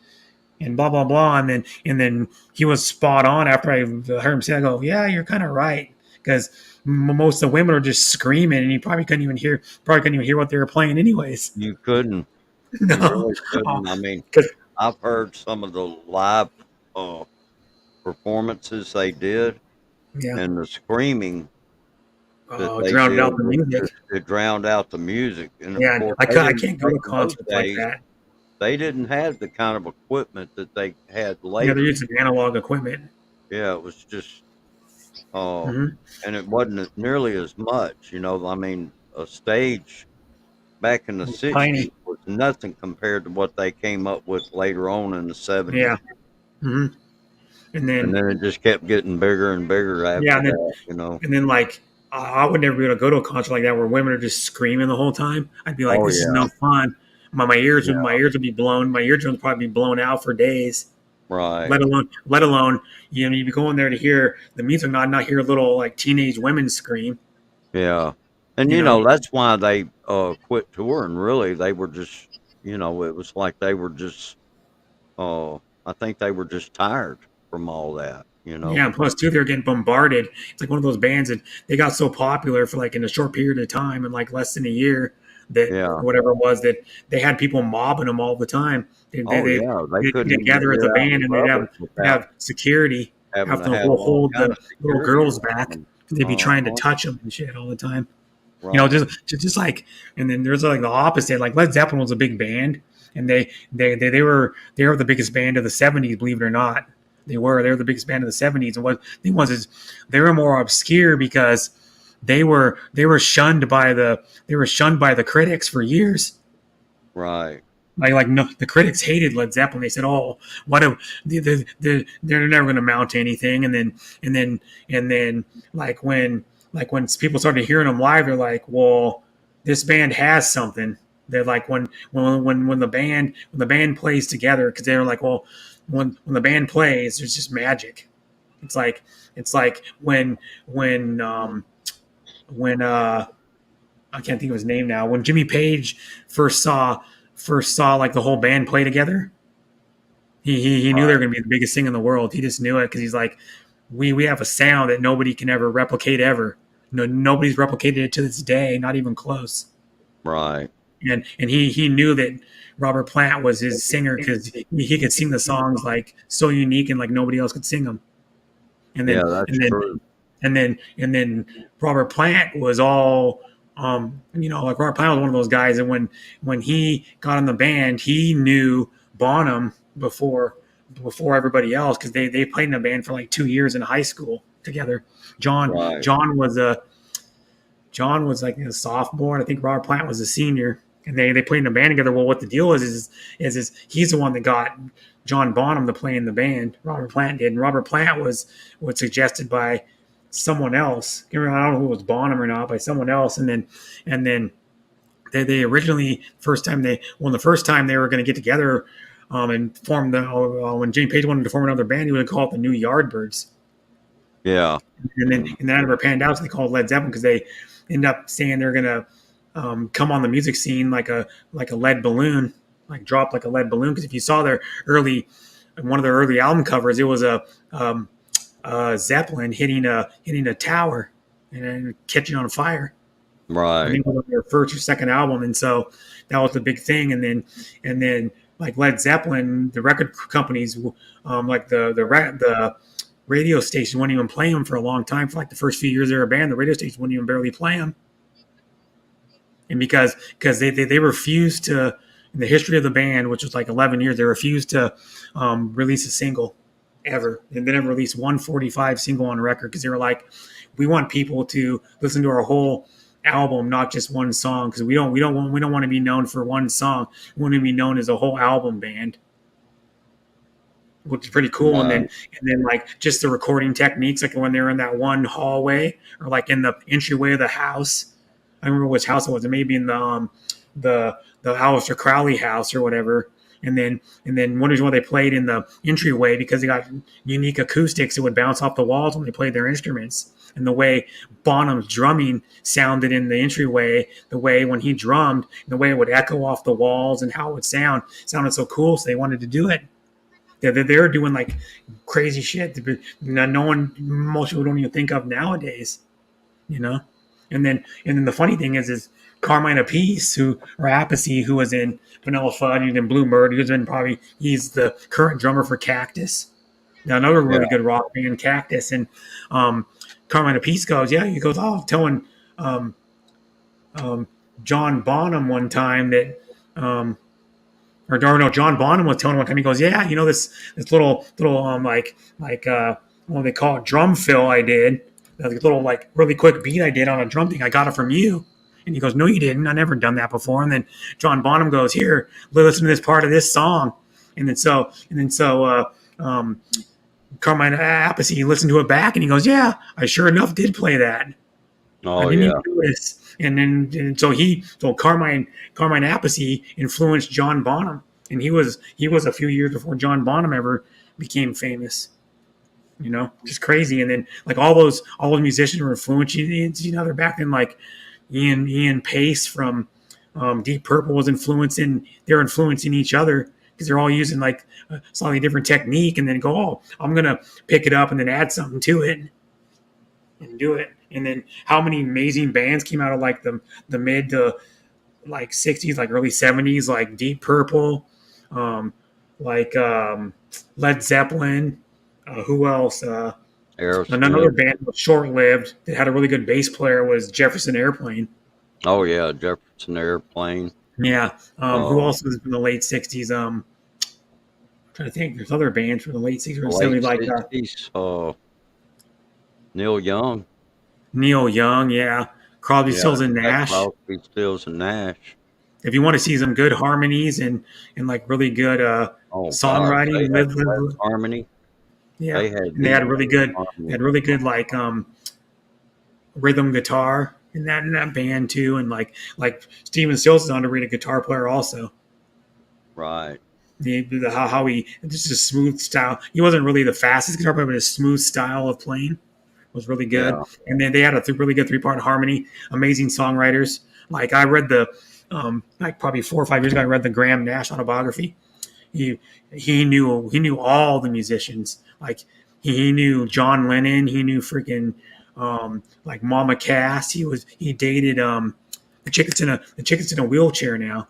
blah blah blah, and then he was spot on after I heard him say, I go, yeah, you're kind of right, because most of the women are just screaming, and you probably couldn't even hear what they were playing anyways. You couldn't. You No, really couldn't. I mean, because I've heard some of the live uh, performances they did, yeah, and the screaming that they drowned did out the was music. just, it drowned out the music. And of Yeah, course, I can't go to back in those concerts like days, that. they didn't have the kind of equipment that they had Yeah, they're later. using analog equipment. Yeah, it was just, uh, Hmm. and it wasn't nearly as much. You know, I mean, a stage back in the '60s Tiny. was nothing compared to what they came up with later on in the '70s. Yeah. Hmm. And And then then it just kept getting bigger and bigger yeah, after that, you know. and then like I would never be able to go to a concert like that where women are just screaming the whole time. I'd be like, Oh this is no yeah, fun. My yeah, ears would be blown. My eardrums would probably be blown out for days. right, Let alone you'd be going there to hear the music, not hear little like teenage women scream. yeah. And You you know, know, that's why they quit touring. Really, they were just, you know, it was like they were just, I think they were just tired from all that, you know. yeah. And plus, too, they're getting bombarded. It's like one of those bands that they got so popular for like in a short period of time, in like less than a year, that Yeah. or whatever it was, that they had people mobbing them all the time. Oh yeah, they They'd couldn't get even together as a get out in band, and public they'd without have security having have to to have all hold kind the of little security girls around back. them. They'd be trying to Uh-huh. touch them and shit all the time. Right. Just like, and then there's like the opposite. Like Led Zeppelin was a big band, and they were the biggest band of the '70s, believe it or not. They were the biggest band in the 70s. And what the thing was is they were more obscure because they were shunned by the critics for years. Right. Like no, the critics hated Led Zeppelin. They said, "Oh, what a they're never going to amount to anything." And then like when people started hearing them live, they're like, "Well, this band has something." They're like when the band plays together, because they were like, "Well, when the band plays, there's just magic." It's like when I can't think of his name now. When Jimmy Page first saw like the whole band play together, he knew they were going to be the biggest thing in the world. He just knew it because he's like, we have a sound that nobody can ever replicate ever. No, nobody's replicated it to this day, not even close. Right. And he knew that Robert Plant was his singer because he could sing the songs like so unique and like nobody else could sing them. And then true. And then Robert Plant was all, like Robert Plant was one of those guys. And when he got in the band, he knew Bonham before everybody else because they played in a band for like 2 years in high school together. John was like a sophomore, and I think Robert Plant was a senior, and they played in a band together. Well, what the deal is he's the one that got John Bonham to play in the band. Robert Plant did, and Robert Plant was suggested by someone else. I don't know who was Bonham or not, by someone else, and then they originally the first time they were going to get together and form when Jimmy Page wanted to form another band, he would call it the New Yardbirds. Yeah, and that never panned out, so they called Led Zeppelin because they end up saying they're gonna come on the music scene like a lead balloon, like drop like a lead balloon. Because if you saw one of their early album covers, it was a Zeppelin hitting a tower and then catching on fire. Right. I think it was their first or second album, and so that was the big thing. And then like Led Zeppelin, the record companies, like the radio station wouldn't even play them for a long time. For like the first few years they were a band, the radio station wouldn't even barely play them. And because they refused to, in the history of the band, which was like 11 years, they refused to release a single ever. And they never released 145 single on record because they were like, we want people to listen to our whole album, not just one song, because we don't want to be known for one song. We want to be known as a whole album band, which is pretty cool. Right. And then like just the recording techniques, like when they were in that one hallway or like in the entryway of the house. I don't remember which house it was. It may be in the Aleister Crowley house or whatever. And then one reason why they played in the entryway, because they got unique acoustics, it would bounce off the walls when they played their instruments. And the way Bonham's drumming sounded in the entryway, the way when he drummed, the way it would echo off the walls and how it would sounded so cool. So they wanted to do it. They're doing like crazy shit that most people don't even think of nowadays, you know. And then the funny thing is Carmine Appice, who was in Vanilla Fudge and Blue Murder, he's the current drummer for Cactus. Now another really good rock band, Cactus, and Carmine Appice goes, telling John Bonham one time that. John Bonham was telling him one time, he goes, this little what they call it, drum fill I did, a little like really quick beat I did on a drum thing, I got it from you. And he goes, no, you didn't. I never done that before. And then John Bonham goes, here, listen to this part of this song. And then so Carmine Appice listened to it back and he goes, yeah, I sure enough did play that. Oh, I didn't do this. And so Carmine Appice influenced John Bonham, and he was a few years before John Bonham ever became famous. You know, just crazy. And then like all those musicians were influencing each other back then. Like Ian Pace from Deep Purple was influencing each other because they're all using like a slightly different technique, and then go, oh, I'm gonna pick it up and then add something to it and do it. And then how many amazing bands came out of like the mid to like 60s, like early 70s, like Deep Purple, Led Zeppelin. Who else? Another band that was short-lived that had a really good bass player was Jefferson Airplane. Oh yeah, Jefferson Airplane. Yeah. Who else was in the late 60s? trying to think. There's other bands from the late 60s and Late 70s like 60s. Neil Young. Neil Young, yeah. Crosby, Yeah, Stills, and Nash. Crosby, Stills, and Nash. If you want to see some good harmonies and like really good songwriting, God, harmony. Yeah, and they had really good like rhythm guitar in that band too, and like Steven Stills is an underrated guitar player also. Right. How he just a smooth style. He wasn't really the fastest guitar player, but his smooth style of playing was really good. Yeah. And then they had a really good 3-part harmony. Amazing songwriters. Like I read the like probably 4 or 5 years ago, I read the Graham Nash autobiography. He knew all the musicians. Like he knew John Lennon. He knew freaking like Mama Cass. He dated the chick that's in a wheelchair now.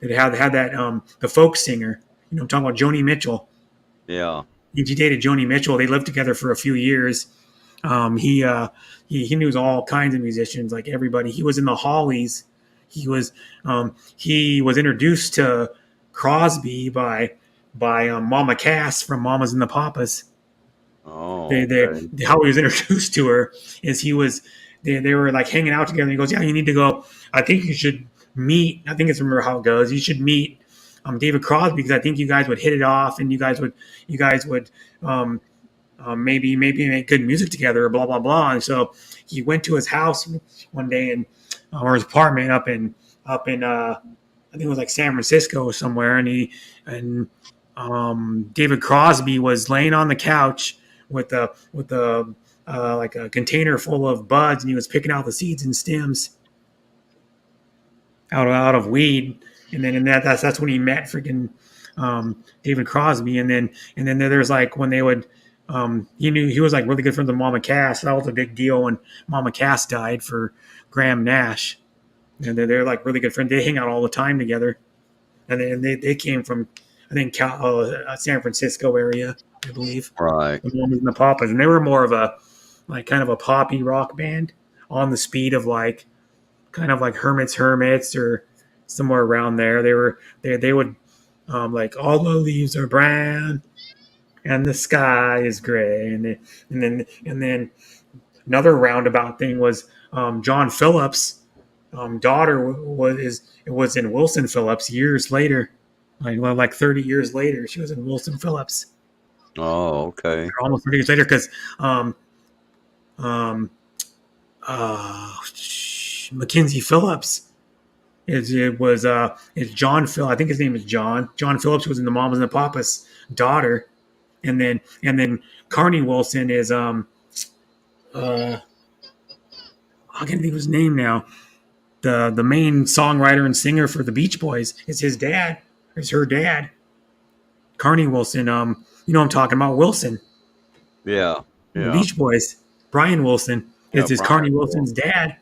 That had that the folk singer. You know, I'm talking about Joni Mitchell. Yeah. He dated Joni Mitchell. They lived together for a few years. He knew all kinds of musicians, like everybody. He was in the Hollies. He was introduced to Crosby by Mama Cass from Mamas and the Papas. Oh, how he was introduced to her is they were like hanging out together. And he goes, yeah, you need to go. I think you should meet. I think it's remember how it goes. You should meet David Crosby because I think you guys would hit it off and you guys would maybe make good music together. Blah blah blah. And so he went to his house one day and or his apartment up in I think it was like San Francisco or somewhere, and David Crosby was laying on the couch with like a container full of buds, and he was picking out the seeds and stems out of weed, and then that's when he met freaking David Crosby, and then there's like when they would he was like really good friends with Mama Cass. That was a big deal when Mama Cass died for Graham Nash, and they're like really good friends. They hang out all the time together, and they came from I think San Francisco area, I believe. Right. The Mamas and the Papas, and they were more of a like kind of a poppy rock band on the speed of like kind of like Hermits or somewhere around there. They would like all the leaves are brown and the sky is gray, and then another roundabout thing was John Phillips' daughter was in Wilson Phillips years later, like 30 years later. She was in Wilson Phillips. Oh, okay. Almost 30 years later, because Mackenzie Phillips is John Phil. I think his name is John. John Phillips was in the Mamas and the Papas' daughter, and then Carney Wilson is I can't think of his name now. The main songwriter and singer for the Beach Boys is his dad. Is her dad. Carney Wilson. You know what I'm talking about, Wilson. Yeah. The Beach Boys. Brian Wilson is Carney Wilson's dad.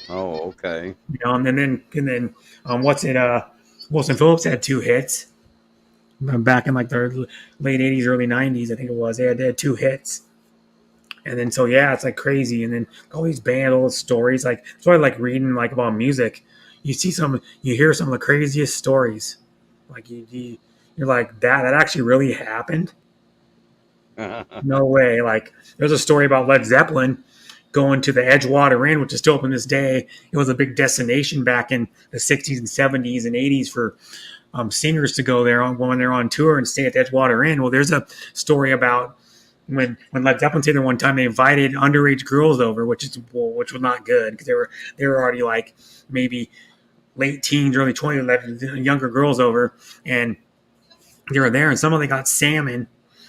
Oh, okay. You know, and then what's it? Wilson Phillips had 2 hits back in like the late 80s, early 90s. I think it was. They had 2 hits. And then so yeah, it's like crazy. And then all these bands, all the stories. Like that's why I like reading like about music. You hear some of the craziest stories. Like you're like that actually really happened. No way. Like there's a story about Led Zeppelin going to the Edgewater Inn, which is still open this day. It was a big destination back in the 60s and 70s and 80s for singers to go there when they're on tour and stay at the Edgewater Inn. Well, there's a story about when Led Zeppelin stayed there one time, they invited underage girls over, which was not good because they were already like maybe late teens, early 20s, let younger girls over, and they were there, and some of them got salmon.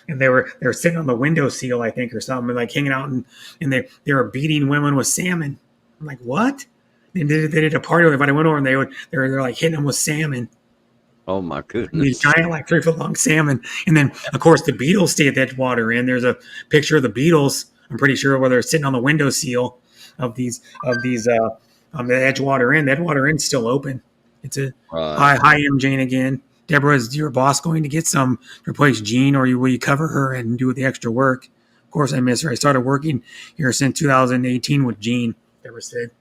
And they were sitting on the windowsill, I think, or something, like hanging out, and they were beating women with salmon. I'm like, what? They did a party where I went over, and they're like hitting them with salmon. Oh my goodness! These giant, like 3 foot long salmon. And then, of course, the Beatles stay at that water inn. There's a picture of the Beatles. I'm pretty sure where they're sitting on the windowsill of the Edgewater Inn. The Edgewater Inn's still open. It's a hi M Jane again. Deborah, is your boss going to get some to replace Jean, or will you cover her and do the extra work? Of course, I miss her. I started working here since 2018 with Jean, Deborah said.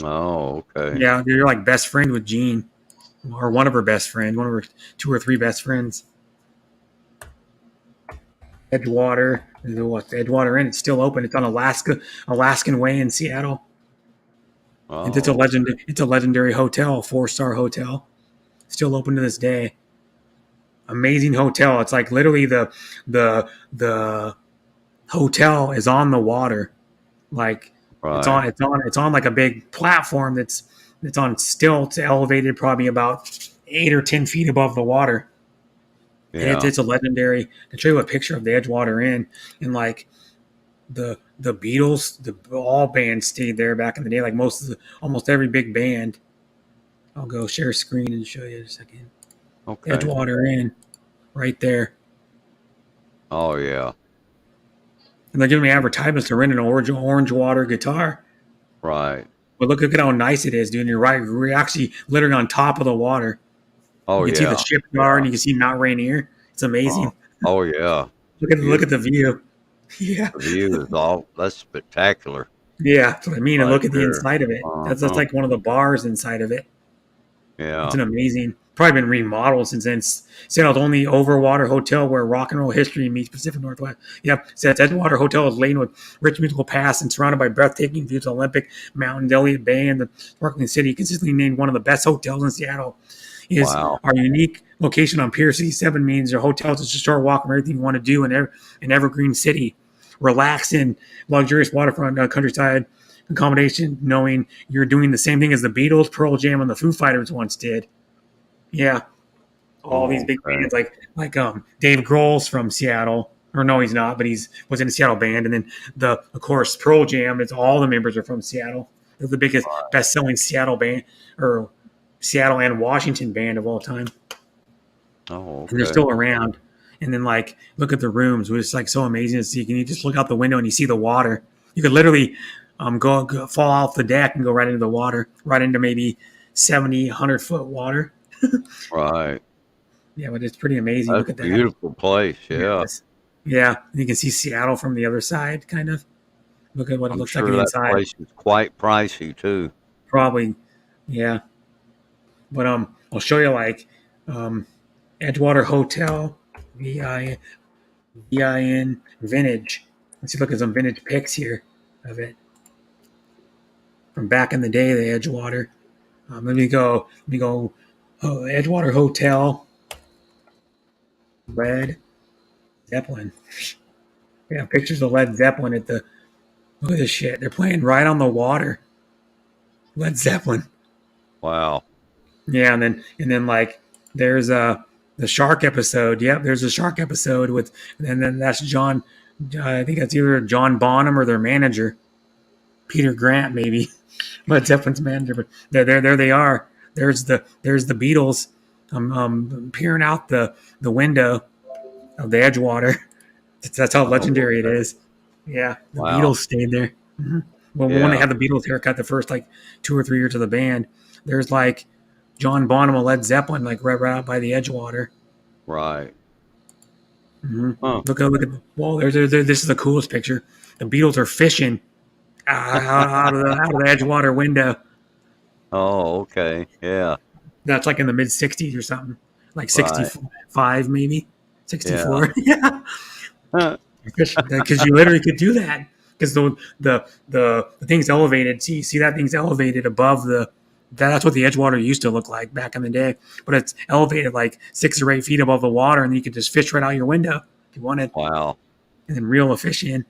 Oh, okay. Yeah, you're like best friend with Jean. or one of her best friends, one of her 2 or 3 best friends. Edgewater, the Edgewater Inn. It's still open. It's on Alaskan Way in Seattle. And it's a Oh, It's a legendary hotel, 4-star hotel. Still open to this day. Amazing hotel. It's like literally the hotel is on the water. Like right. it's on like a big platform that's on stilts, elevated probably about 8 or 10 feet above the water. And Yeah. it's a legendary. To show you a picture of the Edgewater Inn, and like the Beatles, all bands stayed there back in the day. Like almost every big band. I'll go share screen and show you in a second. Okay. Edgewater Inn, right there. Oh yeah. And they're giving me advertisements to rent an orange water guitar. Right. But look at how nice it is, dude. And you're right. We're actually literally on top of the water. Oh You can see the yeah. shipyard, and you can see Mount Rainier. It's amazing. Oh yeah. Look at the view. Yeah. The view is that's spectacular. Yeah, that's what I mean. And Right look at the there. inside of it. That's Uh-huh. like one of the bars inside of it. Yeah. It's an amazing, probably been remodeled since then. Seattle's only overwater hotel where rock and roll history meets Pacific Northwest. Yep, says Edgewater Hotel is laden with rich musical past and surrounded by breathtaking views of Olympic Mountains, Elliott Bay, and the sparkling city. Consistently named one of the best hotels in Seattle. Is Wow. our unique location on Pier 67 means your hotel is just a short walk from everything you want to do in an evergreen city. Relax in luxurious waterfront countryside accommodation, knowing you're doing the same thing as the Beatles, Pearl Jam, and the Foo Fighters once did. Yeah, all these big bands like Dave Grohl's from Seattle, or no, he's not, but was in a Seattle band, and then of course Pearl Jam. It's all the members are from Seattle. They're the biggest, best-selling Seattle band, or Seattle and Washington band of all time. Oh, okay. And they're still around. And then look at the rooms. It's like so amazing to see. You just look out the window and you see the water. You could literally go fall off the deck and go right into the water, right into maybe 70, 100-foot water. Right. Yeah, but it's pretty amazing. That's Look at a that. beautiful place. Yeah. Yeah. You can see Seattle from the other side, kind of. Look at what it I'm looks sure like on the that inside. place is quite pricey too. Probably. Yeah. But I'll show you Edgewater Hotel, VIN Vintage. Let's see, look at some vintage pics here of it from back in the day, the Edgewater. Let me go. Edgewater Hotel, Led Zeppelin. Yeah, pictures of Led Zeppelin at the. Look at this shit. They're playing right on the water. Led Zeppelin. Wow. Yeah, and then there's the shark episode. Yep, there's a shark episode and then that's John. I think that's either John Bonham or their manager, Peter Grant, maybe. Led Zeppelin's manager. But there they are. There's the Beatles, peering out the window of the Edgewater. That's how legendary it is. Yeah, the Beatles stayed there. Mm-hmm. Well, when they had the Beatles haircut, the first 2 or 3 years of the band, there's John Bonham of Led Zeppelin, right out by the Edgewater. Right. Mm-hmm. Huh. Look at the wall. This is the coolest picture. The Beatles are fishing out of the Edgewater window. Oh, okay. Yeah. That's in the mid '60s or something, 65 maybe, 64. Yeah. Because you literally could do that. Because the thing's elevated. See that thing's elevated above that's what the Edgewater used to look like back in the day. But it's elevated 6 or 8 feet above the water, and you could just fish right out your window if you wanted. Wow. And then reel a fish in.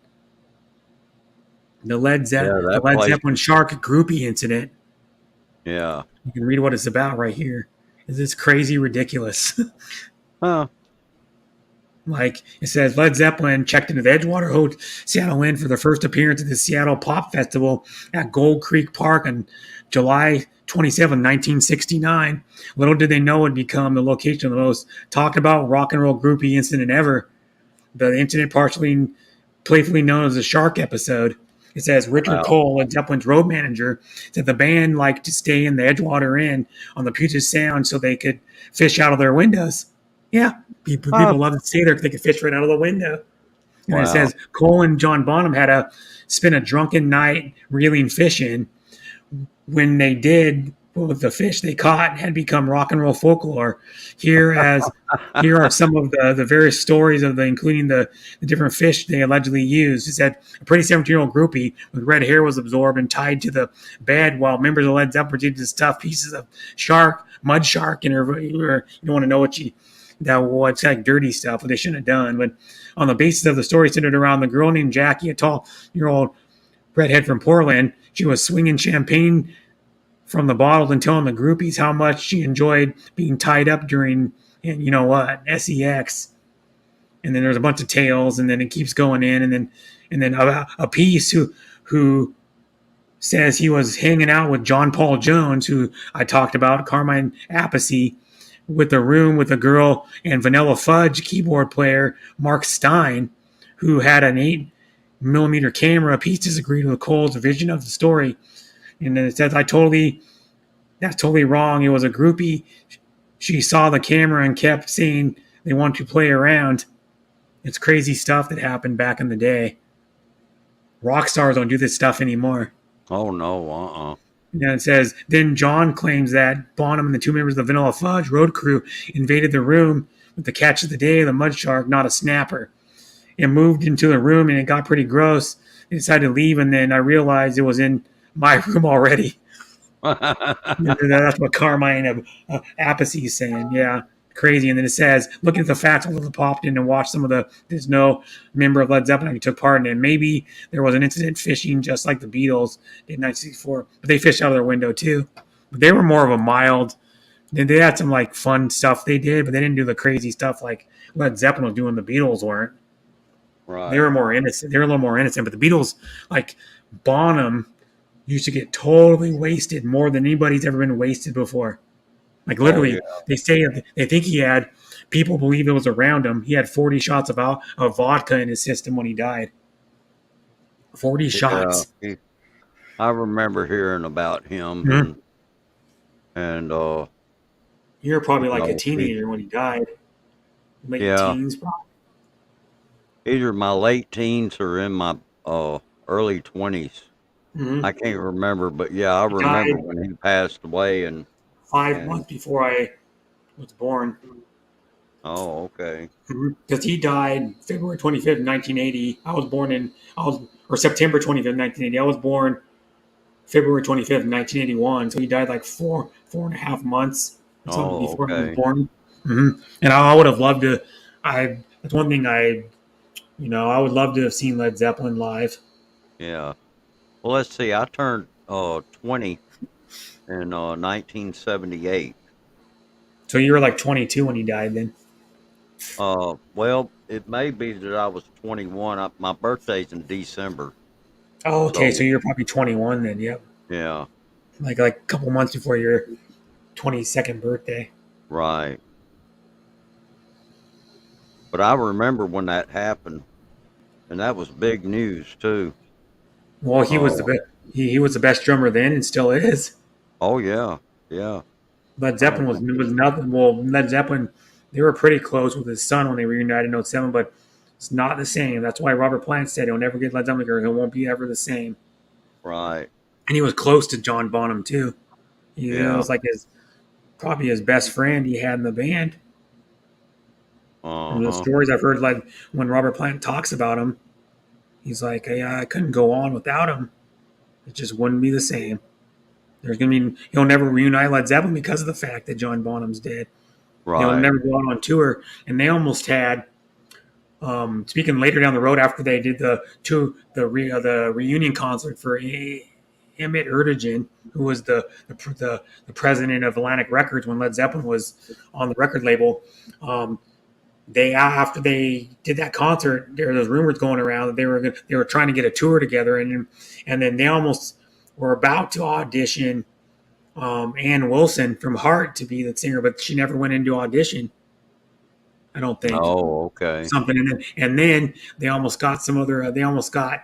The Led Zeppelin shark groupie incident. Yeah. You can read what it's about right here. It's crazy ridiculous. Huh. It says Led Zeppelin checked into the Edgewater Seattle Inn for their first appearance at the Seattle Pop Festival at Gold Creek Park on July 27, 1969. Little did they know it would become the location of the most talked about rock and roll groupie incident ever. The incident playfully known as the Shark episode. It says Richard Cole, Led Zeppelin's road manager, said the band liked to stay in the Edgewater Inn on the Puget Sound so they could fish out of their windows. Yeah, people love to stay there because they could fish right out of the window. And it says Cole and John Bonham had to spend a drunken night reeling fish in. When they did, with the fish they caught had become rock and roll folklore. Here are some of the various stories of including the different fish they allegedly used. It said a pretty 17-year-old groupie with red hair was absorbed and tied to the bed while members of Led Zeppelin proceeded to stuff pieces of mud shark in her. You don't want to know what's like dirty stuff, what they shouldn't have done. But on the basis of the story centered around the girl named Jackie, a tall-year-old redhead from Portland, she was swinging champagne from the bottle and telling the groupies how much she enjoyed being tied up during, and you know what, sex. And then there's a bunch of tales, and then it keeps going in, and then a piece who says he was hanging out with John Paul Jones, who I talked about, Carmine Appice, with a room with a girl and Vanilla Fudge keyboard player Mark Stein, who had an 8mm camera. Piece disagreed with Cole's vision of the story. And then it says, that's totally wrong. It was a groupie. She saw the camera and kept saying they want to play around. It's crazy stuff that happened back in the day. Rock stars don't do this stuff anymore. Oh, no, And it says, then John claims that Bonham and the two members of the Vanilla Fudge road crew invaded the room with the catch of the day, the mud shark, not a snapper. It moved into the room and it got pretty gross. They decided to leave, and then I realized it was in my room already. That's what Carmine Appice is saying. Yeah, crazy. And then it says, looking at the facts, although popped in and watched there's no member of Led Zeppelin who took part in it. Maybe there was an incident fishing just like the Beatles did in 1964, but they fished out of their window too. But they were more of a mild. They had some like fun stuff they did, but they didn't do the crazy stuff like Led Zeppelin was doing. The Beatles weren't. Right. They were more innocent. They were a little more innocent. But the Beatles, like Bonham, used to get totally wasted more than anybody's ever been wasted before. Like literally, They think he had. People believe it was around him. He had 40 shots of vodka in his system when he died. 40 shots. I remember hearing about him, Mm-hmm. and you were probably like a teenager when he died. Late teens, probably. Either my late teens or in my early 20s. Mm-hmm. I can't remember, but I remember when he passed away. And 5 months before I was born. Oh, okay. Because he died February 25th, 1980. Or September 25th, 1980. I was born February 25th, 1981. So he died like four and a half months or something before I was born. Mm-hmm. And I would have loved to. That's one thing I would love to have seen Led Zeppelin live. Yeah. Well, let's see. I turned 20 in 1978. So you were like 22 when he died then? Well, it may be that I was 21. My birthday's in December. Oh, okay. So you're probably 21 then, yep. Yeah. Like a couple months before your 22nd birthday. Right. But I remember when that happened, and that was big news too. Well, he was the best drummer then, and still is. Oh yeah, yeah. Led Zeppelin was nothing. Well, Led Zeppelin, they were pretty close with his son when they reunited in 07, but it's not the same. That's why Robert Plant said he'll never get Led Zeppelin because it won't be ever the same. Right. And he was close to John Bonham too. It was like probably his best friend he had in the band. And the stories I've heard, like when Robert Plant talks about him, he's like, "Hey, I couldn't go on without him. It just wouldn't be the same." He'll never reunite Led Zeppelin because of the fact that John Bonham's dead. Right. He'll never go out on tour, and they almost had. Speaking later down the road, after they did the reunion concert for Emmett Erdogan, who was the president of Atlantic Records when Led Zeppelin was on the record label. After they did that concert, there were those rumors going around that they were trying to get a tour together, and then they almost were about to audition Ann Wilson from Heart to be the singer, but she never went into audition. I don't think. Oh, okay. Something, and then they almost got some other. I think they almost got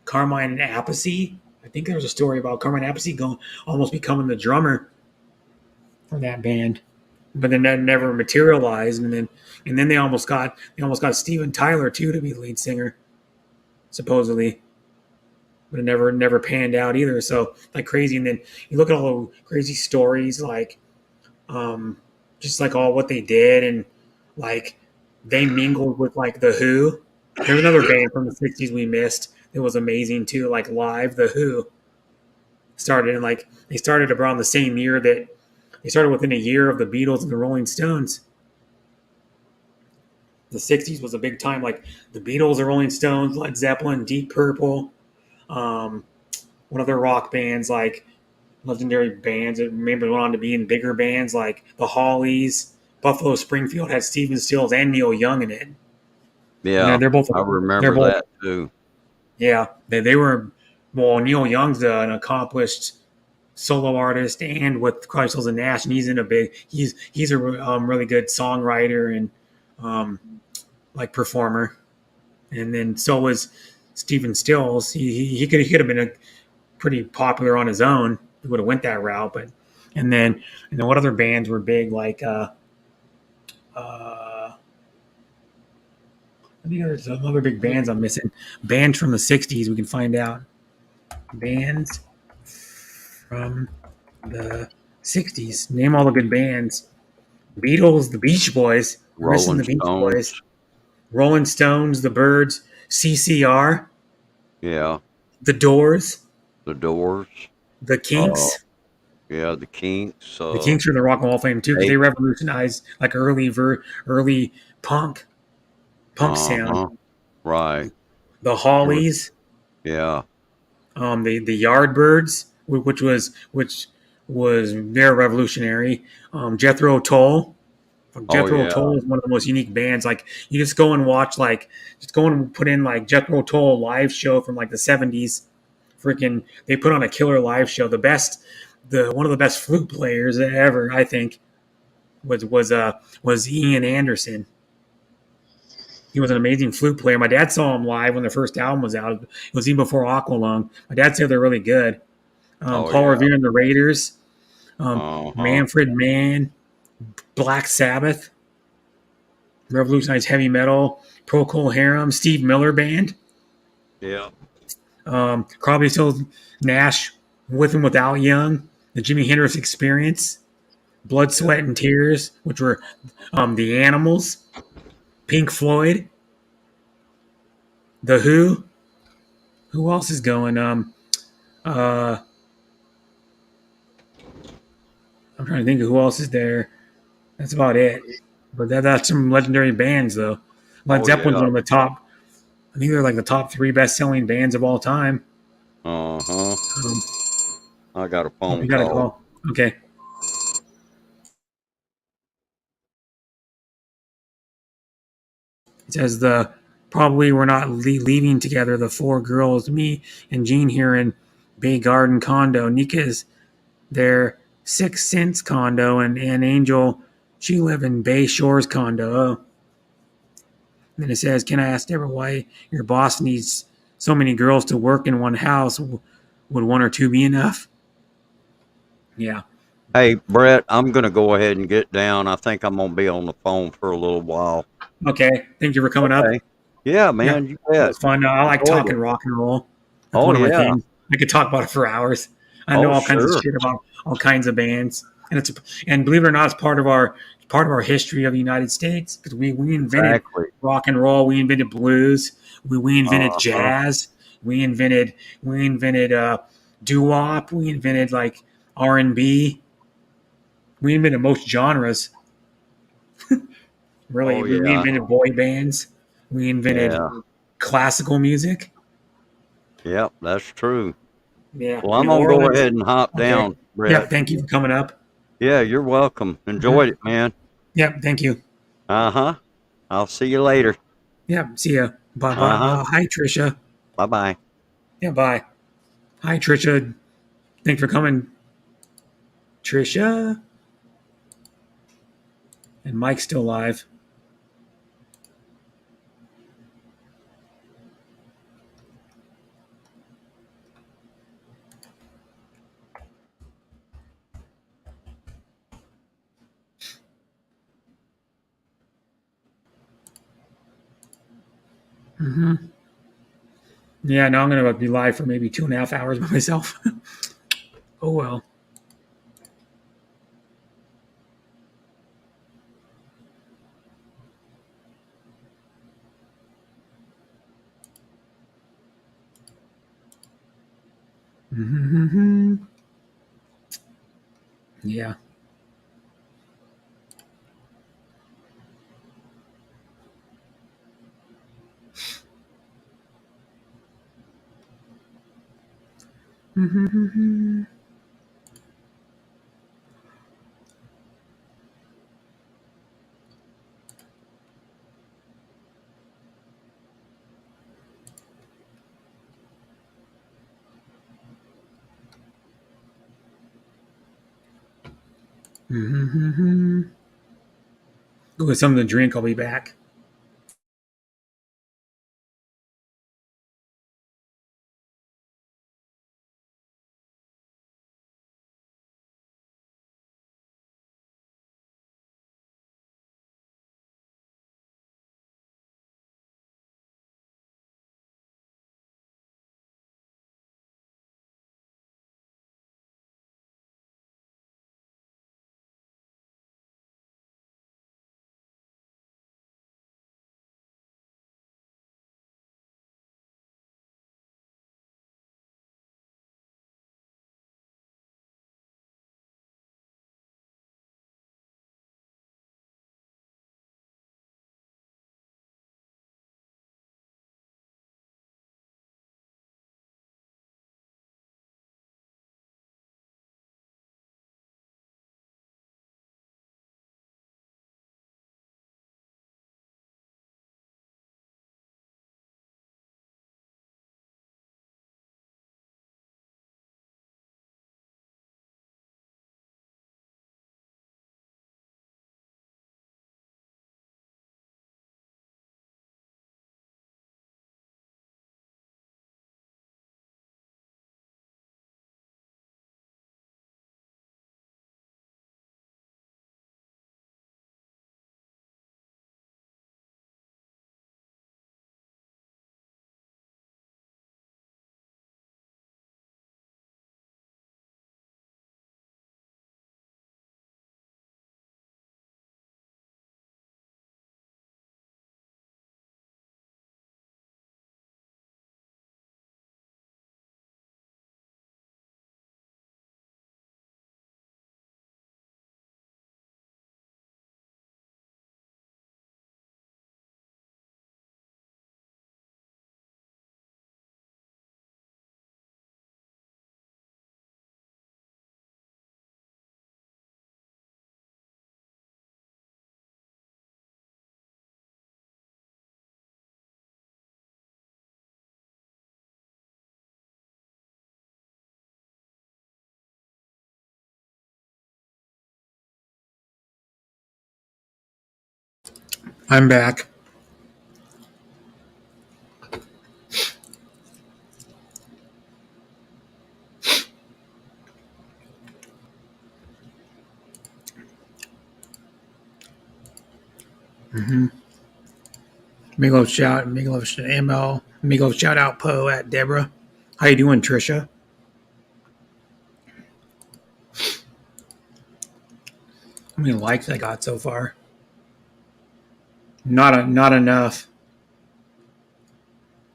Carmine Appice. I think there was a story about Carmine Appice almost becoming the drummer for that band, but then that never materialized. And then they almost got Steven Tyler too to be the lead singer, supposedly. but it never panned out either. So like crazy. And then you look at all the crazy stories, like just like all what they did, and like they mingled with like the Who. There's another band from the '60s we missed. It was amazing too. Like live, the Who started, and like they started around the same year that they started within a year of the Beatles and the Rolling Stones. The '60s was a big time. Like the Beatles, the Rolling Stones, Led Zeppelin, Deep Purple, um, one of their rock bands, like legendary bands that maybe went on to be in bigger bands like the Hollies. Buffalo Springfield had Stephen Stills and Neil Young in it. And Yeah, they're both I they're remember both that too. yeah they were well Neil Young's an accomplished solo artist and with Chrysler and Nash, and he's a really good songwriter and like performer. And then so was Stephen Stills. He could have been a pretty popular on his own. He would have went that route, but and then what other bands were big? Like I think there's some other big bands I'm missing. Bands from the '60s. We can find out bands from the '60s. Name all the good bands. Beatles, the Beach Boys. We're missing Rolling the Beach Stones. Boys. Rolling Stones, the Byrds, CCR, Yeah, the Doors, the Doors. the Uh, Kinks. yeah, the Kinks. The Kinks are in the Rock and Roll Fame too because They, they revolutionized like early punk sound. uh-huh. Right. The There was, Hollies, yeah. the Yardbirds, which was very revolutionary. Jethro Tull. Oh Jethro yeah. Tull is one of the most unique bands. Like you just go and watch, like just go and put in like Jethro Tull live show from like the '70s. Freaking, they put on a killer live show. The one of the best flute players ever, I think, was Ian Anderson. He was an amazing flute player. My dad saw him live when the first album was out. It was even before Aqualung. My dad said they're really good. Oh Paul yeah. Revere and the Raiders, Uh-huh. Manfred Mann, Black Sabbath, revolutionized heavy metal, Procol Harum, Steve Miller Band, Yeah. Crosby, Stills, Nash, with and without Young, the Jimi Hendrix Experience, Blood, Yeah. Sweat, and Tears, which were the Animals, Pink Floyd, the Who. Who else is going? Uh, I'm trying to think of who else is there. That's about it. But that's some legendary bands, though. Led Oh Zeppelin's yeah. one of the top. I think they're like the top three best-selling bands of all time. Uh-huh. Um, I got a oh, phone you got a call. call. Okay. It says the probably we're not leaving together. The four girls, me and Jean here in Bay Garden condo. Nika's their Six Sense condo, and Angel she live in Bay Shores condo. Oh. And then it says, "Can I ask Deborah why your boss needs so many girls to work in one house? Would one or two be enough?" Yeah. Hey, Brett, I'm gonna go ahead and get down. I think I'm gonna be on the phone for a little while. Okay. Thank you for coming up. Okay. Yeah, Yeah, man, you it bet. was fun. I like Enjoyed talking it. rock and roll. That's Oh one of my yeah. things. I could talk about it for hours. I know Oh all kinds of sure. shit about all kinds of bands, and believe it or not, it's part of our history of the United States because we invented Exactly. rock and roll. We invented blues. We invented Uh-huh. jazz. We invented doo wop. We invented like R&B. We invented most genres. Really, Oh we yeah. invented boy bands. We invented Yeah. classical music. Yep, that's true. Yeah, Well, I'm New gonna go Orleans. ahead and hop Okay. down, Yep. Brett. Thank you for coming up. Yeah, you're welcome. Enjoyed it, man. Yep. Thank you. Uh-huh. I'll see you later. Yep. See ya. Bye bye. Uh-huh. Hi, Trisha. Bye-bye. Yeah. Bye. Hi, Trisha. Thanks for coming, Trisha. And Mike's still alive. Mm-hmm. Yeah, now I'm going to be live for maybe 2.5 hours by myself. Oh, well. Mm-hmm. Yeah. Mm-hmm. Mm-hmm. Go get something to drink. I'll be back. I'm back. Mm-hmm. Meatloaf shout, Meatloaf ML, Meatloaf shout out Poe at Deborah. How you doing, Trisha? How many likes I got so far? Not enough.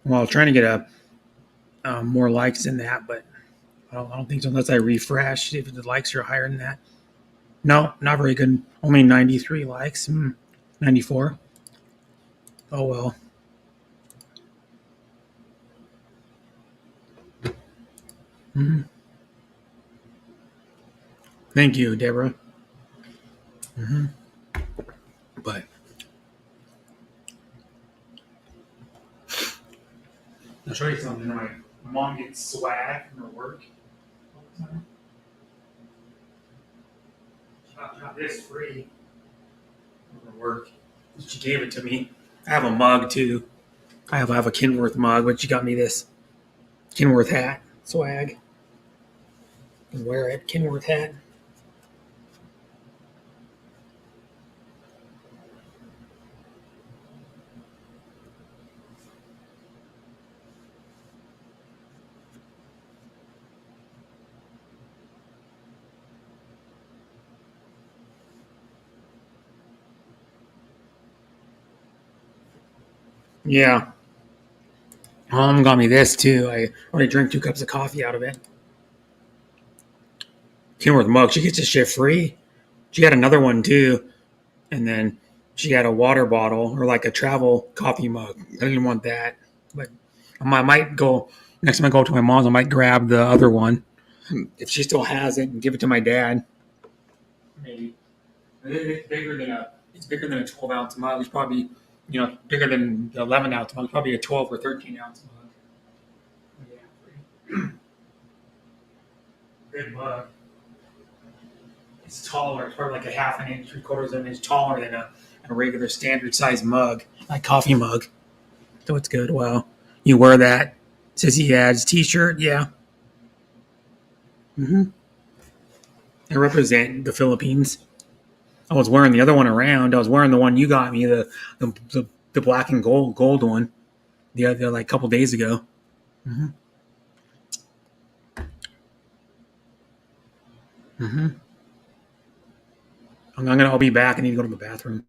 Well, trying to get more likes than that, but I don't think so unless I refresh. See if the likes are higher than that. No, not very good. Only 93 likes. 94. Oh well. Mm-hmm. Thank you, Deborah. Mm-hmm. But I'll show you something. My mom gets swag from her work. She got this free from her work. She gave it to me. I have a mug too. I have a Kenworth mug, but she got me this Kenworth hat swag. I can wear it. Kenworth hat. Yeah. Mom got me this too. I already drank 2 cups of coffee out of it. Kenworth mug. She gets this shit free. She had another one too, and then she had a water bottle or like a travel coffee mug. I didn't want that, but I might go next time I go to my mom's. I might grab the other one if she still has it and give it to my dad. Maybe it's bigger than a 12-ounce mug. It's probably bigger than the 11-ounce mug. Probably a 12 or 13-ounce mug. Yeah, good mug. It's taller. It's probably like a half an inch, 3/4 of an inch taller than a regular standard size mug, like coffee mug. So it's good. Wow. You wear that? Says he adds T-shirt. Yeah. Mm-hmm. I represent the Philippines. I was wearing the other one around. I was wearing the one you got me, the black and gold one, the other like a couple days ago. Mm-hmm. Mm-hmm. I'll be back. I need to go to the bathroom.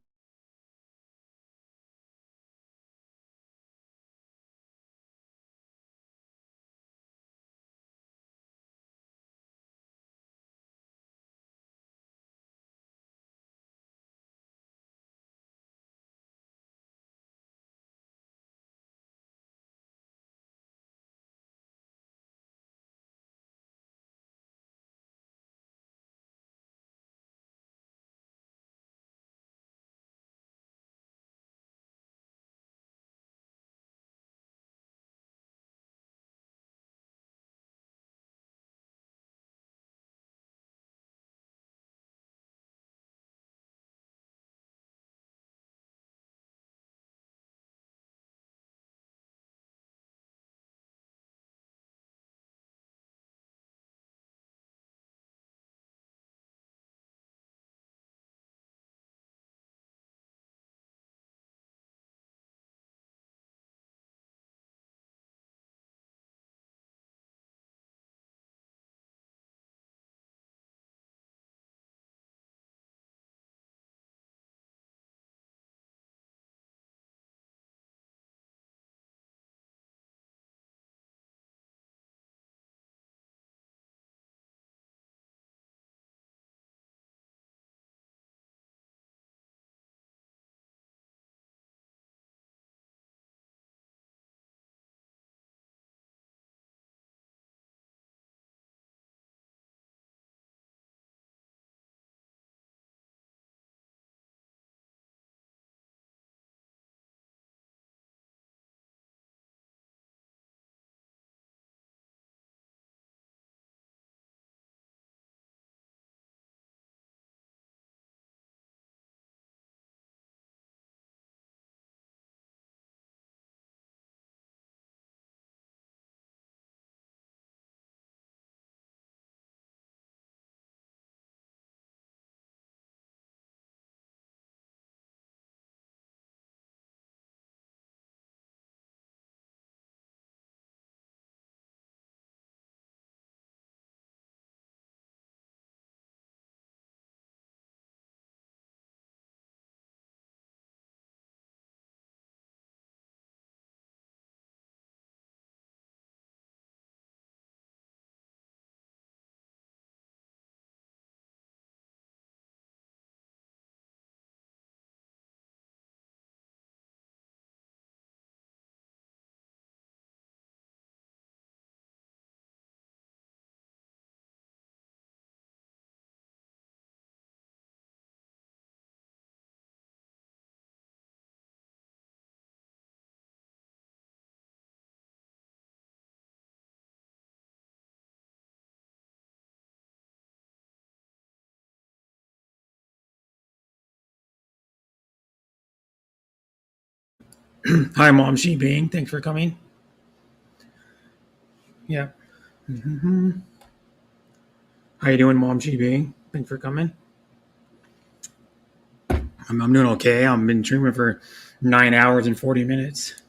Hi, Mom. She Bing. Thanks for coming. Yeah. Mm-hmm. How you doing, Mom? She Bing. Thanks for coming. I'm doing okay. I've been streaming for 9 hours and 40 minutes.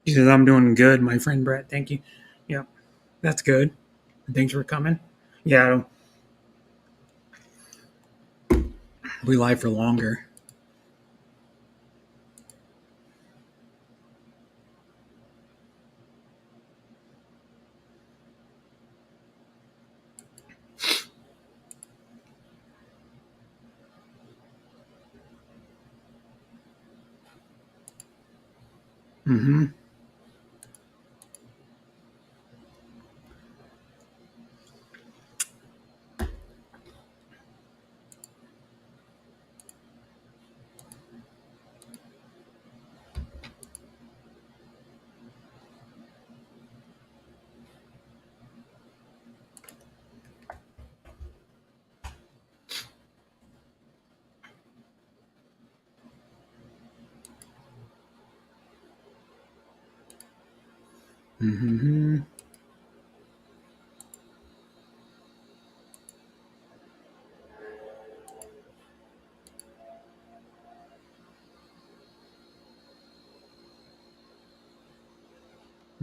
He says, I'm doing good, my friend Brett. Thank you. Yep, that's good. Thanks for coming. Yeah, we'll be live for longer. Mm-hmm. Mm-hmm.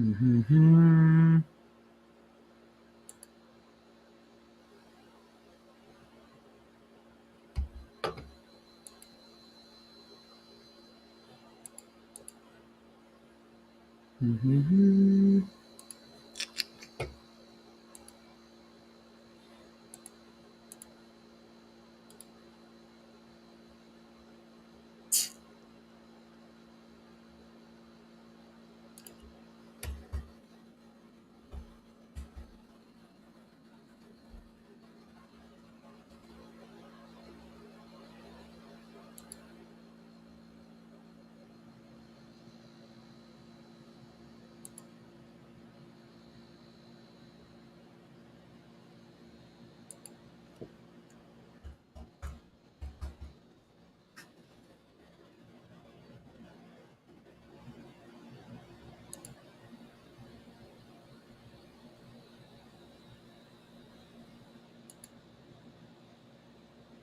Mm-hmm. Mm-hmm.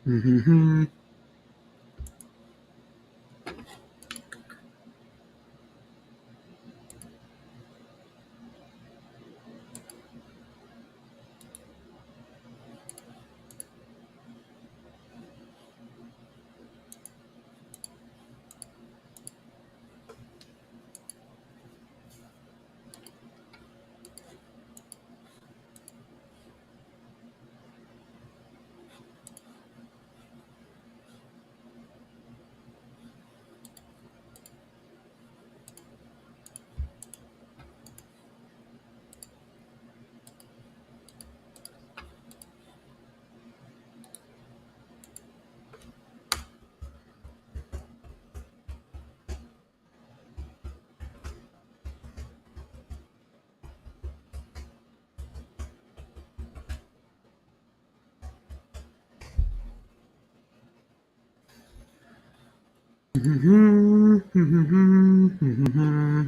Mm-hmm. Mm-hmm. Mm-hmm. Mm-hmm.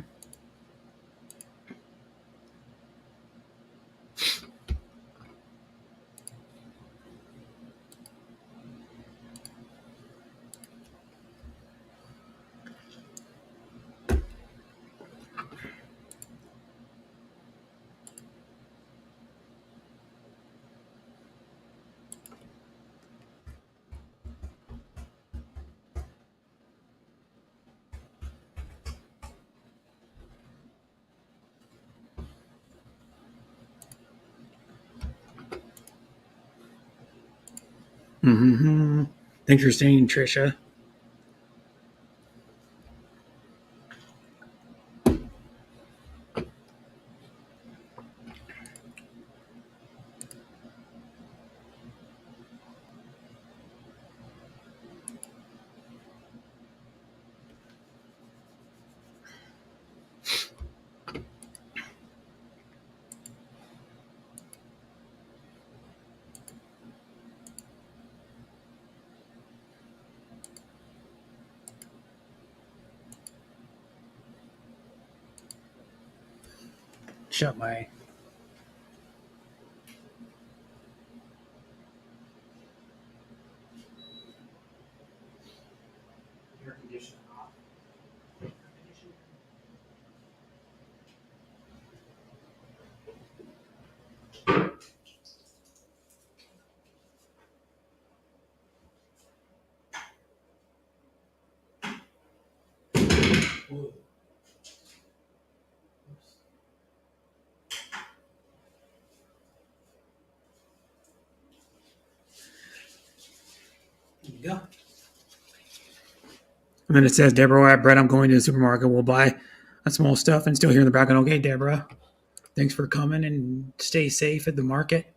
Mm-hmm. Thanks for staying, Trisha. Shut my. Air conditioner off. go. And then it says, Deborah, Brett, I'm going to the supermarket. We'll buy a small stuff and still hear in the background, okay, Deborah, thanks for coming and stay safe at the market.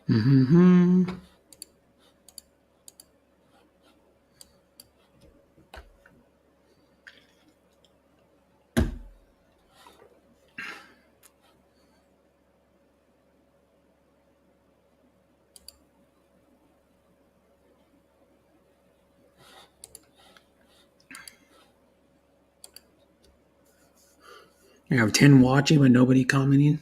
Mm-hmm. I have 10 watching, but nobody commenting.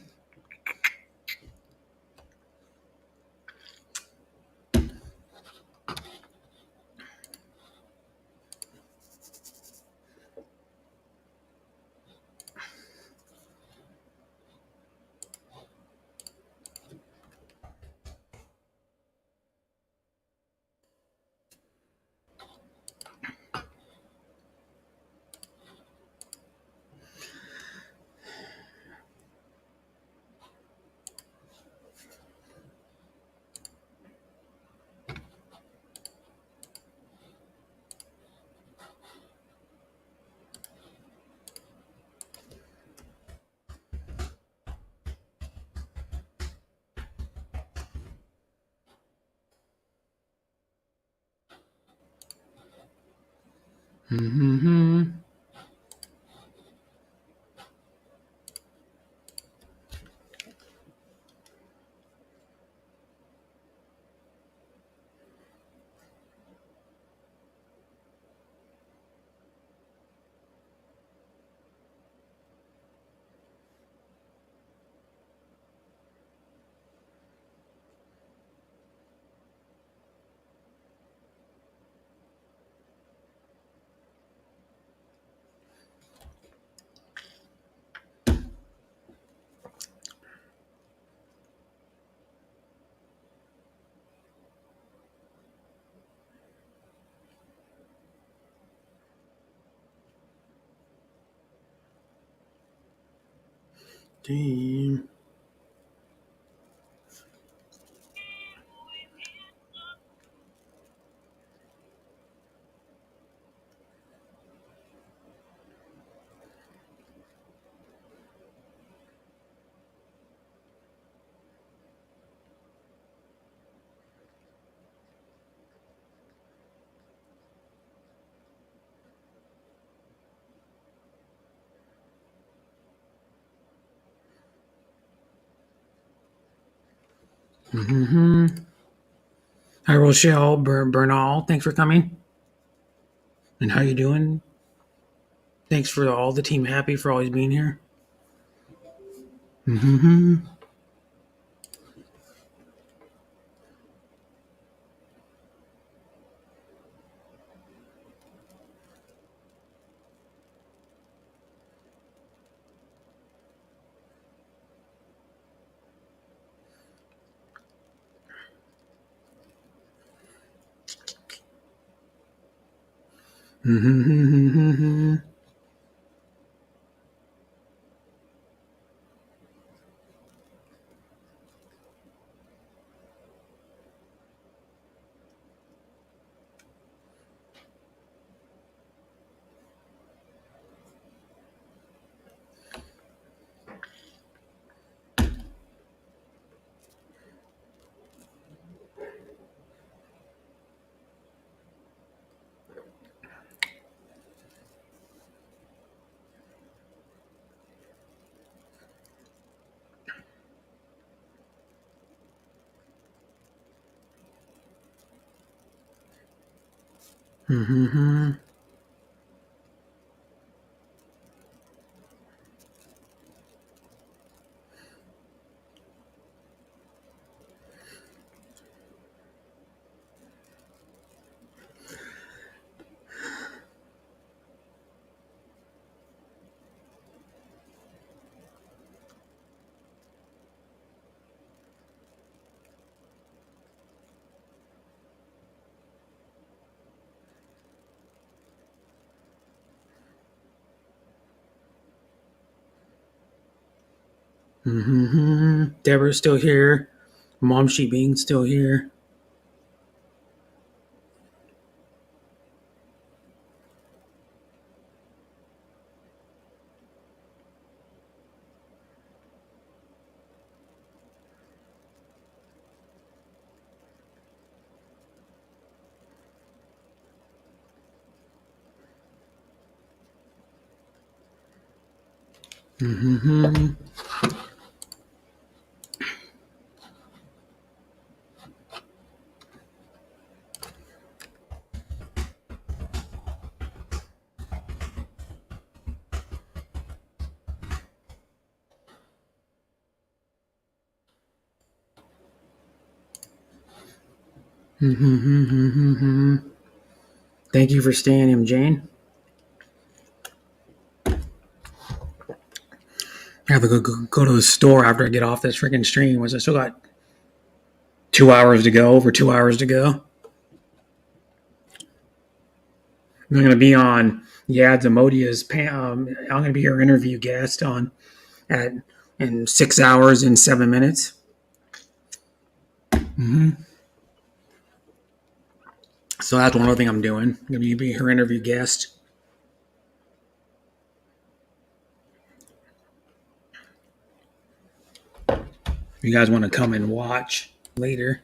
Mm-hmm. Damn. Mm-hmm. Hi, Rochelle Bernal. Thanks for coming. And how you doing? Thanks for all the team Happy for always being here. Mm-hmm. Mm-hmm. Mm-hmm. Mm-hmm. Deborah's still here. Mom She Being's still here. Mm-hmm. Mm-hmm. Thank you for staying in, Jane. I have to go to the store after I get off this freaking stream, which I still got 2 hours to go, over 2 hours to go. I'm going to be on Yad's Amodia's. I'm going to be her interview guest in 6 hours and 7 minutes. Mm-hmm. So that's one other thing I'm doing. I'm going to be her interview guest. If you guys want to come and watch later.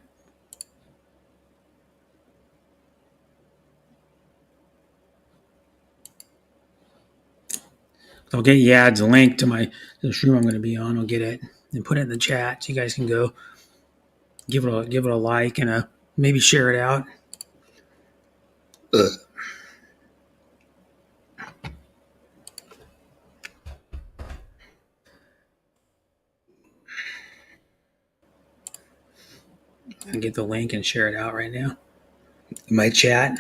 I'll get Yad's link to the stream I'm going to be on. I'll get it and put it in the chat so you guys can go give it a like and maybe share it out. And get the link and share it out right now in my chat.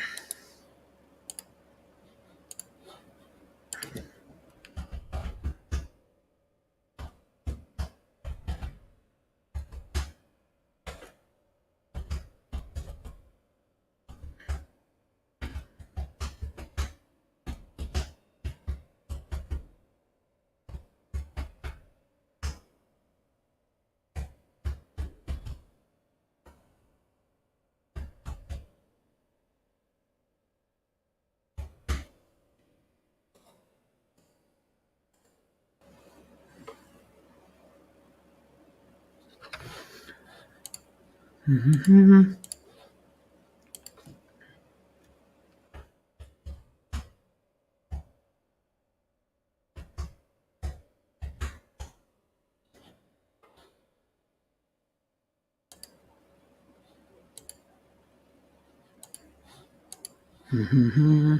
Mm-hmm. Mm-hmm.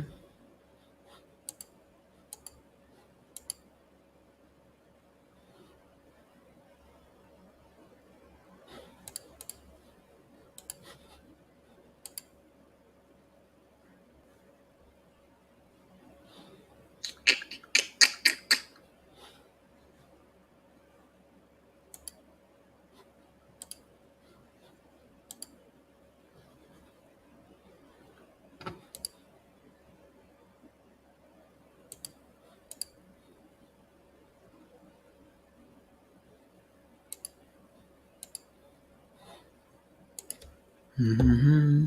Mm-hmm.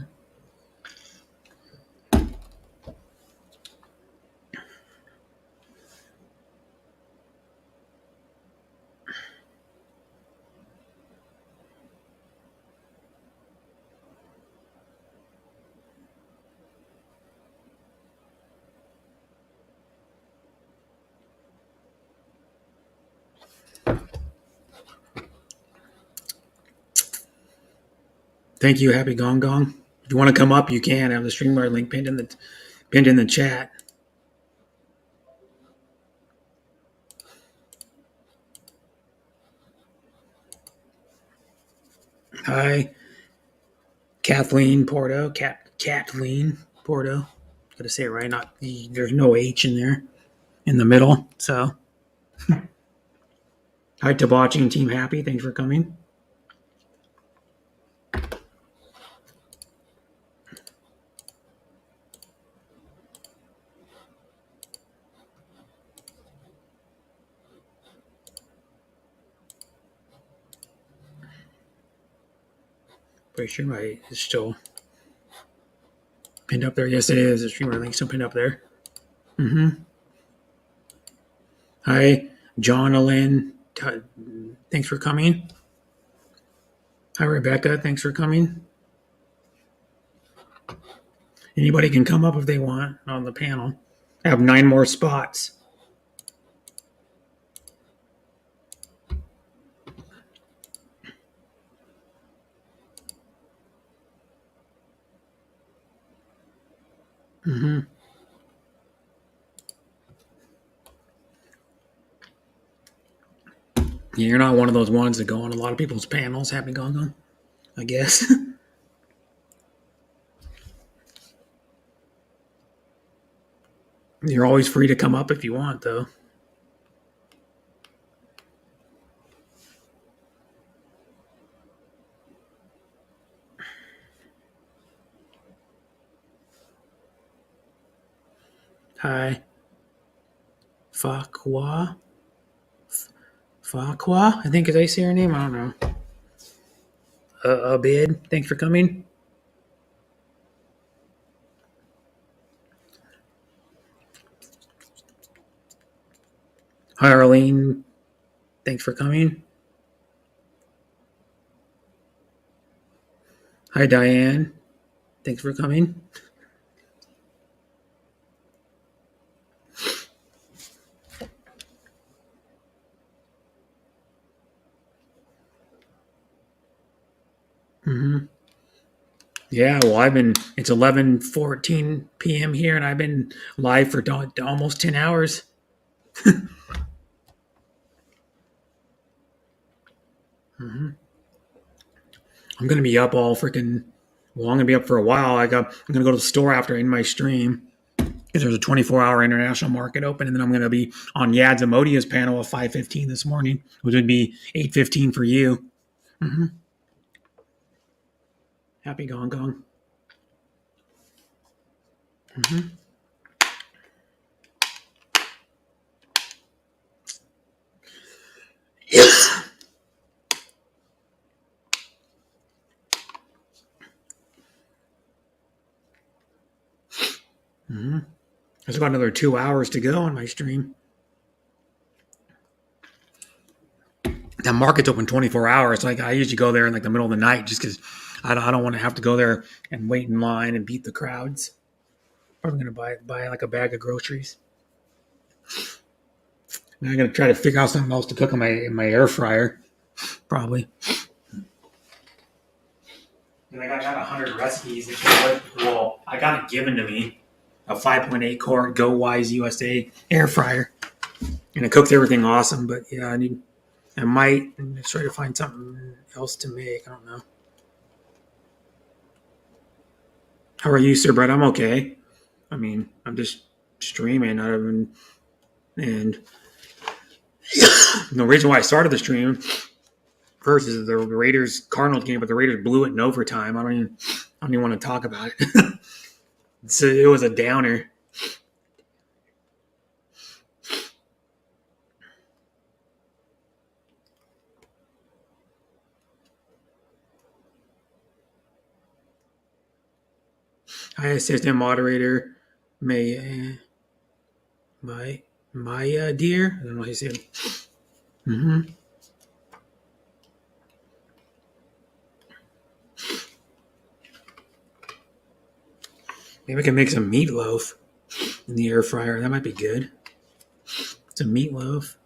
Thank you, Happy Gong Gong. you want to come up, you can. I have the StreamYard link pinned in the chat. Hi, Kathleen Porto. Kathleen Porto. Got to say it right. There's no H in there in the middle. So, hi, Tabachi and Team Happy. Thanks for coming. Pretty sure my is still pinned up there. Yes, it is. The streamer link still pinned up there. Hi, John Alyn. Thanks for coming. Hi, Rebecca. Thanks for coming. Anybody can come up if they want on the panel. I have 9 more spots. Yeah, you're not one of those ones that go on a lot of people's panels. Happy Gong, I guess. You're always free to come up if you want, though. Hi. Fakwa? I think, did I say her name? I don't know. Abid, thanks for coming. Hi, Arlene. Thanks for coming. Hi, Diane. Thanks for coming. Yeah, well, it's 11:14 p.m. here, and I've been live for almost 10 hours. I'm going to be up I'm going to be up for a while. I'm going to go to the store after in my stream because there's a 24-hour international market open, and then I'm going to be on Yad's Amodia's panel at 5:15 this morning, which would be 8:15 for you. Happy Gong. There's about another 2 hours to go on my stream. That market's open 24 hours. Like, I usually go there in like the middle of the night just because I don't want to have to go there and wait in line and beat the crowds. I'm going to buy like a bag of groceries. And I'm going to try to figure out something else to cook in my air fryer, probably. And I got 100 recipes. Well, I got it given to me. A 5.8 quart Go Wise USA air fryer. And it cooks everything awesome. But yeah, I might try to find something else to make. I don't know. How are you, Sir Brett? I'm okay. I mean, I'm just streaming. And the reason why I started the stream first is the Raiders Cardinals game, but the Raiders blew it in overtime. I don't even want to talk about it. So it was a downer. Hi, assistant moderator, Maya dear. I don't know what he said. Maybe I can make some meatloaf in the air fryer. That might be good. Some meatloaf.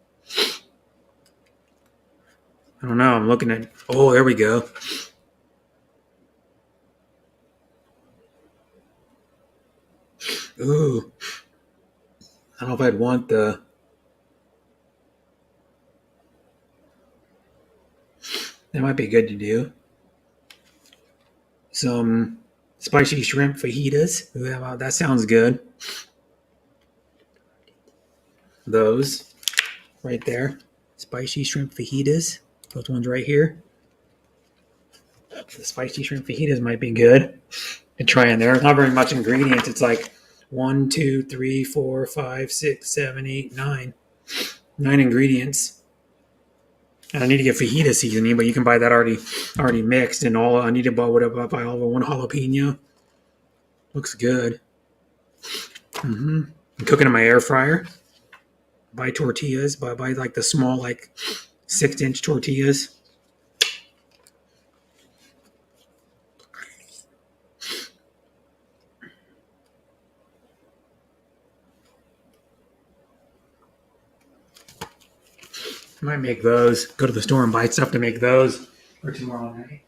I don't know. I'm looking at. Oh, there we go. Ooh, I don't know if I'd want the. That might be good to do. Some spicy shrimp fajitas. Ooh, that sounds good. Those right there. Spicy shrimp fajitas. Those ones right here. The spicy shrimp fajitas might be good to try in there. Not very much ingredients. It's like 1, 2, 3, 4, 5, 6, 7, 8, 9. 9 ingredients. And I need to get fajita seasoning, but you can buy that already mixed. And all I need to buy all of one jalapeno. Looks good. I'm cooking in my air fryer. Buy tortillas. Buy like the small 6-inch tortillas. I might make those. Go to the store and buy stuff to make those for tomorrow night.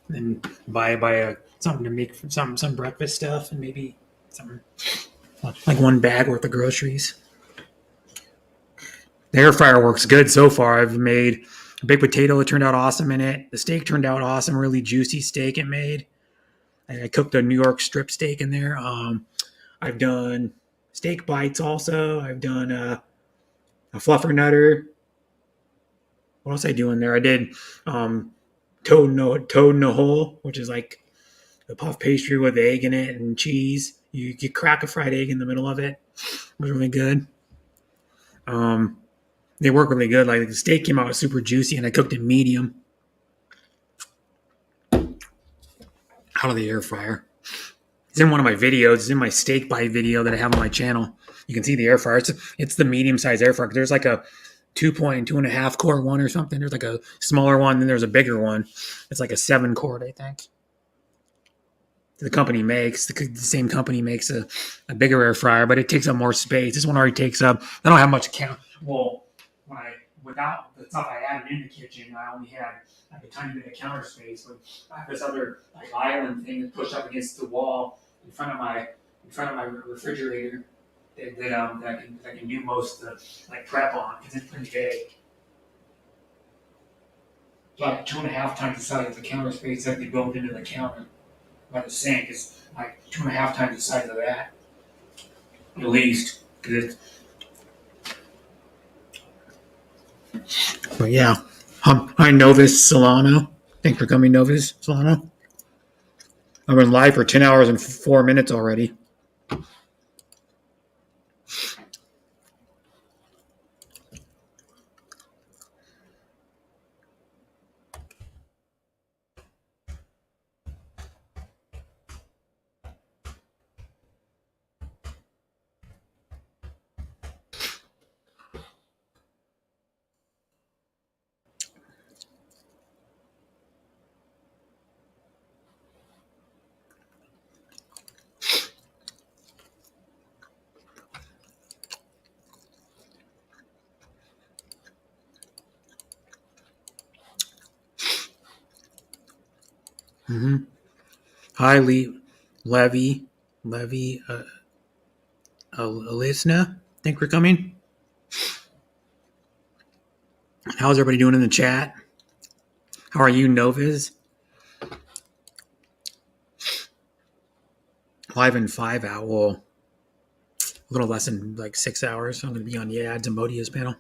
And buy something to make some breakfast stuff and maybe some like one bag worth of groceries. The air fryer works good so far. I've made a baked potato. It turned out awesome in it. The steak turned out awesome. Really juicy steak it made. I cooked a New York strip steak in there. I've done steak bites also. I've done a fluffernutter. What else I do in there? I did toad in a hole, which is like a puff pastry with egg in it and cheese. You crack a fried egg in the middle of it. It was really good. They work really good. Like the steak came out super juicy, and I cooked it medium out of the air fryer. It's in one of my videos. It's in my steak bite video that I have on my channel. You can see the air fryer. It's the medium-sized air fryer. There's like a 2.5 core one or something. There's like a smaller one, then there's a bigger one. It's like a 7 core, I think. The same company makes a bigger air fryer, but it takes up more space. This one already takes up. I don't have much count. Well, without the stuff I added in the kitchen, I only had like a tiny bit of counter space. But I have this other island thing that's pushed up against the wall in front of my refrigerator that I can do most of the prep on because it's pretty big. It's like 2.5 times the size of the counter space that they built into the counter. By the sink is like 2.5 times the size of that, at least. But yeah, hi Novus Solano. Thanks for coming, Novus Solano. I've been live for 10 hours and 4 minutes already. Hi, Levy, Alisna. Thanks for coming. How's everybody doing in the chat? How are you, Novas? Live in 5 hours. Well, a little less than 6 hours. I'm going to be on Zambodia's panel.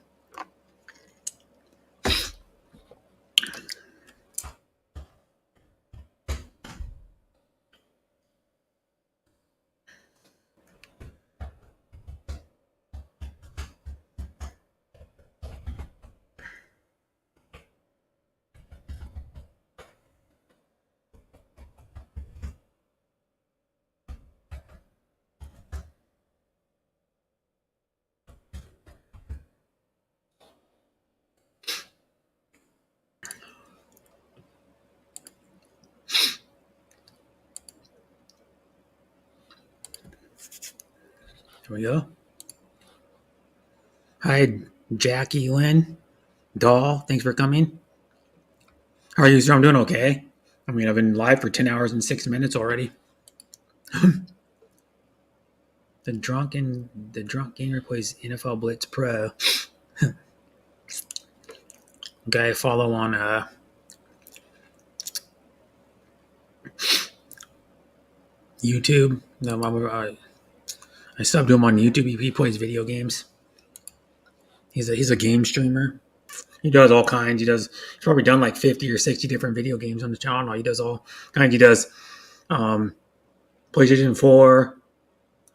Here we go. Hi, Jackie Lynn. Doll, thanks for coming. How are you, sir? I'm doing okay. I mean, I've been live for 10 hours and 6 minutes already. The drunk gamer plays NFL Blitz Pro. Guy I follow on YouTube. No, I subbed him on YouTube. He plays video games. He's a game streamer. He does all kinds. He's probably done like 50 or 60 different video games on the channel. He does all kinds. He does PlayStation 4,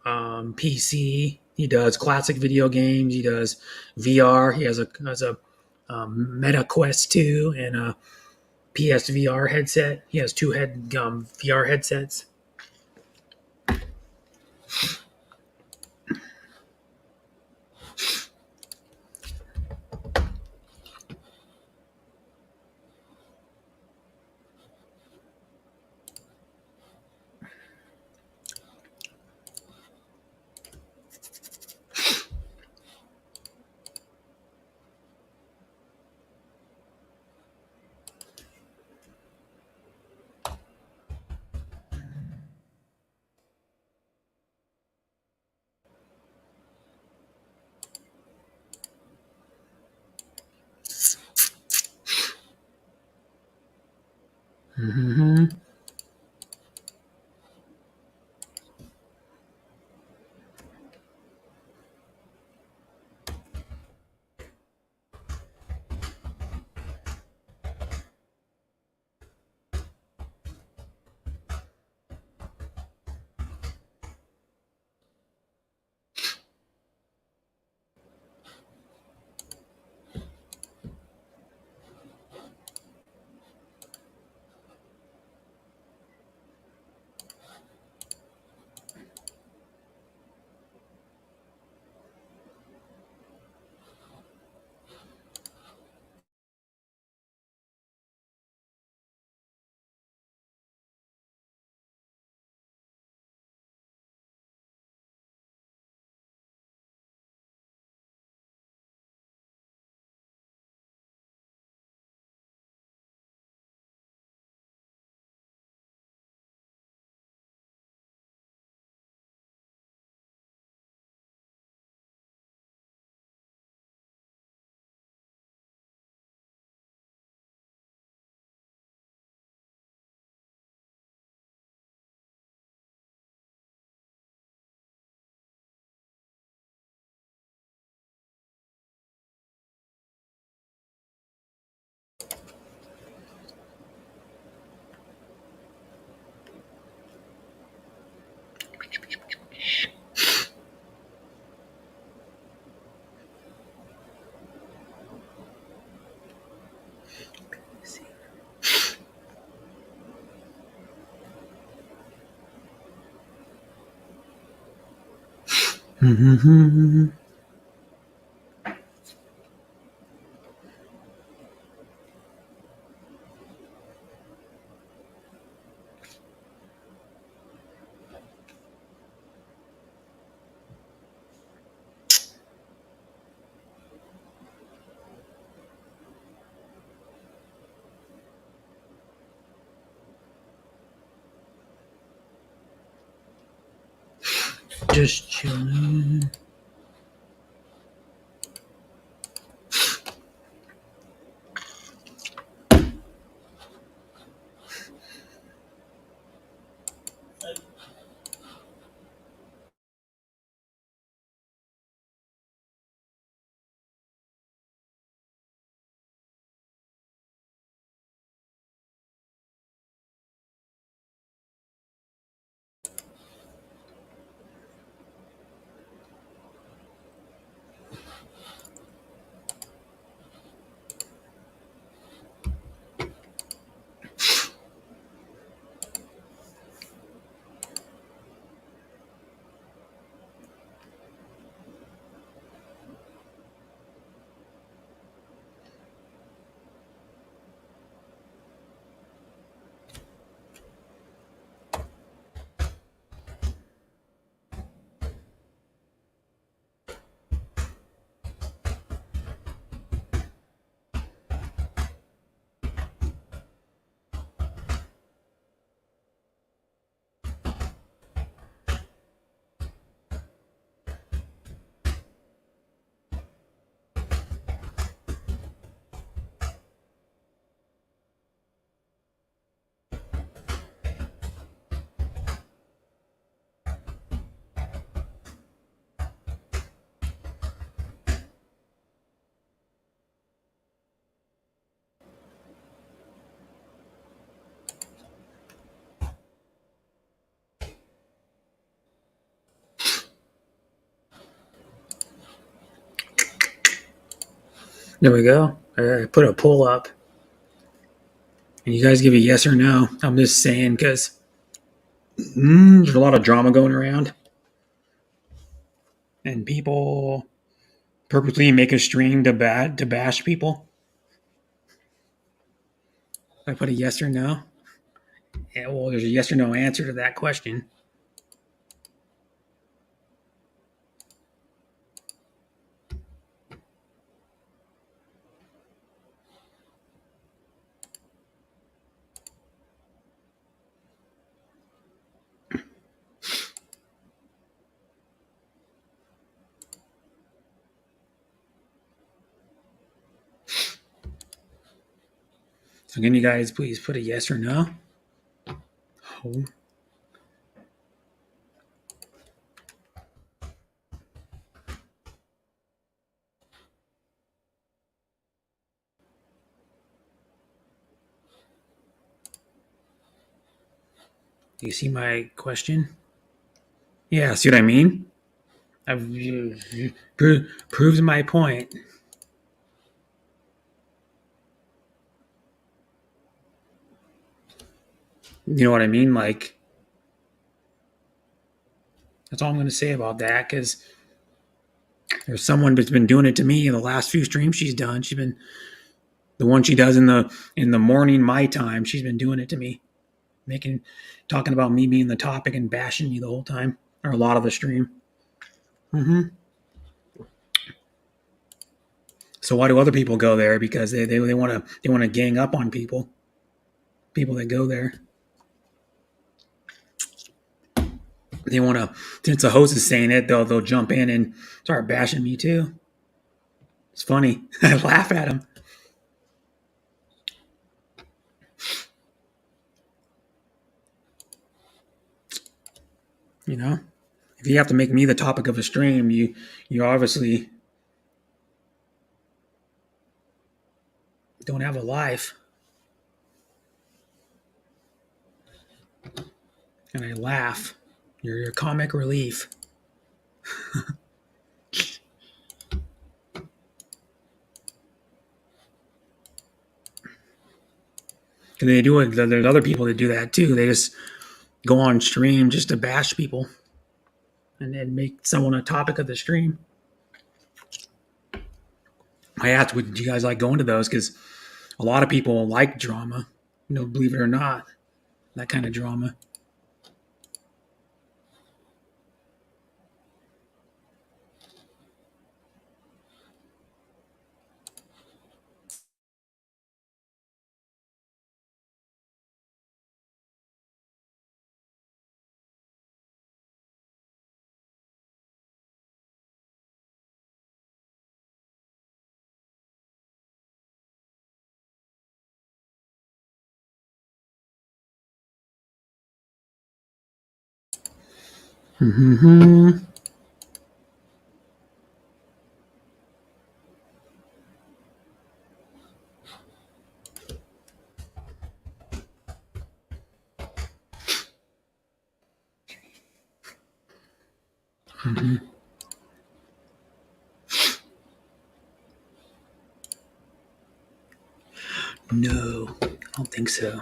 PC. He does classic video games. He does VR. He has a Meta Quest 2 and a PSVR headset. He has two VR headsets. Mm-hmm. Mm-hmm. Just chilling. There we go. I put a poll up. And you guys give a yes or no. I'm just saying because there's a lot of drama going around. And people purposely make a stream to bash people. I put a yes or no. Yeah, well, there's a yes or no answer to that question. So can you guys please put a yes or no? Oh. Do you see my question? Yeah, see what I mean? I've proves my point. You know what I mean? Like, that's all I'm going to say about that because there's someone that's been doing it to me in the last few streams she's done. She's been the one she does in the morning my time. She's been doing it to me, talking about me being the topic and bashing me the whole time or a lot of the stream. So why do other people go there? Because they want to gang up on people that go there. They want to, since the host is saying it, they'll jump in and start bashing me too. It's funny. I laugh at them. You know, if you have to make me the topic of a stream, you obviously don't have a life. And I laugh. You're your comic relief. And they do it. There's other people that do that too. They just go on stream just to bash people and then make someone a topic of the stream. I asked, would you guys like going to those? Because a lot of people like drama, believe it or not, that kind of drama. Mm-hmm. Mm-hmm. No, I don't think so.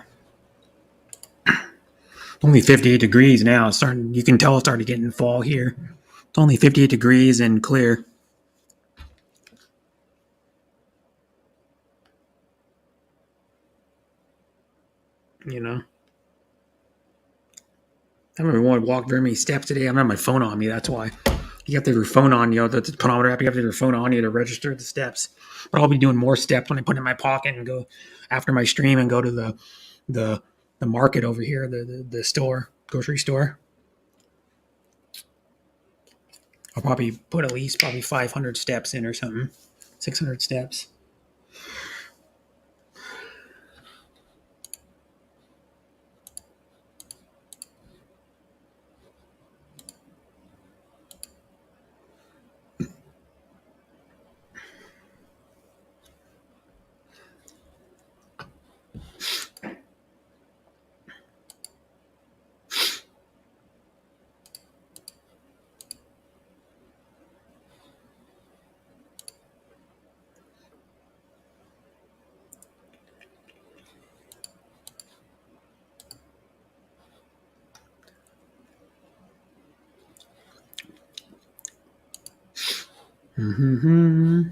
Only 58 degrees now. It's starting. You can tell it's starting to get in fall here. It's only 58 degrees and clear. I haven't walked very many steps today. I don't have my phone on me. That's why. You have to have your phone on, the pedometer app. You have to have your phone on you to register the steps. But I'll be doing more steps when I put it in my pocket and go after my stream and go to the market over here, the store, grocery store. I'll probably put at least 500 steps in or something, 600 steps. Mm-hmm.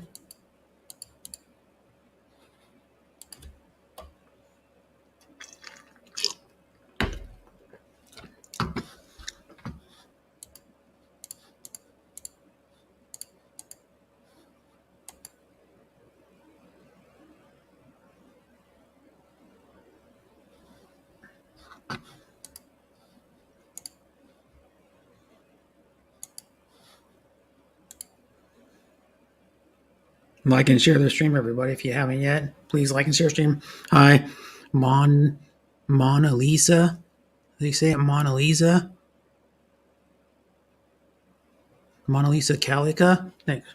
Like and share the stream, everybody. If you haven't yet, please like and share stream. Hi, Mona Lisa. They say it Mona Lisa. Mona Lisa Calica. Thanks.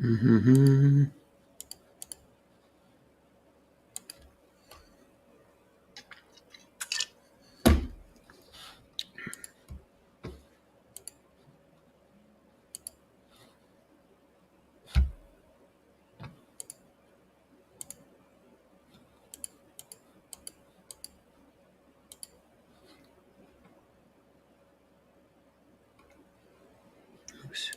Mm-hmm. Oops.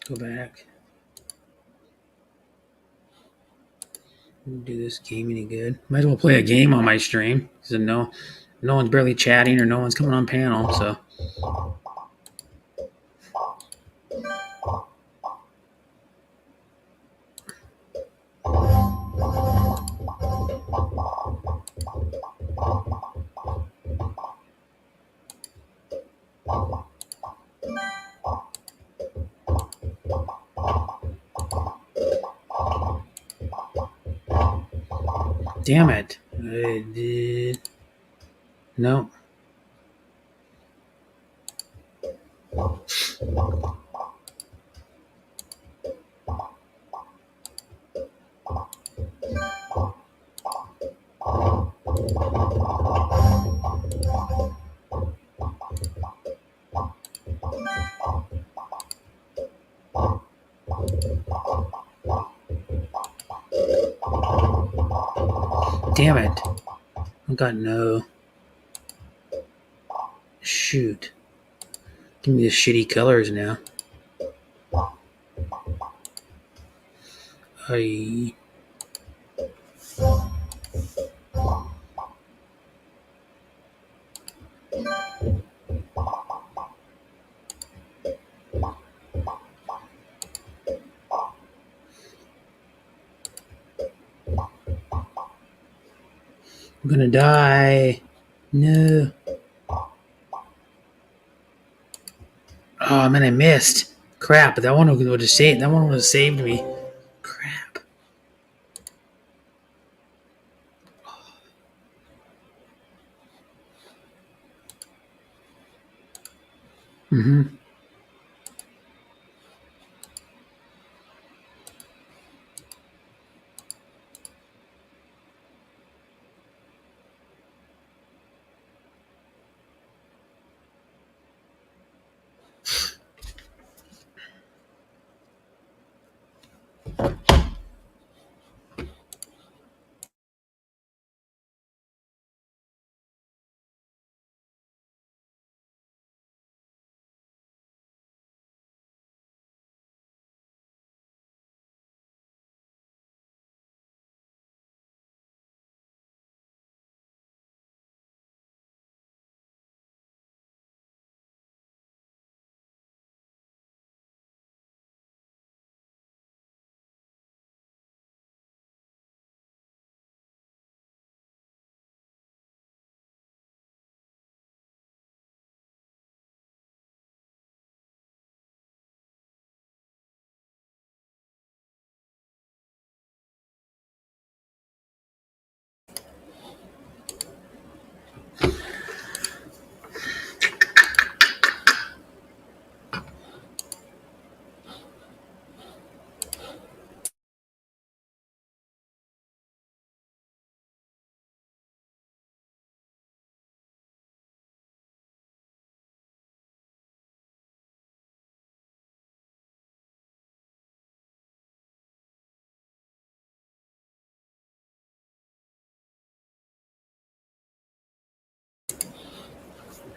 Go back. Didn't do this game any good. Might as well play a game on my stream. So no one's barely chatting or no one's coming on panel. So damn it. I did. No. Damn it. I got no. Shoot. Give me the shitty colors now. I'm gonna die. No. Oh man, I missed. Crap, that one would have saved. That one would have saved me. Crap. Mm-hmm.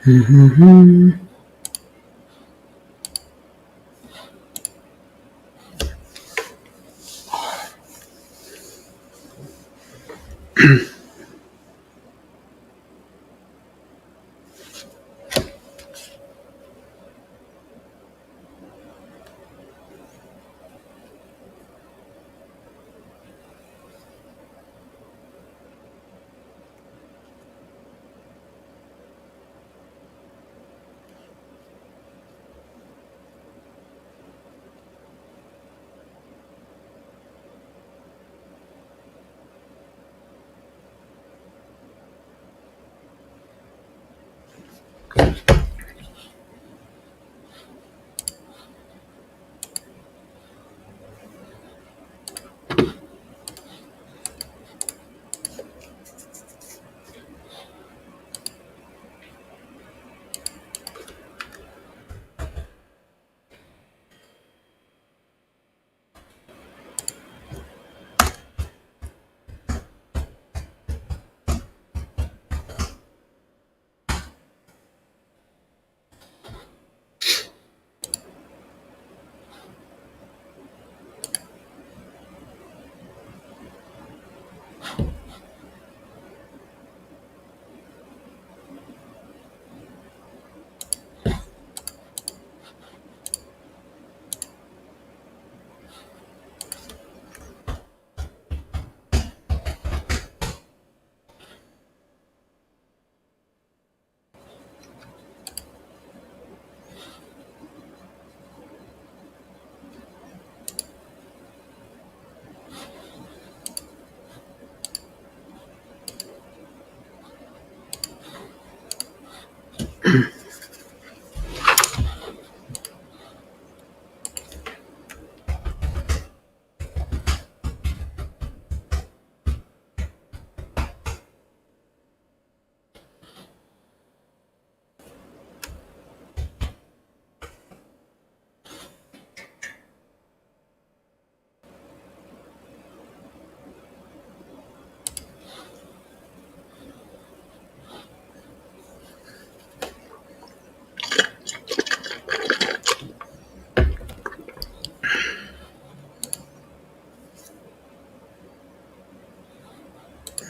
Mm-hmm.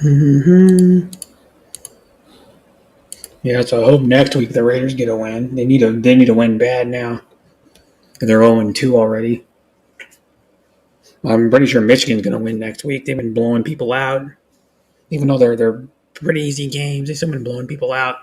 Mm-hmm. Yeah, so I hope next week the Raiders get a win. They need to win bad now. They're 0-2 already. I'm pretty sure Michigan's going to win next week. They've been blowing people out, even though they're pretty easy games. They've still been blowing people out.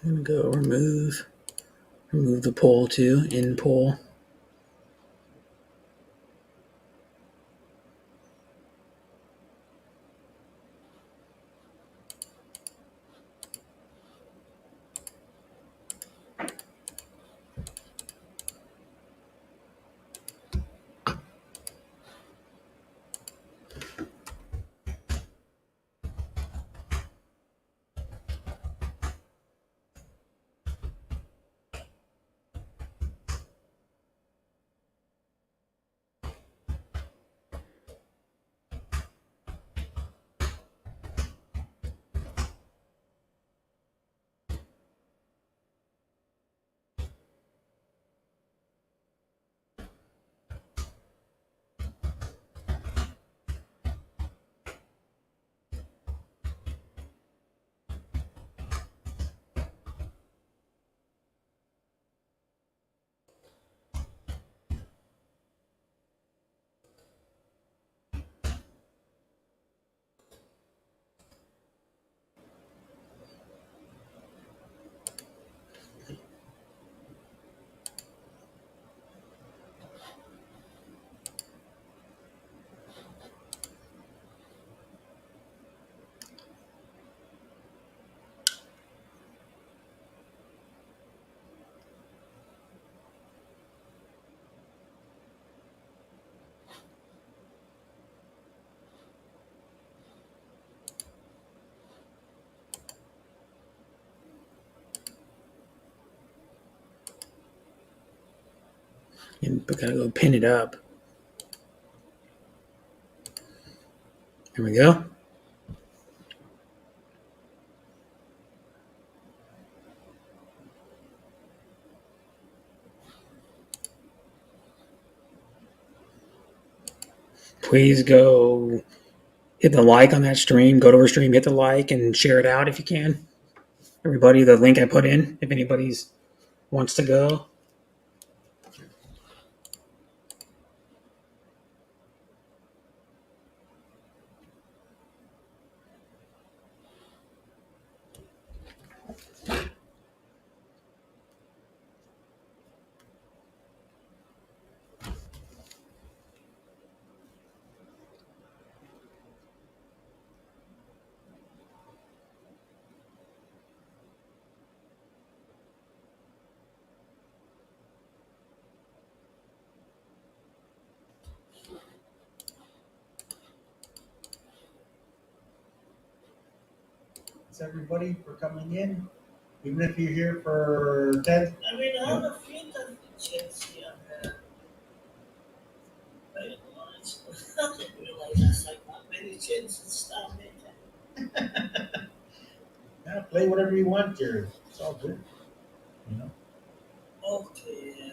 I'm going to go remove the poll too, in poll. And gotta go pin it up. There we go. Please go hit the like on that stream. Go to our stream, hit the like, and share it out if you can. Everybody, the link I put in, if anybody's wants to go. Thanks everybody for coming in, even if you're here for 10. I mean, I have a few chats here and there. I didn't realize it's like not many chats and stuff. Yeah, play whatever you want, Jerry. It's all good. You know. Okay.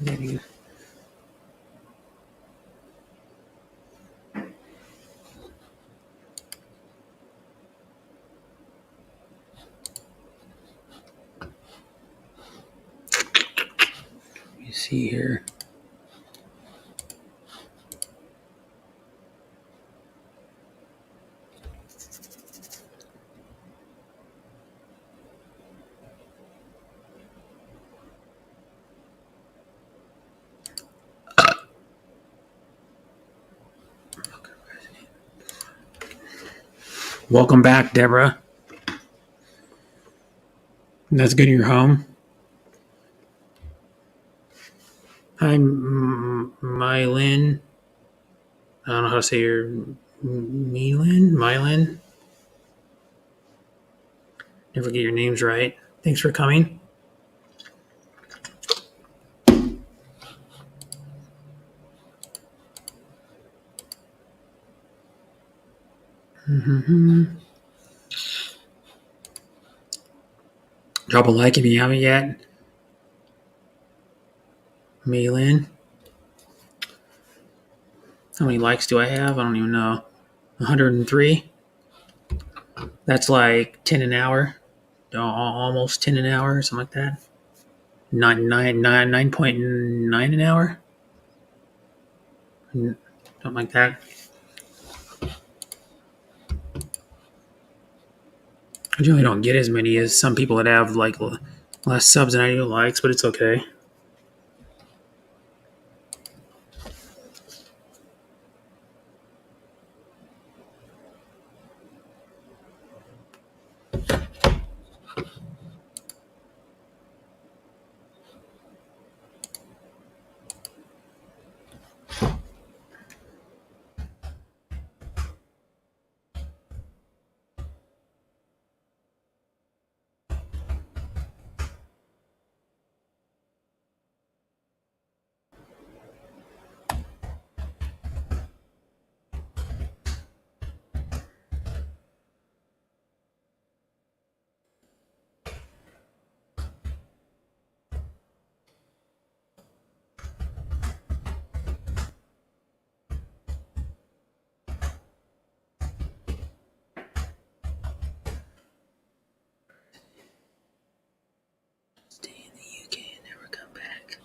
Getting you see here. Welcome back, Deborah. That's good you're home. Hi, Mylin. I don't know how to say your Mylan. Never get your names right. Thanks for coming. Drop a like if you haven't yet. Mylan. How many likes do I have? I don't even know. 103. That's like 10 an hour. Almost 10 an hour, something like that. 9.9 an hour. Something like that. I generally don't get as many as some people that have like less subs than I do likes, but it's okay. Stay in the UK and never come back.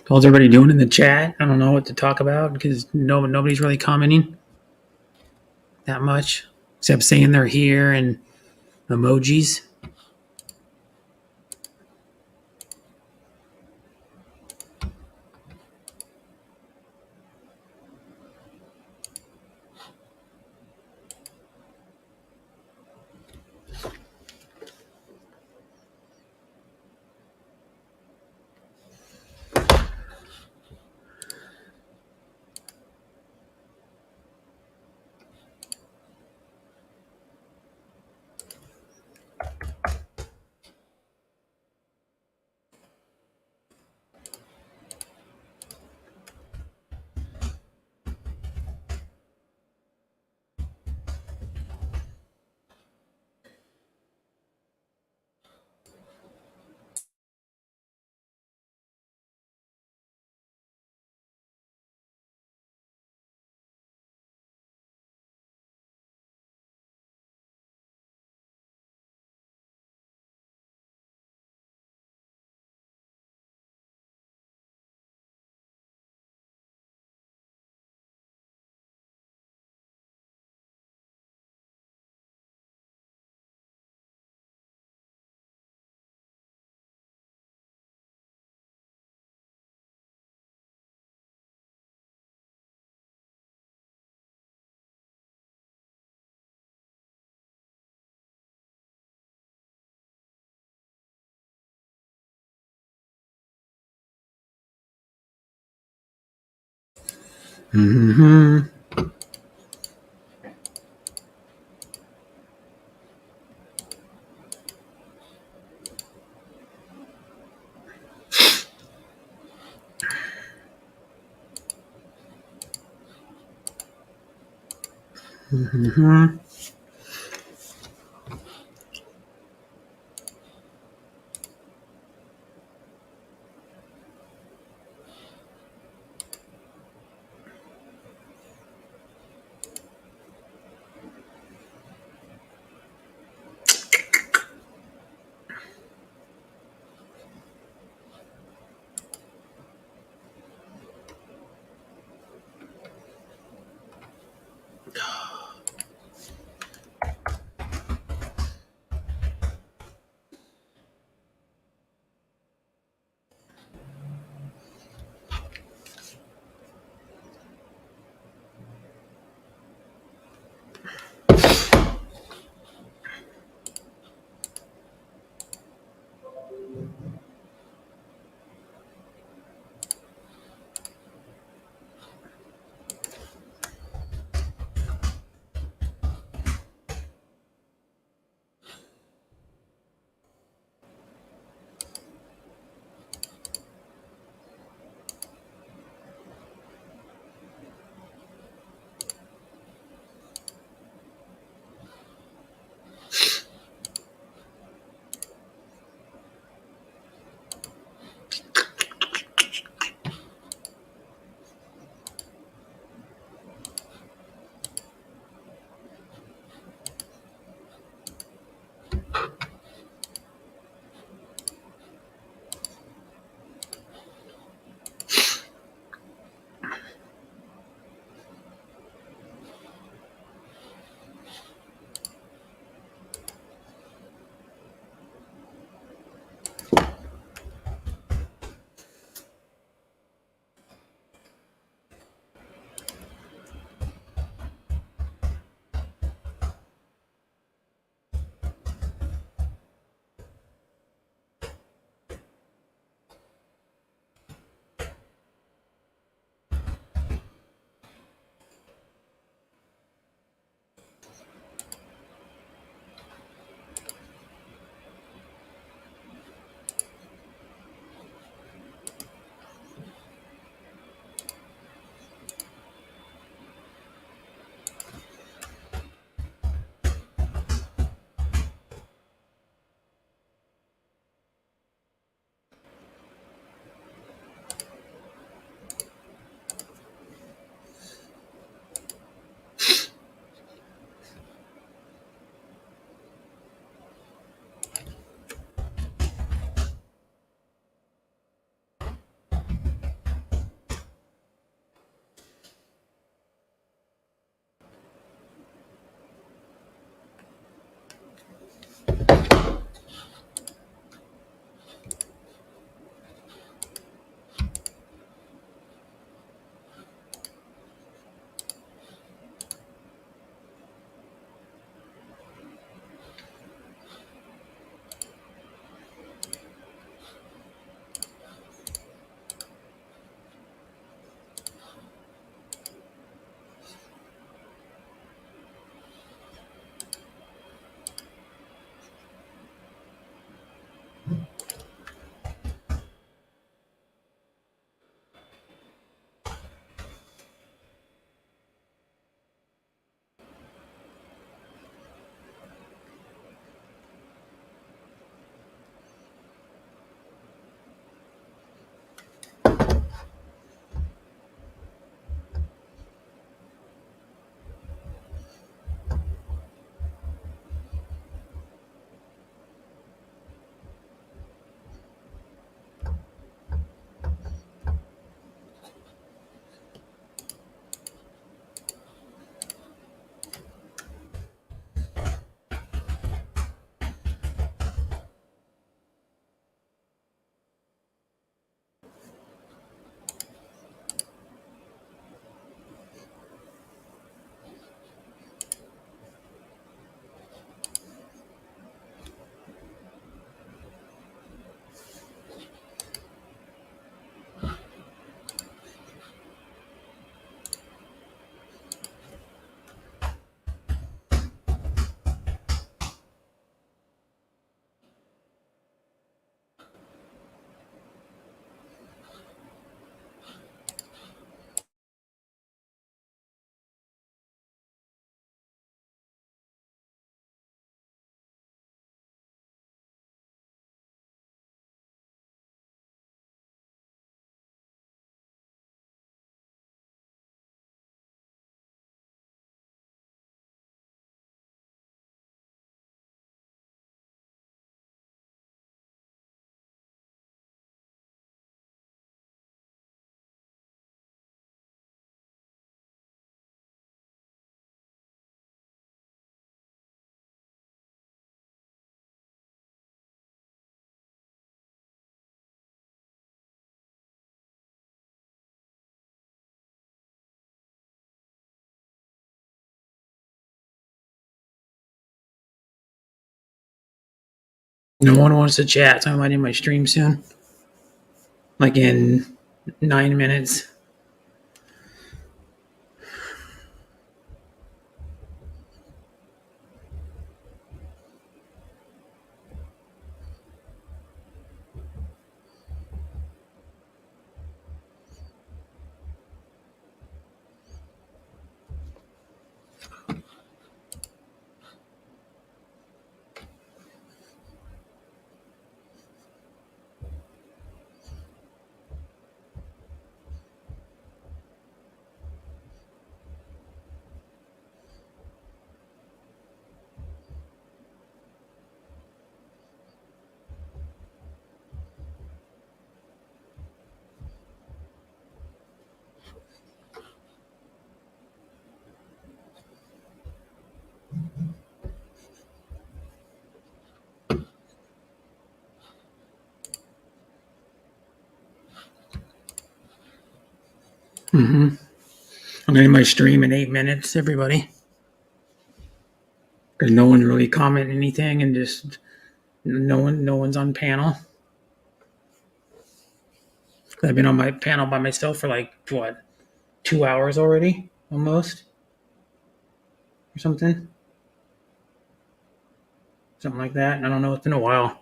How's everybody doing in the chat? I don't know what to talk about because nobody's really commenting that much, except saying they're here and emojis. No one wants to chat, so I might end my stream soon. Like in 9 minutes. I'm gonna end my stream in 8 minutes, everybody. Because no one really commented anything, and just no one's on panel. I've been on my panel by myself for like what, 2 hours already, almost, or something like that. And I don't know. It's been a while.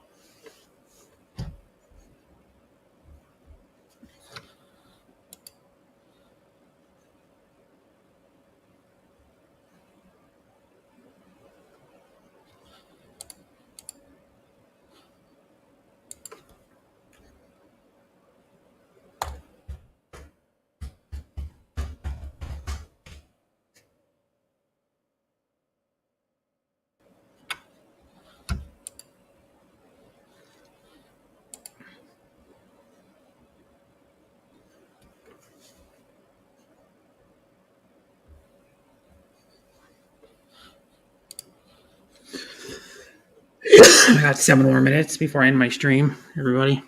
I got 7 more minutes before I end my stream, everybody.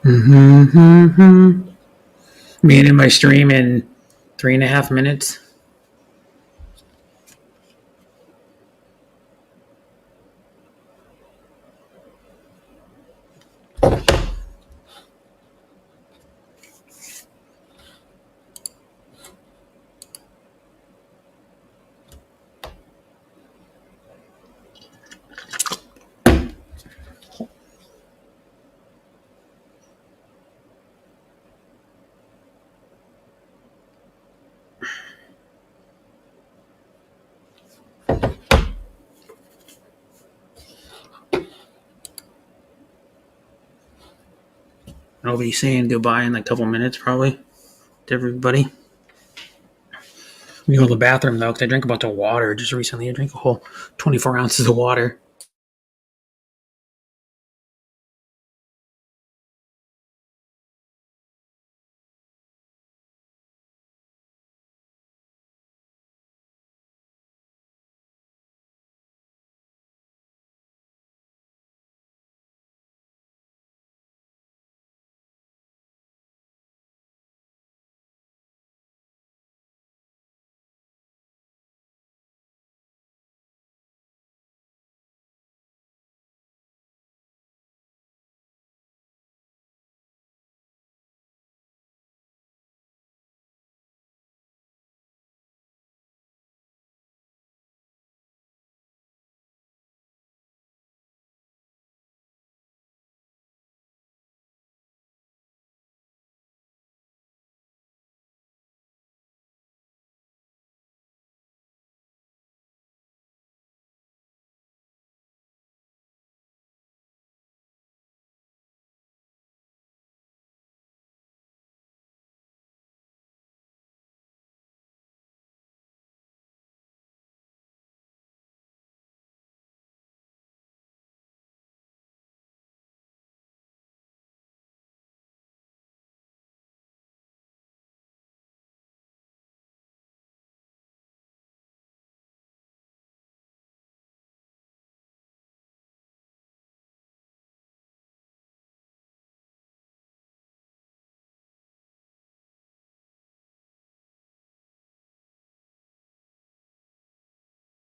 Being in my stream in 3.5 minutes. I'll be saying goodbye in like a couple minutes, probably, to everybody. I'm going to go to the bathroom, though, because I drank a bunch of water just recently. I drank a whole 24 ounces of water.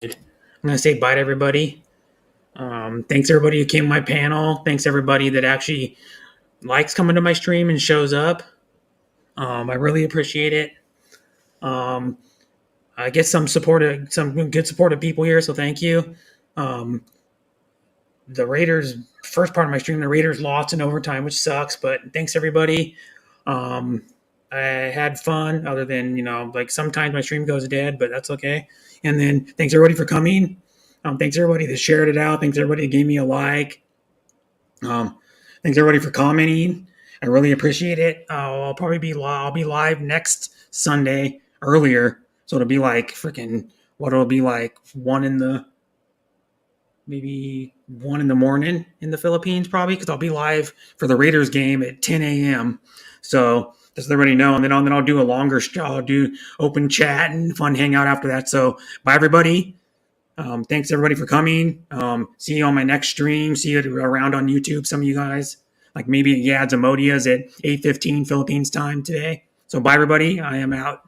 I'm going to say bye to everybody. Thanks, everybody who came to my panel. Thanks, everybody that actually likes coming to my stream and shows up. I really appreciate it. I get some good supportive people here, so thank you. The Raiders, first part of my stream, the Raiders lost in overtime, which sucks, but thanks, everybody. I had fun, other than, like sometimes my stream goes dead, but that's okay. And then thanks, everybody, for coming. Thanks, everybody that shared it out. Thanks, everybody that gave me a like. Thanks, everybody, for commenting. I really appreciate it. I'll be live next Sunday earlier, so it'll be like it'll be like 1 in the morning in the Philippines, probably, because I'll be live for the Raiders game at 10 a.m. So just let everybody know, and then I'll do I'll do open chat and fun hangout after that. So bye, everybody. Thanks, everybody, for coming. See you on my next stream. See you around on YouTube, some of you guys. Like maybe at Yad's Amodia's at 8:15 Philippines time today. So bye, everybody. I am out.